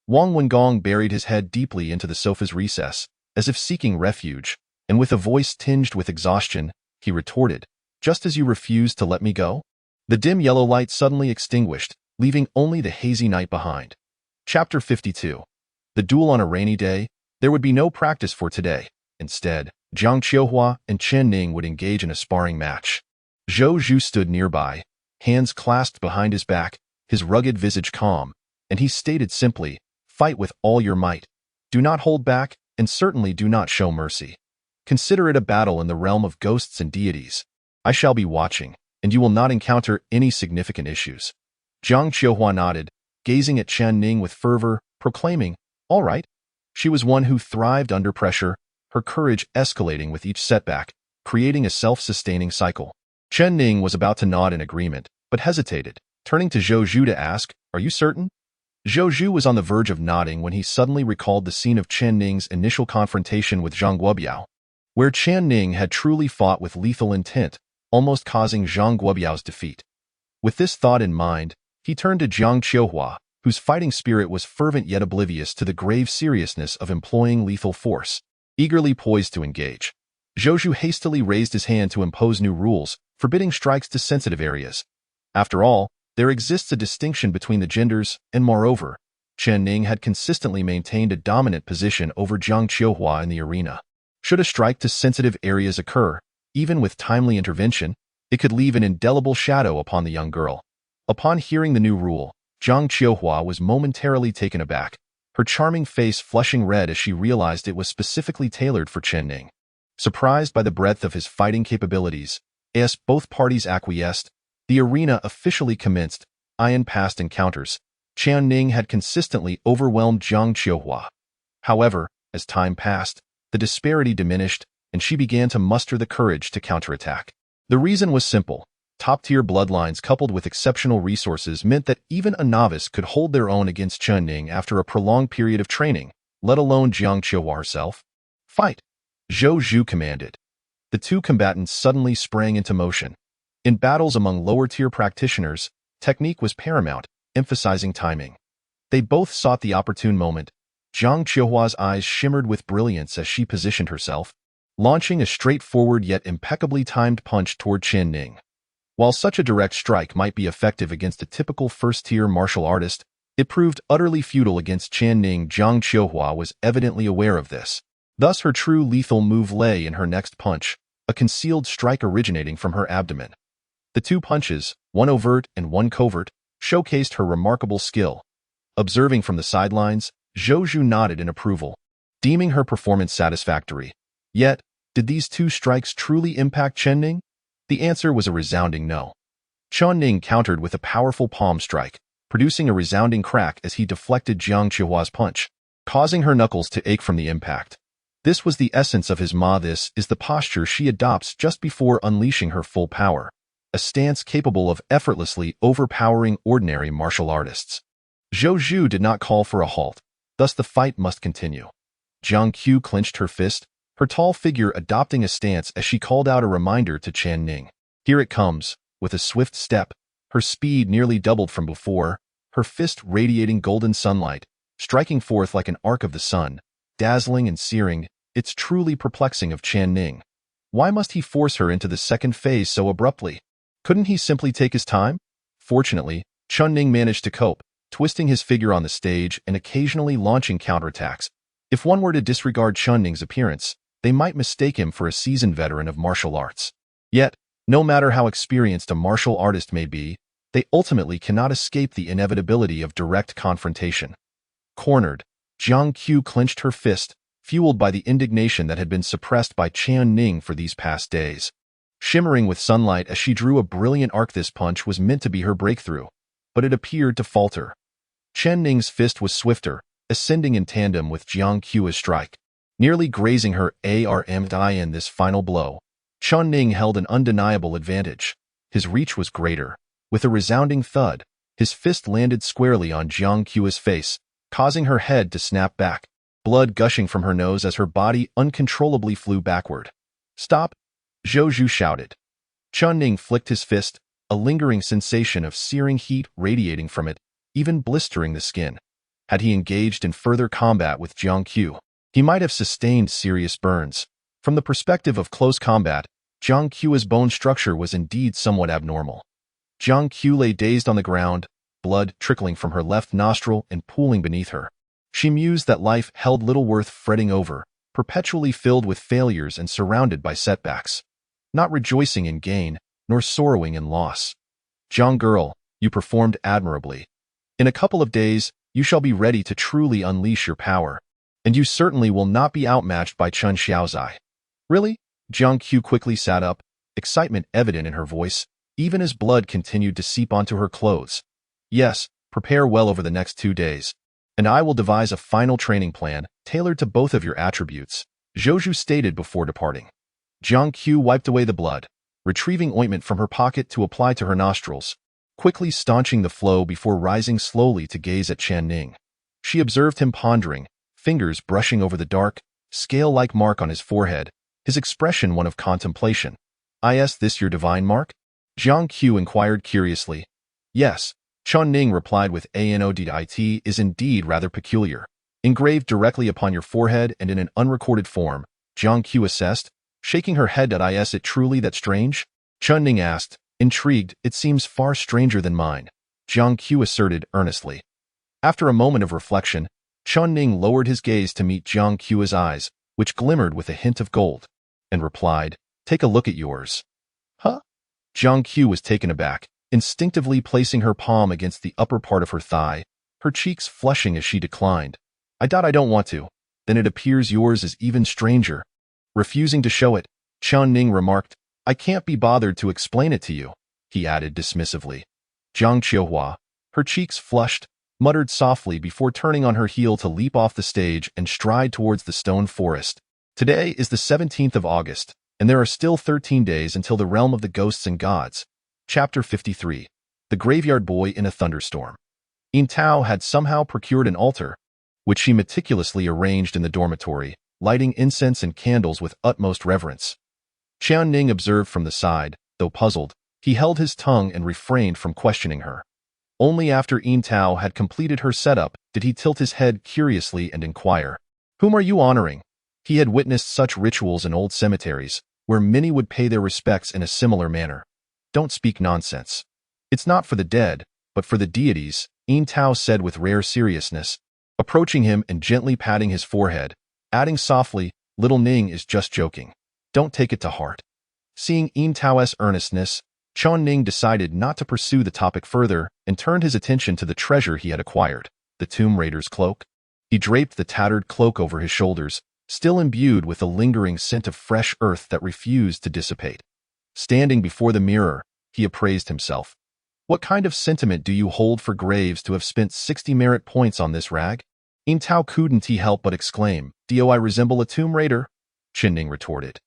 Wang Wengong buried his head deeply into the sofa's recess, as if seeking refuge, and with a voice tinged with exhaustion, he retorted, just as you refused to let me go? The dim yellow light suddenly extinguished, leaving only the hazy night behind. Chapter 52. The duel on a rainy day. There would be no practice for today. Instead, Jiang Qiuhua and Chen Ning would engage in a sparring match. Zhou Zhu stood nearby, hands clasped behind his back, his rugged visage calm, and he stated simply, fight with all your might. Do not hold back, and certainly do not show mercy. Consider it a battle in the realm of ghosts and deities. I shall be watching, and you will not encounter any significant issues. Jiang Qiuhua nodded, gazing at Chen Ning with fervor, proclaiming, all right. She was one who thrived under pressure, her courage escalating with each setback, creating a self-sustaining cycle. Chen Ning was about to nod in agreement, but hesitated, turning to Zhou Zhu to ask, are you certain? Zhou Zhu was on the verge of nodding when he suddenly recalled the scene of Chen Ning's initial confrontation with Zhang Guobiao, where Chen Ning had truly fought with lethal intent, almost causing Zhang Guobiao's defeat. With this thought in mind, he turned to Jiang Qiuhua, whose fighting spirit was fervent yet oblivious to the grave seriousness of employing lethal force, eagerly poised to engage. Zhou Zhu hastily raised his hand to impose new rules, forbidding strikes to sensitive areas. After all, there exists a distinction between the genders, and moreover, Chen Ning had consistently maintained a dominant position over Jiang Qiuhua in the arena. Should a strike to sensitive areas occur, even with timely intervention, it could leave an indelible shadow upon the young girl. Upon hearing the new rule, Jiang Qiuhua was momentarily taken aback, her charming face flushing red as she realized it was specifically tailored for Chen Ning. Surprised by the breadth of his fighting capabilities, as both parties acquiesced, the arena officially commenced. In past encounters, Chen Ning had consistently overwhelmed Jiang Qiuhua. However, as time passed, the disparity diminished, and she began to muster the courage to counterattack. The reason was simple. Top-tier bloodlines coupled with exceptional resources meant that even a novice could hold their own against Chen Ning after a prolonged period of training, let alone Jiang Qiuhua herself. Fight! Zhou Zhu commanded. The two combatants suddenly sprang into motion. In battles among lower-tier practitioners, technique was paramount, emphasizing timing. They both sought the opportune moment. Jiang Qiuhua's eyes shimmered with brilliance as she positioned herself, launching a straightforward yet impeccably timed punch toward Chen Ning. While such a direct strike might be effective against a typical first-tier martial artist, it proved utterly futile against Chen Ning. Jiang Qiuhua was evidently aware of this. Thus her true lethal move lay in her next punch, a concealed strike originating from her abdomen. The two punches, one overt and one covert, showcased her remarkable skill. Observing from the sidelines, Zhou Zhu nodded in approval, deeming her performance satisfactory. Yet, did these two strikes truly impact Chen Ning? The answer was a resounding no. Chen Ning countered with a powerful palm strike, producing a resounding crack as he deflected Jiang Qiuhua's punch, causing her knuckles to ache from the impact. This was the essence of his ma. This is the posture she adopts just before unleashing her full power, a stance capable of effortlessly overpowering ordinary martial artists. Zhou Zhu did not call for a halt, thus the fight must continue. Jiang Qiu clenched her fist, her tall figure adopting a stance as she called out a reminder to Chen Ning. Here it comes, with a swift step, her speed nearly doubled from before, her fist radiating golden sunlight, striking forth like an arc of the sun, dazzling and searing. It's truly perplexing of Chen Ning. Why must he force her into the second phase so abruptly? Couldn't he simply take his time? Fortunately, Chen Ning managed to cope, twisting his figure on the stage and occasionally launching counterattacks. If one were to disregard Chen Ning's appearance, they might mistake him for a seasoned veteran of martial arts. Yet, no matter how experienced a martial artist may be, they ultimately cannot escape the inevitability of direct confrontation. Cornered, Jiang Qiu clenched her fist, fueled by the indignation that had been suppressed by Chen Ning for these past days. Shimmering with sunlight as she drew a brilliant arc, this punch was meant to be her breakthrough, but it appeared to falter. Chen Ning's fist was swifter, ascending in tandem with Jiang Qiuhua's strike, nearly grazing her arm. In this final blow, Chen Ning held an undeniable advantage. His reach was greater. With a resounding thud, his fist landed squarely on Jiang Qiuhua's face, causing her head to snap back, blood gushing from her nose as her body uncontrollably flew backward. "Stop!" Zhou Zhu shouted. Chen Ning flicked his fist, a lingering sensation of searing heat radiating from it, even blistering the skin. Had he engaged in further combat with Jiang Qiu, he might have sustained serious burns. From the perspective of close combat, Jiang Qiuhua's bone structure was indeed somewhat abnormal. Jiang Qiu lay dazed on the ground, blood trickling from her left nostril and pooling beneath her. She mused that life held little worth fretting over, perpetually filled with failures and surrounded by setbacks. Not rejoicing in gain, nor sorrowing in loss. "Jiang girl, you performed admirably. In a couple of days, you shall be ready to truly unleash your power, and you certainly will not be outmatched by Chen Xiaozai." "Really?" Jiang Qiu quickly sat up, excitement evident in her voice, even as blood continued to seep onto her clothes. "Yes, prepare well over the next 2 days, and I will devise a final training plan tailored to both of your attributes," Zhou Zhu stated before departing. Jiang Qiu wiped away the blood, retrieving ointment from her pocket to apply to her nostrils, quickly staunching the flow before rising slowly to gaze at Chen Ning. She observed him pondering, fingers brushing over the dark, scale-like mark on his forehead, his expression one of contemplation. "Is this your divine mark?" Jiang Qiu inquired curiously. "Yes," Chen Ning replied with "It is indeed rather peculiar. Engraved directly upon your forehead and in an unrecorded form," Jiang Qiu assessed, shaking her head. "Is it truly that strange?" Chen Ning asked, intrigued. "It seems far stranger than mine," Jiang Qiu asserted earnestly. After a moment of reflection, Chen Ning lowered his gaze to meet Jiang Qiuhua's eyes, which glimmered with a hint of gold, and replied, "Take a look at yours." "Huh?" Jiang Qiu was taken aback, instinctively placing her palm against the upper part of her thigh, her cheeks flushing as she declined. I don't want to." "Then it appears yours is even stranger." Refusing to show it, Chen Ning remarked, "I can't be bothered to explain it to you," he added dismissively. Jiang Qiuhua, her cheeks flushed, muttered softly before turning on her heel to leap off the stage and stride towards the stone forest. Today is the 17th of August, and there are still 13 days until the realm of the ghosts and gods. Chapter 53. The Graveyard Boy in a Thunderstorm. Yin Tao had somehow procured an altar, which she meticulously arranged in the dormitory, lighting incense and candles with utmost reverence. Chen Ning observed from the side, though puzzled, he held his tongue and refrained from questioning her. Only after Yin Tao had completed her setup did he tilt his head curiously and inquire, "Whom are you honoring?" He had witnessed such rituals in old cemeteries, where many would pay their respects in a similar manner. "Don't speak nonsense. It's not for the dead, but for the deities," Yin Tao said with rare seriousness, approaching him and gently patting his forehead, adding softly, "Little Ning is just joking. Don't take it to heart." Seeing Yin Tao's earnestness, Chen Ning decided not to pursue the topic further and turned his attention to the treasure he had acquired, the Tomb Raider's cloak. He draped the tattered cloak over his shoulders, still imbued with a lingering scent of fresh earth that refused to dissipate. Standing before the mirror, he appraised himself. What kind of sentiment do you hold for Graves to have spent 60 merit points on this rag? Tao couldn't he help but exclaim, "Do I resemble a tomb raider?" Chen Ning retorted.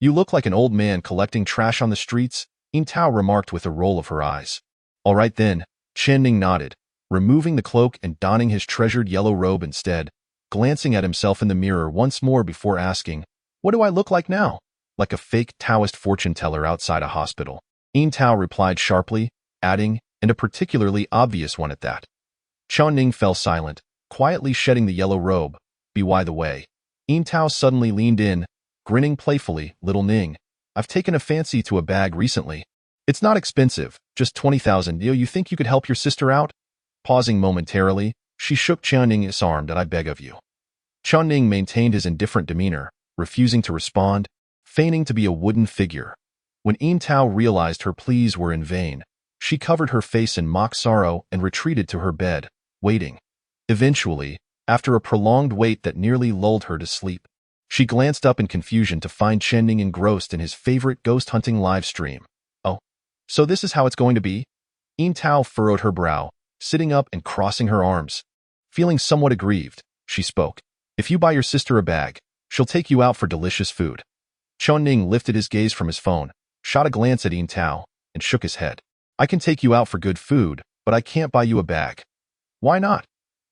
"You look like an old man collecting trash on the streets," Tao remarked with a roll of her eyes. "All right then," Chen Ning nodded, removing the cloak and donning his treasured yellow robe instead, glancing at himself in the mirror once more before asking, "What do I look like now?" "Like a fake Taoist fortune teller outside a hospital," Tao replied sharply, adding, "and a particularly obvious one at that." Chen Ning fell silent, quietly shedding the yellow robe. "By the way," Tao suddenly leaned in, grinning playfully, "Little Ning, I've taken a fancy to a bag recently. It's not expensive, just 20,000. You think you could help your sister out?" Pausing momentarily, she shook Chen Ning's arm. "That I beg of you." Chen Ning maintained his indifferent demeanor, refusing to respond, feigning to be a wooden figure. When Tao realized her pleas were in vain, she covered her face in mock sorrow and retreated to her bed, waiting. Eventually, after a prolonged wait that nearly lulled her to sleep, she glanced up in confusion to find Chen Ning engrossed in his favorite ghost hunting live stream. "Oh, so this is how it's going to be?" Tao furrowed her brow, sitting up and crossing her arms. Feeling somewhat aggrieved, she spoke. "If you buy your sister a bag, she'll take you out for delicious food." Chen Ning lifted his gaze from his phone, shot a glance at Tao, and shook his head. "I can take you out for good food, but I can't buy you a bag." "Why not?"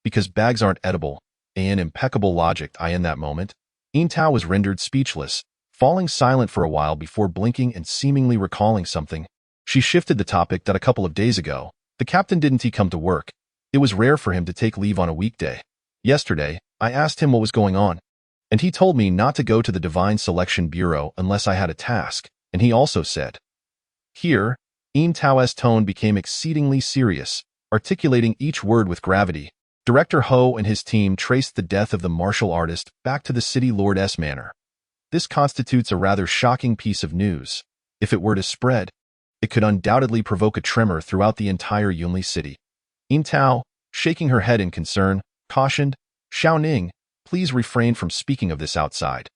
"Because bags aren't edible." An impeccable logic. In that moment, Tao was rendered speechless, falling silent for a while before blinking and seemingly recalling something. She shifted the topic. "That a couple of days ago, the captain didn't he come to work? It was rare for him to take leave on a weekday. Yesterday, I asked him what was going on, and he told me not to go to the Divine Selection Bureau unless I had a task, and he also said." Here, Tao's tone became exceedingly serious, articulating each word with gravity. Director Ho and his team traced the death of the martial artist back to the city lord's manor. This constitutes a rather shocking piece of news. If it were to spread, it could undoubtedly provoke a tremor throughout the entire Yunli city. Tao, shaking her head in concern, cautioned, "Xiao Ning, please refrain from speaking of this outside.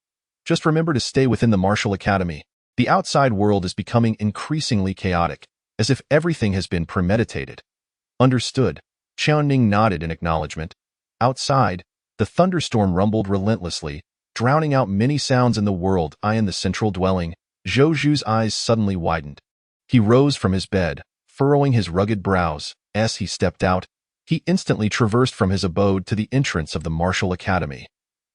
Just remember to stay within the martial academy. The outside world is becoming increasingly chaotic, as if everything has been premeditated." "Understood." Chen Ning nodded in acknowledgement. Outside, the thunderstorm rumbled relentlessly, drowning out many sounds in the world. In the central dwelling, Zhou Zhu's eyes suddenly widened. He rose from his bed, furrowing his rugged brows. As he stepped out, he instantly traversed from his abode to the entrance of the martial academy.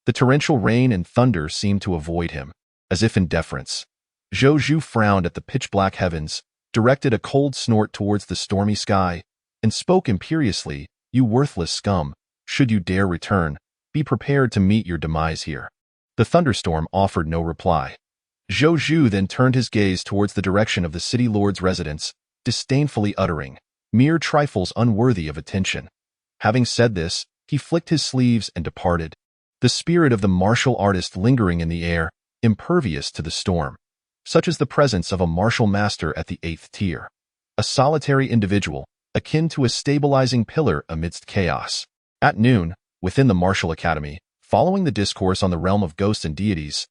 The torrential rain and thunder seemed to avoid him, as if in deference. Zhou Zhu frowned at the pitch-black heavens, directed a cold snort towards the stormy sky, and spoke imperiously, "You worthless scum, should you dare return, be prepared to meet your demise here." The thunderstorm offered no reply. Zhou Zhu then turned his gaze towards the direction of the city lord's residence, disdainfully uttering, "Mere trifles unworthy of attention." Having said this, he flicked his sleeves and departed, the spirit of the martial artist lingering in the air, impervious to the storm. Such is the presence of a martial master at the 8th tier. A solitary individual, akin to a stabilizing pillar amidst chaos. At noon, within the martial academy, following the discourse on the realm of ghosts and deities,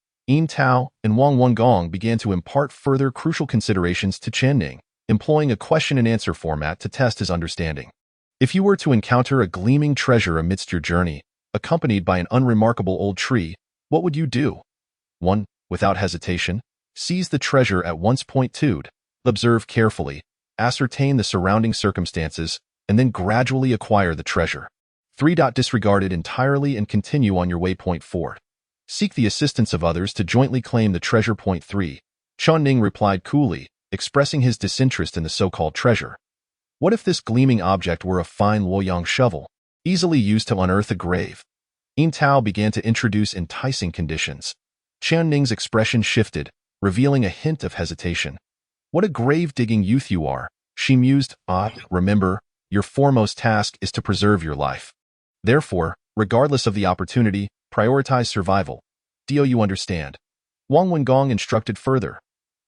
Tao and Wang Wengong began to impart further crucial considerations to Chen Ning, employing a question-and-answer format to test his understanding. If you were to encounter a gleaming treasure amidst your journey, accompanied by an unremarkable old tree, what would you do? 1. Without hesitation, seize the treasure at once. 2. Observe carefully, ascertain the surrounding circumstances, and then gradually acquire the treasure. 3. Disregard it entirely and continue on your way. 4. Seek the assistance of others to jointly claim the treasure. 3. Chen Ning replied coolly, expressing his disinterest in the so-called treasure. What if this gleaming object were a fine Luoyang shovel, easily used to unearth a grave? Tao began to introduce enticing conditions. Chen Ning's expression shifted, revealing a hint of hesitation. "What a grave-digging youth you are," she mused. Remember, your foremost task is to preserve your life. Therefore, regardless of the opportunity, prioritize survival. Do you understand?" Wang Wengong instructed further.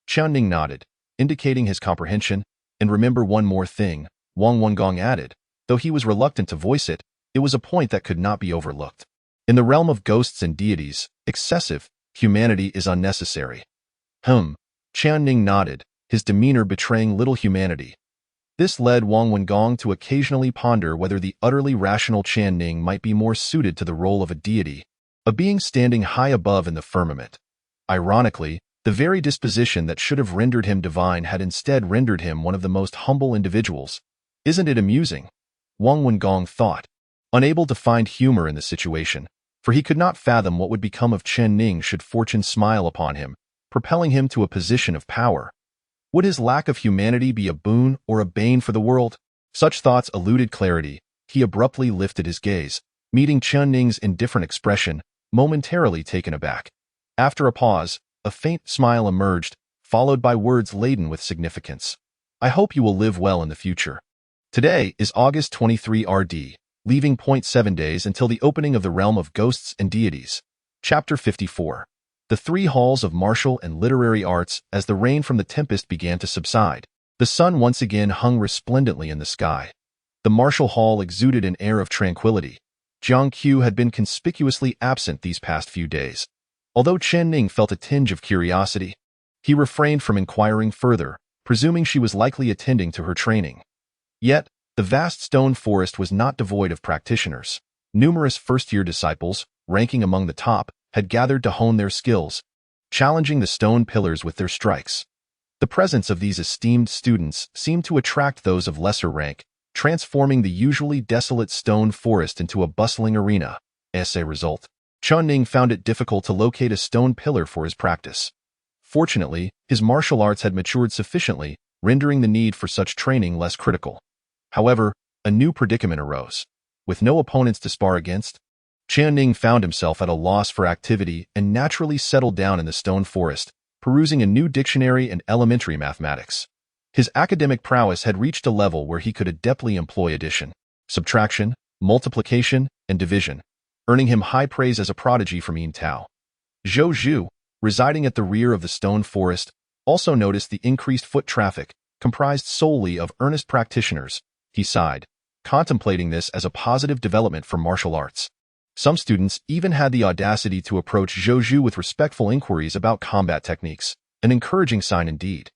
Chen Ning nodded, indicating his comprehension. "And remember one more thing," Wang Wengong added. Though he was reluctant to voice it, it was a point that could not be overlooked. In the realm of ghosts and deities, excessive humanity is unnecessary. Chen Ning nodded, his demeanor betraying little humanity. This led Wang Wengong to occasionally ponder whether the utterly rational Chen Ning might be more suited to the role of a deity, a being standing high above in the firmament. Ironically, the very disposition that should have rendered him divine had instead rendered him one of the most humble individuals. Isn't it amusing? Wang Wengong thought, unable to find humor in the situation, for he could not fathom what would become of Chen Ning should fortune smile upon him, propelling him to a position of power. Would his lack of humanity be a boon or a bane for the world? Such thoughts eluded clarity. He abruptly lifted his gaze, meeting Chen Ning's indifferent expression, momentarily taken aback. After a pause, a faint smile emerged, followed by words laden with significance. I hope you will live well in the future. Today is August 23 RD, leaving 0.7 days until the opening of the realm of ghosts and deities. Chapter 54. The three halls of martial and literary arts. As the rain from the tempest began to subside, the sun once again hung resplendently in the sky. The martial hall exuded an air of tranquility. Jiang Qiuhua had been conspicuously absent these past few days. Although Chen Ning felt a tinge of curiosity, he refrained from inquiring further, presuming she was likely attending to her training. Yet, the vast stone forest was not devoid of practitioners. Numerous first-year disciples, ranking among the top, had gathered to hone their skills, challenging the stone pillars with their strikes. The presence of these esteemed students seemed to attract those of lesser rank, transforming the usually desolate stone forest into a bustling arena. As a result, Chen Ning found it difficult to locate a stone pillar for his practice. Fortunately, his martial arts had matured sufficiently, rendering the need for such training less critical. However, a new predicament arose. With no opponents to spar against, Chen Ning found himself at a loss for activity and naturally settled down in the stone forest, perusing a new dictionary and elementary mathematics. His academic prowess had reached a level where he could adeptly employ addition, subtraction, multiplication, and division, earning him high praise as a prodigy from Yin Tao. Zhou Zhu, residing at the rear of the stone forest, also noticed the increased foot traffic, comprised solely of earnest practitioners. He sighed, contemplating this as a positive development for martial arts. Some students even had the audacity to approach Zhou Zhu with respectful inquiries about combat techniques, an encouraging sign indeed.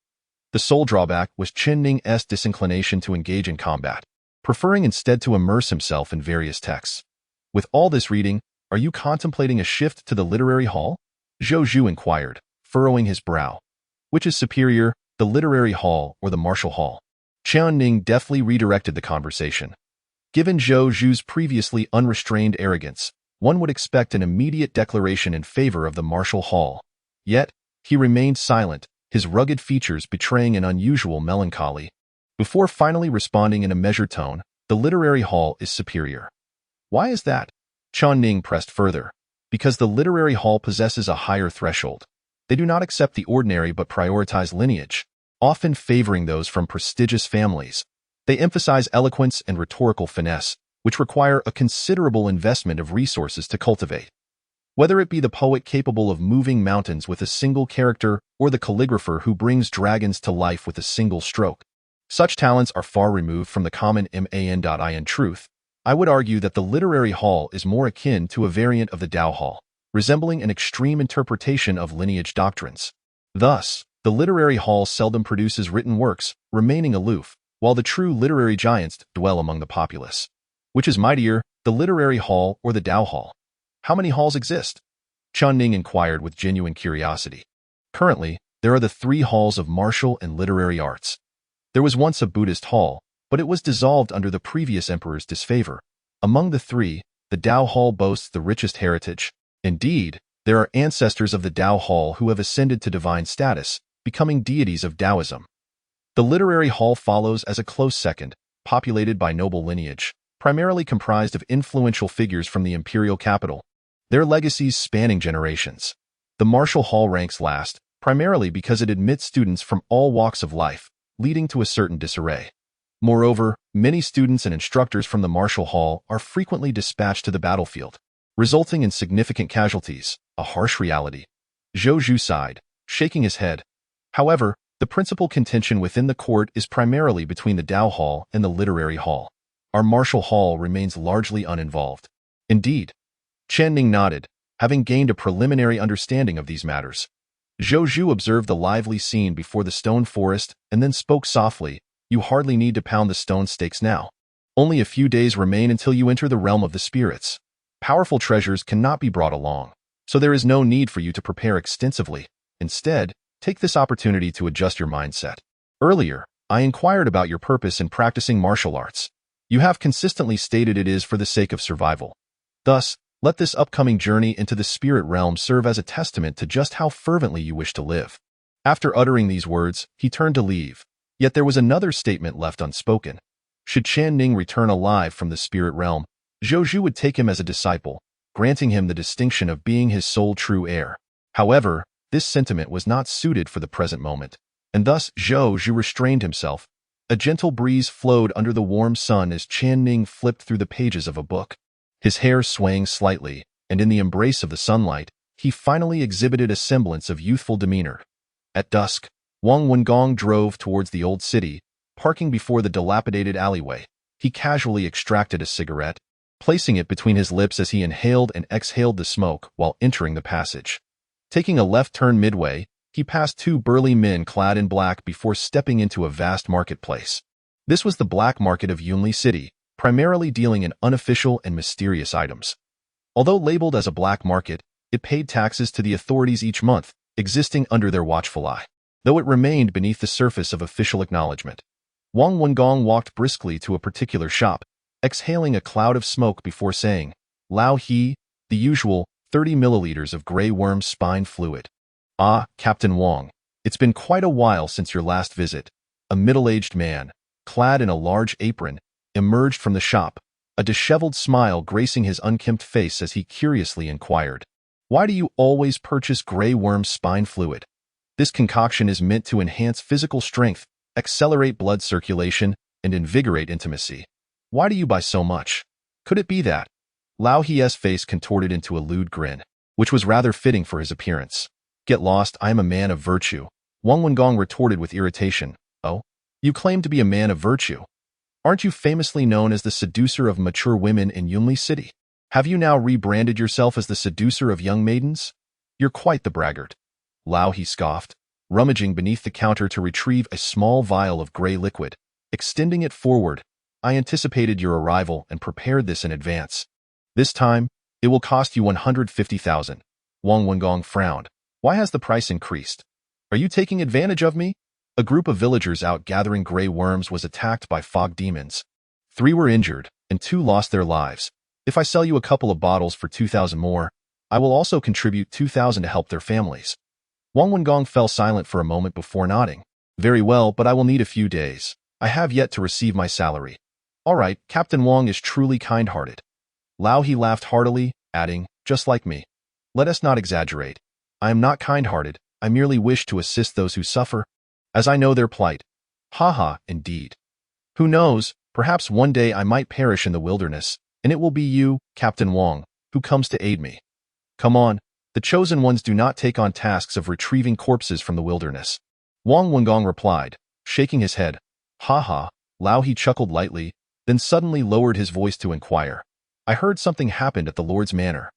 The sole drawback was Chen Ning's disinclination to engage in combat, preferring instead to immerse himself in various texts. With all this reading, are you contemplating a shift to the literary hall? Zhou Zhu inquired, furrowing his brow. Which is superior, the literary hall or the martial hall? Chen Ning deftly redirected the conversation. Given Zhou Zhu's previously unrestrained arrogance, one would expect an immediate declaration in favor of the martial hall. Yet, he remained silent, his rugged features betraying an unusual melancholy. Before finally responding in a measured tone, the literary hall is superior. Why is that? Chen Ning pressed further. Because the literary hall possesses a higher threshold. They do not accept the ordinary but prioritize lineage, often favoring those from prestigious families. They emphasize eloquence and rhetorical finesse, which require a considerable investment of resources to cultivate. Whether it be the poet capable of moving mountains with a single character or the calligrapher who brings dragons to life with a single stroke, such talents are far removed from the common man. Truth, I would argue that the literary hall is more akin to a variant of the Tao hall, resembling an extreme interpretation of lineage doctrines. Thus, the literary hall seldom produces written works, remaining aloof, while the true literary giants dwell among the populace. Which is mightier, the literary hall or the Tao hall? How many halls exist? Chen Ning inquired with genuine curiosity. Currently, there are the three halls of martial and literary arts. There was once a Buddhist hall, but it was dissolved under the previous emperor's disfavor. Among the three, the Tao hall boasts the richest heritage. Indeed, there are ancestors of the Tao hall who have ascended to divine status, becoming deities of Taoism. The literary hall follows as a close second, populated by noble lineage, primarily comprised of influential figures from the imperial capital, their legacies spanning generations. The martial hall ranks last, primarily because it admits students from all walks of life, leading to a certain disarray. Moreover, many students and instructors from the martial hall are frequently dispatched to the battlefield, resulting in significant casualties, a harsh reality. Zhou Zhu sighed, shaking his head. However, the principal contention within the court is primarily between the Tao hall and the literary hall. Our martial hall remains largely uninvolved. Indeed. Chen Ning nodded, having gained a preliminary understanding of these matters. Zhou Zhu observed the lively scene before the stone forest and then spoke softly. You hardly need to pound the stone stakes now. Only a few days remain until you enter the realm of the spirits. Powerful treasures cannot be brought along, so there is no need for you to prepare extensively. Instead, take this opportunity to adjust your mindset. Earlier, I inquired about your purpose in practicing martial arts. You have consistently stated it is for the sake of survival. Thus, let this upcoming journey into the spirit realm serve as a testament to just how fervently you wish to live. After uttering these words, he turned to leave. Yet there was another statement left unspoken. Should Chen Ning return alive from the spirit realm, Zhou Zhu would take him as a disciple, granting him the distinction of being his sole true heir. However, this sentiment was not suited for the present moment, and thus Zhou Zhu restrained himself. A gentle breeze flowed under the warm sun as Chen Ning flipped through the pages of a book. His hair swaying slightly, and in the embrace of the sunlight, he finally exhibited a semblance of youthful demeanor. At dusk, Wang Wengong drove towards the old city, parking before the dilapidated alleyway. He casually extracted a cigarette, placing it between his lips as he inhaled and exhaled the smoke while entering the passage. Taking a left turn midway, he passed two burly men clad in black before stepping into a vast marketplace. This was the black market of Yunli City, primarily dealing in unofficial and mysterious items. Although labeled as a black market, it paid taxes to the authorities each month, existing under their watchful eye, though it remained beneath the surface of official acknowledgement. Wang Wengong walked briskly to a particular shop, exhaling a cloud of smoke before saying, Lao He, the usual 30 milliliters of gray worm spine fluid. Ah, Captain Wang, it's been quite a while since your last visit. A middle-aged man, clad in a large apron, emerged from the shop, a disheveled smile gracing his unkempt face as he curiously inquired, Why do you always purchase gray worm spine fluid? This concoction is meant to enhance physical strength, accelerate blood circulation, and invigorate intimacy. Why do you buy so much? Could it be that? Lao He's face contorted into a lewd grin, which was rather fitting for his appearance. Get lost, I am a man of virtue. Wang Wengong retorted with irritation. Oh? You claim to be a man of virtue. Aren't you famously known as the seducer of mature women in Yunli City? Have you now rebranded yourself as the seducer of young maidens? You're quite the braggart. Lao He scoffed, rummaging beneath the counter to retrieve a small vial of gray liquid. Extending it forward, I anticipated your arrival and prepared this in advance. This time, it will cost you 150,000. Wang Wengong frowned. Why has the price increased? Are you taking advantage of me? A group of villagers out gathering gray worms was attacked by fog demons. 3 were injured, and 2 lost their lives. If I sell you a couple of bottles for 2,000 more, I will also contribute 2,000 to help their families. Wang Wengong fell silent for a moment before nodding. Very well, but I will need a few days. I have yet to receive my salary. All right, Captain Wang is truly kind-hearted. Lao He laughed heartily, adding, just like me. Let us not exaggerate. I am not kind-hearted, I merely wish to assist those who suffer, as I know their plight. Ha, indeed. Who knows, perhaps one day I might perish in the wilderness, and it will be you, Captain Wang, who comes to aid me. Come on, the chosen ones do not take on tasks of retrieving corpses from the wilderness. Wang Wengong replied, shaking his head. Ha, Lao He chuckled lightly, then suddenly lowered his voice to inquire. I heard something happened at the Lord's Manor.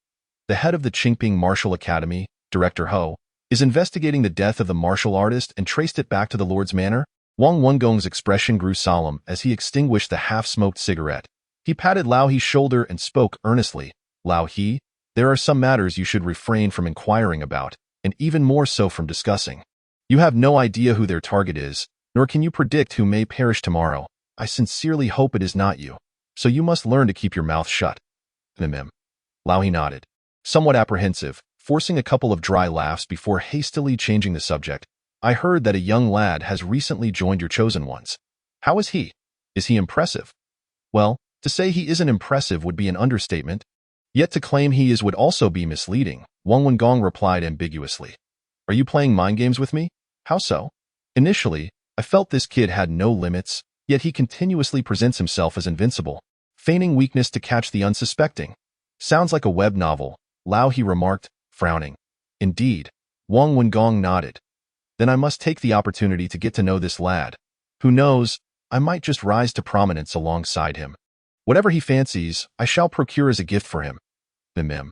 The head of the Qingping Martial Academy, Director Ho, is investigating the death of the martial artist and traced it back to the Lord's Manor. Wang Wengong's expression grew solemn as he extinguished the half-smoked cigarette. He patted Lao He's shoulder and spoke earnestly. Lao He, there are some matters you should refrain from inquiring about, and even more so from discussing. You have no idea who their target is, nor can you predict who may perish tomorrow. I sincerely hope it is not you. So you must learn to keep your mouth shut. Lao He nodded, somewhat apprehensive, forcing a couple of dry laughs before hastily changing the subject. I heard that a young lad has recently joined your chosen ones. How is he? Is he impressive? Well, to say he isn't impressive would be an understatement. Yet to claim he is would also be misleading. Wang Wengong replied ambiguously. Are you playing mind games with me? How so? Initially, I felt this kid had no limits, yet he continuously presents himself as invincible, feigning weakness to catch the unsuspecting. Sounds like a web novel, Lao He remarked, frowning. Indeed. Wang Wengong nodded. Then I must take the opportunity to get to know this lad. Who knows, I might just rise to prominence alongside him. Whatever he fancies, I shall procure as a gift for him. Wang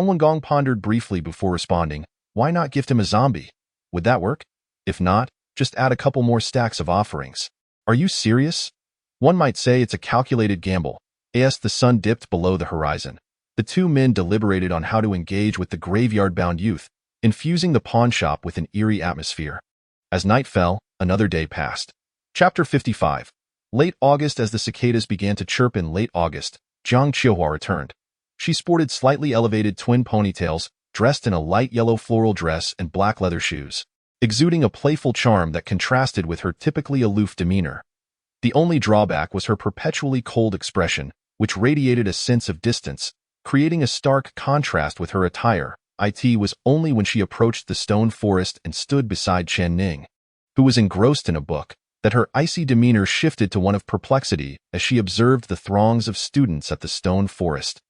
Wengong pondered briefly before responding, why not gift him a zombie? Would that work? If not, just add a couple more stacks of offerings. Are you serious? One might say it's a calculated gamble. As the sun dipped below the horizon, the two men deliberated on how to engage with the graveyard-bound youth, infusing the pawnshop with an eerie atmosphere. As night fell, another day passed. Chapter 55. Late August. As the cicadas began to chirp in late August, Jiang Qiuhua returned. She sported slightly elevated twin ponytails, dressed in a light yellow floral dress and black leather shoes, exuding a playful charm that contrasted with her typically aloof demeanor. The only drawback was her perpetually cold expression, which radiated a sense of distance, creating a stark contrast with her attire. It was only when she approached the stone forest and stood beside Chen Ning, who was engrossed in a book, that her icy demeanor shifted to one of perplexity as she observed the throngs of students at the stone forest.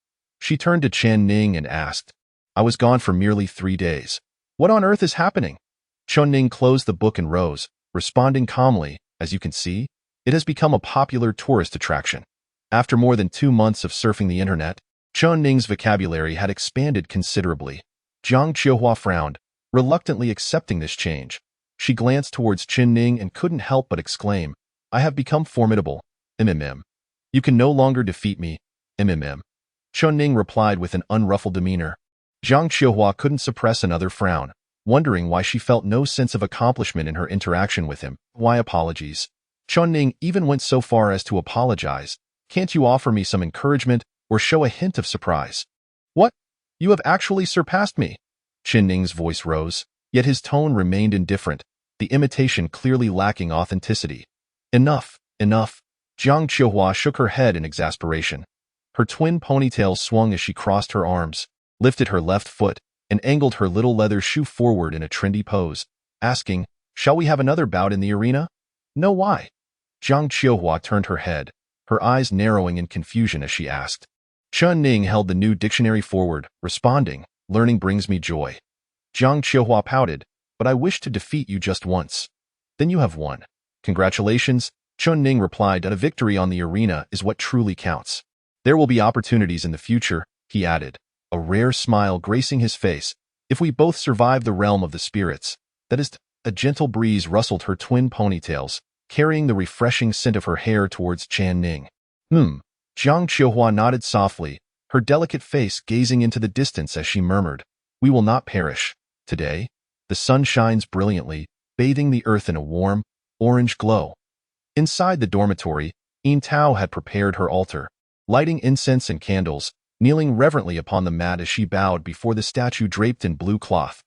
She turned to Chen Ning and asked, "I was gone for merely 3 days. What on earth is happening?" Chen Ning closed the book and rose, responding calmly, "As you can see, it has become a popular tourist attraction." After more than 2 months of surfing the internet, Chen Ning's vocabulary had expanded considerably. Jiang Qiuhua frowned, reluctantly accepting this change. She glanced towards Chen Ning and couldn't help but exclaim, "I have become formidable. MMM. You can no longer defeat me. MMM." Chen Ning replied with an unruffled demeanor. Jiang Qiuhua couldn't suppress another frown, wondering why she felt no sense of accomplishment in her interaction with him. "Why apologies?" Chen Ning even went so far as to apologize. "Can't you offer me some encouragement or show a hint of surprise?" "What? You have actually surpassed me." Chen Ning's voice rose, yet his tone remained indifferent, the imitation clearly lacking authenticity. "Enough, enough." Jiang Qiuhua shook her head in exasperation. Her twin ponytails swung as she crossed her arms, lifted her left foot, and angled her little leather shoe forward in a trendy pose, asking, "Shall we have another bout in the arena?" "No, why?" Jiang Qiuhua turned her head, her eyes narrowing in confusion as she asked. Chen Ning held the new dictionary forward, responding, "Learning brings me joy." Jiang Qiuhua pouted, "But I wish to defeat you just once." "Then you have won." "Congratulations," Chen Ning replied, "that a victory on the arena is what truly counts. There will be opportunities in the future," he added, a rare smile gracing his face, "if we both survive the realm of the spirits." That is, a gentle breeze rustled her twin ponytails, carrying the refreshing scent of her hair towards Chen Ning. Jiang Qiuhua nodded softly, her delicate face gazing into the distance as she murmured, "We will not perish. Today, the sun shines brilliantly, bathing the earth in a warm, orange glow." Inside the dormitory, Yin Tao had prepared her altar, lighting incense and candles, kneeling reverently upon the mat as she bowed before the statue draped in blue cloth.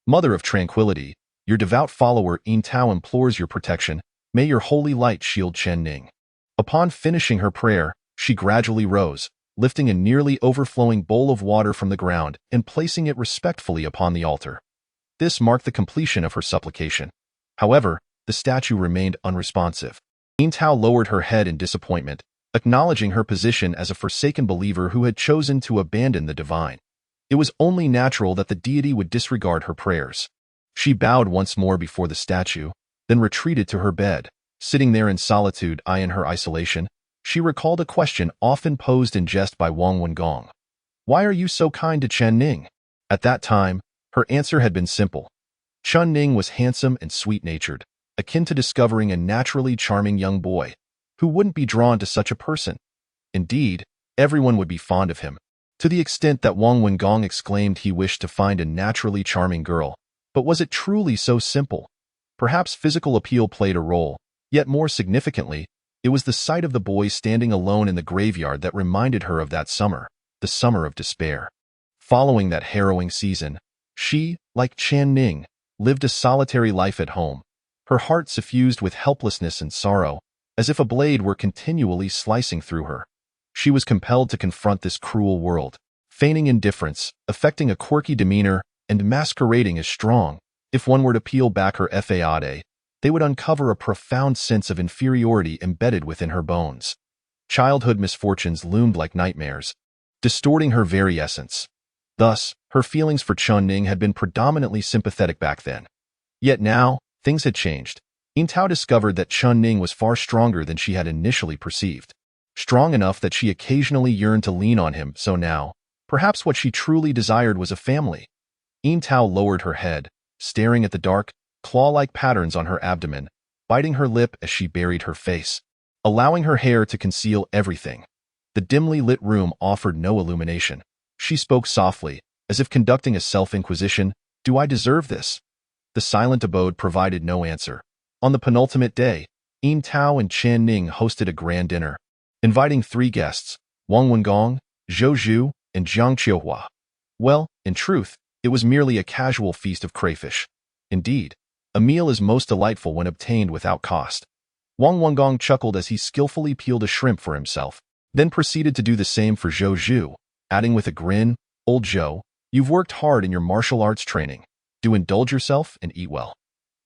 "Mother of tranquility, your devout follower Yin Tao implores your protection. May your holy light shield Chen Ning." Upon finishing her prayer, she gradually rose, lifting a nearly overflowing bowl of water from the ground and placing it respectfully upon the altar. This marked the completion of her supplication. However, the statue remained unresponsive. Yin Tao lowered her head in disappointment, acknowledging her position as a forsaken believer who had chosen to abandon the divine. It was only natural that the deity would disregard her prayers. She bowed once more before the statue, then retreated to her bed. Sitting there in solitude, in her isolation, she recalled a question often posed in jest by Wang Wengong. "Why are you so kind to Chen Ning?" At that time, her answer had been simple. Chen Ning was handsome and sweet-natured, akin to discovering a naturally charming young boy. Who wouldn't be drawn to such a person? Indeed, everyone would be fond of him, to the extent that Wang Wengong exclaimed he wished to find a naturally charming girl. But was it truly so simple? Perhaps physical appeal played a role, yet more significantly, it was the sight of the boy standing alone in the graveyard that reminded her of that summer, the summer of despair. Following that harrowing season, she, like Chen Ning, lived a solitary life at home, her heart suffused with helplessness and sorrow, as if a blade were continually slicing through her. She was compelled to confront this cruel world, feigning indifference, affecting a quirky demeanor, and masquerading as strong. If one were to peel back her facade, they would uncover a profound sense of inferiority embedded within her bones. Childhood misfortunes loomed like nightmares, distorting her very essence. Thus, her feelings for Chen Ning had been predominantly sympathetic back then. Yet now, things had changed. Yin Tao discovered that Chen Ning was far stronger than she had initially perceived. Strong enough that she occasionally yearned to lean on him, so now, perhaps what she truly desired was a family. Yin Tao lowered her head, staring at the dark, claw-like patterns on her abdomen, biting her lip as she buried her face, allowing her hair to conceal everything. The dimly lit room offered no illumination. She spoke softly, as if conducting a self-inquisition. Do I deserve this? The silent abode provided no answer. On the penultimate day, Yin Tao and Chen Ning hosted a grand dinner, inviting 3 guests, Wang Wengong, Zhou Zhu, and Jiang Qiuhua. Well, in truth, it was merely a casual feast of crayfish. Indeed, a meal is most delightful when obtained without cost. Wang Wengong chuckled as he skillfully peeled a shrimp for himself, then proceeded to do the same for Zhou Zhu, adding with a grin, "Old Zhou, you've worked hard in your martial arts training. Do indulge yourself and eat well."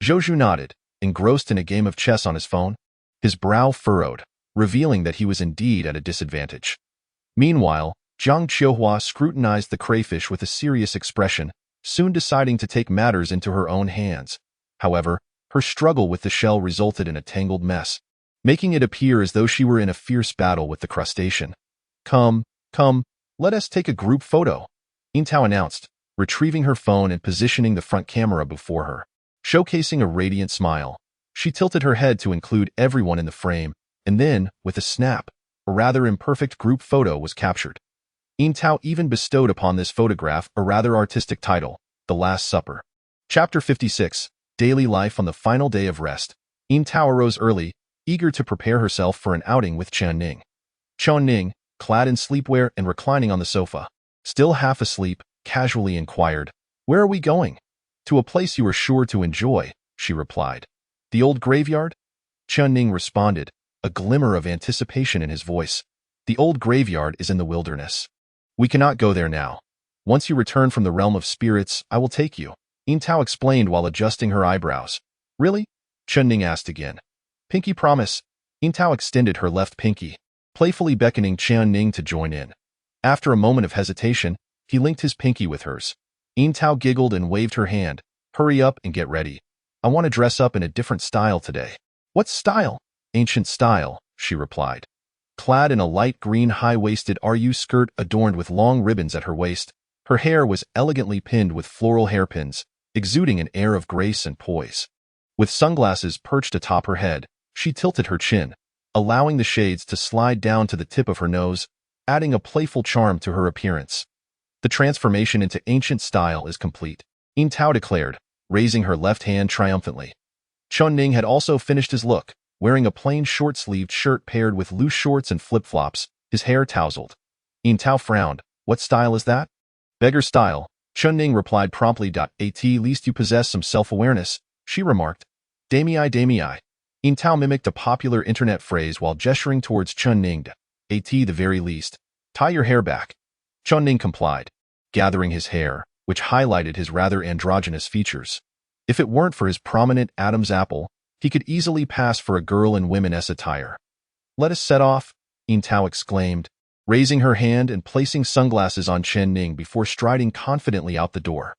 Zhou Zhu nodded, engrossed in a game of chess on his phone, his brow furrowed, revealing that he was indeed at a disadvantage. Meanwhile, Jiang Qiuhua scrutinized the crayfish with a serious expression, soon deciding to take matters into her own hands. However, her struggle with the shell resulted in a tangled mess, making it appear as though she were in a fierce battle with the crustacean. Come, let us take a group photo," Yin Tao announced, retrieving her phone and positioning the front camera before her. Showcasing a radiant smile, she tilted her head to include everyone in the frame, and then, with a snap, a rather imperfect group photo was captured. Yin Tao even bestowed upon this photograph a rather artistic title, The Last Supper. Chapter 56, Daily Life on the Final Day of Rest. Yin Tao arose early, eager to prepare herself for an outing with Chen Ning. Chen Ning, clad in sleepwear and reclining on the sofa, still half asleep, casually inquired, "Where are we going?" "To a place you are sure to enjoy," she replied. "The old graveyard?" Chen Ning responded, a glimmer of anticipation in his voice. "The old graveyard is in the wilderness. We cannot go there now. Once you return from the realm of spirits, I will take you," Yin Tao explained while adjusting her eyebrows. "Really?" Chen Ning asked again. "Pinky promise." Yin Tao extended her left pinky, playfully beckoning Chen Ning to join in. After a moment of hesitation, he linked his pinky with hers. Yin Tao giggled and waved her hand. "Hurry up and get ready. I want to dress up in a different style today." "What style?" "Ancient style," she replied. Clad in a light green high-waisted RU skirt adorned with long ribbons at her waist, her hair was elegantly pinned with floral hairpins, exuding an air of grace and poise. With sunglasses perched atop her head, she tilted her chin, allowing the shades to slide down to the tip of her nose, adding a playful charm to her appearance. "The transformation into ancient style is complete," Yin Tao declared, raising her left hand triumphantly. Chen Ning had also finished his look, wearing a plain short-sleeved shirt paired with loose shorts and flip-flops, his hair tousled. Yin Tao frowned. "What style is that?" "Beggar style," Chen Ning replied promptly. "At least you possess some self-awareness," she remarked. Damei. Yin Tao mimicked a popular internet phrase while gesturing towards Chen Ning. "At the very least. Tie your hair back." Chen Ning complied, gathering his hair, which highlighted his rather androgynous features. If it weren't for his prominent Adam's apple, he could easily pass for a girl in women's attire. "Let us set off," Yin Tao exclaimed, raising her hand and placing sunglasses on Chen Ning before striding confidently out the door.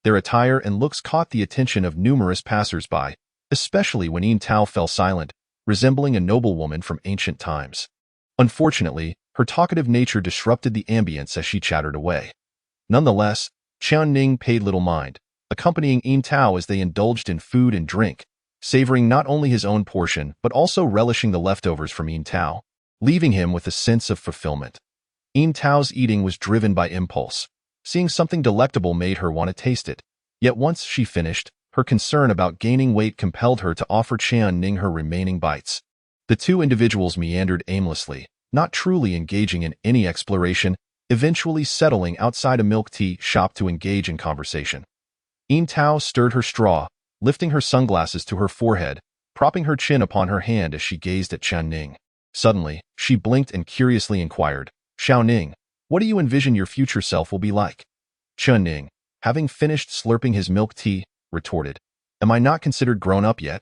Their attire and looks caught the attention of numerous passers-by, especially when Yin Tao fell silent, resembling a noblewoman from ancient times. Unfortunately, her talkative nature disrupted the ambience as she chattered away. Nonetheless, Chen Ning paid little mind, accompanying Yin Tao as they indulged in food and drink, savoring not only his own portion but also relishing the leftovers from Yin Tao, leaving him with a sense of fulfillment. Yin Tao's eating was driven by impulse. Seeing something delectable made her want to taste it. Yet once she finished, her concern about gaining weight compelled her to offer Chen Ning her remaining bites. The two individuals meandered aimlessly, not truly engaging in any exploration, eventually settling outside a milk tea shop to engage in conversation. Yin Tao stirred her straw, lifting her sunglasses to her forehead, propping her chin upon her hand as she gazed at Chen Ning. Suddenly, she blinked and curiously inquired, "Xiao Ning, what do you envision your future self will be like?" Chen Ning, having finished slurping his milk tea, retorted, "Am I not considered grown up yet?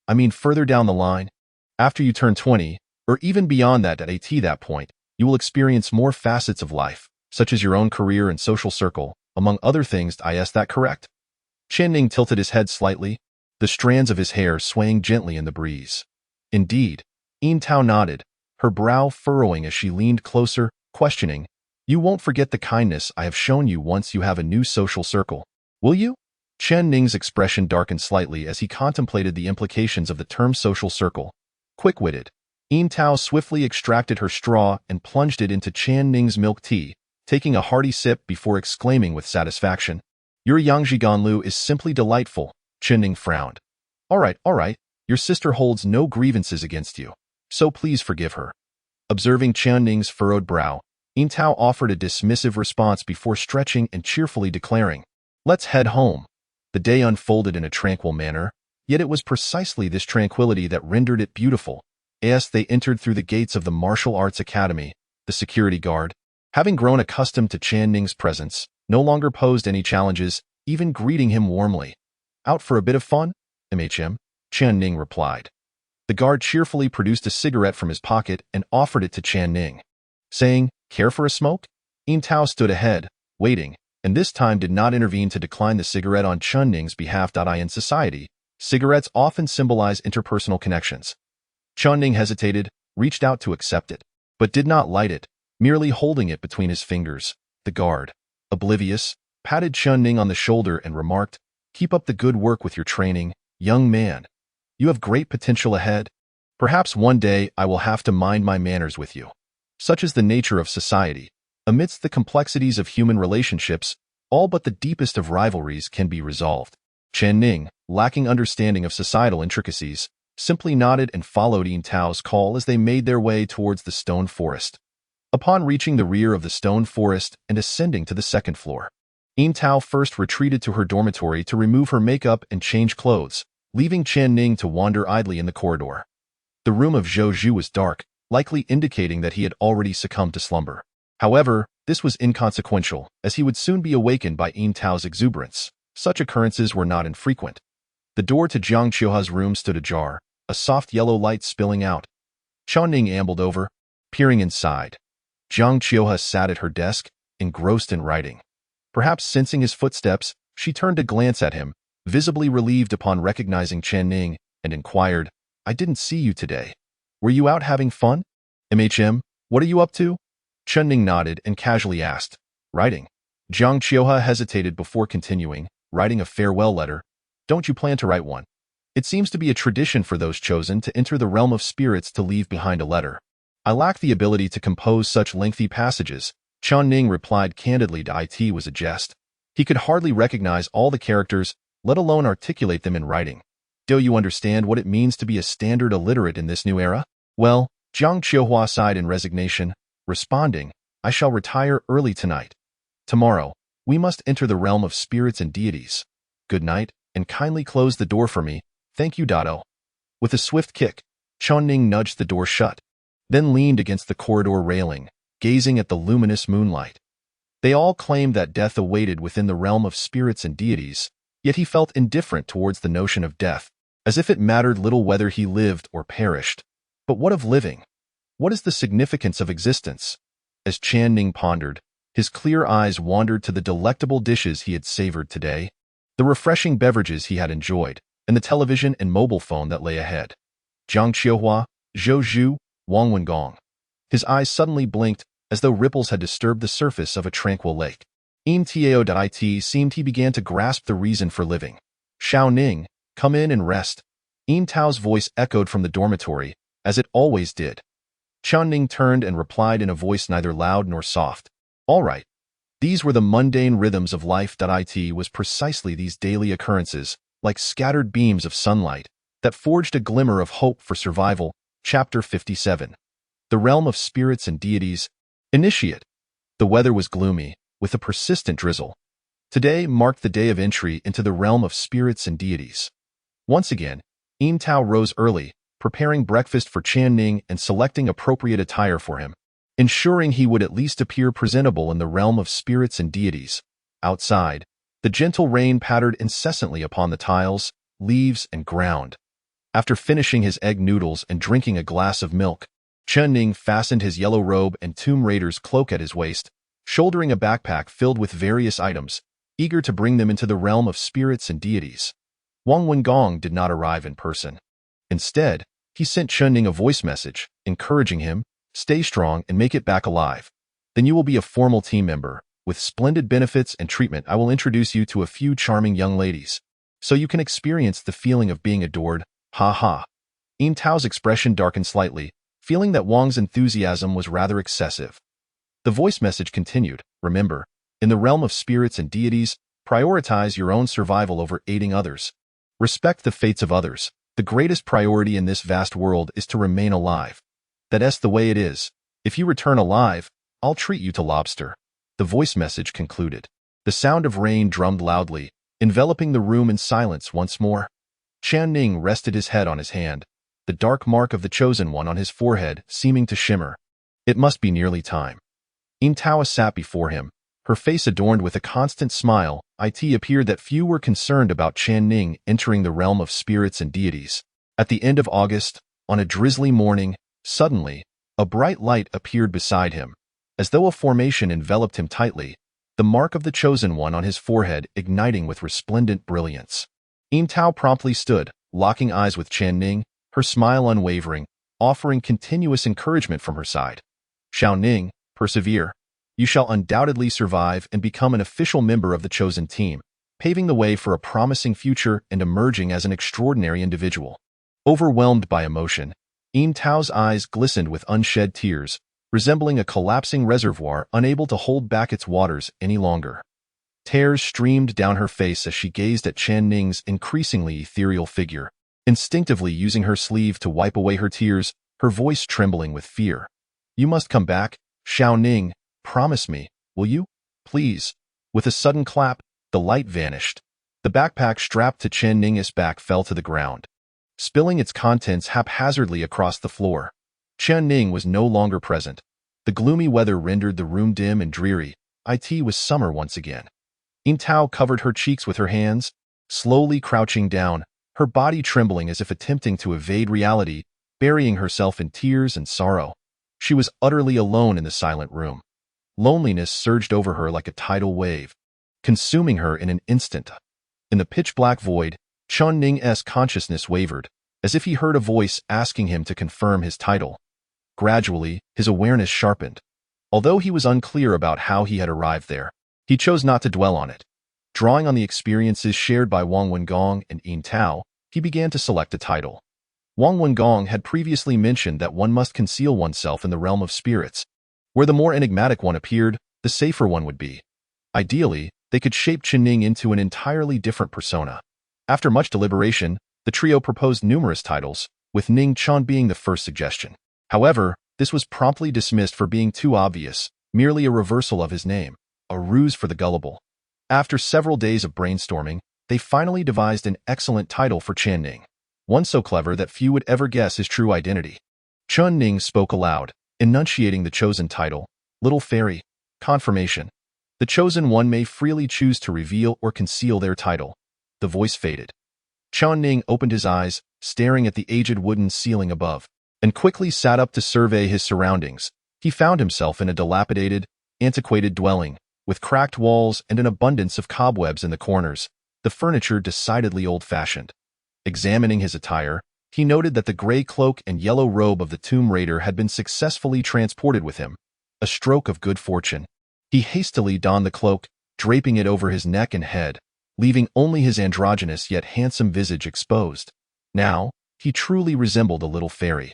I mean further down the line. After you turn 20, or even beyond that at that point, you will experience more facets of life, such as your own career and social circle, among other things. Is that correct?" Chen Ning tilted his head slightly, the strands of his hair swaying gently in the breeze. "Indeed." Yin Tao nodded, her brow furrowing as she leaned closer, questioning, "You won't forget the kindness I have shown you once you have a new social circle, will you?" Chen Ning's expression darkened slightly as he contemplated the implications of the term social circle. Quick-witted, Yin Tao swiftly extracted her straw and plunged it into Chen Ning's milk tea, taking a hearty sip before exclaiming with satisfaction, "Your Yangzhiganlu is simply delightful." Chen Ning frowned. All right, your sister holds no grievances against you, so please forgive her." Observing Chen Ning's furrowed brow, Yin Tao offered a dismissive response before stretching and cheerfully declaring, "Let's head home." The day unfolded in a tranquil manner, yet it was precisely this tranquility that rendered it beautiful. As they entered through the gates of the Martial Arts Academy, the security guard, having grown accustomed to Chen Ning's presence, no longer posed any challenges, even greeting him warmly. "Out for a bit of fun, MHM?" Chen Ning replied. The guard cheerfully produced a cigarette from his pocket and offered it to Chen Ning, saying, "Care for a smoke?" Yin Tao stood ahead, waiting, and this time did not intervene to decline the cigarette on Chen Ning's behalf. In society, cigarettes often symbolize interpersonal connections. Chen Ning hesitated, reached out to accept it, but did not light it, merely holding it between his fingers. The guard, oblivious, patted Chen Ning on the shoulder and remarked, "Keep up the good work with your training, young man. You have great potential ahead. Perhaps one day I will have to mind my manners with you." Such is the nature of society. Amidst the complexities of human relationships, all but the deepest of rivalries can be resolved. Chen Ning, lacking understanding of societal intricacies, simply nodded and followed Yin Tao's call as they made their way towards the stone forest. Upon reaching the rear of the stone forest and ascending to the second floor, Yin Tao first retreated to her dormitory to remove her makeup and change clothes, leaving Chen Ning to wander idly in the corridor. The room of Zhou Zhu was dark, likely indicating that he had already succumbed to slumber. However, this was inconsequential, as he would soon be awakened by Yin Tao's exuberance. Such occurrences were not infrequent. The door to Jiang Qiuhua's room stood ajar, a soft yellow light spilling out. Chen Ning ambled over, peering inside. Jiang Qiuhua sat at her desk, engrossed in writing. Perhaps sensing his footsteps, she turned to glance at him, visibly relieved upon recognizing Chen Ning, and inquired, "I didn't see you today. Were you out having fun?" "MHM, what are you up to?" Chen Ning nodded and casually asked, "Writing." Jiang Qiuhua hesitated before continuing, "Writing a farewell letter. Don't you plan to write one? It seems to be a tradition for those chosen to enter the realm of spirits to leave behind a letter. I lack the ability to compose such lengthy passages." Chen Ning replied candidly. It was a jest. He could hardly recognize all the characters, let alone articulate them in writing. "Do you understand what it means to be a standard illiterate in this new era?" "Well," Jiang Qiuhua sighed in resignation, responding, "I shall retire early tonight. Tomorrow, we must enter the realm of spirits and deities. Good night, and kindly close the door for me. Thank you, Dado." With a swift kick, Chen Ning nudged the door shut, then leaned against the corridor railing, gazing at the luminous moonlight. They all claimed that death awaited within the realm of spirits and deities, yet he felt indifferent towards the notion of death, as if it mattered little whether he lived or perished. But what of living? What is the significance of existence? As Chen Ning pondered, his clear eyes wandered to the delectable dishes he had savored today, the refreshing beverages he had enjoyed, and the television and mobile phone that lay ahead. Jiang Qiuhua, Zhou Zhu, Wang Wengong. His eyes suddenly blinked, as though ripples had disturbed the surface of a tranquil lake. It seemed he began to grasp the reason for living. "Xiao Ning, come in and rest." Yin Tao's voice echoed from the dormitory, as it always did. Chen Ning turned and replied in a voice neither loud nor soft, "All right." These were the mundane rhythms of life. It was precisely these daily occurrences, like scattered beams of sunlight, that forged a glimmer of hope for survival. Chapter 57. The Realm of Spirits and Deities. Initiate. The weather was gloomy, with a persistent drizzle. Today marked the day of entry into the realm of spirits and deities. Once again, Yin Tao rose early, preparing breakfast for Chen Ning and selecting appropriate attire for him, ensuring he would at least appear presentable in the realm of spirits and deities. Outside, the gentle rain pattered incessantly upon the tiles, leaves, and ground. After finishing his egg noodles and drinking a glass of milk, Chen Ning fastened his yellow robe and Tomb Raider's cloak at his waist, shouldering a backpack filled with various items, eager to bring them into the realm of spirits and deities. Wang Wengong did not arrive in person. Instead, he sent Chen Ning a voice message, encouraging him, "Stay strong and make it back alive. Then you will be a formal team member, With splendid benefits and treatment, I will introduce you to a few charming young ladies, so you can experience the feeling of being adored. Ha ha. Yin Tao's expression darkened slightly, feeling that Wang's enthusiasm was rather excessive. The voice message continued, remember, in the realm of spirits and deities, prioritize your own survival over aiding others. Respect the fates of others. The greatest priority in this vast world is to remain alive. That's the way it is. If you return alive, I'll treat you to lobster. The voice message concluded. The sound of rain drummed loudly, enveloping the room in silence once more. Chen Ning rested his head on his hand, the dark mark of the chosen one on his forehead seeming to shimmer. It must be nearly time. Yin Tao sat before him, her face adorned with a constant smile. It appeared that few were concerned about Chen Ning entering the realm of spirits and deities. At the end of August, on a drizzly morning, suddenly, a bright light appeared beside him. As though a formation enveloped him tightly, the mark of the chosen one on his forehead igniting with resplendent brilliance. Yin Tao promptly stood, locking eyes with Chen Ning, her smile unwavering, offering continuous encouragement from her side. Xiao Ning, persevere. You shall undoubtedly survive and become an official member of the chosen team, paving the way for a promising future and emerging as an extraordinary individual. Overwhelmed by emotion, Yin Tao's eyes glistened with unshed tears, resembling a collapsing reservoir unable to hold back its waters any longer. Tears streamed down her face as she gazed at Chen Ning's increasingly ethereal figure, instinctively using her sleeve to wipe away her tears, her voice trembling with fear. You must come back, Xiao Ning, promise me, will you? Please. With a sudden clap, the light vanished. The backpack strapped to Chen Ning's back fell to the ground, spilling its contents haphazardly across the floor. Chen Ning was no longer present. The gloomy weather rendered the room dim and dreary. It was summer once again. Yin Tao covered her cheeks with her hands, slowly crouching down, her body trembling as if attempting to evade reality, burying herself in tears and sorrow. She was utterly alone in the silent room. Loneliness surged over her like a tidal wave, consuming her in an instant. In the pitch-black void, Chen Ning's consciousness wavered, as if he heard a voice asking him to confirm his title. Gradually, his awareness sharpened. Although he was unclear about how he had arrived there, he chose not to dwell on it. Drawing on the experiences shared by Wang Wengong and Yin Tao, he began to select a title. Wang Wengong had previously mentioned that one must conceal oneself in the realm of spirits. Where the more enigmatic one appeared, the safer one would be. Ideally, they could shape Chen Ning into an entirely different persona. After much deliberation, the trio proposed numerous titles, with Ning Chan being the first suggestion. However, this was promptly dismissed for being too obvious, merely a reversal of his name, a ruse for the gullible. After several days of brainstorming, they finally devised an excellent title for Chen Ning, one so clever that few would ever guess his true identity. Chen Ning spoke aloud, enunciating the chosen title, Little Fairy. Confirmation. The chosen one may freely choose to reveal or conceal their title. The voice faded. Chen Ning opened his eyes, staring at the aged wooden ceiling above, and quickly sat up to survey his surroundings. He found himself in a dilapidated, antiquated dwelling, with cracked walls and an abundance of cobwebs in the corners, the furniture decidedly old-fashioned. Examining his attire, he noted that the gray cloak and yellow robe of the Tomb Raider had been successfully transported with him, a stroke of good fortune. He hastily donned the cloak, draping it over his neck and head, leaving only his androgynous yet handsome visage exposed. Now, he truly resembled a little fairy.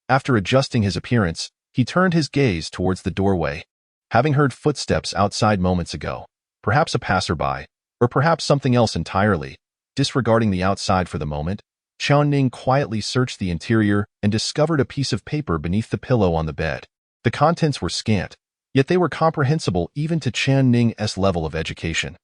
After adjusting his appearance, he turned his gaze towards the doorway. Having heard footsteps outside moments ago, perhaps a passerby, or perhaps something else entirely, disregarding the outside for the moment, Chen Ning quietly searched the interior and discovered a piece of paper beneath the pillow on the bed. The contents were scant, yet they were comprehensible even to Chen Ning's level of education.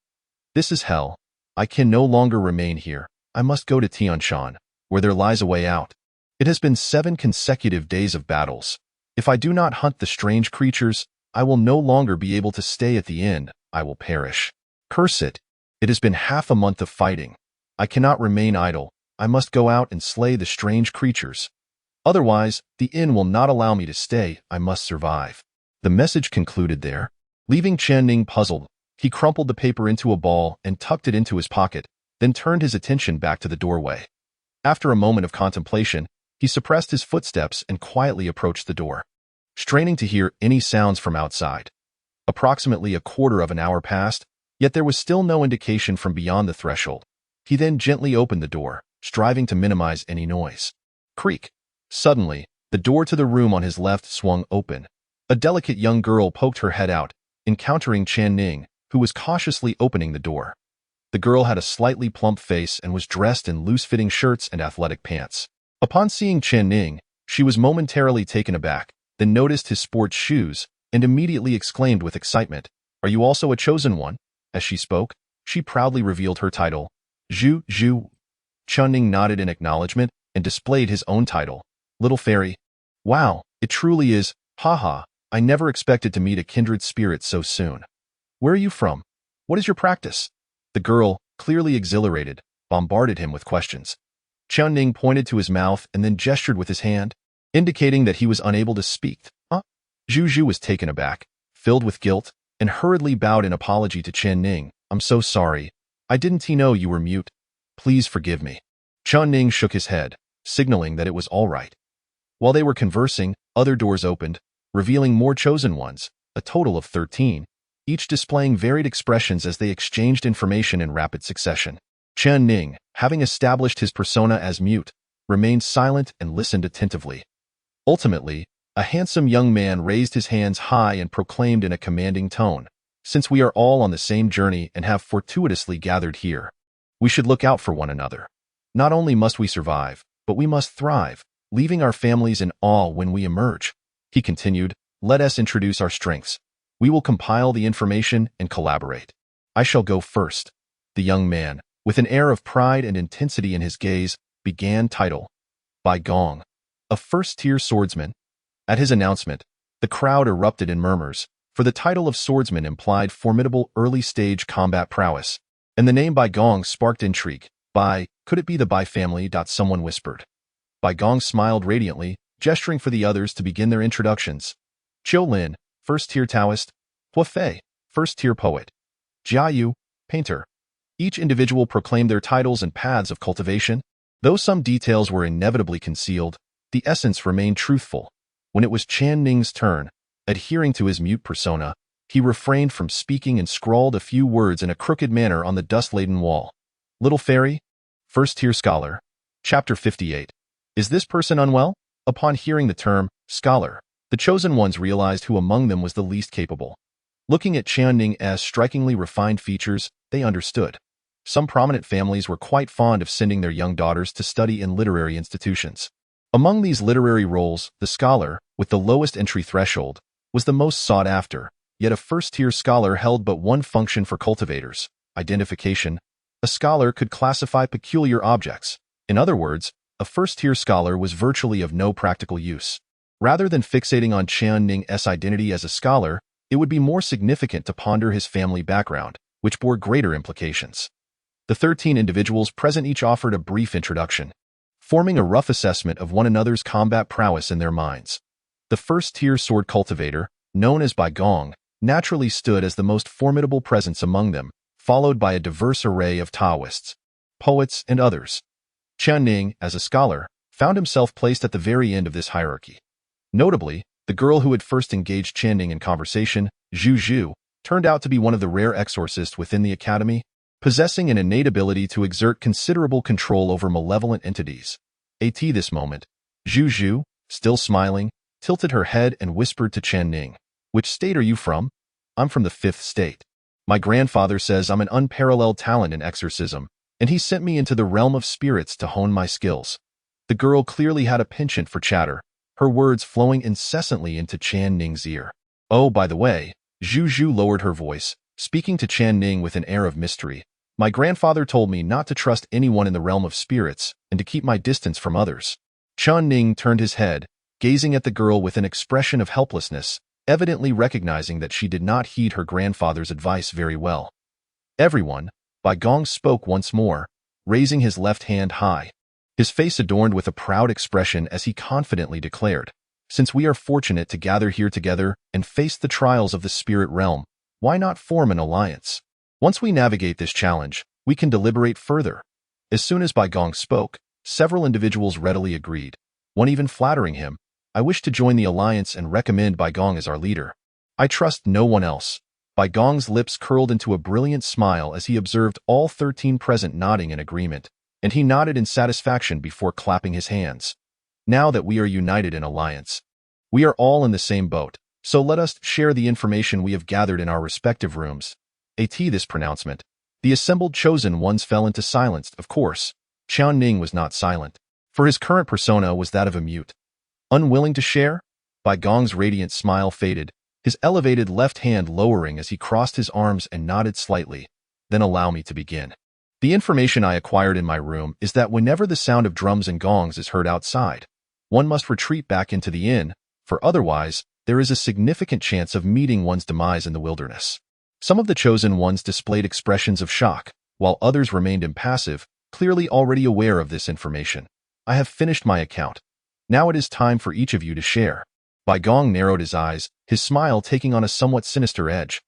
This is hell. I can no longer remain here. I must go to Tianshan, where there lies a way out. It has been 7 consecutive days of battles. If I do not hunt the strange creatures, I will no longer be able to stay at the inn. I will perish. Curse it. It has been half a month of fighting. I cannot remain idle. I must go out and slay the strange creatures. Otherwise, the inn will not allow me to stay. I must survive. The message concluded there. Leaving Chen Ning puzzled, he crumpled the paper into a ball and tucked it into his pocket, then turned his attention back to the doorway. After a moment of contemplation, he suppressed his footsteps and quietly approached the door, straining to hear any sounds from outside. Approximately a quarter of an hour passed, yet there was still no indication from beyond the threshold. He then gently opened the door, striving to minimize any noise. Creak. Suddenly, the door to the room on his left swung open. A delicate young girl poked her head out, encountering Chen Ning, who was cautiously opening the door. The girl had a slightly plump face and was dressed in loose-fitting shirts and athletic pants. Upon seeing Chen Ning, she was momentarily taken aback, then noticed his sports shoes, and immediately exclaimed with excitement, "Are you also a chosen one?" As she spoke, she proudly revealed her title, Zhu Zhu. Chen Ning nodded in acknowledgement and displayed his own title, Little Fairy. Wow, it truly is, haha, I never expected to meet a kindred spirit so soon. Where are you from? What is your practice? The girl, clearly exhilarated, bombarded him with questions. Chen Ning pointed to his mouth and then gestured with his hand, indicating that he was unable to speak. Zhu Zhu was taken aback, filled with guilt, and hurriedly bowed in apology to Chen Ning. I'm so sorry. I didn't know you were mute. Please forgive me. Chen Ning shook his head, signaling that it was all right. While they were conversing, other doors opened, revealing more chosen ones, a total of 13, each displaying varied expressions as they exchanged information in rapid succession. Chen Ning, having established his persona as mute, remained silent and listened attentively. Ultimately, a handsome young man raised his hands high and proclaimed in a commanding tone, "Since we are all on the same journey and have fortuitously gathered here, we should look out for one another. Not only must we survive, but we must thrive, leaving our families in awe when we emerge." He continued, "Let us introduce our strengths. We will compile the information and collaborate. I shall go first." The young man, with an air of pride and intensity in his gaze, began title, Bai Gong, a first-tier swordsman. At his announcement, the crowd erupted in murmurs, for the title of swordsman implied formidable early-stage combat prowess, and the name Bai Gong sparked intrigue. Could it be the Bai family? Someone whispered. Bai Gong smiled radiantly, gesturing for the others to begin their introductions. Qiu Lin, first-tier Taoist. Hua Fei, first-tier poet. Jiayu, painter. Each individual proclaimed their titles and paths of cultivation. Though some details were inevitably concealed, the essence remained truthful. When it was Chen Ning's turn, adhering to his mute persona, he refrained from speaking and scrawled a few words in a crooked manner on the dust-laden wall. Little Fairy, first-tier scholar. Chapter 58. Is this person unwell? Upon hearing the term, scholar, the chosen ones realized who among them was the least capable. Looking at Chen Ning's strikingly refined features, they understood. Some prominent families were quite fond of sending their young daughters to study in literary institutions. Among these literary roles, the scholar, with the lowest entry threshold, was the most sought after, yet a first-tier scholar held but one function for cultivators, identification. A scholar could classify peculiar objects. In other words, a first-tier scholar was virtually of no practical use. Rather than fixating on Chen Ning's identity as a scholar, it would be more significant to ponder his family background, which bore greater implications. The 13 individuals present each offered a brief introduction, forming a rough assessment of one another's combat prowess in their minds. The first-tier sword cultivator, known as Bai Gong, naturally stood as the most formidable presence among them, followed by a diverse array of Taoists, poets, and others. Chen Ning, as a scholar, found himself placed at the very end of this hierarchy. Notably, the girl who had first engaged Chen Ning in conversation, Zhu Zhu, turned out to be one of the rare exorcists within the academy, possessing an innate ability to exert considerable control over malevolent entities. At this moment, Zhu Zhu, still smiling, tilted her head and whispered to Chen Ning, "Which state are you from?" "I'm from the 5th state. My grandfather says I'm an unparalleled talent in exorcism, and he sent me into the realm of spirits to hone my skills." The girl clearly had a penchant for chatter, her words flowing incessantly into Chen Ning's ear. "Oh, by the way," Zhu Zhu lowered her voice, speaking to Chen Ning with an air of mystery, "my grandfather told me not to trust anyone in the realm of spirits and to keep my distance from others." Chen Ning turned his head, gazing at the girl with an expression of helplessness, evidently recognizing that she did not heed her grandfather's advice very well. "Everyone," Bai Gong spoke once more, raising his left hand high, his face adorned with a proud expression as he confidently declared, "Since we are fortunate to gather here together and face the trials of the spirit realm, why not form an alliance? Once we navigate this challenge, we can deliberate further." As soon as Bai Gong spoke, several individuals readily agreed, one even flattering him, "I wish to join the alliance and recommend Bai Gong as our leader." I trust no one else. Bai Gong's lips curled into a brilliant smile as he observed all 13 present nodding in agreement, and he nodded in satisfaction before clapping his hands. Now that we are united in alliance, we are all in the same boat, so let us share the information we have gathered in our respective rooms. At this pronouncement, the assembled chosen ones fell into silence. Of course, Chen Ning was not silent, for his current persona was that of a mute. Unwilling to share? Bai Gong's radiant smile faded, his elevated left hand lowering as he crossed his arms and nodded slightly. Then allow me to begin. The information I acquired in my room is that whenever the sound of drums and gongs is heard outside, one must retreat back into the inn, for otherwise, there is a significant chance of meeting one's demise in the wilderness. Some of the chosen ones displayed expressions of shock, while others remained impassive, clearly already aware of this information. I have finished my account. Now it is time for each of you to share. Bai Gong narrowed his eyes, his smile taking on a somewhat sinister edge.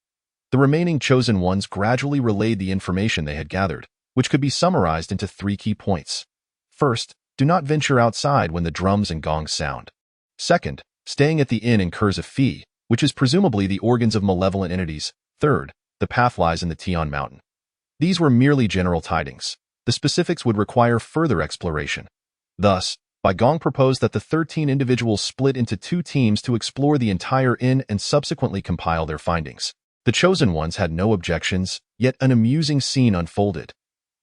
The remaining chosen ones gradually relayed the information they had gathered, which could be summarized into 3 key points. First, do not venture outside when the drums and gongs sound. Second, staying at the inn incurs a fee, which is presumably the organs of malevolent entities. Third, the path lies in the Tian mountain. These were merely general tidings. The specifics would require further exploration. Thus, Bai Gong proposed that the 13 individuals split into 2 teams to explore the entire inn and subsequently compile their findings. The chosen ones had no objections, yet an amusing scene unfolded.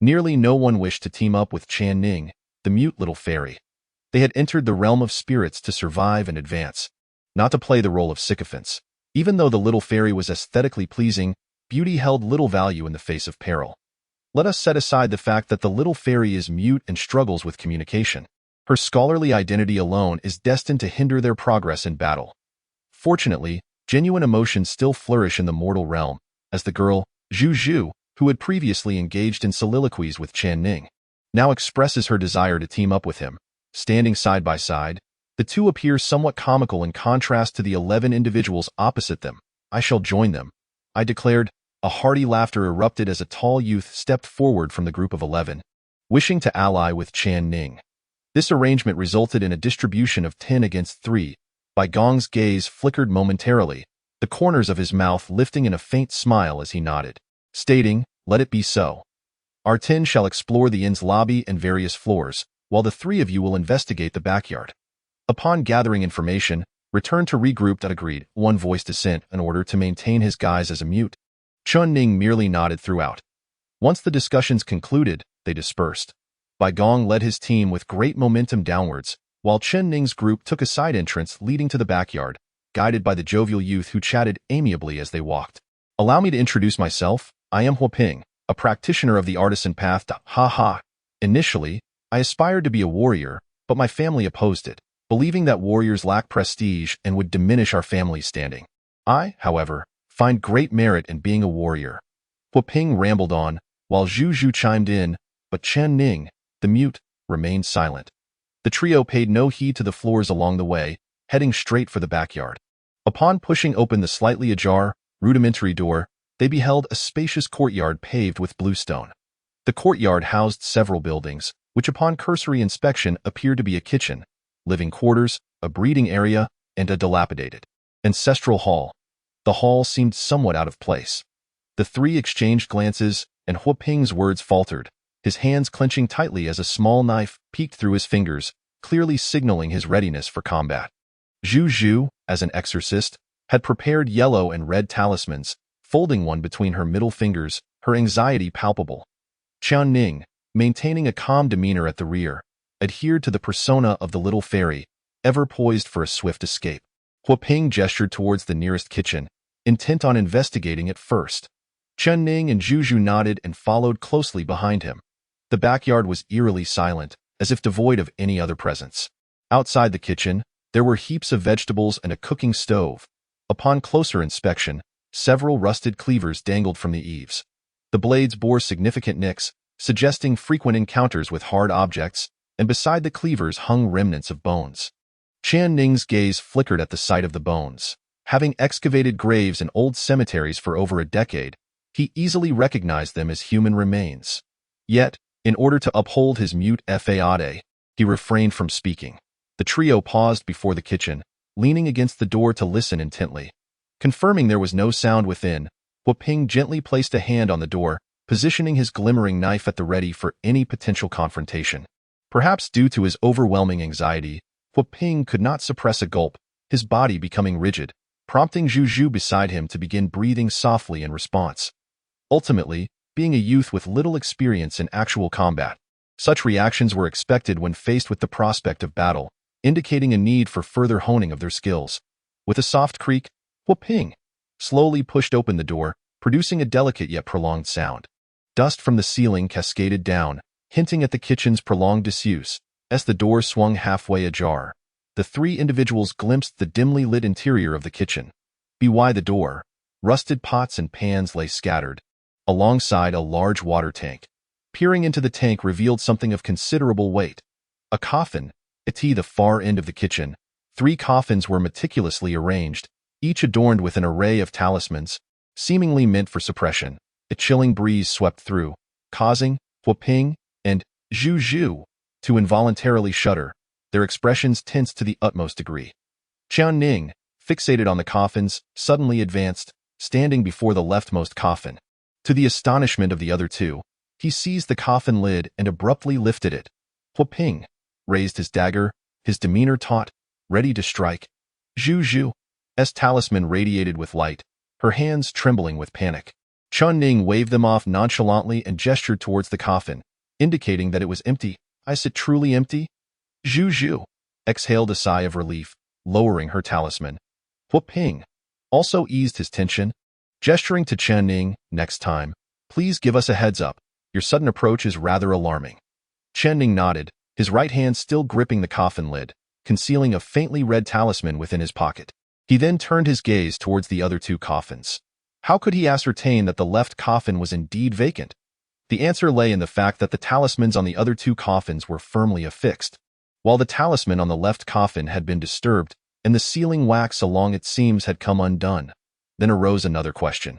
Nearly no one wished to team up with Chen Ning, the mute little fairy. They had entered the realm of spirits to survive and advance, not to play the role of sycophants. Even though the little fairy was aesthetically pleasing, beauty held little value in the face of peril. Let us set aside the fact that the little fairy is mute and struggles with communication. Her scholarly identity alone is destined to hinder their progress in battle. Fortunately, genuine emotions still flourish in the mortal realm, as the girl, Zhu, who had previously engaged in soliloquies with Chen Ning, now expresses her desire to team up with him. Standing side by side, the two appear somewhat comical in contrast to the 11 individuals opposite them. I shall join them, I declared. A hearty laughter erupted as a tall youth stepped forward from the group of 11, wishing to ally with Chen Ning. This arrangement resulted in a distribution of 10 against 3. Bai Gong's gaze flickered momentarily, the corners of his mouth lifting in a faint smile as he nodded, stating, "Let it be so. Our 10 shall explore the inn's lobby and various floors, while the 3 of you will investigate the backyard." Upon gathering information, return to regroup. Agreed. One voiced assent in order to maintain his guise as a mute. Chen Ning merely nodded throughout. Once the discussions concluded, they dispersed. Bai Gong led his team with great momentum downwards, while Chen Ning's group took a side entrance leading to the backyard, guided by the jovial youth who chatted amiably as they walked. Allow me to introduce myself. I am Huaping, a practitioner of the artisan path. Initially, I aspired to be a warrior, but my family opposed it, believing that warriors lack prestige and would diminish our family's standing. I, however, find great merit in being a warrior. Huaping rambled on, while Zhu chimed in, but Chen Ning, the mute, remained silent. The trio paid no heed to the floors along the way, heading straight for the backyard. Upon pushing open the slightly ajar, rudimentary door, they beheld a spacious courtyard paved with bluestone. The courtyard housed several buildings, which upon cursory inspection appeared to be a kitchen, living quarters, a breeding area, and a dilapidated ancestral hall. The hall seemed somewhat out of place. The 3 exchanged glances, and Huaping's words faltered, his hands clenching tightly as a small knife peeked through his fingers, clearly signaling his readiness for combat. Zhu, as an exorcist, had prepared yellow and red talismans, folding one between her middle fingers, her anxiety palpable. Chen Ning, maintaining a calm demeanor at the rear, adhered to the persona of the little fairy, ever poised for a swift escape. Huaping gestured towards the nearest kitchen, intent on investigating it first. Chen Ning and Zhu nodded and followed closely behind him. The backyard was eerily silent, as if devoid of any other presence. Outside the kitchen, there were heaps of vegetables and a cooking stove. Upon closer inspection, several rusted cleavers dangled from the eaves. The blades bore significant nicks, suggesting frequent encounters with hard objects, and beside the cleavers hung remnants of bones. Chen Ning's gaze flickered at the sight of the bones. Having excavated graves in old cemeteries for over a decade, he easily recognized them as human remains. Yet, in order to uphold his mute faade, he refrained from speaking. The trio paused before the kitchen, leaning against the door to listen intently. Confirming there was no sound within, Hua Ping gently placed a hand on the door, positioning his glimmering knife at the ready for any potential confrontation. Perhaps due to his overwhelming anxiety, Hua Ping could not suppress a gulp, his body becoming rigid, prompting Zhu Zhu beside him to begin breathing softly in response. Ultimately, being a youth with little experience in actual combat, such reactions were expected when faced with the prospect of battle, indicating a need for further honing of their skills. With a soft creak, Hua Ping slowly pushed open the door, producing a delicate yet prolonged sound. Dust from the ceiling cascaded down, hinting at the kitchen's prolonged disuse. As the door swung halfway ajar, the three individuals glimpsed the dimly lit interior of the kitchen. By the door, rusted pots and pans lay scattered, alongside a large water tank. Peering into the tank revealed something of considerable weight. A coffin. At the far end of the kitchen, 3 coffins were meticulously arranged, each adorned with an array of talismans, seemingly meant for suppression. A chilling breeze swept through, causing Hua Ping and Zhu Zhu to involuntarily shudder, their expressions tense to the utmost degree. Chen Ning, fixated on the coffins, suddenly advanced, standing before the leftmost coffin. To the astonishment of the other two, he seized the coffin lid and abruptly lifted it. Hua Ping raised his dagger, his demeanor taut, ready to strike. Zhu Zhu's talisman radiated with light, her hands trembling with panic. Chen Ning waved them off nonchalantly and gestured towards the coffin, indicating that it was empty. Is it truly empty? Zhu Zhu exhaled a sigh of relief, lowering her talisman. Hua Ping also eased his tension, gesturing to Chen Ning. Next time, please give us a heads up. Your sudden approach is rather alarming. Chen Ning nodded, his right hand still gripping the coffin lid, concealing a faintly red talisman within his pocket. He then turned his gaze towards the other 2 coffins. How could he ascertain that the left coffin was indeed vacant? The answer lay in the fact that the talismans on the other 2 coffins were firmly affixed, while the talisman on the left coffin had been disturbed and the sealing wax along its seams had come undone. Then arose another question.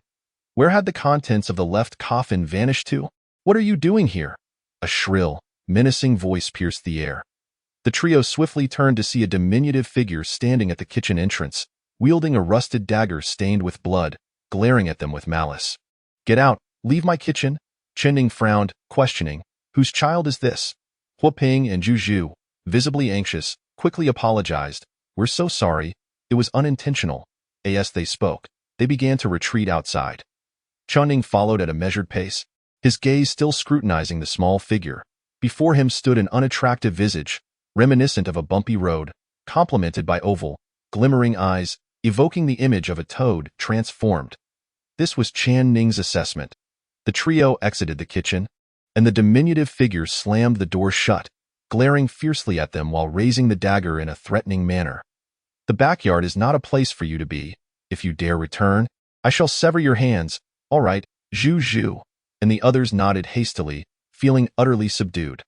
Where had the contents of the left coffin vanished to? What are you doing here? A shrill, menacing voice pierced the air. The trio swiftly turned to see a diminutive figure standing at the kitchen entrance, wielding a rusted dagger stained with blood, glaring at them with malice. Get out, leave my kitchen. Chen Ning frowned, questioning, whose child is this? Hua Ping and Zhu Zhu, visibly anxious, quickly apologized. We're so sorry, it was unintentional. As they spoke, they began to retreat outside. Chen Ning followed at a measured pace, his gaze still scrutinizing the small figure. Before him stood an unattractive visage, reminiscent of a bumpy road, complemented by oval, glimmering eyes, evoking the image of a toad transformed. This was Chen Ning's assessment. The trio exited the kitchen, and the diminutive figure slammed the door shut, glaring fiercely at them while raising the dagger in a threatening manner. The backyard is not a place for you to be. If you dare return, I shall sever your hands. All right, Zhu Zhu. And the others nodded hastily, feeling utterly subdued.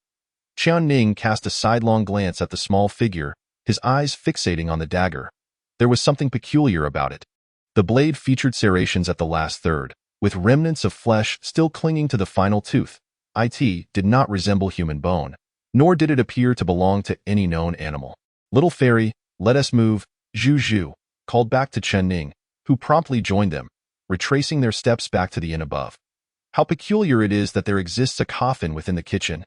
Chen Ning cast a sidelong glance at the small figure, his eyes fixating on the dagger. There was something peculiar about it. The blade featured serrations at the last third, with remnants of flesh still clinging to the final tooth. It did not resemble human bone, nor did it appear to belong to any known animal. Little fairy, let us move, Zhu Zhu called back to Chen Ning, who promptly joined them, retracing their steps back to the inn above. How peculiar it is that there exists a coffin within the kitchen,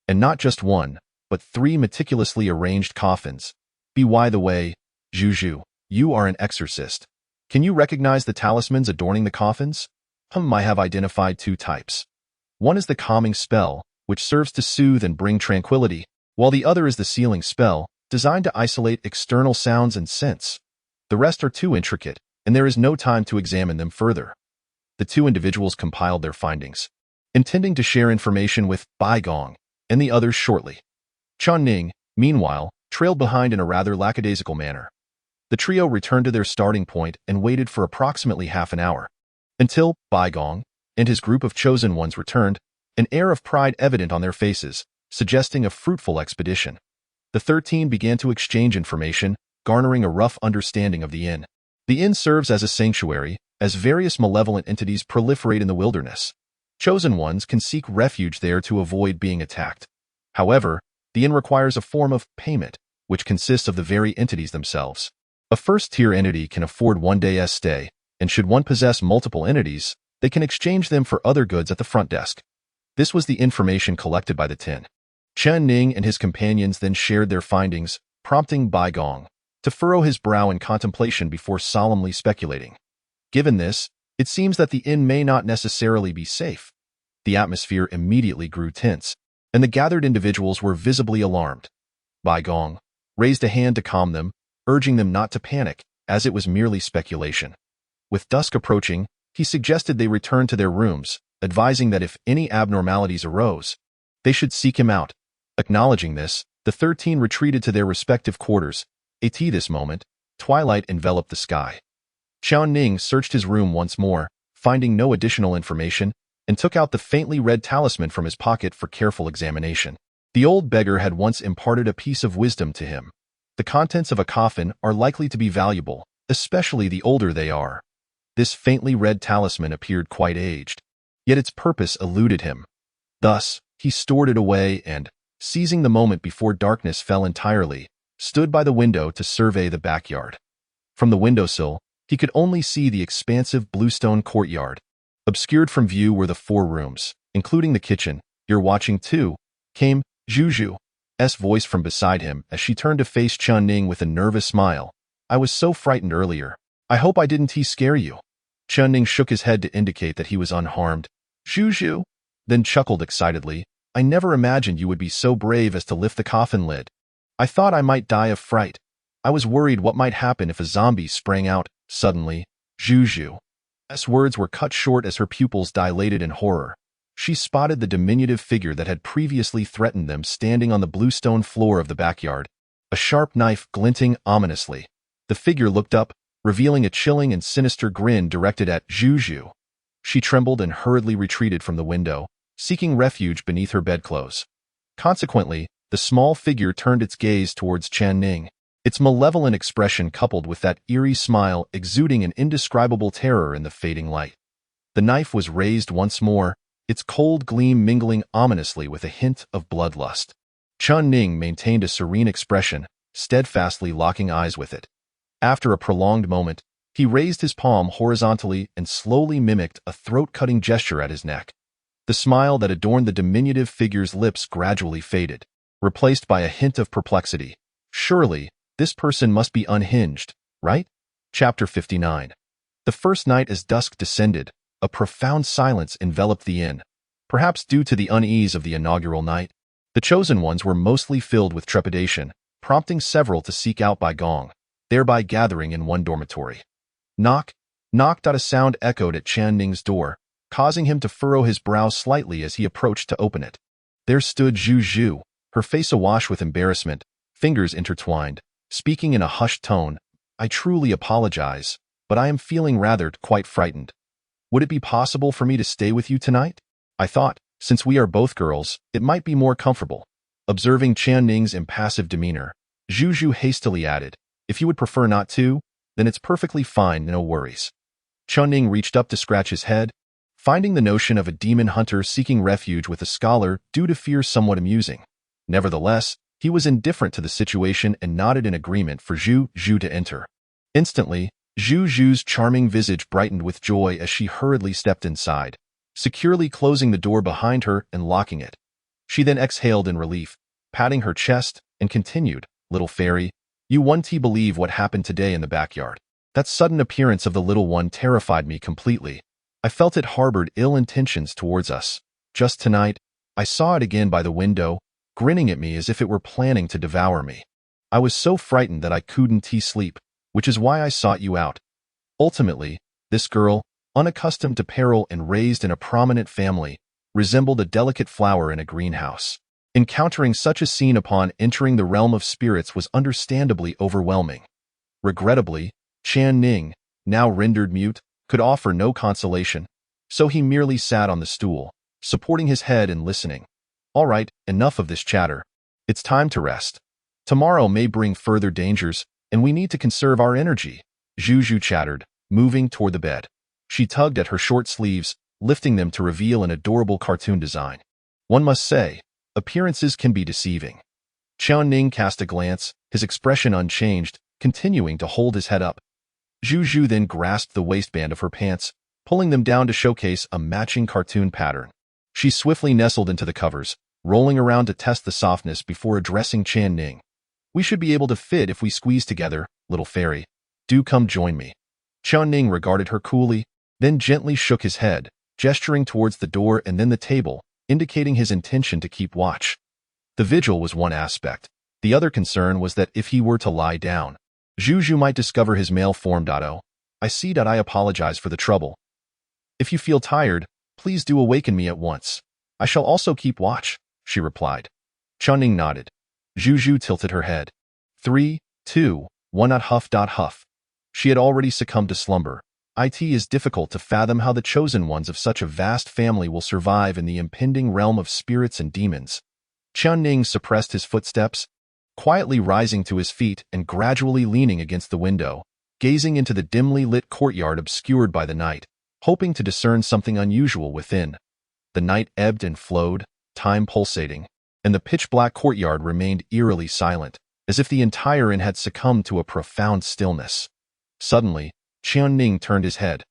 and not just one, but 3 meticulously arranged coffins. By the way, Zhu Zhu, you are an exorcist. Can you recognize the talismans adorning the coffins? I have identified 2 types. One is the calming spell, which serves to soothe and bring tranquility, while the other is the sealing spell, designed to isolate external sounds and scents. The rest are too intricate, and there is no time to examine them further. The 2 individuals compiled their findings, intending to share information with Bai Gong and the others shortly. Chen Ning, meanwhile, trailed behind in a rather lackadaisical manner. The trio returned to their starting point and waited for approximately half an hour, until Bai Gong and his group of chosen ones returned, an air of pride evident on their faces, suggesting a fruitful expedition. The 13 began to exchange information, garnering a rough understanding of the inn. The inn serves as a sanctuary, as various malevolent entities proliferate in the wilderness. Chosen ones can seek refuge there to avoid being attacked. However, the inn requires a form of payment, which consists of the very entities themselves. A first-tier entity can afford one day's stay, and should one possess multiple entities, they can exchange them for other goods at the front desk. This was the information collected by the tin. Chen Ning and his companions then shared their findings, prompting Bai Gong to furrow his brow in contemplation before solemnly speculating. Given this, it seems that the inn may not necessarily be safe. The atmosphere immediately grew tense, and the gathered individuals were visibly alarmed. Bai Gong raised a hand to calm them, urging them not to panic, as it was merely speculation. With dusk approaching, he suggested they return to their rooms, advising that if any abnormalities arose, they should seek him out. Acknowledging this, the 13 retreated to their respective quarters. At this moment, twilight enveloped the sky. Chen Ning searched his room once more, finding no additional information, and took out the faintly red talisman from his pocket for careful examination. The old beggar had once imparted a piece of wisdom to him. The contents of a coffin are likely to be valuable, especially the older they are. This faintly red talisman appeared quite aged, yet its purpose eluded him. Thus, he stored it away and, seizing the moment before darkness fell entirely, stood by the window to survey the backyard. From the windowsill, he could only see the expansive bluestone courtyard. Obscured from view were the 4 rooms, including the kitchen. "You're watching too," came Zhu's voice from beside him as she turned to face Chen Ning with a nervous smile. "I was so frightened earlier. I hope I didn't scare you." Chen Ning shook his head to indicate that he was unharmed. "Zhu," then chuckled excitedly. "I never imagined you would be so brave as to lift the coffin lid. I thought I might die of fright. I was worried what might happen if a zombie sprang out suddenly." Zhu's words were cut short as her pupils dilated in horror. She spotted the diminutive figure that had previously threatened them standing on the bluestone floor of the backyard, a sharp knife glinting ominously. The figure looked up, revealing a chilling and sinister grin directed at Zhu. She trembled and hurriedly retreated from the window, seeking refuge beneath her bedclothes. Consequently, the small figure turned its gaze towards Chen Ning, its malevolent expression coupled with that eerie smile exuding an indescribable terror in the fading light. The knife was raised once more, its cold gleam mingling ominously with a hint of bloodlust. Chen Ning maintained a serene expression, steadfastly locking eyes with it. After a prolonged moment, he raised his palm horizontally and slowly mimicked a throat-cutting gesture at his neck. The smile that adorned the diminutive figure's lips gradually faded, replaced by a hint of perplexity. Surely, this person must be unhinged, right? Chapter 59. The first night as dusk descended, a profound silence enveloped the inn. Perhaps due to the unease of the inaugural night, the chosen ones were mostly filled with trepidation, prompting several to seek out Bai Gong, thereby gathering in one dormitory. Knock, knock. A sound echoed at Chen Ning's door, causing him to furrow his brow slightly as he approached to open it. There stood Zhu, her face awash with embarrassment, fingers intertwined, speaking in a hushed tone. "I truly apologize, but I am feeling rather quite frightened. Would it be possible for me to stay with you tonight? I thought, since we are both girls, it might be more comfortable." Observing Chen Ning's impassive demeanor, Zhu hastily added, "If you would prefer not to, then it's perfectly fine, no worries." Chen Ning reached up to scratch his head, finding the notion of a demon hunter seeking refuge with a scholar due to fear somewhat amusing. Nevertheless, he was indifferent to the situation and nodded in agreement for Zhu to enter. Instantly, Zhu's charming visage brightened with joy as she hurriedly stepped inside, securely closing the door behind her and locking it. She then exhaled in relief, patting her chest, and continued, "Little fairy, you won't believe what happened today in the backyard. That sudden appearance of the little one terrified me completely. I felt it harbored ill intentions towards us. Just tonight, I saw it again by the window, grinning at me as if it were planning to devour me. I was so frightened that I couldn't sleep, which is why I sought you out. Ultimately, this girl, unaccustomed to peril and raised in a prominent family, resembled a delicate flower in a greenhouse. Encountering such a scene upon entering the realm of spirits was understandably overwhelming. Regrettably, Chen Ning, now rendered mute, could offer no consolation, so he merely sat on the stool, supporting his head and listening. All right, enough of this chatter. It's time to rest. Tomorrow may bring further dangers, and we need to conserve our energy, Zhu chattered, moving toward the bed. She tugged at her short sleeves, lifting them to reveal an adorable cartoon design. One must say, appearances can be deceiving. Chen Ning cast a glance, his expression unchanged, continuing to hold his head up. Zhu then grasped the waistband of her pants, pulling them down to showcase a matching cartoon pattern. She swiftly nestled into the covers, rolling around to test the softness before addressing Chen Ning. "We should be able to fit if we squeeze together, little fairy. Do come join me." Chen Ning regarded her coolly, then gently shook his head, gesturing towards the door and then the table, indicating his intention to keep watch. The vigil was one aspect. The other concern was that if he were to lie down, Zhu might discover his male form. "I see. I apologize for the trouble. If you feel tired, please do awaken me at once. I shall also keep watch," she replied. Chen Ning nodded. Zhu tilted her head. 3, 2, 1 huff. She had already succumbed to slumber. It is difficult to fathom how the chosen ones of such a vast family will survive in the impending realm of spirits and demons. Chen Ning suppressed his footsteps, quietly rising to his feet and gradually leaning against the window, gazing into the dimly lit courtyard obscured by the night, hoping to discern something unusual within. The night ebbed and flowed, time pulsating, and the pitch-black courtyard remained eerily silent, as if the entire inn had succumbed to a profound stillness. Suddenly, Chen Ning turned his head.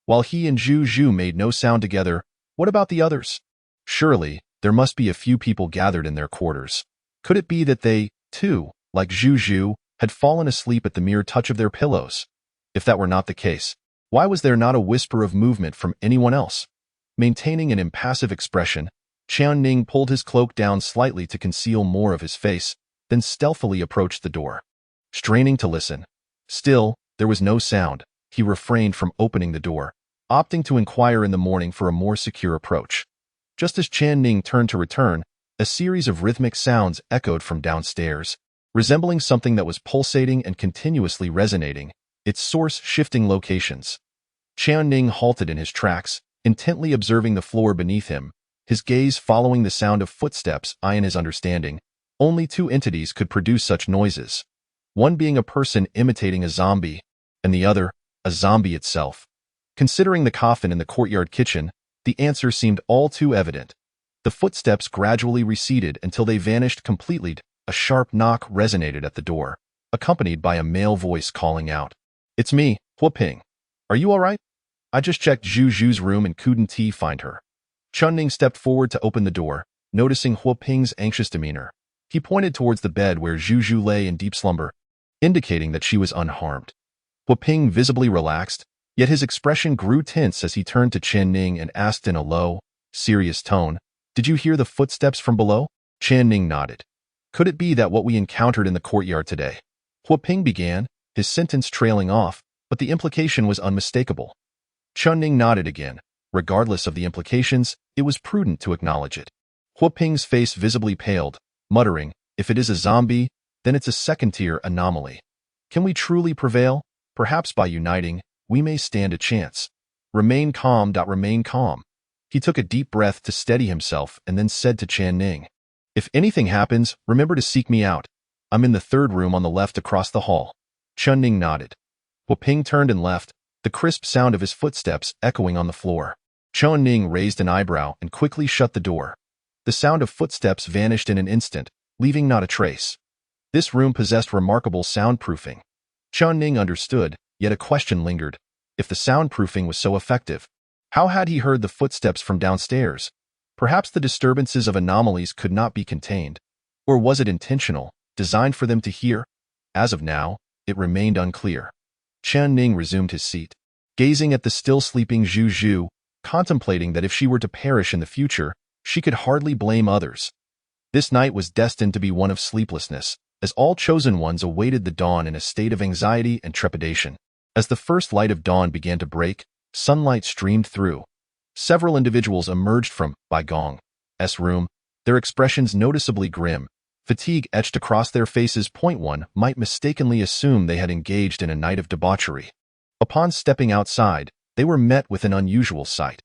While he and Zhu made no sound together, what about the others? Surely, there must be a few people gathered in their quarters. Could it be that they, too, like Zhu, had fallen asleep at the mere touch of their pillows? If that were not the case, why was there not a whisper of movement from anyone else? Maintaining an impassive expression, Chen Ning pulled his cloak down slightly to conceal more of his face, then stealthily approached the door. Straining to listen. Still, there was no sound. He refrained from opening the door, opting to inquire in the morning for a more secure approach. Just as Chen Ning turned to return, a series of rhythmic sounds echoed from downstairs, resembling something that was pulsating and continuously resonating, its source shifting locations. Chen Ning halted in his tracks, intently observing the floor beneath him, his gaze following the sound of footsteps. In his understanding, only two entities could produce such noises, one being a person imitating a zombie, and the other, a zombie itself. Considering the coffin in the courtyard kitchen, the answer seemed all too evident. The footsteps gradually receded until they vanished completely. A sharp knock resonated at the door, accompanied by a male voice calling out, "It's me, Huaping. Are you all right? I just checked Zhu's room and couldn't find her." Chen Ning stepped forward to open the door, noticing Huaping's anxious demeanor. He pointed towards the bed where Zhu lay in deep slumber, indicating that she was unharmed. Huaping visibly relaxed, yet his expression grew tense as he turned to Chen Ning and asked in a low, serious tone, "Did you hear the footsteps from below?" Chen Ning nodded. "Could it be that what we encountered in the courtyard today?" Huaping began, his sentence trailing off, but the implication was unmistakable. Chen Ning nodded again. Regardless of the implications, it was prudent to acknowledge it. Huaping's face visibly paled, muttering, "If it is a zombie, then it's a second-tier anomaly. Can we truly prevail? Perhaps by uniting, we may stand a chance. Remain calm. Remain calm." He took a deep breath to steady himself and then said to Chen Ning, "If anything happens, remember to seek me out. I'm in the third room on the left across the hall." Chen Ning nodded. Huaping turned and left, the crisp sound of his footsteps echoing on the floor. Chen Ning raised an eyebrow and quickly shut the door. The sound of footsteps vanished in an instant, leaving not a trace. This room possessed remarkable soundproofing. Chen Ning understood, yet a question lingered. If the soundproofing was so effective, how had he heard the footsteps from downstairs? Perhaps the disturbances of anomalies could not be contained. Or was it intentional, designed for them to hear? As of now, it remained unclear. Chen Ning resumed his seat, gazing at the still sleeping Zhu, contemplating that if she were to perish in the future, she could hardly blame others. This night was destined to be one of sleeplessness, as all chosen ones awaited the dawn in a state of anxiety and trepidation. As the first light of dawn began to break, sunlight streamed through. Several individuals emerged from Bai Gong's room, their expressions noticeably grim. Fatigue etched across their faces. One might mistakenly assume they had engaged in a night of debauchery. Upon stepping outside, they were met with an unusual sight.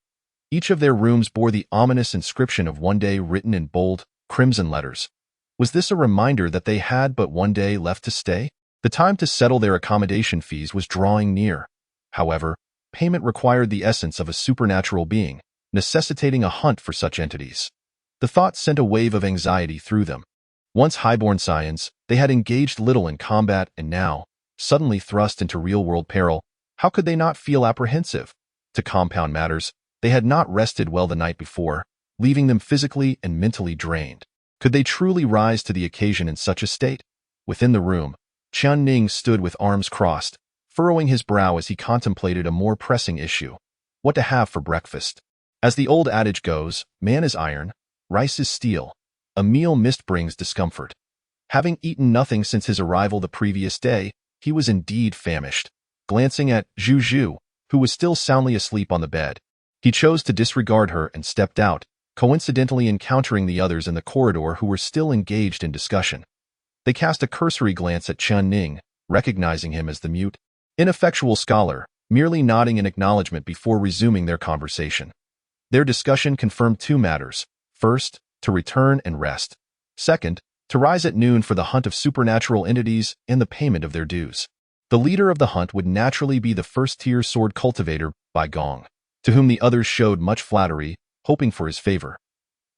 Each of their rooms bore the ominous inscription of one day written in bold, crimson letters. Was this a reminder that they had but one day left to stay? The time to settle their accommodation fees was drawing near. However, payment required the essence of a supernatural being, necessitating a hunt for such entities. The thought sent a wave of anxiety through them. Once highborn scions, they had engaged little in combat and now, suddenly thrust into real-world peril, How could they not feel apprehensive? To compound matters, they had not rested well the night before, leaving them physically and mentally drained. Could they truly rise to the occasion in such a state? Within the room, Chen Ning stood with arms crossed, furrowing his brow as he contemplated a more pressing issue: what to have for breakfast. As the old adage goes, man is iron, rice is steel. A meal missed brings discomfort. Having eaten nothing since his arrival the previous day, he was indeed famished. Glancing at Zhu, who was still soundly asleep on the bed, he chose to disregard her and stepped out, coincidentally encountering the others in the corridor who were still engaged in discussion. They cast a cursory glance at Chen Ning, recognizing him as the mute, ineffectual scholar, merely nodding in acknowledgement before resuming their conversation. Their discussion confirmed two matters. First, to return and rest. Second, to rise at noon for the hunt of supernatural entities and the payment of their dues. The leader of the hunt would naturally be the first-tier sword cultivator, Bai Gong, to whom the others showed much flattery, hoping for his favor.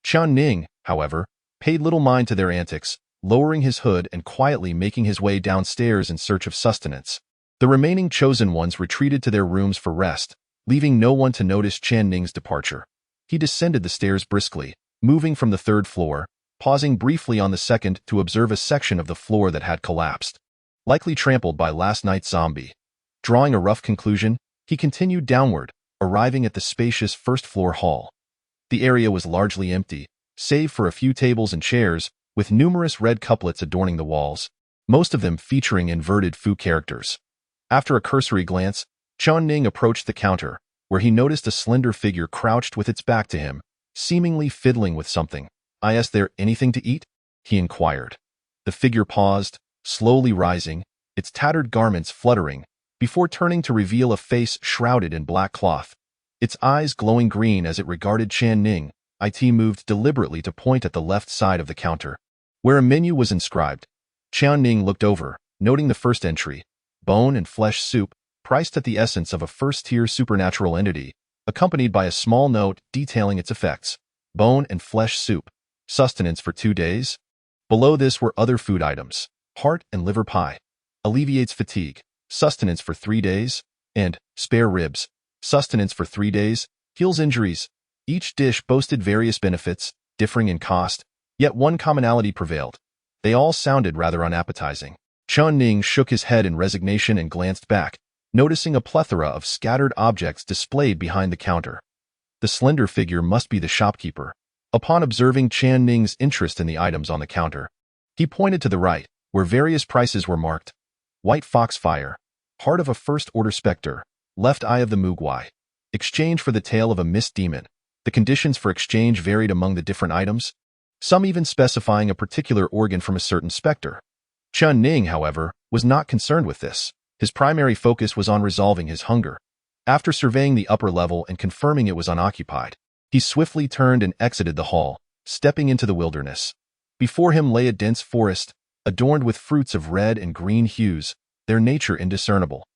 Chen Ning, however, paid little mind to their antics, lowering his hood and quietly making his way downstairs in search of sustenance. The remaining chosen ones retreated to their rooms for rest, leaving no one to notice Chen Ning's departure. He descended the stairs briskly, moving from the third floor, pausing briefly on the second to observe a section of the floor that had collapsed, likely trampled by last night's zombie. Drawing a rough conclusion, he continued downward, arriving at the spacious first-floor hall. The area was largely empty, save for a few tables and chairs, with numerous red couplets adorning the walls, most of them featuring inverted Fu characters. After a cursory glance, Chen Ning approached the counter, where he noticed a slender figure crouched with its back to him, seemingly fiddling with something. "Is there anything to eat?" he inquired. The figure paused, slowly rising, its tattered garments fluttering, before turning to reveal a face shrouded in black cloth. Its eyes glowing green as it regarded Chen Ning, it moved deliberately to point at the left side of the counter, where a menu was inscribed. Chen Ning looked over, noting the first entry: bone and flesh soup, priced at the essence of a first-tier supernatural entity, accompanied by a small note detailing its effects. Bone and flesh soup, sustenance for 2 days. Below this were other food items: heart and liver pie, alleviates fatigue, sustenance for 3 days, and spare ribs, sustenance for 3 days, heals injuries. Each dish boasted various benefits, differing in cost, yet one commonality prevailed: they all sounded rather unappetizing. Chen Ning shook his head in resignation and glanced back, noticing a plethora of scattered objects displayed behind the counter. The slender figure must be the shopkeeper. Upon observing Chen Ning's interest in the items on the counter, he pointed to the right, where various prices were marked: white foxfire, heart of a first-order specter, left eye of the Mugwai, exchange for the tail of a mist demon. The conditions for exchange varied among the different items, some even specifying a particular organ from a certain specter. Chen Ning, however, was not concerned with this. His primary focus was on resolving his hunger. After surveying the upper level and confirming it was unoccupied, he swiftly turned and exited the hall, stepping into the wilderness. Before him lay a dense forest, adorned with fruits of red and green hues, their nature indiscernible.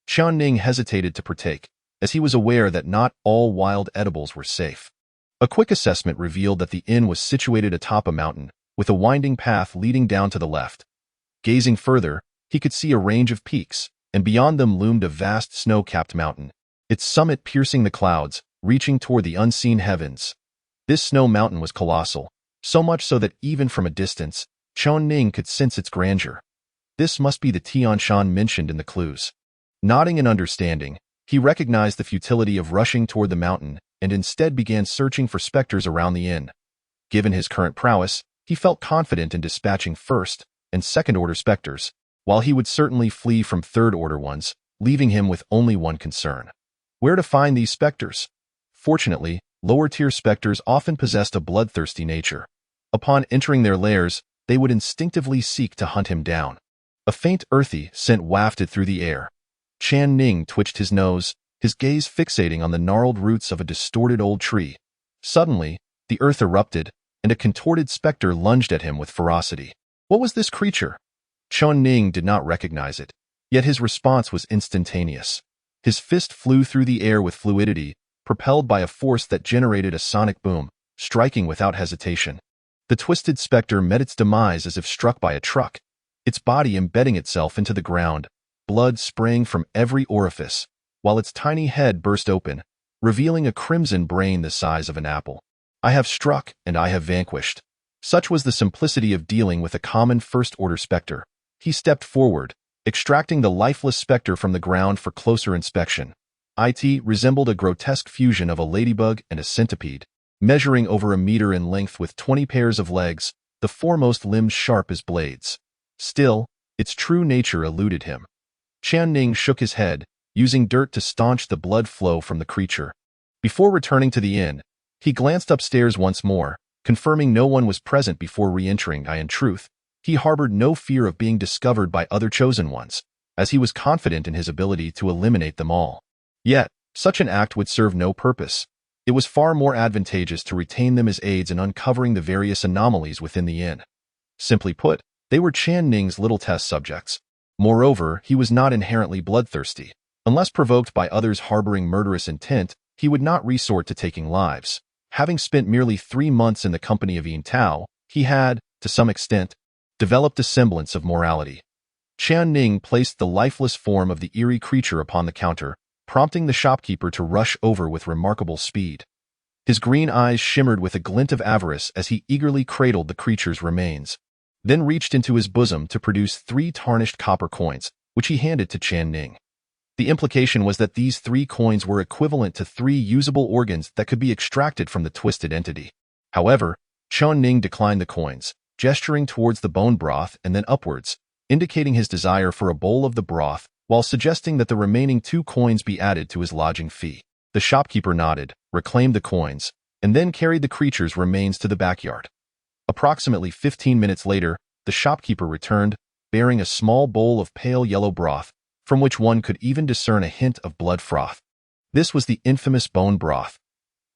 Chen Ning hesitated to partake, as he was aware that not all wild edibles were safe. A quick assessment revealed that the inn was situated atop a mountain, with a winding path leading down to the left. Gazing further, he could see a range of peaks, and beyond them loomed a vast snow-capped mountain, its summit piercing the clouds, reaching toward the unseen heavens. This snow mountain was colossal, so much so that even from a distance, Chen Ning could sense its grandeur. This must be the Tianshan mentioned in the clues. Nodding in understanding, he recognized the futility of rushing toward the mountain and instead began searching for specters around the inn. Given his current prowess, he felt confident in dispatching first- and second-order specters, while he would certainly flee from third-order ones, leaving him with only one concern: where to find these specters. Fortunately, lower-tier specters often possessed a bloodthirsty nature. Upon entering their lairs, they would instinctively seek to hunt him down. A faint earthy scent wafted through the air. Chen Ning twitched his nose, his gaze fixating on the gnarled roots of a distorted old tree. Suddenly, the earth erupted, and a contorted specter lunged at him with ferocity. What was this creature? Chen Ning did not recognize it, yet his response was instantaneous. His fist flew through the air with fluidity, propelled by a force that generated a sonic boom, striking without hesitation. The twisted specter met its demise as if struck by a truck, its body embedding itself into the ground, blood spraying from every orifice, while its tiny head burst open, revealing a crimson brain the size of an apple. I have struck, and I have vanquished. Such was the simplicity of dealing with a common first-order specter. He stepped forward, extracting the lifeless specter from the ground for closer inspection. It resembled a grotesque fusion of a ladybug and a centipede, measuring over a meter in length with 20 pairs of legs, the foremost limbs sharp as blades. Still, its true nature eluded him. Chen Ning shook his head, using dirt to staunch the blood flow from the creature. Before returning to the inn, he glanced upstairs once more, confirming no one was present before re-entering. In truth, he harbored no fear of being discovered by other chosen ones, as he was confident in his ability to eliminate them all. Yet, such an act would serve no purpose. It was far more advantageous to retain them as aides in uncovering the various anomalies within the inn. Simply put, they were Chen Ning's little test subjects. Moreover, he was not inherently bloodthirsty. Unless provoked by others harboring murderous intent, he would not resort to taking lives. Having spent merely 3 months in the company of Yin Tao, he had, to some extent, developed a semblance of morality. Chen Ning placed the lifeless form of the eerie creature upon the counter, prompting the shopkeeper to rush over with remarkable speed. His green eyes shimmered with a glint of avarice as he eagerly cradled the creature's remains, then reached into his bosom to produce 3 tarnished copper coins, which he handed to Chen Ning. The implication was that these 3 coins were equivalent to 3 usable organs that could be extracted from the twisted entity. However, Chen Ning declined the coins, gesturing towards the bone broth and then upwards, indicating his desire for a bowl of the broth, while suggesting that the remaining 2 coins be added to his lodging fee. The shopkeeper nodded, reclaimed the coins, and then carried the creature's remains to the backyard. Approximately 15 minutes later, the shopkeeper returned, bearing a small bowl of pale yellow broth, from which one could even discern a hint of blood froth. This was the infamous bone broth.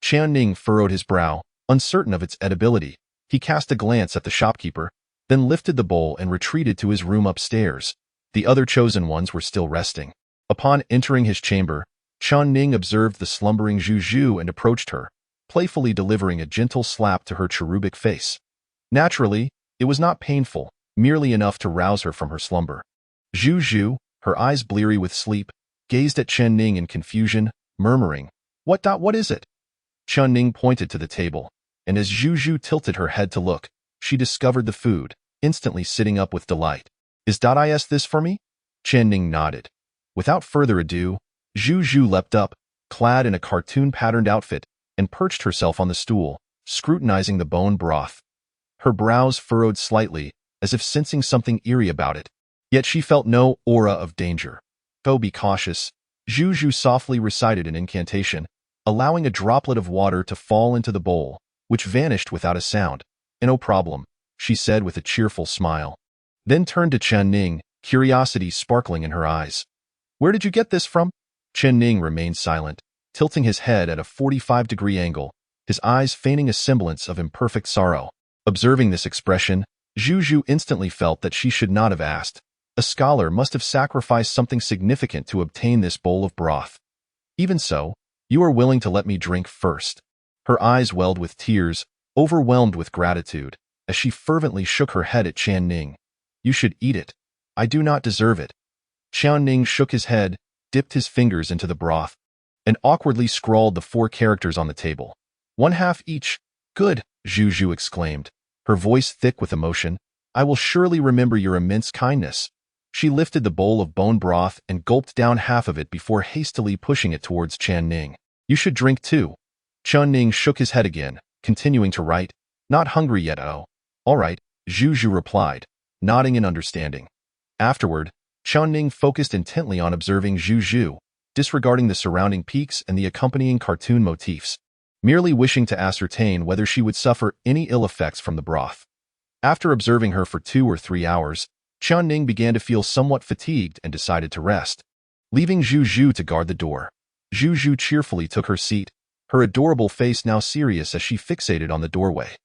Chen Ning furrowed his brow, uncertain of its edibility. He cast a glance at the shopkeeper, then lifted the bowl and retreated to his room upstairs. The other chosen ones were still resting. Upon entering his chamber, Chen Ning observed the slumbering Zhu Zhu and approached her, playfully delivering a gentle slap to her cherubic face. Naturally, it was not painful, merely enough to rouse her from her slumber. Zhu Zhu, her eyes bleary with sleep, gazed at Chen Ning in confusion, murmuring, What is it?" Chen Ning pointed to the table, and as Zhu Zhu tilted her head to look, she discovered the food, instantly sitting up with delight. "Is this for me?" Chen Ning nodded. Without further ado, Zhu Zhu leapt up, clad in a cartoon-patterned outfit, and perched herself on the stool, scrutinizing the bone broth. Her brows furrowed slightly, as if sensing something eerie about it. Yet she felt no aura of danger. "Oh, be cautious." Zhu Zhu softly recited an incantation, allowing a droplet of water to fall into the bowl, which vanished without a sound. "No problem," she said with a cheerful smile. Then turned to Chen Ning, curiosity sparkling in her eyes. "Where did you get this from?" Chen Ning remained silent, tilting his head at a 45-degree angle, his eyes feigning a semblance of imperfect sorrow. Observing this expression, Zhu Zhu instantly felt that she should not have asked. A scholar must have sacrificed something significant to obtain this bowl of broth. "Even so, you are willing to let me drink first." Her eyes welled with tears, overwhelmed with gratitude, as she fervently shook her head at Chen Ning. "You should eat it. I do not deserve it." Chen Ning shook his head, dipped his fingers into the broth, and awkwardly scrawled the 4 characters on the table. "1 half each. Good," Zhu Zhu exclaimed, her voice thick with emotion. "I will surely remember your immense kindness." She lifted the bowl of bone broth and gulped down half of it before hastily pushing it towards Chen Ning. "You should drink too." Chen Ning shook his head again, continuing to write. "Not hungry yet, oh." "All right," Zhu Zhu replied, nodding in understanding. Afterward, Chen Ning focused intently on observing Zhu Zhu, disregarding the surrounding peaks and the accompanying cartoon motifs, merely wishing to ascertain whether she would suffer any ill effects from the broth. After observing her for 2 or 3 hours, Chen Ning began to feel somewhat fatigued and decided to rest. Leaving Zhu Zhu to guard the door, Zhu Zhu cheerfully took her seat, her adorable face now serious as she fixated on the doorway.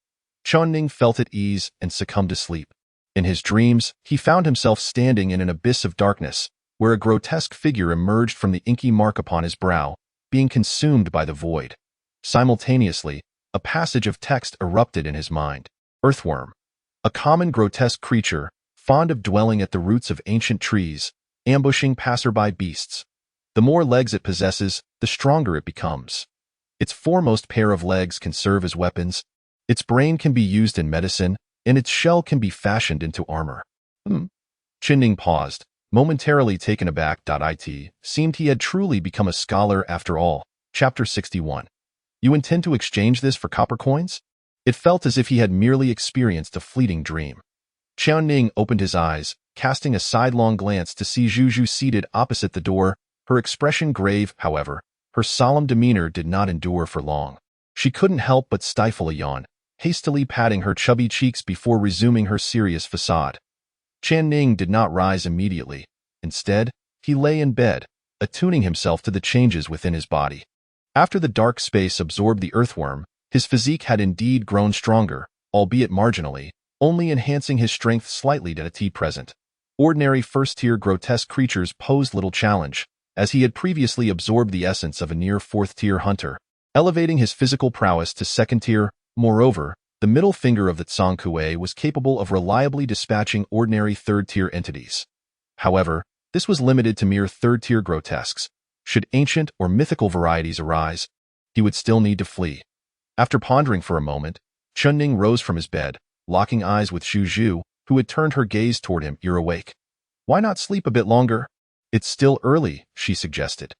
Chen Ning felt at ease and succumbed to sleep. In his dreams, he found himself standing in an abyss of darkness, where a grotesque figure emerged from the inky mark upon his brow, being consumed by the void. Simultaneously, a passage of text erupted in his mind. Earthworm. A common grotesque creature, fond of dwelling at the roots of ancient trees, ambushing passerby beasts. The more legs it possesses, the stronger it becomes. Its foremost pair of legs can serve as weapons, its brain can be used in medicine, and its shell can be fashioned into armor. Chen Ning paused, momentarily taken aback. It seemed he had truly become a scholar after all. Chapter 61. You intend to exchange this for copper coins? It felt as if he had merely experienced a fleeting dream. Chen Ning opened his eyes, casting a sidelong glance to see Zhu Zhu seated opposite the door, her expression grave. However, her solemn demeanor did not endure for long. She couldn't help but stifle a yawn, hastily patting her chubby cheeks before resuming her serious facade. Chen Ning did not rise immediately. Instead, he lay in bed, attuning himself to the changes within his body. After the dark space absorbed the earthworm, his physique had indeed grown stronger, albeit marginally, only enhancing his strength slightly at present. Ordinary first-tier grotesque creatures posed little challenge, as he had previously absorbed the essence of a near fourth-tier hunter, elevating his physical prowess to second-tier. Moreover, the middle finger of the Jiang Qiuhua was capable of reliably dispatching ordinary third-tier entities. However, this was limited to mere third-tier grotesques. Should ancient or mythical varieties arise, he would still need to flee. After pondering for a moment, Chen Ning rose from his bed, locking eyes with Zhu Zhu, who had turned her gaze toward him. You're awake. Why not sleep a bit longer? It's still early, she suggested.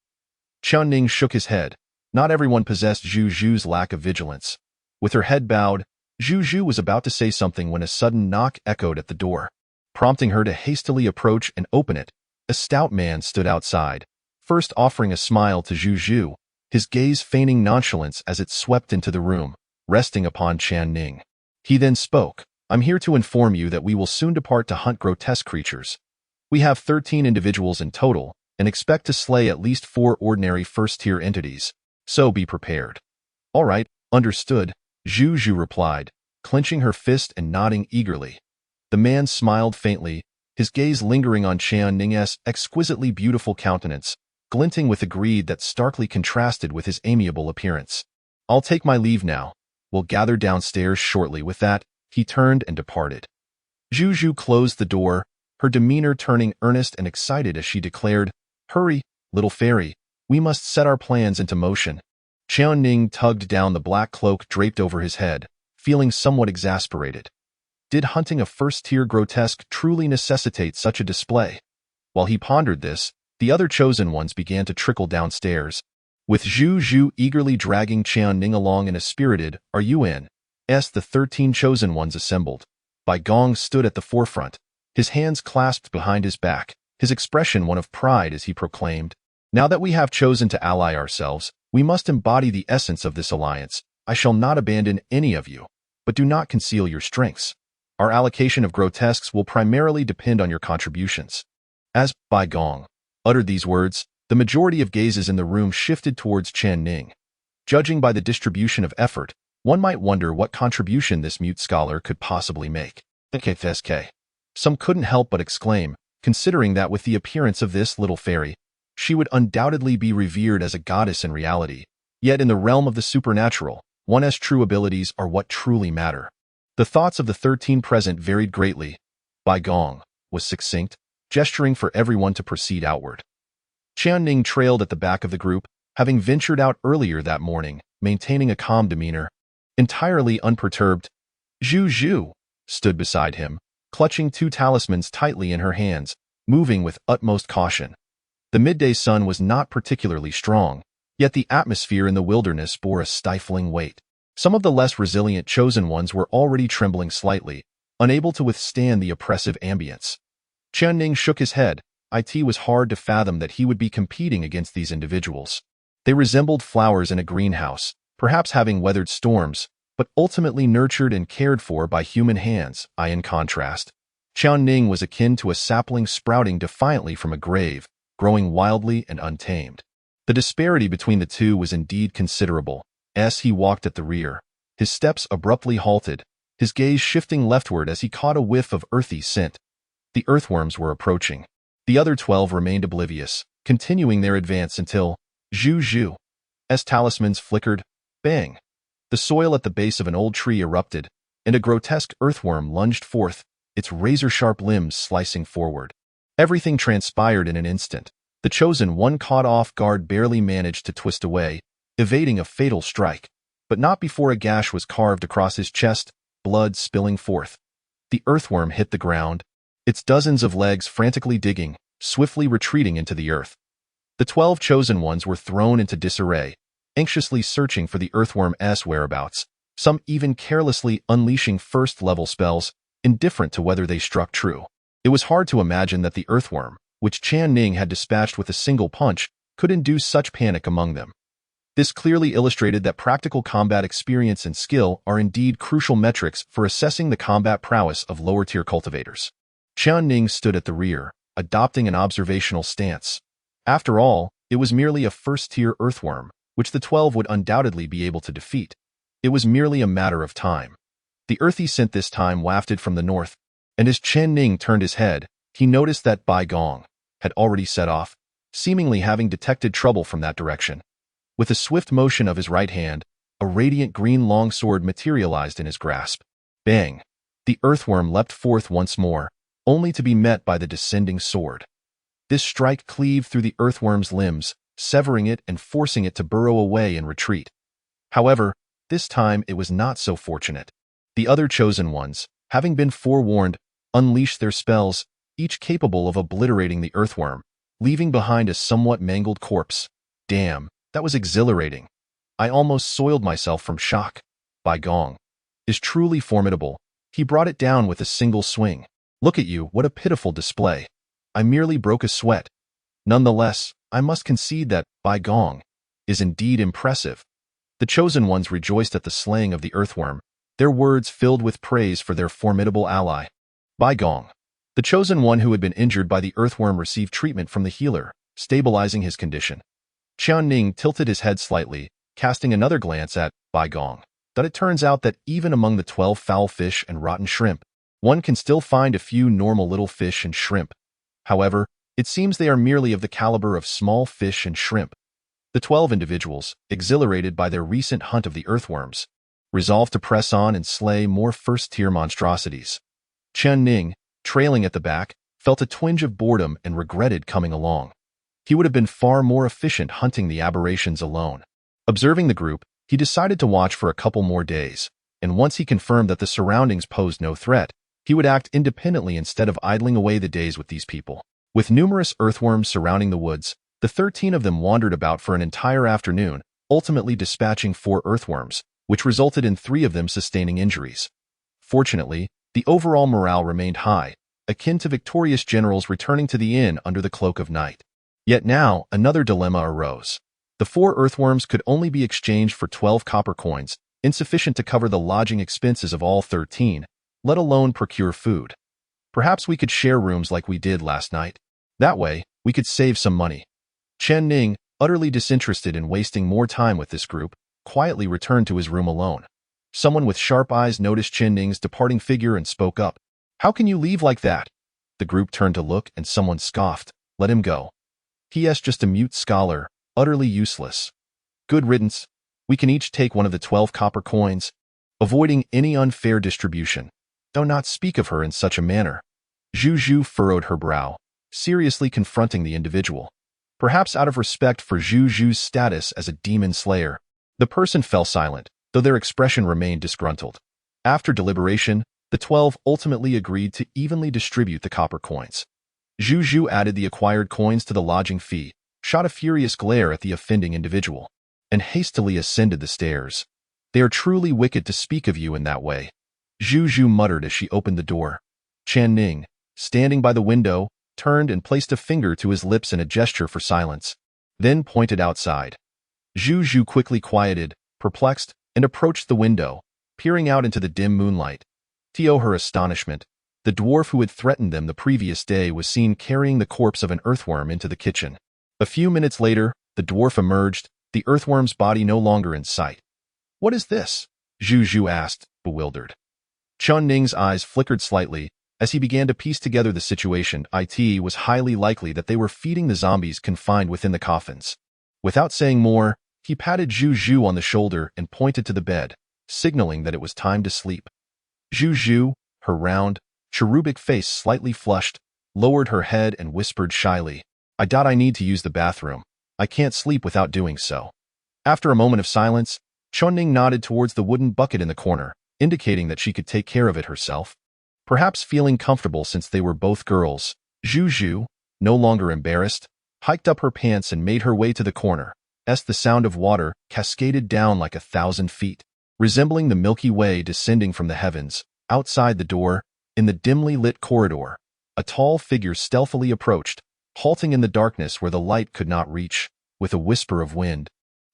Chen Ning shook his head. Not everyone possessed Zhu Zhu's lack of vigilance. With her head bowed, Zhu Zhu was about to say something when a sudden knock echoed at the door. Prompting her to hastily approach and open it, a stout man stood outside, first offering a smile to Zhu Zhu, his gaze feigning nonchalance as it swept into the room, resting upon Chen Ning. He then spoke. I'm here to inform you that we will soon depart to hunt grotesque creatures. We have 13 individuals in total, and expect to slay at least 4 ordinary first-tier entities, so be prepared. All right, understood, Zhu Zhu replied, clenching her fist and nodding eagerly. The man smiled faintly, his gaze lingering on Chen Ning's exquisitely beautiful countenance, glinting with a greed that starkly contrasted with his amiable appearance. I'll take my leave now. We'll gather downstairs shortly. With that, he turned and departed. Zhu Zhu closed the door, her demeanor turning earnest and excited as she declared, Hurry, little fairy, we must set our plans into motion. Chen Ning tugged down the black cloak draped over his head, feeling somewhat exasperated. Did hunting a first-tier grotesque truly necessitate such a display? While he pondered this, the other chosen ones began to trickle downstairs, with Zhu Zhu eagerly dragging Chen Ning along in a spirited, Are you in? The 13 chosen ones assembled. Bai Gong stood at the forefront, his hands clasped behind his back, his expression one of pride as he proclaimed, Now that we have chosen to ally ourselves, we must embody the essence of this alliance. I shall not abandon any of you, but do not conceal your strengths. Our allocation of grotesques will primarily depend on your contributions. As Bai Gong uttered these words, the majority of gazes in the room shifted towards Chen Ning. Judging by the distribution of effort, one might wonder what contribution this mute scholar could possibly make. Some couldn't help but exclaim, considering that with the appearance of this little fairy, she would undoubtedly be revered as a goddess in reality. Yet in the realm of the supernatural, one's true abilities are what truly matter. The thoughts of the 13 present varied greatly. Bai Gong was succinct, gesturing for everyone to proceed outward. Chen Ning trailed at the back of the group, having ventured out earlier that morning, maintaining a calm demeanor. Entirely unperturbed, Zhu Zhu stood beside him, clutching 2 talismans tightly in her hands, moving with utmost caution. The midday sun was not particularly strong, yet the atmosphere in the wilderness bore a stifling weight. Some of the less resilient chosen ones were already trembling slightly, unable to withstand the oppressive ambience. Chen Ning shook his head. It was hard to fathom that he would be competing against these individuals. They resembled flowers in a greenhouse, perhaps having weathered storms, but ultimately nurtured and cared for by human hands. In contrast, Chen Ning was akin to a sapling sprouting defiantly from a grave, growing wildly and untamed. The disparity between the two was indeed considerable. As he walked at the rear, his steps abruptly halted, his gaze shifting leftward as he caught a whiff of earthy scent. The earthworms were approaching. The other 12 remained oblivious, continuing their advance until Zhu Zhu's talismans flickered. Bang! The soil at the base of an old tree erupted, and a grotesque earthworm lunged forth, its razor-sharp limbs slicing forward. Everything transpired in an instant. The chosen one, caught off guard, barely managed to twist away, evading a fatal strike, but not before a gash was carved across his chest, blood spilling forth. The earthworm hit the ground, its dozens of legs frantically digging, swiftly retreating into the earth. The 12 chosen ones were thrown into disarray, anxiously searching for the earthworm's whereabouts, some even carelessly unleashing first-level spells, indifferent to whether they struck true. It was hard to imagine that the earthworm, which Chen Ning had dispatched with a single punch, could induce such panic among them. This clearly illustrated that practical combat experience and skill are indeed crucial metrics for assessing the combat prowess of lower-tier cultivators. Chen Ning stood at the rear, adopting an observational stance. After all, it was merely a first-tier earthworm, which the 12 would undoubtedly be able to defeat. It was merely a matter of time. The earthy scent this time wafted from the north, and as Chen Ning turned his head, he noticed that Bai Gong had already set off, seemingly having detected trouble from that direction. With a swift motion of his right hand, a radiant green longsword materialized in his grasp. Bang! The earthworm leapt forth once more, only to be met by the descending sword. This strike cleaved through the earthworm's limbs, severing it and forcing it to burrow away and retreat. However, this time it was not so fortunate. The other chosen ones, having been forewarned, unleashed their spells, each capable of obliterating the earthworm, leaving behind a somewhat mangled corpse. Damn, that was exhilarating. I almost soiled myself from shock. Bai Gong is truly formidable. He brought it down with a single swing. Look at you, what a pitiful display. I merely broke a sweat. Nonetheless, I must concede that Bai Gong is indeed impressive. The chosen ones rejoiced at the slaying of the earthworm, their words filled with praise for their formidable ally. Bai Gong, the chosen one who had been injured by the earthworm, received treatment from the healer, stabilizing his condition. Chen Ning tilted his head slightly, casting another glance at Bai Gong. But it turns out that even among the 12 foul fish and rotten shrimp, one can still find a few normal little fish and shrimp. However, it seems they are merely of the caliber of small fish and shrimp. The 12 individuals, exhilarated by their recent hunt of the earthworms, resolved to press on and slay more first-tier monstrosities. Chen Ning, trailing at the back, felt a twinge of boredom and regretted coming along. He would have been far more efficient hunting the aberrations alone. Observing the group, he decided to watch for a couple more days, and once he confirmed that the surroundings posed no threat, he would act independently instead of idling away the days with these people. With numerous earthworms surrounding the woods, the 13 of them wandered about for an entire afternoon, ultimately dispatching 4 earthworms, which resulted in 3 of them sustaining injuries. Fortunately, the overall morale remained high, akin to victorious generals returning to the inn under the cloak of night. Yet now, another dilemma arose. The 4 earthworms could only be exchanged for 12 copper coins, insufficient to cover the lodging expenses of all 13, let alone procure food. Perhaps we could share rooms like we did last night. That way, we could save some money. Chen Ning, utterly disinterested in wasting more time with this group, quietly returned to his room alone. Someone with sharp eyes noticed Chen Ning's departing figure and spoke up. "How can you leave like that?" The group turned to look and someone scoffed. "Let him go. He's just a mute scholar, utterly useless." "Good riddance. We can each take one of the 12 copper coins, avoiding any unfair distribution. Do not speak of her in such a manner." Zhu Zhu furrowed her brow, seriously confronting the individual. Perhaps out of respect for Zhu Zhu's status as a demon slayer, the person fell silent, though their expression remained disgruntled. After deliberation, the 12 ultimately agreed to evenly distribute the copper coins. Zhu Zhu added the acquired coins to the lodging fee, shot a furious glare at the offending individual, and hastily ascended the stairs. "They are truly wicked to speak of you in that way," Zhu Zhu muttered as she opened the door. Chen Ning, standing by the window, turned and placed a finger to his lips in a gesture for silence, then pointed outside. Zhu Zhu quickly quieted, perplexed, and approached the window, peering out into the dim moonlight. To her astonishment, the dwarf who had threatened them the previous day was seen carrying the corpse of an earthworm into the kitchen. A few minutes later, the dwarf emerged, the earthworm's body no longer in sight. "What is this?" Zhu Zhu asked, bewildered. Chen Ning's eyes flickered slightly as he began to piece together the situation. It was highly likely that they were feeding the zombies confined within the coffins. Without saying more, he patted Zhu Zhu on the shoulder and pointed to the bed, signaling that it was time to sleep. Zhu Zhu, her round, cherubic face slightly flushed, lowered her head and whispered shyly, I need to use the bathroom. I can't sleep without doing so." After a moment of silence, Chen Ning nodded towards the wooden bucket in the corner, indicating that she could take care of it herself. Perhaps feeling comfortable since they were both girls, Zhu Zhu, no longer embarrassed, hiked up her pants and made her way to the corner, as the sound of water cascaded down like 1,000 feet, resembling the Milky Way descending from the heavens. Outside the door, in the dimly lit corridor, a tall figure stealthily approached, halting in the darkness where the light could not reach, with a whisper of wind.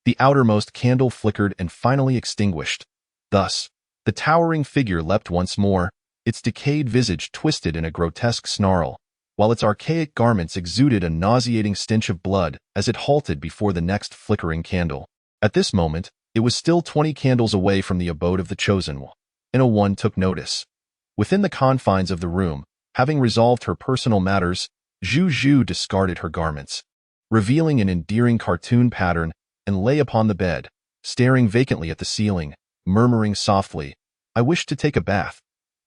The outermost candle flickered and finally extinguished. Thus, the towering figure leapt once more, its decayed visage twisted in a grotesque snarl, while its archaic garments exuded a nauseating stench of blood as it halted before the next flickering candle. At this moment, it was still 20 candles away from the abode of the Chosen One, and no one took notice. Within the confines of the room, having resolved her personal matters, Zhu Zhu discarded her garments, revealing an endearing cartoon pattern, and lay upon the bed, staring vacantly at the ceiling, murmuring softly, "I wish to take a bath.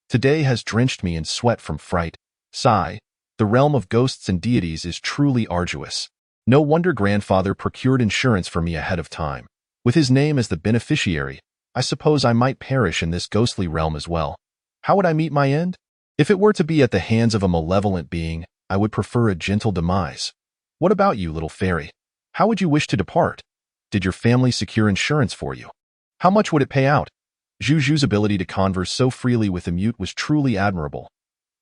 Today has drenched me in sweat from fright. Sigh, the realm of ghosts and deities is truly arduous. No wonder grandfather procured insurance for me ahead of time. With his name as the beneficiary, I suppose I might perish in this ghostly realm as well. How would I meet my end? If it were to be at the hands of a malevolent being, I would prefer a gentle demise. What about you, little fairy? How would you wish to depart? Did your family secure insurance for you? How much would it pay out?" Zhu Zhu's ability to converse so freely with the mute was truly admirable.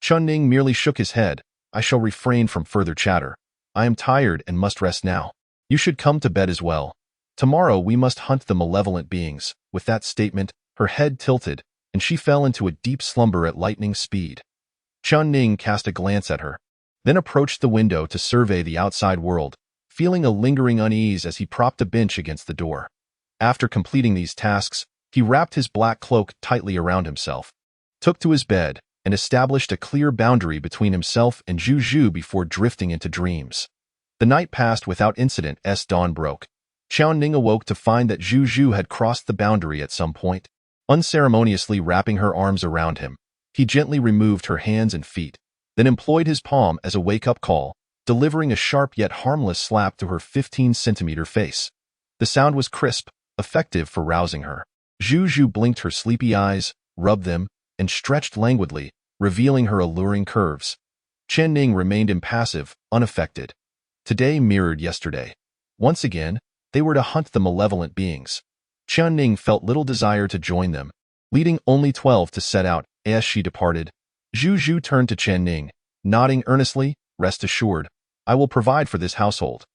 Chen Ning merely shook his head. "I shall refrain from further chatter. I am tired and must rest now. You should come to bed as well. Tomorrow we must hunt the malevolent beings." With that statement, her head tilted, and she fell into a deep slumber at lightning speed. Chen Ning cast a glance at her, then approached the window to survey the outside world, feeling a lingering unease as he propped a bench against the door. After completing these tasks, he wrapped his black cloak tightly around himself, took to his bed, and established a clear boundary between himself and Zhu Zhu before drifting into dreams. The night passed without incident as dawn broke. Chen Ning awoke to find that Zhu Zhu had crossed the boundary at some point. Unceremoniously wrapping her arms around him, he gently removed her hands and feet, then employed his palm as a wake-up call, delivering a sharp yet harmless slap to her 15-centimeter face. The sound was crisp, effective for rousing her. Zhu Zhu blinked her sleepy eyes, rubbed them, and stretched languidly, revealing her alluring curves. Chen Ning remained impassive, unaffected. Today mirrored yesterday. Once again, they were to hunt the malevolent beings. Chen Ning felt little desire to join them, leading only 12 to set out. As she departed, Zhu Zhu turned to Chen Ning, nodding earnestly, "Rest assured, I will provide for this household.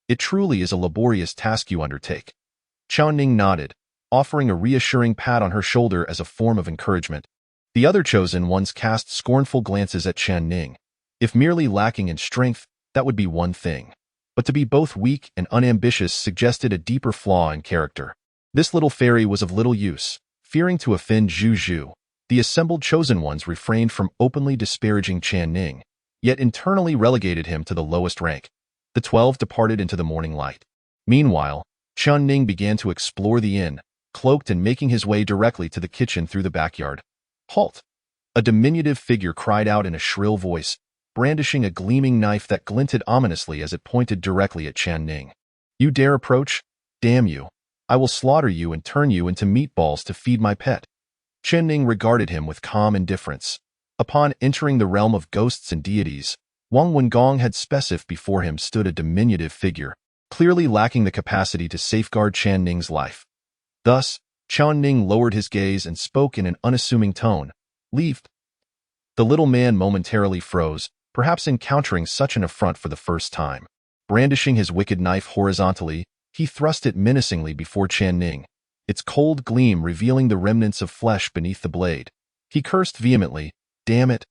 It truly is a laborious task you undertake." Chen Ning nodded, offering a reassuring pat on her shoulder as a form of encouragement. The other chosen ones cast scornful glances at Chen Ning. If merely lacking in strength, that would be one thing. But to be both weak and unambitious suggested a deeper flaw in character. This little fairy was of little use. Fearing to offend Zhu Zhu, the assembled chosen ones refrained from openly disparaging Chen Ning, yet internally relegated him to the lowest rank. The 12 departed into the morning light. Meanwhile, Chen Ning began to explore the inn, cloaked and making his way directly to the kitchen through the backyard. "Halt!" A diminutive figure cried out in a shrill voice, brandishing a gleaming knife that glinted ominously as it pointed directly at Chen Ning. "You dare approach? Damn you! I will slaughter you and turn you into meatballs to feed my pet." Chen Ning regarded him with calm indifference. Upon entering the realm of ghosts and deities, Wang Wengong had specified before him stood a diminutive figure, clearly lacking the capacity to safeguard Chen Ning's life. Thus, Chen Ning lowered his gaze and spoke in an unassuming tone. "Leave." The little man momentarily froze, perhaps encountering such an affront for the first time. Brandishing his wicked knife horizontally, he thrust it menacingly before Chen Ning, its cold gleam revealing the remnants of flesh beneath the blade. He cursed vehemently, "Damn it!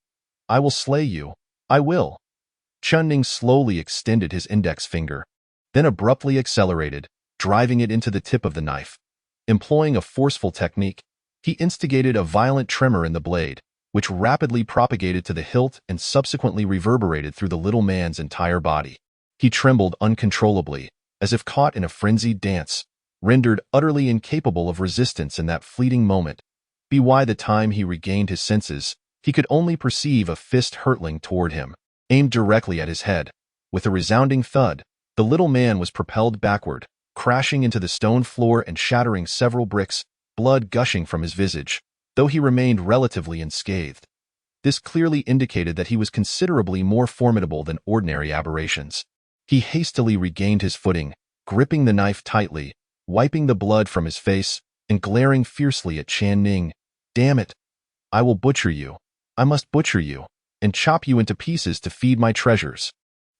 I will slay you. I will." Chen Ning slowly extended his index finger, then abruptly accelerated, driving it into the tip of the knife. Employing a forceful technique, he instigated a violent tremor in the blade, which rapidly propagated to the hilt and subsequently reverberated through the little man's entire body. He trembled uncontrollably, as if caught in a frenzied dance, rendered utterly incapable of resistance in that fleeting moment. By the time he regained his senses, he could only perceive a fist hurtling toward him, aimed directly at his head. With a resounding thud, the little man was propelled backward, crashing into the stone floor and shattering several bricks, blood gushing from his visage, though he remained relatively unscathed. This clearly indicated that he was considerably more formidable than ordinary aberrations. He hastily regained his footing, gripping the knife tightly, wiping the blood from his face, and glaring fiercely at Chen Ning. "Damn it! I will butcher you. I must butcher you, and chop you into pieces to feed my treasures."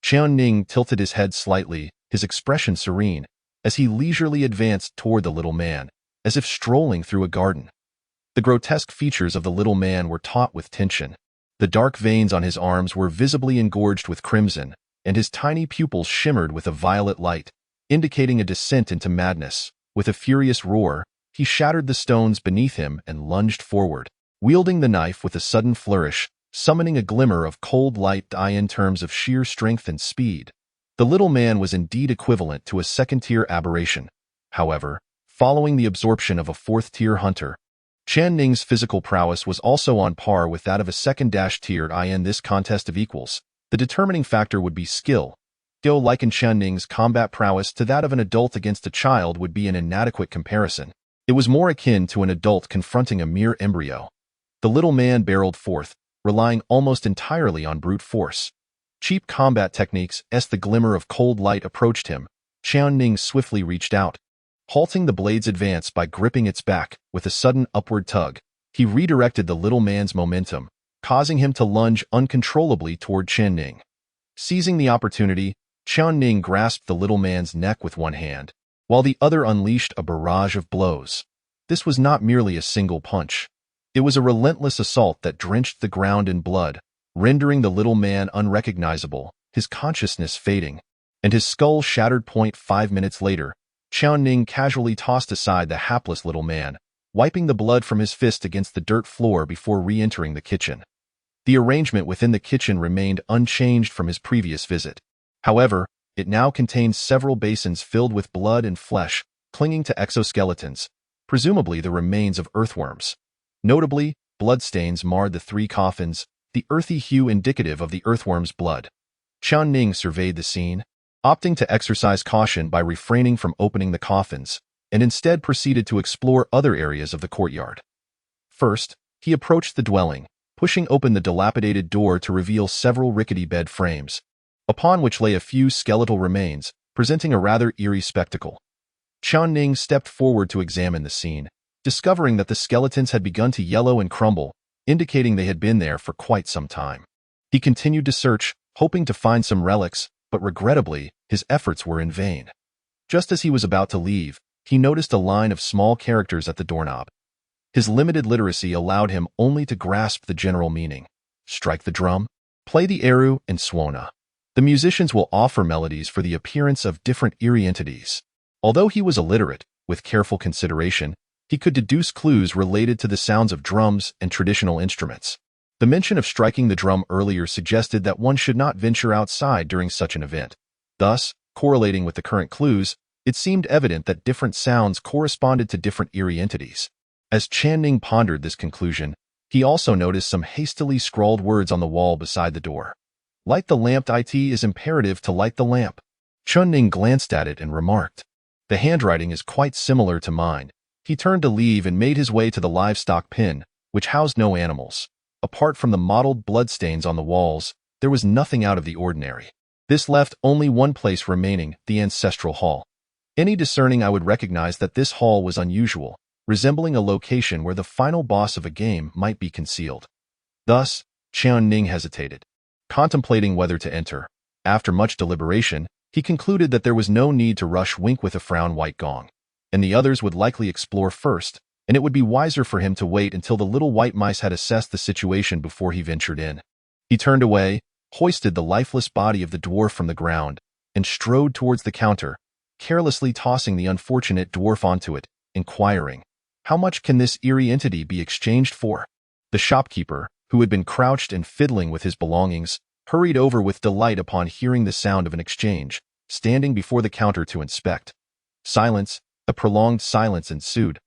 Chen Ning tilted his head slightly, his expression serene, as he leisurely advanced toward the little man, as if strolling through a garden. The grotesque features of the little man were taut with tension. The dark veins on his arms were visibly engorged with crimson, and his tiny pupils shimmered with a violet light, indicating a descent into madness. With a furious roar, he shattered the stones beneath him and lunged forward, wielding the knife with a sudden flourish, summoning a glimmer of cold light in terms of sheer strength and speed. The little man was indeed equivalent to a second-tier aberration. However, following the absorption of a fourth-tier hunter, Chen Ning's physical prowess was also on par with that of a second-tier in this contest of equals. The determining factor would be skill. Though liken Chen Ning's combat prowess to that of an adult against a child would be an inadequate comparison. It was more akin to an adult confronting a mere embryo. The little man barreled forth, relying almost entirely on brute force. Cheap combat techniques as the glimmer of cold light approached him, Chen Ning swiftly reached out. Halting the blade's advance by gripping its back with a sudden upward tug, he redirected the little man's momentum, causing him to lunge uncontrollably toward Chen Ning. Seizing the opportunity, Chen Ning grasped the little man's neck with one hand, while the other unleashed a barrage of blows. This was not merely a single punch. It was a relentless assault that drenched the ground in blood, rendering the little man unrecognizable, his consciousness fading, and his skull shattered. 5 minutes later, Chen Ning casually tossed aside the hapless little man, wiping the blood from his fist against the dirt floor before re-entering the kitchen. The arrangement within the kitchen remained unchanged from his previous visit. However, it now contained several basins filled with blood and flesh, clinging to exoskeletons, presumably the remains of earthworms. Notably, bloodstains marred the 3 coffins, the earthy hue indicative of the earthworm's blood. Chen Ning surveyed the scene, opting to exercise caution by refraining from opening the coffins, and instead proceeded to explore other areas of the courtyard. First, he approached the dwelling, pushing open the dilapidated door to reveal several rickety bed frames, upon which lay a few skeletal remains, presenting a rather eerie spectacle. Chen Ning stepped forward to examine the scene, discovering that the skeletons had begun to yellow and crumble, indicating they had been there for quite some time. He continued to search, hoping to find some relics, but regrettably, his efforts were in vain. Just as he was about to leave, he noticed a line of small characters at the doorknob. His limited literacy allowed him only to grasp the general meaning. Strike the drum, play the eru, and swana. The musicians will offer melodies for the appearance of different eerie entities. Although he was illiterate, with careful consideration, he could deduce clues related to the sounds of drums and traditional instruments. The mention of striking the drum earlier suggested that one should not venture outside during such an event. Thus, correlating with the current clues, it seemed evident that different sounds corresponded to different eerie entities. As Chen Ning pondered this conclusion, he also noticed some hastily scrawled words on the wall beside the door. "Light the lamp. It is imperative to light the lamp." Chen Ning glanced at it and remarked, "The handwriting is quite similar to mine." He turned to leave and made his way to the livestock pen, which housed no animals. Apart from the mottled bloodstains on the walls, there was nothing out of the ordinary. This left only one place remaining, the ancestral hall. Any discerning eye would recognize that this hall was unusual, resembling a location where the final boss of a game might be concealed. Thus, Chen Ning hesitated, contemplating whether to enter. After much deliberation, he concluded that there was no need to rush Wink with a frown White Gong, and the others would likely explore first, and it would be wiser for him to wait until the little white mice had assessed the situation before he ventured in. He turned away, hoisted the lifeless body of the dwarf from the ground, and strode towards the counter, carelessly tossing the unfortunate dwarf onto it, inquiring, "How much can this eerie entity be exchanged for?" The shopkeeper, who had been crouched and fiddling with his belongings, hurried over with delight upon hearing the sound of an exchange, standing before the counter to inspect. Silence, a prolonged silence ensued.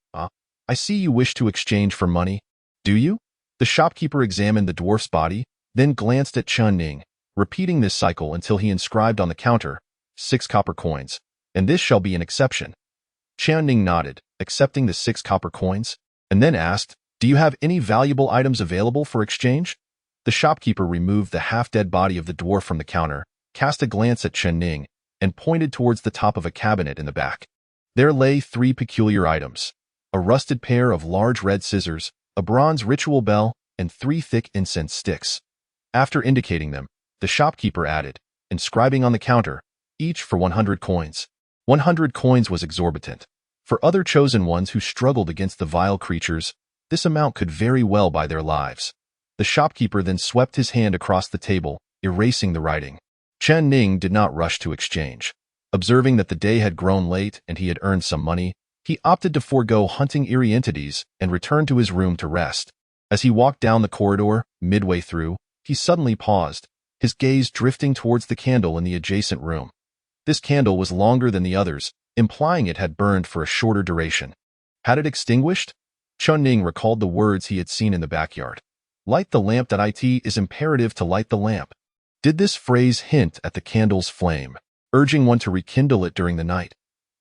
"I see you wish to exchange for money. Do you?" The shopkeeper examined the dwarf's body, then glanced at Chen Ning, repeating this cycle until he inscribed on the counter, 6 copper coins, and this shall be an exception. Chen Ning nodded, accepting the 6 copper coins, and then asked, "Do you have any valuable items available for exchange?" The shopkeeper removed the half-dead body of the dwarf from the counter, cast a glance at Chen Ning, and pointed towards the top of a cabinet in the back. There lay 3 peculiar items: a rusted pair of large red scissors, a bronze ritual bell, and 3 thick incense sticks. After indicating them, the shopkeeper added, inscribing on the counter, each for 100 coins. 100 coins was exorbitant. For other chosen ones who struggled against the vile creatures, this amount could very well buy their lives. The shopkeeper then swept his hand across the table, erasing the writing. Chen Ning did not rush to exchange. Observing that the day had grown late and he had earned some money, he opted to forego hunting eerie entities and returned to his room to rest. As he walked down the corridor, midway through, he suddenly paused, his gaze drifting towards the candle in the adjacent room. This candle was longer than the others, implying it had burned for a shorter duration. Had it extinguished? Chen Ning recalled the words he had seen in the backyard. Light the lamp. It is imperative to light the lamp. Did this phrase hint at the candle's flame, urging one to rekindle it during the night?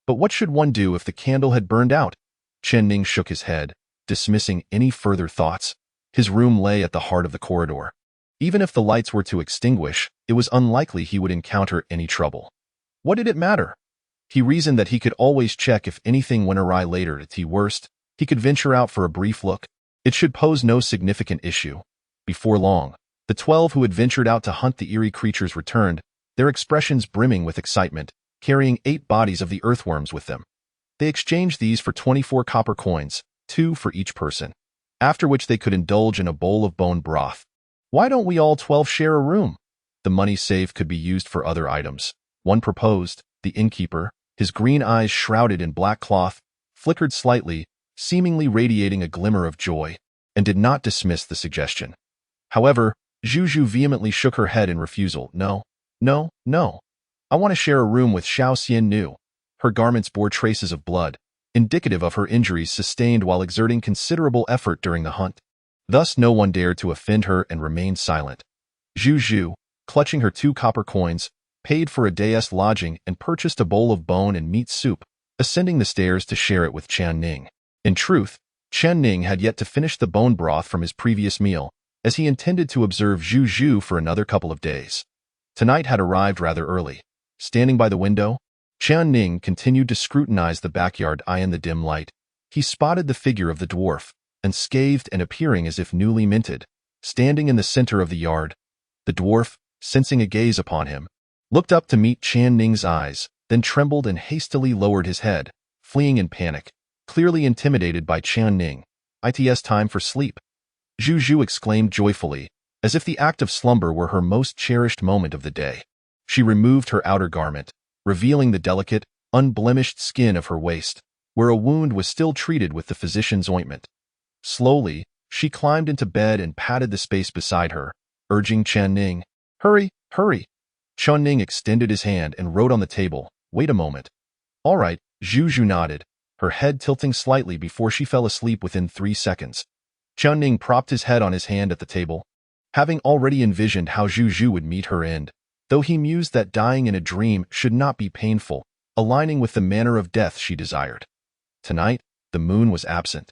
But what should one do if the candle had burned out? Chen Ning shook his head, dismissing any further thoughts. His room lay at the heart of the corridor. Even if the lights were to extinguish, it was unlikely he would encounter any trouble. What did it matter? He reasoned that he could always check if anything went awry later. At worst, he could venture out for a brief look. It should pose no significant issue. Before long, the 12 who had ventured out to hunt the eerie creatures returned, their expressions brimming with excitement, carrying 8 bodies of the earthworms with them. They exchanged these for 24 copper coins, 2 for each person, after which they could indulge in a bowl of bone broth. Why don't we all 12 share a room? The money saved could be used for other items. One proposed. The innkeeper, his green eyes shrouded in black cloth, flickered slightly, seemingly radiating a glimmer of joy, and did not dismiss the suggestion. However, Zhu vehemently shook her head in refusal. No, no, no. I want to share a room with Xiao Xianyu. Her garments bore traces of blood, indicative of her injuries sustained while exerting considerable effort during the hunt. Thus no one dared to offend her and remained silent. Zhu, clutching her 2 copper coins, paid for a day's lodging and purchased a bowl of bone and meat soup, ascending the stairs to share it with Chen Ning. In truth, Chen Ning had yet to finish the bone broth from his previous meal, as he intended to observe Zhu for another couple of days. Tonight had arrived rather early. Standing by the window, Chen Ning continued to scrutinize the backyard eye in the dim light. He spotted the figure of the dwarf, unscathed and appearing as if newly minted, standing in the center of the yard. The dwarf, sensing a gaze upon him, looked up to meet Chen Ning's eyes, then trembled and hastily lowered his head, fleeing in panic, clearly intimidated by Chen Ning. "It's time for sleep," Zhu exclaimed joyfully, as if the act of slumber were her most cherished moment of the day. She removed her outer garment, revealing the delicate, unblemished skin of her waist, where a wound was still treated with the physician's ointment. Slowly, she climbed into bed and patted the space beside her, urging Chen Ning, "Hurry, hurry." Chen Ning extended his hand and wrote on the table, "Wait a moment." "All right," Zhu nodded, her head tilting slightly before she fell asleep within 3 seconds. Chen Ning propped his head on his hand at the table, having already envisioned how Zhu would meet her end, though he mused that dying in a dream should not be painful, aligning with the manner of death she desired. Tonight, the moon was absent.